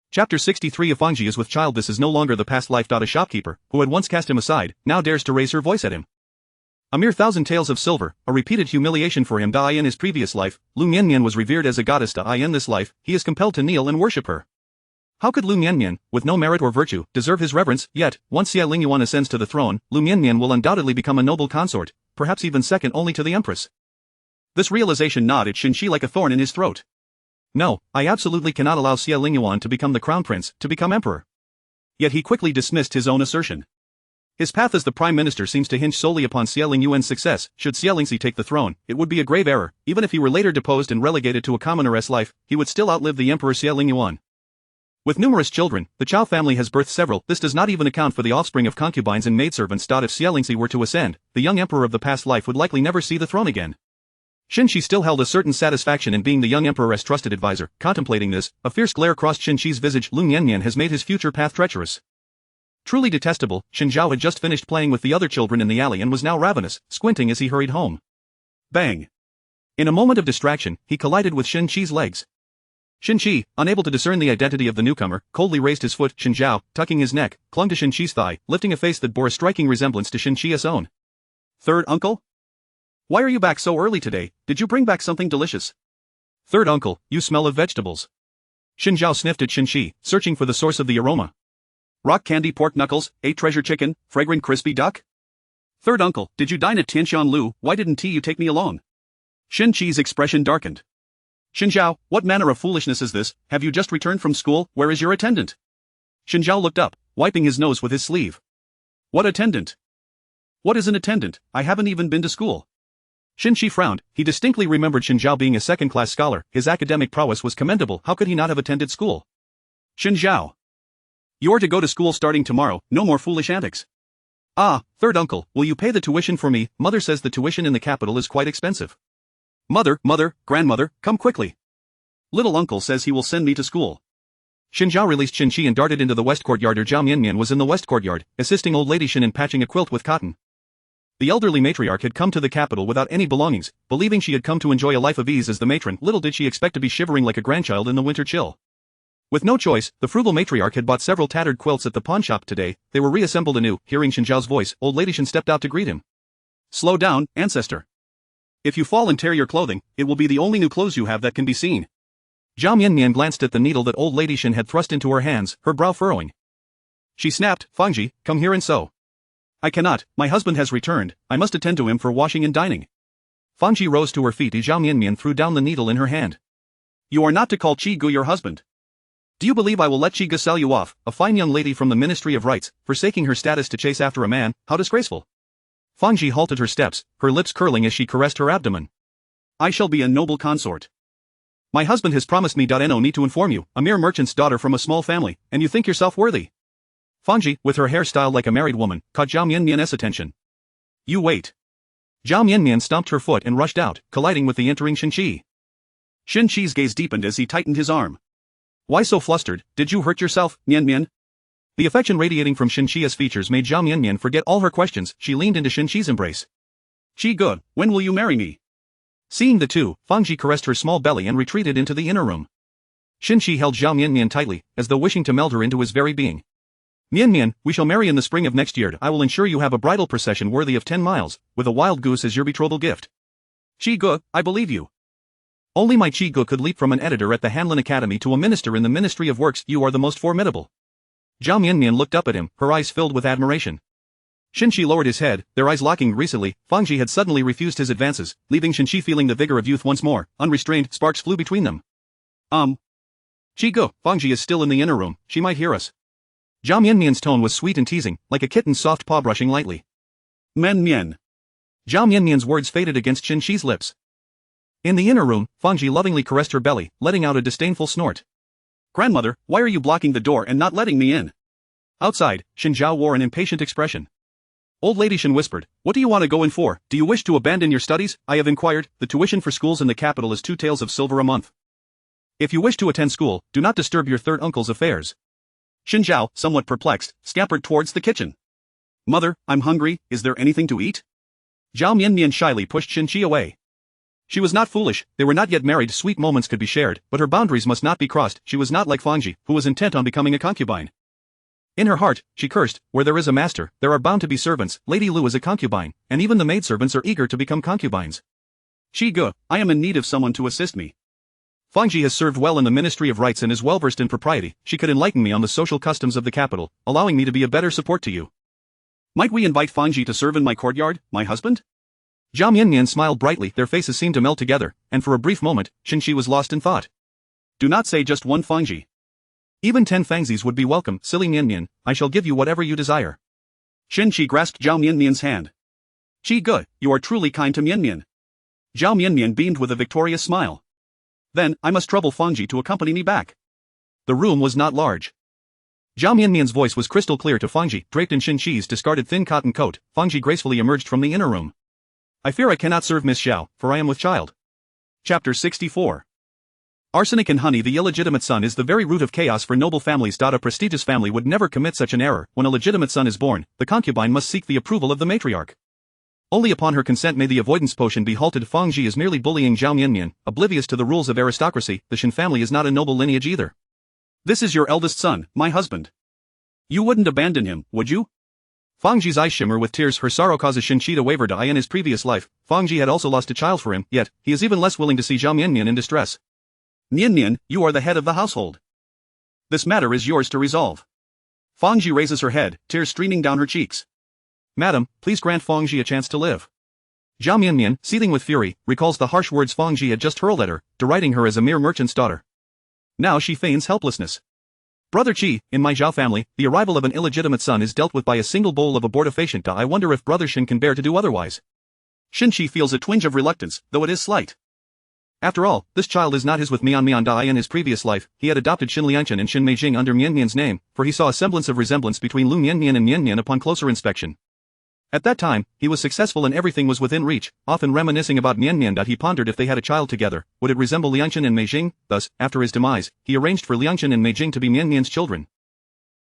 Chapter 63 of Fangji is with child. This is no longer the past life. A shopkeeper, who had once cast him aside, now dares to raise her voice at him. A mere 1,000 taels of silver, a repeated humiliation for him. In his previous life, Liu Mianmian was revered as a goddess. In this life, he is compelled to kneel and worship her. How could Liu Mianmian, with no merit or virtue, deserve his reverence? Yet, once Xie Lingyuan ascends to the throne, Liu Mianmian will undoubtedly become a noble consort, perhaps even second only to the empress. This realization gnawed at Shen Qi like a thorn in his throat. No, I absolutely cannot allow Xie Lingyuan to become the crown prince, to become emperor. Yet he quickly dismissed his own assertion. His path as the prime minister seems to hinge solely upon Xie Lingyuan's success. Should Xie Lingxi take the throne, it would be a grave error. Even if he were later deposed and relegated to a commoner's life, he would still outlive the emperor Xie Lingyuan. With numerous children, the Chao family has birthed several. This does not even account for the offspring of concubines and maidservants. If Xie Lingxi were to ascend, the young emperor of the past life would likely never see the throne again. Shen Qi still held a certain satisfaction in being the young emperor's trusted advisor. Contemplating this, a fierce glare crossed Shen Qi's visage. Liu Mianmian has made his future path treacherous. Truly detestable. Shen Zhao had just finished playing with the other children in the alley and was now ravenous, squinting as he hurried home. Bang! In a moment of distraction, he collided with Shen Qi's legs. Shen Qi, unable to discern the identity of the newcomer, coldly raised his foot. Shen Zhao, tucking his neck, clung to Shen Qi's thigh, lifting a face that bore a striking resemblance to Shen Qi's own. Third uncle? Why are you back so early today? Did you bring back something delicious? Third uncle, you smell of vegetables. Shen Zhao sniffed at Shen Qi, searching for the source of the aroma. Rock candy pork knuckles, 8 treasure chicken, fragrant crispy duck? Third uncle, did you dine at Tianxiang Lu? Why didn't you take me along? Shen Qi's expression darkened. Shen Zhao, what manner of foolishness is this? Have you just returned from school? Where is your attendant? Shen Zhao looked up, wiping his nose with his sleeve. What attendant? What is an attendant? I haven't even been to school. Shen Qi frowned. He distinctly remembered Shen Zhao being a second-class scholar. His academic prowess was commendable. How could he not have attended school? Shen Zhao. You are to go to school starting tomorrow. No more foolish antics. Ah, third uncle, will you pay the tuition for me? Mother says the tuition in the capital is quite expensive. Mother, grandmother, come quickly. Little uncle says he will send me to school. Shen Zhao released Shen Qi and darted into the west courtyard. Zhao Mianmian was in the west courtyard, assisting old lady Shen in patching a quilt with cotton. The elderly matriarch had come to the capital without any belongings, believing she had come to enjoy a life of ease as the matron. Little did she expect to be shivering like a grandchild in the winter chill. With no choice, the frugal matriarch had bought several tattered quilts at the pawnshop today. They were reassembled anew. Hearing Shen Zhao's voice, old lady Shen stepped out to greet him. Slow down, ancestor. If you fall and tear your clothing, it will be the only new clothes you have that can be seen. Zhao Mianmian glanced at the needle that old lady Shen had thrust into her hands, her brow furrowing. She snapped, Fangji, come here and sew. I cannot, my husband has returned, I must attend to him for washing and dining. Fang Ji rose to her feet as Liu Mianmian threw down the needle in her hand. You are not to call Qi Gu your husband. Do you believe I will let Qi Gu sell you off, a fine young lady from the Ministry of Rights, forsaking her status to chase after a man? How disgraceful. Fang Ji halted her steps, her lips curling as she caressed her abdomen. I shall be a noble consort. My husband has promised me. No need to inform you, a mere merchant's daughter from a small family, and you think yourself worthy. Fang Ji, with her hair styled like a married woman, caught Liu Mianmian's attention. You wait. Liu Mianmian stomped her foot and rushed out, colliding with the entering Shen Qi. Shen Qi's gaze deepened as he tightened his arm. Why so flustered? Did you hurt yourself, Mianmian? The affection radiating from Shen Qi's features made Liu Mianmian forget all her questions. She leaned into Shen Qi's embrace. Qi Gu, when will you marry me? Seeing the two, Fang Ji caressed her small belly and retreated into the inner room. Shen Qi held Liu Mianmian tightly, as though wishing to meld her into his very being. Mianmian, we shall marry in the spring of next year. I will ensure you have a bridal procession worthy of 10 miles, with a wild goose as your betrothal gift. Qi Gu, I believe you. Only my Qi Gu could leap from an editor at the Hanlin Academy to a minister in the Ministry of Works. You are the most formidable. Liu Mianmian looked up at him, her eyes filled with admiration. Shen Qi lowered his head, their eyes locking greasily. Fang Ji had suddenly refused his advances, leaving Shen Qi feeling the vigor of youth once more. Unrestrained, sparks flew between them. Qi Gu, Fang Ji is still in the inner room, she might hear us. Liu Mianmian's tone was sweet and teasing, like a kitten's soft paw brushing lightly. Mian. Liu Mianmian's words faded against Shen Qi's lips. In the inner room, Fang Ji lovingly caressed her belly, letting out a disdainful snort. Grandmother, why are you blocking the door and not letting me in? Outside, Shen Zhao wore an impatient expression. Old Lady Shen whispered, what do you want to go in for? Do you wish to abandon your studies? I have inquired, the tuition for schools in the capital is 2 taels of silver a month. If you wish to attend school, do not disturb your third uncle's affairs. Shen Zhao, somewhat perplexed, scampered towards the kitchen. Mother, I'm hungry, is there anything to eat? Liu Mianmian shyly pushed Shen Qi away. She was not foolish, they were not yet married, sweet moments could be shared, but her boundaries must not be crossed. She was not like Fang Ji, who was intent on becoming a concubine. In her heart, she cursed, where there is a master, there are bound to be servants. Lady Liu is a concubine, and even the maidservants are eager to become concubines. Qi Gu, I am in need of someone to assist me. Fang Ji has served well in the Ministry of Rights and is well versed in propriety. She could enlighten me on the social customs of the capital, allowing me to be a better support to you. Might we invite Fang Ji to serve in my courtyard, my husband? Liu Mianmian smiled brightly, their faces seemed to melt together, and for a brief moment, Shen Qi was lost in thought. Do not say just one Fang Ji. Even 10 Fangzis would be welcome. Silly Mianmian, I shall give you whatever you desire. Shen Qi grasped Liu Mianmian's hand. Qi Gu, you are truly kind to Mianmian. Liu Mianmian beamed with a victorious smile. Then, I must trouble Fang Ji to accompany me back. The room was not large. Liu Mianmian's voice was crystal clear to Fang Ji, draped in Shen Qi's discarded thin cotton coat. Fang Ji gracefully emerged from the inner room. I fear I cannot serve Miss Xiao, for I am with child. Chapter 64. Arsenic and honey. The illegitimate son is the very root of chaos for noble families. A prestigious family would never commit such an error. When a legitimate son is born, the concubine must seek the approval of the matriarch. Only upon her consent may the avoidance potion be halted. Fang Ji is merely bullying Liu Mianmian, oblivious to the rules of aristocracy. The Shen family is not a noble lineage either. This is your eldest son, my husband. You wouldn't abandon him, would you? Fang Ji's eyes shimmer with tears. Her sorrow causes Shen Qi to waver. In his previous life, Fang Ji had also lost a child for him, yet, he is even less willing to see Liu Mianmian in distress. Mianmian, you are the head of the household. This matter is yours to resolve. Fang Ji raises her head, tears streaming down her cheeks. Madam, please grant Fang Ji a chance to live. Liu Mianmian, seething with fury, recalls the harsh words Fang Ji had just hurled at her, deriding her as a mere merchant's daughter. Now she feigns helplessness. Brother Qi, in my Zhao family, the arrival of an illegitimate son is dealt with by a single bowl of abortifacient. I wonder if Brother Shen can bear to do otherwise. Shen Qi feels a twinge of reluctance, though it is slight. After all, this child is not his. With Mianmian. In his previous life, he had adopted Xie Lingyuan and Shen Meijing under Mianmian's name, for he saw a semblance of resemblance between Liu Mianmian and Mianmian upon closer inspection. At that time, he was successful and everything was within reach. Often reminiscing about Mianmian. He pondered if they had a child together, would it resemble Liangchen and Meijing? Thus, after his demise, he arranged for Liangchen and Meijing to be Mianmian's children.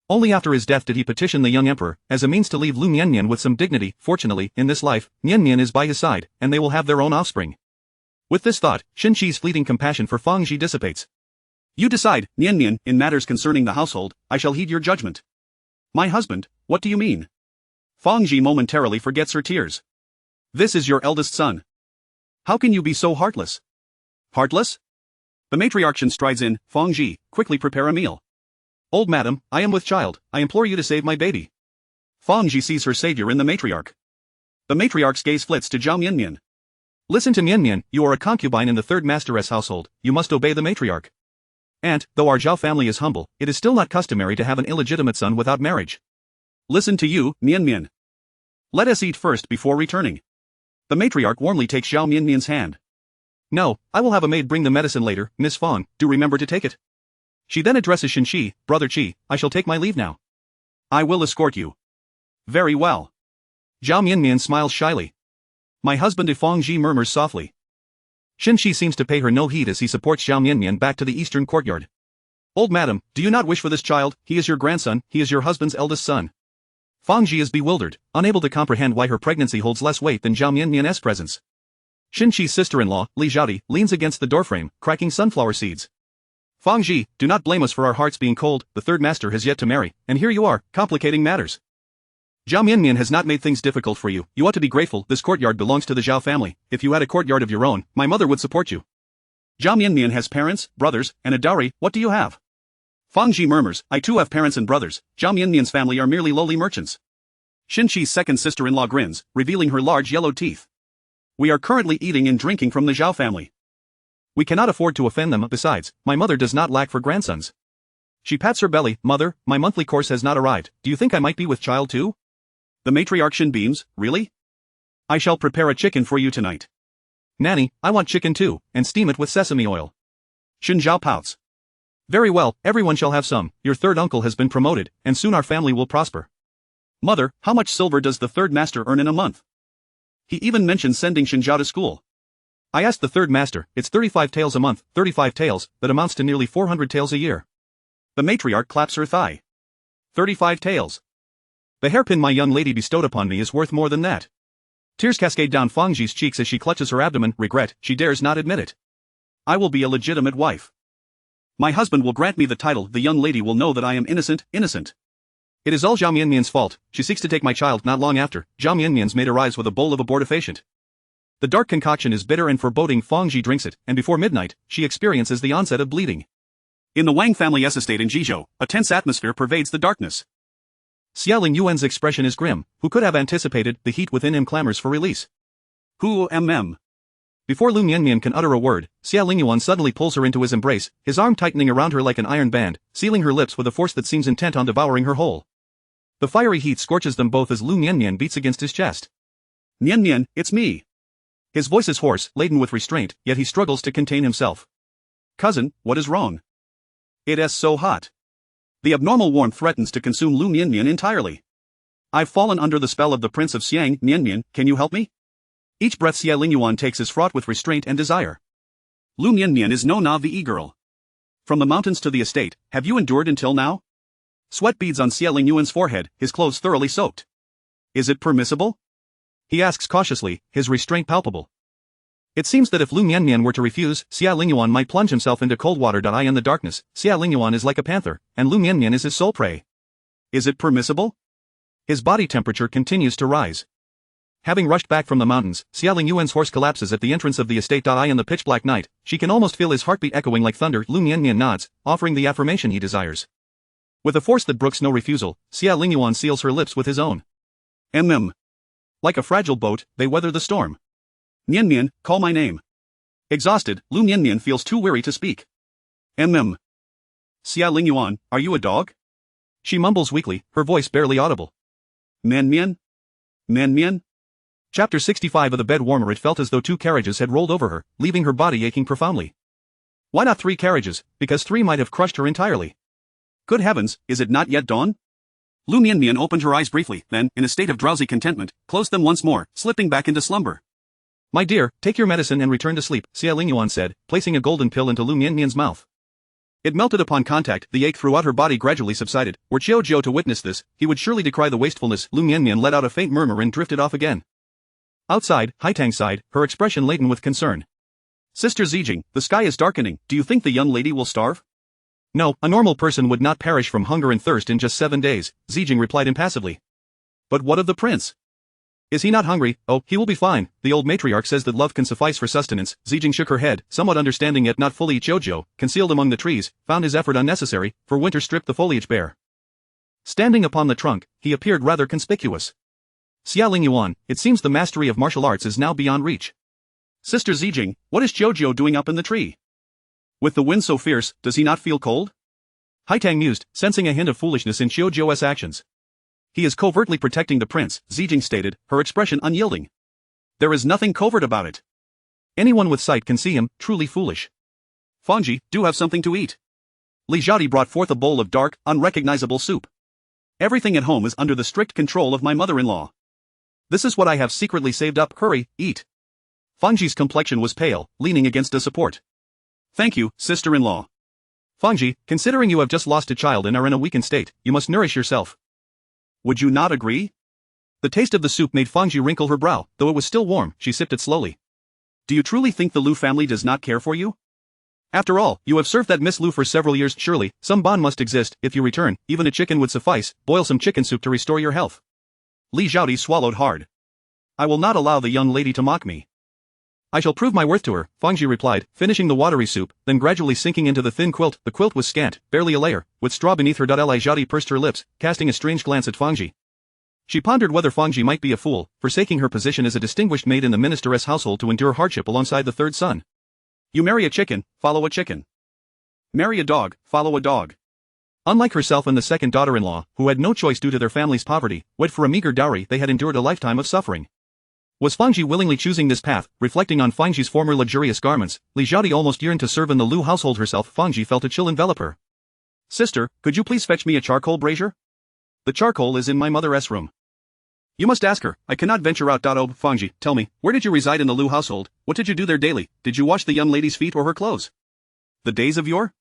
Only after his death did he petition the young emperor, as a means to leave Liu Mianmian with some dignity. Fortunately, in this life, Mianmian is by his side, and they will have their own offspring. With this thought, Shen Qi's fleeting compassion for Fang Ji dissipates. You decide, Mianmian, in matters concerning the household, I shall heed your judgment. My husband, what do you mean? Fang Ji momentarily forgets her tears. This is your eldest son. How can you be so heartless? Heartless? The matriarch strides in. Fang Ji, quickly prepare a meal. Old madam, I am with child, I implore you to save my baby. Fang Ji sees her savior in the matriarch. The matriarch's gaze flits to Zhao Mianmian. Listen to Mianmian, you are a concubine in the third masteress household, you must obey the matriarch. And, though our Zhao family is humble, it is still not customary to have an illegitimate son without marriage. Listen to you, Mianmian. Let us eat first before returning. The matriarch warmly takes Zhao Mianmian's hand. No, I will have a maid bring the medicine later, Miss Fang, do remember to take it. She then addresses Shen Qi, Brother Qi, I shall take my leave now. I will escort you. Very well. Zhao Mianmian smiles shyly. My husband Fang Ji murmurs softly. Shen Qi seems to pay her no heed as he supports Zhao Mianmian back to the eastern courtyard. Old madam, do you not wish for this child? He is your grandson, he is your husband's eldest son. Fang Ji is bewildered, unable to comprehend why her pregnancy holds less weight than Zhao Mianmian's presence. Shen Qi's sister-in-law, Li Zhaodi, leans against the doorframe, cracking sunflower seeds. Fang Ji, do not blame us for our hearts being cold, the third master has yet to marry, and here you are, complicating matters. Zhao Mianmian has not made things difficult for you, you ought to be grateful, this courtyard belongs to the Zhao family, if you had a courtyard of your own, my mother would support you. Zhao Mianmian has parents, brothers, and a dowry, what do you have? Fang Ji murmurs, I too have parents and brothers, Zhao Mianmian's family are merely lowly merchants. Shen Qi's second sister-in-law grins, revealing her large yellow teeth. We are currently eating and drinking from the Zhao family. We cannot afford to offend them, besides, my mother does not lack for grandsons. She pats her belly, Mother, my monthly course has not arrived, do you think I might be with child too? The matriarch Shen beams, really? I shall prepare a chicken for you tonight. Nanny, I want chicken too, and steam it with sesame oil. Shen Zhao pouts. Very well, everyone shall have some, your third uncle has been promoted, and soon our family will prosper. Mother, how much silver does the third master earn in a month? He even mentions sending Shen Zhao to school. I asked the third master, it's 35 taels a month, 35 taels, that amounts to nearly 400 taels a year. The matriarch claps her thigh. 35 taels. The hairpin my young lady bestowed upon me is worth more than that. Tears cascade down Fang Ji's cheeks as she clutches her abdomen, regret, she dares not admit it. I will be a legitimate wife. My husband will grant me the title, the young lady will know that I am innocent. It is all Zhao Mianmian's fault, she seeks to take my child. Not long after, Zhao Mianmian's maid arrives with a bowl of abortifacient. The dark concoction is bitter and foreboding. Fang Ji drinks it, and before midnight, she experiences the onset of bleeding. In the Wang family's estate in Jizhou, a tense atmosphere pervades the darkness. Xie Lingyuan's expression is grim, who could have anticipated, the heat within him clamors for release. Before Liu Mianmian can utter a word, Xie Lingyuan suddenly pulls her into his embrace, his arm tightening around her like an iron band, sealing her lips with a force that seems intent on devouring her whole. The fiery heat scorches them both as Liu Mianmian beats against his chest. Mianmian, it's me. His voice is hoarse, laden with restraint, yet he struggles to contain himself. Cousin, what is wrong? It is so hot. The abnormal warmth threatens to consume Liu Mianmian entirely. I've fallen under the spell of the Prince of Xiang, Mianmian, can you help me? Each breath Xie Lingyuan takes is fraught with restraint and desire. Liu Mianmian is no Navi girl. From the mountains to the estate, have you endured until now? Sweat beads on Xie Lingyuan's forehead, his clothes thoroughly soaked. Is it permissible? He asks cautiously, his restraint palpable. It seems that if Liu Mianmian were to refuse, Xie Lingyuan might plunge himself into cold water. In the darkness, Xie Lingyuan is like a panther, and Liu Mianmian is his sole prey. Is it permissible? His body temperature continues to rise. Having rushed back from the mountains, Xie Lingyuan's horse collapses at the entrance of the estate. In the pitch-black night, she can almost feel his heartbeat echoing like thunder. Liu Mianmian nods, offering the affirmation he desires. With a force that brooks no refusal, Xie Lingyuan seals her lips with his own. Like a fragile boat, they weather the storm. Mianmian, call my name. Exhausted, Liu Mianmian feels too weary to speak. Xie Lingyuan, are you a dog? She mumbles weakly, her voice barely audible. Mianmian? Chapter 65 of the bed warmer. It felt as though 2 carriages had rolled over her, leaving her body aching profoundly. Why not 3 carriages? Because 3 might have crushed her entirely. Good heavens, is it not yet dawn? Liu Mianmian opened her eyes briefly, then, in a state of drowsy contentment, closed them once more, slipping back into slumber. My dear, take your medicine and return to sleep, Xie Lingyuan said, placing a golden pill into Liu Mianmian's mouth. It melted upon contact, the ache throughout her body gradually subsided. Were Qiao Jiu to witness this, he would surely decry the wastefulness. Liu Mianmian let out a faint murmur and drifted off again. Outside, Haitang sighed, her expression laden with concern. Sister Zijing, the sky is darkening, do you think the young lady will starve? No, a normal person would not perish from hunger and thirst in just 7 days, Zijing replied impassively. But what of the prince? Is he not hungry? Oh, he will be fine, the old matriarch says that love can suffice for sustenance. Zijing shook her head, somewhat understanding yet not fully. Qiao Jiu, concealed among the trees, found his effort unnecessary, for winter stripped the foliage bare. Standing upon the trunk, he appeared rather conspicuous. Xie Lingyuan, it seems the mastery of martial arts is now beyond reach. Sister Zijing, what is Jojo doing up in the tree? With the wind so fierce, does he not feel cold? Haitang mused, sensing a hint of foolishness in Jojo's actions. He is covertly protecting the prince, Zijing stated, her expression unyielding. There is nothing covert about it. Anyone with sight can see him, truly foolish. Fangji, do have something to eat. Li Zhadi brought forth a bowl of dark, unrecognizable soup. Everything at home is under the strict control of my mother-in-law. This is what I have secretly saved up. Hurry, eat. Fangji's complexion was pale, leaning against a support. Thank you, sister-in-law. Fangji, considering you have just lost a child and are in a weakened state, you must nourish yourself. Would you not agree? The taste of the soup made Fangji wrinkle her brow. Though it was still warm, she sipped it slowly. Do you truly think the Liu family does not care for you? After all, you have served that Miss Liu for several years. Surely, some bond must exist. If you return, even a chicken would suffice. Boil some chicken soup to restore your health. Li Zhadi swallowed hard. I will not allow the young lady to mock me. I shall prove my worth to her, Fangji replied, finishing the watery soup, then gradually sinking into the thin quilt. The quilt was scant, barely a layer, with straw beneath her. Li Zhadi pursed her lips, casting a strange glance at Fangji. She pondered whether Fangji might be a fool, forsaking her position as a distinguished maid in the ministeress household to endure hardship alongside the third son. You marry a chicken, follow a chicken. Marry a dog, follow a dog. Unlike herself and the second daughter-in-law, who had no choice due to their family's poverty, wed for a meager dowry, they had endured a lifetime of suffering. Was Fangji willingly choosing this path? Reflecting on Fangji's former luxurious garments, Li Zhadi almost yearned to serve in the Liu household herself. Fangji felt a chill envelop her. Sister, could you please fetch me a charcoal brazier? The charcoal is in my mother's room. You must ask her, I cannot venture out. Oh, Fangji, tell me, where did you reside in the Liu household? What did you do there daily? Did you wash the young lady's feet or her clothes? The days of yore?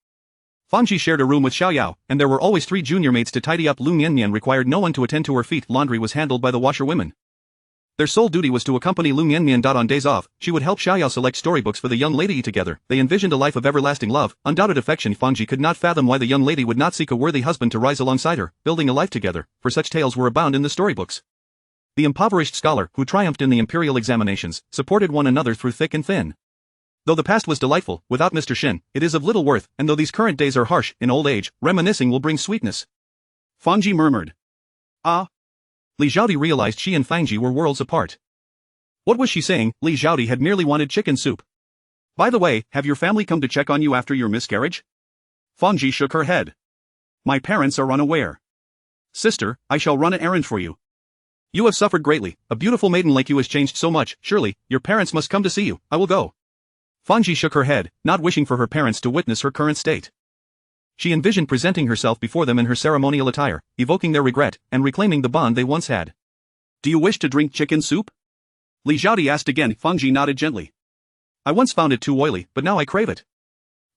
Fangji shared a room with Xiaoyao, and there were always 3 junior maids to tidy up. Liu Mianmian required no one to attend to her feet. Laundry was handled by the washerwomen. Their sole duty was to accompany Liu Mianmian. On days off, she would help Xiaoyao select storybooks for the young lady. Together, they envisioned a life of everlasting love, undoubted affection. Fangji could not fathom why the young lady would not seek a worthy husband to rise alongside her, building a life together, for such tales were abound in the storybooks. The impoverished scholar, who triumphed in the imperial examinations, supported one another through thick and thin. Though the past was delightful, without Mr. Shin, it is of little worth, and though these current days are harsh, in old age, reminiscing will bring sweetness. Fangji murmured. Ah. Li Zhadi realized she and Fangji were worlds apart. What was she saying? Li Zhadi had merely wanted chicken soup. By the way, have your family come to check on you after your miscarriage? Fangji shook her head. My parents are unaware. Sister, I shall run an errand for you. You have suffered greatly. A beautiful maiden like you has changed so much. Surely, your parents must come to see you. I will go. Fangji shook her head, not wishing for her parents to witness her current state. She envisioned presenting herself before them in her ceremonial attire, evoking their regret, and reclaiming the bond they once had. Do you wish to drink chicken soup? Li Zhadi asked again. Fangji nodded gently. I once found it too oily, but now I crave it.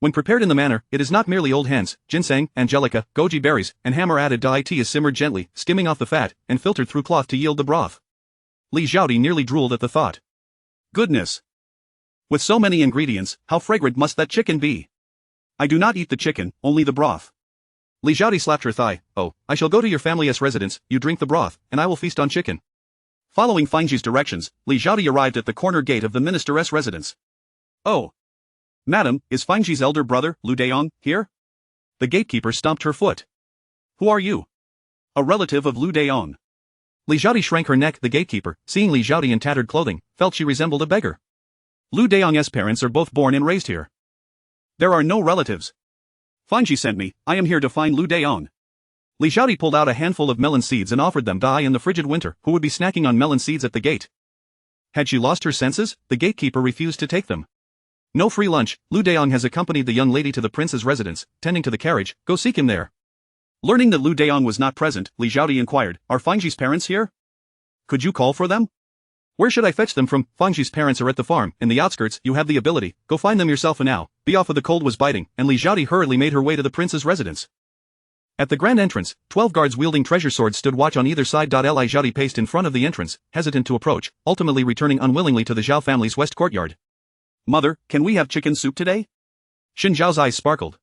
When prepared in the manner, it is not merely old hens, ginseng, angelica, goji berries, and hammer added. It is simmered gently, skimming off the fat, and filtered through cloth to yield the broth. Li Zhadi nearly drooled at the thought. Goodness! With so many ingredients, how fragrant must that chicken be? I do not eat the chicken, only the broth. Li Zhadi slapped her thigh. Oh, I shall go to your family's residence, you drink the broth, and I will feast on chicken. Following Fangji's directions, Li Zhadi arrived at the corner gate of the minister's residence. Oh! Madam, is Fangji's elder brother, Liu Daong, here? The gatekeeper stomped her foot. Who are you? A relative of Liu Daong. Li Zhadi shrank her neck. The gatekeeper, seeing Li Zhadi in tattered clothing, felt she resembled a beggar. Liu Daong's parents are both born and raised here. There are no relatives. Fangji sent me. I am here to find Liu Daong. Li Zhadi pulled out a handful of melon seeds and offered them to in the frigid winter, who would be snacking on melon seeds at the gate. Had she lost her senses? The gatekeeper refused to take them. No free lunch. Liu Daong has accompanied the young lady to the prince's residence, tending to the carriage. Go seek him there. Learning that Liu Daong was not present, Li Zhadi inquired, are Fangji's parents here? Could you call for them? Where should I fetch them from? Fangji's parents are at the farm, in the outskirts. You have the ability. Go find them yourself now. Be off, the cold was biting, and Li Zhadi hurriedly made her way to the prince's residence. At the grand entrance, 12 guards wielding treasure swords stood watch on either side. Li Zhadi paced in front of the entrance, hesitant to approach, ultimately returning unwillingly to the Zhao family's west courtyard. Mother, can we have chicken soup today? Xin Zhao's eyes sparkled.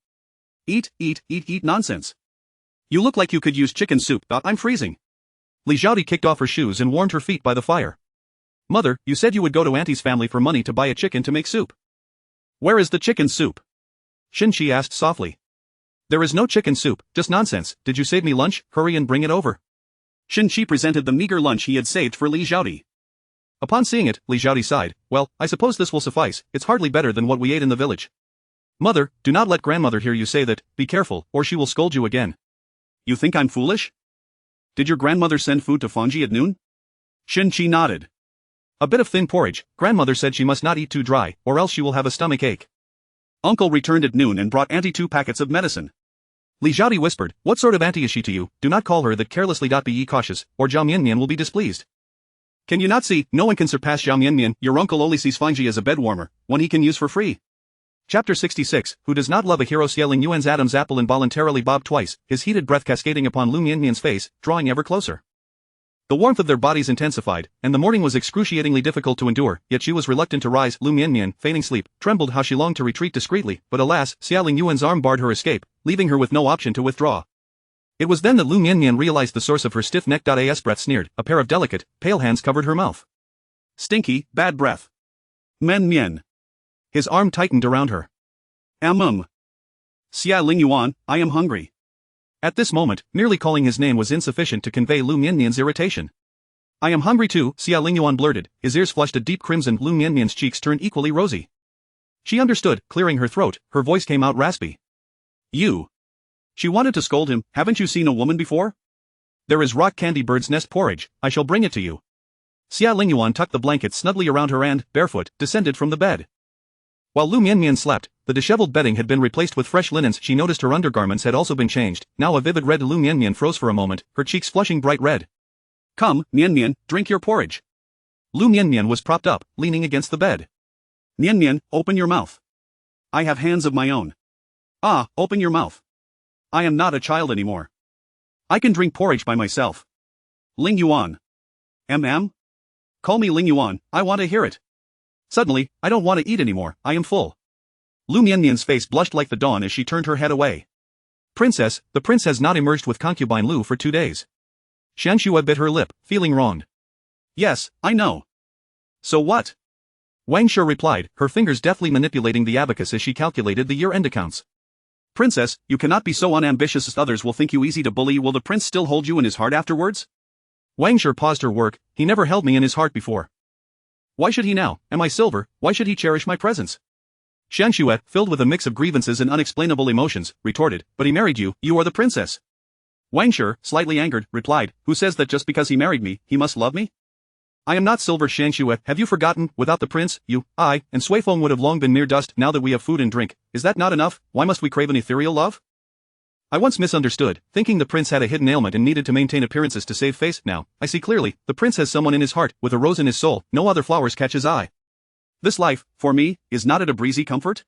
Eat nonsense. You look like you could use chicken soup. I'm freezing. Li Zhadi kicked off her shoes and warmed her feet by the fire. Mother, you said you would go to Auntie's family for money to buy a chicken to make soup. Where is the chicken soup? Xin Qi asked softly. There is no chicken soup, just nonsense. Did you save me lunch? Hurry and bring it over. Shen Qi presented the meager lunch he had saved for Li Xiaodi. Upon seeing it, Li Xiaodi sighed. Well, I suppose this will suffice. It's hardly better than what we ate in the village. Mother, do not let grandmother hear you say that. Be careful, or she will scold you again. You think I'm foolish? Did your grandmother send food to Fangji at noon? Shen Qi nodded. A bit of thin porridge. Grandmother said she must not eat too dry, or else she will have a stomach ache. Uncle returned at noon and brought Auntie 2 packets of medicine. Li Xiaodi whispered, what sort of auntie is she to you? Do not call her that carelessly. Be ye cautious, or Xie Mianmian will be displeased. Can you not see? No one can surpass Xie Mianmian. Your uncle only sees Fangji as a bed warmer, one he can use for free. Chapter 66, Who does not love a hero? Xie Lingyuan's Adam's apple involuntarily bobbed twice, his heated breath cascading upon Liu Mianmian's face, drawing ever closer. The warmth of their bodies intensified, and the morning was excruciatingly difficult to endure, yet she was reluctant to rise. Liu Mianmian, feigning sleep, trembled how she longed to retreat discreetly, but alas, Xie Lingyuan's arm barred her escape, leaving her with no option to withdraw. It was then that Liu Mianmian realized the source of her stiff neck. As breath sneered, a pair of delicate, pale hands covered her mouth. Stinky, bad breath. Mian. His arm tightened around her. Xie Lingyuan, I am hungry. At this moment, merely calling his name was insufficient to convey Liu Mianmian's irritation. I am hungry too, Xie Lingyuan blurted, his ears flushed a deep crimson. Liu Mianmian's cheeks turned equally rosy. She understood, clearing her throat, her voice came out raspy. You. She wanted to scold him. Haven't you seen a woman before? There is rock candy bird's nest porridge, I shall bring it to you. Xie Lingyuan tucked the blanket snugly around her and, barefoot, descended from the bed. While Liu Mianmian slept, the disheveled bedding had been replaced with fresh linens. She noticed her undergarments had also been changed. Now a vivid red. Liu Mianmian froze for a moment, her cheeks flushing bright red. Come, Mianmian, drink your porridge. Liu Mianmian was propped up, leaning against the bed. Mianmian, open your mouth. I have hands of my own. Ah, open your mouth. I am not a child anymore. I can drink porridge by myself. Lingyuan. Call me Lingyuan, I want to hear it. Suddenly, I don't want to eat anymore, I am full. Liu Mianmian's face blushed like the dawn as she turned her head away. Princess, the prince has not emerged with concubine Liu for 2 days. Shoufu bit her lip, feeling wronged. Yes, I know. So what? Wang Shi replied, her fingers deftly manipulating the abacus as she calculated the year-end accounts. Princess, you cannot be so unambitious as others will think you easy to bully. Will the prince still hold you in his heart afterwards? Wang Shi paused her work, he never held me in his heart before. Why should he now? Am I silver? Why should he cherish my presence? Shoufu, filled with a mix of grievances and unexplainable emotions, retorted, but he married you, you are the princess. Wang Shi, slightly angered, replied, who says that just because he married me, he must love me? I am not silver. Shoufu, have you forgotten, without the prince, you, I, and Suifeng would have long been mere dust. Now that we have food and drink, is that not enough? Why must we crave an ethereal love? I once misunderstood, thinking the prince had a hidden ailment and needed to maintain appearances to save face. Now, I see clearly, the prince has someone in his heart, with a rose in his soul, no other flowers catch his eye. This life, for me, is not it a breezy comfort?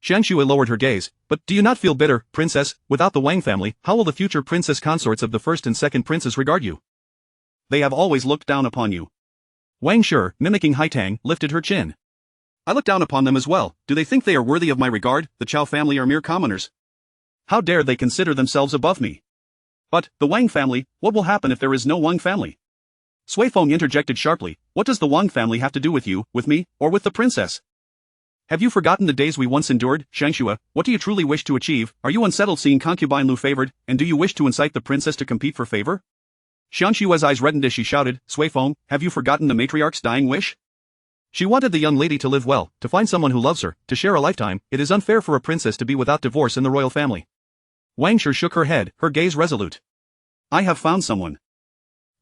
Shoufu lowered her gaze, but do you not feel bitter, princess? Without the Wang family, how will the future princess consorts of the first and second princes regard you? They have always looked down upon you. Wang Shi, mimicking Haitang, lifted her chin. I look down upon them as well. Do they think they are worthy of my regard? The Chao family are mere commoners. How dare they consider themselves above me? But, the Wang family, what will happen if there is no Wang family? Suifeng interjected sharply, what does the Wang family have to do with you, with me, or with the princess? Have you forgotten the days we once endured, Shoufu? What do you truly wish to achieve? Are you unsettled seeing concubine Liu favored, and do you wish to incite the princess to compete for favor? Shoufu's eyes reddened as she shouted, Suifeng, have you forgotten the matriarch's dying wish? She wanted the young lady to live well, to find someone who loves her, to share a lifetime. It is unfair for a princess to be without divorce in the royal family. Wang Shi shook her head, her gaze resolute. I have found someone.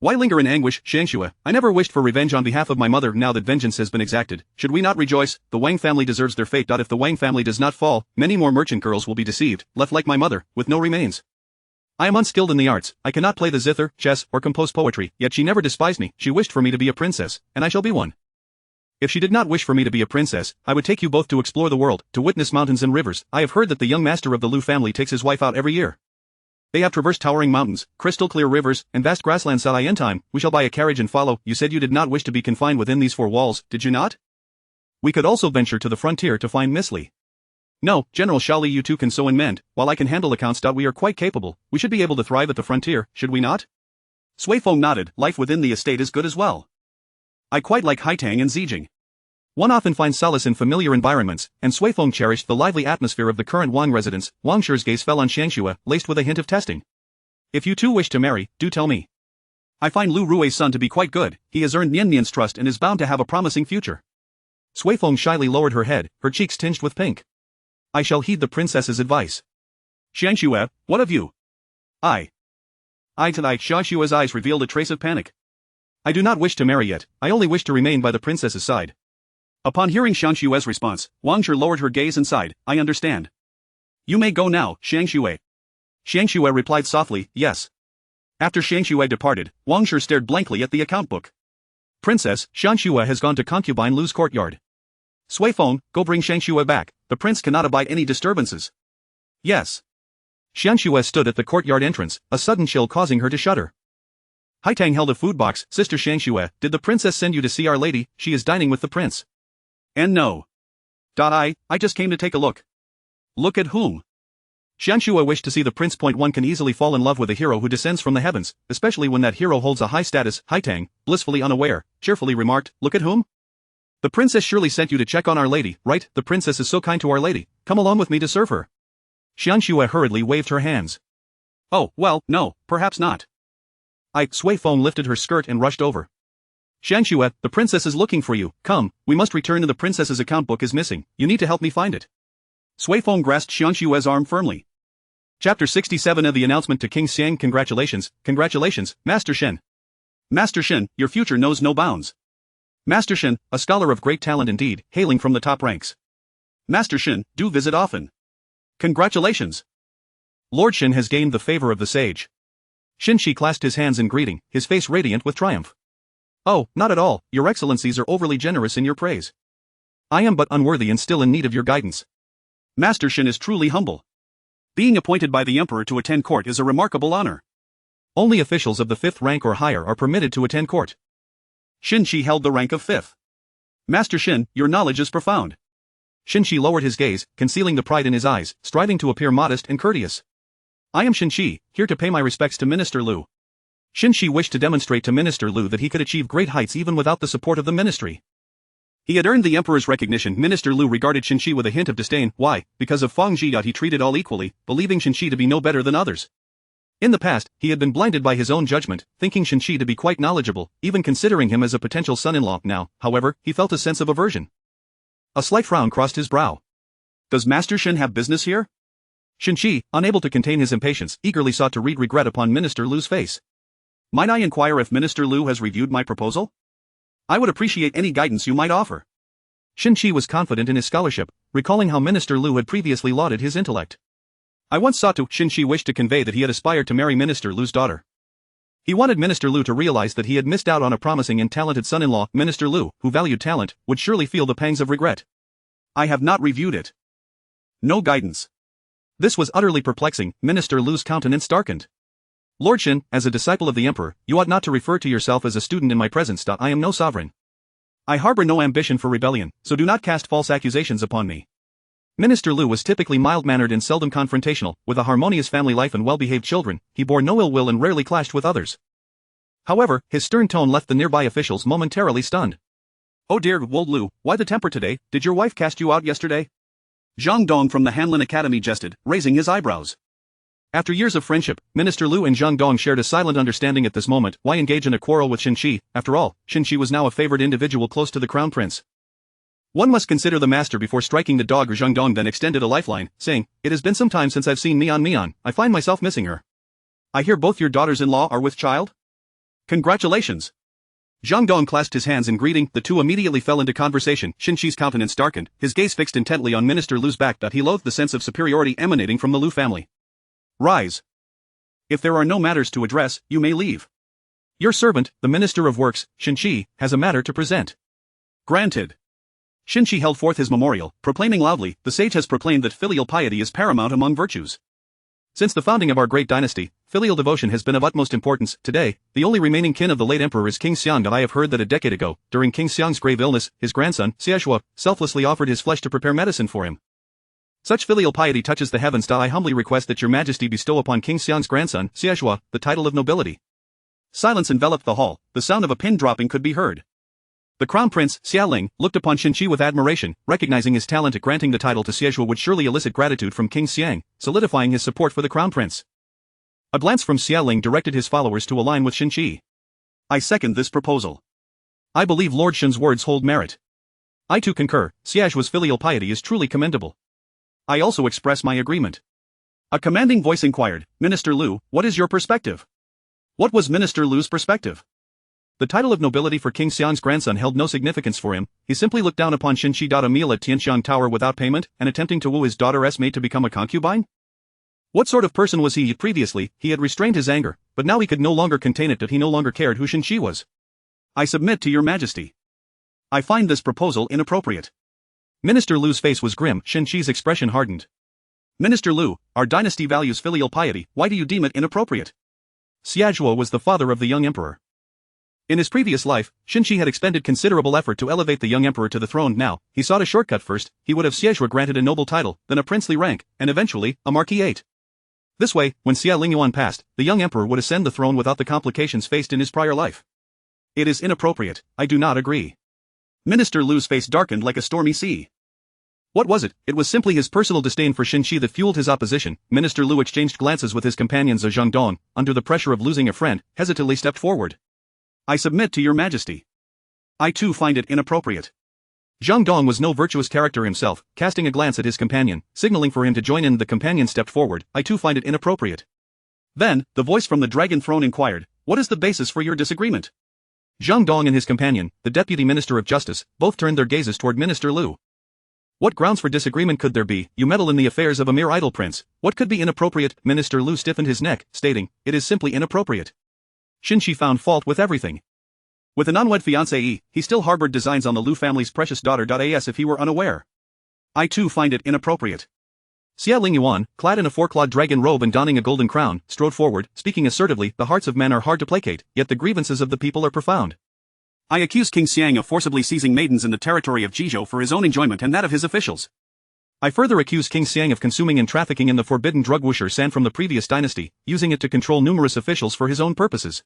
Why linger in anguish, Shoufu? I never wished for revenge on behalf of my mother. Now that vengeance has been exacted, should we not rejoice? The Wang family deserves their fate. If the Wang family does not fall, many more merchant girls will be deceived, left like my mother, with no remains. I am unskilled in the arts, I cannot play the zither, chess, or compose poetry, yet she never despised me. She wished for me to be a princess, and I shall be one. If she did not wish for me to be a princess, I would take you both to explore the world, to witness mountains and rivers. I have heard that the young master of the Liu family takes his wife out every year. They have traversed towering mountains, crystal-clear rivers, and vast grasslands. In time, we shall buy a carriage and follow. You said you did not wish to be confined within these 4 walls, did you not? We could also venture to the frontier to find Miss Li. No, General Shali, you two can sew and mend, while I can handle accounts. We are quite capable. We should be able to thrive at the frontier, should we not? Suifeng nodded, life within the estate is good as well. I quite like Haitang and Zijing. One often finds solace in familiar environments, and Sui Feng cherished the lively atmosphere of the current Wang residence. Wang Shi's gaze fell on Xiangxue, laced with a hint of testing. If you two wish to marry, do tell me. I find Lu Rui's son to be quite good, he has earned Mianmian's trust and is bound to have a promising future. Sui Feng shyly lowered her head, her cheeks tinged with pink. I shall heed the princess's advice. Xiangxue, what of you? Tonight Xiaoxue's eyes revealed a trace of panic. I do not wish to marry yet, I only wish to remain by the princess's side. Upon hearing Xiaoxue's response, Wang Shi lowered her gaze and sighed, I understand. You may go now, Xiangxue. Xiangxue replied softly, yes. After Xiangxue departed, Wang Shi stared blankly at the account book. Princess, Xiangxue has gone to concubine Lu's courtyard. Sui Feng, go bring Xiangxue back, the prince cannot abide any disturbances. Yes. Xiangxue stood at the courtyard entrance, a sudden chill causing her to shudder. Haitang held a food box. Sister Xiangxue, did the princess send you to see Our Lady? She is dining with the prince. And no. I just came to take a look. Look at whom? Xiangxue wished to see the prince. One can easily fall in love with a hero who descends from the heavens, especially when that hero holds a high status. Haitang, blissfully unaware, cheerfully remarked, look at whom? The princess surely sent you to check on Our Lady, right? The princess is so kind to Our Lady, come along with me to serve her. Xiangxue hurriedly waved her hands. Oh, well, no, perhaps not. Sui Feng lifted her skirt and rushed over. Xiangxue, the princess is looking for you, come, we must return to the princess's account book is missing, you need to help me find it. Sui Feng grasped Xiangxue's arm firmly. Chapter 67 of the announcement to King Xiang. Congratulations, Master Shen. Master Shen, your future knows no bounds. Master Shen, a scholar of great talent indeed, hailing from the top ranks. Master Shen, do visit often. Congratulations. Lord Shen has gained the favor of the sage. Shen Shi clasped his hands in greeting, his face radiant with triumph. Oh, not at all, your excellencies are overly generous in your praise. I am but unworthy and still in need of your guidance. Master Shen is truly humble. Being appointed by the emperor to attend court is a remarkable honor. Only officials of the 5th rank or higher are permitted to attend court. Shen Shi held the rank of 5th. Master Shen, your knowledge is profound. Shen Shi lowered his gaze, concealing the pride in his eyes, striving to appear modest and courteous. I am Shen Shi, here to pay my respects to Minister Lu. Shen Shi wished to demonstrate to Minister Lu that he could achieve great heights even without the support of the ministry. He had earned the emperor's recognition. Minister Lu regarded Shen Shi with a hint of disdain. Why? Because of Feng Ji. He treated all equally, believing Shen Shi to be no better than others. In the past, he had been blinded by his own judgment, thinking Shen Shi to be quite knowledgeable, even considering him as a potential son-in-law. Now, however, he felt a sense of aversion. A slight frown crossed his brow. Does Master Shen have business here? Shen Shi, unable to contain his impatience, eagerly sought to read regret upon Minister Lu's face. Might I inquire if Minister Lu has reviewed my proposal? I would appreciate any guidance you might offer. Shen Shi was confident in his scholarship, recalling how Minister Lu had previously lauded his intellect. I once sought to. Shen Shi wished to convey that he had aspired to marry Minister Lu's daughter. He wanted Minister Lu to realize that he had missed out on a promising and talented son-in-law. Minister Lu, who valued talent, would surely feel the pangs of regret. I have not reviewed it. No guidance. This was utterly perplexing. Minister Lu's countenance darkened. Lord Shen, as a disciple of the emperor, you ought not to refer to yourself as a student in my presence. I am no sovereign. I harbor no ambition for rebellion, so do not cast false accusations upon me. Minister Lu was typically mild-mannered and seldom confrontational. With a harmonious family life and well-behaved children, he bore no ill will and rarely clashed with others. However, his stern tone left the nearby officials momentarily stunned. Oh dear, old Lu, why the temper today? Did your wife cast you out yesterday? Zhang Dong from the Hanlin Academy jested, raising his eyebrows. After years of friendship, Minister Lu and Zhang Dong shared a silent understanding at this moment. Why engage in a quarrel with Shen Shi? After all, Shen Shi was now a favored individual close to the crown prince. One must consider the master before striking the dog. Zhang Dong then extended a lifeline, saying, It has been some time since I've seen Mianmian. I find myself missing her. I hear both your daughters-in-law are with child? Congratulations. Zhang Dong clasped his hands in greeting. The two immediately fell into conversation. Shen Shi's countenance darkened, his gaze fixed intently on Minister Lu's back. He loathed the sense of superiority emanating from the Lu family. Rise. If there are no matters to address, you may leave. Your servant, the Minister of Works, Shen Shi, has a matter to present. Granted. Shen Shi held forth his memorial, proclaiming loudly, the sage has proclaimed that filial piety is paramount among virtues. Since the founding of our great dynasty, filial devotion has been of utmost importance. Today, the only remaining kin of the late emperor is King Xiang. I have heard that a decade ago, during King Xiang's grave illness, his grandson, Xie selflessly offered his flesh to prepare medicine for him. Such filial piety touches the heavens. I humbly request that your majesty bestow upon King Xiang's grandson, Xie, the title of nobility. Silence enveloped the hall, the sound of a pin dropping could be heard. The crown prince, Xie Ling, looked upon Xinqi with admiration, recognizing his talent at granting the title to Xie would surely elicit gratitude from King Xiang, solidifying his support for the crown prince. A glance from Xie Ling directed his followers to align with Xinqi. I second this proposal. I believe Lord Shen's words hold merit. I too concur, Xie's filial piety is truly commendable. I also express my agreement. A commanding voice inquired, Minister Liu, what is your perspective? What was Minister Liu's perspective? The title of nobility for King Xiang's grandson held no significance for him. He simply looked down upon Xinqi. A meal at Tianxiang Tower without payment, and attempting to woo his daughter's maid to become a concubine? What sort of person was he? Previously, he had restrained his anger, but now he could no longer contain it. That he no longer cared who Xinqi was. I submit to your majesty. I find this proposal inappropriate. Minister Liu's face was grim. Xinqi's expression hardened. Minister Liu, our dynasty values filial piety, why do you deem it inappropriate? Xie was the father of the young emperor. In his previous life, Xinqi had expended considerable effort to elevate the young emperor to the throne. Now, he sought a shortcut. First, he would have Xie granted a noble title, then a princely rank, and eventually, a marquisate. This way, when Xie Lingyuan passed, the young emperor would ascend the throne without the complications faced in his prior life. It is inappropriate, I do not agree. Minister Liu's face darkened like a stormy sea. What was it? It was simply his personal disdain for Xinqi that fueled his opposition. Minister Liu exchanged glances with his companions. Zhang Dong, under the pressure of losing a friend, hesitantly stepped forward. I submit to your majesty. I too find it inappropriate. Zhang Dong was no virtuous character himself, casting a glance at his companion, signaling for him to join in. The companion stepped forward. I too find it inappropriate. Then, the voice from the dragon throne inquired, what is the basis for your disagreement? Zhang Dong and his companion, the deputy minister of justice, both turned their gazes toward Minister Liu. What grounds for disagreement could there be? You meddle in the affairs of a mere idle prince. What could be inappropriate? Minister Liu stiffened his neck, stating, it is simply inappropriate. Xinqi found fault with everything. With an unwed fiancée, he still harbored designs on the Liu family's precious daughter. As if he were unaware. I too find it inappropriate. Xie Lingyuan, clad in a four-clawed dragon robe and donning a golden crown, strode forward, speaking assertively. The hearts of men are hard to placate, yet the grievances of the people are profound. I accuse King Xiang of forcibly seizing maidens in the territory of Jizhou for his own enjoyment and that of his officials. I further accuse King Xiang of consuming and trafficking in the forbidden drug Wuxia San from the previous dynasty, using it to control numerous officials for his own purposes.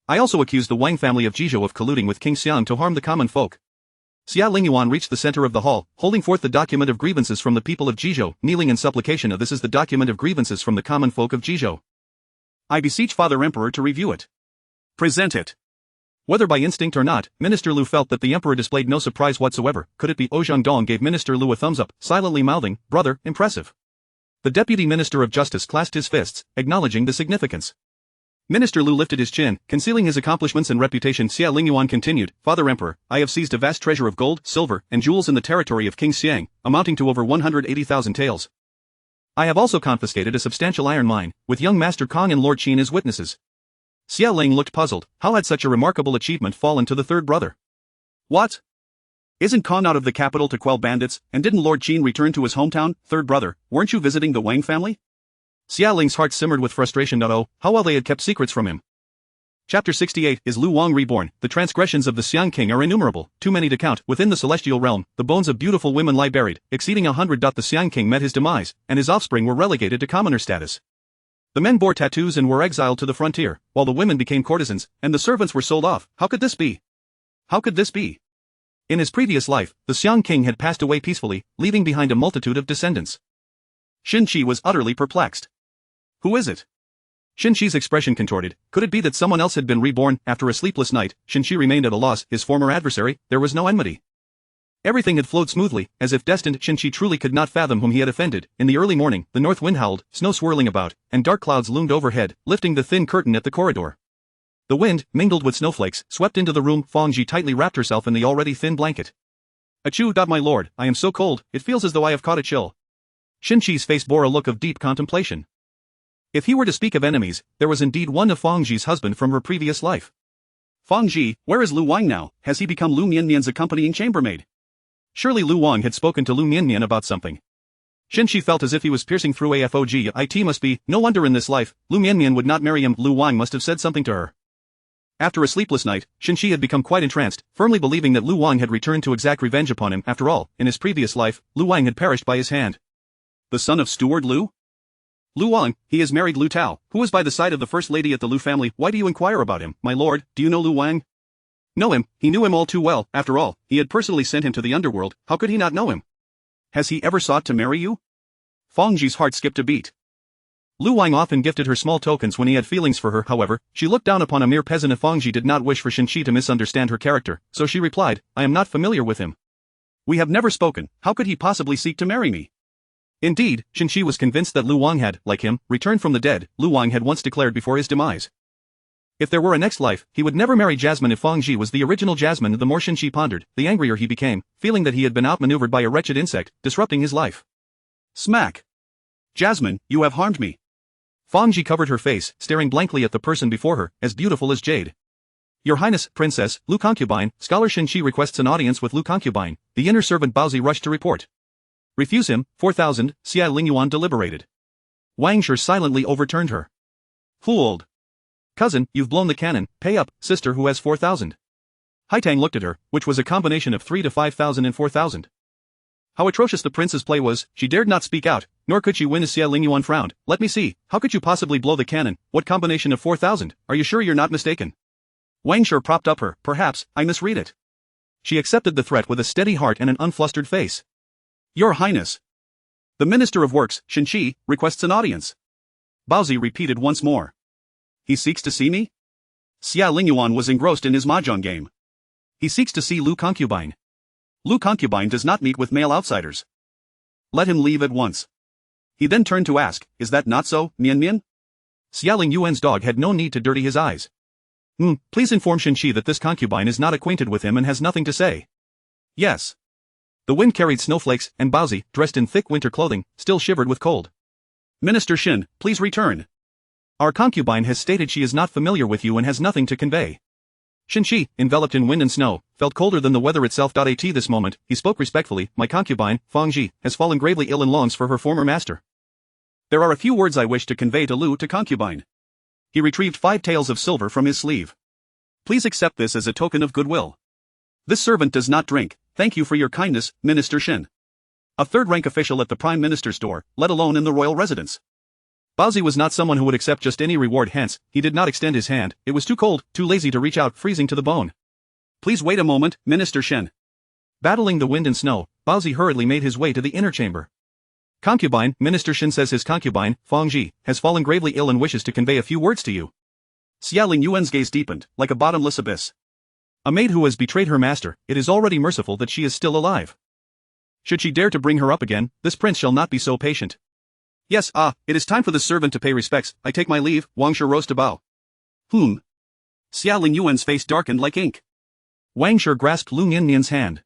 I also accuse the Wang family of Jizhou of colluding with King Xiang to harm the common folk. Xie Lingyuan reached the center of the hall, holding forth the document of grievances from the people of Jizhou, kneeling in supplication. This is the document of grievances from the common folk of Jizhou. I beseech Father Emperor to review it. Present it. Whether by instinct or not, Minister Liu felt that the emperor displayed no surprise whatsoever. Could it be? Zhang Dong gave Minister Liu a thumbs up, silently mouthing, brother, impressive. The deputy minister of justice clasped his fists, acknowledging the significance. Minister Liu lifted his chin, concealing his accomplishments and reputation. Xie Lingyuan continued, Father Emperor, I have seized a vast treasure of gold, silver, and jewels in the territory of King Xiang, amounting to over 180,000 taels. I have also confiscated a substantial iron mine, with young Master Kong and Lord Qin as witnesses. Xie Ling looked puzzled. How had such a remarkable achievement fallen to the third brother? What? Isn't Kong out of the capital to quell bandits, and didn't Lord Qin return to his hometown? Third brother, weren't you visiting the Wang family? Xie Ling's heart simmered with frustration. Oh, how well they had kept secrets from him. Chapter 68 Is Lu Wang reborn? The transgressions of the Xiang King are innumerable, too many to count. Within the celestial realm, the bones of beautiful women lie buried, exceeding 100. The Xiang King met his demise, and his offspring were relegated to commoner status. The men bore tattoos and were exiled to the frontier, while the women became courtesans, and the servants were sold off. How could this be? How could this be? In his previous life, the Xiang King had passed away peacefully, leaving behind a multitude of descendants. Xinqi was utterly perplexed. Who is it? Xinqi's expression contorted. Could it be that someone else had been reborn? After a sleepless night, Xinqi remained at a loss. His former adversary, there was no enmity. Everything had flowed smoothly, as if destined. Xinqi truly could not fathom whom he had offended. In the early morning, the north wind howled, snow swirling about, and dark clouds loomed overhead, lifting the thin curtain at the corridor. The wind, mingled with snowflakes, swept into the room. Fangji tightly wrapped herself in the already thin blanket. Achoo! My lord, I am so cold, it feels as though I have caught a chill. Xinqi's face bore a look of deep contemplation. If he were to speak of enemies, there was indeed one of Fangji's husband from her previous life. Fangji, where is Liu Wang now? Has he become Liu Mianmian's accompanying chambermaid? Surely Liu Wang had spoken to Liu Mianmian about something. Xinqi felt as if he was piercing through AFOG. It must be, no wonder in this life, Liu Mianmian would not marry him. Liu Wang must have said something to her. After a sleepless night, Xinqi had become quite entranced, firmly believing that Liu Wang had returned to exact revenge upon him. After all, in his previous life, Liu Wang had perished by his hand. The son of Steward Liu? Liu Wang, he has married Liu Tao, who was by the side of the first lady at the Liu family. Why do you inquire about him? My lord, do you know Liu Wang? Know him, he knew him all too well, after all, he had personally sent him to the underworld, how could he not know him? Has he ever sought to marry you? Fang Ji's heart skipped a beat. Lu Wang often gifted her small tokens when he had feelings for her. However, she looked down upon a mere peasant. If Fang Ji did not wish for Shenxi to misunderstand her character, so she replied, I am not familiar with him. We have never spoken, how could he possibly seek to marry me? Indeed, Shenxi was convinced that Lu Wang had, like him, returned from the dead. Lu Wang had once declared before his demise. If there were a next life, he would never marry Jasmine. If Fang Ji was the original Jasmine, the more Shenxi pondered, the angrier he became, feeling that he had been outmaneuvered by a wretched insect, disrupting his life. Smack! Jasmine, you have harmed me. Fang Ji covered her face, staring blankly at the person before her, as beautiful as jade. Your Highness, Princess, Lu Concubine, Scholar Shenxi requests an audience with Lu Concubine. The inner servant Baozi rushed to report. Refuse him, 4,000, Xie Lingyuan deliberated. Wang Shi silently overturned her. Fooled. Cousin, you've blown the cannon, pay up, sister who has 4,000. Haitang looked at her, which was a combination of 3 to 5,000 and 4,000. How atrocious the prince's play was, she dared not speak out, nor could she win. As Xie Lingyuan frowned. Let me see, how could you possibly blow the cannon? What combination of 4,000? Are you sure you're not mistaken? Wang Shi propped up her, perhaps, I misread it. She accepted the threat with a steady heart and an unflustered face. Your Highness. The Minister of Works, Shenxi, requests an audience. Baozi repeated once more. He seeks to see me? Xie Lingyuan was engrossed in his mahjong game. He seeks to see Lu Concubine. Lu Concubine does not meet with male outsiders. Let him leave at once. He then turned to ask, is that not so, Mianmian? Xie Lingyuan's dog had no need to dirty his eyes. Please inform Shenxi that this concubine is not acquainted with him and has nothing to say. Yes. The wind carried snowflakes, and Baozi, dressed in thick winter clothing, still shivered with cold. Minister Shen, please return. Our concubine has stated she is not familiar with you and has nothing to convey. Shenxi, enveloped in wind and snow, felt colder than the weather itself. At this moment, he spoke respectfully, my concubine, Fang Ji, has fallen gravely ill and longs for her former master. There are a few words I wish to convey to Lu to concubine. He retrieved 5 taels of silver from his sleeve. Please accept this as a token of goodwill. This servant does not drink, thank you for your kindness, Minister Shen. A third-rank official at the Prime Minister's door, let alone in the royal residence. Baozi was not someone who would accept just any reward, hence, he did not extend his hand, it was too cold, too lazy to reach out, freezing to the bone. Please wait a moment, Minister Shen. Battling the wind and snow, Baozi hurriedly made his way to the inner chamber. Concubine, Minister Shen says his concubine, Fang Ji, has fallen gravely ill and wishes to convey a few words to you. Xie Lingyuan's gaze deepened, like a bottomless abyss. A maid who has betrayed her master, it is already merciful that she is still alive. Should she dare to bring her up again, this prince shall not be so patient. Yes, it is time for the servant to pay respects, I take my leave. Wang Shi rose to bow. Xie Lingyuan's face darkened like ink. Wang Shi grasped Liu Mianmian's hand.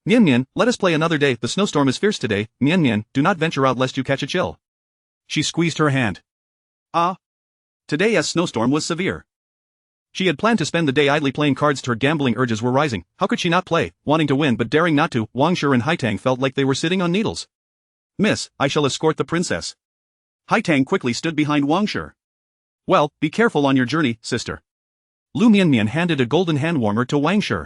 Mianmian, let us play another day, the snowstorm is fierce today, Mianmian, do not venture out lest you catch a chill. She squeezed her hand. Today's snowstorm was severe. She had planned to spend the day idly playing cards. Her gambling urges were rising, how could she not play, wanting to win but daring not to? Wang Shi and Haitang felt like they were sitting on needles. Miss, I shall escort the princess. Haitang quickly stood behind Wang Shi. Well, be careful on your journey, sister. Liu Mianmian handed a golden hand warmer to Wang Shi.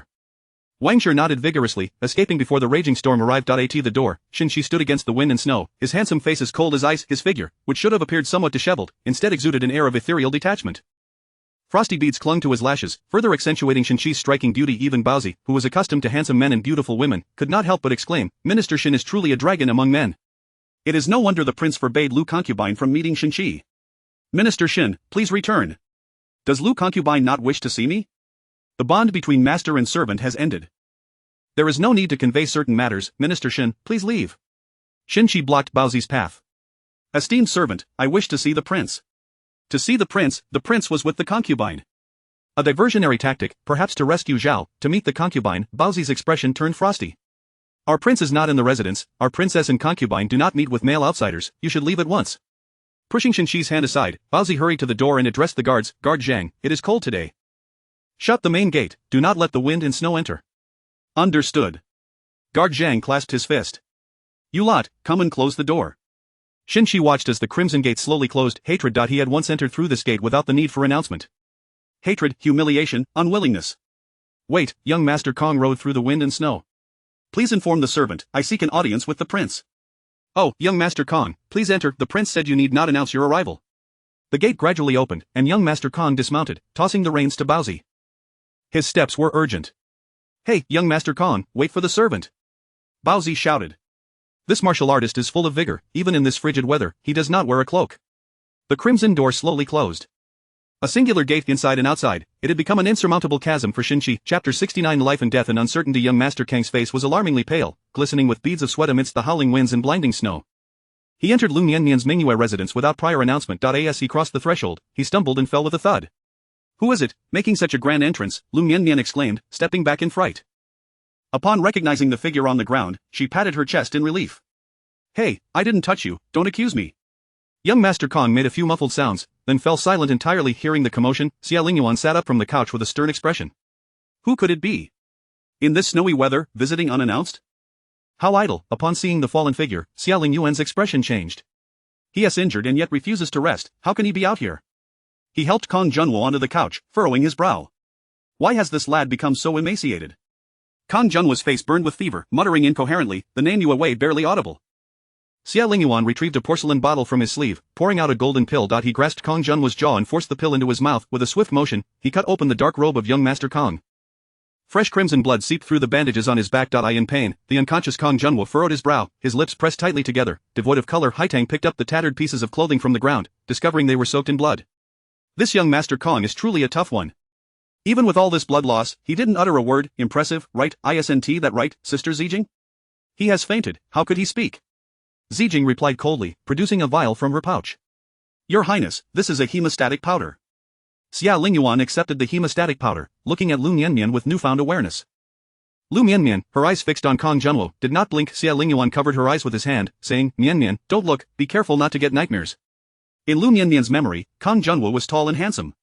Wang Shi nodded vigorously, escaping before the raging storm arrived. At the door, Shenxi stood against the wind and snow, his handsome face as cold as ice. His figure, which should have appeared somewhat disheveled, instead exuded an air of ethereal detachment. Frosty beads clung to his lashes, further accentuating Shenxi's striking beauty. Even Baozi, who was accustomed to handsome men and beautiful women, could not help but exclaim, Minister Shen is truly a dragon among men. It is no wonder the prince forbade Lu Concubine from meeting Shenxi. Minister Shen, please return. Does Lu Concubine not wish to see me? The bond between master and servant has ended. There is no need to convey certain matters, Minister Shen, please leave. Shenxi blocked Baozi's path. Esteemed servant, I wish to see the prince. To see the prince was with the concubine. A diversionary tactic, perhaps to rescue Zhao. To meet the concubine, Baozi's expression turned frosty. Our prince is not in the residence, our princess and concubine do not meet with male outsiders, you should leave at once. Pushing Shenxi's hand aside, Baozi hurried to the door and addressed the guards, Guard Zhang, it is cold today. Shut the main gate, do not let the wind and snow enter. Understood. Guard Zhang clasped his fist. You lot, come and close the door. Shenxi watched as the crimson gate slowly closed. Hatred. He had once entered through this gate without the need for announcement. Hatred, humiliation, unwillingness. Wait, young Master Kong rode through the wind and snow. Please inform the servant, I seek an audience with the prince. Oh, young Master Kong, please enter, the prince said you need not announce your arrival. The gate gradually opened, and young Master Kong dismounted, tossing the reins to Baozi. His steps were urgent. "Hey, young Master Kong, wait for the servant!" Bao Zi shouted. This martial artist is full of vigor, even in this frigid weather, he does not wear a cloak. The crimson door slowly closed. A singular gate inside and outside, it had become an insurmountable chasm for Xinqi. Chapter 69 Life and Death and Uncertainty. Young Master Kang's face was alarmingly pale, glistening with beads of sweat amidst the howling winds and blinding snow. He entered Liu Mianmian's Mingyue residence without prior announcement. As he crossed the threshold, he stumbled and fell with a thud. "Who is it, making such a grand entrance?" Liu Mianmian exclaimed, stepping back in fright. Upon recognizing the figure on the ground, she patted her chest in relief. "Hey, I didn't touch you, don't accuse me." Young Master Kong made a few muffled sounds, then fell silent entirely. Hearing the commotion, Xie Lingyuan sat up from the couch with a stern expression. Who could it be? In this snowy weather, visiting unannounced? How idle. Upon seeing the fallen figure, Xie Lingyuan's expression changed. He is injured and yet refuses to rest, how can he be out here? He helped Kong Junwo onto the couch, furrowing his brow. Why has this lad become so emaciated? Kong Junwo's face burned with fever, muttering incoherently, the name Yue Wei barely audible. Xie Lingyuan retrieved a porcelain bottle from his sleeve, pouring out a golden pill. He grasped Kong Junwo's jaw and forced the pill into his mouth. With a swift motion, he cut open the dark robe of young Master Kong. Fresh crimson blood seeped through the bandages on his back. In pain, the unconscious Kong Junwo furrowed his brow, his lips pressed tightly together. Devoid of color, Haitang picked up the tattered pieces of clothing from the ground, discovering they were soaked in blood. This young Master Kong is truly a tough one. Even with all this blood loss, he didn't utter a word. Impressive, right? Isn't that right, Sister Zijing? He has fainted, how could he speak? Zijing replied coldly, producing a vial from her pouch. Your Highness, this is a hemostatic powder. Xie Lingyuan accepted the hemostatic powder, looking at Liu Mianmian with newfound awareness. Liu Mianmian, her eyes fixed on Kong Junwo, did not blink. Xie Lingyuan covered her eyes with his hand, saying, Mianmian, don't look, be careful not to get nightmares. In Liu Mianmian's memory, Kong Junwo was tall and handsome.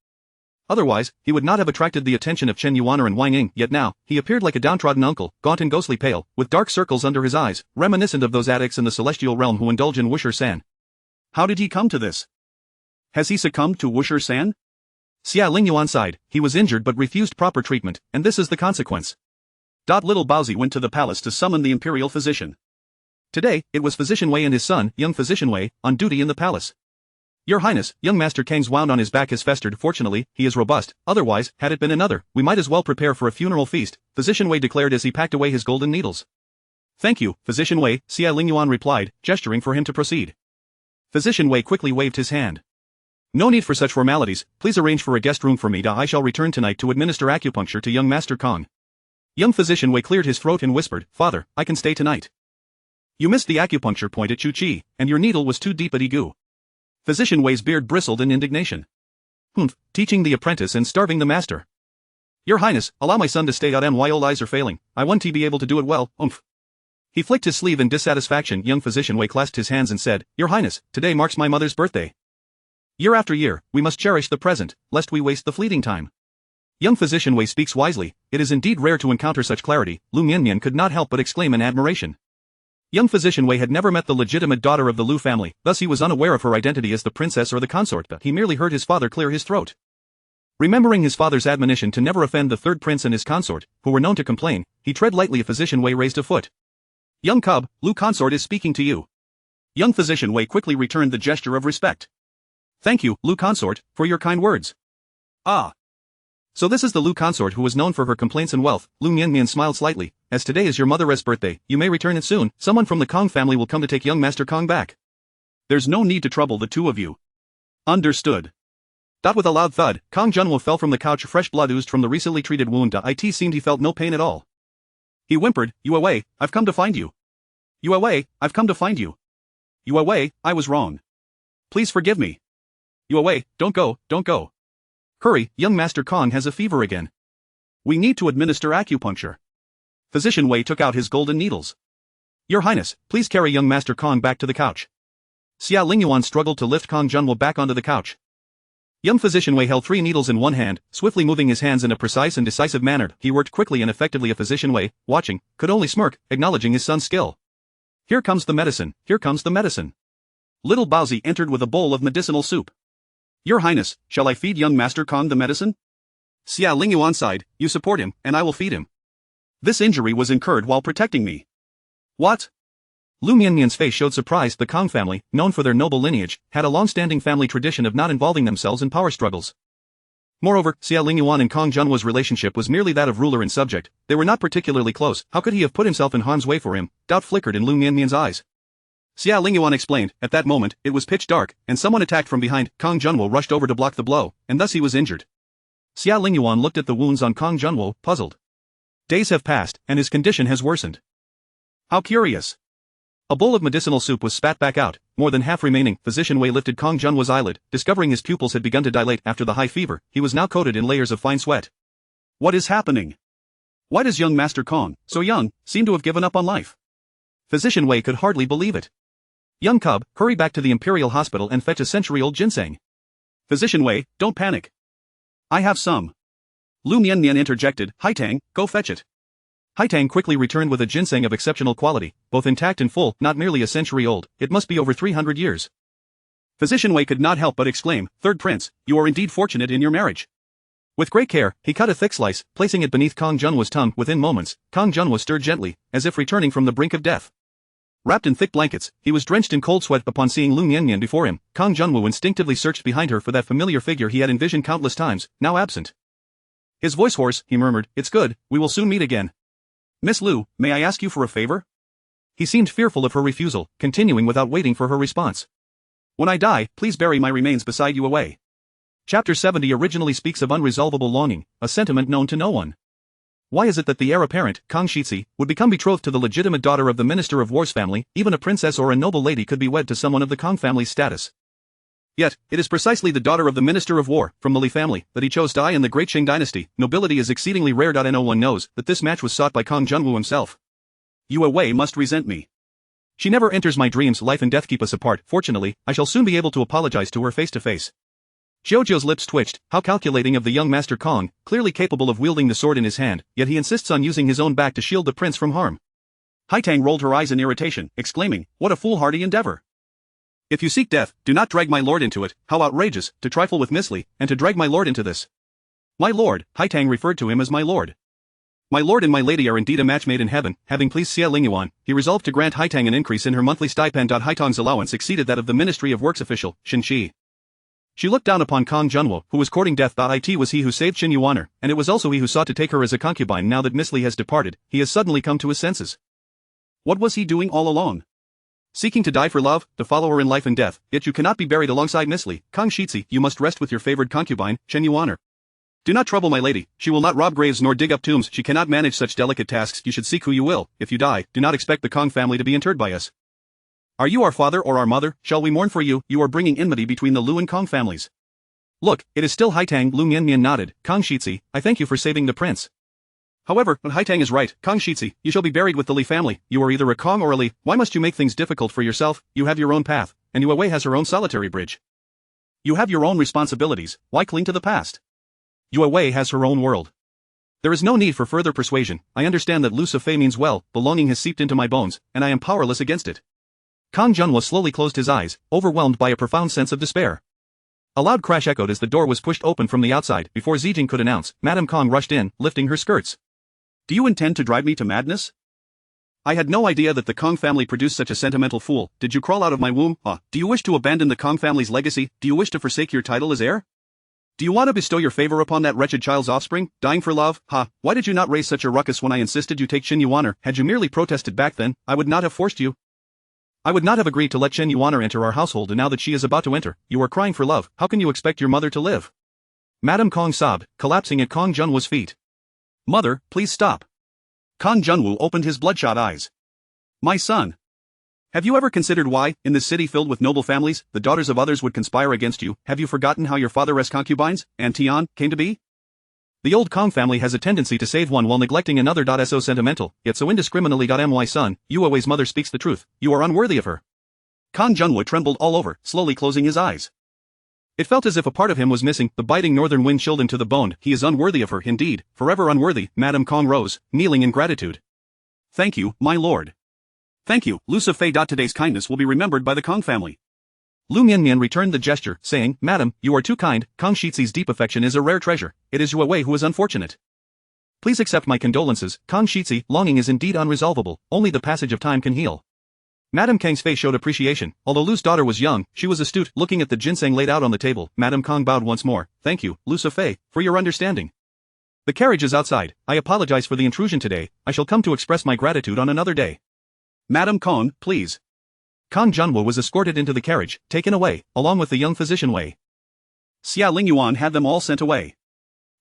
Otherwise, he would not have attracted the attention of Chen Yuaner and Wang Ying, yet now, he appeared like a downtrodden uncle, gaunt and ghostly pale, with dark circles under his eyes, reminiscent of those addicts in the celestial realm who indulge in Wusher-san. How did he come to this? Has he succumbed to Wusher-san? Xie Lingyuan sighed, he was injured but refused proper treatment, and this is the consequence. Little Bao Zi went to the palace to summon the imperial physician. Today, it was Physician Wei and his son, young Physician Wei, on duty in the palace. Your Highness, young Master Kang's wound on his back has festered. Fortunately, he is robust, otherwise, had it been another, we might as well prepare for a funeral feast, Physician Wei declared as he packed away his golden needles. Thank you, Physician Wei, Xie Lingyuan replied, gesturing for him to proceed. Physician Wei quickly waved his hand. No need for such formalities, please arrange for a guest room for me. I shall return tonight to administer acupuncture to young Master Kong. Young Physician Wei cleared his throat and whispered, Father, I can stay tonight. You missed the acupuncture point at Chu Chi, and your needle was too deep at Igu. Physician Wei's beard bristled in indignation. Teaching the apprentice and starving the master. Your Highness, allow my son to stay out. My old eyes are failing, I want to be able to do it well, He flicked his sleeve in dissatisfaction. Young Physician Wei clasped his hands and said, Your Highness, today marks my mother's birthday. Year after year, we must cherish the present, lest we waste the fleeting time. Young Physician Wei speaks wisely, it is indeed rare to encounter such clarity. Liu Mianmian could not help but exclaim in admiration. Young Physician Wei had never met the legitimate daughter of the Liu family, thus he was unaware of her identity as the princess or the consort, but he merely heard his father clear his throat. Remembering his father's admonition to never offend the third prince and his consort, who were known to complain, he tread lightly. Physician Wei raised a foot. Young cub, Liu consort is speaking to you. Young Physician Wei quickly returned the gesture of respect. Thank you, Liu consort, for your kind words. Ah. So this is the Liu consort who was known for her complaints and wealth. Liu Mianmian smiled slightly. As today is your mother's birthday, you may return it soon. Someone from the Kong family will come to take young Master Kong back. There's no need to trouble the two of you. Understood. With a loud thud, Kong Junwo fell from the couch. Fresh blood oozed from the recently treated wound. It seemed he felt no pain at all. He whimpered, Yue Wei, I've come to find you. Yue Wei, I've come to find you. Yue Wei, I was wrong. Please forgive me. Yue Wei, don't go, don't go. Hurry, young Master Kong has a fever again. We need to administer acupuncture. Physician Wei took out his golden needles. Your Highness, please carry young Master Kong back to the couch. Xie Lingyuan struggled to lift Kong Junwo back onto the couch. Young Physician Wei held 3 needles in one hand, swiftly moving his hands in a precise and decisive manner. He worked quickly and effectively. A Physician Wei, watching, could only smirk, acknowledging his son's skill. Here comes the medicine, here comes the medicine. Little Bao Zi entered with a bowl of medicinal soup. Your Highness, shall I feed young Master Kong the medicine? Xie Lingyuan sighed, you support him, and I will feed him. This injury was incurred while protecting me. What? Liu Mianmian's face showed surprise. The Kong family, known for their noble lineage, had a long-standing family tradition of not involving themselves in power struggles. Moreover, Xie Lingyuan and Kong Junwo's relationship was merely that of ruler and subject. They were not particularly close. How could he have put himself in harm's way for him? Doubt flickered in Liu Mianmian's eyes. Xie Lingyuan explained. At that moment, it was pitch dark, and someone attacked from behind. Kong Junwo rushed over to block the blow, and thus he was injured. Xie Lingyuan looked at the wounds on Kong Junwo, puzzled. Days have passed, and his condition has worsened. How curious. A bowl of medicinal soup was spat back out, more than half remaining. Physician Wei lifted Kong Junwo's eyelid, discovering his pupils had begun to dilate after the high fever. He was now coated in layers of fine sweat. What is happening? Why does young Master Kong, so young, seem to have given up on life? Physician Wei could hardly believe it. Young cub, hurry back to the Imperial Hospital and fetch a century-old ginseng. Physician Wei, don't panic. I have some. Liu Mianmian interjected. Haitang, go fetch it. Haitang quickly returned with a ginseng of exceptional quality, both intact and full, not merely a century old, it must be over 300 years. Physician Wei could not help but exclaim, Third Prince, you are indeed fortunate in your marriage. With great care, he cut a thick slice, placing it beneath Kong Junwo's tongue. Within moments, Kong Junwo stirred gently, as if returning from the brink of death. Wrapped in thick blankets, he was drenched in cold sweat. Upon seeing Liu Mianmian before him, Kong Junwo instinctively searched behind her for that familiar figure he had envisioned countless times, now absent. His voice hoarse, he murmured, It's good, we will soon meet again. Miss Liu, may I ask you for a favor? He seemed fearful of her refusal, continuing without waiting for her response. When I die, please bury my remains beside you away. Chapter 70 originally speaks of unresolvable longing, a sentiment known to no one. Why is it that the heir apparent, Kong Shitzi, would become betrothed to the legitimate daughter of the Minister of War's family? Even a princess or a noble lady could be wed to someone of the Kong family's status. Yet, it is precisely the daughter of the Minister of War, from the Li family, that he chose to die in the Great Qing dynasty. Nobility is exceedingly rare. No one knows that this match was sought by Kong Junwo himself. Yue Wei must resent me. She never enters my dreams. Life and death keep us apart. Fortunately, I shall soon be able to apologize to her face to face. Zhou's lips twitched. How calculating of the young Master Kong, clearly capable of wielding the sword in his hand, yet he insists on using his own back to shield the prince from harm. Haitang rolled her eyes in irritation, exclaiming, What a foolhardy endeavor! If you seek death, do not drag my lord into it. How outrageous, to trifle with Miss Li, and to drag my lord into this. My lord, Haitang referred to him as my lord. My lord and my lady are indeed a match made in heaven. Having pleased Xie Lingyuan, he resolved to grant Haitang an increase in her monthly stipend. Haitang's allowance exceeded that of the Ministry of Works official, Xin Shi. She looked down upon Kong Junwo, who was courting death. It was he who saved Xin Yuaner, and it was also he who sought to take her as a concubine. Now that Miss Li has departed, he has suddenly come to his senses. What was he doing all along? Seeking to die for love, to follow her in life and death, yet you cannot be buried alongside Miss Li. Kong Shitzi, you must rest with your favored concubine, Xin Yuaner. Do not trouble my lady, she will not rob graves nor dig up tombs. She cannot manage such delicate tasks. You should seek who you will. If you die, do not expect the Kong family to be interred by us. Are you our father or our mother? Shall we mourn for you? You are bringing enmity between the Liu and Kong families. Look, it is still Haitang. Liu Mianmian nodded. Kong Shitzi, I thank you for saving the prince. However, Haitang is right. Kong Shitzi, you shall be buried with the Li family. You are either a Kong or a Li. Why must you make things difficult for yourself? You have your own path, and Yue Wei has her own solitary bridge. You have your own responsibilities. Why cling to the past? Yue Wei has her own world. There is no need for further persuasion. I understand that Liu Sifei means well. Belonging has seeped into my bones, and I am powerless against it. Kong Junwo slowly closed his eyes, overwhelmed by a profound sense of despair. A loud crash echoed as the door was pushed open from the outside. Before Zijing could announce, Madame Kong rushed in, lifting her skirts. Do you intend to drive me to madness? I had no idea that the Kong family produced such a sentimental fool. Did you crawl out of my womb? Do you wish to abandon the Kong family's legacy? Do you wish to forsake your title as heir? Do you want to bestow your favor upon that wretched child's offspring, dying for love? Why did you not raise such a ruckus when I insisted you take Xin Yuaner? Had you merely protested back then, I would not have forced you. I would not have agreed to let Xin Yuaner enter our household, and now that she is about to enter, you are crying for love. How can you expect your mother to live? Madame Kong sobbed, collapsing at Kong Junwo's feet. Mother, please stop. Kong Junwo opened his bloodshot eyes. My son. Have you ever considered why, in this city filled with noble families, the daughters of others would conspire against you? Have you forgotten how your father's concubines, and Tian, came to be? The old Kong family has a tendency to save one while neglecting another. So sentimental, yet so indiscriminately. My son, Yue Wei's mother speaks the truth. You are unworthy of her. Kong Junwo trembled all over, slowly closing his eyes. It felt as if a part of him was missing. The biting northern wind chilled him to the bone. He is unworthy of her, indeed, forever unworthy. Madame Kong rose, kneeling in gratitude. Thank you, my lord. Thank you, Liu Sifei. Today's kindness will be remembered by the Kong family. Liu Mianmian returned the gesture, saying, Madam, you are too kind. Kong Shitzi's deep affection is a rare treasure. It is Yue Wei who is unfortunate. Please accept my condolences. Kong Shitzi, longing is indeed unresolvable. Only the passage of time can heal. Madame Kang's face showed appreciation. Although Lu's daughter was young, she was astute. Looking at the ginseng laid out on the table, Madame Kang bowed once more. Thank you, Lu Sifei, for your understanding. The carriage is outside. I apologize for the intrusion today. I shall come to express my gratitude on another day. Madame Kang, please. Kang Junwo was escorted into the carriage, taken away, along with the young physician Wei. Xie Lingyuan had them all sent away.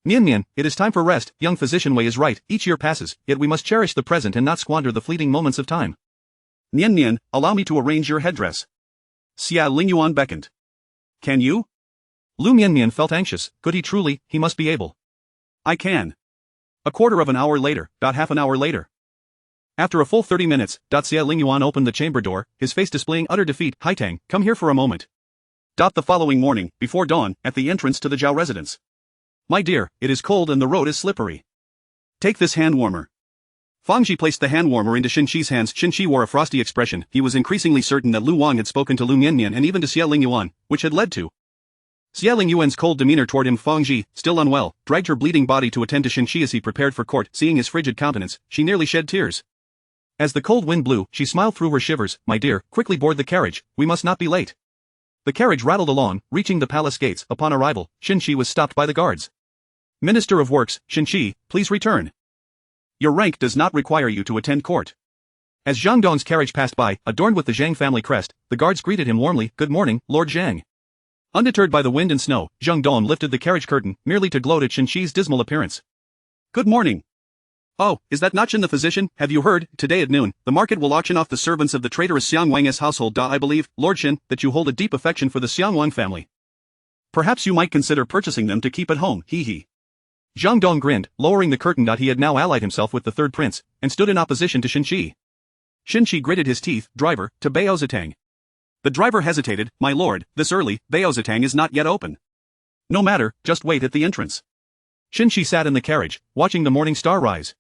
Mianmian, it is time for rest. Young physician Wei is right. Each year passes, yet we must cherish the present and not squander the fleeting moments of time. Mianmian, allow me to arrange your headdress. Xie Lingyuan beckoned. Can you? Liu Mianmian felt anxious. Could he truly? He must be able. I can. A quarter of an hour later, about half an hour later. After a full 30 minutes, Xie Lingyuan opened the chamber door, his face displaying utter defeat. Haitang, come here for a moment. The following morning, before dawn, at the entrance to the Zhao residence. My dear, it is cold and the road is slippery. Take this hand warmer. Fangji placed the hand warmer into Xinxi's hands. Xinxi wore a frosty expression. He was increasingly certain that Lu Wang had spoken to Liu Mianmian and even to Xie Lingyuan, which had led to Xie Lingyuan's cold demeanor toward him. Fangji, still unwell, dragged her bleeding body to attend to Xinxi as he prepared for court. Seeing his frigid countenance, she nearly shed tears. As the cold wind blew, she smiled through her shivers. My dear, quickly board the carriage, we must not be late. The carriage rattled along, reaching the palace gates. Upon arrival, Xinxi was stopped by the guards. Minister of Works, Xinxi, please return. Your rank does not require you to attend court. As Zhang Dong's carriage passed by, adorned with the Zhang family crest, the guards greeted him warmly. Good morning, Lord Zhang. Undeterred by the wind and snow, Zhang Dong lifted the carriage curtain, merely to gloat at Xinxi's dismal appearance. Good morning. Oh, is that not Xin the physician? Have you heard? Today at noon, the market will auction off the servants of the traitorous Xiang Wang's household. I believe, Lord Xin, that you hold a deep affection for the Xiang Wang family. Perhaps you might consider purchasing them to keep at home, hee. Zhang Dong grinned, lowering the curtain. He had now allied himself with the third prince, and stood in opposition to Xinxi. Xinxi gritted his teeth. Driver, to Baozitang. The driver hesitated. My lord, this early, Baozitang is not yet open. No matter, just wait at the entrance. Xinxi sat in the carriage, watching the morning star rise.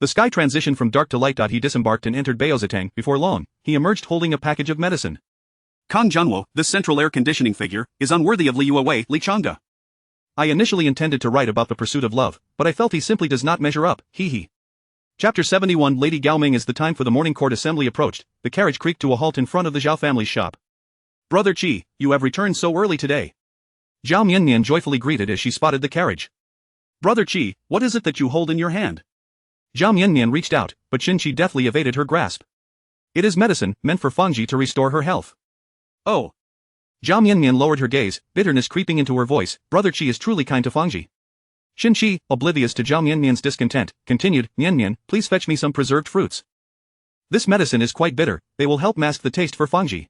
The sky transitioned from dark to light. He disembarked and entered Baozitang. Before long, he emerged holding a package of medicine. Kang Junwo, this central air conditioning figure, is unworthy of Liu Wei, Li Changda. I initially intended to write about the pursuit of love, but I felt he simply does not measure up, hee. Chapter 71 Lady Gao Ming. As the time for the morning court assembly approached, the carriage creaked to a halt in front of the Zhao family's shop. Brother Qi, you have returned so early today. Zhao Mianmian joyfully greeted as she spotted the carriage. Brother Qi, what is it that you hold in your hand? Zhao Mianmian reached out, but Xinxi deftly evaded her grasp. It is medicine, meant for Fangji to restore her health. Oh. Zhao Mianmian lowered her gaze, bitterness creeping into her voice. Brother Qi is truly kind to Fangji. Xinxi, oblivious to Zhao Mianmian's discontent, continued, Mianmian, please fetch me some preserved fruits. This medicine is quite bitter, they will help mask the taste for Fangji.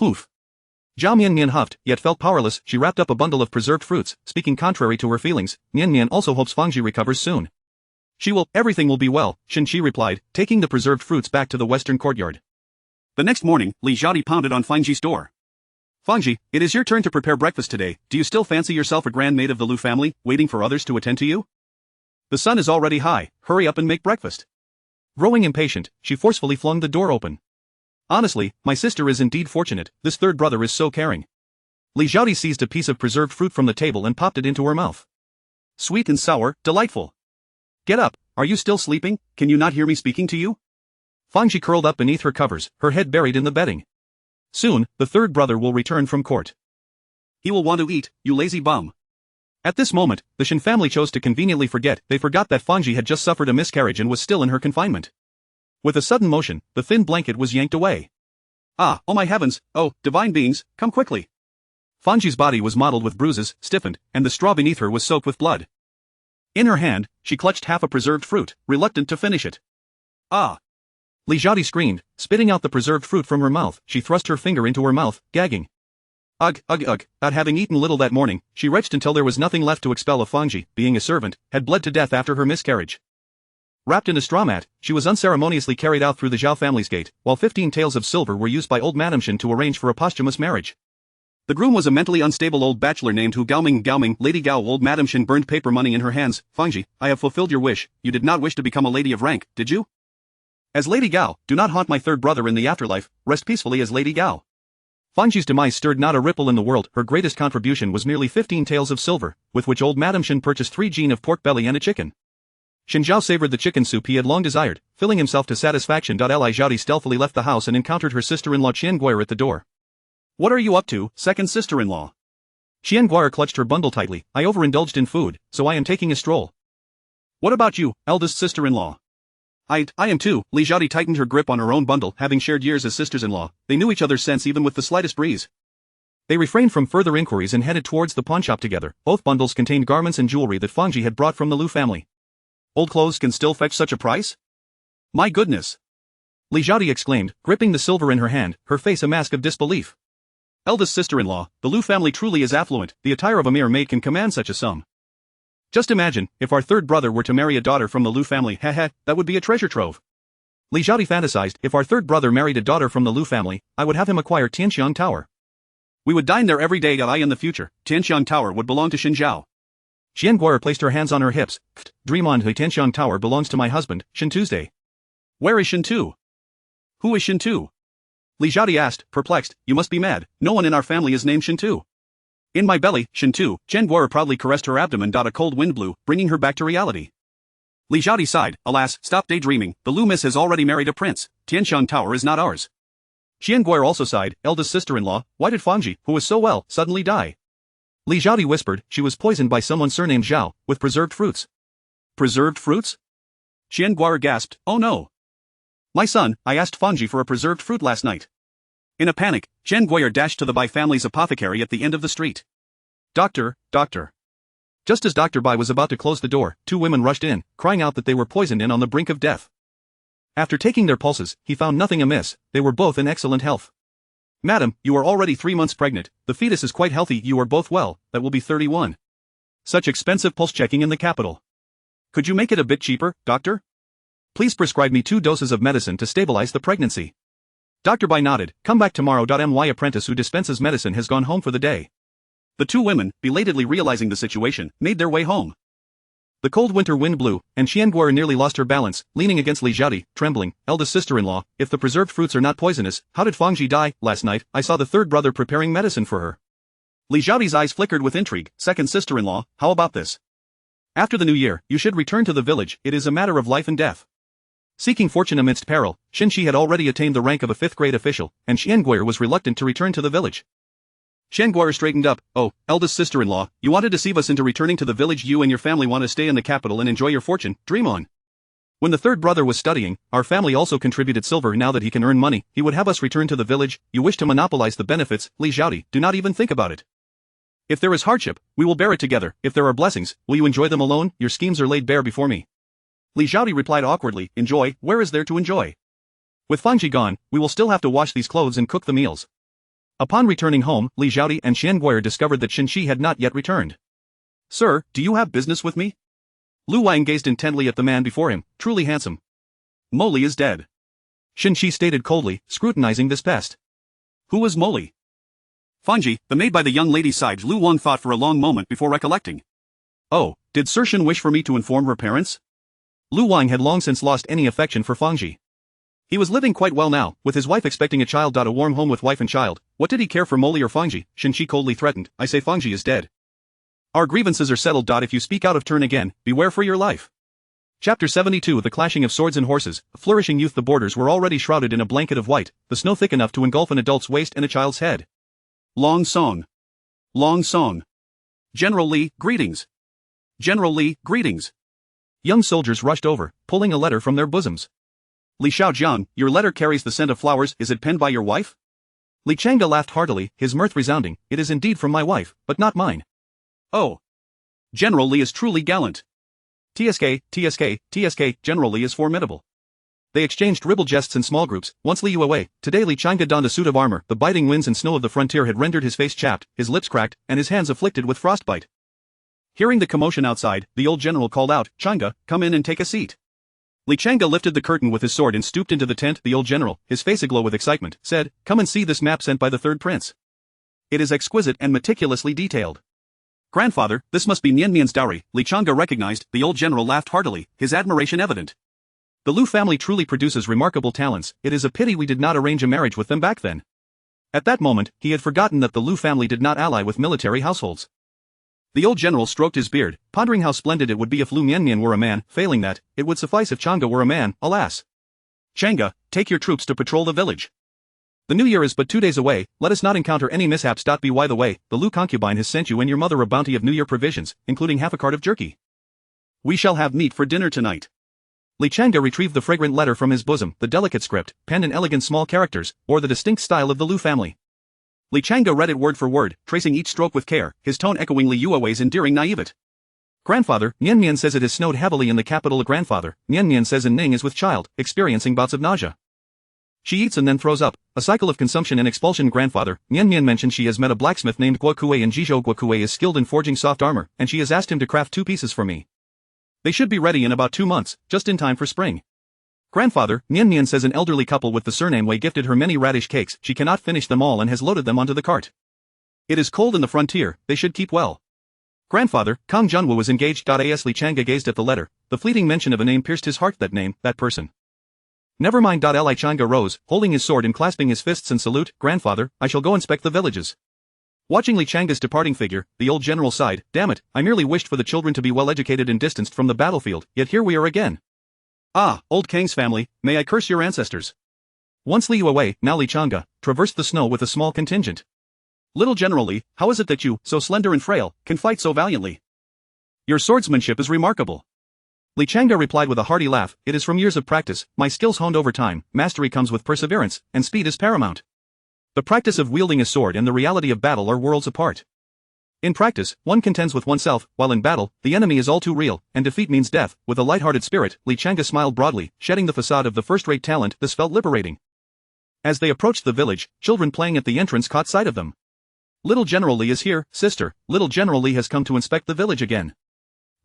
Oof. Zhao Mianmian huffed, yet felt powerless. She wrapped up a bundle of preserved fruits, speaking contrary to her feelings. Mianmian also hopes Fangji recovers soon. Everything will be well, Xinxi replied, taking the preserved fruits back to the western courtyard. The next morning, Li Zhadi pounded on Fangji's door. Fangji, it is your turn to prepare breakfast today. Do you still fancy yourself a grand maid of the Lu family, waiting for others to attend to you? The sun is already high, hurry up and make breakfast. Growing impatient, she forcefully flung the door open. Honestly, my sister is indeed fortunate, this third brother is so caring. Li Zhadi seized a piece of preserved fruit from the table and popped it into her mouth. Sweet and sour, delightful. Get up, are you still sleeping? Can you not hear me speaking to you? Fangji curled up beneath her covers, her head buried in the bedding. Soon, the third brother will return from court. He will want to eat, you lazy bum. At this moment, the Shen family chose to conveniently forget. They forgot that Fangji had just suffered a miscarriage and was still in her confinement. With a sudden motion, the thin blanket was yanked away. Ah, oh my heavens, oh, divine beings, come quickly. Fangji's body was mottled with bruises, stiffened, and the straw beneath her was soaked with blood. In her hand, she clutched half a preserved fruit, reluctant to finish it. Ah! Li Zhadi screamed, spitting out the preserved fruit from her mouth. She thrust her finger into her mouth, gagging. Ugh. Not having eaten little that morning, she retched until there was nothing left to expel. Of Fangji, being a servant, had bled to death after her miscarriage. Wrapped in a straw mat, she was unceremoniously carried out through the Zhao family's gate, while 15 taels of silver were used by old Madame Shen to arrange for a posthumous marriage. The groom was a mentally unstable old bachelor named Hu Gaoming. Lady Gao. Old Madame Shen burned paper money in her hands. Fangji, I have fulfilled your wish. You did not wish to become a lady of rank, did you? As Lady Gao, do not haunt my third brother in the afterlife, rest peacefully as Lady Gao. Fangji's demise stirred not a ripple in the world. Her greatest contribution was merely 15 taels of silver, with which old Madame Shen purchased 3 jean of pork belly and a chicken. Shen Zhao savored the chicken soup he had long desired, filling himself to satisfaction. Li Zhaodi stealthily left the house and encountered her sister-in-law Qian Guo'er at the door. What are you up to, second sister-in-law? Qian Guo'er clutched her bundle tightly. I overindulged in food, so I am taking a stroll. What about you, eldest sister-in-law? I am too. Li Zhaodi tightened her grip on her own bundle. Having shared years as sisters-in-law, they knew each other's sense even with the slightest breeze. They refrained from further inquiries and headed towards the pawnshop together. Both bundles contained garments and jewelry that Fangji had brought from the Liu family. Old clothes can still fetch such a price? My goodness! Li Zhaodi exclaimed, gripping the silver in her hand, her face a mask of disbelief. Eldest sister-in-law, the Liu family truly is affluent. The attire of a mere maid can command such a sum. Just imagine, if our third brother were to marry a daughter from the Liu family, that would be a treasure trove. Li Zhaodi fantasized, if our third brother married a daughter from the Liu family, I would have him acquire Tianxiang Tower. We would dine there every day. In the future, Tianxiang Tower would belong to Xin Zhao. Qian Guo'er placed her hands on her hips. Dream on, the Tianxiang Tower belongs to my husband, Shen Tuesday. Where is Shen Tu? Who is Shen Tu? Li Zhaodi asked, perplexed. You must be mad. No one in our family is named Shen Tu. In my belly, Shen Tu. Qian Guo'er proudly caressed her abdomen. A cold wind blew, bringing her back to reality. Li Zhaodi sighed. Alas, stop daydreaming. The Liu miss has already married a prince. Tianxiang Tower is not ours. Qian Guo'er also sighed. Eldest sister-in-law, why did Fangji, who was so well, suddenly die? Li Zhaodi whispered, she was poisoned by someone surnamed Zhao, with preserved fruits. Preserved fruits? Qian Guo'er gasped, oh no. My son, I asked Fangji for a preserved fruit last night. In a panic, Qian Guo'er dashed to the Bai family's apothecary at the end of the street. Doctor. Just as Dr. Bai was about to close the door, two women rushed in, crying out that they were poisoned and on the brink of death. After taking their pulses, he found nothing amiss. They were both in excellent health. Madam, you are already 3 months pregnant, the fetus is quite healthy, you are both well, that will be 31. Such expensive pulse checking in the capital. Could you make it a bit cheaper, doctor? Please prescribe me 2 doses of medicine to stabilize the pregnancy. Dr. Bai nodded, come back tomorrow. My apprentice who dispenses medicine has gone home for the day. The two women, belatedly realizing the situation, made their way home. The cold winter wind blew, and Qian Guo'er nearly lost her balance, leaning against Li Zhaodi, trembling. Eldest sister-in-law, if the preserved fruits are not poisonous, how did Fangji die? Last night, I saw the third brother preparing medicine for her. Li Zhaodi's eyes flickered with intrigue. Second sister-in-law, how about this? After the new year, you should return to the village, it is a matter of life and death. Seeking fortune amidst peril, Shen Shi had already attained the rank of a 5th-grade official, and Qian Guo'er was reluctant to return to the village. Qian Guo'er straightened up. Oh, eldest sister-in-law, you want to deceive us into returning to the village. You and your family want to stay in the capital and enjoy your fortune. Dream on. When the third brother was studying, our family also contributed silver. Now that he can earn money, he would have us return to the village. You wish to monopolize the benefits, Li Zhaodi, do not even think about it. If there is hardship, we will bear it together. If there are blessings, will you enjoy them alone? Your schemes are laid bare before me. Li Zhaodi replied awkwardly, enjoy, where is there to enjoy? With Fangji gone, we will still have to wash these clothes and cook the meals. Upon returning home, Li Zhaodi and Qian Guo'er discovered that Shen Shi had not yet returned. Sir, do you have business with me? Lu Wang gazed intently at the man before him, truly handsome. Moli is dead. Shen Shi stated coldly, scrutinizing this pest. Who was Moli? Fangji, the maid by the young lady's side. Lu Wang thought for a long moment before recollecting. Oh, did Sir Shen wish for me to inform her parents? Lu Wang had long since lost any affection for Fangji. He was living quite well now, with his wife expecting a child. A warm home with wife and child. What did he care for Moli or Fangji? Shen Shi coldly threatened, I say Fangji is dead. Our grievances are settled. If you speak out of turn again, beware for your life. Chapter 72 The clashing of swords and horses. A flourishing youth. The borders were already shrouded in a blanket of white, the snow thick enough to engulf an adult's waist and a child's head. Long song. Long song. General Li, greetings. General Li, greetings. Young soldiers rushed over, pulling a letter from their bosoms. Li Shaojiang, your letter carries the scent of flowers. Is it penned by your wife? Li Changde laughed heartily, his mirth resounding. It is indeed from my wife, but not mine. Oh. General Li is truly gallant. TSK, General Li is formidable. They exchanged ribald jests in small groups. Once Li Yu away, today Li Changde donned a suit of armor. The biting winds and snow of the frontier had rendered his face chapped, his lips cracked, and his hands afflicted with frostbite. Hearing the commotion outside, the old general called out, Changde, come in and take a seat. Li Changde lifted the curtain with his sword and stooped into the tent. The old general, his face aglow with excitement, said, come and see this map sent by the third prince. It is exquisite and meticulously detailed. Grandfather, this must be Mianmian's dowry. Li Changde recognized. The old general laughed heartily, his admiration evident. The Liu family truly produces remarkable talents. It is a pity we did not arrange a marriage with them back then. At that moment, he had forgotten that the Liu family did not ally with military households. The old general stroked his beard, pondering how splendid it would be if Liu Mianmian were a man. Failing that, it would suffice if Chang'e were a man, alas. Chang'e, take your troops to patrol the village. The new year is but 2 days away, let us not encounter any mishaps. By the way, the Liu concubine has sent you and your mother a bounty of New Year provisions, including half a cart of jerky. We shall have meat for dinner tonight. Li Chang'e retrieved the fragrant letter from his bosom. The delicate script, penned in elegant small characters, bore the distinct style of the Liu family. Li Chang'e read it word for word, tracing each stroke with care, his tone echoing Li Yuewei's endearing naivete. Grandfather, Mianmian says it has snowed heavily in the capital. Grandfather, Mianmian says Ning is with child, experiencing bouts of nausea. She eats and then throws up, a cycle of consumption and expulsion. Grandfather, Mianmian mentioned she has met a blacksmith named Guokue in Jizhou. Guokue is skilled in forging soft armor, and she has asked him to craft 2 pieces for me. They should be ready in about 2 months, just in time for spring. Grandfather, Mianmian says an elderly couple with the surname Wei gifted her many radish cakes. She cannot finish them all and has loaded them onto the cart. It is cold in the frontier, they should keep well. Grandfather, Kang Junwu is engaged. As Li Chang'e gazed at the letter, the fleeting mention of a name pierced his heart. That name, that person. Never mind. Li Chang'e rose, holding his sword and clasping his fists in salute. Grandfather, I shall go inspect the villages. Watching Li Chang'e's departing figure, the old general sighed. Damn it, I merely wished for the children to be well educated and distanced from the battlefield, yet here we are again. Ah, old Kang's family, may I curse your ancestors. Once Li Yuewei, now Li Chang'e, traversed the snow with a small contingent. Little General Li, how is it that you, so slender and frail, can fight so valiantly? Your swordsmanship is remarkable. Li Chang'e replied with a hearty laugh. It is from years of practice, my skills honed over time. Mastery comes with perseverance, and speed is paramount. The practice of wielding a sword and the reality of battle are worlds apart. In practice, one contends with oneself, while in battle, the enemy is all too real, and defeat means death. With a light-hearted spirit, Li Chang'e smiled broadly, shedding the facade of the first-rate talent. This felt liberating. As they approached the village, children playing at the entrance caught sight of them. Little General Li is here, sister. Little General Li has come to inspect the village again.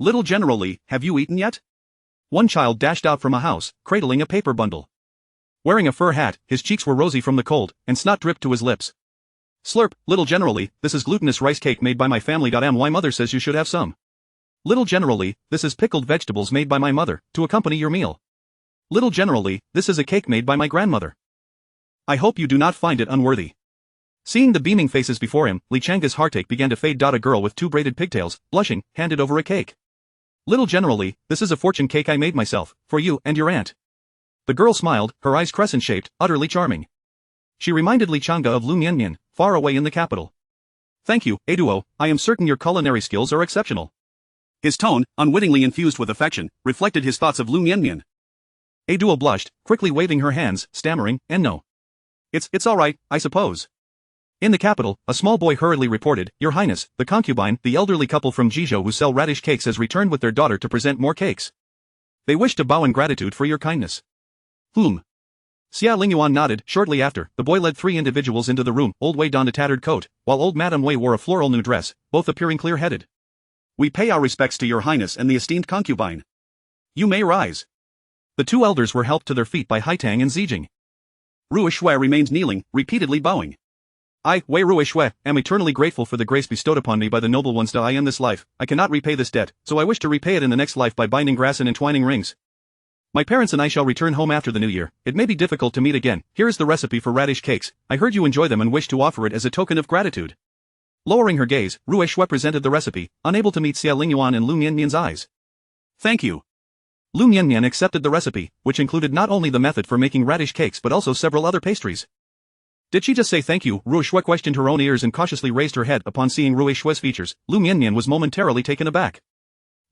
Little General Li, have you eaten yet? One child dashed out from a house, cradling a paper bundle. Wearing a fur hat, his cheeks were rosy from the cold, and snot dripped to his lips. Slurp, Little General Li, this is glutinous rice cake made by my family. My mother says you should have some. Little General Li, this is pickled vegetables made by my mother, to accompany your meal. Little General Li, this is a cake made by my grandmother. I hope you do not find it unworthy. Seeing the beaming faces before him, Li Chang'e's heartache began to fade. A girl with 2 braided pigtails, blushing, handed over a cake. Little General Li, this is a fortune cake I made myself, for you and your aunt. The girl smiled, her eyes crescent-shaped, utterly charming. She reminded Li Chang'e of Liu Mianmian, far away in the capital. Thank you, Eduo, I am certain your culinary skills are exceptional. His tone, unwittingly infused with affection, reflected his thoughts of Liu Mianmian. Eduo blushed, quickly waving her hands, stammering, no. It's all right, I suppose. In the capital, a small boy hurriedly reported, Your Highness, the concubine, the elderly couple from Jizhou who sell radish cakes has returned with their daughter to present more cakes. They wish to bow in gratitude for your kindness. Whom? Xie Lingyuan nodded. Shortly after, the boy led 3 individuals into the room. Old Wei donned a tattered coat, while old Madame Wei wore a floral new dress, both appearing clear-headed. We pay our respects to your highness and the esteemed concubine. You may rise. The 2 elders were helped to their feet by Haitang and Zijing. Rui Shui remained kneeling, repeatedly bowing. I, Wei Rui Shui, am eternally grateful for the grace bestowed upon me by the noble ones. I in this life, I cannot repay this debt, so I wish to repay it in the next life by binding grass and entwining rings. My parents and I shall return home after the new year. It may be difficult to meet again. Here is the recipe for radish cakes. I heard you enjoy them and wish to offer it as a token of gratitude. Lowering her gaze, Rui Shui presented the recipe, unable to meet Xie Lingyuan and Liu Mianmian's eyes. Thank you. Liu Mianmian accepted the recipe, which included not only the method for making radish cakes but also several other pastries. Did she just say thank you? Rui Shui questioned her own ears and cautiously raised her head. Upon seeing Rui Shui's features, Liu Mianmian was momentarily taken aback.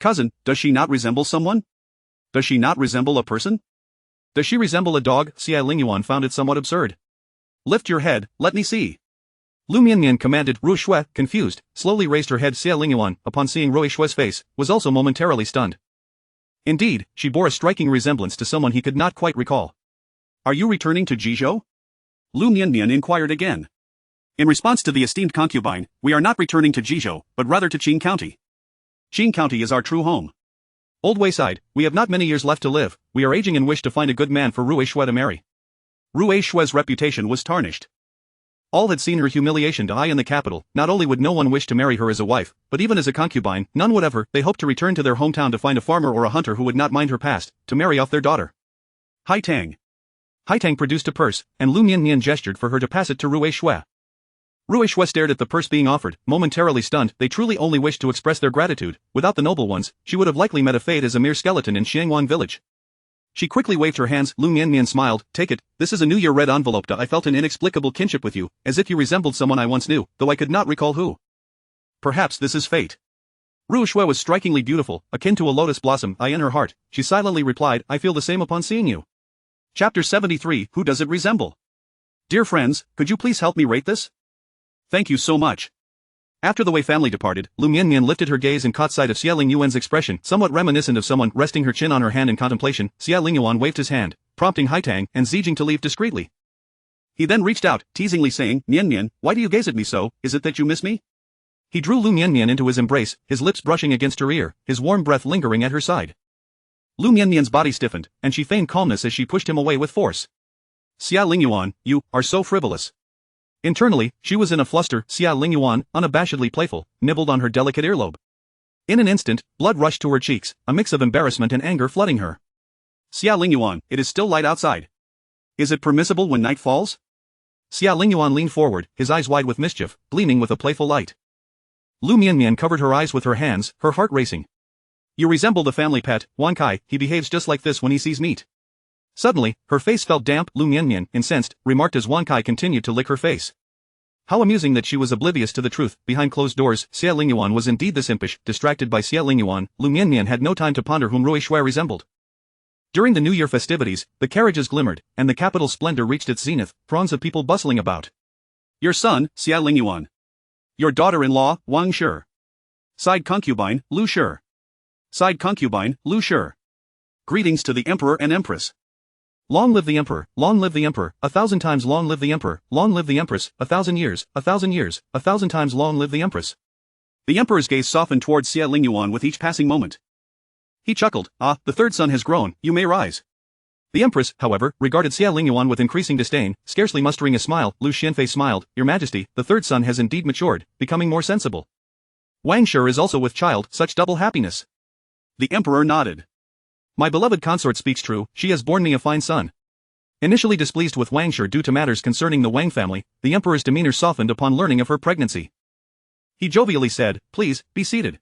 Cousin, does she not resemble someone? Does she not resemble a person? Does she resemble a dog? Xie Lingyuan found it somewhat absurd. Lift your head, let me see. Liu Mianmian commanded. Rui Shui, confused, slowly raised her head. Xie Lingyuan, upon seeing Rui Shui's face, was also momentarily stunned. Indeed, she bore a striking resemblance to someone he could not quite recall. Are you returning to Jizhou? Liu Mianmian inquired again. In response to the esteemed concubine, we are not returning to Jizhou, but rather to Qing County. Qing County is our true home. Old Wei sighed, we have not many years left to live, we are aging and wish to find a good man for Rui Shui to marry. Rui Shui's reputation was tarnished. All had seen her humiliation. In the capital, not only would no one wish to marry her as a wife, but even as a concubine, none would ever. They hoped to return to their hometown to find a farmer or a hunter who would not mind her past, to marry off their daughter. Haitang. Haitang produced a purse, and Liu Mianmian gestured for her to pass it to Rui Shui. Ruishue stared at the purse being offered, momentarily stunned. They truly only wished to express their gratitude. Without the noble ones, she would have likely met a fate as a mere skeleton in Xiangwan village. She quickly waved her hands. Liu Mianmian smiled. Take it, this is a New Year red envelope. I felt an inexplicable kinship with you, as if you resembled someone I once knew, though I could not recall who. Perhaps this is fate. Ruishue was strikingly beautiful, akin to a lotus blossom. In her heart, she silently replied, I feel the same upon seeing you. Chapter 73, Who does it resemble? Dear friends, could you please help me rate this? Thank you so much. After the Wei family departed, Liu Mianmian lifted her gaze and caught sight of Xie Lingyuan's expression, somewhat reminiscent of someone resting her chin on her hand in contemplation. Xie Lingyuan waved his hand, prompting Haitang and Zijing to leave discreetly. He then reached out, teasingly saying, Mianmian, why do you gaze at me so? Is it that you miss me? He drew Liu Mianmian into his embrace, his lips brushing against her ear, his warm breath lingering at her side. Liu Mianmian's body stiffened, and she feigned calmness as she pushed him away with force. Xie Lingyuan, you are so frivolous. Internally, she was in a fluster. Xie Lingyuan, unabashedly playful, nibbled on her delicate earlobe. In an instant, blood rushed to her cheeks, a mix of embarrassment and anger flooding her. Xie Lingyuan, it is still light outside. Is it permissible when night falls? Xie Lingyuan leaned forward, his eyes wide with mischief, gleaming with a playful light. Liu Mianmian covered her eyes with her hands, her heart racing. You resemble the family pet, Wan Kai. He behaves just like this when he sees meat. Suddenly, her face felt damp. Liu Mianmian, incensed, remarked as Wan Kai continued to lick her face. How amusing that she was oblivious to the truth. Behind closed doors, Xie Lingyuan was indeed this impish. Distracted by Xie Lingyuan, Liu Mianmian had no time to ponder whom Ruishue resembled. During the New Year festivities, the carriages glimmered, and the capital's splendor reached its zenith, throngs of people bustling about. Your son, Xie Lingyuan. Your daughter-in-law, Wang Shi. Side concubine, Lu Shi. Side concubine, Lu Shi. Greetings to the Emperor and Empress. Long live the Emperor, long live the Emperor, 1,000 times long live the Emperor, long live the Empress, 1,000 years, 1,000 years, 1,000 times long live the Empress. The Emperor's gaze softened towards Xie Lingyuan with each passing moment. He chuckled, the third son has grown, you may rise. The Empress, however, regarded Xie Lingyuan with increasing disdain, scarcely mustering a smile. Lu Xianfei smiled, Your Majesty, the third son has indeed matured, becoming more sensible. Wang Shi is also with child, such double happiness. The Emperor nodded. My beloved consort speaks true, she has borne me a fine son. Initially displeased with Wang Shi due to matters concerning the Wang family, the Emperor's demeanor softened upon learning of her pregnancy. He jovially said, Please, be seated.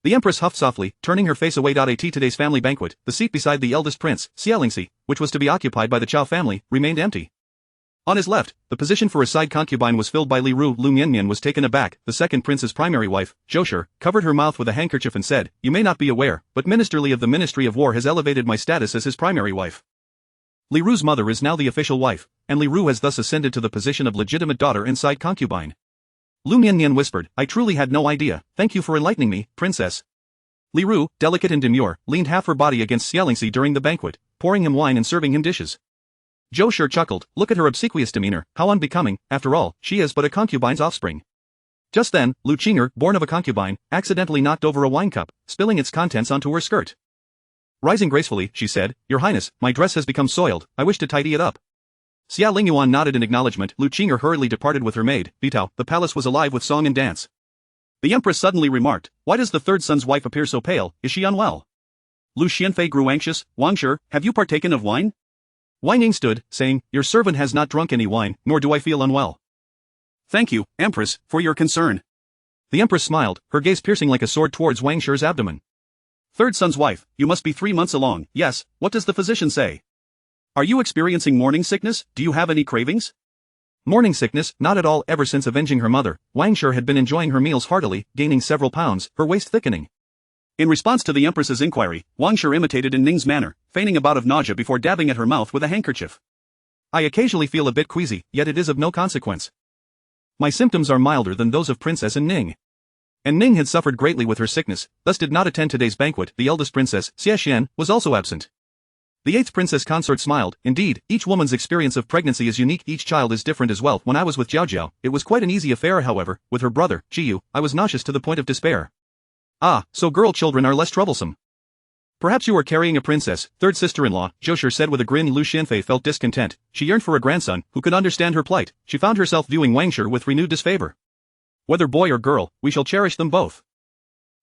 The Empress huffed softly, turning her face away. At today's family banquet, the seat beside the eldest prince, Xie Lingyuan, which was to be occupied by the Chao family, remained empty. On his left, the position for a side concubine was filled by Li Ru. Liu Mianmian was taken aback. The second prince's primary wife, Zhou Shi, covered her mouth with a handkerchief and said, You may not be aware, but Minister Li of the Ministry of War has elevated my status as his primary wife. Li Ru's mother is now the official wife, and Li Ru has thus ascended to the position of legitimate daughter and side concubine. Liu Mianmian whispered, I truly had no idea, thank you for enlightening me, princess. Li Ru, delicate and demure, leaned half her body against Xie Lingyuan during the banquet, pouring him wine and serving him dishes. Zhou Shi chuckled, look at her obsequious demeanor, how unbecoming, after all, she is but a concubine's offspring. Just then, Lu Qinger, born of a concubine, accidentally knocked over a wine cup, spilling its contents onto her skirt. Rising gracefully, she said, Your Highness, my dress has become soiled, I wish to tidy it up. Xie Lingyuan nodded in acknowledgement. Lu Qinger hurriedly departed with her maid, Bitao. The palace was alive with song and dance. The Empress suddenly remarked, Why does the third son's wife appear so pale, is she unwell? Lu Xianfei grew anxious, Wang Shi, have you partaken of wine? Wang Ying stood, saying, Your servant has not drunk any wine, nor do I feel unwell. Thank you, Empress, for your concern. The Empress smiled, her gaze piercing like a sword towards Wang Shi's abdomen. Third son's wife, you must be 3 months along, yes, what does the physician say? Are you experiencing morning sickness, do you have any cravings? Morning sickness, not at all. Ever since avenging her mother, Wang Shi had been enjoying her meals heartily, gaining several pounds, her waist thickening. In response to the Empress's inquiry, Wang Shi imitated Ning's manner, feigning a bout of nausea before dabbing at her mouth with a handkerchief. I occasionally feel a bit queasy, yet it is of no consequence. My symptoms are milder than those of Princess and Ning. And Ning had suffered greatly with her sickness, thus did not attend today's banquet. The eldest princess, Xie Xian, was also absent. The eighth princess consort smiled. Indeed, each woman's experience of pregnancy is unique, each child is different as well. When I was with Jiao Jiao, it was quite an easy affair. However, with her brother, Jiyu, I was nauseous to the point of despair. Ah, so girl children are less troublesome. Perhaps you are carrying a princess, third sister-in-law, Zhou Shi said with a grin. Lu Xianfei felt discontent. She yearned for a grandson, who could understand her plight. She found herself viewing Wang Shi with renewed disfavor. Whether boy or girl, we shall cherish them both.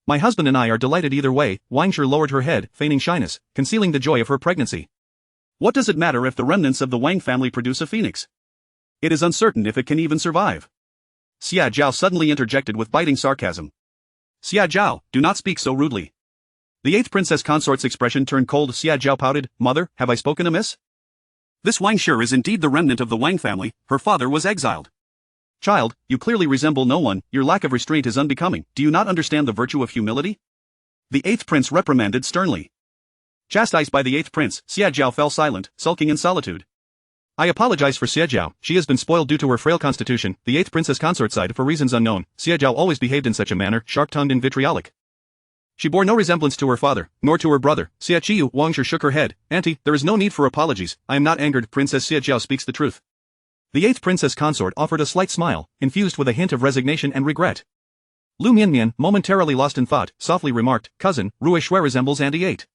My husband and I are delighted either way. Wang Shi lowered her head, feigning shyness, concealing the joy of her pregnancy. What does it matter if the remnants of the Wang family produce a phoenix? It is uncertain if it can even survive. Xie Zhao suddenly interjected with biting sarcasm. Xie Zhao, do not speak so rudely. The 8th princess consort's expression turned cold. Xie Zhao pouted, Mother, have I spoken amiss? This Wang Shi is indeed the remnant of the Wang family, her father was exiled. Child, you clearly resemble no one, your lack of restraint is unbecoming, do you not understand the virtue of humility? The 8th prince reprimanded sternly. Chastised by the 8th prince, Xie Zhao fell silent, sulking in solitude. I apologize for Xie Zhao, she has been spoiled due to her frail constitution, the 8th princess consort sighed for reasons unknown. Xie Zhao always behaved in such a manner, sharp-tongued and vitriolic. She bore no resemblance to her father, nor to her brother. Xie Qiyu Wang Shi shook her head. Auntie, there is no need for apologies, I am not angered, Princess Xie Zhao speaks the truth. The 8th princess consort offered a slight smile, infused with a hint of resignation and regret. Liu Mianmian, momentarily lost in thought, softly remarked, Cousin, Rui Shui resembles Auntie 8.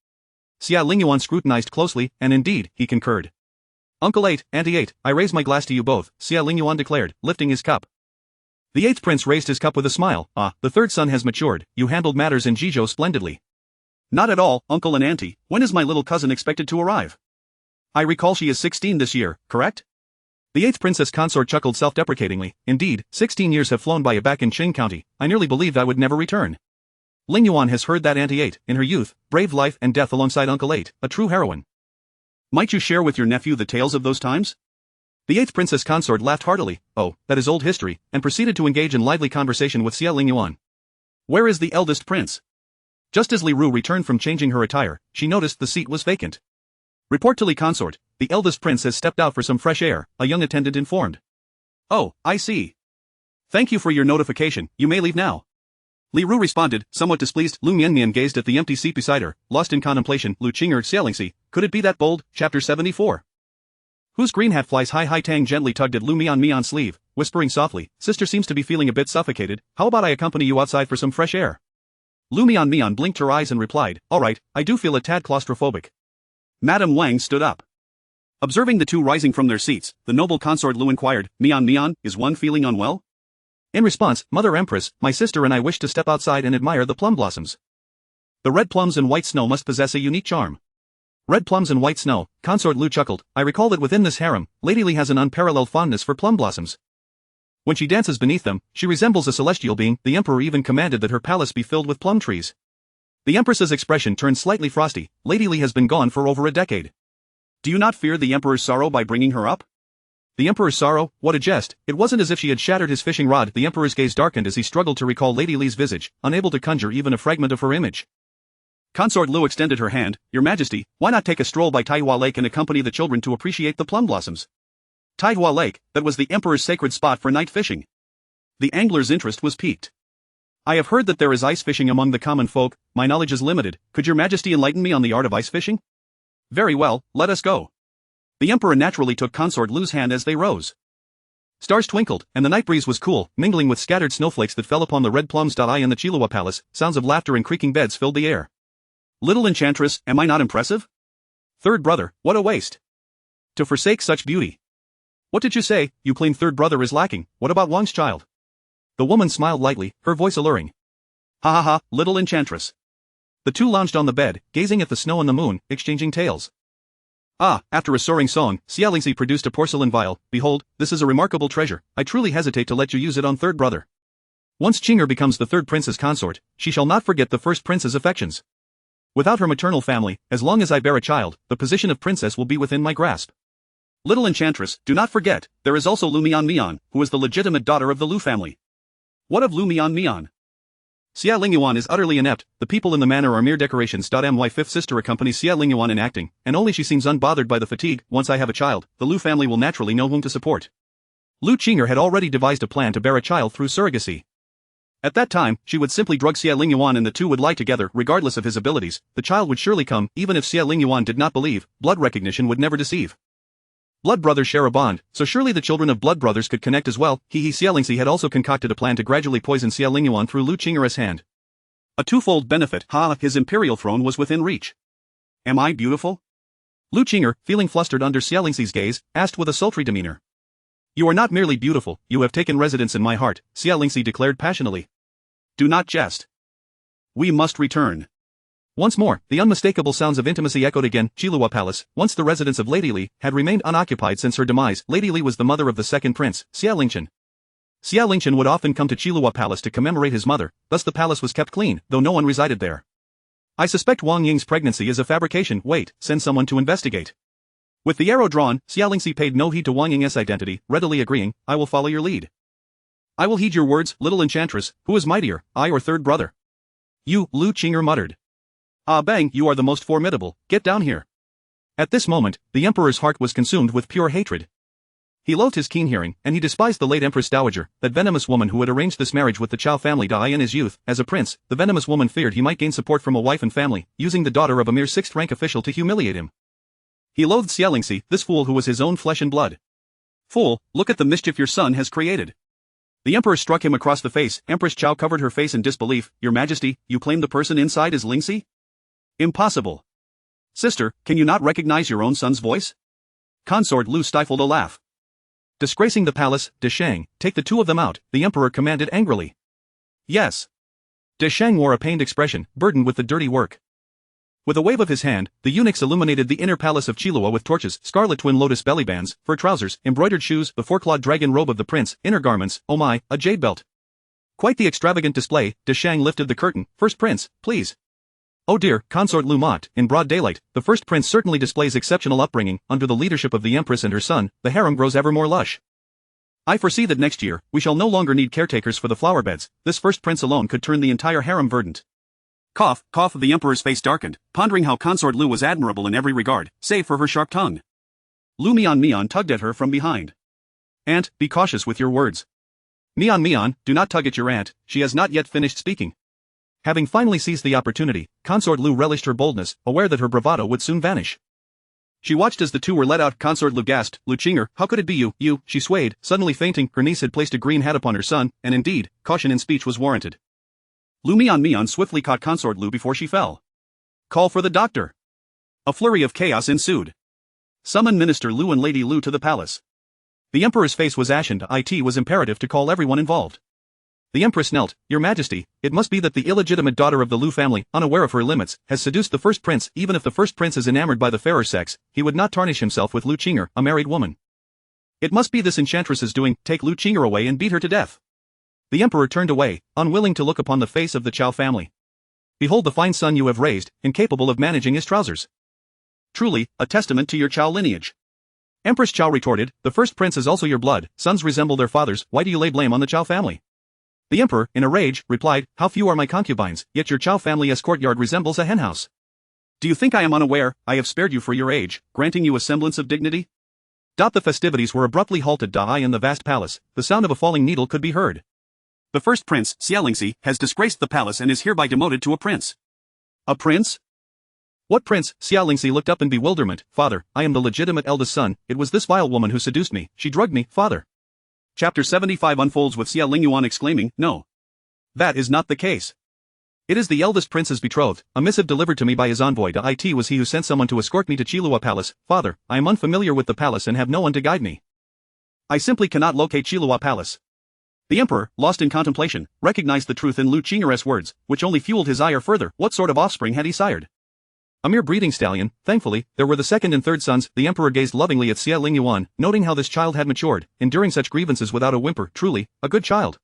Xie Lingyuan scrutinized closely, and indeed, he concurred. Uncle 8, Auntie 8, I raise my glass to you both, Xie Lingyuan declared, lifting his cup. The 8th prince raised his cup with a smile. Ah, the 3rd son has matured, you handled matters in Jizhou splendidly. Not at all, uncle and auntie, when is my little cousin expected to arrive? I recall she is 16 this year, correct? The 8th princess consort chuckled self-deprecatingly. Indeed, 16 years have flown by back in Qing County, I nearly believed I would never return. Lingyuan has heard that Auntie 8, in her youth, braved life and death alongside Uncle 8, a true heroine. Might you share with your nephew the tales of those times? The 8th princess consort laughed heartily, oh, that is old history, and proceeded to engage in lively conversation with Xie Lingyuan. Where is the eldest prince? Just as Li Ru returned from changing her attire, she noticed the seat was vacant. Report to Li consort, the eldest prince has stepped out for some fresh air, a young attendant informed. Oh, I see. Thank you for your notification, you may leave now. Li Ru responded, somewhat displeased. Liu Mianmian gazed at the empty seat beside her, lost in contemplation. Lu Qing'er Xie Lingxi, could it be that bold? Chapter 74. Whose green hat flies high? Hai Tang gently tugged at Liu Mianmian's sleeve, whispering softly, Sister seems to be feeling a bit suffocated, how about I accompany you outside for some fresh air? Liu Mianmian blinked her eyes and replied, alright, I do feel a tad claustrophobic. Madame Wang stood up. Observing the two rising from their seats, the noble consort Liu inquired, Mian, is one feeling unwell? In response, Mother Empress, my sister and I wish to step outside and admire the plum blossoms. The red plums and white snow must possess a unique charm. Red plums and white snow, consort Liu chuckled, I recall that within this harem, Lady Li has an unparalleled fondness for plum blossoms. When she dances beneath them, she resembles a celestial being. The emperor even commanded that her palace be filled with plum trees. The empress's expression turned slightly frosty, Lady Li has been gone for over a decade. Do you not fear the emperor's sorrow by bringing her up? The emperor's sorrow, what a jest, it wasn't as if she had shattered his fishing rod. The emperor's gaze darkened as he struggled to recall Lady Li's visage, unable to conjure even a fragment of her image. Consort Liu extended her hand, Your Majesty, why not take a stroll by Taihua Lake and accompany the children to appreciate the plum blossoms? Taihua Lake, that was the emperor's sacred spot for night fishing. The angler's interest was piqued. I have heard that there is ice fishing among the common folk, my knowledge is limited, could your majesty enlighten me on the art of ice fishing? Very well, let us go. The emperor naturally took Consort Liu's hand as they rose. Stars twinkled, and the night breeze was cool, mingling with scattered snowflakes that fell upon the red plums. In the Qilua Palace, sounds of laughter and creaking beds filled the air. Little enchantress, am I not impressive? Third brother, what a waste. To forsake such beauty. What did you say? You claim third brother is lacking, what about Wang's child? The woman smiled lightly, her voice alluring. Ha ha ha, little enchantress. The two lounged on the bed, gazing at the snow and the moon, exchanging tales. Ah, after a soaring song, Xie Lingxi produced a porcelain vial. Behold, this is a remarkable treasure, I truly hesitate to let you use it on third brother. Once Qing'er becomes the third prince's consort, she shall not forget the first prince's affections. Without her maternal family, as long as I bear a child, the position of princess will be within my grasp. Little enchantress, do not forget, there is also Liu Mianmian, who is the legitimate daughter of the Liu family. What of Liu Mianmian? Xie Lingyuan is utterly inept, the people in the manor are mere decorations. My fifth sister accompanies Xie Lingyuan in acting, and only she seems unbothered by the fatigue. Once I have a child, the Liu family will naturally know whom to support. Liu Qing'er had already devised a plan to bear a child through surrogacy. At that time, she would simply drug Xie Lingyuan and the two would lie together. Regardless of his abilities, the child would surely come. Even if Xie Lingyuan did not believe, blood recognition would never deceive. Blood brothers share a bond, so surely the children of blood brothers could connect as well. Xie Lingxi had also concocted a plan to gradually poison Xie Lingyuan through Liu Qing'er's hand. A twofold benefit. His imperial throne was within reach. Am I beautiful? Liu Qing'er, feeling flustered under Xie Lingxi's gaze, asked with a sultry demeanor. You are not merely beautiful, you have taken residence in my heart, Xie Lingxi declared passionately. Do not jest. We must return. Once more, the unmistakable sounds of intimacy echoed again. Qilua Palace, once the residence of Lady Li, had remained unoccupied since her demise. Lady Li was the mother of the second prince, Xie Lingchen. Xie Lingyuan would often come to Qilua Palace to commemorate his mother, thus the palace was kept clean, though no one resided there. I suspect Wang Ying's pregnancy is a fabrication. Wait, send someone to investigate. With the arrow drawn, Xie Lingyuan paid no heed to Wang Ying's identity, readily agreeing, I will follow your lead. I will heed your words, little enchantress. Who is mightier, I or third brother? You, Lu Qing'er muttered. Ah Bang, you are the most formidable, get down here. At this moment, the emperor's heart was consumed with pure hatred. He loathed his keen hearing, and he despised the late Empress Dowager, that venomous woman who had arranged this marriage with the Chao family in his youth. As a prince, the venomous woman feared he might gain support from a wife and family, using the daughter of a mere sixth-rank official to humiliate him. He loathed Xie Lingyuan, this fool who was his own flesh and blood. Fool, look at the mischief your son has created. The emperor struck him across the face. Empress Chao covered her face in disbelief. Your Majesty, you claim the person inside is Lingyuan? Impossible. Sister, can you not recognize your own son's voice? Consort Lu stifled a laugh. Disgracing the palace, De Shang, take the two of them out, the emperor commanded angrily. Yes. De Shang wore a pained expression, burdened with the dirty work. With a wave of his hand, the eunuchs illuminated the inner palace of Qilua with torches, scarlet twin lotus belly bands, fur trousers, embroidered shoes, the four-clawed dragon robe of the prince, inner garments, oh my, a jade belt. Quite the extravagant display. De Shang lifted the curtain. First prince, please. Oh dear, Consort Lu mocked. In broad daylight, the first prince certainly displays exceptional upbringing. Under the leadership of the empress and her son, the harem grows ever more lush. I foresee that next year, we shall no longer need caretakers for the flower beds. This first prince alone could turn the entire harem verdant. Cough, cough. The emperor's face darkened, pondering how Consort Lu was admirable in every regard, save for her sharp tongue. Liu Mianmian tugged at her from behind. Aunt, be cautious with your words. Mianmian, do not tug at your aunt, she has not yet finished speaking. Having finally seized the opportunity, Consort Lu relished her boldness, aware that her bravado would soon vanish. She watched as the two were led out. Consort Lu gasped, Lu Qing'er, how could it be you? She swayed, suddenly fainting. Her niece had placed a green hat upon her son, and indeed, caution in speech was warranted. Liu Mianmian swiftly caught Consort Lu before she fell. Call for the doctor. A flurry of chaos ensued. Summon Minister Lu and Lady Lu to the palace. The emperor's face was ashen. It was imperative to call everyone involved. The empress knelt. Your Majesty, it must be that the illegitimate daughter of the Lu family, unaware of her limits, has seduced the first prince. Even if the first prince is enamored by the fairer sex, he would not tarnish himself with Lu Qing'er, a married woman. It must be this enchantress's doing. Take Lu Qing'er away and beat her to death. The emperor turned away, unwilling to look upon the face of the Chao family. Behold the fine son you have raised, incapable of managing his trousers. Truly, a testament to your Chao lineage. Empress Chao retorted, the first prince is also your blood, sons resemble their fathers, why do you lay blame on the Chao family? The emperor, in a rage, replied, how few are my concubines, yet your Chao family's courtyard resembles a henhouse. Do you think I am unaware? I have spared you for your age, granting you a semblance of dignity? The festivities were abruptly halted. In the vast palace, the sound of a falling needle could be heard. The first prince, Xie Lingyuan, has disgraced the palace and is hereby demoted to a prince. A prince? What prince? Xie Lingyuan looked up in bewilderment. Father, I am the legitimate eldest son, it was this vile woman who seduced me, she drugged me, father. Chapter 75 unfolds with Xie Lingyuan exclaiming, no. That is not the case. It is the eldest prince's betrothed, a missive delivered to me by his envoy. It was he who sent someone to escort me to Qilua Palace. Father, I am unfamiliar with the palace and have no one to guide me. I simply cannot locate Qilua Palace. The emperor, lost in contemplation, recognized the truth in Lu Qing'er's words, which only fueled his ire further. What sort of offspring had he sired? A mere breeding stallion. Thankfully, there were the second and third sons. The emperor gazed lovingly at Xie Lingyuan, noting how this child had matured, enduring such grievances without a whimper. Truly, a good child.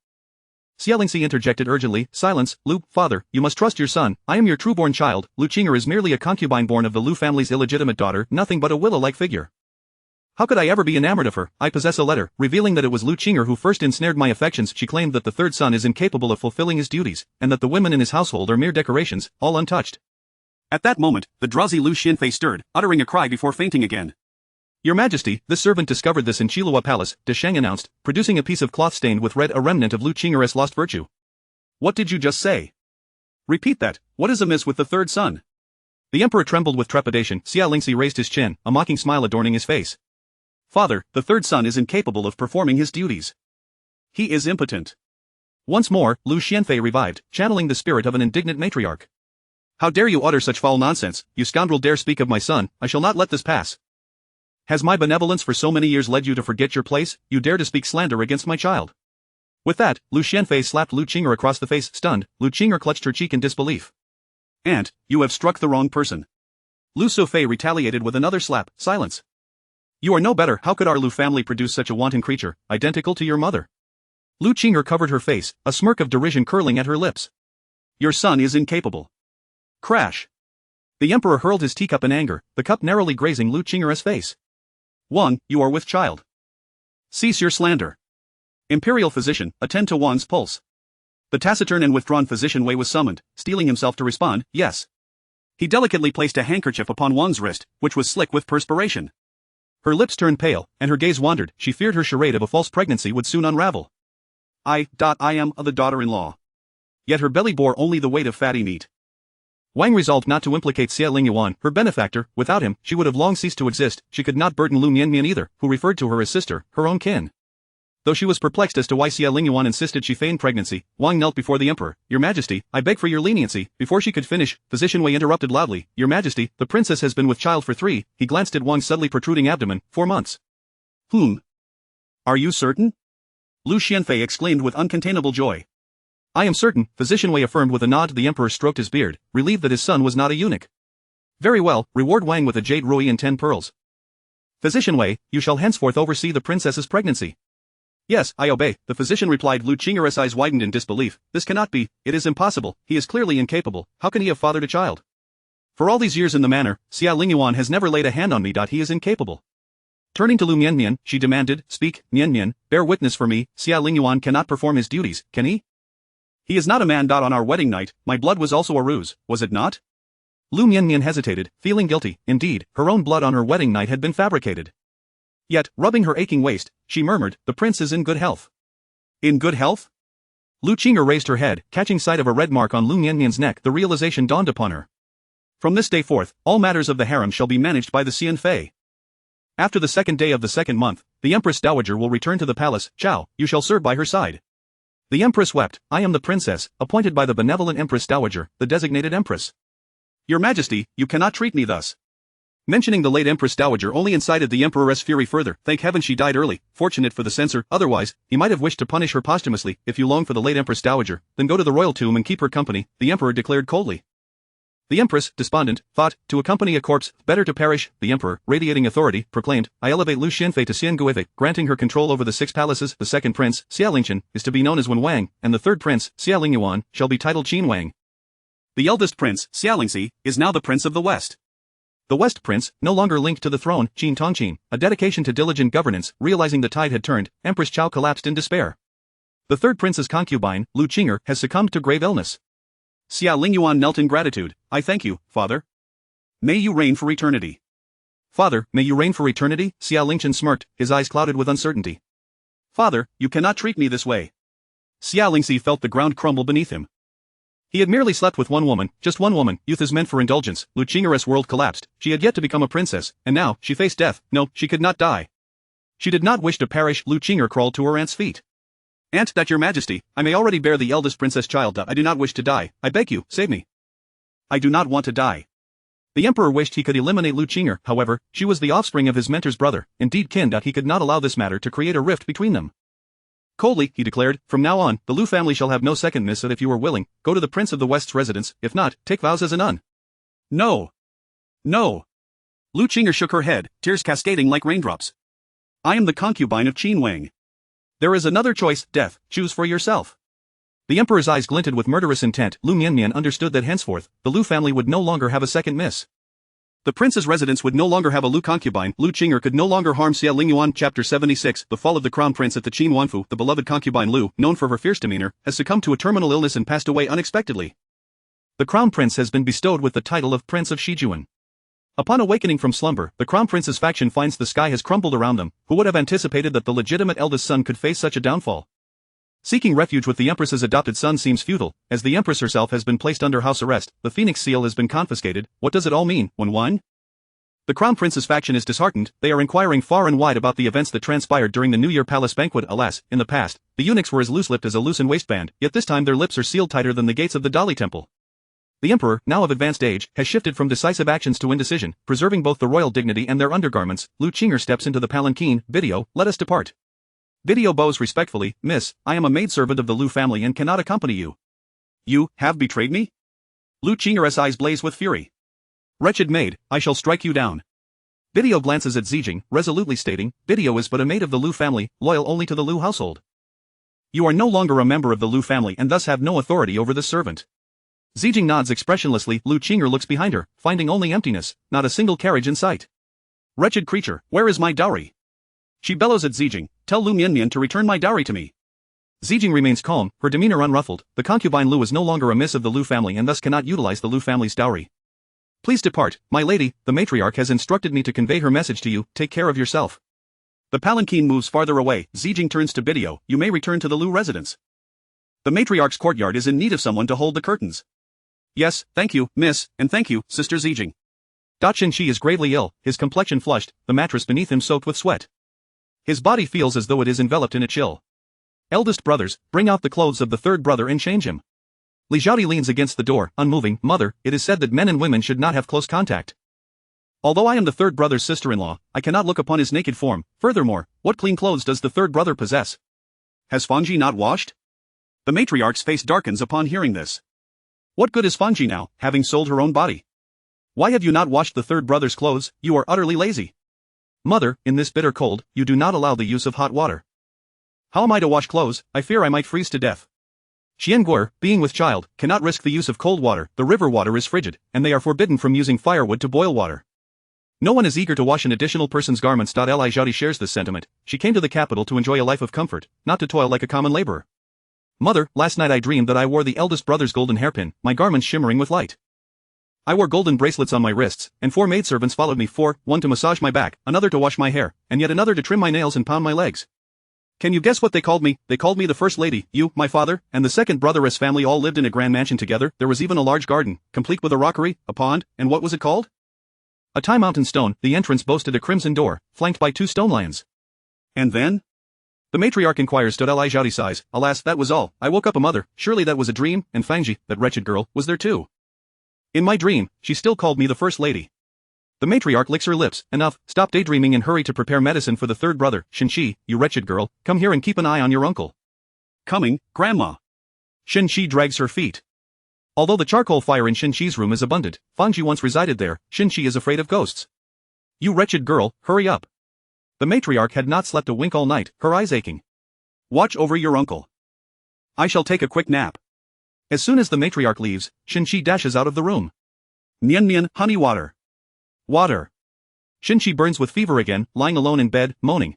Xie Lingyuan interjected urgently, silence, Lu, father, you must trust your son, I am your true-born child. Lu Qing'er is merely a concubine born of the Lu family's illegitimate daughter, nothing but a willow-like figure. How could I ever be enamored of her? I possess a letter, revealing that it was Lu Qing'er who first ensnared my affections. She claimed that the third son is incapable of fulfilling his duties, and that the women in his household are mere decorations, all untouched. At that moment, the drowsy Lu Xianfei stirred, uttering a cry before fainting again. Your Majesty, this servant discovered this in Qilua Palace, De Shang announced, producing a piece of cloth stained with red, a remnant of Lu Qing'er's lost virtue. What did you just say? Repeat that. What is amiss with the third son? The emperor trembled with trepidation. Xie Lingyuan raised his chin, a mocking smile adorning his face. Father, the third son is incapable of performing his duties. He is impotent. Once more, Lu Xianfei revived, channeling the spirit of an indignant matriarch. How dare you utter such foul nonsense, you scoundrel dare speak of my son, I shall not let this pass. Has my benevolence for so many years led you to forget your place, you dare to speak slander against my child? With that, Lu Xianfei slapped Lu Qing'er across the face, stunned. Lu Qing'er clutched her cheek in disbelief. Aunt, you have struck the wrong person. Lu Sufei retaliated with another slap. Silence. You are no better. How could our Lu family produce such a wanton creature, identical to your mother? Lu Qing'er covered her face, a smirk of derision curling at her lips. Your son is incapable. Crash. The emperor hurled his teacup in anger, the cup narrowly grazing Lu Qing'er's face. Wang, you are with child. Cease your slander. Imperial physician, attend to Wang's pulse. The taciturn and withdrawn physician Wei was summoned, steeling himself to respond, yes. He delicately placed a handkerchief upon Wang's wrist, which was slick with perspiration. Her lips turned pale, and her gaze wandered. She feared her charade of a false pregnancy would soon unravel. I am the daughter-in-law. Yet her belly bore only the weight of fatty meat. Wang resolved not to implicate Xie Lingyuan, her benefactor. Without him, she would have long ceased to exist. She could not burden Liu Mianmian either, who referred to her as sister, her own kin. Though she was perplexed as to why Xie Lingyuan insisted she feign pregnancy, Wang knelt before the emperor. Your Majesty, I beg for your leniency. Before she could finish, physician Wei interrupted loudly. Your Majesty, the princess has been with child for 3. He glanced at Wang's suddenly protruding abdomen. 4 months. Are you certain? Lu Xianfei exclaimed with uncontainable joy. I am certain, physician Wei affirmed with a nod. The emperor stroked his beard, relieved that his son was not a eunuch. Very well, reward Wang with a jade ruby and 10 pearls. Physician Wei, you shall henceforth oversee the princess's pregnancy. Yes, I obey, the physician replied. Lu Qing'er's eyes widened in disbelief. This cannot be, it is impossible, he is clearly incapable. How can he have fathered a child? For all these years in the manor, Xie Lingyuan has never laid a hand on me. He is incapable. Turning to Liu Mianmian, she demanded, speak, Mianmian, bear witness for me, Xie Lingyuan cannot perform his duties, can he? He is not a man. On our wedding night, my blood was also a ruse, was it not? Liu Mianmian hesitated, feeling guilty. Indeed, her own blood on her wedding night had been fabricated. Yet, rubbing her aching waist, she murmured, the prince is in good health. In good health? Lu Qing'er raised her head, catching sight of a red mark on Liu Mianmian's neck. The realization dawned upon her. From this day forth, all matters of the harem shall be managed by the Xianfei. After the 2nd day of the 2nd month, the Empress Dowager will return to the palace. Chao, you shall serve by her side. The Empress wept. I am the princess, appointed by the benevolent Empress Dowager, the designated Empress. Your Majesty, you cannot treat me thus. Mentioning the late Empress Dowager only incited the Emperor's fury further. Thank heaven she died early, fortunate for the censor. Otherwise, he might have wished to punish her posthumously. If you long for the late Empress Dowager, then go to the royal tomb and keep her company, the Emperor declared coldly. The Empress, despondent, thought, to accompany a corpse, better to perish. The Emperor, radiating authority, proclaimed, I elevate Lu Xianfei to Xianguiwei, granting her control over the 6 palaces. The 2nd prince, Xie Lingyuan, is to be known as Wen Wang, and the 3rd prince, Xie Lingyuan, shall be titled Qin Wang. The eldest prince, Xie Lingxi, is now the prince of the West. The West prince, no longer linked to the throne, Qin Tongqin, a dedication to diligent governance. Realizing the tide had turned, Empress Chao collapsed in despair. The 3rd prince's concubine, Lu Qing'er, has succumbed to grave illness. Xie Lingyuan knelt in gratitude. I thank you, father. May you reign for eternity. Father, may you reign for eternity? Xie Lingyuan smirked, his eyes clouded with uncertainty. Father, you cannot treat me this way. Xie Lingxi felt the ground crumble beneath him. He had merely slept with one woman, just one woman. Youth is meant for indulgence. Lu Qing'er's world collapsed. She had yet to become a princess, and now, she faced death. No, she could not die. She did not wish to perish. Lu Qing'er crawled to her aunt's feet. Aunt, that your Majesty, I may already bear the eldest princess child. I do not wish to die. I beg you, save me. I do not want to die. The emperor wished he could eliminate Lu Qing'er. However, she was the offspring of his mentor's brother, indeed kin. He could not allow this matter to create a rift between them. Coldly, he declared, from now on, the Lu family shall have no second miss. If you are willing, go to the Prince of the West's residence. If not, take vows as a nun. No. No. Lu Qing'er shook her head, tears cascading like raindrops. I am the concubine of Qin Wang. There is another choice, death. Choose for yourself. The emperor's eyes glinted with murderous intent. Liu Mianmian understood that henceforth, the Lu family would no longer have a second miss. The prince's residence would no longer have a Lu concubine. Lu Qing'er could no longer harm Xie Lingyuan. Chapter 76. The fall of the crown prince at the Qin Wanfu. The beloved concubine Lu, known for her fierce demeanor, has succumbed to a terminal illness and passed away unexpectedly. The crown prince has been bestowed with the title of Prince of Shijuan. Upon awakening from slumber, the crown prince's faction finds the sky has crumbled around them. Who would have anticipated that the legitimate eldest son could face such a downfall? Seeking refuge with the empress's adopted son seems futile, as the empress herself has been placed under house arrest. The phoenix seal has been confiscated. What does it all mean, Wen? The crown prince's faction is disheartened. They are inquiring far and wide about the events that transpired during the New Year palace banquet. Alas, in the past, the eunuchs were as loose-lipped as a loosened waistband, yet this time their lips are sealed tighter than the gates of the Dali temple. The emperor, now of advanced age, has shifted from decisive actions to indecision, preserving both the royal dignity and their undergarments. Lu Qing'er steps into the palanquin. Video, let us depart. Video bows respectfully, Miss, I am a maidservant of the Lu family and cannot accompany you. You have betrayed me? Lu Qing'er's eyes blaze with fury. Wretched maid, I shall strike you down. Video glances at Zijing, resolutely stating, Video is but a maid of the Lu family, loyal only to the Lu household. You are no longer a member of the Liu family and thus have no authority over the servant. Zijing nods expressionlessly. Lu Qing'er looks behind her, finding only emptiness, not a single carriage in sight. Wretched creature, where is my dowry? She bellows at Zijing, tell Liu Mianmian to return my dowry to me. Zijing remains calm, her demeanor unruffled. The concubine Liu is no longer a miss of the Liu family and thus cannot utilize the Liu family's dowry. Please depart, my lady, the matriarch has instructed me to convey her message to you, take care of yourself. The palanquin moves farther away. Zijing turns to Bidyo, you may return to the Liu residence. The matriarch's courtyard is in need of someone to hold the curtains. Yes, thank you, miss, and thank you, Sister Zijing. Xinshi is gravely ill, his complexion flushed, the mattress beneath him soaked with sweat. His body feels as though it is enveloped in a chill. Eldest brothers, bring out the clothes of the third brother and change him. Li Zhaodi leans against the door, unmoving. Mother, it is said that men and women should not have close contact. Although I am the third brother's sister-in-law, I cannot look upon his naked form. Furthermore, what clean clothes does the third brother possess? Has Fangji not washed? The matriarch's face darkens upon hearing this. What good is Fangji now, having sold her own body? Why have you not washed the third brother's clothes? You are utterly lazy. Mother, in this bitter cold, you do not allow the use of hot water. How am I to wash clothes? I fear I might freeze to death. Xianguer, being with child, cannot risk the use of cold water. The river water is frigid, and they are forbidden from using firewood to boil water. No one is eager to wash an additional person's garments. Li Zhaodi shares this sentiment. She came to the capital to enjoy a life of comfort, not to toil like a common laborer. Mother, last night I dreamed that I wore the eldest brother's golden hairpin, my garments shimmering with light. I wore golden bracelets on my wrists, and 4 maidservants followed me, 4, one to massage my back, another to wash my hair, and yet another to trim my nails and pound my legs. Can you guess what they called me? They called me the first lady. You, my father, and the second brother's family all lived in a grand mansion together. There was even a large garden, complete with a rockery, a pond, and what was it called? A Thai mountain stone. The entrance boasted a crimson door, flanked by 2 stone lions. And then? The matriarch inquires. Li Zhaodi sighs. Alas, that was all. I woke up a mother. Surely that was a dream, and Fangji, that wretched girl, was there too. In my dream, she still called me the first lady. The matriarch licks her lips. Enough, stop daydreaming and hurry to prepare medicine for the third brother. Xinshi, you wretched girl, come here and keep an eye on your uncle. Coming, Grandma. Xinshi drags her feet. Although the charcoal fire in Xinshi's room is abundant, Fangji once resided there. Xinshi is afraid of ghosts. You wretched girl, hurry up. The matriarch had not slept a wink all night, her eyes aching. Watch over your uncle. I shall take a quick nap. As soon as the matriarch leaves, Xinshi dashes out of the room. Mianmian, honey water. Water. Xinshi burns with fever again, lying alone in bed, moaning.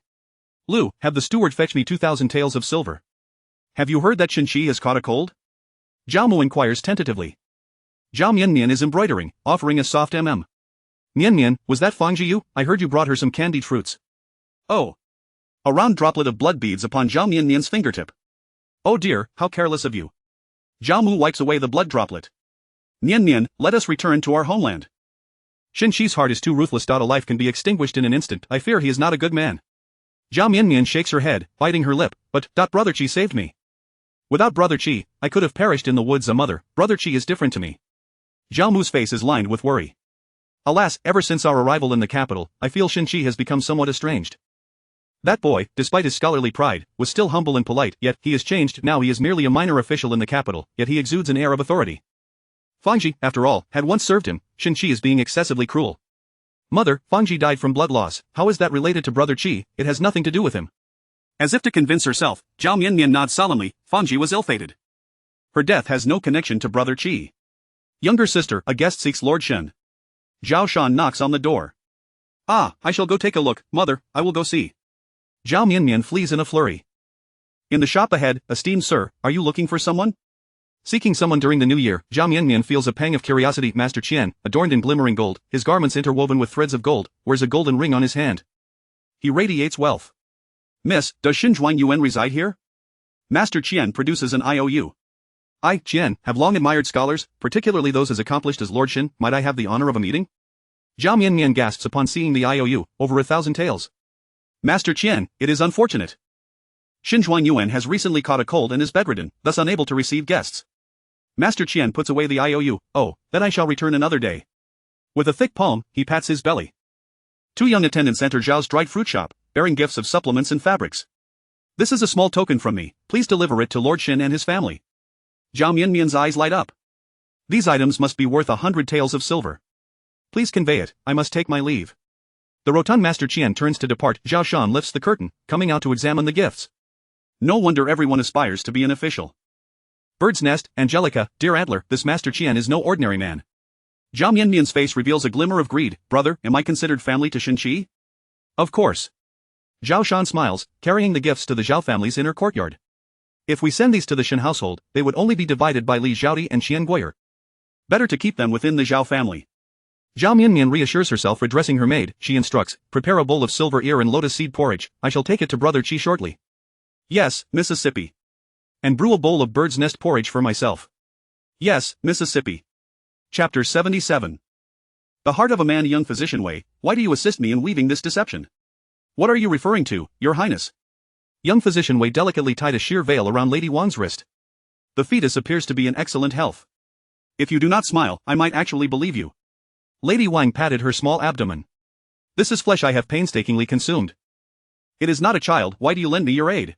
Lu, have the steward fetch me 2,000 taels of silver. Have you heard that Xinshi has caught a cold? Zhao Mu inquires tentatively. Zhao Mianmian is embroidering, offering a soft Mianmian, was that Fangji you? I heard you brought her some candied fruits. Oh. A round droplet of blood beads upon Zhao Mianmian's fingertip. Oh dear, how careless of you. Zhao Mu wipes away the blood droplet. Mianmian, let us return to our homeland. Xinshi's heart is too ruthless. A life can be extinguished in an instant. I fear he is not a good man. Zhao Mianmian shakes her head, biting her lip, but, Brother Qi saved me. Without Brother Qi, I could have perished in the woods. A mother, Brother Qi is different to me. Zhao Mu's face is lined with worry. Alas, ever since our arrival in the capital, I feel Xinshi has become somewhat estranged. That boy, despite his scholarly pride, was still humble and polite, yet he is changed. Now he is merely a minor official in the capital, yet he exudes an air of authority. Fangji, after all, had once served him. Xinshi is being excessively cruel. Mother, Fangji died from blood loss. How is that related to Brother Qi? It has nothing to do with him. As if to convince herself, Zhao Mianmian nods solemnly. Fangji was ill-fated. Her death has no connection to Brother Qi. Younger sister, a guest seeks Lord Shen. Zhao Shan knocks on the door. Ah, I shall go take a look. Mother, I will go see. Zhao Mianmian flees in a flurry. In the shop ahead, esteemed sir, are you looking for someone? Seeking someone during the new year, Zhao Mianmian feels a pang of curiosity. Master Qian, adorned in glimmering gold, his garments interwoven with threads of gold, wears a golden ring on his hand. He radiates wealth. Miss, does Xie Lingyuan reside here? Master Qian produces an IOU. I, Qian, have long admired scholars, particularly those as accomplished as Lord Shen. Might I have the honor of a meeting? Zhao Mianmian gasps upon seeing the IOU, over 1,000 taels. Master Qian, it is unfortunate. Xie Lingyuan has recently caught a cold and is bedridden, thus unable to receive guests. Master Qian puts away the IOU. Oh, then I shall return another day. With a thick palm, he pats his belly. 2 young attendants enter Zhao's dried fruit shop, bearing gifts of supplements and fabrics. This is a small token from me, please deliver it to Lord Shen and his family. Zhao Mianmian's eyes light up. These items must be worth 100 taels of silver. Please convey it, I must take my leave. The rotund Master Qian turns to depart. Zhao Shan lifts the curtain, coming out to examine the gifts. No wonder everyone aspires to be an official. Bird's Nest, Angelica, dear Antler, this Master Qian is no ordinary man. Liu Mianmian's face reveals a glimmer of greed. Brother, am I considered family to Shenqi? Of course. Zhao Shan smiles, carrying the gifts to the Zhao family's inner courtyard. If we send these to the Shen household, they would only be divided by Li Zhaodi and Qian Guoyer. Better to keep them within the Zhao family. Liu Mianmian reassures herself, redressing her maid. She instructs, prepare a bowl of silver ear and lotus seed porridge. I shall take it to Brother Qi shortly. Yes, Mississippi. And brew a bowl of bird's nest porridge for myself. Yes, Mississippi. Chapter 77. The heart of a man. Young physician Wei, why do you assist me in weaving this deception? What are you referring to, Your Highness? Young physician Wei delicately tied a sheer veil around Lady Wang's wrist. The fetus appears to be in excellent health. If you do not smile, I might actually believe you. Lady Wang patted her small abdomen. This is flesh I have painstakingly consumed. It is not a child. Why do you lend me your aid?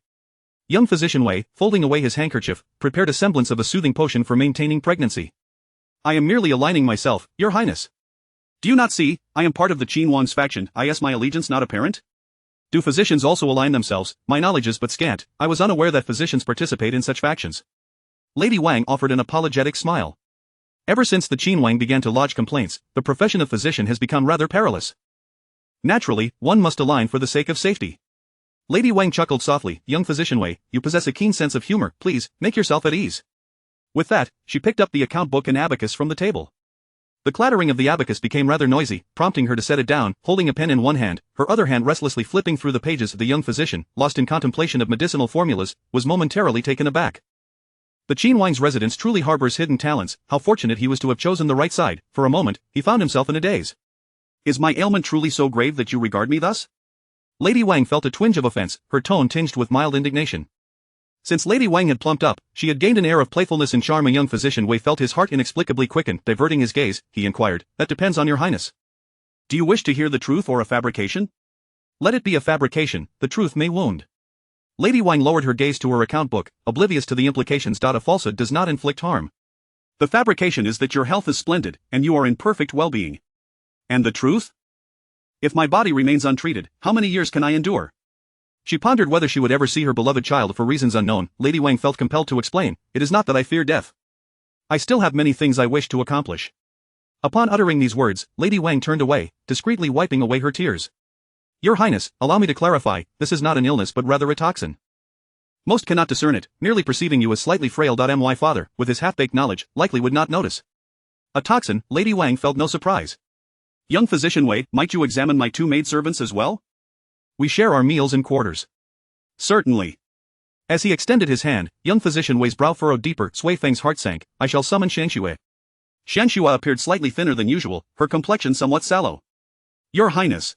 Young physician Wei, folding away his handkerchief, prepared a semblance of a soothing potion for maintaining pregnancy. I am merely aligning myself, Your Highness. Do you not see, I am part of the Qin Wang's faction. Is my allegiance not apparent? Do physicians also align themselves? My knowledge is but scant. I was unaware that physicians participate in such factions. Lady Wang offered an apologetic smile. Ever since the Qin Wang began to lodge complaints, the profession of physician has become rather perilous. Naturally, one must align for the sake of safety. Lady Wang chuckled softly. Young physician Wei, you possess a keen sense of humor. Please, make yourself at ease. With that, she picked up the account book and abacus from the table. The clattering of the abacus became rather noisy, prompting her to set it down, holding a pen in one hand, her other hand restlessly flipping through the pages. The young physician, lost in contemplation of medicinal formulas, was momentarily taken aback. The Qin Wang's residence truly harbors hidden talents. How fortunate he was to have chosen the right side. For a moment, he found himself in a daze. Is my ailment truly so grave that you regard me thus? Lady Wang felt a twinge of offense, her tone tinged with mild indignation. Since Lady Wang had plumped up, she had gained an air of playfulness and charm. A young physician Wei felt his heart inexplicably quicken. Diverting his gaze, he inquired, that depends on Your Highness. Do you wish to hear the truth or a fabrication? Let it be a fabrication, the truth may wound. Lady Wang lowered her gaze to her account book, oblivious to the implications. A falsehood does not inflict harm. The fabrication is that your health is splendid, and you are in perfect well-being. And the truth? If my body remains untreated, how many years can I endure? She pondered whether she would ever see her beloved child for reasons unknown. Lady Wang felt compelled to explain, it is not that I fear death. I still have many things I wish to accomplish. Upon uttering these words, Lady Wang turned away, discreetly wiping away her tears. Your Highness, allow me to clarify, this is not an illness but rather a toxin. Most cannot discern it, merely perceiving you as slightly frail. My father, with his half-baked knowledge, likely would not notice. A toxin. Lady Wang felt no surprise. Young physician Wei, might you examine my two maidservants as well? We share our meals and quarters. Certainly. As he extended his hand, young physician Wei's brow furrowed deeper. Sui Feng's heart sank. I shall summon Shanxue. Shanxue appeared slightly thinner than usual, her complexion somewhat sallow. Your Highness.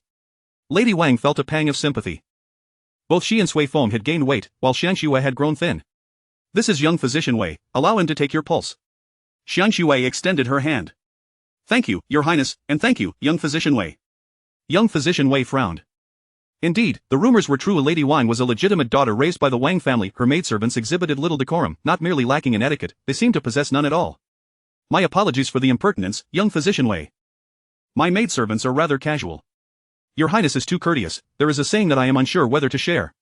Lady Wang felt a pang of sympathy. Both she and Sui Feng had gained weight, while Shanxue had grown thin. This is young physician Wei, allow him to take your pulse. Shanxue extended her hand. Thank you, Your Highness, and thank you, young physician Wei. Young physician Wei frowned. Indeed, the rumors were true. Lady Wang was a legitimate daughter raised by the Wang family. Her maidservants exhibited little decorum, not merely lacking in etiquette, they seemed to possess none at all. My apologies for the impertinence, young physician Wei. My maidservants are rather casual. Your Highness is too courteous. There is a saying that I am unsure whether to share.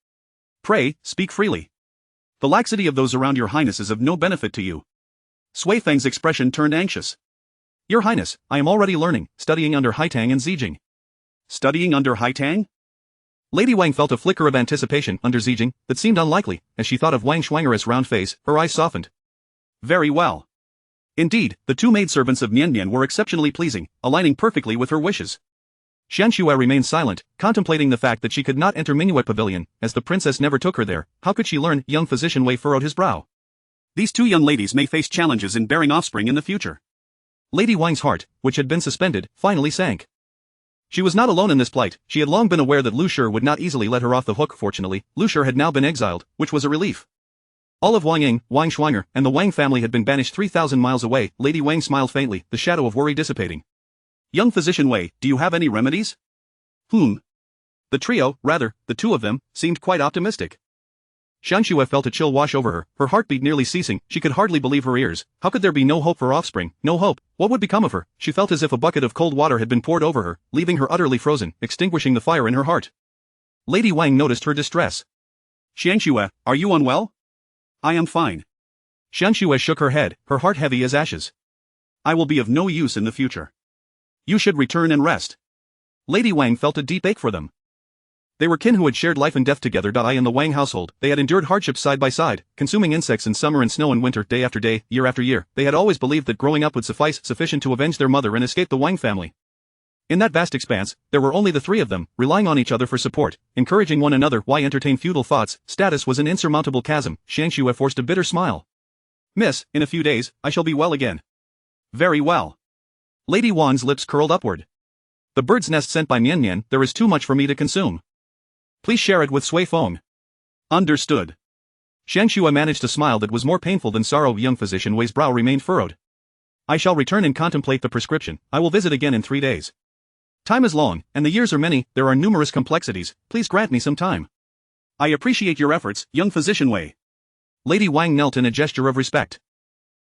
Pray, speak freely. The laxity of those around Your Highness is of no benefit to you. Sui Feng's expression turned anxious. Your Highness, I am already learning, studying under Haitang and Zijing. Studying under Haitang? Lady Wang felt a flicker of anticipation under Zijing that seemed unlikely. As she thought of Wang Shuanger's round face, her eyes softened. Very well. Indeed, the two maidservants of Mianmian were exceptionally pleasing, aligning perfectly with her wishes. Shanxue remained silent, contemplating the fact that she could not enter Minuet Pavilion, as the princess never took her there. How could she learn? Young physician Wei furrowed his brow. These two young ladies may face challenges in bearing offspring in the future. Lady Wang's heart, which had been suspended, finally sank. She was not alone in this plight. She had long been aware that Lu Shi would not easily let her off the hook. Fortunately, Lu Shi had now been exiled, which was a relief. All of Wang Ying, Wang Shuanger, and the Wang family had been banished 3,000 miles away. Lady Wang smiled faintly, the shadow of worry dissipating. Young physician Wei, do you have any remedies? The trio, rather, the two of them, seemed quite optimistic. Shanxue felt a chill wash over her heartbeat nearly ceasing. She could hardly believe her ears. How could there be no hope for offspring? No hope? What would become of her? She felt as if a bucket of cold water had been poured over her, leaving her utterly frozen, extinguishing the fire in her heart. Lady Wang noticed her distress. Xiangxue, are you unwell? I am fine. Xiangxue shook her head, her heart heavy as ashes. I will be of no use in the future. You should return and rest. Lady Wang felt a deep ache for them. They were kin who had shared life and death together. In the Wang household, they had endured hardships side by side, consuming insects in summer and snow in winter, day after day, year after year. They had always believed that growing up would suffice, sufficient to avenge their mother and escape the Wang family. In that vast expanse, there were only the three of them, relying on each other for support, encouraging one another. Why entertain futile thoughts? Status was an insurmountable chasm. Xiangxue forced a bitter smile. Miss, in a few days, I shall be well again. Very well. Lady Wang's lips curled upward. The bird's nest sent by Mianmian, there is too much for me to consume. Please share it with Sui Feng. Understood. Xiangxue managed a smile that was more painful than sorrow. Young physician Wei's brow remained furrowed. I shall return and contemplate the prescription. I will visit again in 3 days. Time is long, and the years are many. There are numerous complexities. Please grant me some time. I appreciate your efforts, young physician Wei. Lady Wang knelt in a gesture of respect.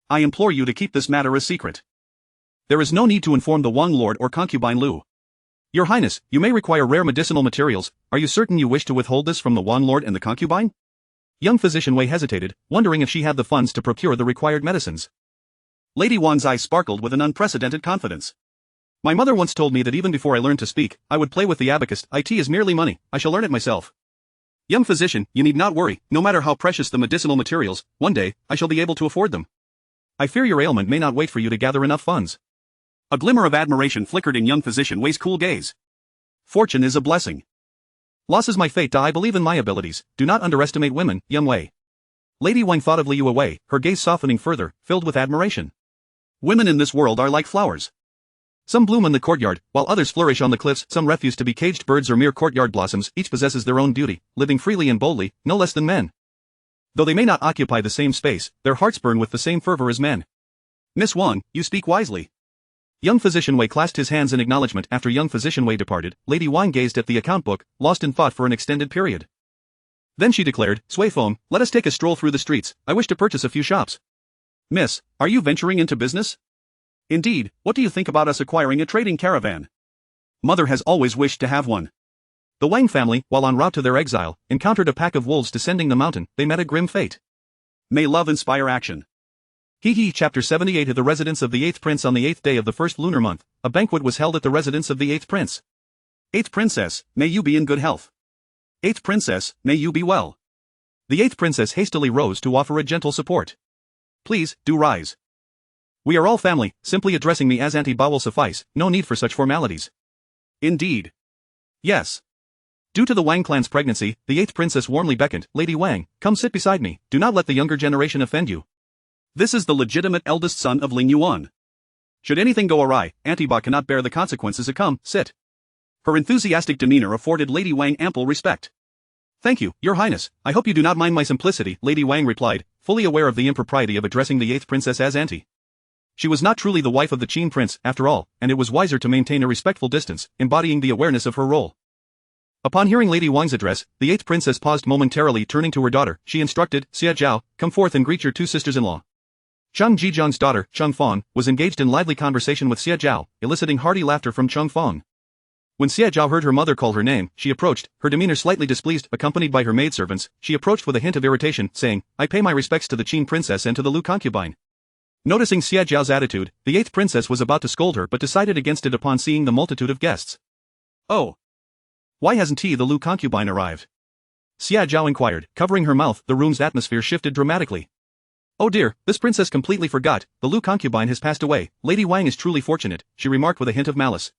I implore you to keep this matter a secret. There is no need to inform the Wang lord or concubine Liu. Your Highness, you may require rare medicinal materials. Are you certain you wish to withhold this from the Wang lord and the concubine? Young physician Wei hesitated, wondering if she had the funds to procure the required medicines. Lady Wang's eyes sparkled with an unprecedented confidence. My mother once told me that even before I learned to speak, I would play with the abacus. It is merely money. I shall learn it myself. Young physician, you need not worry. No matter how precious the medicinal materials, one day, I shall be able to afford them. I fear your ailment may not wait for you to gather enough funds. A glimmer of admiration flickered in young physician Wei's cool gaze. Fortune is a blessing. Loss is my fate. I believe in my abilities. Do not underestimate women, young Wei. Lady Wang thought of Liu Wei, her gaze softening further, filled with admiration. Women in this world are like flowers. Some bloom in the courtyard, while others flourish on the cliffs. Some refuse to be caged birds or mere courtyard blossoms. Each possesses their own duty, living freely and boldly, no less than men. Though they may not occupy the same space, their hearts burn with the same fervor as men. Miss Wang, you speak wisely. Young physician Wei clasped his hands in acknowledgement. After young physician Wei departed, Lady Wang gazed at the account book, lost in thought for an extended period. Then she declared, Sui Feng, let us take a stroll through the streets. I wish to purchase a few shops. Miss, are you venturing into business? Indeed, what do you think about us acquiring a trading caravan? Mother has always wished to have one. The Wang family, while en route to their exile, encountered a pack of wolves descending the mountain. They met a grim fate. May love inspire action. Chapter 78. At the residence of the 8th prince. On the 8th day of the first lunar month, a banquet was held at the residence of the 8th prince. 8th princess, may you be in good health. 8th princess, may you be well. The 8th princess hastily rose to offer a gentle support. Please, do rise. We are all family. Simply addressing me as Auntie Ba will suffice. No need for such formalities. Indeed. Yes. Due to the Wang clan's pregnancy, the 8th princess warmly beckoned, Lady Wang, come sit beside me. Do not let the younger generation offend you. This is the legitimate eldest son of Lingyuan. Should anything go awry, Auntie Ba cannot bear the consequences. Come, sit. Her enthusiastic demeanor afforded Lady Wang ample respect. Thank you, Your Highness. I hope you do not mind my simplicity, Lady Wang replied, fully aware of the impropriety of addressing the 8th princess as Auntie. She was not truly the wife of the Qin prince, after all, and it was wiser to maintain a respectful distance, embodying the awareness of her role. Upon hearing Lady Wang's address, the 8th princess paused momentarily. Turning to her daughter, she instructed, Xie Zhao, come forth and greet your two sisters-in-law. Cheng Zhijiang's daughter, Cheng Fong, was engaged in lively conversation with Xie Zhao, eliciting hearty laughter from Cheng Fong. When Xie Zhao heard her mother call her name, she approached, her demeanor slightly displeased. Accompanied by her maidservants, she approached with a hint of irritation, saying, I pay my respects to the Qin princess and to the Liu concubine. Noticing Xie Zhao's attitude, the 8th princess was about to scold her but decided against it upon seeing the multitude of guests. Oh. Why hasn't the Liu concubine arrived? Xie Zhao inquired, covering her mouth. The room's atmosphere shifted dramatically. Oh dear, this princess completely forgot, the Liu concubine has passed away. Lady Wang is truly fortunate, she remarked with a hint of malice.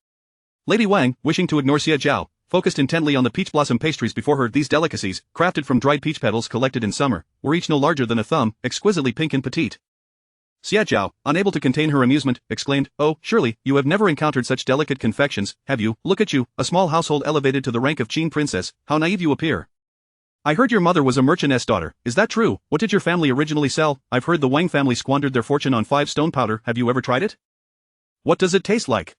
Lady Wang, wishing to ignore Xie Zhao, focused intently on the peach blossom pastries before her. These delicacies, crafted from dried peach petals collected in summer, were each no larger than a thumb, exquisitely pink and petite. Xie Zhao, unable to contain her amusement, exclaimed, Oh, surely, you have never encountered such delicate confections, have you? Look at you, a small household elevated to the rank of Qin princess, how naive you appear. I heard your mother was a merchantess daughter, is that true? What did your family originally sell? I've heard the Wang family squandered their fortune on 5-stone powder. Have you ever tried it? What does it taste like?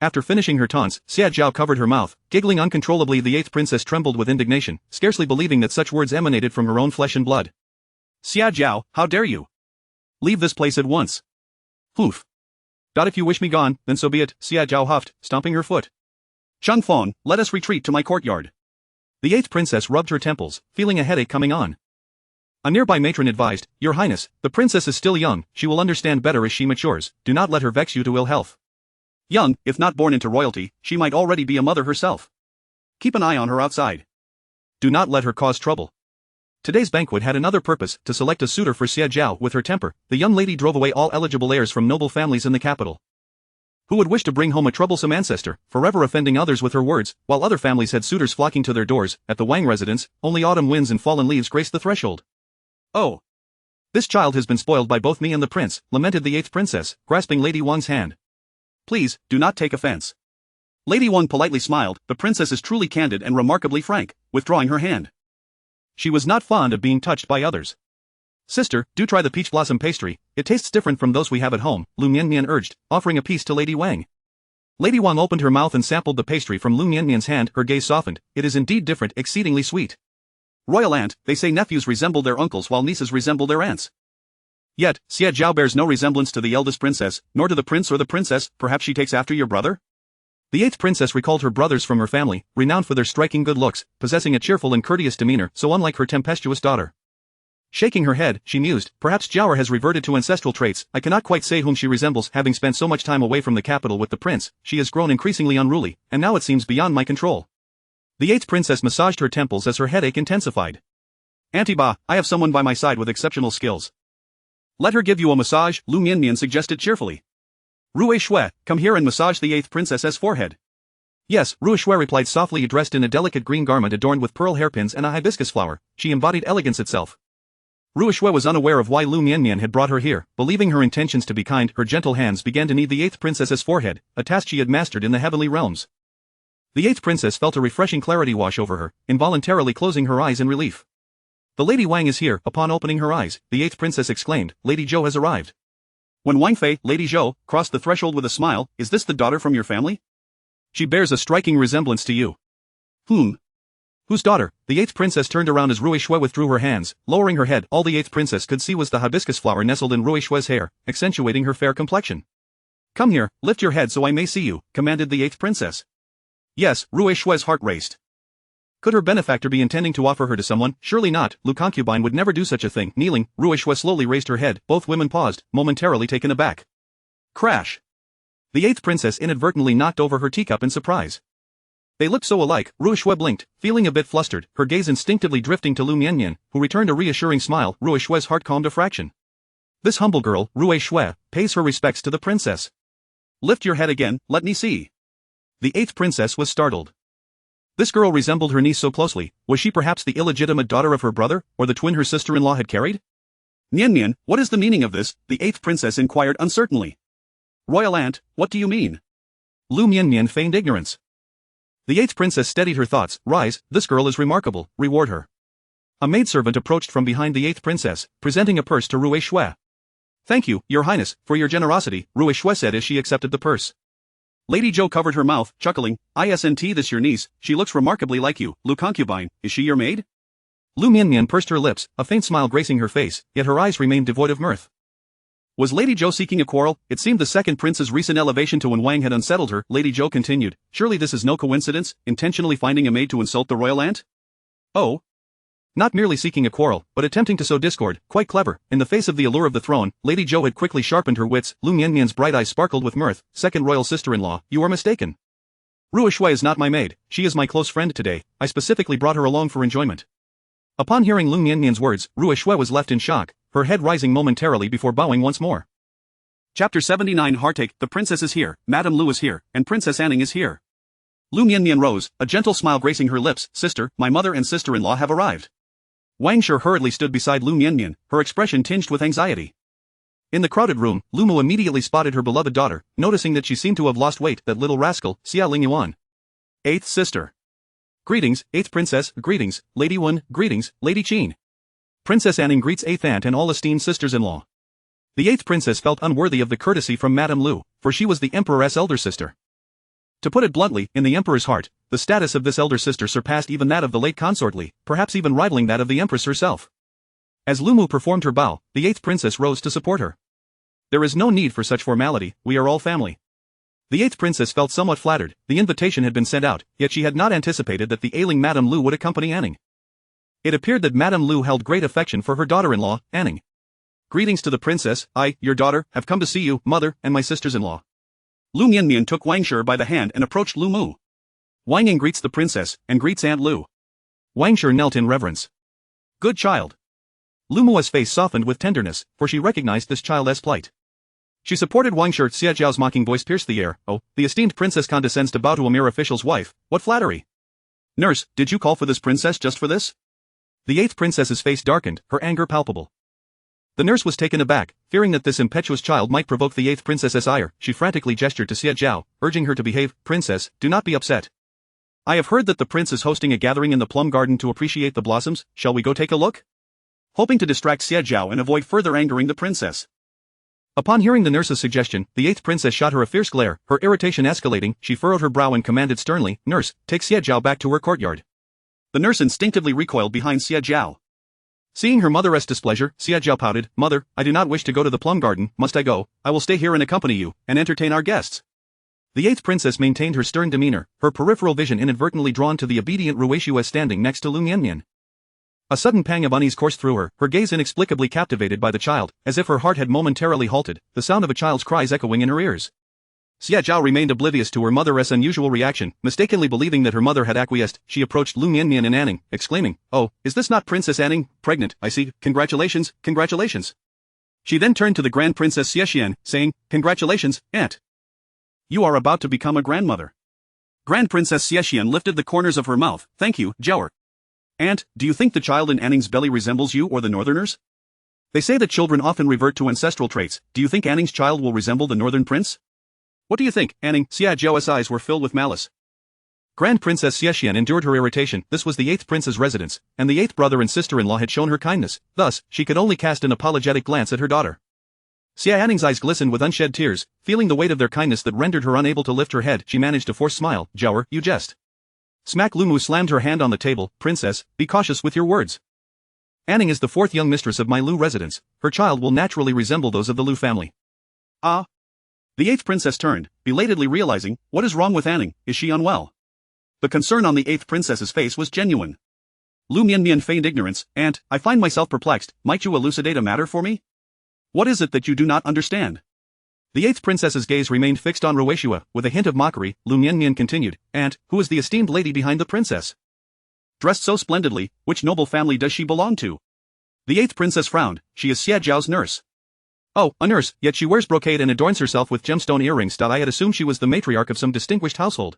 After finishing her taunts, Xie Zhao covered her mouth, giggling uncontrollably. The 8th princess trembled with indignation, scarcely believing that such words emanated from her own flesh and blood. Xie Zhao, how dare you? Leave this place at once. Poof. If you wish me gone, then so be it, Xie Zhao huffed, stomping her foot. Cheng Fong, let us retreat to my courtyard. The 8th princess rubbed her temples, feeling a headache coming on. A nearby matron advised, "Your Highness, the princess is still young, she will understand better as she matures, do not let her vex you to ill health." Young, if not born into royalty, she might already be a mother herself. Keep an eye on her outside. Do not let her cause trouble. Today's banquet had another purpose, to select a suitor for Xie Zhao. With her temper, the young lady drove away all eligible heirs from noble families in the capital. Who would wish to bring home a troublesome ancestor, forever offending others with her words? While other families had suitors flocking to their doors, at the Wang residence, only autumn winds and fallen leaves graced the threshold. "Oh. This child has been spoiled by both me and the prince," lamented the 8th princess, grasping Lady Wang's hand. Please, do not take offense." Lady Wang politely smiled. The princess is truly candid and remarkably frank, withdrawing her hand. She was not fond of being touched by others. "Sister, do try the peach blossom pastry, it tastes different from those we have at home," Liu Mianmian urged, offering a piece to Lady Wang. Lady Wang opened her mouth and sampled the pastry from Liu Mianmian's hand. Her gaze softened. "It is indeed different, exceedingly sweet." "Royal aunt, they say nephews resemble their uncles while nieces resemble their aunts. Yet, Xie Zhao bears no resemblance to the eldest princess, nor to the prince or the princess. Perhaps she takes after your brother?" The 8th princess recalled her brothers from her family, renowned for their striking good looks, possessing a cheerful and courteous demeanor so unlike her tempestuous daughter. Shaking her head, she mused, "Perhaps Zhao has reverted to ancestral traits. I cannot quite say whom she resembles. Having spent so much time away from the capital with the prince, she has grown increasingly unruly, and now it seems beyond my control." The 8th princess massaged her temples as her headache intensified. "Auntie Ba, I have someone by my side with exceptional skills. Let her give you a massage," Liu Mianmian suggested cheerfully. "Rui Shui, come here and massage the 8th princess's forehead." "Yes," Rui Shui replied softly. Dressed in a delicate green garment adorned with pearl hairpins and a hibiscus flower, she embodied elegance itself. Rui Shui was unaware of why Liu Mianmian had brought her here. Believing her intentions to be kind, her gentle hands began to knead the 8th princess's forehead, a task she had mastered in the heavenly realms. The 8th princess felt a refreshing clarity wash over her, involuntarily closing her eyes in relief. "The Lady Wang is here." Upon opening her eyes, the 8th princess exclaimed, "Lady Zhou has arrived." When Wang Fei, Lady Zhou, crossed the threshold with a smile, "Is this the daughter from your family?" "She bears a striking resemblance to you." "Whom?" "Whose daughter?" The 8th princess turned around as Rui Shui withdrew her hands, lowering her head. All the 8th princess could see was the hibiscus flower nestled in Rui Shui's hair, accentuating her fair complexion. "Come here, lift your head so I may see you," commanded the 8th princess. "Yes," Rui Shui's heart raced. Could her benefactor be intending to offer her to someone? Surely not. Lu concubine would never do such a thing. Kneeling, Rui Shui slowly raised her head. Both women paused, momentarily taken aback. Crash! The 8th princess inadvertently knocked over her teacup in surprise. They looked so alike. Rui Shui blinked, feeling a bit flustered, her gaze instinctively drifting to Liu Mianmian, who returned a reassuring smile. Rui Shui's heart calmed a fraction. This humble girl, Rui Shui, pays her respects to the princess. "Lift your head again, let me see." The 8th princess was startled. This girl resembled her niece so closely. Was she perhaps the illegitimate daughter of her brother, or the twin her sister-in-law had carried? "Mianmian, what is the meaning of this?" the 8th princess inquired uncertainly. "Royal aunt, what do you mean?" Liu Mianmian feigned ignorance. The 8th princess steadied her thoughts. "Rise, this girl is remarkable, reward her." A maidservant approached from behind the 8th princess, presenting a purse to Rui Shui. "Thank you, your highness, for your generosity," Rui Shui said as she accepted the purse. Lady Zhou covered her mouth, chuckling. "Isn't this your niece? She looks remarkably like you, Lu concubine. Is she your maid?" Liu Mianmian pursed her lips, a faint smile gracing her face, yet her eyes remained devoid of mirth. Was Lady Zhou seeking a quarrel? It seemed the second prince's recent elevation to Wen Wang had unsettled her. Lady Zhou continued. "Surely this is no coincidence, intentionally finding a maid to insult the royal aunt?" "Oh. Not merely seeking a quarrel, but attempting to sow discord. Quite clever." In the face of the allure of the throne, Lady Zhou had quickly sharpened her wits. Liu Mianmian's bright eyes sparkled with mirth. "Second royal sister-in-law, you are mistaken. Rui Shui is not my maid, she is my close friend today. I specifically brought her along for enjoyment." Upon hearing Liu Mianmian's words, Rui Shui was left in shock, her head rising momentarily before bowing once more. Chapter 79 Heartache. The princess is here, Madame Lu is here, and Princess Anning is here. Liu Mianmian rose, a gentle smile gracing her lips. "Sister, my mother and sister-in-law have arrived." Wang Shi hurriedly stood beside Liu Mianmian, her expression tinged with anxiety. In the crowded room, Lu Mu immediately spotted her beloved daughter, noticing that she seemed to have lost weight. "That little rascal, Xie Lingyuan." "8th sister." "Greetings, 8th princess." "Greetings, Lady Wen." "Greetings, Lady Qin." Princess Anning greets 8th aunt and all esteemed sisters-in-law. The 8th princess felt unworthy of the courtesy from Madame Lu, for she was the emperor's elder sister. To put it bluntly, in the emperor's heart, the status of this elder sister surpassed even that of the late consort Li, perhaps even rivaling that of the empress herself. As Lu Mu performed her bow, the 8th princess rose to support her. "There is no need for such formality, we are all family." The 8th princess felt somewhat flattered. The invitation had been sent out, yet she had not anticipated that the ailing Madame Liu would accompany Anning. It appeared that Madame Liu held great affection for her daughter-in-law, Anning. Greetings to the princess, I, your daughter, have come to see you, mother, and my sisters-in-law. Liu Mianmian took Wang Shi by the hand and approached Lu Mu. Wang Ying greets the princess, and greets Aunt Liu. Wang Shi knelt in reverence. Good child. Lu Mu's face softened with tenderness, for she recognized this child's plight. She supported Wang Shi. Xie Zhao's mocking voice pierced the air. Oh, the esteemed princess condescends to bow to a mere official's wife, what flattery. Nurse, did you call for this princess just for this? The 8th princess's face darkened, her anger palpable. The nurse was taken aback, fearing that this impetuous child might provoke the 8th princess's ire. She frantically gestured to Xie Zhao, urging her to behave. Princess, do not be upset. I have heard that the prince is hosting a gathering in the plum garden to appreciate the blossoms. Shall we go take a look? Hoping to distract Xie Zhao and avoid further angering the princess. Upon hearing the nurse's suggestion, the 8th princess shot her a fierce glare, her irritation escalating. She furrowed her brow and commanded sternly, Nurse, take Xie Zhao back to her courtyard. The nurse instinctively recoiled behind Xie Zhao. Seeing her mother's displeasure, Xie Zhao pouted, Mother, I do not wish to go to the plum garden. Must I go? I will stay here and accompany you, and entertain our guests. The 8th princess maintained her stern demeanor, her peripheral vision inadvertently drawn to the obedient Ruishua standing next to Liu Mianmian. A sudden pang of unease coursed through her, her gaze inexplicably captivated by the child, as if her heart had momentarily halted, the sound of a child's cries echoing in her ears. Xie Zhao remained oblivious to her mother's unusual reaction, mistakenly believing that her mother had acquiesced. She approached Liu Mianmian and Anning, exclaiming, Oh, is this not Princess Anning, pregnant, I see, congratulations, congratulations. She then turned to the Grand Princess Xie, saying, Congratulations, Aunt. You are about to become a grandmother. Grand Princess Xie lifted the corners of her mouth. Thank you, Zhaoer. Aunt, do you think the child in Anning's belly resembles you or the northerners? They say that children often revert to ancestral traits. Do you think Anning's child will resemble the northern prince? What do you think, Anning? Xie Zhao's eyes were filled with malice. Grand Princess Xie endured her irritation. This was the 8th prince's residence, and the 8th brother and sister-in-law had shown her kindness. Thus, she could only cast an apologetic glance at her daughter. Xie Anning's eyes glistened with unshed tears, feeling the weight of their kindness that rendered her unable to lift her head. She managed a forced smile. Zhaoer, you jest. Smack. Lu Mu slammed her hand on the table. Princess, be cautious with your words. Anning is the 4th young mistress of my Liu residence. Her child will naturally resemble those of the Liu family. Ah. The 8th princess turned, belatedly realizing, what is wrong with Anning, is she unwell? The concern on the 8th princess's face was genuine. Liu Mianmian feigned ignorance. Aunt, I find myself perplexed, might you elucidate a matter for me? What is it that you do not understand? The 8th princess's gaze remained fixed on Ruishua, with a hint of mockery. Liu Mianmian continued, Aunt, who is the esteemed lady behind the princess? Dressed so splendidly, which noble family does she belong to? The 8th princess frowned. She is Xie Zhao's nurse. Oh, a nurse, yet she wears brocade and adorns herself with gemstone earrings. I had assumed she was the matriarch of some distinguished household.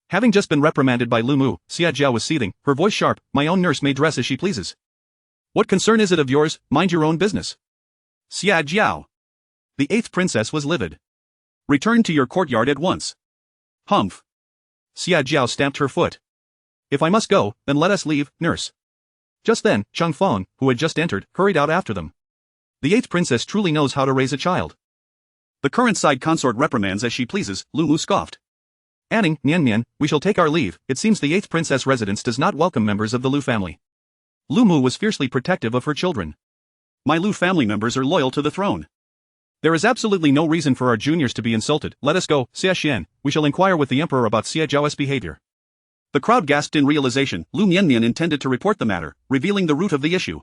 Having just been reprimanded by Lu Mu, Xie Zhao was seething, her voice sharp. My own nurse may dress as she pleases. What concern is it of yours? Mind your own business. Xie Zhao. The 8th princess was livid. Return to your courtyard at once. Humph. Xie Zhao stamped her foot. If I must go, then let us leave, nurse. Just then, Cheng Feng, who had just entered, hurried out after them. The 8th princess truly knows how to raise a child. The current side consort reprimands as she pleases, Lu Mu scoffed. Anning, Mianmian, we shall take our leave. It seems the 8th princess residence does not welcome members of the Liu family. Lu Mu was fiercely protective of her children. My Liu family members are loyal to the throne. There is absolutely no reason for our juniors to be insulted. Let us go, Xie. We shall inquire with the emperor about Xie Zhao's behavior. The crowd gasped in realization. Liu Mianmian intended to report the matter, revealing the root of the issue.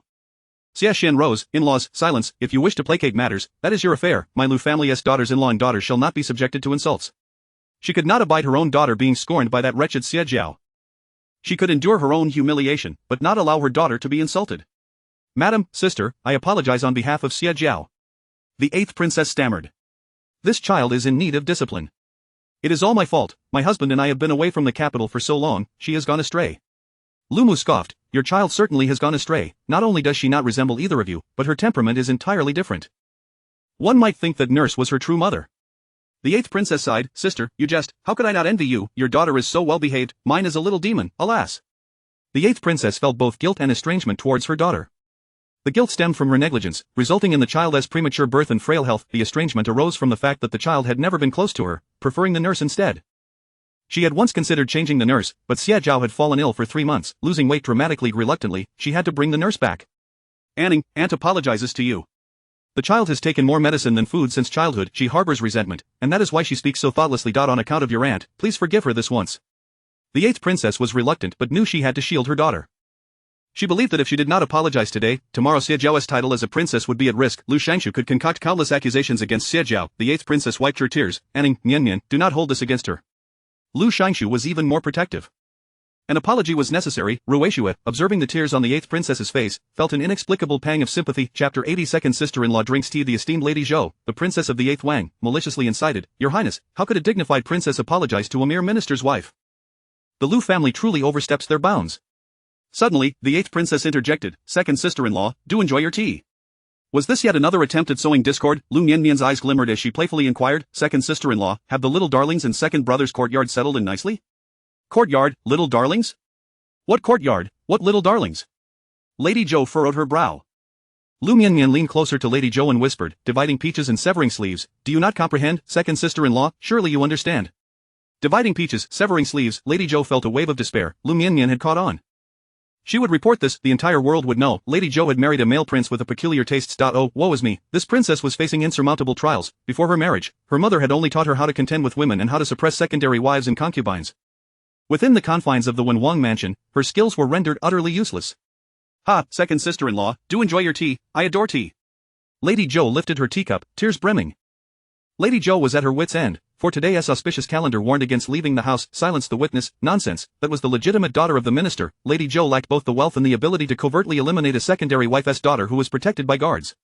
Xie rose. In-laws, silence. If you wish to placate matters, that is your affair. My Liu family's daughters-in-law and daughters shall not be subjected to insults. She could not abide her own daughter being scorned by that wretched Xie Zhao. She could endure her own humiliation, but not allow her daughter to be insulted. Madam, sister, I apologize on behalf of Xie Zhao. The 8th princess stammered. This child is in need of discipline. It is all my fault. My husband and I have been away from the capital for so long, she has gone astray. Lu Mu scoffed. Your child certainly has gone astray. Not only does she not resemble either of you, but her temperament is entirely different. One might think that nurse was her true mother. The 8th princess sighed. Sister, you jest. How could I not envy you? Your daughter is so well behaved. Mine is a little demon, alas. The 8th princess felt both guilt and estrangement towards her daughter. The guilt stemmed from her negligence, resulting in the child's premature birth and frail health. The estrangement arose from the fact that the child had never been close to her, preferring the nurse instead. She had once considered changing the nurse, but Xie Zhao had fallen ill for 3 months, losing weight dramatically. Reluctantly, she had to bring the nurse back. Anning, Aunt apologizes to you. The child has taken more medicine than food since childhood, she harbors resentment, and that is why she speaks so thoughtlessly. On account of your aunt, please forgive her this once. The 8th princess was reluctant but knew she had to shield her daughter. She believed that if she did not apologize today, tomorrow Xie Zhao's title as a princess would be at risk. Liu Shangshu could concoct countless accusations against Xie Zhao. The 8th princess wiped her tears. Liu Mianmian, do not hold this against her. Liu Shangshu was even more protective. An apology was necessary. Ruishue, observing the tears on the 8th princess's face, felt an inexplicable pang of sympathy. Chapter 80. Second sister-in-law drinks tea. The esteemed Lady Zhou, the princess of the 8th Wang, maliciously incited, Your Highness, how could a dignified princess apologize to a mere minister's wife? The Liu family truly oversteps their bounds. Suddenly, the 8th princess interjected, Second sister-in-law, do enjoy your tea. Was this yet another attempt at sowing discord? Liu Mianmian's eyes glimmered as she playfully inquired, Second sister-in-law, have the little darlings in second brother's courtyard settled in nicely? Courtyard, little darlings? What courtyard, what little darlings? Lady Zhou furrowed her brow. Liu Mianmian leaned closer to Lady Zhou and whispered, dividing peaches and severing sleeves, do you not comprehend, second sister-in-law, surely you understand. Dividing peaches, severing sleeves, Lady Zhou felt a wave of despair. Liu Mianmian had caught on. She would report this, the entire world would know, Lady Zhou had married a male prince with a peculiar tastes. Oh, woe is me, this princess was facing insurmountable trials. Before her marriage, her mother had only taught her how to contend with women and how to suppress secondary wives and concubines. Within the confines of the Wenwang mansion, her skills were rendered utterly useless. Ha, second sister-in-law, do enjoy your tea, I adore tea. Lady Zhou lifted her teacup, tears brimming. Lady Zhou was at her wit's end, for today's auspicious calendar warned against leaving the house. Silence the witness, nonsense, that was the legitimate daughter of the minister. Lady Zhou lacked both the wealth and the ability to covertly eliminate a secondary wife's daughter who was protected by guards.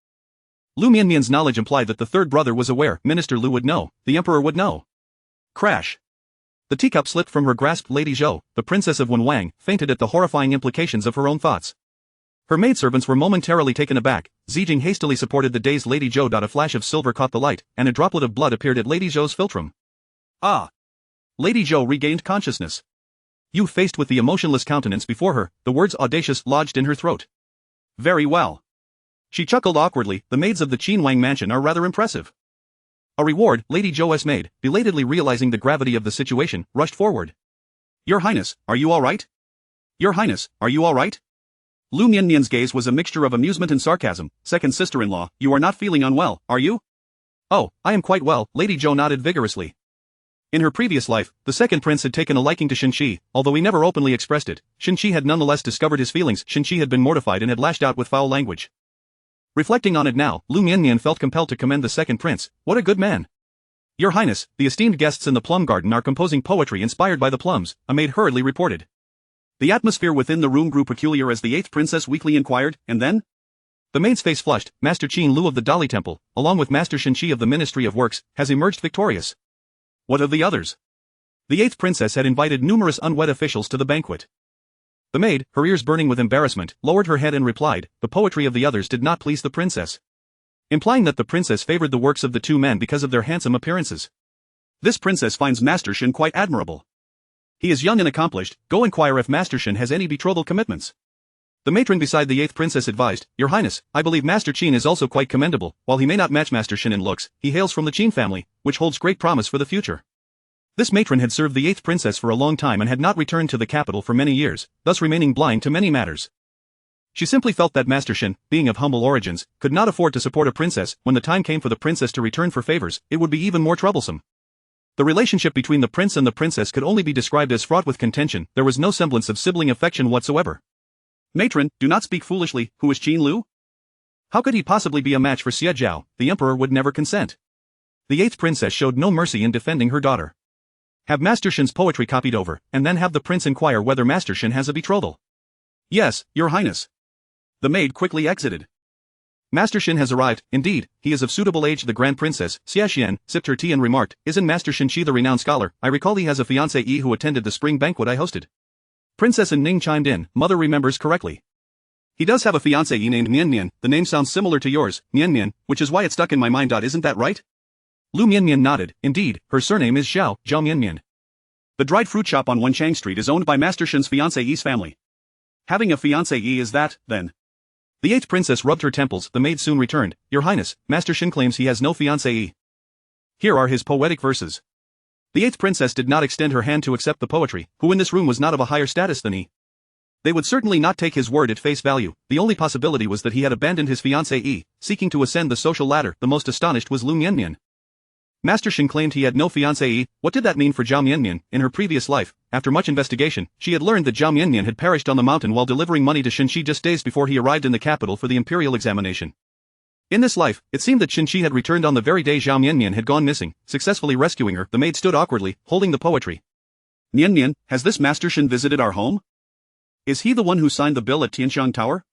Liu Mianmian's knowledge implied that the third brother was aware. Minister Liu would know, the emperor would know. Crash. The teacup slipped from her grasp. Lady Zhou, the princess of Wenwang, fainted at the horrifying implications of her own thoughts. Her maidservants were momentarily taken aback. Zijing hastily supported the dazed Lady Zhou. A flash of silver caught the light, and a droplet of blood appeared at Lady Zhou's philtrum. Ah! Lady Zhou regained consciousness. You faced with the emotionless countenance before her, the words audacious lodged in her throat. Very well. She chuckled awkwardly, the maids of the Qinwang mansion are rather impressive. A reward, Lady Zhou's maid, belatedly realizing the gravity of the situation, rushed forward. Your Highness, are you all right? Your Highness, are you all right? Liu Mianmian's gaze was a mixture of amusement and sarcasm. Second sister-in-law, you are not feeling unwell, are you? Oh, I am quite well, Lady Zhou nodded vigorously. In her previous life, the second prince had taken a liking to Shenxi, although he never openly expressed it. Shenxi had nonetheless discovered his feelings. Shenxi had been mortified and had lashed out with foul language. Reflecting on it now, Liu Mianmian felt compelled to commend the second prince. What a good man. Your Highness, the esteemed guests in the plum garden are composing poetry inspired by the plums, a maid hurriedly reported. The atmosphere within the room grew peculiar as the 8th princess weakly inquired, and then? The maid's face flushed. Master Qin Lu of the Dali Temple, along with Master Shenxi of the Ministry of Works, has emerged victorious. What of the others? The 8th princess had invited numerous unwed officials to the banquet. The maid, her ears burning with embarrassment, lowered her head and replied, the poetry of the others did not please the princess. Implying that the princess favored the works of the two men because of their handsome appearances. This princess finds Master Shen quite admirable. He is young and accomplished, go inquire if Master Shen has any betrothal commitments. The matron beside the 8th princess advised, Your Highness, I believe Master Qin is also quite commendable. While he may not match Master Shen in looks, he hails from the Qin family, which holds great promise for the future. This matron had served the 8th princess for a long time and had not returned to the capital for many years, thus remaining blind to many matters. She simply felt that Master Shen, being of humble origins, could not afford to support a princess. When the time came for the princess to return for favors, it would be even more troublesome. The relationship between the prince and the princess could only be described as fraught with contention. There was no semblance of sibling affection whatsoever. Matron, do not speak foolishly. Who is Qin Lu? How could he possibly be a match for Xie Zhao? The emperor would never consent. The 8th princess showed no mercy in defending her daughter. Have Master Shen's poetry copied over, and then have the prince inquire whether Master Shen has a betrothal. Yes, Your Highness. The maid quickly exited. Master Shen has arrived, indeed, he is of suitable age. The grand princess, Xie Xian, sipped her tea and remarked, Isn't Master Shenxi the renowned scholar? I recall he has a fiancée who attended the spring banquet I hosted. Princess and Ning chimed in, mother remembers correctly. He does have a fiancée named Mianmian, the name sounds similar to yours, Mianmian, which is why it stuck in my mind. Isn't that right? Liu Mianmian nodded, indeed, her surname is Zhao Mianmian. The dried fruit shop on Wenchang Street is owned by Master Shen's fiancée's family. Having a fiancée is that, then? The 8th princess rubbed her temples. The maid soon returned. Your Highness, Master Shen claims he has no fiancée. Here are his poetic verses. The 8th princess did not extend her hand to accept the poetry, who in this room was not of a higher status than he. They would certainly not take his word at face value. The only possibility was that he had abandoned his fiancée, seeking to ascend the social ladder. The most astonished was Liu Mianmian. Master Shen claimed he had no fiancée. What did that mean for Xie Mianmian? In her previous life, after much investigation, she had learned that Xie Mianmian had perished on the mountain while delivering money to Shenxi just days before he arrived in the capital for the imperial examination. In this life, it seemed that Shenxi had returned on the very day Xie Mianmian had gone missing, successfully rescuing her. The maid stood awkwardly, holding the poetry. Mianmian, has this Master Shen visited our home? Is he the one who signed the bill at Tianxiang Tower?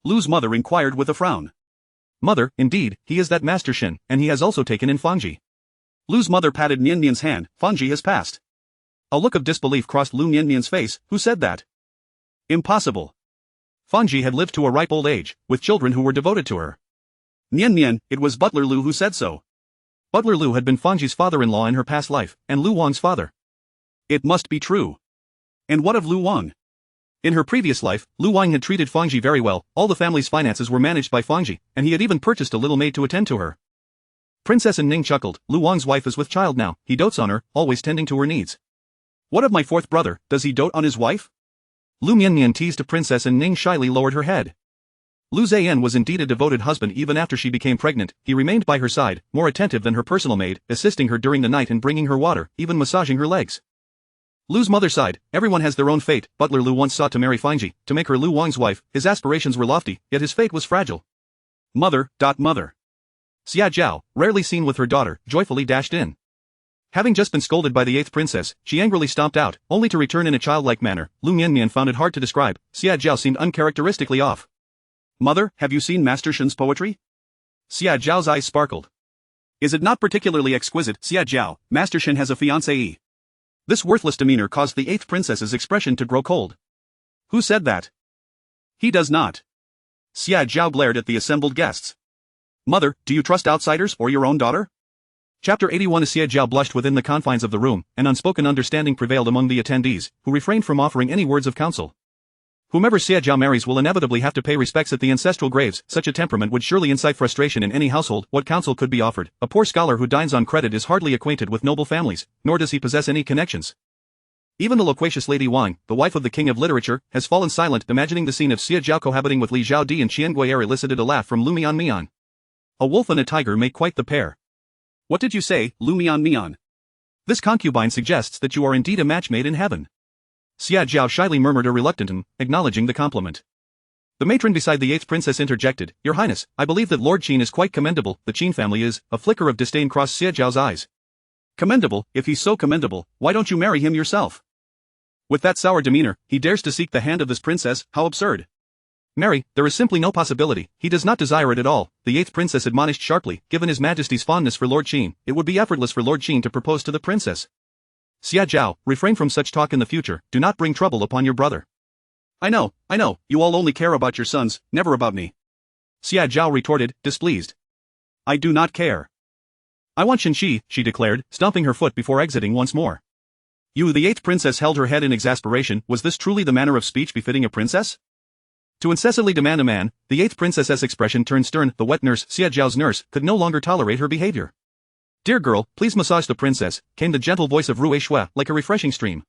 Lu's mother inquired with a frown. Mother, indeed, he is that Master Shen, and he has also taken in Fangji. Lu's mother patted Mianmian's hand. Fangji has passed. A look of disbelief crossed Liu Mianmian's face. Who said that? Impossible. Fangji had lived to a ripe old age, with children who were devoted to her. Mianmian, it was Butler Lu who said so. Butler Lu had been Fangji's father-in-law in her past life, and Lu Wang's father. It must be true. And what of Lu Wang? In her previous life, Lu Wang had treated Fangji very well. All the family's finances were managed by Fangji, and he had even purchased a little maid to attend to her. Princess Ning chuckled. Lu Wang's wife is with child now. He dotes on her, always tending to her needs. What of my fourth brother? Does he dote on his wife? Liu Mianmian teased. Princess Ning shyly lowered her head. Lu Zhen was indeed a devoted husband. Even after she became pregnant, he remained by her side, more attentive than her personal maid, assisting her during the night and bringing her water, even massaging her legs. Lu's mother sighed. Everyone has their own fate. Butler Lu once sought to marry Fangji, to make her Lu Wang's wife. His aspirations were lofty, yet his fate was fragile. Mother. Xia Zhao, rarely seen with her daughter, joyfully dashed in. Having just been scolded by the 8th princess, she angrily stomped out, only to return in a childlike manner. Liu Mianmian found it hard to describe. Xia Zhao seemed uncharacteristically off. Mother, have you seen Master Shen's poetry? Xia Zhao's eyes sparkled. Is it not particularly exquisite? Xia Zhao, Master Shen has a fiancée. This worthless demeanor caused the 8th princess's expression to grow cold. Who said that? He does not. Xia Zhao glared at the assembled guests. Mother, do you trust outsiders or your own daughter? Chapter 81. Xie Zhao blushed within the confines of the room, and unspoken understanding prevailed among the attendees, who refrained from offering any words of counsel. Whomever Xie Zhao marries will inevitably have to pay respects at the ancestral graves. Such a temperament would surely incite frustration in any household. What counsel could be offered? A poor scholar who dines on credit is hardly acquainted with noble families, nor does he possess any connections. Even the loquacious Lady Wang, the wife of the king of literature, has fallen silent. Imagining the scene of Xie Zhao cohabiting with Li Zhaodi and Qian Gui'er elicited a laugh from Liu Mianmian. A wolf and a tiger make quite the pair. What did you say, Liu Mianmian? This concubine suggests that you are indeed a match made in heaven. Xia Zhao shyly murmured a reluctant acknowledging the compliment. The matron beside the 8th princess interjected, Your Highness, I believe that Lord Qin is quite commendable. The Qin family is. A flicker of disdain crossed Xie Zhao's eyes. Commendable? If he's so commendable, why don't you marry him yourself? With that sour demeanor, he dares to seek the hand of this princess. How absurd. Marry, there is simply no possibility. He does not desire it at all. The 8th princess admonished sharply. Given His Majesty's fondness for Lord Qin, it would be effortless for Lord Qin to propose to the princess. Xia Zhao, refrain from such talk in the future. Do not bring trouble upon your brother. I know, you all only care about your sons, never about me. Xia Zhao retorted, displeased. I do not care. I want Shenxi, she declared, stomping her foot before exiting once more. You, the 8th princess held her head in exasperation. Was this truly the manner of speech befitting a princess? To incessantly demand a man, the 8th princess's expression turned stern. The wet nurse, Xia Zhao's nurse, could no longer tolerate her behavior. Dear girl, please massage the princess, came the gentle voice of Rui Shui, like a refreshing stream.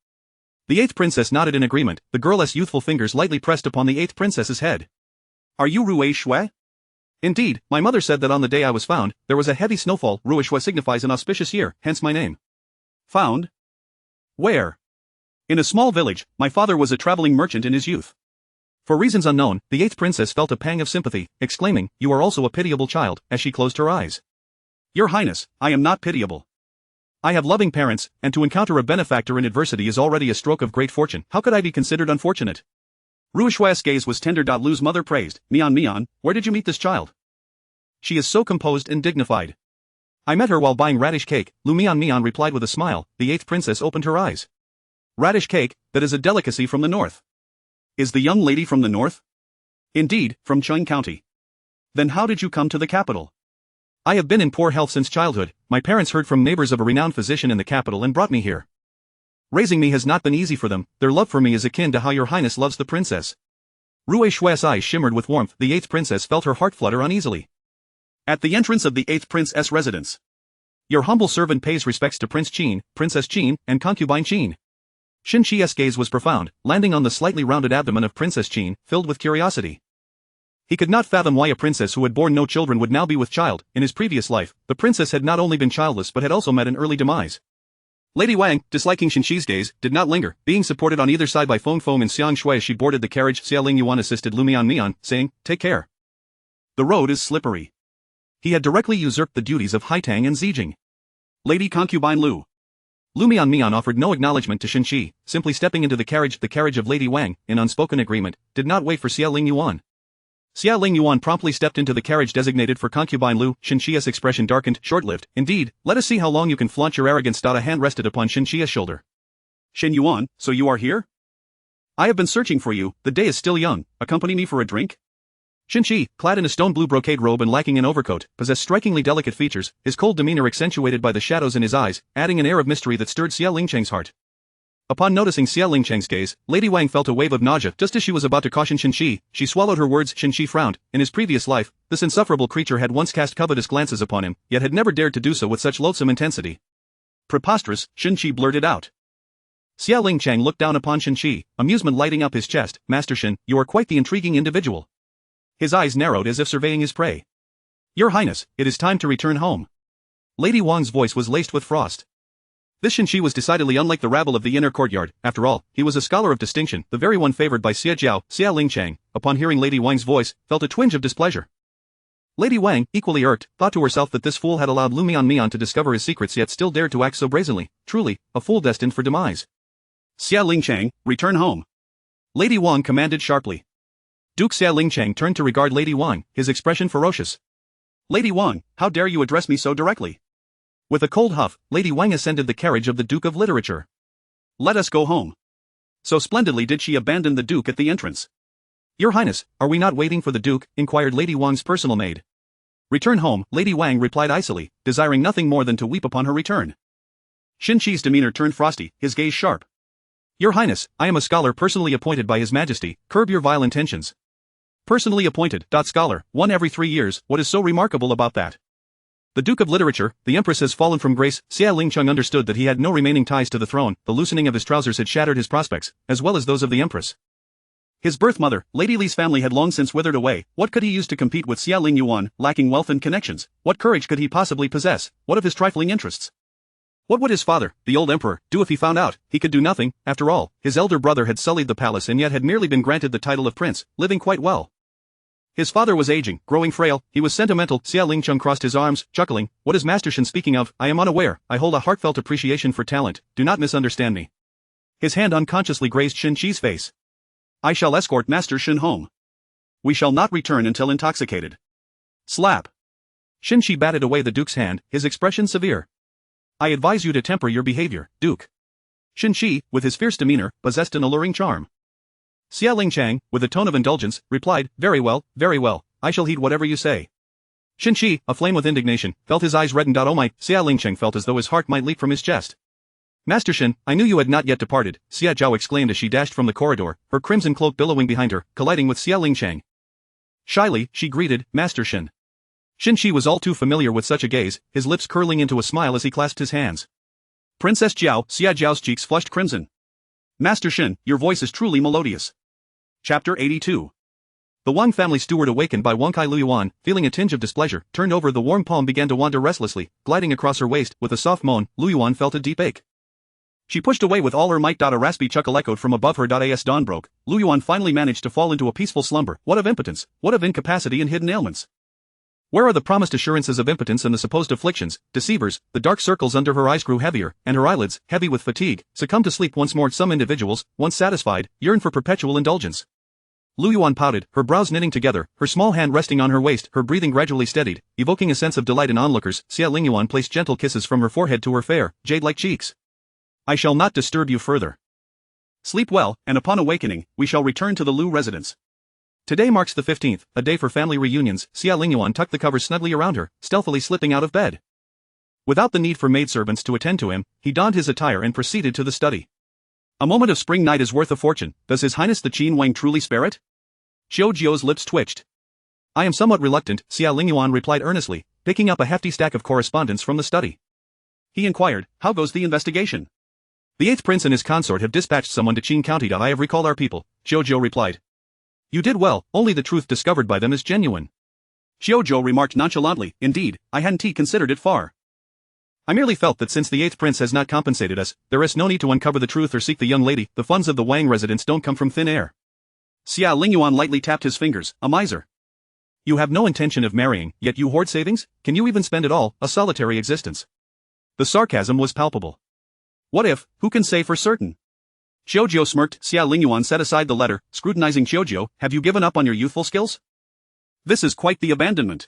The 8th princess nodded in agreement. The girl's youthful fingers lightly pressed upon the 8th princess's head. Are you Rui Shui? Indeed, my mother said that on the day I was found, there was a heavy snowfall. Rui Shui signifies an auspicious year, hence my name. Found? Where? In a small village. My father was a traveling merchant in his youth. For reasons unknown, the 8th princess felt a pang of sympathy, exclaiming, You are also a pitiable child, as she closed her eyes. Your Highness, I am not pitiable. I have loving parents, and to encounter a benefactor in adversity is already a stroke of great fortune. How could I be considered unfortunate? Rui Shui's gaze was tender. Lu's mother praised, Mian, where did you meet this child? She is so composed and dignified. I met her while buying radish cake, Liu Mianmian replied with a smile. The 8th princess opened her eyes. Radish cake, that is a delicacy from the north. Is the young lady from the north? Indeed, from Cheng County. Then how did you come to the capital? I have been in poor health since childhood. My parents heard from neighbors of a renowned physician in the capital and brought me here. Raising me has not been easy for them. Their love for me is akin to how your highness loves the princess. Rui Shui's eyes shimmered with warmth. The 8th princess felt her heart flutter uneasily. At the entrance of the 8th prince's residence. Your humble servant pays respects to Prince Qin, Princess Qin, and concubine Qin. Xin Shi's gaze was profound, landing on the slightly rounded abdomen of Princess Qin, filled with curiosity. He could not fathom why a princess who had borne no children would now be with child. In his previous life, the princess had not only been childless but had also met an early demise. Lady Wang, disliking Xin Shi's gaze, did not linger, being supported on either side by Feng Feng and Xiang Shui as she boarded the carriage. Xie Lingyuan assisted Liu Mianmian, saying, "Take care. The road is slippery." He had directly usurped the duties of Haitang and Zijing. Lady concubine Liu Mianmian offered no acknowledgement to Xin Shi, simply stepping into the carriage of Lady Wang, in unspoken agreement, did not wait for Xie Lingyuan. Xie Lingyuan promptly stepped into the carriage designated for concubine Liu. Xin Shi's expression darkened, short-lived. "Indeed, let us see how long you can flaunt your arrogance." A hand rested upon Xin Shi's shoulder. "Xin Yuan, so you are here? I have been searching for you. The day is still young. Accompany me for a drink?" Xin Shi, clad in a stone blue brocade robe and lacking an overcoat, possessed strikingly delicate features, his cold demeanor accentuated by the shadows in his eyes, adding an air of mystery that stirred Xie Lingcheng's heart. Upon noticing Xie Lingcheng's gaze, Lady Wang felt a wave of nausea. Just as she was about to caution Xin Shi, she swallowed her words. Xin Shi frowned. In his previous life, this insufferable creature had once cast covetous glances upon him, yet had never dared to do so with such loathsome intensity. "Preposterous," Xin Shi blurted out. Xie Lingcheng looked down upon Xin Shi, amusement lighting up his chest. "Master Xin, you are quite the intriguing individual." His eyes narrowed as if surveying his prey. "Your Highness, it is time to return home." Lady Wang's voice was laced with frost. This Xin Shi was decidedly unlike the rabble of the inner courtyard. After all, he was a scholar of distinction, the very one favored by Xie Jiao. Xie Lingcheng, upon hearing Lady Wang's voice, felt a twinge of displeasure. Lady Wang, equally irked, thought to herself that this fool had allowed Liu Mianmian to discover his secrets yet still dared to act so brazenly. Truly, a fool destined for demise. "Xie Lingcheng, return home," Lady Wang commanded sharply. Duke Xie Lingcheng turned to regard Lady Wang, his expression ferocious. "Lady Wang, how dare you address me so directly?" With a cold huff, Lady Wang ascended the carriage of the Duke of Literature. "Let us go home." So splendidly did she abandon the Duke at the entrance. "Your Highness, are we not waiting for the Duke?" inquired Lady Wang's personal maid. "Return home," Lady Wang replied icily, desiring nothing more than to weep upon her return. Xin Shi's demeanor turned frosty, his gaze sharp. "Your Highness, I am a scholar personally appointed by His Majesty. Curb your vile intentions." "Personally appointed, scholar, one every 3 years, what is so remarkable about that?" "The Duke of Literature, the Empress has fallen from grace." Xie Lingcheng understood that he had no remaining ties to the throne. The loosening of his trousers had shattered his prospects, as well as those of the Empress. His birth mother, Lady Li's family had long since withered away. What could he use to compete with Xie Lingyuan, lacking wealth and connections? What courage could he possibly possess? What of his trifling interests? What would his father, the old emperor, do if he found out? He could do nothing. After all, his elder brother had sullied the palace and yet had merely been granted the title of prince, living quite well. His father was aging, growing frail, he was sentimental. Xie Lingcheng crossed his arms, chuckling. "What is Master Shen speaking of? I am unaware. I hold a heartfelt appreciation for talent, do not misunderstand me." His hand unconsciously grazed Xin Shi's face. "I shall escort Master Shen home. We shall not return until intoxicated." Slap. Xin Shi batted away the Duke's hand, his expression severe. "I advise you to temper your behavior, Duke." Xin Shi, with his fierce demeanor, possessed an alluring charm. Xie Lingcheng, with a tone of indulgence, replied, very well, I shall heed whatever you say." Xin Shi, aflame with indignation, felt his eyes reddened. "Oh my!" Xie Lingcheng felt as though his heart might leap from his chest. "Master Shen, I knew you had not yet departed," Xie Jiao exclaimed as she dashed from the corridor, her crimson cloak billowing behind her, colliding with Xie Lingcheng. Shyly, she greeted, "Master Shen." Xin Shi was all too familiar with such a gaze, his lips curling into a smile as he clasped his hands. "Princess Jiao," Xie Jiao's cheeks flushed crimson. "Master Shen, your voice is truly melodious." Chapter 82. The Wang family steward, awakened by Wang Kai Luyuan, feeling a tinge of displeasure, turned over. The warm palm began to wander restlessly, gliding across her waist. With a soft moan, Luyuan felt a deep ache. She pushed away with all her might. A raspy chuckle echoed from above her. As dawn broke, Luyuan finally managed to fall into a peaceful slumber. What of impotence? What of incapacity and hidden ailments? Where are the promised assurances of impotence and the supposed afflictions? Deceivers. The dark circles under her eyes grew heavier, and her eyelids, heavy with fatigue, succumbed to sleep once more. Some individuals, once satisfied, yearn for perpetual indulgence. Luyuan pouted, her brows knitting together, her small hand resting on her waist. Her breathing gradually steadied, evoking a sense of delight in onlookers. Xie Lingyuan placed gentle kisses from her forehead to her fair, jade-like cheeks. "I shall not disturb you further. Sleep well, and upon awakening, we shall return to the Liu residence." Today marks the 15th, a day for family reunions. Xie Lingyuan tucked the covers snugly around her, stealthily slipping out of bed. Without the need for maidservants to attend to him, he donned his attire and proceeded to the study. A moment of spring night is worth a fortune. Does His Highness the Qin Wang truly spare it? Xiao Jiu's lips twitched. "I am somewhat reluctant," Xie Lingyuan replied earnestly, picking up a hefty stack of correspondence from the study. He inquired, "How goes the investigation?" The 8th prince and his consort have dispatched someone to Qing County. I have recalled our people, Zhou replied. You did well, only the truth discovered by them is genuine. Zhou remarked nonchalantly, indeed, I hadn't considered it far. I merely felt that since the 8th prince has not compensated us, there is no need to uncover the truth or seek the young lady. The funds of the Wang residence don't come from thin air. Xie Lingyuan lightly tapped his fingers, a miser. You have no intention of marrying, yet you hoard savings? Can you even spend it all, a solitary existence? The sarcasm was palpable. What if, who can say for certain? Zhou smirked. Xie Lingyuan set aside the letter, scrutinizing Zhou. Have you given up on your youthful skills? This is quite the abandonment.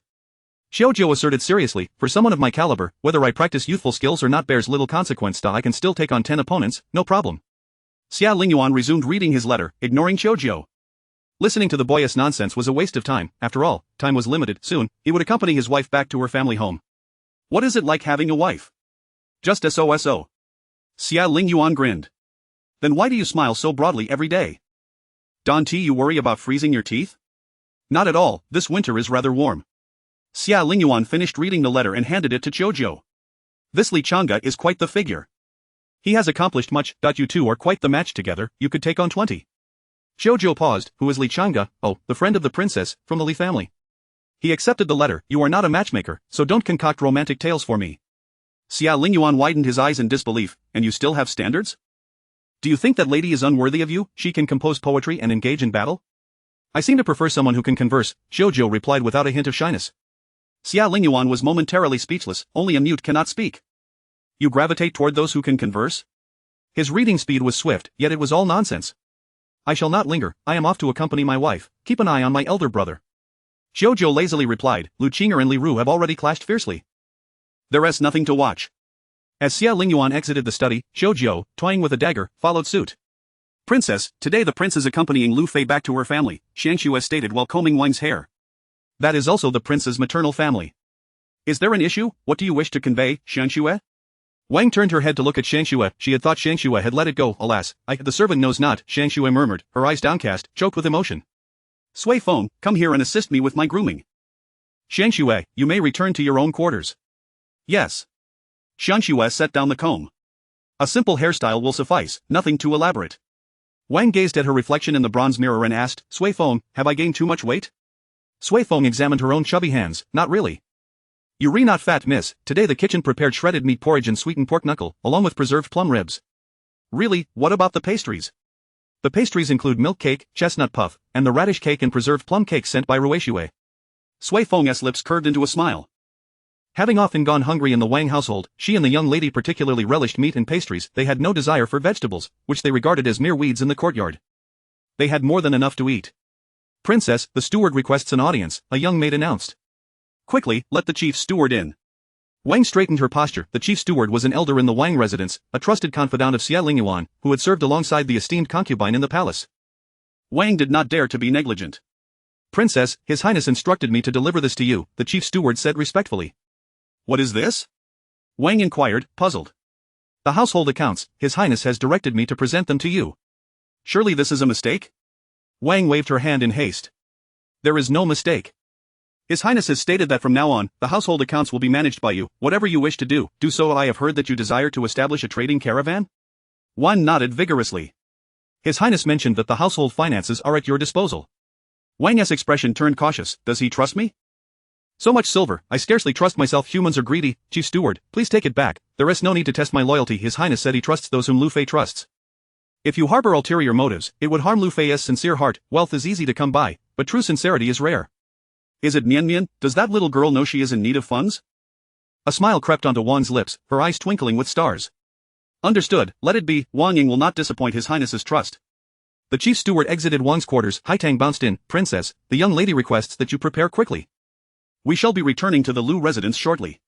Zhou asserted seriously, for someone of my caliber, whether I practice youthful skills or not bears little consequence. I can still take on 10 opponents, no problem. Xie Lingyuan resumed reading his letter, ignoring Zhou. Listening to the boyish nonsense was a waste of time. After all, time was limited. Soon, he would accompany his wife back to her family home. What is it like having a wife? Just so. Xie Lingyuan grinned. Then why do you smile so broadly every day? Don't you worry about freezing your teeth? Not at all, this winter is rather warm. Xie Lingyuan finished reading the letter and handed it to Zhou. This Li Chang'e is quite the figure. He has accomplished much. You two are quite the match together, you could take on 20. Zhou paused. Who is Li Chang'e? Oh, the friend of the princess, from the Li family. He accepted the letter. You are not a matchmaker, so don't concoct romantic tales for me. Xie Lingyuan widened his eyes in disbelief. And you still have standards? Do you think that lady is unworthy of you? She can compose poetry and engage in battle? I seem to prefer someone who can converse, Zhou replied without a hint of shyness. Xie Lingyuan was momentarily speechless. Only a mute cannot speak. You gravitate toward those who can converse? His reading speed was swift, yet it was all nonsense. I shall not linger, I am off to accompany my wife. Keep an eye on my elder brother. Zhou lazily replied. Lu Qing'er and Li Ru have already clashed fiercely. There is nothing to watch. As Xie Lingyuan exited the study, Zhou, toying with a dagger, followed suit. Princess, today the prince is accompanying Lu Fei back to her family, Shoufu stated while combing Wang's hair. That is also the prince's maternal family. Is there an issue? What do you wish to convey, Shoufu? Wang turned her head to look at Shoufu. She had thought Shoufu had let it go. Alas, the servant knows not, Shoufu murmured, her eyes downcast, choked with emotion. Sui Feng, come here and assist me with my grooming. Shoufu, you may return to your own quarters. Yes. Shoufu set down the comb. A simple hairstyle will suffice, nothing too elaborate. Wang gazed at her reflection in the bronze mirror and asked, Sui Feng, have I gained too much weight? Sui Feng examined her own chubby hands. Not really. You're not fat, miss. Today the kitchen prepared shredded meat porridge and sweetened pork knuckle, along with preserved plum ribs. Really, what about the pastries? The pastries include milk cake, chestnut puff, and the radish cake and preserved plum cake sent by Ruishui. Sui Feng's lips curved into a smile. Having often gone hungry in the Wang household, she and the young lady particularly relished meat and pastries. They had no desire for vegetables, which they regarded as mere weeds in the courtyard. They had more than enough to eat. Princess, the steward requests an audience, a young maid announced. Quickly, let the chief steward in. Wang straightened her posture. The chief steward was an elder in the Wang residence, a trusted confidant of Xie Lingyuan, who had served alongside the esteemed concubine in the palace. Wang did not dare to be negligent. Princess, His Highness instructed me to deliver this to you, the chief steward said respectfully. What is this? Wang inquired, puzzled. The household accounts. His Highness has directed me to present them to you. Surely this is a mistake? Wang waved her hand in haste. There is no mistake. His Highness has stated that from now on, the household accounts will be managed by you. Whatever you wish to do so. I have heard that you desire to establish a trading caravan? Wang nodded vigorously. His Highness mentioned that the household finances are at your disposal. Wang's expression turned cautious. Does he trust me? So much silver, I scarcely trust myself. Humans are greedy. Chief steward, please take it back. There is no need to test my loyalty. His Highness said he trusts those whom Lu Fei trusts. If you harbor ulterior motives, it would harm Lu Fei's sincere heart. Wealth is easy to come by, but true sincerity is rare. Is it Mianmian? Does that little girl know she is in need of funds? A smile crept onto Wang's lips, her eyes twinkling with stars. Understood, let it be. Wang Ying will not disappoint His Highness's trust. The chief steward exited Wang's quarters. Haitang bounced in. Princess, the young lady requests that you prepare quickly. We shall be returning to the Lu residence shortly.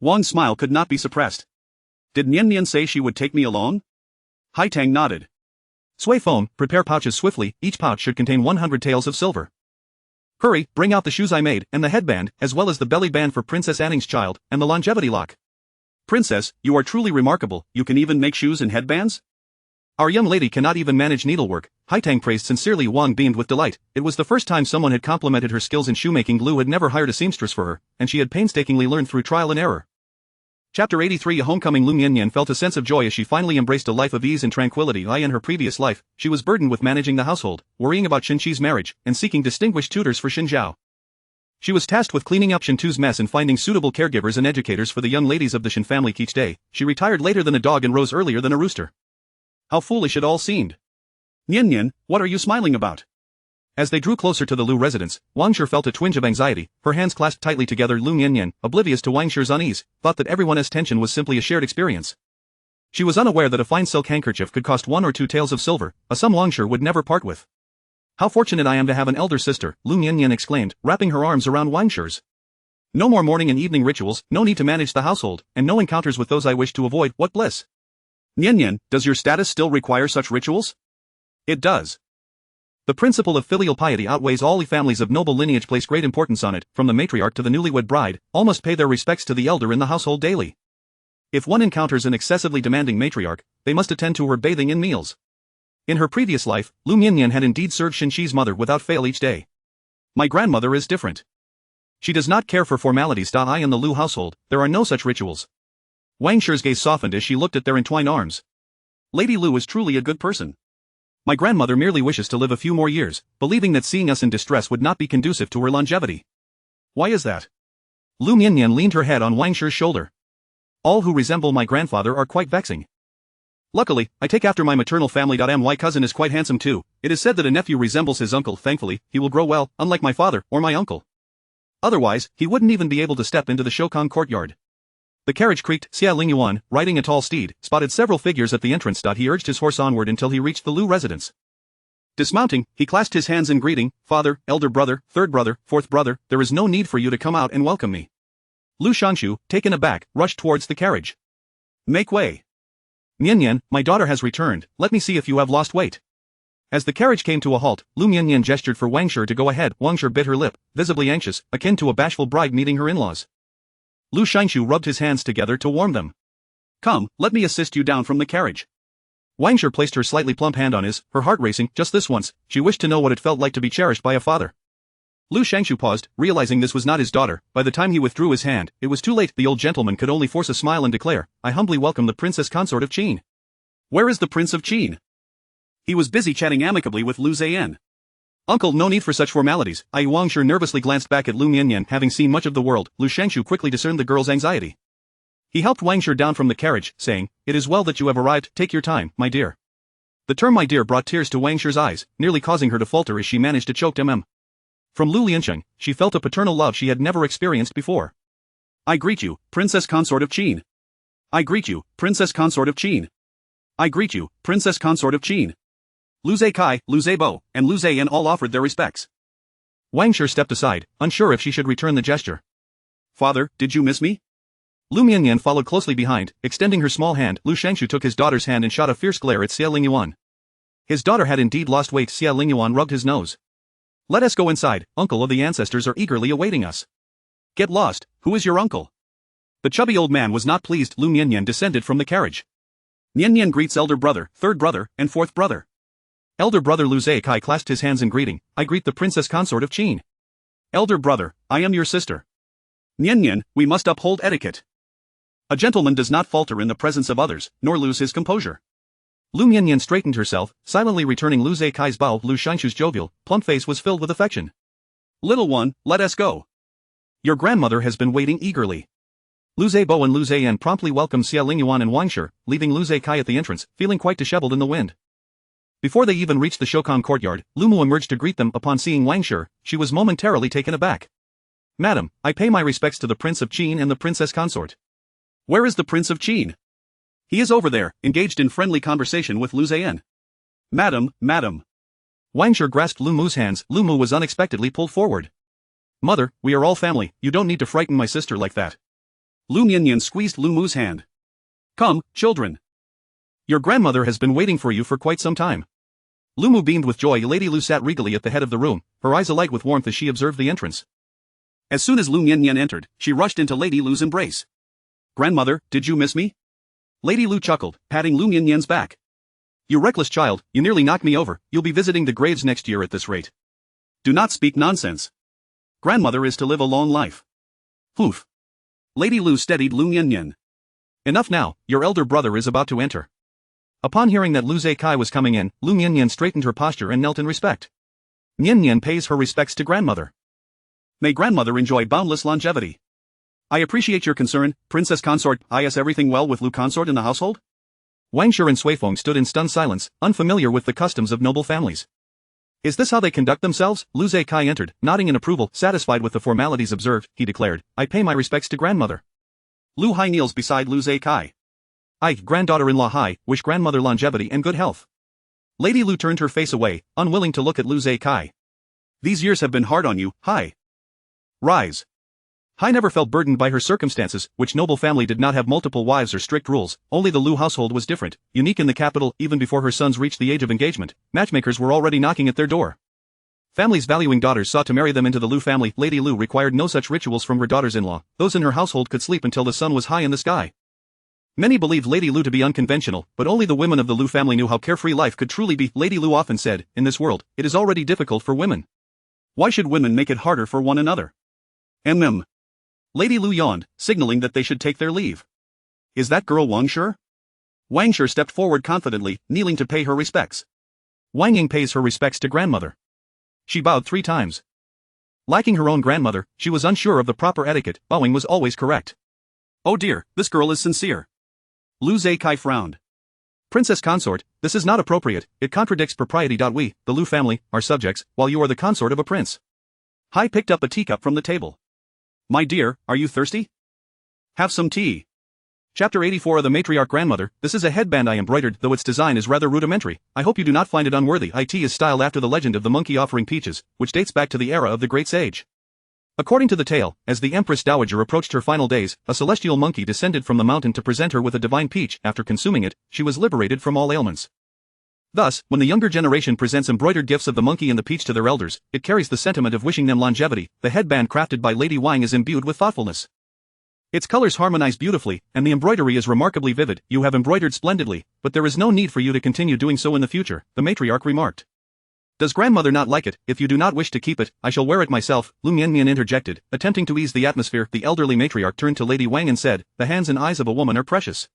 Wang's smile could not be suppressed. Did Mianmian say she would take me alone? Haitang nodded. Sui Feng, prepare pouches swiftly. Each pouch should contain 100 taels of silver. Hurry, bring out the shoes I made, and the headband, as well as the belly band for Princess Anning's child, and the longevity lock. Princess, you are truly remarkable. You can even make shoes and headbands? Our young lady cannot even manage needlework. Haitang praised sincerely. Wang beamed with delight. It was the first time someone had complimented her skills in shoemaking. Lu had never hired a seamstress for her, and she had painstakingly learned through trial and error. Chapter 83 A homecoming. Liu Mianmian felt a sense of joy as she finally embraced a life of ease and tranquility. In her previous life, she was burdened with managing the household, worrying about Shenqi's marriage, and seeking distinguished tutors for Xinjiao. She was tasked with cleaning up Shentu's mess and finding suitable caregivers and educators for the young ladies of the Shen family. Each day, she retired later than a dog and rose earlier than a rooster. How foolish it all seemed. Mianmian, what are you smiling about? As they drew closer to the Liu residence, Wang Shi felt a twinge of anxiety, her hands clasped tightly together. Liu Mianmian, oblivious to Wang Shi's unease, thought that everyone's tension was simply a shared experience. She was unaware that a fine silk handkerchief could cost 1 or 2 taels of silver, a sum Wang Shi would never part with. How fortunate I am to have an elder sister, Liu Mianmian exclaimed, wrapping her arms around Wang Shi's. No more morning and evening rituals, no need to manage the household, and no encounters with those I wish to avoid. What bliss! Mianmian, does your status still require such rituals? It does. The principle of filial piety outweighs all. Families of noble lineage place great importance on it, from the matriarch to the newlywed bride, all must pay their respects to the elder in the household daily. If one encounters an excessively demanding matriarch, they must attend to her bathing and meals. In her previous life, Liu Mianmian had indeed served Shenqi's mother without fail each day. My grandmother is different. She does not care for formalities. In the Liu household, there are no such rituals. Wang Shi's gaze softened as she looked at their entwined arms. Lady Liu is truly a good person. My grandmother merely wishes to live a few more years, believing that seeing us in distress would not be conducive to her longevity. Why is that? Liu Mianmian leaned her head on Wang Shi's shoulder. All who resemble my grandfather are quite vexing. Luckily, I take after my maternal family. My cousin is quite handsome too. It is said that a nephew resembles his uncle. Thankfully, he will grow well, unlike my father or my uncle. Otherwise, he wouldn't even be able to step into the Shoufu courtyard. The carriage creaked. Xie Lingyuan, riding a tall steed, spotted several figures at the entrance. He urged his horse onward until he reached the Liu residence. Dismounting, he clasped his hands in greeting. Father, elder brother, third brother, fourth brother, there is no need for you to come out and welcome me. Liu Shanshu, taken aback, rushed towards the carriage. Make way. Mianmian, my daughter has returned, let me see if you have lost weight. As the carriage came to a halt, Liu Mianmian gestured for Wang Shi to go ahead. Wang Shi bit her lip, visibly anxious, akin to a bashful bride meeting her in-laws. Liu Shanshu rubbed his hands together to warm them. Come, let me assist you down from the carriage. Wang Shi placed her slightly plump hand on his, her heart racing. Just this once, she wished to know what it felt like to be cherished by a father. Liu Shanshu paused, realizing this was not his daughter. By the time he withdrew his hand, it was too late. The old gentleman could only force a smile and declare, I humbly welcome the princess consort of Qin. Where is the Prince of Qin? He was busy chatting amicably with Liu Zhen. Uncle, no need for such formalities. Wang Shi nervously glanced back at Liu Mianmian. Having seen much of the world, Liu Shanshu quickly discerned the girl's anxiety. He helped Wang Shi down from the carriage, saying, It is well that you have arrived, take your time, my dear. The term my dear brought tears to Wang Shi's eyes, nearly causing her to falter as she managed to choke From Liu Liancheng, she felt a paternal love she had never experienced before. I greet you, Princess Consort of Qin. I greet you, Princess Consort of Qin. I greet you, Princess Consort of Qin. Liu Kai, Liu Bo, and Liu Zhen all offered their respects. Wang Shi stepped aside, unsure if she should return the gesture. Father, did you miss me? Liu Mianmian followed closely behind, extending her small hand. Liu Shanshu took his daughter's hand and shot a fierce glare at Xie Lingyuan. His daughter had indeed lost weight. Xie Lingyuan rubbed his nose. Let us go inside, uncle of the ancestors are eagerly awaiting us. Get lost, who is your uncle? The chubby old man was not pleased. Liu Mianmian descended from the carriage. Mianmian greets elder brother, third brother, and fourth brother. Elder brother Liu Kai clasped his hands in greeting. I greet the princess consort of Qin. Elder brother, I am your sister. Mianmian, we must uphold etiquette. A gentleman does not falter in the presence of others, nor lose his composure. Liu Mianmian straightened herself, silently returning Liu Kai's bow. Liu Shanshu's jovial, plump face was filled with affection. Little one, let us go. Your grandmother has been waiting eagerly. Liu Bo and Liu Zhen promptly welcomed Xie Lingyuan and Wang Shi, leaving Liu Kai at the entrance, feeling quite disheveled in the wind. Before they even reached the Shoufu courtyard, Liu Mu emerged to greet them. Upon seeing Wang Shi, she was momentarily taken aback. Madam, I pay my respects to the Prince of Qin and the Princess Consort. Where is the Prince of Qin? He is over there, engaged in friendly conversation with Liu Zhen. Madam, madam. Wang Shi grasped Liu Mu's hands. Liu Mu was unexpectedly pulled forward. Mother, we are all family, you don't need to frighten my sister like that. Liu Mianmian squeezed Liu Mu's hand. Come, children. Your grandmother has been waiting for you for quite some time. Liu Mu beamed with joy. Lady Liu sat regally at the head of the room, her eyes alight with warmth as she observed the entrance. As soon as Liu Mianmian entered, she rushed into Lady Liu's embrace. Grandmother, did you miss me? Lady Liu chuckled, patting Liu Mianmian's back. You reckless child, you nearly knocked me over, you'll be visiting the graves next year at this rate. Do not speak nonsense. Grandmother is to live a long life. Poof. Lady Liu steadied Liu Mianmian. Enough now, your elder brother is about to enter. Upon hearing that Liu Zhi was coming in, Liu Mianmian straightened her posture and knelt in respect. Mianmian pays her respects to grandmother. May grandmother enjoy boundless longevity. I appreciate your concern, Princess Consort. Is everything well with Liu Consort in the household? Wang Shi and Suifeng stood in stunned silence, unfamiliar with the customs of noble families. Is this how they conduct themselves? Liu Zhi entered, nodding in approval. Satisfied with the formalities observed, he declared, I pay my respects to grandmother. Liu Hai kneels beside Liu Zhi. I, granddaughter-in-law Hai, wish grandmother longevity and good health. Lady Liu turned her face away, unwilling to look at Liu Zhi. These years have been hard on you, Hai. Rise. Hai never felt burdened by her circumstances, which noble family did not have multiple wives or strict rules, only the Liu household was different, unique in the capital. Even before her sons reached the age of engagement, matchmakers were already knocking at their door. Families valuing daughters sought to marry them into the Liu family. Lady Liu required no such rituals from her daughters-in-law, those in her household could sleep until the sun was high in the sky. Many believed Lady Liu to be unconventional, but only the women of the Liu family knew how carefree life could truly be. Lady Liu often said, in this world, it is already difficult for women. Why should women make it harder for one another? Lady Liu yawned, signaling that they should take their leave. Is that girl Wang Shi? Wang Shi stepped forward confidently, kneeling to pay her respects. Wang Ying pays her respects to grandmother. She bowed 3 times. Lacking her own grandmother, she was unsure of the proper etiquette. Bowing was always correct. Oh dear, this girl is sincere. Liu Zhi frowned. Princess Consort, this is not appropriate, it contradicts propriety. We, the Liu family, are subjects, while you are the consort of a prince. Hai picked up a teacup from the table. My dear, are you thirsty? Have some tea. Chapter 84 of the Matriarch Grandmother. This is a headband I embroidered, though its design is rather rudimentary. I hope you do not find it unworthy. It is styled after the legend of the monkey offering peaches, which dates back to the era of the great sage. According to the tale, as the Empress Dowager approached her final days, a celestial monkey descended from the mountain to present her with a divine peach. After consuming it, she was liberated from all ailments. Thus, when the younger generation presents embroidered gifts of the monkey and the peach to their elders, it carries the sentiment of wishing them longevity. The headband crafted by Lady Wang is imbued with thoughtfulness. Its colors harmonize beautifully, and the embroidery is remarkably vivid. You have embroidered splendidly, but there is no need for you to continue doing so in the future, the matriarch remarked. Does grandmother not like it? If you do not wish to keep it, I shall wear it myself, Liu Mianmian interjected, attempting to ease the atmosphere. The elderly matriarch turned to Lady Wang and said, the hands and eyes of a woman are precious.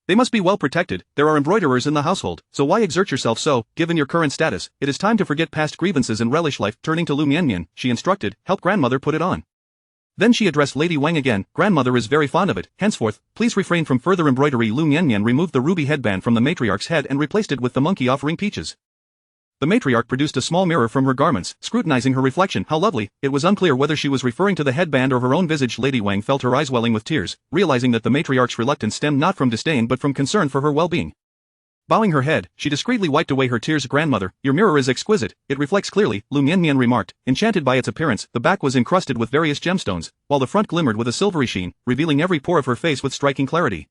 They must be well protected. There are embroiderers in the household, so why exert yourself so? Given your current status, it is time to forget past grievances and relish life. Turning to Liu Mianmian, she instructed, help grandmother put it on. Then she addressed Lady Wang again, grandmother is very fond of it, henceforth, please refrain from further embroidery. Liu Mianmian removed the ruby headband from the matriarch's head and replaced it with the monkey offering peaches. The matriarch produced a small mirror from her garments, scrutinizing her reflection. How lovely! It was unclear whether she was referring to the headband or her own visage. Lady Wang felt her eyes welling with tears, realizing that the matriarch's reluctance stemmed not from disdain but from concern for her well-being. Bowing her head, she discreetly wiped away her tears. Grandmother, your mirror is exquisite, it reflects clearly, Liu Mianmian remarked, enchanted by its appearance. The back was encrusted with various gemstones, while the front glimmered with a silvery sheen, revealing every pore of her face with striking clarity.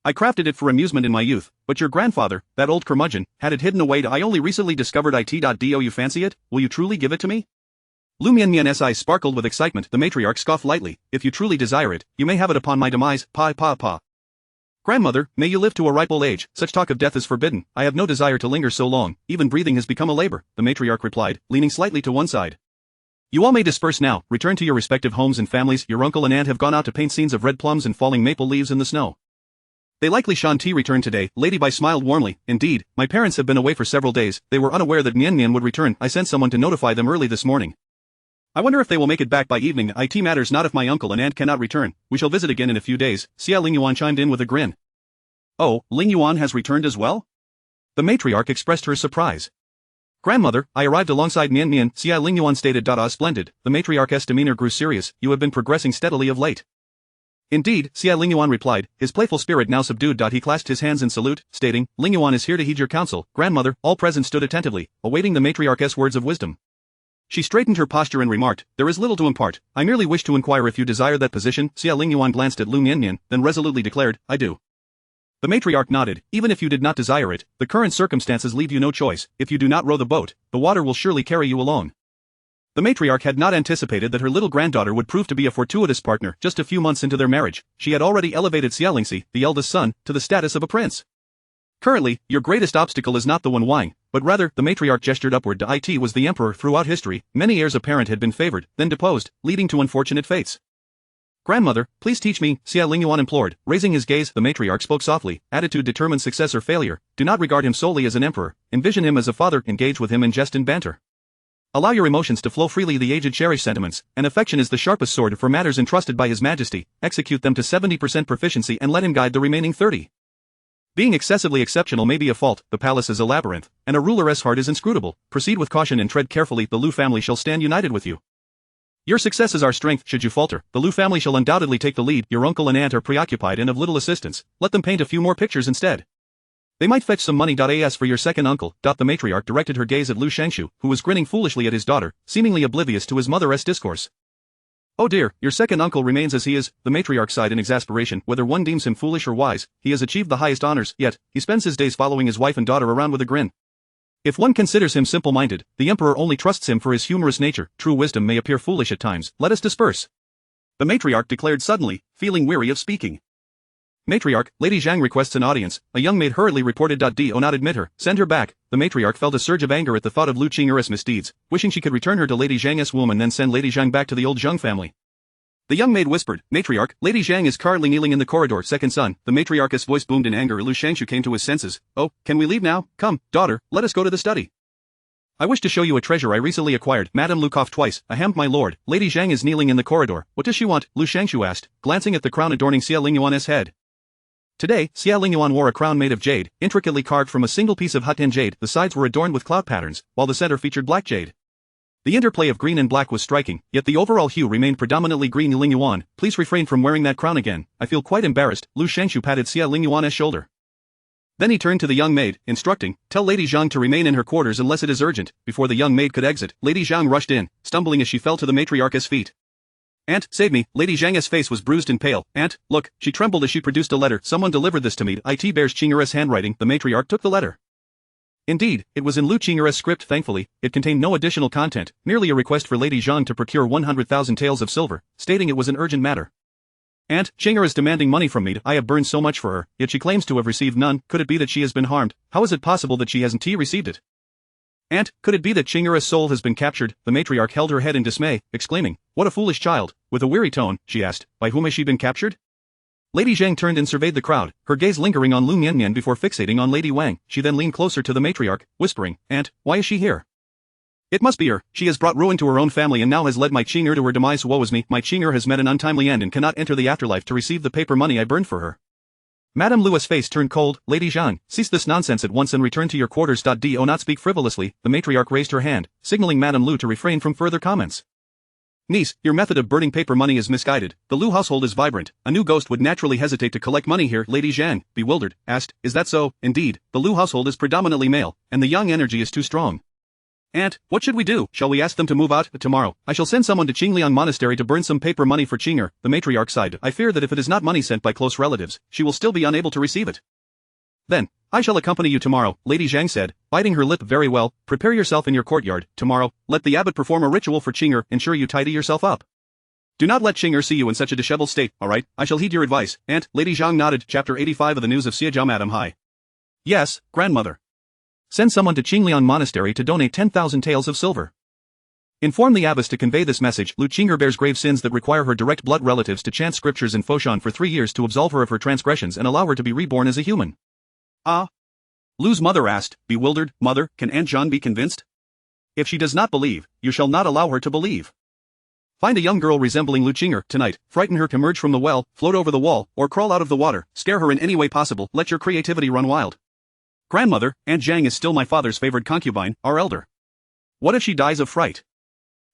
I crafted it for amusement in my youth, but your grandfather, that old curmudgeon, had it hidden away. I only recently discovered it. Do you fancy it? Will you truly give it to me? Liu Mianmian's eyes sparkled with excitement. The matriarch scoffed lightly. If you truly desire it, you may have it upon my demise. Pa. Grandmother, may you live to a ripe old age. Such talk of death is forbidden. I have no desire to linger so long. Even breathing has become a labor, the matriarch replied, leaning slightly to one side. You all may disperse now. Return to your respective homes and families. Your uncle and aunt have gone out to paint scenes of red plums and falling maple leaves in the snow. They likely shan't return today. Lady Bai smiled warmly. Indeed, my parents have been away for several days. They were unaware that Mianmian would return. I sent someone to notify them early this morning. I wonder if they will make it back by evening. It matters not if my uncle and aunt cannot return. We shall visit again in a few days. Xie Lingyuan chimed in with a grin. Oh, Lingyuan has returned as well? The matriarch expressed her surprise. Grandmother, I arrived alongside Mianmian, Xie Lingyuan stated. Splendid. The matriarch's demeanor grew serious. You have been progressing steadily of late. Indeed, Xie Lingyuan replied, his playful spirit now subdued. He clasped his hands in salute, stating, Lingyuan is here to heed your counsel. Grandmother, all present stood attentively, awaiting the matriarch's words of wisdom. She straightened her posture and remarked, there is little to impart. I merely wish to inquire if you desire that position. Xie Lingyuan glanced at Liu Mianmian, then resolutely declared, I do. The matriarch nodded. Even if you did not desire it, the current circumstances leave you no choice. If you do not row the boat, the water will surely carry you along. The matriarch had not anticipated that her little granddaughter would prove to be a fortuitous partner. Just a few months into their marriage, she had already elevated Xie Lingxi, the eldest son, to the status of a prince. Currently, your greatest obstacle is not the one Wang, but rather, the matriarch gestured upward to it was the emperor. Throughout history, many heirs apparent had been favored, then deposed, leading to unfortunate fates. Grandmother, please teach me, Xie Lingyuan implored. Raising his gaze, the matriarch spoke softly. Attitude determines success or failure. Do not regard him solely as an emperor. Envision him as a father. Engage with him in jest and banter. Allow your emotions to flow freely. The aged cherish sentiments, and affection is the sharpest sword for matters entrusted by His Majesty. Execute them to 70% proficiency and let him guide the remaining 30. Being excessively exceptional may be a fault. The palace is a labyrinth, and a ruler's heart is inscrutable. Proceed with caution and tread carefully. The Liu family shall stand united with you. Your success is our strength. Should you falter, the Liu family shall undoubtedly take the lead. Your uncle and aunt are preoccupied and of little assistance. Let them paint a few more pictures instead. They might fetch some money. As for your second uncle, the matriarch directed her gaze at Liu Shangshu, who was grinning foolishly at his daughter, seemingly oblivious to his mother's discourse. Oh dear, your second uncle remains as he is, the matriarch sighed in exasperation. Whether one deems him foolish or wise, he has achieved the highest honors, yet he spends his days following his wife and daughter around with a grin. If one considers him simple-minded, the emperor only trusts him for his humorous nature. True wisdom may appear foolish at times. Let us disperse. The matriarch declared suddenly, feeling weary of speaking. Matriarch, Lady Zhang requests an audience. A young maid hurriedly reported. Do not admit her. Send her back. The matriarch felt a surge of anger at the thought of Liu Qing'er's misdeeds, wishing she could return her to Lady Zhang's womb and then send Lady Zhang back to the old Zhang family. The young maid whispered, Matriarch, Lady Zhang is currently kneeling in the corridor. Second son, the matriarch's voice boomed in anger. Liu Shangshu came to his senses. Oh, can we leave now? Come, daughter, let us go to the study. I wish to show you a treasure I recently acquired. Madame Liu coughed twice. Ahem, my lord. Lady Zhang is kneeling in the corridor. What does she want? Liu Shangshu asked, glancing at the crown adorning Xie Lingyuan's head. Today, Xie Lingyuan wore a crown made of jade, intricately carved from a single piece of Huttan jade. The sides were adorned with cloud patterns, while the center featured black jade. The interplay of green and black was striking, yet the overall hue remained predominantly green. Lingyuan, please refrain from wearing that crown again. I feel quite embarrassed. Liu Shangshu patted Xie Lingyuan's shoulder. Then he turned to the young maid, instructing, tell Lady Zhang to remain in her quarters unless it is urgent. Before the young maid could exit, Lady Zhang rushed in, stumbling as she fell to the matriarch's feet. Aunt, save me. Lady Zhang's face was bruised and pale. Aunt, look, she trembled as she produced a letter. Someone delivered this to me. It bears Qing'er's handwriting. The matriarch took the letter. Indeed, it was in Liu Qing'er's script. Thankfully, it contained no additional content, merely a request for Lady Zhang to procure 100,000 taels of silver, stating it was an urgent matter. Aunt, Qing'er is demanding money from me. I have burned so much for her, yet she claims to have received none. Could it be that she has been harmed? How is it possible that she hasn't received it? Aunt, could it be that Qing'er's soul has been captured? The matriarch held her head in dismay, exclaiming, what a foolish child. With a weary tone, she asked, by whom has she been captured? Lady Zhang turned and surveyed the crowd, her gaze lingering on Liu Mianmian before fixating on Lady Wang. She then leaned closer to the matriarch, whispering, Aunt, why is she here? It must be her. She has brought ruin to her own family and now has led my Qing'er to her demise. Woe is me, my Qing'er has met an untimely end and cannot enter the afterlife to receive the paper money I burned for her. Madame Liu's face turned cold. Lady Zhang, cease this nonsense at once and return to your quarters. Do not speak frivolously. The matriarch raised her hand, signaling Madame Liu to refrain from further comments. Niece, your method of burning paper money is misguided. The Liu household is vibrant. A new ghost would naturally hesitate to collect money here. Lady Zhang, bewildered, asked, is that so? Indeed, the Liu household is predominantly male, and the young energy is too strong. Aunt, what should we do? Shall we ask them to move out? Tomorrow, I shall send someone to Xie Lingyuan Monastery to burn some paper money for Qing'er. The matriarch sighed. I fear that if it is not money sent by close relatives, she will still be unable to receive it. Then, I shall accompany you tomorrow, Lady Zhang said, biting her lip. Very well, prepare yourself in your courtyard. Tomorrow, let the abbot perform a ritual for Qing'er. Ensure you tidy yourself up. Do not let Qing'er see you in such a disheveled state, alright? I shall heed your advice. Aunt, Lady Zhang nodded. Chapter 85 of the News of Xiejiao. Madam Hai. Yes, grandmother. Send someone to Xie Lingyuan Monastery to donate 10,000 taels of silver. Inform the abbess to convey this message. Liu Qing'er bears grave sins that require her direct blood relatives to chant scriptures in Foshan for 3 years to absolve her of her transgressions and allow her to be reborn as a human. Ah? Liu's mother asked, bewildered, Mother, can Aunt Zhang be convinced? If she does not believe, you shall not allow her to believe. Find a young girl resembling Liu Qing'er tonight, frighten her to emerge from the well, float over the wall, or crawl out of the water, scare her in any way possible, let your creativity run wild. Grandmother, Aunt Zhang is still my father's favored concubine, our elder. What if she dies of fright?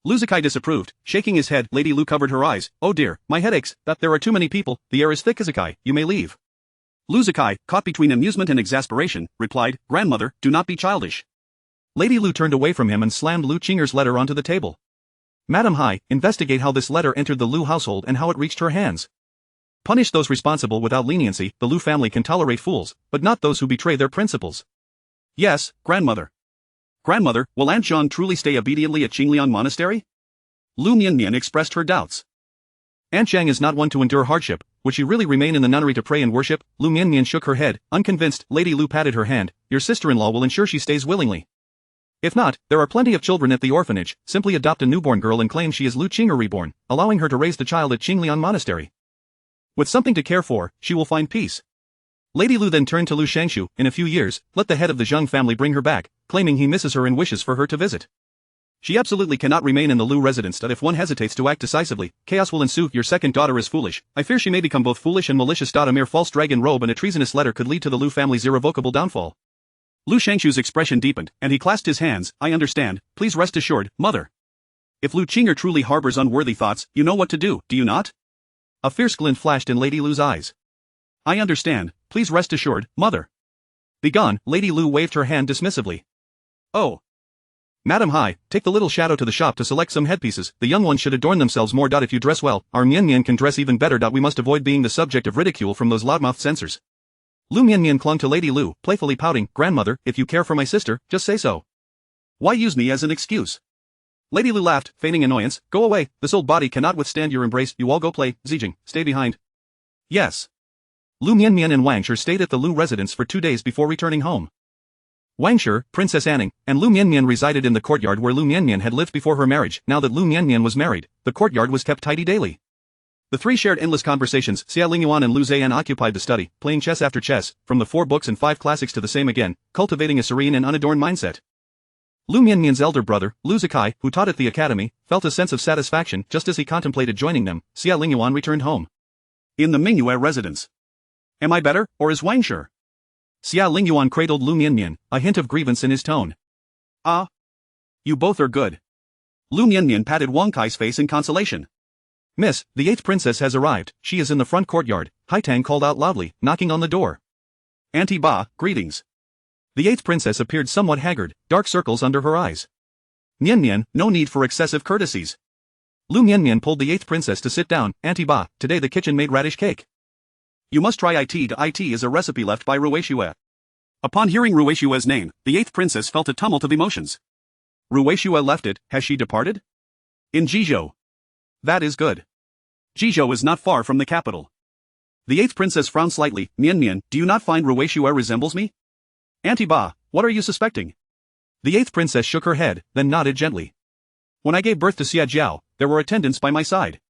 Liu Zikai disapproved, shaking his head. Lady Liu covered her eyes. Oh dear, my head aches, that there are too many people, the air is thick. Zikai, you may leave. Liu Zikai, caught between amusement and exasperation, replied, Grandmother, do not be childish. Lady Liu turned away from him and slammed Liu Qing'er's letter onto the table. Madam Hai, investigate how this letter entered the Liu household and how it reached her hands. Punish those responsible without leniency. The Liu family can tolerate fools, but not those who betray their principles. Yes, grandmother. Grandmother, will Aunt Zhang truly stay obediently at Xie Lingyuan Monastery? Liu Mianmian expressed her doubts. Aunt Zhang is not one to endure hardship. Would she really remain in the nunnery to pray and worship? Liu Mianmian shook her head, unconvinced. Lady Liu patted her hand. Your sister-in-law will ensure she stays willingly. If not, there are plenty of children at the orphanage. Simply adopt a newborn girl and claim she is Lu Qing'er reborn, allowing her to raise the child at Qinglian Monastery. With something to care for, she will find peace. Lady Lu then turned to Lu Shangshu. In a few years, let the head of the Zheng family bring her back, claiming he misses her and wishes for her to visit. She absolutely cannot remain in the Lu residence. If one hesitates to act decisively, chaos will ensue. Your second daughter is foolish. I fear she may become both foolish and malicious. A mere false dragon robe and a treasonous letter could lead to the Lu family's irrevocable downfall. Lu Shangshu's expression deepened, and he clasped his hands. I understand, please rest assured, mother. If Lu Qing'er truly harbors unworthy thoughts, you know what to do, do you not? A fierce glint flashed in Lady Lu's eyes. I understand, please rest assured, mother. Begone, Lady Lu waved her hand dismissively. Oh. Madam Hai, take the little shadow to the shop to select some headpieces. The young ones should adorn themselves more. If you dress well, our Mianmian can dress even better. We must avoid being the subject of ridicule from those loudmouthed censors. Liu Mianmian clung to Lady Lu, playfully pouting. Grandmother, if you care for my sister, just say so. Why use me as an excuse? Lady Lu laughed, feigning annoyance. Go away, this old body cannot withstand your embrace. You all go play. Zijing, stay behind. Yes. Liu Mianmian and Wang Shi stayed at the Lu residence for 2 days before returning home. Wang Shi, Princess Anning, and Liu Mianmian resided in the courtyard where Liu Mianmian had lived before her marriage. Now that Liu Mianmian was married, the courtyard was kept tidy daily. The three shared endless conversations. Xie Lingyuan and Lu Zhan occupied the study, playing chess after chess, from the 4 books and 5 classics to the same again, cultivating a serene and unadorned mindset. Liu Mianmian's elder brother, Lu Zikai, who taught at the academy, felt a sense of satisfaction just as he contemplated joining them. Xie Lingyuan returned home. In the Mingyue residence. Am I better, or is Wang Shi? Xie Lingyuan cradled Liu Mianmian, a hint of grievance in his tone. Ah. You both are good. Liu Mianmian patted Wang Kai's face in consolation. Miss, the 8th princess has arrived. She is in the front courtyard, Hai Tang called out loudly, knocking on the door. Auntie Ba, greetings. The 8th princess appeared somewhat haggard, dark circles under her eyes. Mianmian, no need for excessive courtesies. Liu Mianmian pulled the 8th princess to sit down. Auntie Ba, today the kitchen made radish cake. You must try it. It is a recipe left by Ruixue. Upon hearing Ruixue's name, the 8th princess felt a tumult of emotions. Ruixue left it, has she departed? In Jizhou. That is good. Jizhou is not far from the capital. The 8th princess frowned slightly. Mianmian, do you not find Ruixue resembles me? Auntie Ba, what are you suspecting? The 8th princess shook her head, then nodded gently. When I gave birth to Xie Jiao, there were attendants by my side.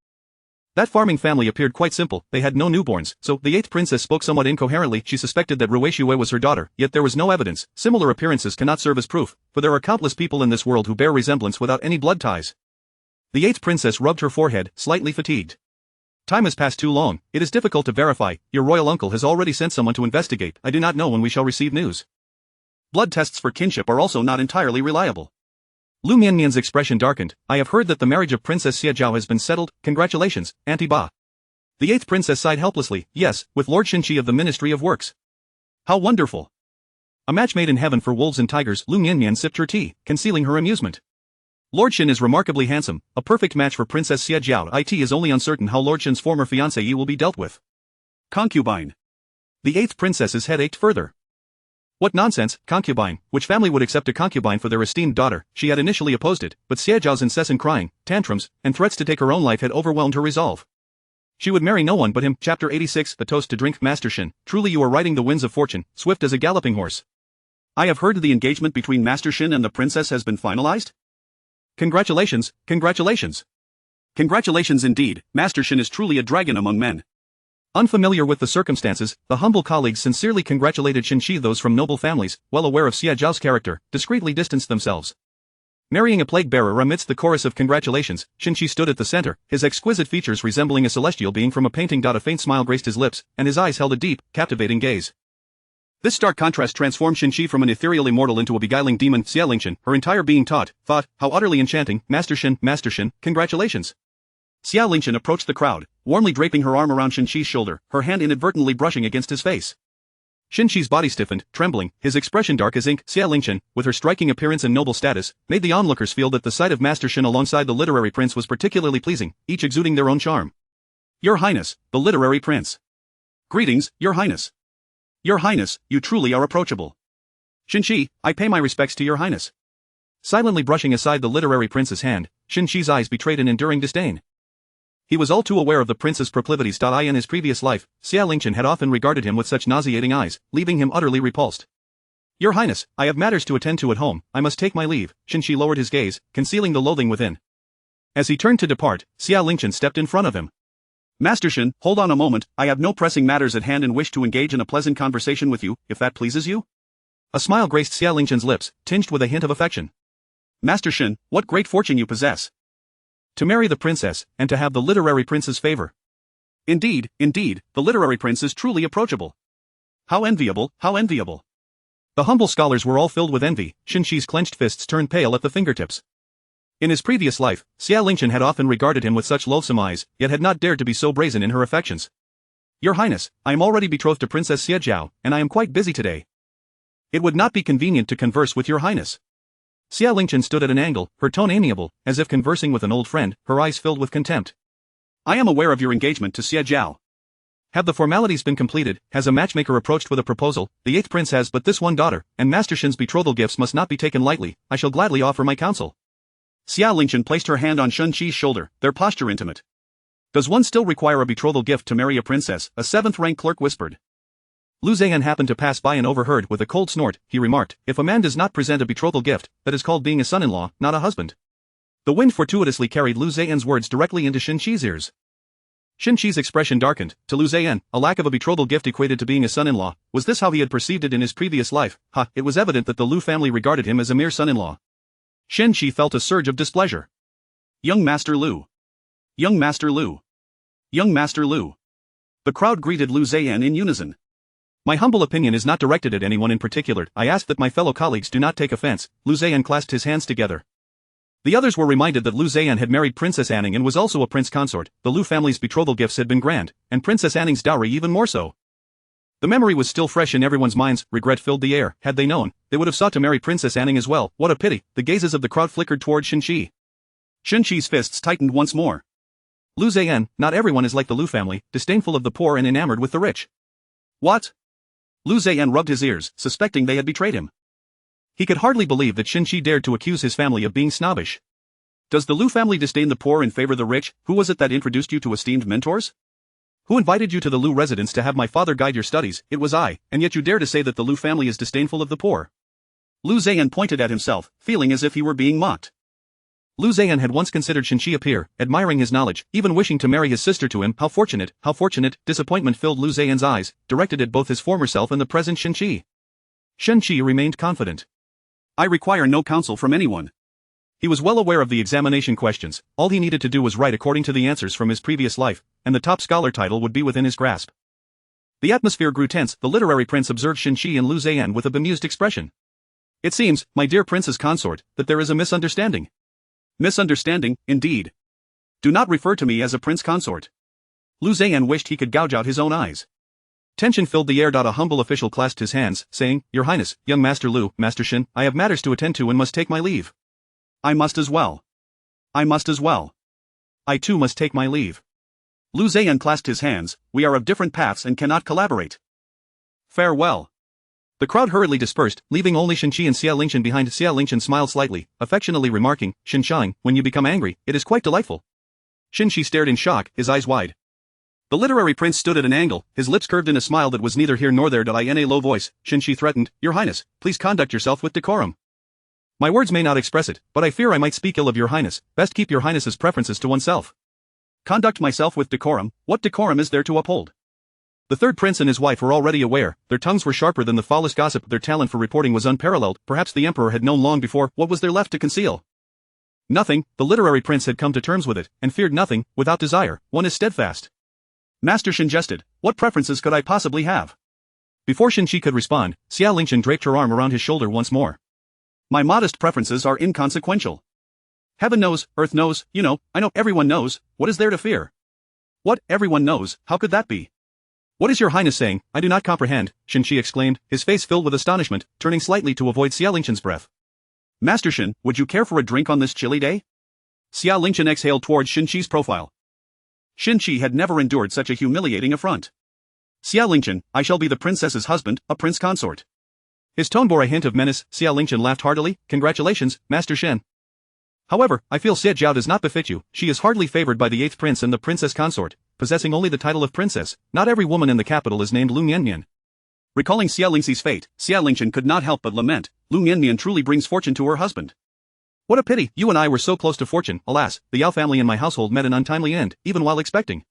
That farming family appeared quite simple. They had no newborns, so the 8th princess spoke somewhat incoherently. She suspected that Ruixue was her daughter, yet there was no evidence. Similar appearances cannot serve as proof, for there are countless people in this world who bear resemblance without any blood ties. The 8th princess rubbed her forehead, slightly fatigued. Time has passed too long, it is difficult to verify. Your royal uncle has already sent someone to investigate. I do not know when we shall receive news. Blood tests for kinship are also not entirely reliable. Liu Mianmian's expression darkened. I have heard that the marriage of Princess Xie Jiao has been settled. Congratulations, Auntie Ba. The 8th princess sighed helplessly. Yes, with Lord Xinqi of the Ministry of Works. How wonderful. A match made in heaven for wolves and tigers. Liu Mianmian sipped her tea, concealing her amusement. Lord Xin is remarkably handsome, a perfect match for Princess Xie Jiao. It is only uncertain how Lord Xin's former fiancée will be dealt with. Concubine. The 8th princess's head ached further. What nonsense, concubine, which family would accept a concubine for their esteemed daughter? She had initially opposed it, but Xie Jiao's incessant crying, tantrums, and threats to take her own life had overwhelmed her resolve. She would marry no one but him. Chapter 86. The Toast to Drink. Master Xin, truly you are riding the winds of fortune, swift as a galloping horse. I have heard the engagement between Master Xin and the princess has been finalized? Congratulations, congratulations. Congratulations indeed, Master Xin is truly a dragon among men. Unfamiliar with the circumstances, the humble colleagues sincerely congratulated Xinqi. Those from noble families, well aware of Xie Jiao's character, discreetly distanced themselves. Marrying a plague bearer amidst the chorus of congratulations, Xinqi stood at the center, his exquisite features resembling a celestial being from a painting. A faint smile graced his lips, and his eyes held a deep, captivating gaze. This stark contrast transformed Xinqi from an ethereal immortal into a beguiling demon. Xie Lingyuan, her entire being thought, how utterly enchanting. Master Xin, congratulations. Xie Lingyuan approached the crowd, warmly draping her arm around Xinqi's shoulder, her hand inadvertently brushing against his face. Xinqi's body stiffened, trembling, his expression dark as ink. Xie Lingyuan, with her striking appearance and noble status, made the onlookers feel that the sight of Master Xin alongside the literary prince was particularly pleasing, each exuding their own charm. Your Highness, the literary prince. Greetings, Your Highness. Your Highness, you truly are approachable. Xinqi, I pay my respects to Your Highness. Silently brushing aside the literary prince's hand, Xinqi's eyes betrayed an enduring disdain. He was all too aware of the prince's proclivities. In his previous life, Xie Lingyuan had often regarded him with such nauseating eyes, leaving him utterly repulsed. Your Highness, I have matters to attend to at home, I must take my leave. Shenxi lowered his gaze, concealing the loathing within. As he turned to depart, Xie Lingyuan stepped in front of him. Master Shen, hold on a moment, I have no pressing matters at hand and wish to engage in a pleasant conversation with you, if that pleases you? A smile graced Xie Lingyuan's lips, tinged with a hint of affection. Master Shen, what great fortune you possess. To marry the princess, and to have the literary prince's favor. Indeed, the literary prince is truly approachable. How enviable, how enviable. The humble scholars were all filled with envy. Shenxi's clenched fists turned pale at the fingertips. In his previous life, Xie Lingyuan had often regarded him with such loathsome eyes, yet had not dared to be so brazen in her affections. Your Highness, I am already betrothed to Princess Xie Jiao, and I am quite busy today. It would not be convenient to converse with your Highness. Xie Lingyuan stood at an angle, her tone amiable, as if conversing with an old friend, her eyes filled with contempt. I am aware of your engagement to Xie Jiao. Have the formalities been completed? Has a matchmaker approached with a proposal? The 8th prince has but this one daughter, and Master Shen's betrothal gifts must not be taken lightly. I shall gladly offer my counsel. Xie Lingyuan placed her hand on Shenxi's shoulder, their posture intimate. Does one still require a betrothal gift to marry a princess? A 7th-rank clerk whispered. Liu Mianmian happened to pass by and overheard. With a cold snort, he remarked, if a man does not present a betrothal gift, that is called being a son-in-law, not a husband. The wind fortuitously carried Liu Mianmian's words directly into Shenxi's ears. Shenxi's expression darkened. To Liu Mianmian, a lack of a betrothal gift equated to being a son-in-law. Was this how he had perceived it in his previous life? It was evident that the Liu family regarded him as a mere son-in-law. Shenxi felt a surge of displeasure. Young Master Liu. Young Master Liu. Young Master Liu. The crowd greeted Liu Mianmian in unison. My humble opinion is not directed at anyone in particular. I ask that my fellow colleagues do not take offense. Liu Mianmian clasped his hands together. The others were reminded that Liu Mianmian had married Princess Anning and was also a prince consort. The Liu family's betrothal gifts had been grand, and Princess Anning's dowry even more so. The memory was still fresh in everyone's minds. Regret filled the air. Had they known, they would have sought to marry Princess Anning as well. What a pity. The gazes of the crowd flickered toward Shenxi. Shenxi's fists tightened once more. Liu Mianmian, not everyone is like the Liu family, disdainful of the poor and enamored with the rich. What? Liu Mianmian rubbed his ears, suspecting they had betrayed him. He could hardly believe that Shenxi dared to accuse his family of being snobbish. Does the Liu family disdain the poor and favor the rich? Who was it that introduced you to esteemed mentors? Who invited you to the Liu residence to have my father guide your studies? It was I, and yet you dare to say that the Liu family is disdainful of the poor. Liu Mianmian pointed at himself, feeling as if he were being mocked. Liu Mianmian had once considered Shenxi a peer, admiring his knowledge, even wishing to marry his sister to him. How fortunate, how fortunate. Disappointment filled Liu Mianmian's eyes, directed at both his former self and the present Shenxi. Shenxi remained confident. I require no counsel from anyone. He was well aware of the examination questions. All he needed to do was write according to the answers from his previous life, and the top scholar title would be within his grasp. The atmosphere grew tense. The literary prince observed Shenxi and Liu Mianmian with a bemused expression. It seems, my dear princess consort, that there is a misunderstanding. Misunderstanding, indeed. Do not refer to me as a prince consort. Liu Mianmian wished he could gouge out his own eyes. Tension filled the air. A humble official clasped his hands, saying, Your Highness, young Master Liu, Master Shen, I have matters to attend to and must take my leave. I must as well. I must as well. I too must take my leave. Liu Mianmian clasped his hands. We are of different paths and cannot collaborate. Farewell. The crowd hurriedly dispersed, leaving only Shenxi and Xie Lingyuan behind. Xie Lingyuan smiled slightly, affectionately remarking, Shenxiang, when you become angry, it is quite delightful. Shenxi stared in shock, his eyes wide. The literary prince stood at an angle, his lips curved in a smile that was neither here nor there. In a low voice, Shenxi threatened, Your Highness, please conduct yourself with decorum. My words may not express it, but I fear I might speak ill of your Highness. Best keep your Highness's preferences to oneself. Conduct myself with decorum? What decorum is there to uphold? The third prince and his wife were already aware. Their tongues were sharper than the foulest gossip. Their talent for reporting was unparalleled. Perhaps the emperor had known long before. What was there left to conceal? Nothing. The literary prince had come to terms with it, and feared nothing. Without desire, one is steadfast. Master Shen jested. What preferences could I possibly have? Before Shenxi could respond, Xie Lingyuan draped her arm around his shoulder once more. My modest preferences are inconsequential. Heaven knows, earth knows, I know, everyone knows. What is there to fear? What, everyone knows, how could that be? What is your Highness saying? I do not comprehend, Shenxi exclaimed, his face filled with astonishment, turning slightly to avoid Xie Lingyuan's breath. Master Shen, would you care for a drink on this chilly day? Xie Lingyuan exhaled towards Shenxi's profile. Shenxi had never endured such a humiliating affront. Xie Lingyuan, I shall be the princess's husband, a prince consort. His tone bore a hint of menace. Xie Lingyuan laughed heartily. Congratulations, Master Shen. However, I feel Xie Jiao does not befit you. She is hardly favored by the 8th prince and the princess consort, possessing only the title of princess. Not every woman in the capital is named Liu Mianmian. Recalling Xie Lingxi's fate, Xie Lingyuan could not help but lament, Liu Mianmian truly brings fortune to her husband. What a pity, you and I were so close to fortune. Alas, the Yao family in my household met an untimely end, even while expecting.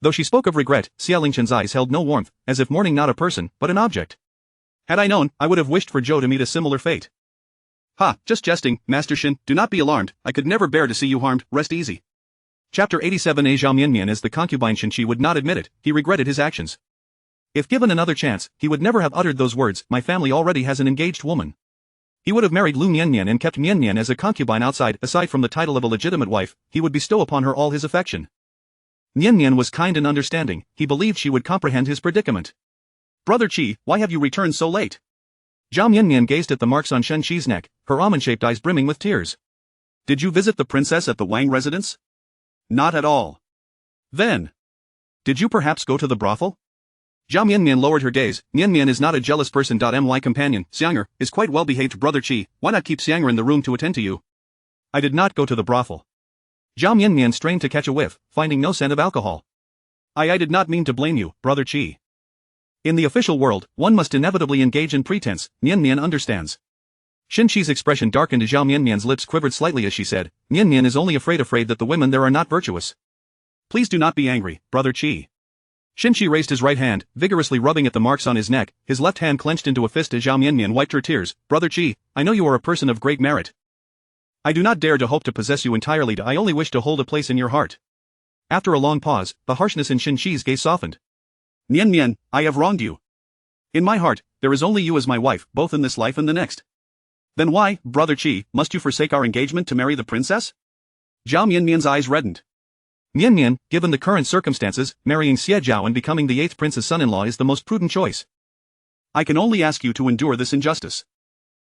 Though she spoke of regret, Xie Lingchuan's eyes held no warmth, as if mourning not a person, but an object. Had I known, I would have wished for Zhou to meet a similar fate. Ha, just jesting, Master Xin, do not be alarmed, I could never bear to see you harmed, rest easy. Chapter 87. Xie Mianmian as the concubine. Xi would not admit it, he regretted his actions. If given another chance, he would never have uttered those words, my family already has an engaged woman. He would have married Liu Mianmian and kept Mianmian as a concubine aside from the title of a legitimate wife, he would bestow upon her all his affection. Mianmian was kind and understanding, he believed she would comprehend his predicament. Brother Qi, why have you returned so late? Zhao Mianmian gazed at the marks on Shen Qi's neck, her almond-shaped eyes brimming with tears. Did you visit the princess at the Wang residence? Not at all. Then, did you perhaps go to the brothel? Zhao Mianmian lowered her gaze. Mianmian is not a jealous person. My companion, Xiang'er, is quite well behaved. Brother Qi, why not keep Xiang'er in the room to attend to you? I did not go to the brothel. Zhao Mianmian strained to catch a whiff, finding no scent of alcohol. I did not mean to blame you, Brother Qi. In the official world, one must inevitably engage in pretense, Mianmian understands. Shen Qi's expression darkened as Zhao Mianmian's lips quivered slightly as she said, Mianmian is only afraid that the women there are not virtuous. Please do not be angry, Brother Qi. Shen Qi raised his right hand, vigorously rubbing at the marks on his neck, his left hand clenched into a fist as Zhao Mianmian wiped her tears. Brother Qi, I know you are a person of great merit. I do not dare to hope to possess you entirely. I only wish to hold a place in your heart. After a long pause, the harshness in Shen Qi's gaze softened. Mianmian, I have wronged you. In my heart, there is only you as my wife, both in this life and the next. Then why, Brother Qi, must you forsake our engagement to marry the princess? Zhao Mianmian's eyes reddened. Mianmian, given the current circumstances, marrying Xie Zhao and becoming the 8th prince's son-in-law is the most prudent choice. I can only ask you to endure this injustice.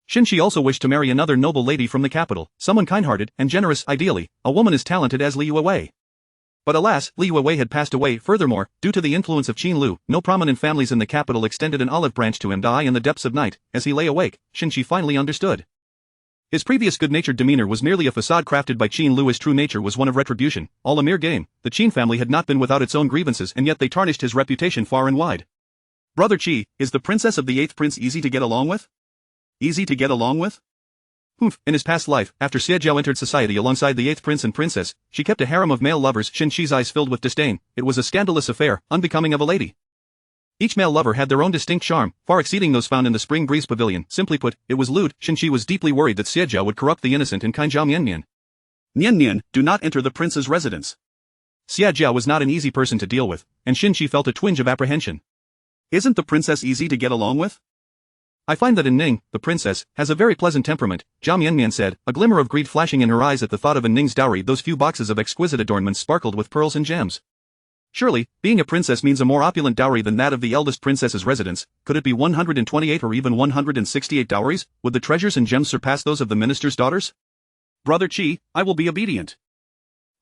Shen Qi also wished to marry another noble lady from the capital, someone kind-hearted and generous, ideally, a woman as talented as Liu Wei. But alas, Liu Wei had passed away. Furthermore, due to the influence of Qin Lu, no prominent families in the capital extended an olive branch to him. In the depths of night, as he lay awake, Shen Qi finally understood. His previous good-natured demeanor was merely a facade crafted by Qin Lu. His true nature was one of retribution, all a mere game. The Qin family had not been without its own grievances and yet they tarnished his reputation far and wide. Brother Qi, is the princess of the 8th prince easy to get along with? Easy to get along with? Humph, in his past life, after Xie Zhao entered society alongside the 8th prince and princess, she kept a harem of male lovers. Shen Qi's eyes filled with disdain. It was a scandalous affair, unbecoming of a lady. Each male lover had their own distinct charm, far exceeding those found in the Spring Breeze Pavilion. Simply put, it was lewd. Shen Qi was deeply worried that Xie Zhao would corrupt the innocent and kind Zhao Mianmian. Mianmian, do not enter the prince's residence. Xie Zhao was not an easy person to deal with, and Shen Qi felt a twinge of apprehension. Isn't the princess easy to get along with? I find that in Ning, the princess, has a very pleasant temperament, Zhao Mianmian said, a glimmer of greed flashing in her eyes at the thought of Ning's dowry. Those few boxes of exquisite adornments sparkled with pearls and gems. Surely, being a princess means a more opulent dowry than that of the eldest princess's residence. Could it be 128 or even 168 dowries? Would the treasures and gems surpass those of the minister's daughters? Brother Qi, I will be obedient.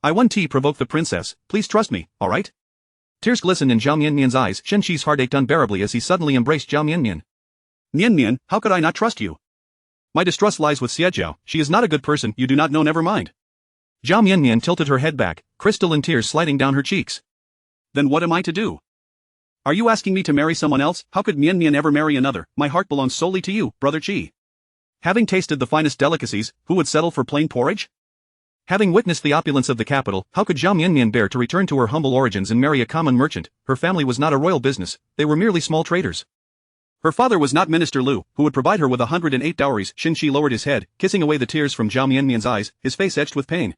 I won't provoke the princess, please trust me, alright? Tears glistened in Zhao Mianmian's eyes. Shen Qi's heart ached unbearably as he suddenly embraced Zhao Mianmian. Mianmian, how could I not trust you? My distrust lies with Xie Zhao. She is not a good person. You do not know. Never mind. Zhao Mianmian tilted her head back, crystalline tears sliding down her cheeks. Then what am I to do? Are you asking me to marry someone else? How could Mianmian ever marry another? My heart belongs solely to you, Brother Qi. Having tasted the finest delicacies, who would settle for plain porridge? Having witnessed the opulence of the capital, how could Zhao Mianmian bear to return to her humble origins and marry a common merchant? Her family was not a royal business, they were merely small traders. Her father was not Minister Liu, who would provide her with 108 dowries. Shen Qi lowered his head, kissing away the tears from Zhao Mianmian's eyes, his face etched with pain.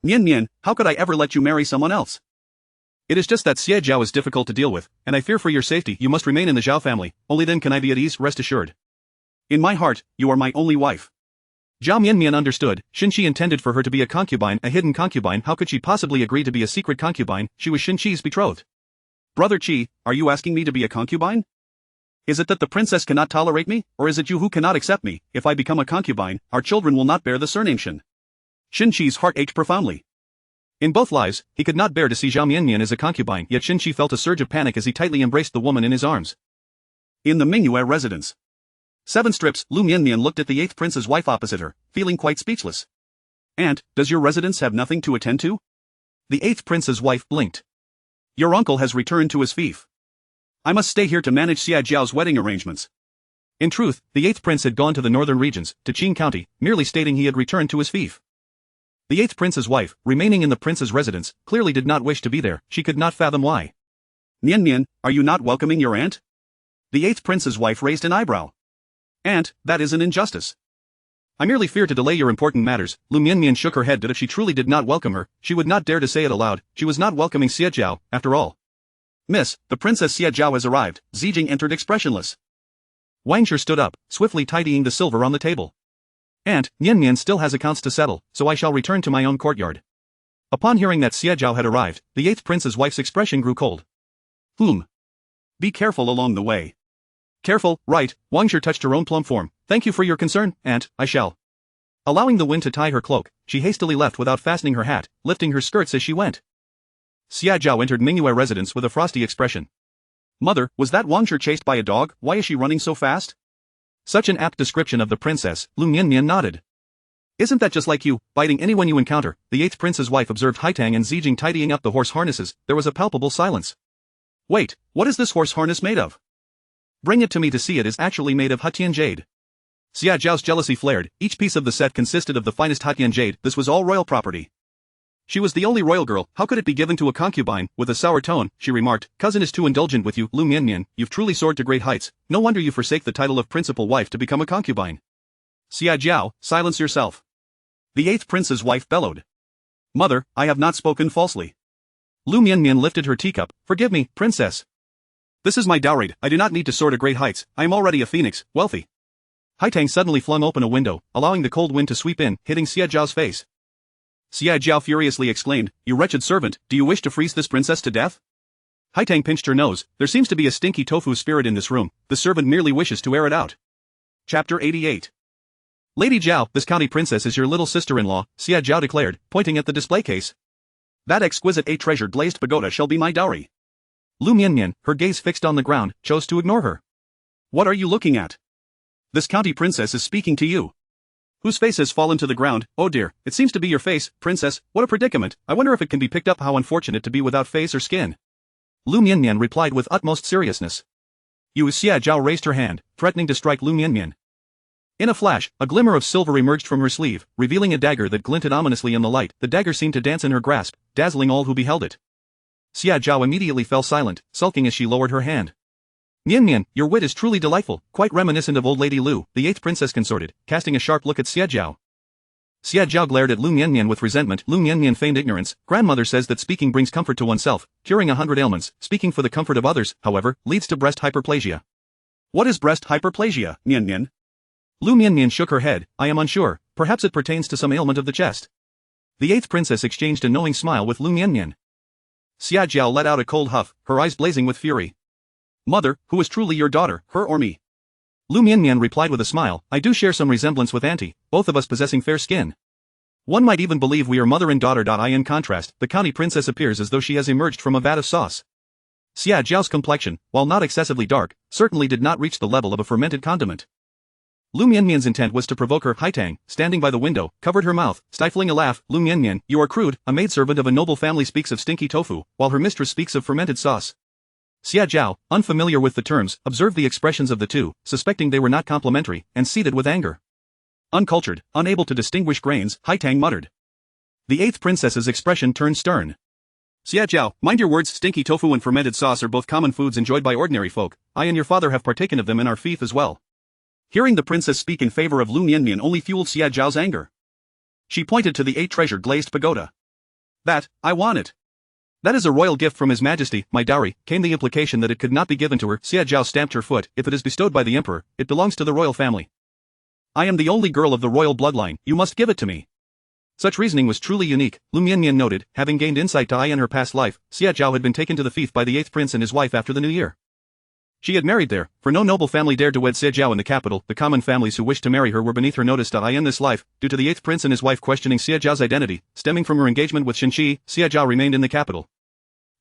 Mianmian, how could I ever let you marry someone else? It is just that Xie Zhao is difficult to deal with, and I fear for your safety you must remain in the Zhao family, only then can I be at ease, rest assured. In my heart, you are my only wife. Zhao Mianmian understood, Shen Qi intended for her to be a concubine, a hidden concubine. How could she possibly agree to be a secret concubine? She was Shen Qi's betrothed. Brother Qi, are you asking me to be a concubine? Is it that the princess cannot tolerate me, or is it you who cannot accept me? If I become a concubine, our children will not bear the surname Shen. Shen Qi's heart ached profoundly. In both lives, he could not bear to see Zhao Mianmian as a concubine, yet Shen Qi felt a surge of panic as he tightly embraced the woman in his arms. In the Mingyue residence. 7 strips, Liu Mianmian looked at the 8th prince's wife opposite her, feeling quite speechless. Aunt, does your residence have nothing to attend to? The 8th prince's wife blinked. Your uncle has returned to his fief. I must stay here to manage Xie Zhao's wedding arrangements. In truth, the 8th prince had gone to the northern regions, to Qing County, merely stating he had returned to his fief. The 8th prince's wife, remaining in the prince's residence, clearly did not wish to be there. She could not fathom why. Mianmian, are you not welcoming your aunt? The 8th prince's wife raised an eyebrow. Aunt, that is an injustice. I merely fear to delay your important matters. Liu Mianmian shook her head that if she truly did not welcome her, she would not dare to say it aloud. She was not welcoming Xie Zhao, after all. Miss, the Princess Xie Zhao has arrived. Zijing entered expressionless. Wang Shi stood up, swiftly tidying the silver on the table. Aunt, Mianmian still has accounts to settle, so I shall return to my own courtyard. Upon hearing that Xie Zhao had arrived, the 8th prince's wife's expression grew cold. Be careful along the way. Careful, right, Wang Shi touched her own plump form. Thank you for your concern, Aunt, I shall. Allowing the wind to tie her cloak, she hastily left without fastening her hat, lifting her skirts as she went. Xie Zhao entered Mingyue residence with a frosty expression. Mother, was that Wang Shi chased by a dog? Why is she running so fast? Such an apt description of the princess, Liu Mianmian nodded. Isn't that just like you, biting anyone you encounter? The 8th prince's wife observed Haitang and Zijing tidying up the horse harnesses. There was a palpable silence. Wait, what is this horse harness made of? Bring it to me to see. It is actually made of Hatian jade. Xie Zhao's jealousy flared. Each piece of the set consisted of the finest Hatian jade. This was all royal property. She was the only royal girl, how could it be given to a concubine? With a sour tone, she remarked, cousin is too indulgent with you, Liu Mianmian, you've truly soared to great heights, no wonder you forsake the title of principal wife to become a concubine. Xie Zhao, silence yourself. The 8th prince's wife bellowed. Mother, I have not spoken falsely. Liu Mianmian lifted her teacup. Forgive me, princess. This is my dowry. I do not need to soar to great heights. I am already a phoenix, wealthy. Haitang suddenly flung open a window, allowing the cold wind to sweep in, hitting Xie Zhao's face. Xie Zhao furiously exclaimed, you wretched servant, do you wish to freeze this princess to death? Haitang pinched her nose. There seems to be a stinky tofu spirit in this room. The servant merely wishes to air it out. Chapter 88. Lady Zhao, this county princess is your little sister-in-law, Xie Zhao declared, pointing at the display case. That exquisite treasured glazed pagoda shall be my dowry. Liu Mianmian, her gaze fixed on the ground, chose to ignore her. What are you looking at? This county princess is speaking to you. Whose face has fallen to the ground? Oh dear, it seems to be your face, princess. What a predicament. I wonder if it can be picked up. How unfortunate to be without face or skin. Liu Mianmian replied with utmost seriousness. Xie Zhao raised her hand, threatening to strike Liu Mianmian. In a flash, a glimmer of silver emerged from her sleeve, revealing a dagger that glinted ominously in the light. The dagger seemed to dance in her grasp, dazzling all who beheld it. Xie Zhao immediately fell silent, sulking as she lowered her hand. Mianmian, your wit is truly delightful, quite reminiscent of old Lady Liu, the 8th princess consorted, casting a sharp look at Xie Zhao. Xie Zhao glared at Liu Mianmian with resentment. Liu Mianmian feigned ignorance. Grandmother says that speaking brings comfort to oneself, curing 100 ailments. Speaking for the comfort of others, however, leads to breast hyperplasia. What is breast hyperplasia, Mianmian? Liu Mianmian shook her head. I am unsure, perhaps it pertains to some ailment of the chest. The 8th princess exchanged a knowing smile with Liu Mianmian. Xie Zhao let out a cold huff, her eyes blazing with fury. Mother, who is truly your daughter, her or me? Liu Mianmian replied with a smile, I do share some resemblance with Auntie, both of us possessing fair skin. One might even believe we are mother and daughter. In contrast, the county princess appears as though she has emerged from a vat of sauce. Xie Zhao's complexion, while not excessively dark, certainly did not reach the level of a fermented condiment. Liu Mianmian's intent was to provoke her. Haitang, standing by the window, covered her mouth, stifling a laugh. Liu Mianmian, you are crude. A maidservant of a noble family speaks of stinky tofu, while her mistress speaks of fermented sauce. Xie Zhao, unfamiliar with the terms, observed the expressions of the two, suspecting they were not complimentary, and seethed with anger. Uncultured, unable to distinguish grains, Haitang muttered. The 8th princess's expression turned stern. Xie Zhao, mind your words. Stinky tofu and fermented sauce are both common foods enjoyed by ordinary folk. I and your father have partaken of them in our fief as well. Hearing the princess speak in favor of Liu Mianmian only fueled Xie Zhao's anger. She pointed to the 8 treasured glazed pagoda. That, I want it. That is a royal gift from His Majesty, my dowry. Came the implication that it could not be given to her. Xie Zhao stamped her foot. If it is bestowed by the emperor, it belongs to the royal family. I am the only girl of the royal bloodline. You must give it to me. Such reasoning was truly unique. Liu Mianmian noted, having gained insight to in her past life, Xie Zhao had been taken to the fief by the 8th prince and his wife after the new year. She had married there, for no noble family dared to wed Xie Zhao in the capital. The common families who wished to marry her were beneath her notice. In this life, due to the 8th prince and his wife questioning Xie Zhao's identity, stemming from her engagement with Shenqi, Xie Zhao remained in the capital.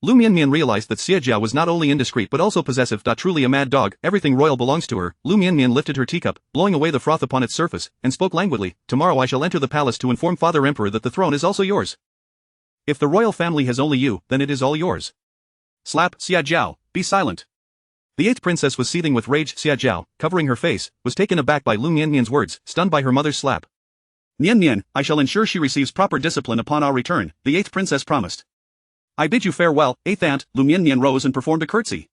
Liu Mianmian realized that Xie Zhao was not only indiscreet but also possessive. Truly a mad dog, everything royal belongs to her. Liu Mianmian lifted her teacup, blowing away the froth upon its surface, and spoke languidly, tomorrow I shall enter the palace to inform Father Emperor that the throne is also yours. If the royal family has only you, then it is all yours. Slap, Xie Zhao, be silent. The 8th princess was seething with rage. Xie Zhao, covering her face, was taken aback by Liu Mianmian's words, stunned by her mother's slap. Mianmian, I shall ensure she receives proper discipline upon our return, the 8th princess promised. I bid you farewell, 8th aunt. Liu Mianmian rose and performed a curtsy.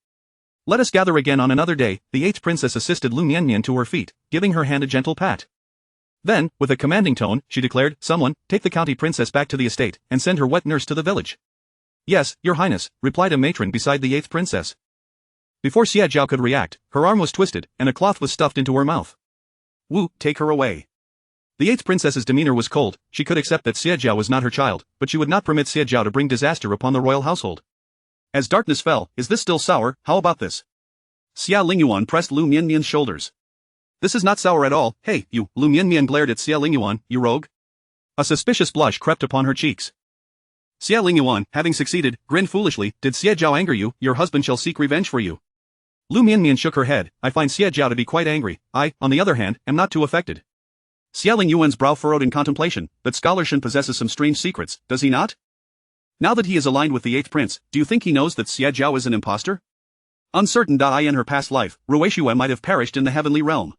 Let us gather again on another day. The 8th princess assisted Liu Mianmian to her feet, giving her hand a gentle pat. Then, with a commanding tone, she declared, someone, take the county princess back to the estate, and send her wet nurse to the village. Yes, your highness, replied a matron beside the 8th princess. Before Xie Zhao could react, her arm was twisted, and a cloth was stuffed into her mouth. Wu, take her away. The 8th princess's demeanor was cold. She could accept that Xie Zhao was not her child, but she would not permit Xie Zhao to bring disaster upon the royal household. As darkness fell, is this still sour? How about this? Xie Lingyuan pressed Liu Mianmian's shoulders. This is not sour at all. Hey, you, Liu Mianmian glared at Xie Lingyuan, you rogue. A suspicious blush crept upon her cheeks. Xie Lingyuan, having succeeded, grinned foolishly. Did Xie Zhao anger you? Your husband shall seek revenge for you. Liu Mianmian shook her head. I find Xie Zhao to be quite angry. I, on the other hand, am not too affected. Xie Lingyuan's brow furrowed in contemplation. That scholar Shen possesses some strange secrets, does he not? Now that he is aligned with the 8th prince, do you think he knows that Xie Zhao is an impostor? Uncertain. In her past life, Ruishue might have perished in the heavenly realm.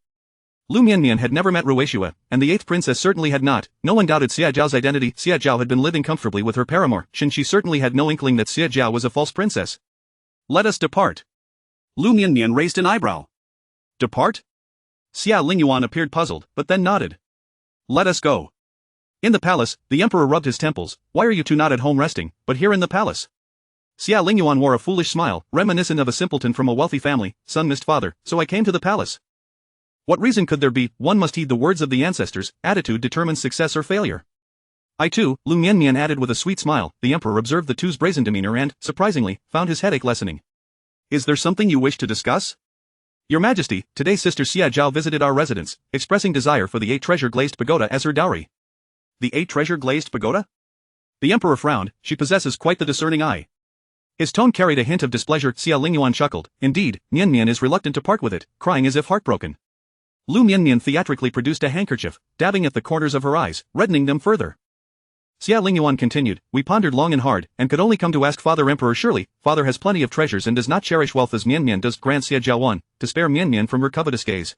Liu Mianmian had never met Ruishue, and the 8th princess certainly had not. No one doubted Xie Zhao's identity. Xie Zhao had been living comfortably with her paramour, Shen. She certainly had no inkling that Xie Zhao was a false princess. Let us depart. Liu Mianmian raised an eyebrow. Depart? Xie Lingyuan appeared puzzled, but then nodded. Let us go. In the palace, the emperor rubbed his temples. Why are you two not at home resting, but here in the palace? Xie Lingyuan wore a foolish smile, reminiscent of a simpleton from a wealthy family. Son missed father, so I came to the palace. What reason could there be? One must heed the words of the ancestors. Attitude determines success or failure. I too, Liu Mianmian added with a sweet smile. The emperor observed the two's brazen demeanor and, surprisingly, found his headache lessening. Is there something you wish to discuss? Your Majesty, today Sister Xie Zhao visited our residence, expressing desire for the 8 treasure-glazed pagoda as her dowry. The 8 treasure-glazed pagoda? The emperor frowned. She possesses quite the discerning eye. His tone carried a hint of displeasure. Xie Lingyuan chuckled. Indeed, Mianmian is reluctant to part with it, crying as if heartbroken. Liu Mianmian theatrically produced a handkerchief, dabbing at the corners of her eyes, reddening them further. Xie Lingyuan continued, we pondered long and hard, and could only come to ask Father Emperor. Surely, Father has plenty of treasures and does not cherish wealth as Mianmian does. Grant Xie Zhao one, to spare Mianmian from her covetous gaze.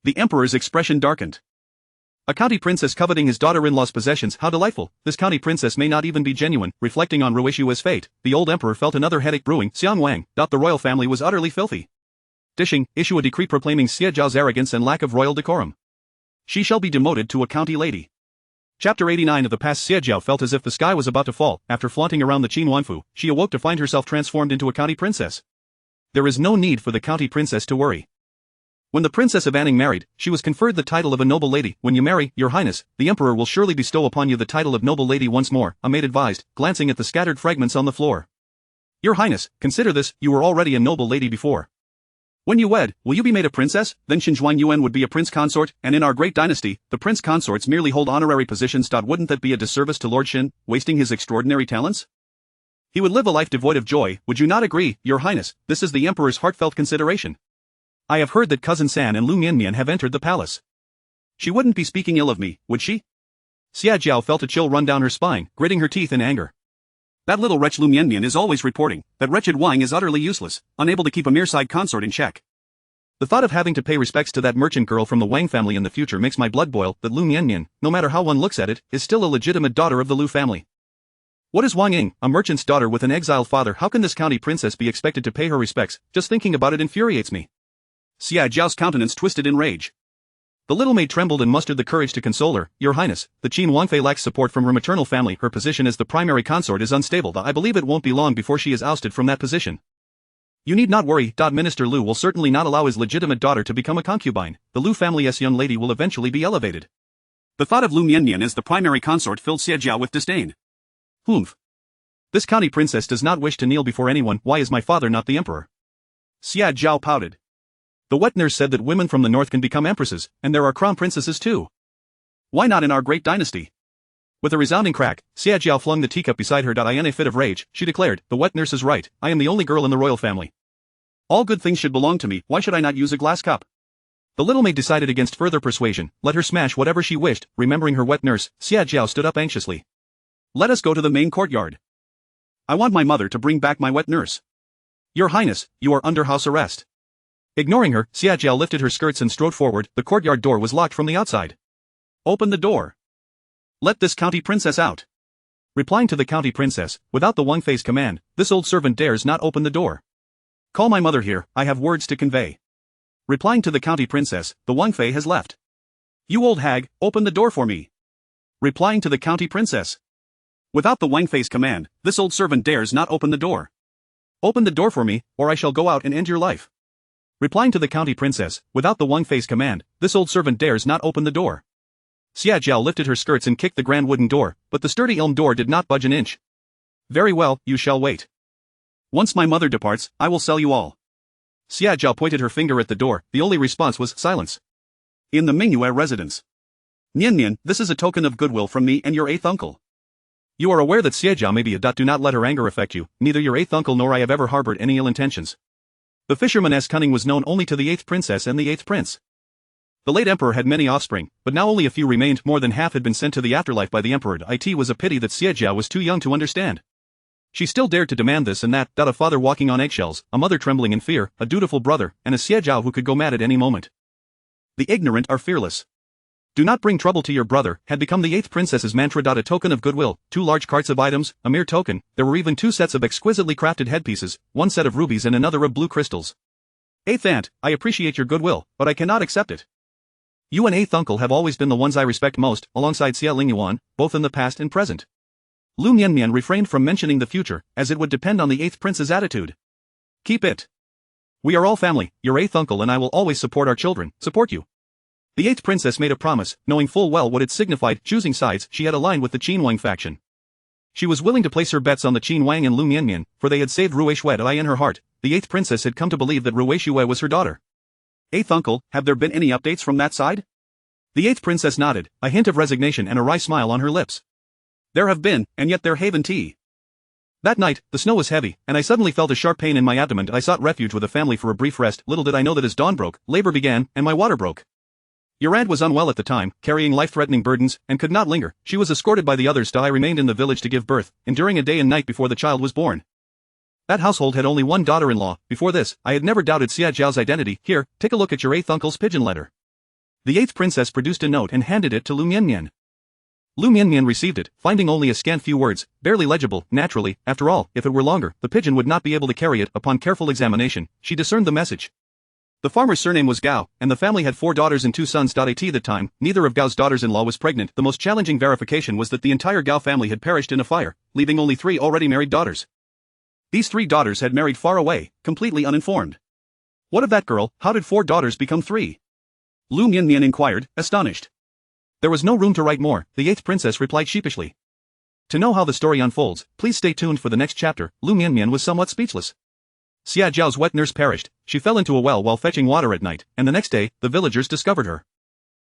The emperor's expression darkened. A county princess coveting his daughter-in-law's possessions, how delightful. This county princess may not even be genuine. Reflecting on Ruishue's fate, the old emperor felt another headache brewing. Xiang Wang, the royal family was utterly filthy. Dishing, issue a decree proclaiming Xie Zhao's arrogance and lack of royal decorum. She shall be demoted to a county lady. Chapter 89 of the past. Xie Zhao felt as if the sky was about to fall. After flaunting around the Qin she awoke to find herself transformed into a county princess. There is no need for the county princess to worry. When the Princess of Anning married, she was conferred the title of a noble lady. When you marry, your highness, the emperor will surely bestow upon you the title of noble lady once more, a maid advised, glancing at the scattered fragments on the floor. Your highness, consider this, you were already a noble lady before. When you wed, will you be made a princess? Then Xinzhuang Yuan would be a prince consort, and in our great dynasty, the prince consorts merely hold honorary positions. Wouldn't that be a disservice to Lord Xin, wasting his extraordinary talents? He would live a life devoid of joy, would you not agree, your highness? This is the emperor's heartfelt consideration. I have heard that cousin San and Liu Mianmian have entered the palace. She wouldn't be speaking ill of me, would she? Xie Zhao felt a chill run down her spine, gritting her teeth in anger. That little wretch Liu Mianmian is always reporting that wretched Wang is utterly useless, unable to keep a mere side consort in check. The thought of having to pay respects to that merchant girl from the Wang family in the future makes my blood boil. That Liu Mianmian, no matter how one looks at it, is still a legitimate daughter of the Liu family. What is Wang Ying, a merchant's daughter with an exiled father? How can this county princess be expected to pay her respects? Just thinking about it infuriates me. Xie Zhao's countenance twisted in rage. The little maid trembled and mustered the courage to console her. Your highness, the Qin Wanfei lacks support from her maternal family. Her position as the primary consort is unstable. I believe it won't be long before she is ousted from that position. You need not worry. Minister Liu will certainly not allow his legitimate daughter to become a concubine. The Liu family's young lady will eventually be elevated. The thought of Liu Mianmian as the primary consort filled Xie Zhao with disdain. Humph. This county princess does not wish to kneel before anyone. Why is my father not the emperor? Xie Zhao pouted. The wet nurse said that women from the north can become empresses, and there are crown princesses too. Why not in our great dynasty? With a resounding crack, Xie Zhao flung the teacup beside her. In a fit of rage, she declared, the wet nurse is right, I am the only girl in the royal family. All good things should belong to me, why should I not use a glass cup? The little maid decided against further persuasion. Let her smash whatever she wished. Remembering her wet nurse, Xie Zhao stood up anxiously. Let us go to the main courtyard. I want my mother to bring back my wet nurse. Your Highness, you are under house arrest. Ignoring her, Xie Jiao lifted her skirts and strode forward. The courtyard door was locked from the outside. Open the door. Let this county princess out. Replying to the county princess, without the Wang Fei's command, this old servant dares not open the door. Call my mother here, I have words to convey. Replying to the county princess, the Wang Fei has left. You old hag, open the door for me. Replying to the county princess. Without the Wang Fei's command, this old servant dares not open the door. Open the door for me, or I shall go out and end your life. Replying to the county princess, without the Wang Fei's command, this old servant dares not open the door. Xie Jiao lifted her skirts and kicked the grand wooden door, but the sturdy elm door did not budge an inch. Very well, you shall wait. Once my mother departs, I will sell you all. Xie Jiao pointed her finger at the door. The only response was silence. In the Mingyue residence. Mianmian, this is a token of goodwill from me and your 8th uncle. You are aware that Xie Jiao may be a. Do not let her anger affect you. Neither your 8th uncle nor I have ever harbored any ill intentions. The fisherman's cunning was known only to the 8th princess and the 8th prince. The late emperor had many offspring, but now only a few remained. More than half had been sent to the afterlife by the emperor. It was a pity that Xie Jiao was too young to understand. She still dared to demand this and that, a father walking on eggshells, a mother trembling in fear, a dutiful brother, and a Xie Jiao who could go mad at any moment. The ignorant are fearless. Do not bring trouble to your brother, had become the 8th princess's mantra. A token of goodwill, 2 large carts of items, a mere token. There were even 2 sets of exquisitely crafted headpieces, 1 set of rubies and another of blue crystals. 8th aunt, I appreciate your goodwill, but I cannot accept it. You and 8th uncle have always been the ones I respect most, alongside Xie Lingyuan, both in the past and present. Liu Mianmian refrained from mentioning the future, as it would depend on the 8th prince's attitude. Keep it. We are all family, your 8th uncle and I will always support our children, support you. The 8th princess made a promise, knowing full well what it signified. Choosing sides, she had aligned with the Qin Wang faction. She was willing to place her bets on the Qin Wang and Liu Mianmian, for they had saved Ruwei Shui in her heart. The 8th princess had come to believe that Ruwei Shui was her daughter. 8th uncle, have there been any updates from that side? The 8th princess nodded, a hint of resignation and a wry smile on her lips. There have been, and yet they're haven tea. That night, the snow was heavy, and I suddenly felt a sharp pain in my abdomen. I sought refuge with a family for a brief rest. Little did I know that as dawn broke, labor began, and my water broke. Your aunt was unwell at the time, carrying life-threatening burdens, and could not linger. She was escorted by the others. I remained in the village to give birth, enduring a day and night before the child was born. That household had only 1 daughter-in-law. Before this, I had never doubted Xie Jiao's identity. Here, take a look at your 8th uncle's pigeon letter. The 8th princess produced a note and handed it to Liu Mianmian. Liu Mianmian received it, finding only a scant few words, barely legible. Naturally, after all, if it were longer, the pigeon would not be able to carry it. Upon careful examination, she discerned the message. The farmer's surname was Gao, and the family had 4 daughters and 2 sons. At that time, neither of Gao's daughters-in-law was pregnant. The most challenging verification was that the entire Gao family had perished in a fire, leaving only 3 already married daughters. These 3 daughters had married far away, completely uninformed. What of that girl? How did 4 daughters become 3? Liu Mianmian inquired, astonished. There was no room to write more, the 8th princess replied sheepishly. To know how the story unfolds, please stay tuned for the next chapter. Liu Mianmian was somewhat speechless. Xie Jiao's wet nurse perished. She fell into a well while fetching water at night, and the next day, the villagers discovered her.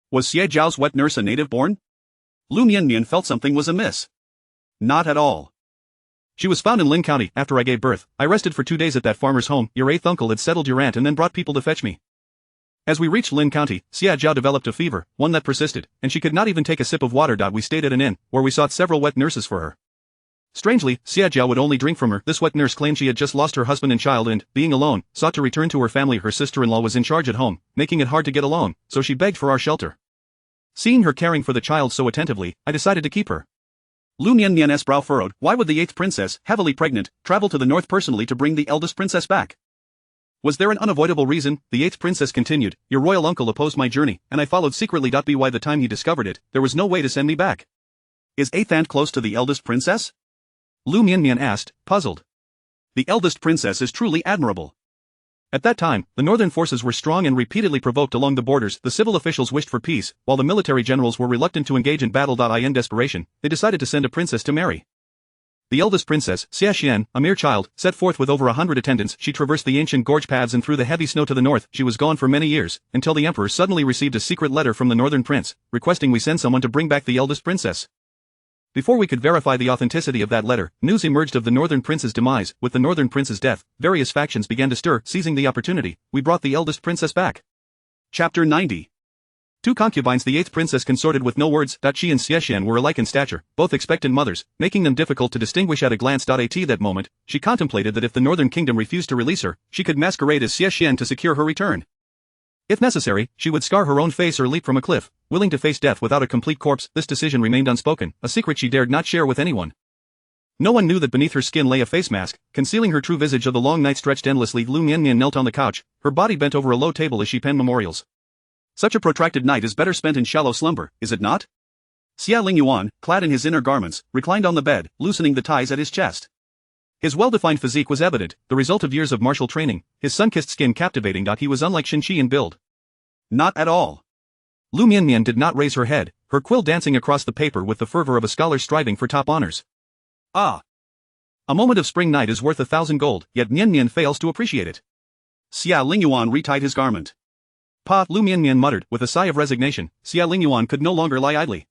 Was Xie Jiao's wet nurse a native-born? Liu Mianmian felt something was amiss. Not at all. She was found in Lin County. After I gave birth, I rested for 2 days at that farmer's home. Your 8th uncle had settled your aunt and then brought people to fetch me. As we reached Lin County, Xie Jiao developed a fever, one that persisted, and she could not even take a sip of water. We stayed at an inn, where we sought several wet nurses for her. Strangely, Xie Jiao would only drink from her. This wet nurse claimed she had just lost her husband and child and, being alone, sought to return to her family. Her sister-in-law was in charge at home, making it hard to get alone, so she begged for our shelter. Seeing her caring for the child so attentively, I decided to keep her. Liu Mianmian's brow furrowed. Why would the 8th princess, heavily pregnant, travel to the north personally to bring the eldest princess back? Was there an unavoidable reason? The 8th princess continued. Your royal uncle opposed my journey, and I followed secretly. By the time he discovered it, there was no way to send me back. Is 8th aunt close to the eldest princess? Liu Mianmian asked, puzzled. The eldest princess is truly admirable. At that time, the northern forces were strong and repeatedly provoked along the borders. The civil officials wished for peace, while the military generals were reluctant to engage in battle. In desperation, they decided to send a princess to marry. The eldest princess, Xie Xian, a mere child, set forth with over 100 attendants. She traversed the ancient gorge paths and through the heavy snow to the north. She was gone for many years, until the emperor suddenly received a secret letter from the northern prince, requesting we send someone to bring back the eldest princess. Before we could verify the authenticity of that letter, news emerged of the northern prince's demise. With the northern prince's death, various factions began to stir. Seizing the opportunity, we brought the eldest princess back. Chapter 90. Two concubines, the 8th princess consorted with no words. She and Xie were alike in stature, both expectant mothers, making them difficult to distinguish at a glance. At that moment, she contemplated that if the northern kingdom refused to release her, she could masquerade as Xie to secure her return. If necessary, she would scar her own face or leap from a cliff, willing to face death without a complete corpse. This decision remained unspoken, a secret she dared not share with anyone. No one knew that beneath her skin lay a face mask, concealing her true visage. Of the long night stretched endlessly. Liu Mianmian knelt on the couch, her body bent over a low table as she penned memorials. Such a protracted night is better spent in shallow slumber, is it not? Xie Lingyuan, clad in his inner garments, reclined on the bed, loosening the ties at his chest. His well-defined physique was evident, the result of years of martial training, his sun-kissed skin captivating. He was unlike Xie in build. Not at all. Liu Mianmian did not raise her head, her quill dancing across the paper with the fervor of a scholar striving for top honors. Ah! A moment of spring night is worth 1,000 gold, yet Mianmian fails to appreciate it. Xie Lingyuan retied his garment. Pa, Liu Mianmian muttered, with a sigh of resignation. Xie Lingyuan could no longer lie idly.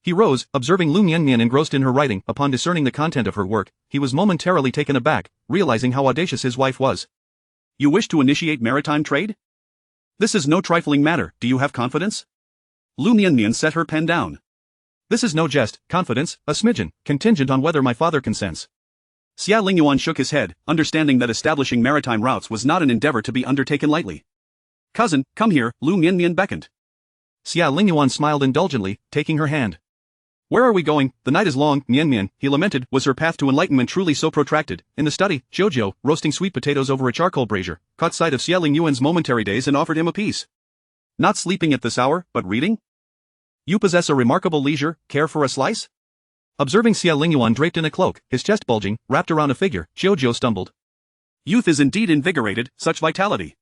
He rose, observing Liu Mianmian engrossed in her writing. Upon discerning the content of her work, he was momentarily taken aback, realizing how audacious his wife was. You wish to initiate maritime trade? This is no trifling matter, do you have confidence? Liu Mianmian set her pen down. This is no jest, confidence, a smidgen, contingent on whether my father consents. Xie Lingyuan shook his head, understanding that establishing maritime routes was not an endeavor to be undertaken lightly. Cousin, come here, Liu Mianmian beckoned. Xie Lingyuan smiled indulgently, taking her hand. Where are we going? The night is long. Mianmian, he lamented, was her path to enlightenment truly so protracted? In the study, Jojo, roasting sweet potatoes over a charcoal brazier, caught sight of Xie Lingyuan's momentary daze and offered him a piece. Not sleeping at this hour, but reading? You possess a remarkable leisure, care for a slice? Observing Xie Lingyuan draped in a cloak, his chest bulging, wrapped around a figure, Jojo stumbled. Youth is indeed invigorated, such vitality.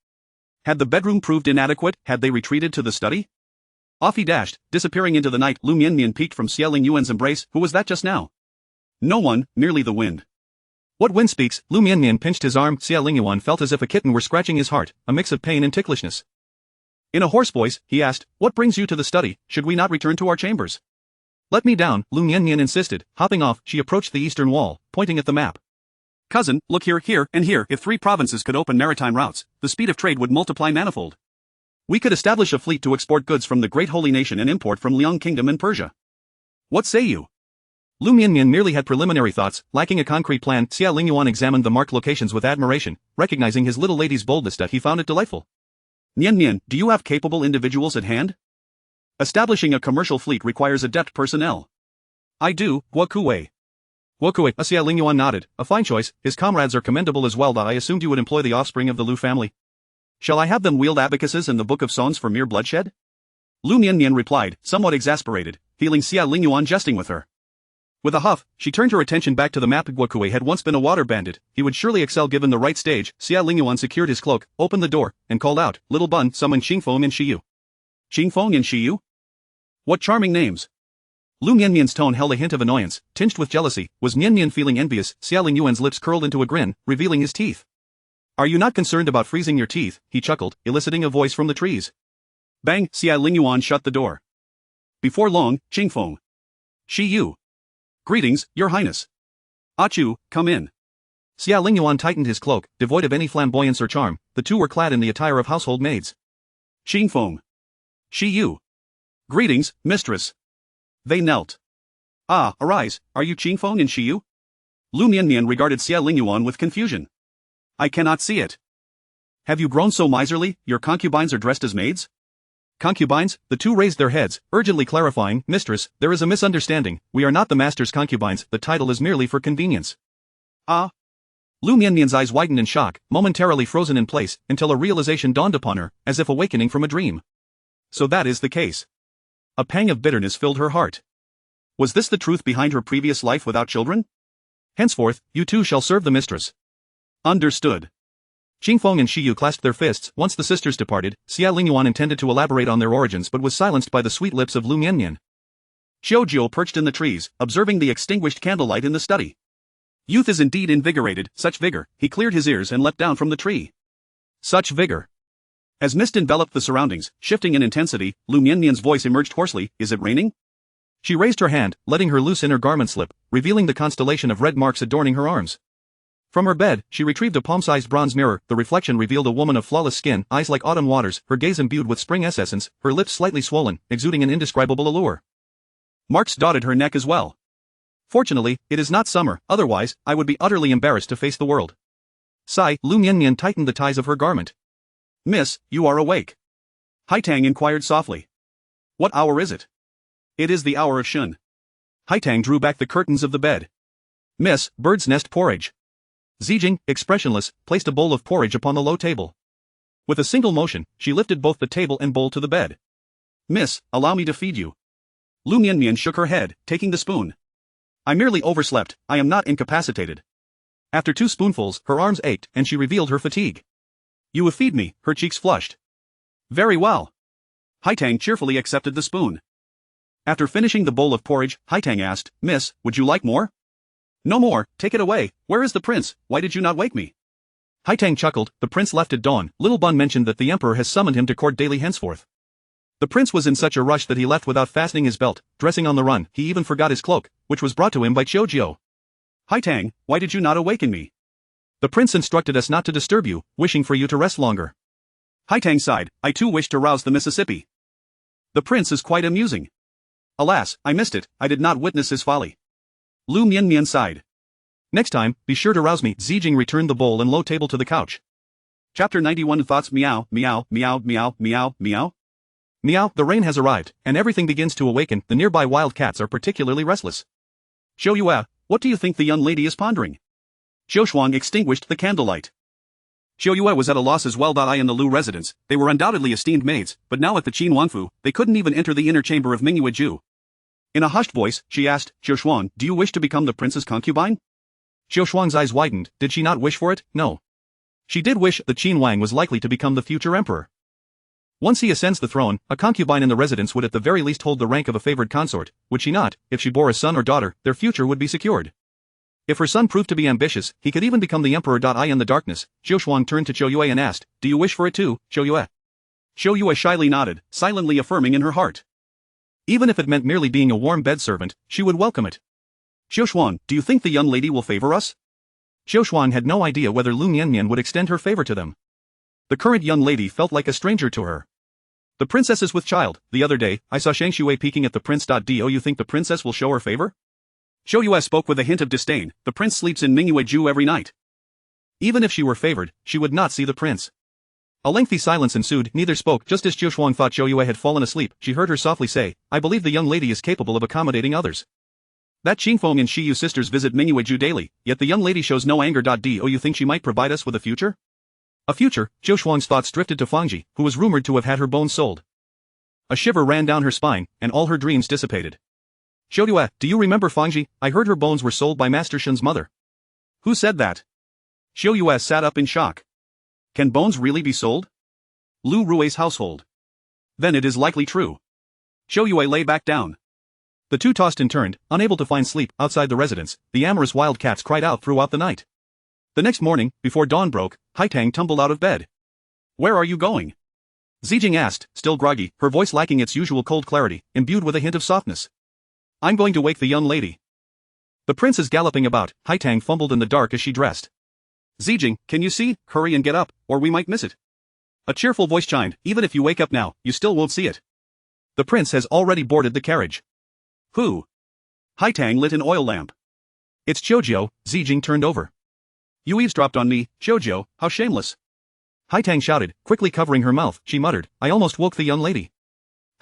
Had the bedroom proved inadequate, had they retreated to the study? Off he dashed, disappearing into the night. Liu Mianmian peeked from Xie Lingyuan's embrace. Who was that just now? No one, merely the wind. What wind speaks? Liu Mianmian pinched his arm. Xie Lingyuan felt as if a kitten were scratching his heart, a mix of pain and ticklishness. In a hoarse voice, he asked, what brings you to the study? Should we not return to our chambers? Let me down, Liu Mianmian insisted. Hopping off, she approached the eastern wall, pointing at the map. Cousin, look here, here, and here. If 3 provinces could open maritime routes, the speed of trade would multiply manifold. We could establish a fleet to export goods from the great holy nation and import from Liang Kingdom and Persia. What say you? Liu Mianmian merely had preliminary thoughts, lacking a concrete plan. Xie Lingyuan examined the marked locations with admiration, recognizing his little lady's boldness. He found it delightful. Mianmian, do you have capable individuals at hand? Establishing a commercial fleet requires adept personnel. I do, Guokue. Guokue, Xie Lingyuan nodded, a fine choice. His comrades are commendable as well. I assumed you would employ the offspring of the Liu family. Shall I have them wield abacuses and the Book of Songs for mere bloodshed? Liu Mianmian replied, somewhat exasperated, feeling Xie Lingyuan jesting with her. With a huff, she turned her attention back to the map. Guokue had once been a water bandit, he would surely excel given the right stage. Xie Lingyuan secured his cloak, opened the door, and called out, Little Bun, summon Xingfeng and Shiyu. Xingfeng and Shiyu? What charming names! Liu Mianmian's tone held a hint of annoyance, tinged with jealousy. Was Mianmian feeling envious? Xie Lingyuan's lips curled into a grin, revealing his teeth. Are you not concerned about freezing your teeth? He chuckled, eliciting a voice from the trees. Bang! Xie Lingyuan shut the door. Before long, Xingfeng. Shiyu. Greetings, your highness. Achu, come in. Xie Lingyuan tightened his cloak, devoid of any flamboyance or charm. The two were clad in the attire of household maids. Xingfeng. Shiyu. Greetings, mistress. They knelt. Ah, arise, are you Xingfeng and Shiyu? Liu Mianmian regarded Xie Lingyuan with confusion. I cannot see it. Have you grown so miserly, your concubines are dressed as maids? Concubines? The two raised their heads, urgently clarifying, Mistress, there is a misunderstanding, we are not the master's concubines, the title is merely for convenience. Ah? Liu Mianmian's eyes widened in shock, momentarily frozen in place, until a realization dawned upon her, as if awakening from a dream. So that is the case. A pang of bitterness filled her heart. Was this the truth behind her previous life without children? Henceforth, you two shall serve the mistress. Understood. Xingfeng and Shiyu clasped their fists. Once the sisters departed, Xie Lingyuan intended to elaborate on their origins but was silenced by the sweet lips of Liu Mianmian. Xiaojiu perched in the trees, observing the extinguished candlelight in the study. Youth is indeed invigorated, such vigor. He cleared his ears and leapt down from the tree. Such vigor. As mist enveloped the surroundings, shifting in intensity, Liu Mianmian's voice emerged hoarsely, is it raining? She raised her hand, letting her loose inner garment slip, revealing the constellation of red marks adorning her arms. From her bed, she retrieved a palm-sized bronze mirror. The reflection revealed a woman of flawless skin, eyes like autumn waters, her gaze imbued with spring essence, her lips slightly swollen, exuding an indescribable allure. Marks dotted her neck as well. Fortunately, it is not summer, otherwise, I would be utterly embarrassed to face the world. Liu Mianmian tightened the ties of her garment. Miss, you are awake. Haitang inquired softly. What hour is it? It is the hour of Shun. Haitang drew back the curtains of the bed. Miss, bird's nest porridge. Xie, expressionless, placed a bowl of porridge upon the low table. With a single motion, she lifted both the table and bowl to the bed. Miss, allow me to feed you. Liu Mianmian shook her head, taking the spoon. I merely overslept, I am not incapacitated. After 2 spoonfuls, her arms ached, and she revealed her fatigue. You will feed me, her cheeks flushed. Very well. Haitang cheerfully accepted the spoon. After finishing the bowl of porridge, Haitang asked, Miss, would you like more? No more, take it away. Where is the prince? Why did you not wake me? Haitang chuckled. The prince left at dawn. Little Bun mentioned that the emperor has summoned him to court daily henceforth. The prince was in such a rush that he left without fastening his belt, dressing on the run. He even forgot his cloak, which was brought to him by Qiujio. Haitang, why did you not awaken me? The prince instructed us not to disturb you, wishing for you to rest longer. Haitang sighed. I too wish to rouse the Mississippi. The prince is quite amusing. Alas, I missed it. I did not witness his folly. Liu Mianmian sighed. Next time, be sure to rouse me. Xie returned the bowl and low table to the couch. Chapter 91 Thoughts. Meow, meow, meow, meow, meow, meow. Meow, the rain has arrived, and everything begins to awaken. The nearby wild cats are particularly restless. Shouyue, what do you think the young lady is pondering? Xiushuang extinguished the candlelight. Shouyue was at a loss as well. I in the Liu residence, they were undoubtedly esteemed maids, but now at the Qin Wangfu, they couldn't even enter the inner chamber of Mingyue. In a hushed voice, she asked, Xiushuang, do you wish to become the prince's concubine? Xiushuang's eyes widened. Did she not wish for it? No. She did wish the Qin Wang was likely to become the future emperor. Once he ascends the throne, a concubine in the residence would at the very least hold the rank of a favored consort, would she not? If she bore a son or daughter, their future would be secured. If her son proved to be ambitious, he could even become the emperor. In the darkness, Xiushuang turned to Qiujio and asked, do you wish for it too, Qiujio? Qiujio shyly nodded, silently affirming in her heart. Even if it meant merely being a warm bed servant, she would welcome it. Xiushuang, do you think the young lady will favor us? Xiushuang had no idea whether Liu Mianmian would extend her favor to them. The current young lady felt like a stranger to her. The princess is with child. The other day, I saw Shang Xue peeking at the prince. Do you think the princess will show her favor? Shouyue spoke with a hint of disdain. The prince sleeps in Mingyue every night. Even if she were favored, she would not see the prince. A lengthy silence ensued. Neither spoke. Just as Xiushuang thought Shouyue had fallen asleep, she heard her softly say, I believe the young lady is capable of accommodating others. That Qingfeng and Shiyu sisters visit Mingyue daily, yet the young lady shows no anger. Do you think she might provide us with a future? A future? Xiushuang's thoughts drifted to Fangji, who was rumored to have had her bones sold. A shiver ran down her spine, and all her dreams dissipated. Shouyue, do you remember Fangji? I heard her bones were sold by Master Shun's mother. Who said that? Shouyue sat up in shock. Can bones really be sold? Liu Rui's household. Then it is likely true. Shouyue lay back down. The two tossed and turned, unable to find sleep. Outside the residence, the amorous wild cats cried out throughout the night. The next morning, before dawn broke, Haitang tumbled out of bed. Where are you going? Xie asked, still groggy, her voice lacking its usual cold clarity, imbued with a hint of softness. I'm going to wake the young lady. The prince is galloping about. Haitang fumbled in the dark as she dressed. Xie, can you see? Hurry and get up, or we might miss it. A cheerful voice chimed, even if you wake up now, you still won't see it. The prince has already boarded the carriage. Who? Haitang lit an oil lamp. It's Qiujio. Xie turned over. You eavesdropped on me, Qiujio, how shameless. Haitang shouted, quickly covering her mouth. She muttered, I almost woke the young lady.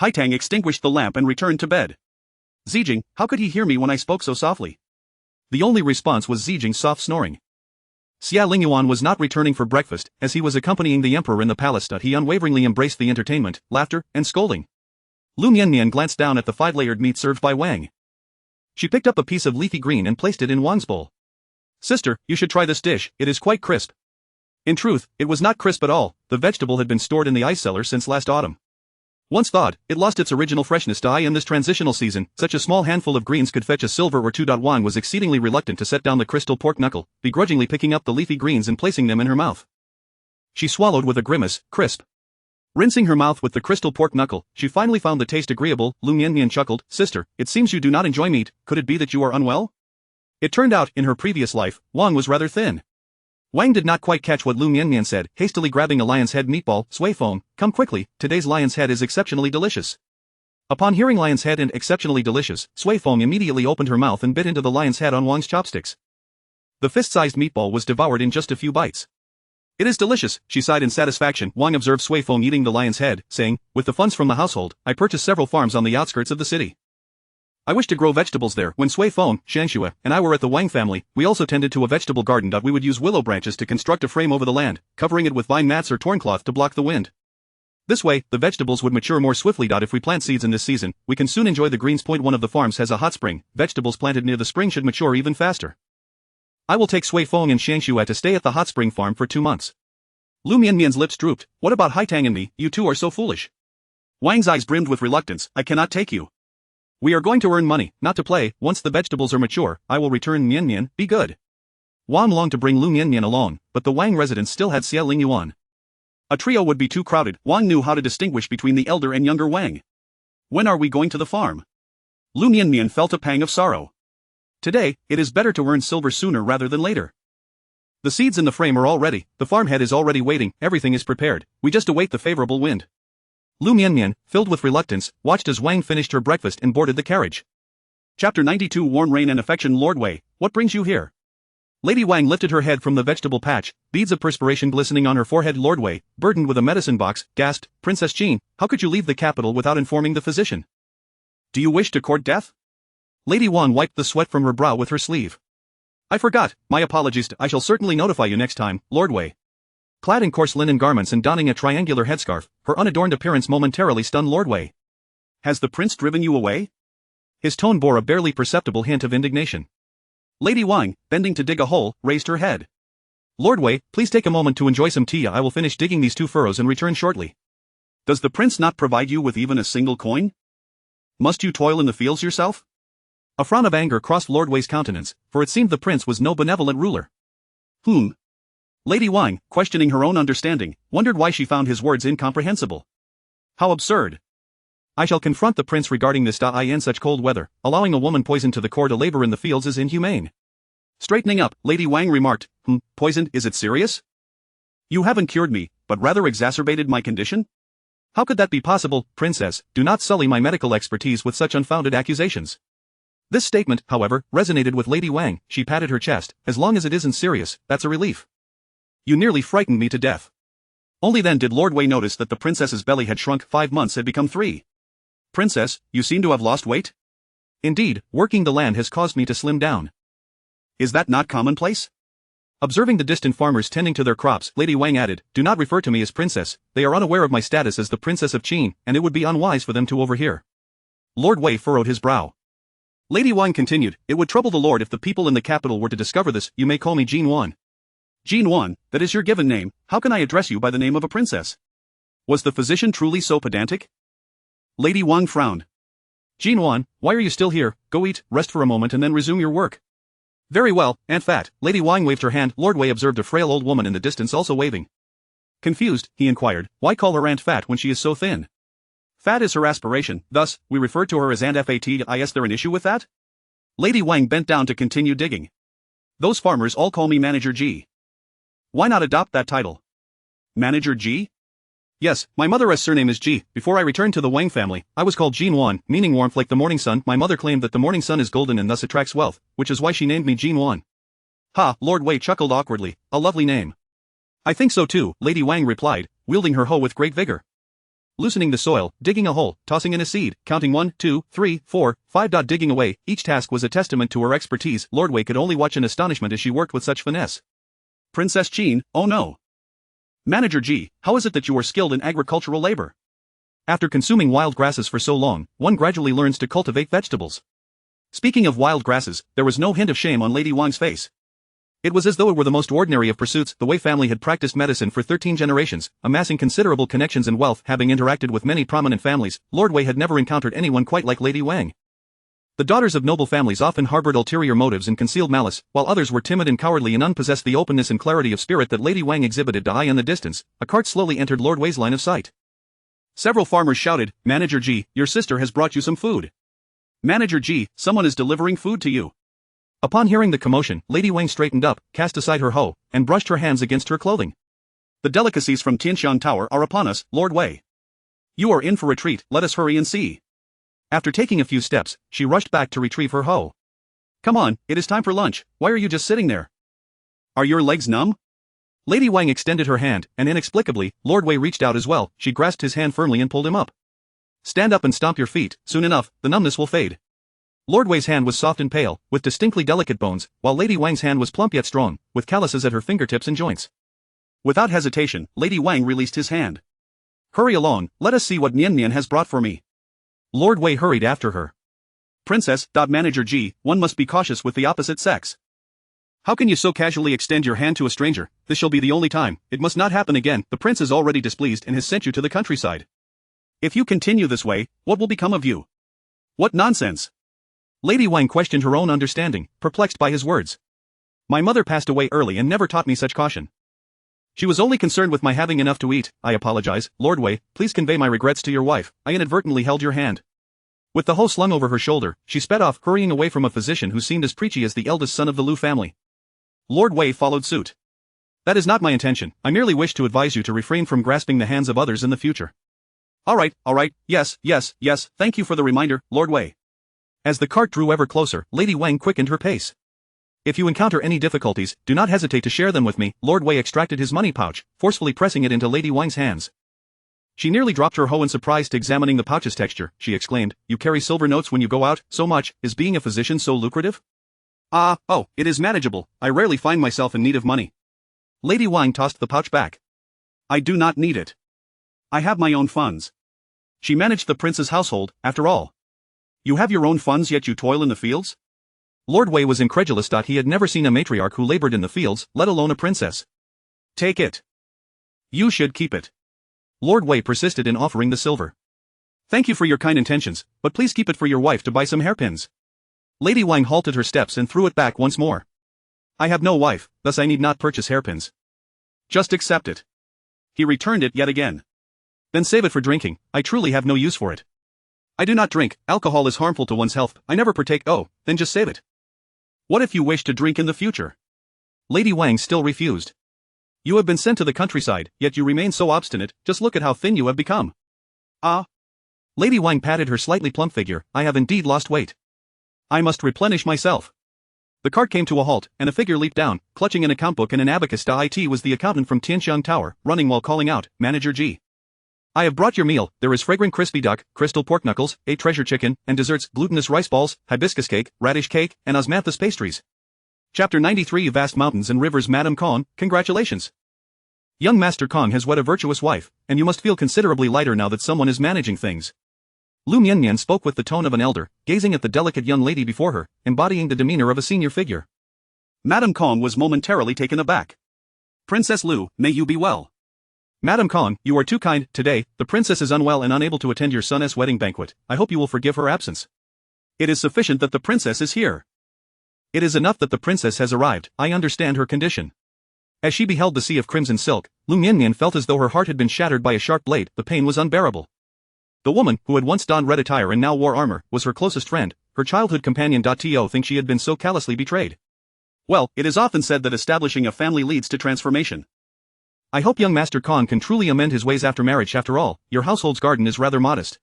Haitang extinguished the lamp and returned to bed. Xie, how could he hear me when I spoke so softly? The only response was Xie's soft snoring. Xie Lingyuan was not returning for breakfast, as he was accompanying the emperor in the palace. He unwaveringly embraced the entertainment, laughter, and scolding. Liu Mianmian glanced down at the 5-layered meat served by Wang. She picked up a piece of leafy green and placed it in Wang's bowl. Sister, you should try this dish, it is quite crisp. In truth, it was not crisp at all. The vegetable had been stored in the ice cellar since last autumn. Once thawed, it lost its original freshness. In this transitional season, such a small handful of greens could fetch a silver or 2. Wang was exceedingly reluctant to set down the crystal pork knuckle, begrudgingly picking up the leafy greens and placing them in her mouth. She swallowed with a grimace, crisp. Rinsing her mouth with the crystal pork knuckle, she finally found the taste agreeable. Liu Mianmian chuckled, Sister, it seems you do not enjoy meat. Could it be that you are unwell? It turned out, in her previous life, Wang was rather thin. Wang did not quite catch what Liu Mianmian said, hastily grabbing a lion's head meatball. Sui Feng, come quickly, today's lion's head is exceptionally delicious. Upon hearing lion's head and exceptionally delicious, Sui Feng immediately opened her mouth and bit into the lion's head on Wang's chopsticks. The fist-sized meatball was devoured in just a few bites. It is delicious, she sighed in satisfaction. Wang observed Sui Feng eating the lion's head, saying, with the funds from the household, I purchased several farms on the outskirts of the city. I wish to grow vegetables there. When Sui Feng, Shangxue, and I were at the Wang family, we also tended to a vegetable garden. We would use willow branches to construct a frame over the land, covering it with vine mats or torn cloth to block the wind. This way, the vegetables would mature more swiftly. If we plant seeds in this season, we can soon enjoy the greens. One of the farms has a hot spring. Vegetables planted near the spring should mature even faster. I will take Sui Feng and Shangxue to stay at the hot spring farm for 2 months. Liu Mianmian's lips drooped. What about Haitang and me? You two are so foolish. Wang's eyes brimmed with reluctance. I cannot take you. We are going to earn money, not to play. Once the vegetables are mature, I will return. Mianmian, be good. Wang longed to bring Liu Mianmian along, but the Wang residence still had Xie Lingyuan. A trio would be too crowded. Wang knew how to distinguish between the elder and younger Wang. When are we going to the farm? Liu Mianmian felt a pang of sorrow. Today, it is better to earn silver sooner rather than later. The seeds in the frame are all ready, the farm head is already waiting, everything is prepared, we just await the favorable wind. Liu Mianmian, filled with reluctance, watched as Wang finished her breakfast and boarded the carriage. Chapter 92 Warm Rain and Affection. Lord Wei, what brings you here? Lady Wang lifted her head from the vegetable patch, beads of perspiration glistening on her forehead. Lord Wei, burdened with a medicine box, gasped, Princess Jean, how could you leave the capital without informing the physician? Do you wish to court death? Lady Wang wiped the sweat from her brow with her sleeve. I forgot, my apologies. I shall certainly notify you next time, Lord Wei. Clad in coarse linen garments and donning a triangular headscarf, her unadorned appearance momentarily stunned Lord Wei. Has the prince driven you away? His tone bore a barely perceptible hint of indignation. Lady Wang, bending to dig a hole, raised her head. Lord Wei, please take a moment to enjoy some tea. I will finish digging these 2 furrows and return shortly. Does the prince not provide you with even a single coin? Must you toil in the fields yourself? A frown of anger crossed Lord Wei's countenance, for it seemed the prince was no benevolent ruler. Lady Wang, questioning her own understanding, wondered why she found his words incomprehensible. How absurd. I shall confront the prince regarding this. In such cold weather, allowing a woman poisoned to the core to labor in the fields is inhumane. Straightening up, Lady Wang remarked, poisoned, is it serious? You haven't cured me, but rather exacerbated my condition? How could that be possible, princess? Do not sully my medical expertise with such unfounded accusations. This statement, however, resonated with Lady Wang. She patted her chest. As long as it isn't serious, that's a relief. You nearly frightened me to death. Only then did Lord Wei notice that the princess's belly had shrunk. 5 months had become 3. Princess, you seem to have lost weight? Indeed, working the land has caused me to slim down. Is that not commonplace? Observing the distant farmers tending to their crops, Lady Wang added, do not refer to me as princess, they are unaware of my status as the princess of Qin, and it would be unwise for them to overhear. Lord Wei furrowed his brow. Lady Wang continued, it would trouble the Lord if the people in the capital were to discover this. You may call me Jean Wan. Jean Wan, that is your given name, how can I address you by the name of a princess? Was the physician truly so pedantic? Lady Wang frowned. Jean Wan, why are you still here? Go eat, rest for a moment and then resume your work. Very well, Aunt Fat. Lady Wang waved her hand. Lord Wei observed a frail old woman in the distance also waving. Confused, he inquired, why call her Aunt Fat when she is so thin? Fat is her aspiration, thus, we refer to her as Aunt Fat. Is there an issue with that? Lady Wang bent down to continue digging. Those farmers all call me Manager G. Why not adopt that title? Manager G? Yes, my mother's surname is G. Before I returned to the Wang family, I was called Jean Wan, meaning warmth like the morning sun. My mother claimed that the morning sun is golden and thus attracts wealth, which is why she named me Jean Wan. Ha, Lord Wei chuckled awkwardly, a lovely name. I think so too, Lady Wang replied, wielding her hoe with great vigor. Loosening the soil, digging a hole, tossing in a seed, counting 1, 2, 3, 4, 5. Digging away, each task was a testament to her expertise. Lord Wei could only watch in astonishment as she worked with such finesse. Princess Jean, oh no. Manager G, how is it that you are skilled in agricultural labor? After consuming wild grasses for so long, one gradually learns to cultivate vegetables. Speaking of wild grasses, there was no hint of shame on Lady Wang's face. It was as though it were the most ordinary of pursuits. The Wei family had practiced medicine for 13 generations, amassing considerable connections and wealth. Having interacted with many prominent families, Lord Wei had never encountered anyone quite like Lady Wang. The daughters of noble families often harbored ulterior motives and concealed malice, while others were timid and cowardly and unpossessed the openness and clarity of spirit that Lady Wang exhibited. High in the distance, a cart slowly entered Lord Wei's line of sight. Several farmers shouted, Manager G, your sister has brought you some food. Manager G, someone is delivering food to you. Upon hearing the commotion, Lady Wang straightened up, cast aside her hoe, and brushed her hands against her clothing. The delicacies from Tianshan Tower are upon us, Lord Wei. You are in for a treat, let us hurry and see. After taking a few steps, she rushed back to retrieve her hoe. Come on, it is time for lunch, why are you just sitting there? Are your legs numb? Lady Wang extended her hand, and inexplicably, Lord Wei reached out as well. She grasped his hand firmly and pulled him up. Stand up and stomp your feet, soon enough, the numbness will fade. Lord Wei's hand was soft and pale, with distinctly delicate bones, while Lady Wang's hand was plump yet strong, with calluses at her fingertips and joints. Without hesitation, Lady Wang released his hand. Hurry along, let us see what Mianmian has brought for me. Lord Wei hurried after her. Princess. Manager G, one must be cautious with the opposite sex. How can you so casually extend your hand to a stranger? This shall be the only time, it must not happen again. The prince is already displeased and has sent you to the countryside. If you continue this way, what will become of you? What nonsense! Lady Wang questioned her own understanding, perplexed by his words. My mother passed away early and never taught me such caution. She was only concerned with my having enough to eat. I apologize, Lord Wei, please convey my regrets to your wife. I inadvertently held your hand. With the hoe slung over her shoulder, she sped off, hurrying away from a physician who seemed as preachy as the eldest son of the Liu family. Lord Wei followed suit. That is not my intention, I merely wish to advise you to refrain from grasping the hands of others in the future. All right, yes, thank you for the reminder, Lord Wei. As the cart drew ever closer, Lady Wang quickened her pace. If you encounter any difficulties, do not hesitate to share them with me. Lord Wei extracted his money pouch, forcefully pressing it into Lady Wang's hands. She nearly dropped her hoe in surprise to examining the pouch's texture. She exclaimed, you carry silver notes when you go out, so much, is being a physician so lucrative? Oh, it is manageable, I rarely find myself in need of money. Lady Wang tossed the pouch back. I do not need it. I have my own funds. She managed the prince's household, after all. You have your own funds yet you toil in the fields? Lord Wei was incredulous. He had never seen a matriarch who labored in the fields, let alone a princess. Take it. You should keep it. Lord Wei persisted in offering the silver. Thank you for your kind intentions, but please keep it for your wife to buy some hairpins. Lady Wang halted her steps and threw it back once more. I have no wife, thus I need not purchase hairpins. Just accept it. He returned it yet again. Then save it for drinking, I truly have no use for it. I do not drink, alcohol is harmful to one's health, I never partake. Oh, then just save it. What if you wish to drink in the future? Lady Wang still refused. You have been sent to the countryside, yet you remain so obstinate, just look at how thin you have become. Lady Wang patted her slightly plump figure, I have indeed lost weight. I must replenish myself. The cart came to a halt, and a figure leaped down, clutching an account book and an abacus. It was the accountant from Tianshan Tower, running while calling out, Manager G. I have brought your meal, there is fragrant crispy duck, crystal pork knuckles, 8 treasure chicken, and desserts, glutinous rice balls, hibiscus cake, radish cake, and osmanthus pastries. Chapter 93 Vast Mountains and Rivers. Madame Kong, congratulations. Young Master Kong has wed a virtuous wife, and you must feel considerably lighter now that someone is managing things. Liu Mianmian spoke with the tone of an elder, gazing at the delicate young lady before her, embodying the demeanor of a senior figure. Madame Kong was momentarily taken aback. Princess Liu, may you be well. Madame Kong, you are too kind. Today, the princess is unwell and unable to attend your son's wedding banquet. I hope you will forgive her absence. It is sufficient that the princess is here. It is enough that the princess has arrived, I understand her condition. As she beheld the sea of crimson silk, Liu Mianmian felt as though her heart had been shattered by a sharp blade. The pain was unbearable. The woman, who had once donned red attire and now wore armor, was her closest friend, her childhood companion. To think she had been so callously betrayed. Well, it is often said that establishing a family leads to transformation. I hope young Master Kong can truly amend his ways after marriage. After all, your household's garden is rather modest.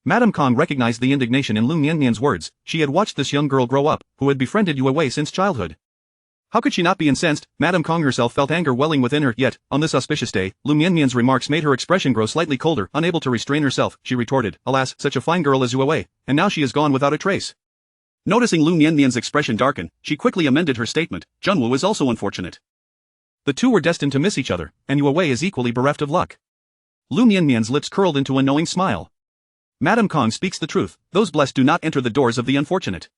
Madame Kong recognized the indignation in Liu Mianmian's words. She had watched this young girl grow up, who had befriended Yue Wei since childhood. How could she not be incensed? Madame Kong herself felt anger welling within her. Yet, on this auspicious day, Liu Mianmian's remarks made her expression grow slightly colder. Unable to restrain herself, she retorted, alas, such a fine girl as Yue Wei, and now she is gone without a trace. Noticing Liu Mianmian's expression darken, she quickly amended her statement. Junwu is also unfortunate. The two were destined to miss each other, and Yue Wei is equally bereft of luck. Liu Mianmian's lips curled into a knowing smile. Madame Kong speaks the truth, those blessed do not enter the doors of the unfortunate.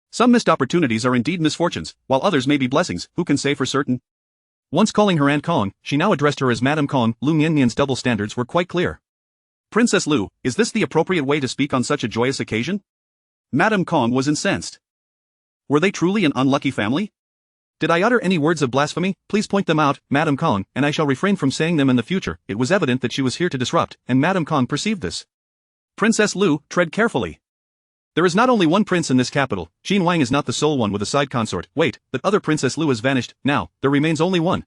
Some missed opportunities are indeed misfortunes, while others may be blessings, who can say for certain? Once calling her Aunt Kong, she now addressed her as Madame Kong. Liu Mianmian's double standards were quite clear. Princess Liu, is this the appropriate way to speak on such a joyous occasion? Madame Kong was incensed. Were they truly an unlucky family? Did I utter any words of blasphemy? Please point them out, Madame Kong, and I shall refrain from saying them in the future. It was evident that she was here to disrupt, and Madame Kong perceived this. Princess Liu, tread carefully. There is not only one prince in this capital, Qin Wang is not the sole one with a side consort. Wait, that other Princess Liu has vanished. Now, there remains only one.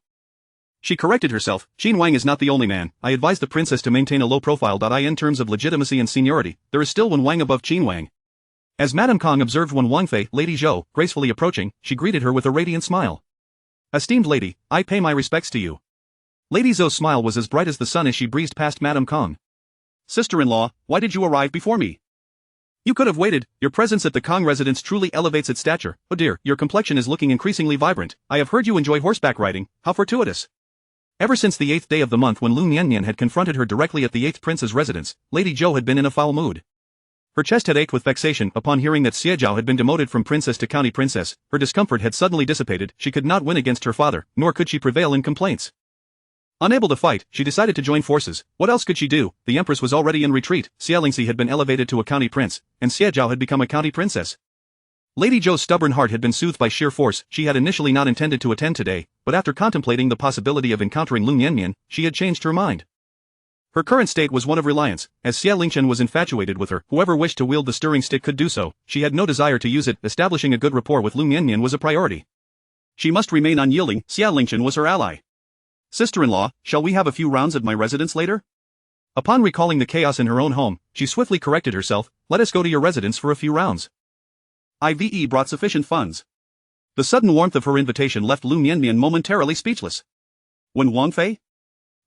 She corrected herself, Qin Wang is not the only man. I advise the princess to maintain a low profile. In terms of legitimacy and seniority, there is still one Wang above Qin Wang. As Madame Kong observed Wen Wangfei, Lady Zhou, gracefully approaching, she greeted her with a radiant smile. Esteemed lady, I pay my respects to you. Lady Zhou's smile was as bright as the sun as she breezed past Madame Kong. Sister-in-law, why did you arrive before me? You could have waited. Your presence at the Kong residence truly elevates its stature. Oh dear, your complexion is looking increasingly vibrant. I have heard you enjoy horseback riding. How fortuitous. Ever since the 8th day of the month when Liu Mianmian had confronted her directly at the 8th prince's residence, Lady Zhou had been in a foul mood. Her chest had ached with vexation upon hearing that Xie Zhao had been demoted from princess to county princess. Her discomfort had suddenly dissipated. She could not win against her father, nor could she prevail in complaints. Unable to fight, she decided to join forces. What else could she do? The empress was already in retreat. Xie Lingxi had been elevated to a county prince, and Xie Zhao had become a county princess. Lady Zhou's stubborn heart had been soothed by sheer force. She had initially not intended to attend today, but after contemplating the possibility of encountering Liu Mianmian, she had changed her mind. Her current state was one of reliance, as Xie Lingyuan was infatuated with her. Whoever wished to wield the stirring stick could do so. She had no desire to use it. Establishing a good rapport with Liu Mianmian was a priority. She must remain unyielding. Xie Lingyuan was her ally. Sister-in-law, shall we have a few rounds at my residence later? Upon recalling the chaos in her own home, she swiftly corrected herself. Let us go to your residence for a few rounds. I've brought sufficient funds. The sudden warmth of her invitation left Liu Mianmian momentarily speechless. Wen Wangfei?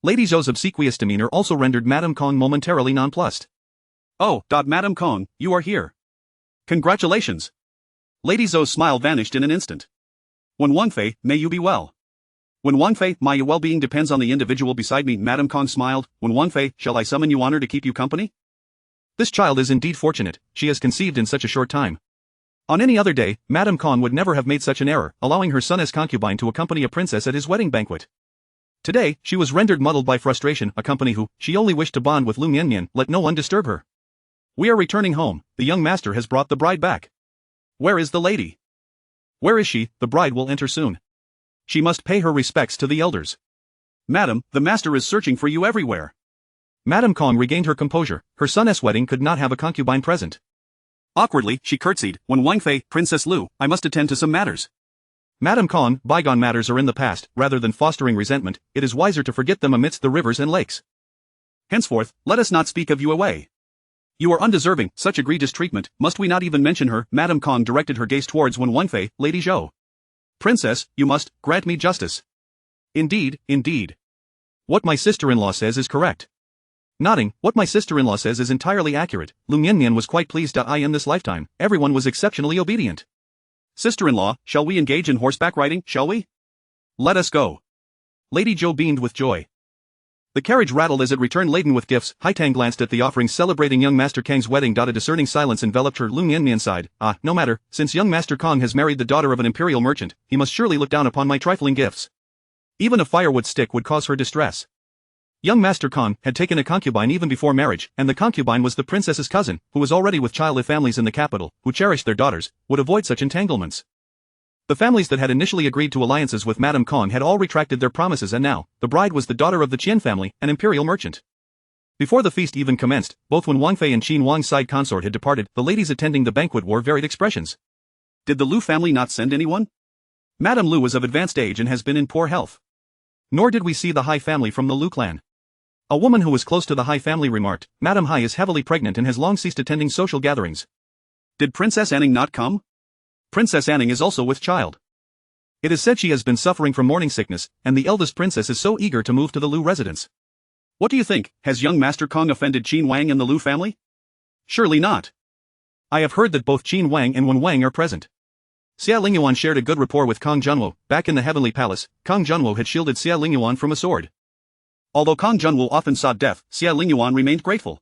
Lady Zhou's obsequious demeanor also rendered Madame Kong momentarily nonplussed. Oh, Madame Kong, you are here. Congratulations. Lady Zhou's smile vanished in an instant. Wen Wangfei, may you be well. Wen Wangfei, my well-being depends on the individual beside me. Madame Kong smiled. Wen Wangfei, shall I summon you honor to keep you company? This child is indeed fortunate. She has conceived in such a short time. On any other day, Madame Kong would never have made such an error, allowing her son as concubine to accompany a princess at his wedding banquet. Today, she was rendered muddled by frustration. A company who, she only wished to bond with Liu Mianmian. Let no one disturb her. We are returning home. The young master has brought the bride back. Where is the lady? Where is she? The bride will enter soon. She must pay her respects to the elders. Madam, the master is searching for you everywhere. Madame Kong regained her composure. Her son's wedding could not have a concubine present. Awkwardly, she curtsied. Wen Wangfei, Princess Liu, I must attend to some matters. Madame Kong, bygone matters are in the past. Rather than fostering resentment, it is wiser to forget them amidst the rivers and lakes. Henceforth, let us not speak of you away. You are undeserving such egregious treatment. Must we not even mention her? Madame Kong directed her gaze towards Wen Wangfei, Lady Zhou. Princess, you must grant me justice. Indeed, indeed. What my sister-in-law says is correct. Nodding, what my sister-in-law says is entirely accurate. Liu Mianmian was quite pleased. In this lifetime, everyone was exceptionally obedient. Sister-in-law, shall we engage in horseback riding, shall we? Let us go. Lady Zhou beamed with joy. The carriage rattled as it returned laden with gifts. Haitang glanced at the offerings celebrating young Master Kang's wedding. A discerning silence enveloped her. Liu Mianmian sighed. No matter, since young Master Kong has married the daughter of an imperial merchant, he must surely look down upon my trifling gifts. Even a firewood stick would cause her distress. Young Master Kong had taken a concubine even before marriage, and the concubine was the princess's cousin, who was already with child. If families in the capital, who cherished their daughters, would avoid such entanglements. The families that had initially agreed to alliances with Madame Kong had all retracted their promises, and now, the bride was the daughter of the Qian family, an imperial merchant. Before the feast even commenced, both Wen Wangfei and Qin Wang's side consort had departed. The ladies attending the banquet wore varied expressions. Did the Liu family not send anyone? Madame Liu is of advanced age and has been in poor health. Nor did we see the Hai family from the Liu clan. A woman who was close to the Hai family remarked, Madame Hai is heavily pregnant and has long ceased attending social gatherings. Did Princess Anning not come? Princess Anning is also with child. It is said she has been suffering from morning sickness, and the eldest princess is so eager to move to the Liu residence. What do you think? Has young Master Kong offended Qin Wang and the Liu family? Surely not. I have heard that both Qin Wang and Wen Wang are present. Xie Lingyuan shared a good rapport with Kong Junwo. Back in the heavenly palace, Kong Junwo had shielded Xie Lingyuan from a sword. Although Kong Junwo often sought death, Xie Lingyuan remained grateful.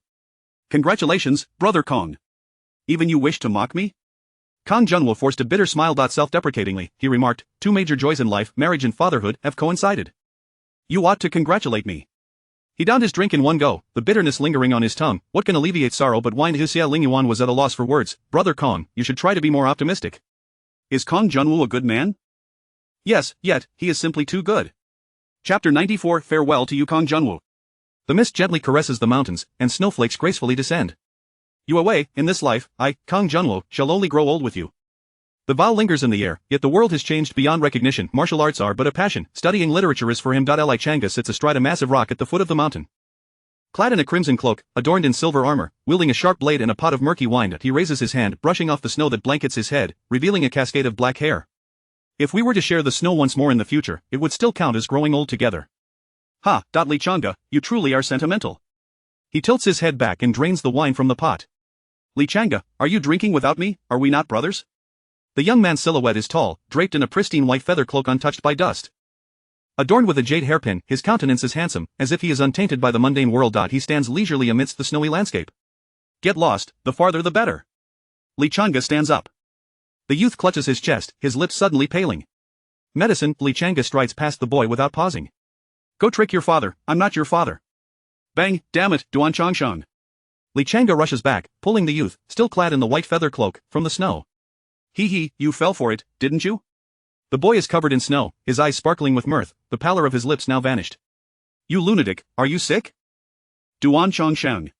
Congratulations, brother Kong. Even you wish to mock me? Kong Junwo forced a bitter smile. Self-deprecatingly, he remarked, two major joys in life, marriage and fatherhood, have coincided. You ought to congratulate me. He downed his drink in one go, the bitterness lingering on his tongue. What can alleviate sorrow but wine? Xie Lingyuan was at a loss for words. Brother Kong, you should try to be more optimistic. Is Kong Junwo a good man? Yes, yet, he is simply too good. Chapter 94 Farewell to you, Kong Junwo. The mist gently caresses the mountains, and snowflakes gracefully descend. You away, in this life, I, Kang Junwo, shall only grow old with you. The vow lingers in the air, yet the world has changed beyond recognition. Martial arts are but a passion, studying literature is for him. Li Changa sits astride a massive rock at the foot of the mountain. Clad in a crimson cloak, adorned in silver armor, wielding a sharp blade and a pot of murky wine, he raises his hand, brushing off the snow that blankets his head, revealing a cascade of black hair. If we were to share the snow once more in the future, it would still count as growing old together. Ha, Li Changa, you truly are sentimental. He tilts his head back and drains the wine from the pot. Li Changa, are you drinking without me? Are we not brothers? The young man's silhouette is tall, draped in a pristine white feather cloak untouched by dust. Adorned with a jade hairpin, his countenance is handsome, as if he is untainted by the mundane world. He stands leisurely amidst the snowy landscape. Get lost, the farther the better. Li Changa stands up. The youth clutches his chest, his lips suddenly paling. Medicine, Li Changa strides past the boy without pausing. Go trick your father, I'm not your father. Bang, damn it, Duan Changsheng. Li Changa rushes back, pulling the youth, still clad in the white feather cloak, from the snow. Hee, you fell for it, didn't you? The boy is covered in snow, his eyes sparkling with mirth, the pallor of his lips now vanished. You lunatic, are you sick? Duan Changsheng.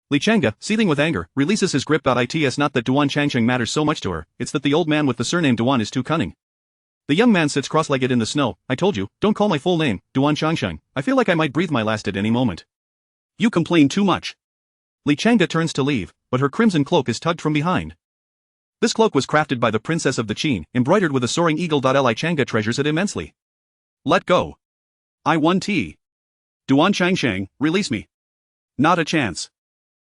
Li Changa, seething with anger, releases his grip. It's not that Duan Changsheng matters so much to her, it's that the old man with the surname Duan is too cunning. The young man sits cross-legged in the snow. I told you, don't call my full name, Duan Changsheng. I feel like I might breathe my last at any moment. You complain too much. Li Changa turns to leave, but her crimson cloak is tugged from behind. This cloak was crafted by the princess of the Qin, embroidered with a soaring eagle. Li Changa treasures it immensely. Let go. I want tea. Duan Changsheng, release me. Not a chance.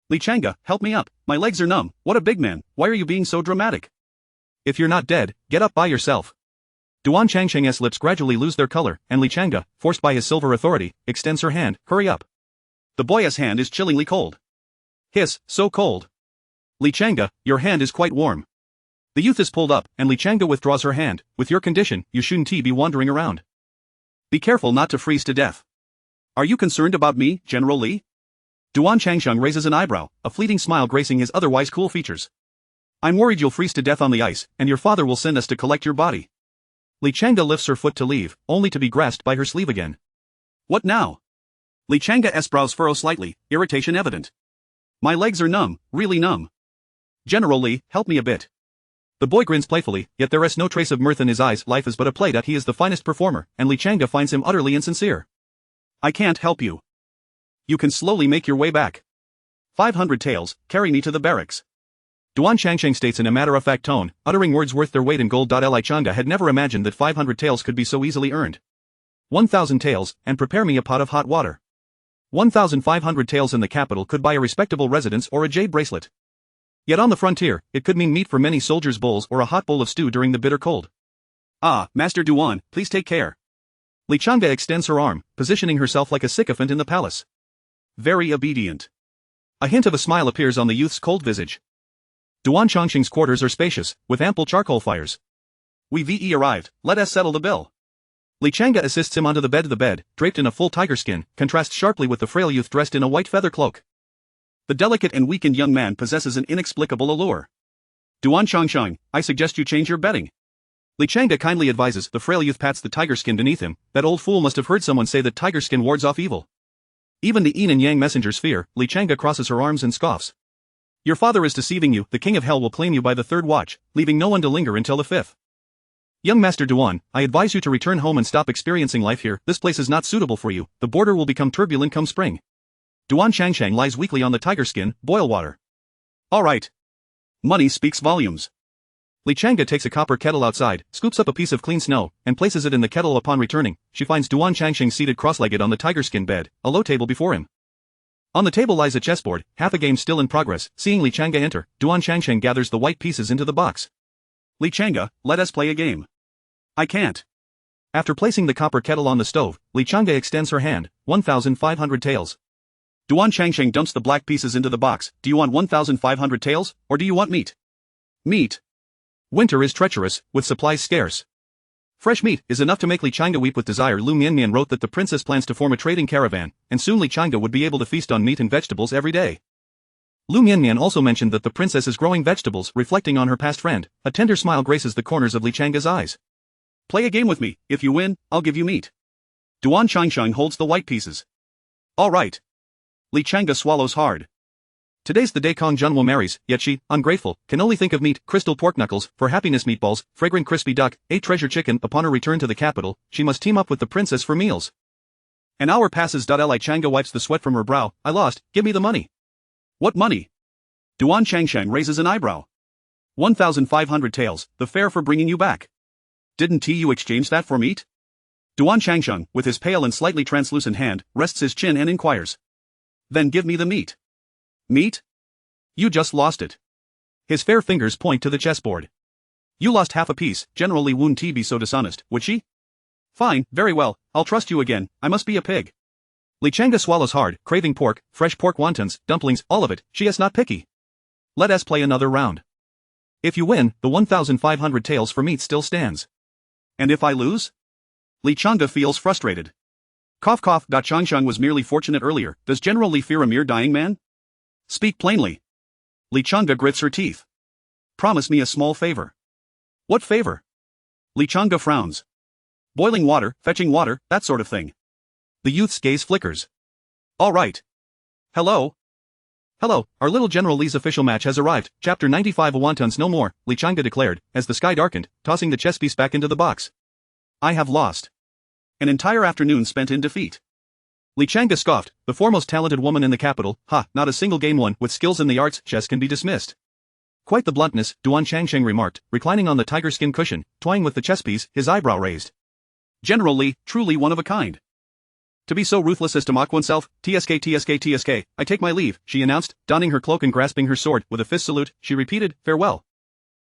Li Changa, help me up, my legs are numb. What a big man, why are you being so dramatic? If you're not dead, get up by yourself. Duan Changsheng's lips gradually lose their color, and Li Changa, forced by his silver authority, extends her hand. Hurry up. The boy's hand is chillingly cold. Hiss, so cold. Li Changa, your hand is quite warm. The youth is pulled up, and Li Changa withdraws her hand. With your condition, you shouldn't be wandering around. Be careful not to freeze to death. Are you concerned about me, General Li? Duan Changsheng raises an eyebrow, a fleeting smile gracing his otherwise cool features. I'm worried you'll freeze to death on the ice, and your father will send us to collect your body. Li Changa lifts her foot to leave, only to be grasped by her sleeve again. What now? Li Changa's brows furrow slightly, irritation evident. My legs are numb, really numb. General Li, help me a bit. The boy grins playfully, yet there is no trace of mirth in his eyes. Life is but a play. He is the finest performer, and Li Changa finds him utterly insincere. I can't help you. You can slowly make your way back. 500 taels, carry me to the barracks. Duan Changsheng states in a matter-of-fact tone, uttering words worth their weight in gold. Li Changa had never imagined that 500 taels could be so easily earned. 1,000 taels, and prepare me a pot of hot water. 1,500 taels in the capital could buy a respectable residence or a jade bracelet. Yet on the frontier, it could mean meat for many soldiers' bowls or a hot bowl of stew during the bitter cold. Ah, Master Duan, please take care. Li Changa extends her arm, positioning herself like a sycophant in the palace. Very obedient. A hint of a smile appears on the youth's cold visage. Duan Changsheng's quarters are spacious, with ample charcoal fires. We've arrived, let us settle the bill. Li Changa assists him onto the bed. The bed, draped in a full tiger skin, contrasts sharply with the frail youth dressed in a white feather cloak. The delicate and weakened young man possesses an inexplicable allure. Duan Changsheng, I suggest you change your bedding. Li Changa kindly advises. The frail youth pats the tiger skin beneath him. That old fool must have heard someone say that tiger skin wards off evil. Even the yin and yang messengers fear. Li Changa crosses her arms and scoffs. Your father is deceiving you. The king of hell will claim you by the third watch, leaving no one to linger until the fifth. Young Master Duan, I advise you to return home and stop experiencing life here. This place is not suitable for you. The border will become turbulent come spring. Duan Changsheng lies weakly on the tiger skin. Boil water. All right. Money speaks volumes. Li Changa takes a copper kettle outside, scoops up a piece of clean snow, and places it in the kettle. Upon returning, she finds Duan Changsheng seated cross-legged on the tiger skin bed, a low table before him. On the table lies a chessboard, half a game still in progress. Seeing Li Changa enter, Duan Changsheng gathers the white pieces into the box. Li Changa, let us play a game. I can't. After placing the copper kettle on the stove, Li Changa extends her hand. 1,500 taels. Duan Changsheng dumps the black pieces into the box. Do you want 1,500 taels, or do you want meat? Meat. Winter is treacherous, with supplies scarce. Fresh meat is enough to make Li Changa weep with desire. Liu Mianmian wrote that the princess plans to form a trading caravan, and soon Li Changa would be able to feast on meat and vegetables every day. Liu Mianmian also mentioned that the princess is growing vegetables, reflecting on her past friend. A tender smile graces the corners of Li Changa's eyes. Play a game with me. If you win, I'll give you meat. Duan Changsheng holds the white pieces. All right. Li Changa swallows hard. Today's the day Kong Junwo marries, yet she, ungrateful, can only think of meat, crystal pork knuckles, for happiness meatballs, fragrant crispy duck, 8 treasure chicken. Upon her return to the capital, she must team up with the princess for meals. An hour passes. Li Changa wipes the sweat from her brow. I lost, give me the money. What money? Duan Changsheng raises an eyebrow. 1,500 taels, the fare for bringing you back. Didn't you exchange that for meat? Duan Changsheng, with his pale and slightly translucent hand, rests his chin and inquires. Then give me the meat. Meat? You just lost it. His fair fingers point to the chessboard. You lost half a piece. General Li wouldn't be so dishonest, would she? Fine, very well, I'll trust you again. I must be a pig. Li Changa swallows hard, craving pork, fresh pork wontons, dumplings, all of it. She is not picky. Let us play another round. If you win, the 1,500 taels for meat still stands. And if I lose? Li Changa feels frustrated. Cough cough. Changsheng was merely fortunate earlier. Does General Li fear a mere dying man? Speak plainly. Li Changa grits her teeth. Promise me a small favor. What favor? Li Changa frowns. Boiling water, fetching water, that sort of thing. The youth's gaze flickers. All right. Hello? Hello, our little General Li's official match has arrived. Chapter 95. Wontons no more, Li Changa declared, as the sky darkened, tossing the chess piece back into the box. I have lost. An entire afternoon spent in defeat. Li Changa scoffed, the foremost talented woman in the capital. Ha, not a single game won. With skills in the arts, chess can be dismissed. Quite the bluntness, Duan Changsheng remarked, reclining on the tiger skin cushion, toying with the chess piece, his eyebrow raised. General Li, truly one of a kind. To be so ruthless as to mock oneself. TSK, I take my leave, she announced, donning her cloak and grasping her sword. With a fist salute, she repeated, farewell.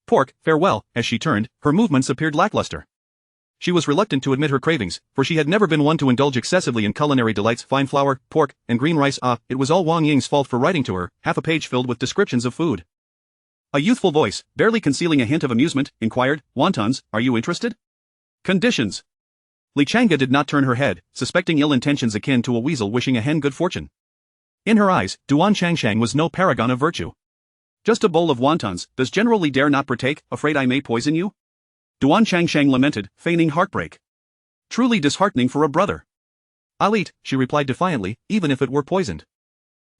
Pork, farewell. As she turned, her movements appeared lackluster. She was reluctant to admit her cravings, for she had never been one to indulge excessively in culinary delights. Fine flour, pork, and green rice. It was all Wang Ying's fault for writing to her, half a page filled with descriptions of food. A youthful voice, barely concealing a hint of amusement, inquired, Wontons, are you interested? Conditions. Li Changa did not turn her head, suspecting ill intentions akin to a weasel wishing a hen good fortune. In her eyes, Duan Changsheng was no paragon of virtue. Just a bowl of wontons. Does General Li dare not partake, afraid I may poison you? Duan Changsheng lamented, feigning heartbreak. Truly disheartening for a brother. I'll eat, she replied defiantly, even if it were poisoned.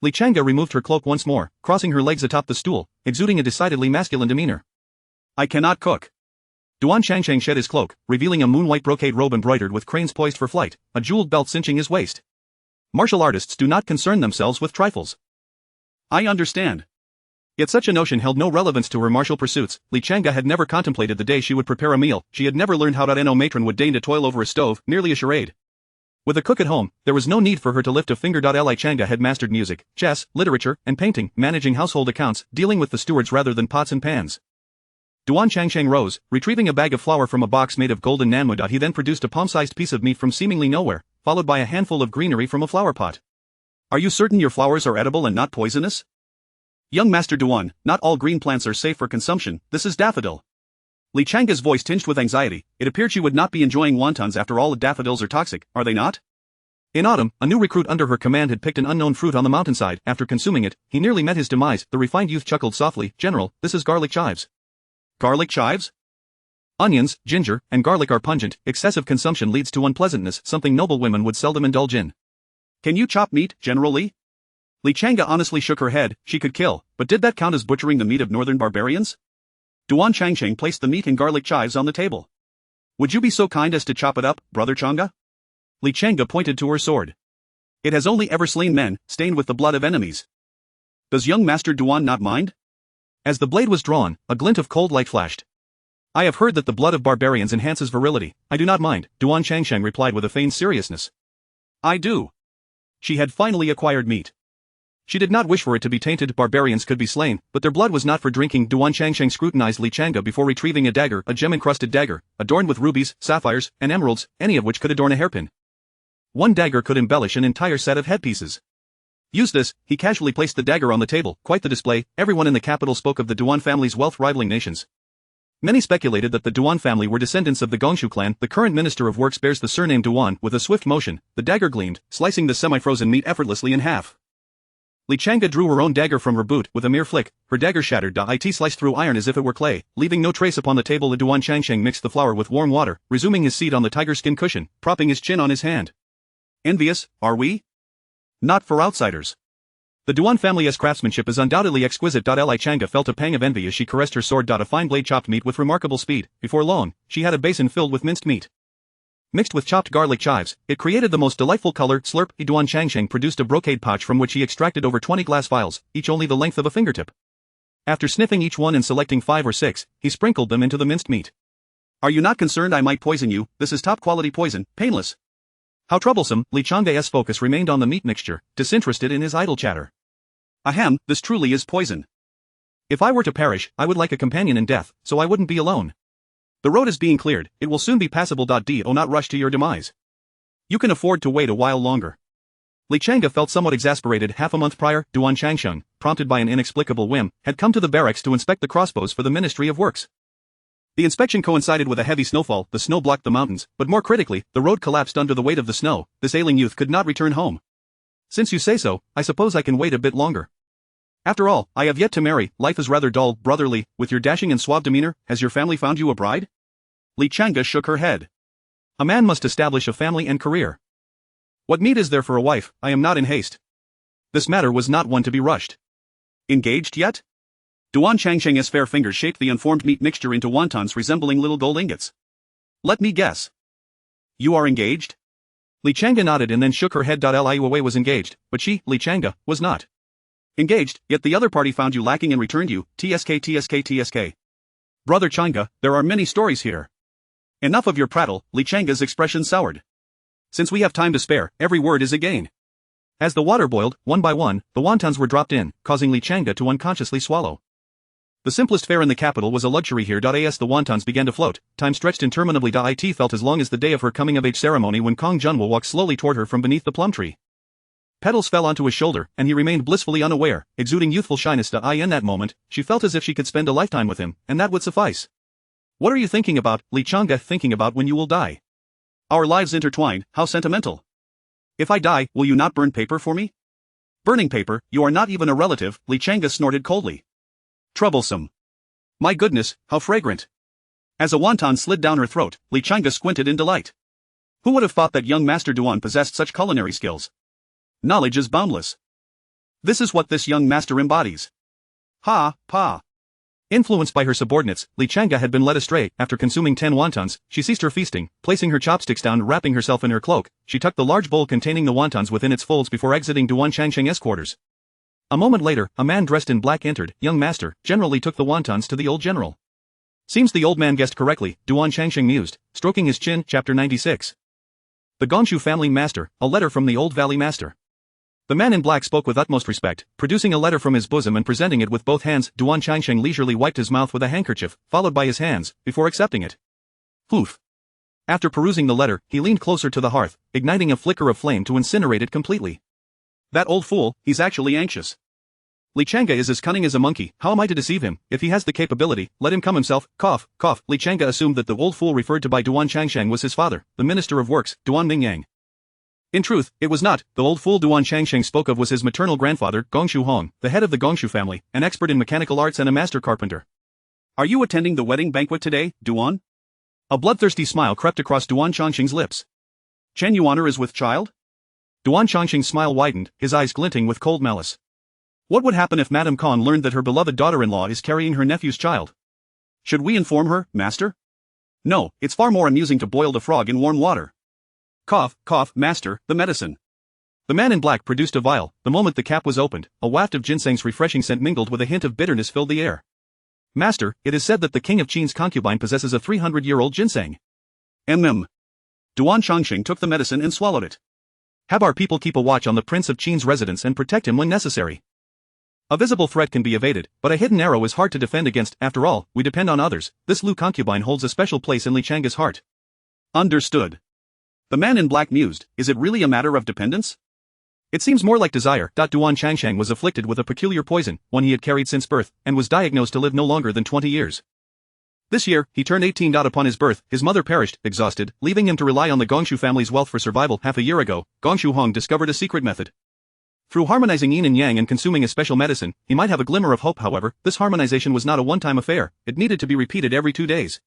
Li Changa removed her cloak once more, crossing her legs atop the stool, exuding a decidedly masculine demeanor. I cannot cook. Duan Changsheng shed his cloak, revealing a moon-white brocade robe embroidered with cranes poised for flight, a jeweled belt cinching his waist. Martial artists do not concern themselves with trifles. I understand. Yet such a notion held no relevance to her martial pursuits. Li Changa had never contemplated the day she would prepare a meal. She had never learned how no matron would deign to toil over a stove, merely a charade. With a cook at home, there was no need for her to lift a finger. Li Changa had mastered music, chess, literature, and painting, managing household accounts, dealing with the stewards rather than pots and pans. Duan Changsheng rose, retrieving a bag of flour from a box made of golden nanmu. He then produced a palm-sized piece of meat from seemingly nowhere, followed by a handful of greenery from a flower pot. Are you certain your flowers are edible and not poisonous? Young Master Duan, not all green plants are safe for consumption. This is daffodil. Li Changa's voice tinged with anxiety. It appeared she would not be enjoying wontons after all. Daffodils are toxic, are they not? In autumn, a new recruit under her command had picked an unknown fruit on the mountainside. After consuming it, he nearly met his demise. The refined youth chuckled softly. General, this is garlic chives. Garlic chives? Onions, ginger, and garlic are pungent. Excessive consumption leads to unpleasantness, something noble women would seldom indulge in. Can you chop meat, General Li? Li Changa honestly shook her head. She could kill, but did that count as butchering the meat of northern barbarians? Duan Changsheng placed the meat and garlic chives on the table. Would you be so kind as to chop it up, Brother Changa? Li Changa pointed to her sword. It has only ever slain men, stained with the blood of enemies. Does young Master Duan not mind? As the blade was drawn, a glint of cold light flashed. I have heard that the blood of barbarians enhances virility. I do not mind, Duan Changsheng replied with a feigned seriousness. I do. She had finally acquired meat. She did not wish for it to be tainted. Barbarians could be slain, but their blood was not for drinking. Duan Changsheng scrutinized Li Changa before retrieving a dagger, a gem-encrusted dagger, adorned with rubies, sapphires, and emeralds, any of which could adorn a hairpin. One dagger could embellish an entire set of headpieces. Use this, he casually placed the dagger on the table. Quite the display. Everyone in the capital spoke of the Duan family's wealth rivaling nations. Many speculated that the Duan family were descendants of the Gongshu clan. The current Minister of Works bears the surname Duan. With a swift motion, the dagger gleamed, slicing the semi-frozen meat effortlessly in half. Li Changa drew her own dagger from her boot. With a mere flick, her dagger shattered. It sliced through iron as if it were clay, leaving no trace upon the table. The Duan Changsheng mixed the flour with warm water, resuming his seat on the tiger skin cushion, propping his chin on his hand. Envious, are we? Not for outsiders. The Duan family's craftsmanship is undoubtedly exquisite. Li Changa felt a pang of envy as she caressed her sword. A fine blade chopped meat with remarkable speed. Before long, she had a basin filled with minced meat. Mixed with chopped garlic chives, it created the most delightful color. Slurp. Duan Changsheng produced a brocade pouch from which he extracted over 20 glass vials, each only the length of a fingertip. After sniffing each one and selecting 5 or 6, he sprinkled them into the minced meat. Are you not concerned I might poison you? This is top-quality poison, painless. How troublesome. Li Chang's focus remained on the meat mixture, disinterested in his idle chatter. Ahem, this truly is poison. If I were to perish, I would like a companion in death, so I wouldn't be alone. The road is being cleared, it will soon be passable. Do not rush to your demise. You can afford to wait a while longer. Li Changa felt somewhat exasperated. Half a month prior, Duan Changsheng, prompted by an inexplicable whim, had come to the barracks to inspect the crossbows for the Ministry of Works. The inspection coincided with a heavy snowfall. The snow blocked the mountains, but more critically, the road collapsed under the weight of the snow. This ailing youth could not return home. Since you say so, I suppose I can wait a bit longer. After all, I have yet to marry. Life is rather dull. Brotherly, with your dashing and suave demeanor, has your family found you a bride? Li Changa shook her head. A man must establish a family and career. What need is there for a wife? I am not in haste. This matter was not one to be rushed. Engaged yet? Duan Changsheng's fair fingers shaped the unformed meat mixture into wontons resembling little gold ingots. Let me guess. You are engaged? Li Changa nodded and then shook her head. Liu Wei was engaged, but she, Li Changa, was not. Engaged, yet the other party found you lacking and returned you. TSK. Brother Changa, there are many stories here. Enough of your prattle. Li Changa's expression soured. Since we have time to spare, every word is a gain. As the water boiled, one by one, the wontons were dropped in, causing Li Changa to unconsciously swallow. The simplest fare in the capital was a luxury here. As the wontons began to float, time stretched interminably. It felt as long as the day of her coming-of-age ceremony when Kong Junwo walked slowly toward her from beneath the plum tree. Petals fell onto his shoulder, and he remained blissfully unaware, exuding youthful shyness. In that moment, she felt as if she could spend a lifetime with him, and that would suffice. What are you thinking about, Li Changa? Thinking about when you will die. Our lives intertwine, how sentimental. If I die, will you not burn paper for me? Burning paper, you are not even a relative, Li Changa snorted coldly. Troublesome. My goodness, how fragrant. As a wonton slid down her throat, Li Changa squinted in delight. Who would have thought that young Master Duan possessed such culinary skills? Knowledge is boundless. This is what this young master embodies. Ha, pa. Influenced by her subordinates, Li Changa had been led astray. After consuming 10 wontons, she ceased her feasting, placing her chopsticks down. Wrapping herself in her cloak, she tucked the large bowl containing the wontons within its folds before exiting Duan Changsheng's quarters. A moment later, a man dressed in black entered. Young master, generally took the wontons to the old general. Seems the old man guessed correctly, Duan Changsheng mused, stroking his chin. Chapter 96. The Gongshu family master, a letter from the old valley master. The man in black spoke with utmost respect, producing a letter from his bosom and presenting it with both hands. Duan Changsheng leisurely wiped his mouth with a handkerchief, followed by his hands, before accepting it. Poof. After perusing the letter, he leaned closer to the hearth, igniting a flicker of flame to incinerate it completely. That old fool, he's actually anxious. Li Changa is as cunning as a monkey. How am I to deceive him? If he has the capability, let him come himself. Cough, cough. Li Changa assumed that the old fool referred to by Duan Changsheng was his father, the Minister of Works, Duan Mingyang. In truth, it was not. The old fool Duan Changsheng spoke of was his maternal grandfather, Gongshu Hong, the head of the Gongshu family, an expert in mechanical arts and a master carpenter. Are you attending the wedding banquet today, Duan? A bloodthirsty smile crept across Duan Changsheng's lips. Chen Yuaner is with child? Duan Changsheng's smile widened, his eyes glinting with cold malice. What would happen if Madame Khan learned that her beloved daughter-in-law is carrying her nephew's child? Should we inform her, master? No, it's far more amusing to boil the frog in warm water. Cough, cough, master, the medicine. The man in black produced a vial. The moment the cap was opened, a waft of ginseng's refreshing scent mingled with a hint of bitterness filled the air. Master, it is said that the king of Qin's concubine possesses a 300-year-old ginseng. Duan Changsheng took the medicine and swallowed it. Have our people keep a watch on the prince of Qin's residence and protect him when necessary. A visible threat can be evaded, but a hidden arrow is hard to defend against. After all, we depend on others. This Lu concubine holds a special place in Li Changa's heart. Understood. The man in black mused, is it really a matter of dependence? It seems more like desire. Duan Changsheng was afflicted with a peculiar poison, one he had carried since birth, and was diagnosed to live no longer than 20 years. This year, he turned 18. Upon his birth, his mother perished, exhausted, leaving him to rely on the Gongshu family's wealth for survival. Half a year ago, Gongshu Hong discovered a secret method. Through harmonizing yin and yang and consuming a special medicine, he might have a glimmer of hope. However, this harmonization was not a one-time affair, it needed to be repeated every 2 days.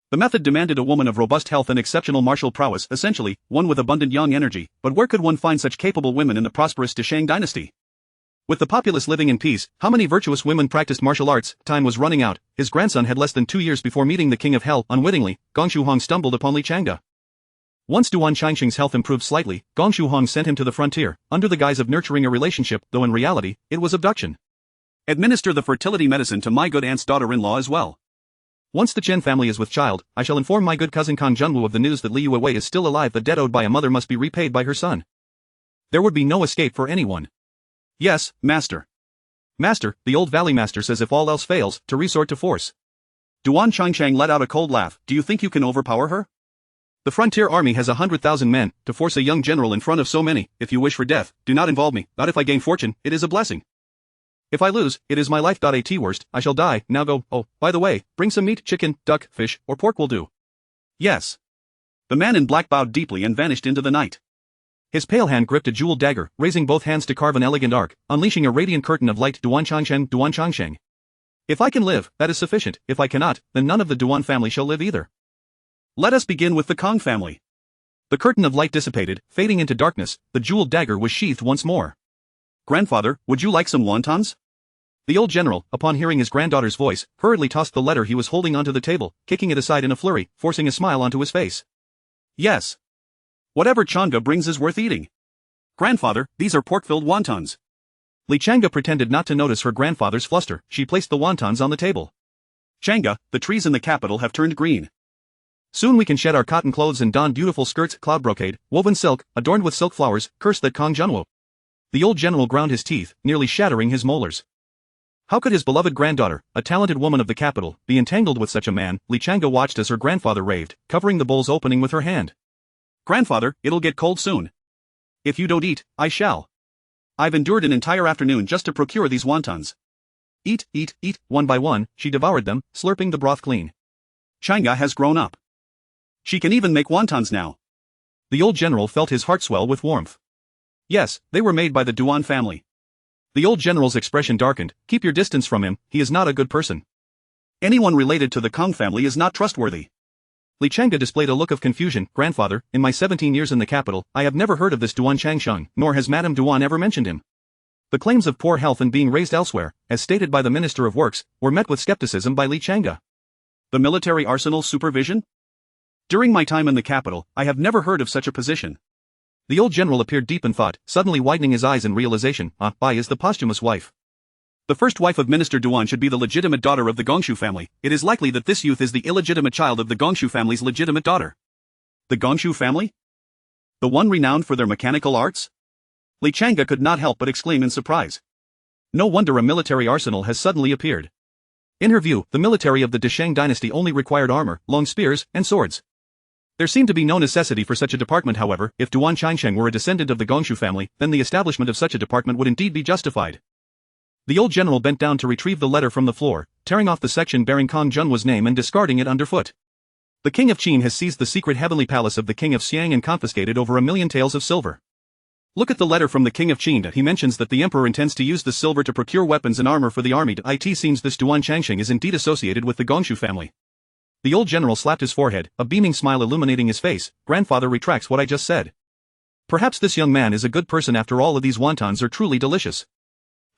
The method demanded a woman of robust health and exceptional martial prowess, essentially, one with abundant yang energy, but where could one find such capable women in the prosperous Deshang dynasty? With the populace living in peace, how many virtuous women practiced martial arts? Time was running out. His grandson had less than 2 years before meeting the king of hell. Unwittingly, Gong Shuhong stumbled upon Li Changge. Once Duan Changsheng's health improved slightly, Gong Shuhong sent him to the frontier, under the guise of nurturing a relationship, though in reality, it was abduction. Administer the fertility medicine to my good aunt's daughter-in-law as well. Once the Chen family is with child, I shall inform my good cousin Kang Junwu of the news that Liu Wei is still alive. The debt owed by a mother must be repaid by her son. There would be no escape for anyone. Yes, master. Master, the old valley master says if all else fails, to resort to force. Duan Changsheng let out a cold laugh. Do you think you can overpower her? The frontier army has 100,000 men. To force a young general in front of so many, if you wish for death, do not involve me. Not if I gain fortune, it is a blessing. If I lose, it is my life. At worst, I shall die. Now go. Oh, by the way, bring some meat, chicken, duck, fish, or pork will do. Yes. The man in black bowed deeply and vanished into the night. His pale hand gripped a jeweled dagger, raising both hands to carve an elegant arc, unleashing a radiant curtain of light. Duan Changsheng. If I can live, that is sufficient. If I cannot, then none of the Duan family shall live either. Let us begin with the Kong family. The curtain of light dissipated, fading into darkness. The jeweled dagger was sheathed once more. Grandfather, would you like some wontons? The old general, upon hearing his granddaughter's voice, hurriedly tossed the letter he was holding onto the table, kicking it aside in a flurry, forcing a smile onto his face. Yes. Whatever Changge brings is worth eating. Grandfather, these are pork-filled wontons. Li Changge pretended not to notice her grandfather's fluster. She placed the wontons on the table. Changge, the trees in the capital have turned green. Soon we can shed our cotton clothes and don beautiful skirts, cloud brocade, woven silk, adorned with silk flowers. Curse that Kang Junwu. The old general ground his teeth, nearly shattering his molars. How could his beloved granddaughter, a talented woman of the capital, be entangled with such a man? Li Changge watched as her grandfather raved, covering the bowl's opening with her hand. Grandfather, it'll get cold soon. If you don't eat, I shall. I've endured an entire afternoon just to procure these wontons. Eat, eat, eat. One by one, she devoured them, slurping the broth clean. Changge has grown up. She can even make wontons now. The old general felt his heart swell with warmth. Yes, they were made by the Duan family. The old general's expression darkened. Keep your distance from him, he is not a good person. Anyone related to the Kong family is not trustworthy. Li Changge displayed a look of confusion. Grandfather, in my 17 years in the capital, I have never heard of this Duan Changsheng, nor has Madame Duan ever mentioned him. The claims of poor health and being raised elsewhere, as stated by the Minister of Works, were met with skepticism by Li Changge. The military arsenal's supervision? During my time in the capital, I have never heard of such a position. The old general appeared deep in thought, suddenly widening his eyes in realization. Bai is the posthumous wife. The first wife of Minister Duan should be the legitimate daughter of the Gongshu family. It is likely that this youth is the illegitimate child of the Gongshu family's legitimate daughter. The Gongshu family? The one renowned for their mechanical arts? Li Changge could not help but exclaim in surprise. No wonder a military arsenal has suddenly appeared. In her view, the military of the Desheng dynasty only required armor, long spears, and swords. There seemed to be no necessity for such a department. However, if Duan Changsheng were a descendant of the Gongshu family, then the establishment of such a department would indeed be justified. The old general bent down to retrieve the letter from the floor, tearing off the section bearing Kang Junwu's name and discarding it underfoot. The king of Qin has seized the secret heavenly palace of the king of Xiang and confiscated over 1,000,000 taels of silver. Look at the letter from the king of Qin. He mentions that the emperor intends to use the silver to procure weapons and armor for the army. It seems this Duan Changsheng is indeed associated with the Gongshu family. The old general slapped his forehead, a beaming smile illuminating his face. Grandfather retracts what I just said. Perhaps this young man is a good person after all. These wontons are truly delicious.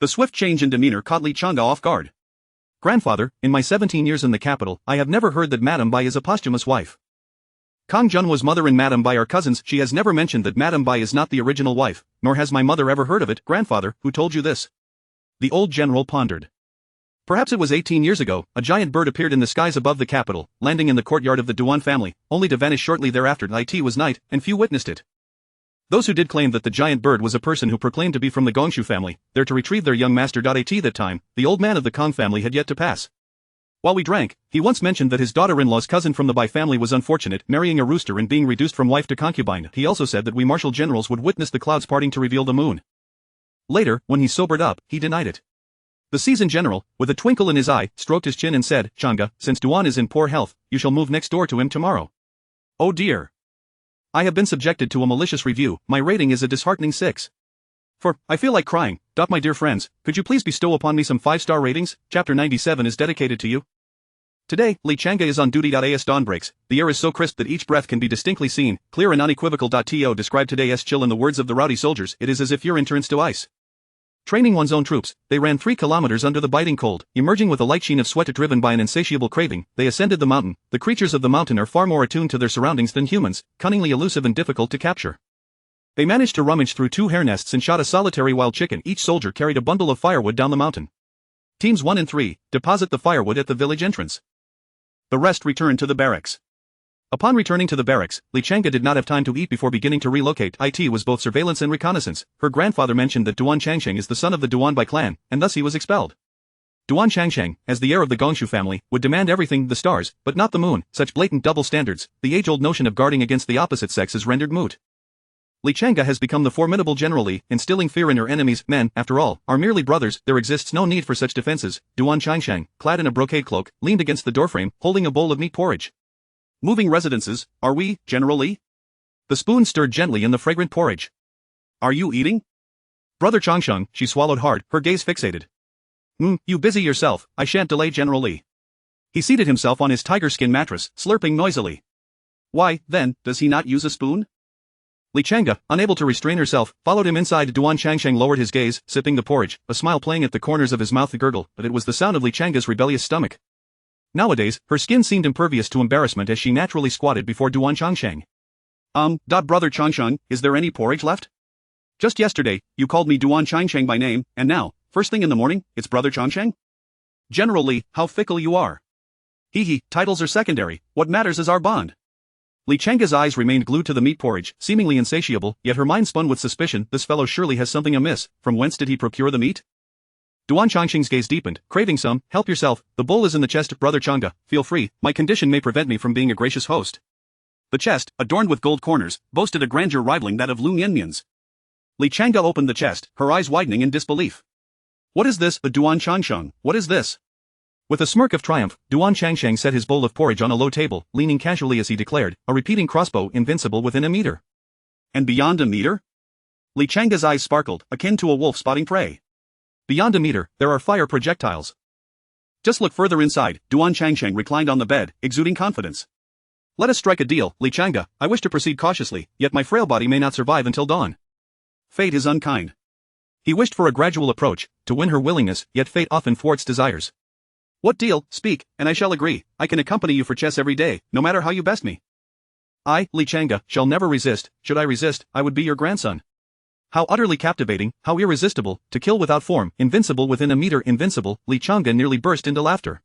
The swift change in demeanor caught Li Changge off guard. Grandfather, in my 17 years in the capital, I have never heard that Madame Bai is a posthumous wife. Kang Junwu's mother and Madame Bai are cousins. She has never mentioned that Madame Bai is not the original wife, nor has my mother ever heard of it. Grandfather, who told you this? The old general pondered. Perhaps it was 18 years ago, a giant bird appeared in the skies above the capital, landing in the courtyard of the Duan family, only to vanish shortly thereafter. It was night, and few witnessed it. Those who did claim that the giant bird was a person who proclaimed to be from the Gongshu family, there to retrieve their young master. That time, the old man of the Kong family had yet to pass. While we drank, he once mentioned that his daughter-in-law's cousin from the Bai family was unfortunate, marrying a rooster and being reduced from wife to concubine. He also said that we martial generals would witness the clouds parting to reveal the moon. Later, when he sobered up, he denied it. The seasoned general, with a twinkle in his eye, stroked his chin and said, Changge, since Duan is in poor health, you shall move next door to him tomorrow. Oh dear. I have been subjected to a malicious review. My rating is a disheartening 6. I feel like crying. My dear friends, could you please bestow upon me some 5-star ratings? Chapter 97 is dedicated to you. Today, Li Changge is on duty. As dawn breaks, the air is so crisp that each breath can be distinctly seen, clear and unequivocal. To describe today's chill in the words of the rowdy soldiers, it is as if your entrance to ice. Training one's own troops, they ran 3 kilometers under the biting cold, emerging with a light sheen of sweat driven by an insatiable craving. They ascended the mountain. The creatures of the mountain are far more attuned to their surroundings than humans, cunningly elusive and difficult to capture. They managed to rummage through 2 hare nests and shot a solitary wild chicken. Each soldier carried a bundle of firewood down the mountain. Teams 1 and 3, deposit the firewood at the village entrance. The rest returned to the barracks. Upon returning to the barracks, Li Chang'e did not have time to eat before beginning to relocate. It was both surveillance and reconnaissance. Her grandfather mentioned that Duan Changsheng is the son of the Duanbai clan, and thus he was expelled. Duan Changsheng, as the heir of the Gongshu family, would demand everything, the stars, but not the moon. Such blatant double standards, the age-old notion of guarding against the opposite sex is rendered moot. Li Chang'e has become the formidable General Li, instilling fear in her enemies. Men, after all, are merely brothers. There exists no need for such defenses. Duan Changsheng, clad in a brocade cloak, leaned against the doorframe, holding a bowl of meat porridge. Moving residences, are we, General Li? The spoon stirred gently in the fragrant porridge. Are you eating? Brother Changsheng, she swallowed hard, her gaze fixated. You busy yourself, I shan't delay General Li. He seated himself on his tiger skin mattress, slurping noisily. Why, then, does he not use a spoon? Li Chang'e, unable to restrain herself, followed him inside. Duan Changsheng lowered his gaze, sipping the porridge, a smile playing at the corners of his mouth. The gurgle, but it was the sound of Li Chang'e's rebellious stomach. Nowadays, her skin seemed impervious to embarrassment as she naturally squatted before Duan Changsheng. Brother Changsheng, is there any porridge left? Just yesterday, you called me Duan Changsheng by name, and now, first thing in the morning, it's Brother Changsheng? General Li, how fickle you are. Titles are secondary, what matters is our bond. Li Chang'e's eyes remained glued to the meat porridge, seemingly insatiable, yet her mind spun with suspicion. This fellow surely has something amiss. From whence did he procure the meat? Duan Changsheng's gaze deepened, craving some. Help yourself, the bowl is in the chest. Brother Chang'e, feel free, my condition may prevent me from being a gracious host. The chest, adorned with gold corners, boasted a grandeur rivaling that of Liu Mianmian's. Li Chang'e opened the chest, her eyes widening in disbelief. What is this, Duan Changsheng, what is this? With a smirk of triumph, Duan Changsheng set his bowl of porridge on a low table, leaning casually as he declared, a repeating crossbow invincible within a meter. And beyond a meter? Li Chang'e's eyes sparkled, akin to a wolf spotting prey. Beyond a meter, there are fire projectiles. Just look further inside. Duan Changsheng reclined on the bed, exuding confidence. Let us strike a deal, Li Chang'e. I wish to proceed cautiously, yet my frail body may not survive until dawn. Fate is unkind. He wished for a gradual approach, to win her willingness, yet fate often thwarts desires. What deal? Speak, and I shall agree. I can accompany you for chess every day, no matter how you best me. I, Li Chang'e, shall never resist. Should I resist, I would be your grandson. How utterly captivating, how irresistible, to kill without form, invincible within a meter. Invincible. Li Chang'e nearly burst into laughter.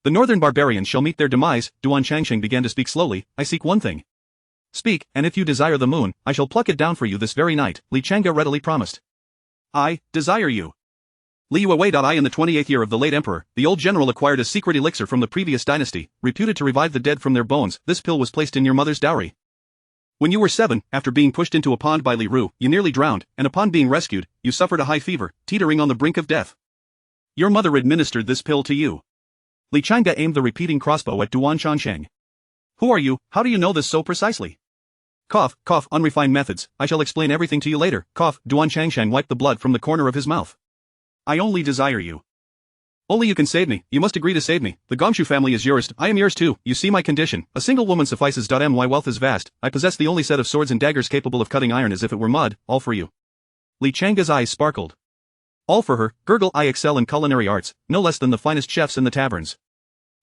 The northern barbarians shall meet their demise. Duan Changsheng began to speak slowly. I seek one thing. Speak, and if you desire the moon, I shall pluck it down for you this very night, Li Chang'e readily promised. I desire you. Liu Mianmian. In the 28th year of the late emperor, the old general acquired a secret elixir from the previous dynasty, reputed to revive the dead from their bones. This pill was placed in your mother's dowry. When you were 7, after being pushed into a pond by Li Ru, you nearly drowned, and upon being rescued, you suffered a high fever, teetering on the brink of death. Your mother administered this pill to you. Li Chang'e aimed the repeating crossbow at Duan Changsheng. Who are you? How do you know this so precisely? Cough, unrefined methods. I shall explain everything to you later. Cough. Duan Changsheng wiped the blood from the corner of his mouth. I only desire you. Only you can save me. You must agree to save me. The Gongshu family is yours. I am yours too. You see my condition. A single woman suffices. My wealth is vast. I possess the only set of swords and daggers capable of cutting iron as if it were mud. All for you. Li Chang'e's eyes sparkled. All for her. Gurgle. I excel in culinary arts, no less than the finest chefs in the taverns.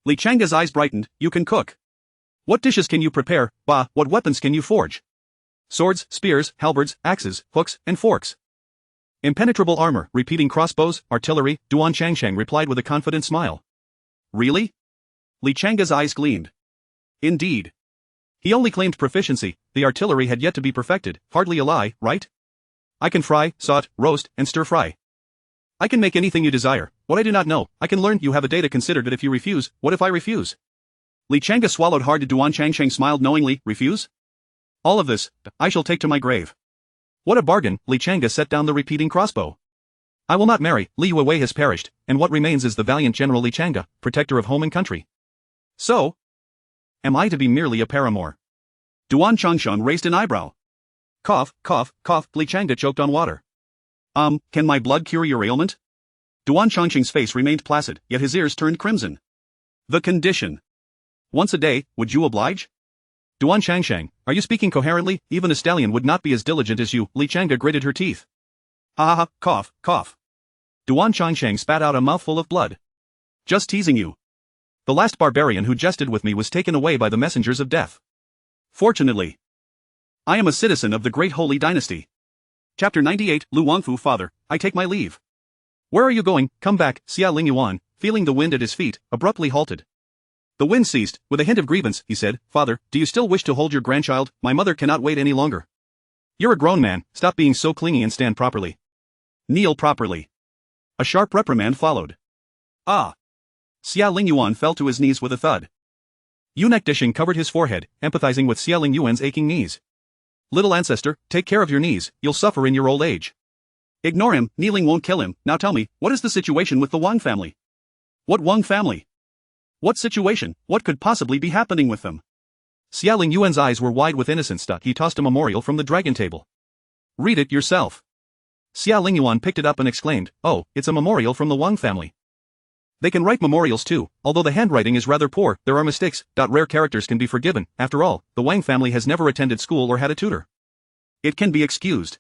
Li Chang'e's eyes brightened. You can cook. What dishes can you prepare? Bah, what weapons can you forge? Swords, spears, halberds, axes, hooks, and forks. Impenetrable armor, repeating crossbows, artillery, Duan Changsheng replied with a confident smile. Really? Li Chang'e's eyes gleamed. Indeed. He only claimed proficiency, the artillery had yet to be perfected, hardly a lie, right? I can fry, saute, roast, and stir-fry. I can make anything you desire. What I do not know, I can learn. You have a day to consider it. If you refuse, what if I refuse? Li Chang'e swallowed hard. Duan Changsheng smiled knowingly. Refuse? All of this, I shall take to my grave. What a bargain. Li Chang'e set down the repeating crossbow. I will not marry. Liu Mianmian has perished, and what remains is the valiant General Li Chang'e, protector of home and country. So, am I to be merely a paramour? Duan Changsheng raised an eyebrow. Cough. Li Chang'e choked on water. Can my blood cure your ailment? Duan Changsheng's face remained placid, yet his ears turned crimson. The condition. Once a day, would you oblige? Duan Changsheng, are you speaking coherently? Even a stallion would not be as diligent as you. Li Chang'e gritted her teeth. Cough. Duan Changsheng spat out a mouthful of blood. Just teasing you. The last barbarian who jested with me was taken away by the messengers of death. Fortunately, I am a citizen of the Great Holy Dynasty. Chapter 98, Lu Wangfu. Father, I take my leave. Where are you going? Come back. Xie Lingyuan, feeling the wind at his feet, abruptly halted. The wind ceased. With a hint of grievance, he said, Father, do you still wish to hold your grandchild? My mother cannot wait any longer. You're a grown man, stop being so clingy and stand properly. Kneel properly. A sharp reprimand followed. Ah! Xie Lingyuan fell to his knees with a thud. Eunuch Dishing covered his forehead, empathizing with Xie Lingyuan's aching knees. Little ancestor, take care of your knees, you'll suffer in your old age. Ignore him, kneeling won't kill him. Now tell me, what is the situation with the Wang family? What Wang family? What situation? What could possibly be happening with them? Xie Lingyuan's eyes were wide with innocence. He tossed a memorial from the dragon table. Read it yourself. Xie Lingyuan picked it up and exclaimed, oh, it's a memorial from the Wang family. They can write memorials too, although the handwriting is rather poor, there are mistakes. Rare characters can be forgiven, after all, the Wang family has never attended school or had a tutor. It can be excused.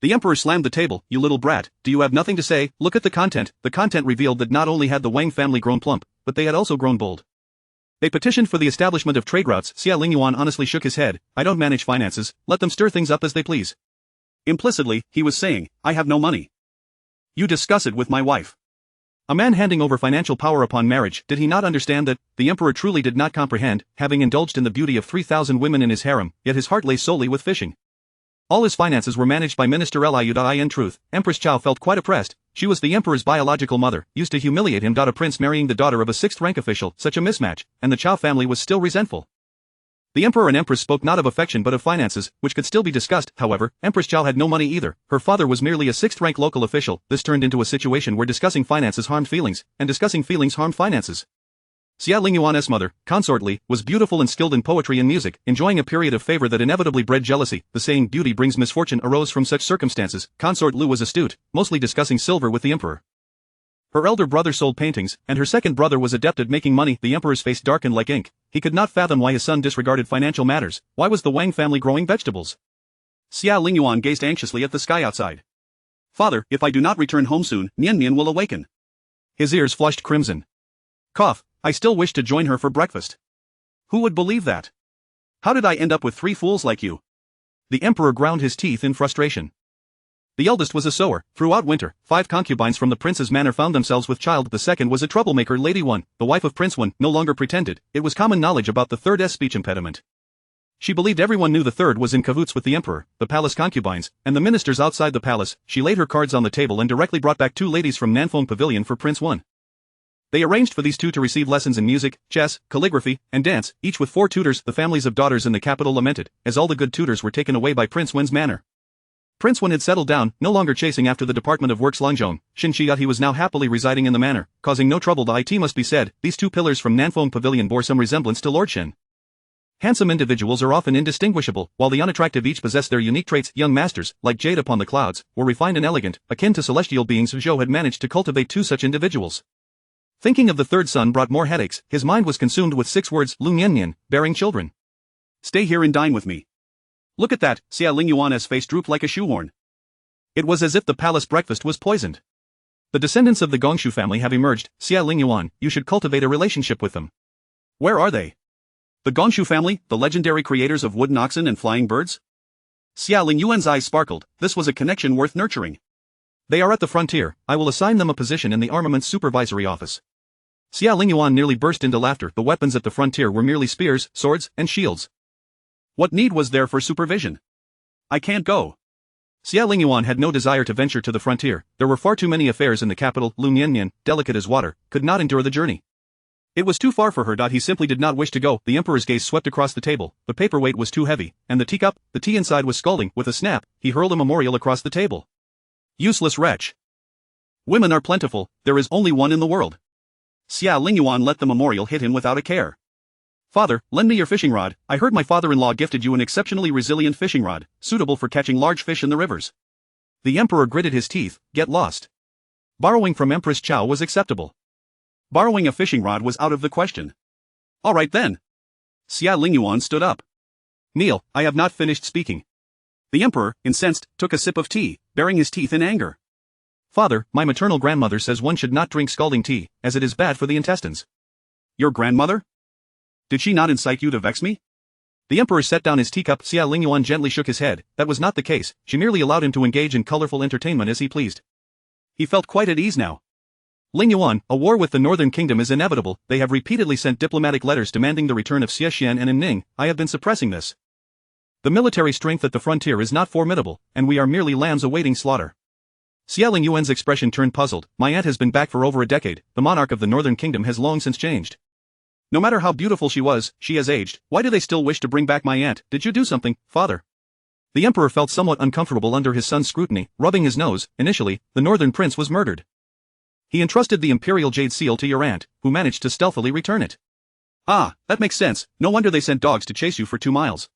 The emperor slammed the table. You little brat, do you have nothing to say? Look at the content. The content revealed that not only had the Wang family grown plump, but they had also grown bold. They petitioned for the establishment of trade routes. Xie Lingyuan honestly shook his head. I don't manage finances, let them stir things up as they please. Implicitly, he was saying, I have no money. You discuss it with my wife. A man handing over financial power upon marriage, did he not understand that? The emperor truly did not comprehend, having indulged in the beauty of 3,000 women in his harem, yet his heart lay solely with fishing. All his finances were managed by Minister Liu. In truth, Empress Chao felt quite oppressed. She was the emperor's biological mother, used to humiliate him. A prince marrying the daughter of a 6th-rank official, such a mismatch, and the Chao family was still resentful. The emperor and empress spoke not of affection but of finances, which could still be discussed. However, Empress Chao had no money either. Her father was merely a 6th-rank local official. This turned into a situation where discussing finances harmed feelings, and discussing feelings harmed finances. Xie Lingyuan's mother, Consort Li, was beautiful and skilled in poetry and music, enjoying a period of favor that inevitably bred jealousy. The saying beauty brings misfortune arose from such circumstances. Consort Li was astute, mostly discussing silver with the emperor. Her elder brother sold paintings, and her second brother was adept at making money. The emperor's face darkened like ink. He could not fathom why his son disregarded financial matters. Why was the Wang family growing vegetables? Xie Lingyuan gazed anxiously at the sky outside. Father, if I do not return home soon, Mianmian will awaken. His ears flushed crimson. Cough, I still wish to join her for breakfast. Who would believe that? How did I end up with 3 fools like you? The emperor ground his teeth in frustration. The eldest was a sower. Throughout winter, 5 concubines from the prince's manor found themselves with child. The second was a troublemaker. Lady 1, the wife of Prince 1, no longer pretended. It was common knowledge about the third's speech impediment. She believed everyone knew the third was in cahoots with the emperor, the palace concubines, and the ministers outside the palace. She laid her cards on the table and directly brought back 2 ladies from Nanfeng Pavilion for Prince 1. They arranged for these 2 to receive lessons in music, chess, calligraphy, and dance, each with 4 tutors. The families of daughters in the capital lamented, as all the good tutors were taken away by Prince 1's manor. Prince 1 had settled down, no longer chasing after the Department of Works Langzhong, Xinxiat. He was now happily residing in the manor, causing no trouble. It must be said, these 2 pillars from Nanfeng Pavilion bore some resemblance to Lord Shen. Handsome individuals are often indistinguishable, while the unattractive each possess their unique traits. Young masters, like jade upon the clouds, were refined and elegant, akin to celestial beings. Zhou had managed to cultivate 2 such individuals. Thinking of the third son brought more headaches. His mind was consumed with 6 words: Liu Mianmian, bearing children. Stay here and dine with me. Look at that. Xie Lingyuan's face drooped like a shoehorn. It was as if the palace breakfast was poisoned. The descendants of the Gongshu family have emerged. Xie Lingyuan, you should cultivate a relationship with them. Where are they? The Gongshu family, the legendary creators of wooden oxen and flying birds? Xie Lingyuan's eyes sparkled. This was a connection worth nurturing. They are at the frontier. I will assign them a position in the Armaments Supervisory Office. Xie Lingyuan nearly burst into laughter. The weapons at the frontier were merely spears, swords, and shields. What need was there for supervision? I can't go. Xie Lingyuan had no desire to venture to the frontier. There were far too many affairs in the capital. Liu Mianmian, delicate as water, could not endure the journey. It was too far for her. He simply did not wish to go. The emperor's gaze swept across the table. The paperweight was too heavy, and the teacup, the tea inside was scalding. With a snap, he hurled a memorial across the table. Useless wretch. Women are plentiful, there is only one in the world. Xie Lingyuan let the memorial hit him without a care. Father, lend me your fishing rod. I heard my father-in-law gifted you an exceptionally resilient fishing rod, suitable for catching large fish in the rivers. The emperor gritted his teeth. Get lost. Borrowing from Empress Chao was acceptable. Borrowing a fishing rod was out of the question. All right then. Xie Lingyuan stood up. Kneel, I have not finished speaking. The emperor, incensed, took a sip of tea, baring his teeth in anger. Father, my maternal grandmother says one should not drink scalding tea, as it is bad for the intestines. Your grandmother? Did she not incite you to vex me? The emperor set down his teacup. Xie Lingyuan gently shook his head. That was not the case, she merely allowed him to engage in colorful entertainment as he pleased. He felt quite at ease now. Lingyuan, a war with the northern kingdom is inevitable. They have repeatedly sent diplomatic letters demanding the return of Xie and Ning. I have been suppressing this. The military strength at the frontier is not formidable, and we are merely lambs awaiting slaughter. Xie Lingyuan's expression turned puzzled. My aunt has been back for over a decade. The monarch of the northern kingdom has long since changed. No matter how beautiful she was, she has aged. Why do they still wish to bring back my aunt? Did you do something, father? The emperor felt somewhat uncomfortable under his son's scrutiny, rubbing his nose. Initially, the northern prince was murdered. He entrusted the imperial jade seal to your aunt, who managed to stealthily return it. Ah, that makes sense. No wonder they sent dogs to chase you for 2 miles.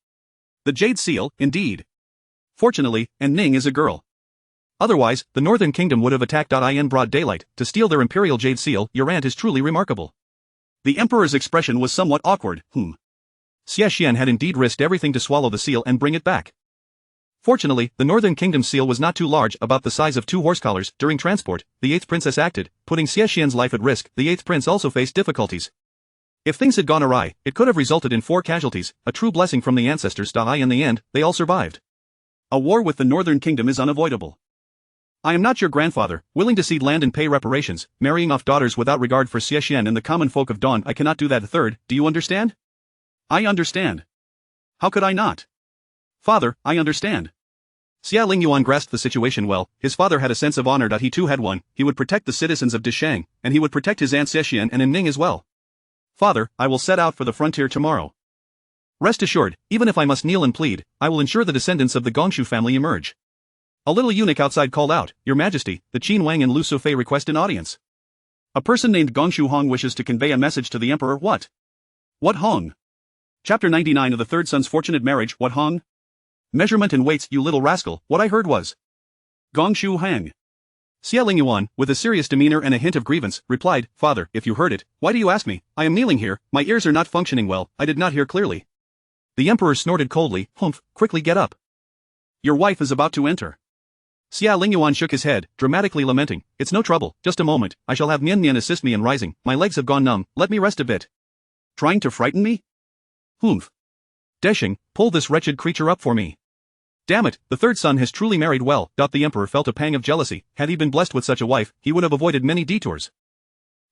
The jade seal, indeed. Fortunately, Ning is a girl. Otherwise, the northern kingdom would have attacked in broad daylight to steal their imperial jade seal. Your aunt is truly remarkable. The emperor's expression was somewhat awkward. Xie had indeed risked everything to swallow the seal and bring it back. Fortunately, the northern kingdom's seal was not too large, about the size of 2 horse collars. During transport, the 8th princess acted, putting Xie life at risk. The 8th prince also faced difficulties. If things had gone awry, it could have resulted in 4 casualties, a true blessing from the ancestors. In the end, they all survived. A war with the northern kingdom is unavoidable. I am not your grandfather, willing to cede land and pay reparations, marrying off daughters without regard for Xie and the common folk of Dawn. I cannot do that. Third, do you understand? I understand. How could I not? Father, I understand. Xie Lingyuan grasped the situation well. His father had a sense of honor. He too had one. He would protect the citizens of Dishang, and he would protect his aunt Xie and Ning as well. Father, I will set out for the frontier tomorrow. Rest assured, even if I must kneel and plead, I will ensure the descendants of the Gongshu family emerge. A little eunuch outside called out, Your Majesty, the Qin Wang and Lu Sufei request an audience. A person named Gongshu Hong wishes to convey a message to the emperor. What? What Hong? Chapter 99 of the Third Son's Fortunate Marriage. What Hong? Measurement and weights, you little rascal. What I heard was Gongshu Hang. Xie Lingyuan, with a serious demeanor and a hint of grievance, replied, Father, if you heard it, why do you ask me? I am kneeling here, my ears are not functioning well, I did not hear clearly. The emperor snorted coldly. Humph, quickly get up. Your wife is about to enter. Xie Lingyuan shook his head, dramatically lamenting, It's no trouble, just a moment, I shall have Mianmian assist me in rising, my legs have gone numb, let me rest a bit. Trying to frighten me? Humph. Desheng, pull this wretched creature up for me. Damn it, the third son has truly married well. The emperor felt a pang of jealousy. Had he been blessed with such a wife, he would have avoided many detours.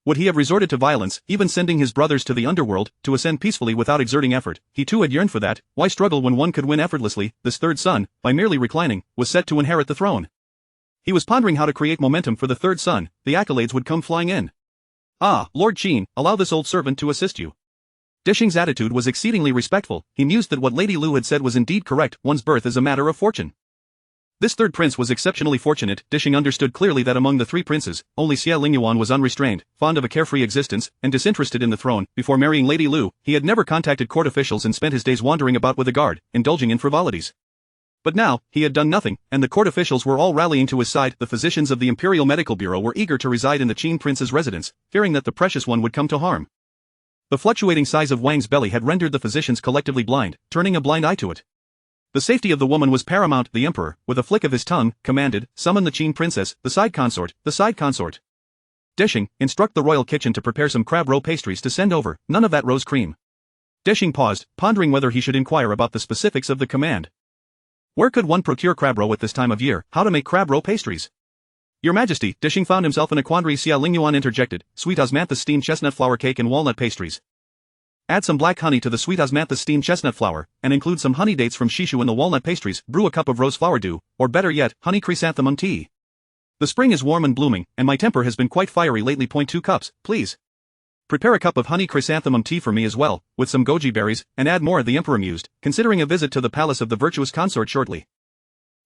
Would he have resorted to violence, even sending his brothers to the underworld, to ascend peacefully without exerting effort? He too had yearned for that. Why struggle when one could win effortlessly? This third son, by merely reclining, was set to inherit the throne. He was pondering how to create momentum for the third son. The accolades would come flying in. Ah, Lord Qin, allow this old servant to assist you. Disheng's attitude was exceedingly respectful. He mused that what Lady Lu had said was indeed correct. One's birth is a matter of fortune. This third prince was exceptionally fortunate. Disheng understood clearly that among the 3 princes, only Xie Lingyuan was unrestrained, fond of a carefree existence, and disinterested in the throne. Before marrying Lady Lu, he had never contacted court officials and spent his days wandering about with a guard, indulging in frivolities. But now, he had done nothing, and the court officials were all rallying to his side. The physicians of the Imperial Medical Bureau were eager to reside in the Qin prince's residence, fearing that the precious one would come to harm. The fluctuating size of Wang's belly had rendered the physicians collectively blind, turning a blind eye to it. The safety of the woman was paramount. The emperor, with a flick of his tongue, commanded, Summon the Qin princess, the side consort, the side consort. Disheng, instruct the royal kitchen to prepare some crab roe pastries to send over, none of that rose cream. Disheng paused, pondering whether he should inquire about the specifics of the command. Where could one procure crab roe at this time of year? How to make crab roe pastries? Your Majesty, Disheng found himself in a quandary. Xie Lingyuan interjected, Sweet osmanthus steamed chestnut flour cake and walnut pastries. Add some black honey to the sweet osmanthus steamed chestnut flour, and include some honey dates from Shoufu in the walnut pastries. Brew a cup of rose flower dew, or better yet, honey chrysanthemum tea. The spring is warm and blooming, and my temper has been quite fiery lately. 2 cups, please. Prepare a cup of honey chrysanthemum tea for me as well, with some goji berries, and add more. The emperor mused, considering a visit to the palace of the virtuous consort shortly.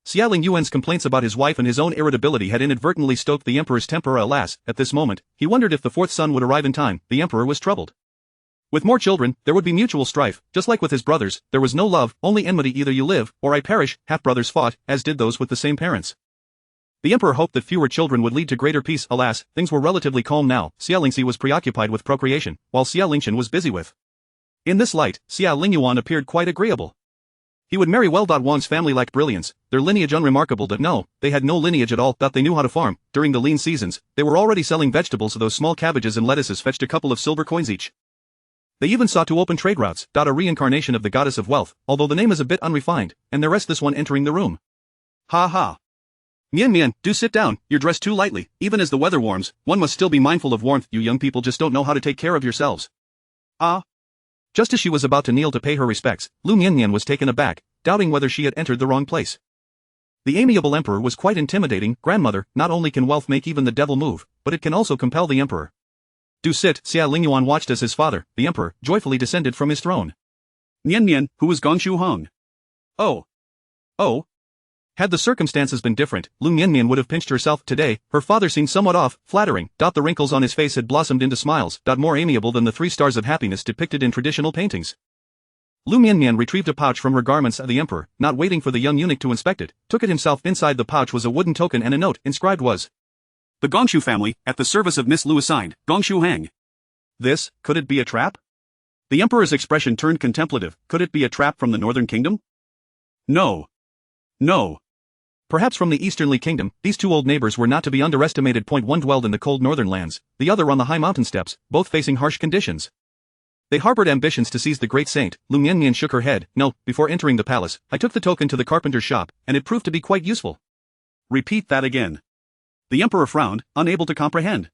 Xie Lingyuan's complaints about his wife and his own irritability had inadvertently stoked the emperor's temper. Alas, at this moment, he wondered if the 4th son would arrive in time. The emperor was troubled. With more children, there would be mutual strife. Just like with his brothers, there was no love, only enmity. Either you live, or I perish. Half-brothers fought, as did those with the same parents. The emperor hoped that fewer children would lead to greater peace. Alas, things were relatively calm now. Xie Lingxi was preoccupied with procreation, while Xie Lingchen was busy with. In this light, Xie Lingyuan appeared quite agreeable. He would marry well. Wang's family lacked brilliance, their lineage unremarkable. No, they had no lineage at all. They knew how to farm. During the lean seasons, they were already selling vegetables. Those small cabbages and lettuces fetched a couple of silver coins each. They even sought to open trade routes. A reincarnation of the goddess of wealth, although the name is a bit unrefined, and the rest. This one entering the room. Ha ha. Mianmian, do sit down, you're dressed too lightly. Even as the weather warms, one must still be mindful of warmth. You young people just don't know how to take care of yourselves. Ah. Just as she was about to kneel to pay her respects, Liu Mianmian was taken aback, doubting whether she had entered the wrong place. The amiable emperor was quite intimidating. Grandmother, not only can wealth make even the devil move, but it can also compel the emperor. Do sit. Xie Lingyuan watched as his father, the emperor, joyfully descended from his throne. Mianmian, who is Gongshu Hong? Oh. Had the circumstances been different, Liu Mianmian would have pinched herself. Today, her father seemed somewhat off, flattering. The wrinkles on his face had blossomed into smiles. More amiable than the 3 stars of happiness depicted in traditional paintings. Liu Mianmian retrieved a pouch from her garments. The emperor, not waiting for the young eunuch to inspect it, took it himself. Inside the pouch was a wooden token and a note. Inscribed was, "The Gongshu family, at the service of Miss Liu assigned, Gongshu Hang." This, could it be a trap? The emperor's expression turned contemplative. Could it be a trap from the northern kingdom? No. Perhaps from the easternly kingdom. These 2 old neighbors were not to be underestimated. One dwelled in the cold northern lands, the other on the high mountain steppes, both facing harsh conditions. They harbored ambitions to seize the great saint. Liu Mianmian shook her head. No, before entering the palace, I took the token to the carpenter's shop, and it proved to be quite useful. Repeat that again. The emperor frowned, unable to comprehend.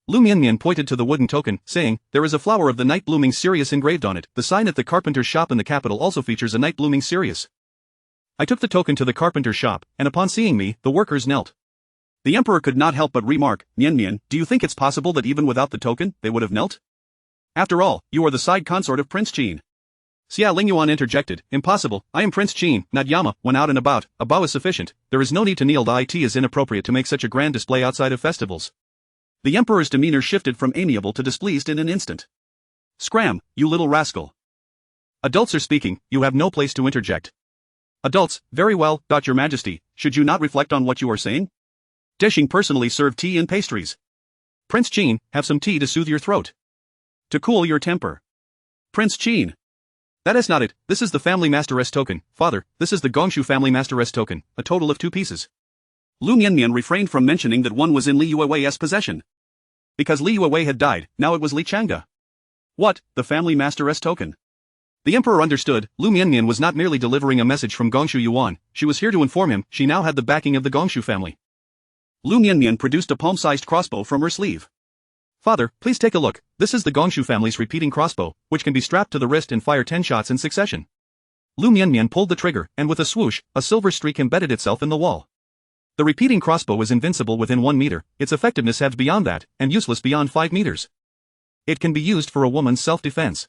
Liu Mianmian pointed to the wooden token, saying, there is a flower of the night blooming cereus engraved on it. The sign at the carpenter's shop in the capital also features a night blooming cereus. I took the token to the carpenter's shop, and upon seeing me, the workers knelt. The emperor could not help but remark, Mianmian, do you think it's possible that even without the token, they would have knelt? After all, you are the side consort of Prince Qin. Xie Lingyuan interjected, impossible, I am Prince Qin, not Yama. When out and about, a bow is sufficient, there is no need to kneel. It is inappropriate to make such a grand display outside of festivals. The emperor's demeanor shifted from amiable to displeased in an instant. Scram, you little rascal. Adults are speaking, you have no place to interject. Adults, very well. Your Majesty, should you not reflect on what you are saying? Dishing personally served tea and pastries. Prince Qin, have some tea to soothe your throat. To cool your temper. Prince Qin. That is not it. This is the family masteress token. Father, this is the Gongshu family masteress token, a total of 2 pieces. Liu Mianmian refrained from mentioning that one was in Li Yuewei's possession. Because Li Yuewei had died, now it was Li Changge. What, the family masteress token? The emperor understood. Liu Mianmian was not merely delivering a message from Gongshu Yuan, she was here to inform him she now had the backing of the Gongshu family. Liu Mianmian produced a palm-sized crossbow from her sleeve. Father, please take a look. This is the Gongshu family's repeating crossbow, which can be strapped to the wrist and fire 10 shots in succession. Liu Mianmian pulled the trigger, and with a swoosh, a silver streak embedded itself in the wall. The repeating crossbow is invincible within 1 meter, its effectiveness halved beyond that, and useless beyond 5 meters. It can be used for a woman's self-defense.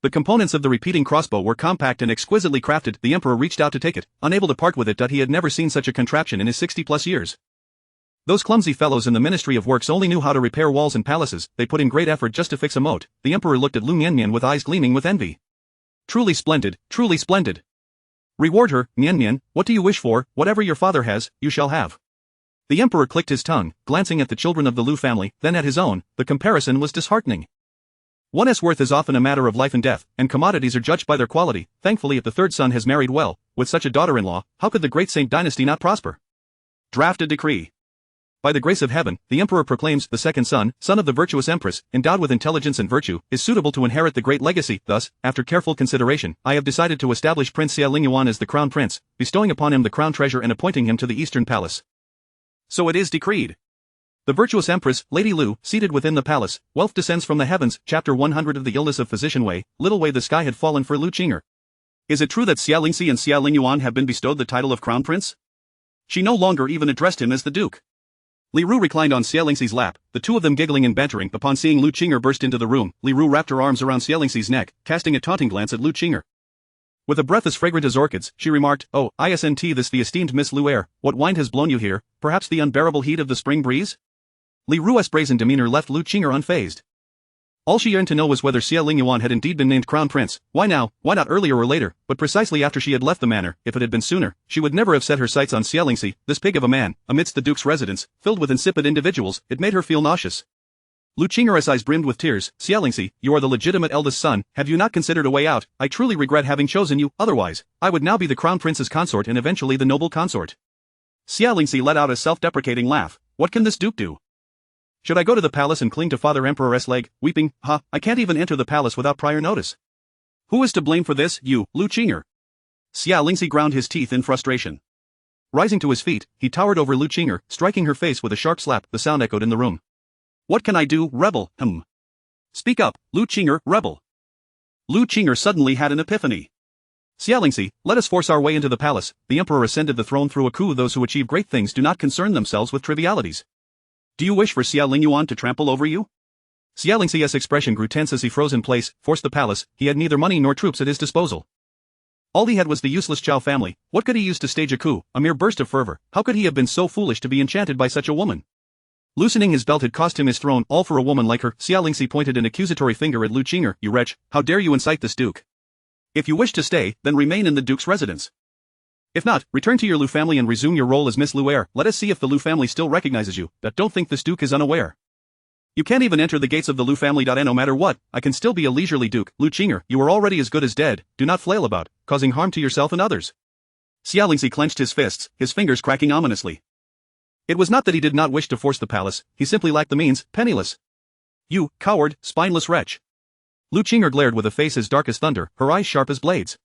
The components of the repeating crossbow were compact and exquisitely crafted. The emperor reached out to take it, unable to part with it. He had never seen such a contraption in his 60-plus years. Those clumsy fellows in the Ministry of Works only knew how to repair walls and palaces. They put in great effort just to fix a moat. The emperor looked at Liu Mianmian with eyes gleaming with envy. Truly splendid, truly splendid. Reward her, Mianmian. What do you wish for? Whatever your father has, you shall have. The emperor clicked his tongue, glancing at the children of the Liu family, then at his own. The comparison was disheartening. One's worth is often a matter of life and death, and commodities are judged by their quality. Thankfully, if the 3rd son has married well, with such a daughter-in-law, how could the great Saint dynasty not prosper? Draft a decree. By the grace of heaven, the emperor proclaims the 2nd son, son of the virtuous empress, endowed with intelligence and virtue, is suitable to inherit the great legacy. Thus, after careful consideration, I have decided to establish Prince Xie Lingyuan as the crown prince, bestowing upon him the crown treasure and appointing him to the eastern palace. So it is decreed. The virtuous empress, Lady Liu, seated within the palace, wealth descends from the heavens. Chapter 100 of the illness of physician Wei, little Wei the sky had fallen for Liu Qing'er. Is it true that Xie Lingxi and Xie Lingyuan have been bestowed the title of crown prince? She no longer even addressed him as the duke. Li Ru reclined on Xie Lingxi's lap, the 2 of them giggling and bantering. Upon seeing Liu Qing'er burst into the room, Li Ru wrapped her arms around Xie Lingxi's neck, casting a taunting glance at Liu Qing'er. With a breath as fragrant as orchids, she remarked, "Oh, isn't this the esteemed Miss Liu? What wind has blown you here? Perhaps the unbearable heat of the spring breeze?" Li Ru's brazen demeanor left Liu Qing'er unfazed. All she yearned to know was whether Xie Lingyuan had indeed been named crown prince. Why now? Why not earlier or later? But precisely after she had left the manor. If it had been sooner, she would never have set her sights on Xie Lingxi, this pig of a man, amidst the duke's residence, filled with insipid individuals. It made her feel nauseous. Lu Qing'er's eyes brimmed with tears. Xie Lingxi, you are the legitimate eldest son, have you not considered a way out? I truly regret having chosen you, otherwise, I would now be the crown prince's consort and eventually the noble consort. Xie Lingxi let out a self-deprecating laugh. What can this duke do? Should I go to the palace and cling to Father Emperor's leg, weeping, I can't even enter the palace without prior notice. Who is to blame for this, you, Lu Qing'er? Xie Lingxi ground his teeth in frustration. Rising to his feet, he towered over Lu Qing'er, striking her face with a sharp slap. The sound echoed in the room. What can I do, rebel, Speak up, Lu Qing'er, rebel. Lu Qing'er suddenly had an epiphany. Xie Lingxi, let us force our way into the palace. The emperor ascended the throne through a coup. Those who achieve great things do not concern themselves with trivialities. Do you wish for Xie Lingyuan to trample over you? Xie Lingxi's expression grew tense as he froze in place. Forced the palace, he had neither money nor troops at his disposal. All he had was the useless Chao family. What could he use to stage a coup? A mere burst of fervor. How could he have been so foolish to be enchanted by such a woman? Loosening his belt had cost him his throne, all for a woman like her. Xie Lingxi pointed an accusatory finger at Lu Qing'er. You wretch, how dare you incite this duke? If you wish to stay, then remain in the duke's residence. If not, return to your Lu family and resume your role as Miss Lu Heir. Let us see if the Lu family still recognizes you. But don't think this duke is unaware. You can't even enter the gates of the Lu family. No matter what, I can still be a leisurely duke. Lu Qing'er, you are already as good as dead. Do not flail about, causing harm to yourself and others. Xie Lingxi clenched his fists, his fingers cracking ominously. It was not that he did not wish to force the palace, he simply lacked the means, penniless. You, coward, spineless wretch. Lu Qing'er glared with a face as dark as thunder, her eyes sharp as blades.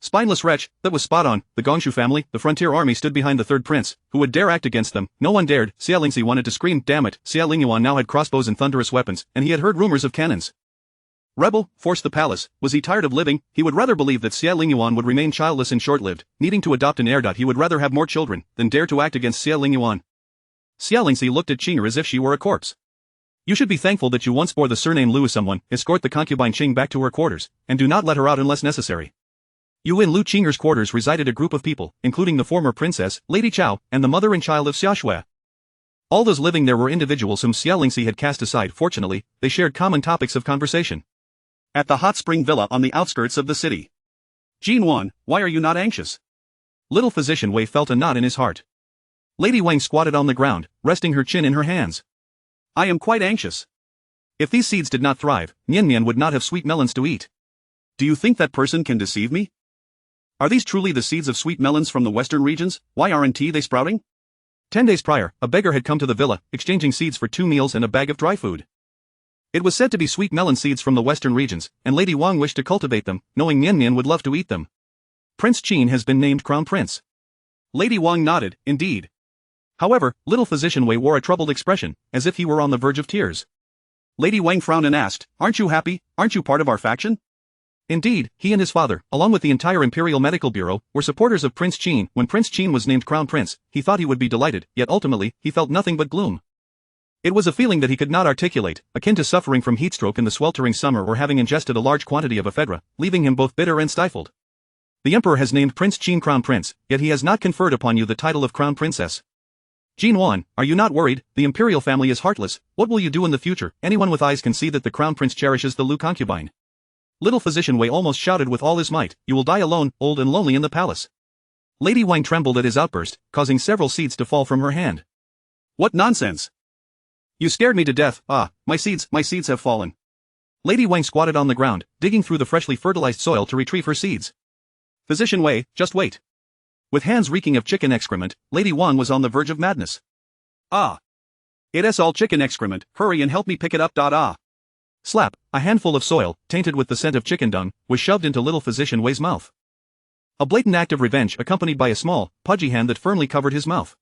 Spineless wretch, that was spot on. The Gongshu family, the frontier army stood behind the third prince. Who would dare act against them? No one dared. Xie Lingxi wanted to scream, damn it. Xie Lingyuan now had crossbows and thunderous weapons, and he had heard rumors of cannons. Rebel, force the palace. Was he tired of living? He would rather believe that Xie Lingyuan would remain childless and short-lived, needing to adopt an heir. He would rather have more children, than dare to act against Xie Lingyuan. Xie Lingxi looked at Qing'er as if she were a corpse. You should be thankful that you once bore the surname Lu. Someone, escort the concubine Qing back to her quarters, and do not let her out unless necessary. In Lu Qing'er's quarters resided a group of people, including the former princess, Lady Chao, and the mother and child of Xiaoshui. All those living there were individuals whom Xie Lingxi had cast aside. Fortunately, they shared common topics of conversation. At the hot spring villa on the outskirts of the city. Jinwan, why are you not anxious? Little physician Wei felt a knot in his heart. Lady Wang squatted on the ground, resting her chin in her hands. I am quite anxious. If these seeds did not thrive, Mianmian would not have sweet melons to eat. Do you think that person can deceive me? Are these truly the seeds of sweet melons from the western regions? Why aren't they sprouting? 10 days prior, a beggar had come to the villa, exchanging seeds for 2 meals and a bag of dry food. It was said to be sweet melon seeds from the western regions, and Lady Wang wished to cultivate them, knowing Mianmian would love to eat them. Prince Qin has been named crown prince. Lady Wang nodded, indeed. However, little physician Wei wore a troubled expression, as if he were on the verge of tears. Lady Wang frowned and asked, aren't you happy? Aren't you part of our faction? Indeed, he and his father, along with the entire Imperial Medical Bureau, were supporters of Prince Qin. When Prince Qin was named crown prince, he thought he would be delighted, yet ultimately, he felt nothing but gloom. It was a feeling that he could not articulate, akin to suffering from heatstroke in the sweltering summer or having ingested a large quantity of ephedra, leaving him both bitter and stifled. The emperor has named Prince Qin crown prince, yet he has not conferred upon you the title of crown princess. Jinwan, are you not worried? The imperial family is heartless. What will you do in the future? Anyone with eyes can see that the crown prince cherishes the Lu concubine. Little physician Wei almost shouted with all his might, you will die alone, old and lonely in the palace. Lady Wang trembled at his outburst, causing several seeds to fall from her hand. What nonsense! You scared me to death. My seeds have fallen. Lady Wang squatted on the ground, digging through the freshly fertilized soil to retrieve her seeds. Physician Wei, just wait. With hands reeking of chicken excrement, Lady Wang was on the verge of madness. It's all chicken excrement, hurry and help me pick it up. Slap, a handful of soil, tainted with the scent of chicken dung, was shoved into little physician Wei's mouth. A blatant act of revenge accompanied by a small, pudgy hand that firmly covered his mouth.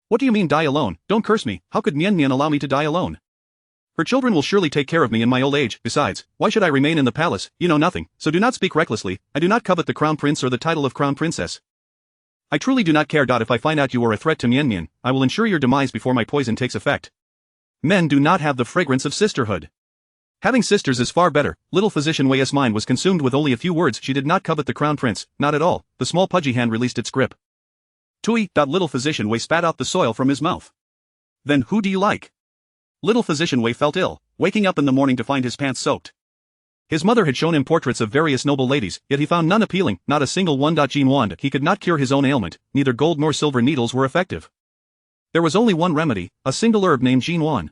What do you mean die alone? Don't curse me, how could Mianmian allow me to die alone? Her children will surely take care of me in my old age. Besides, why should I remain in the palace? You know nothing, so do not speak recklessly. I do not covet the crown prince or the title of crown princess. I truly do not care. If I find out you are a threat to Mianmian, I will ensure your demise before my poison takes effect. Men do not have the fragrance of sisterhood. Having sisters is far better. Little physician Wei's mind was consumed with only a few words. She did not covet the crown prince, not at all. The small pudgy hand released its grip. Tui. Little physician Wei spat out the soil from his mouth. Then who do you like? Little physician Wei felt ill, waking up in the morning to find his pants soaked. His mother had shown him portraits of various noble ladies, yet he found none appealing, not a single one. Jinwan, he could not cure his own ailment, neither gold nor silver needles were effective. There was only one remedy, a single herb named Jinwan.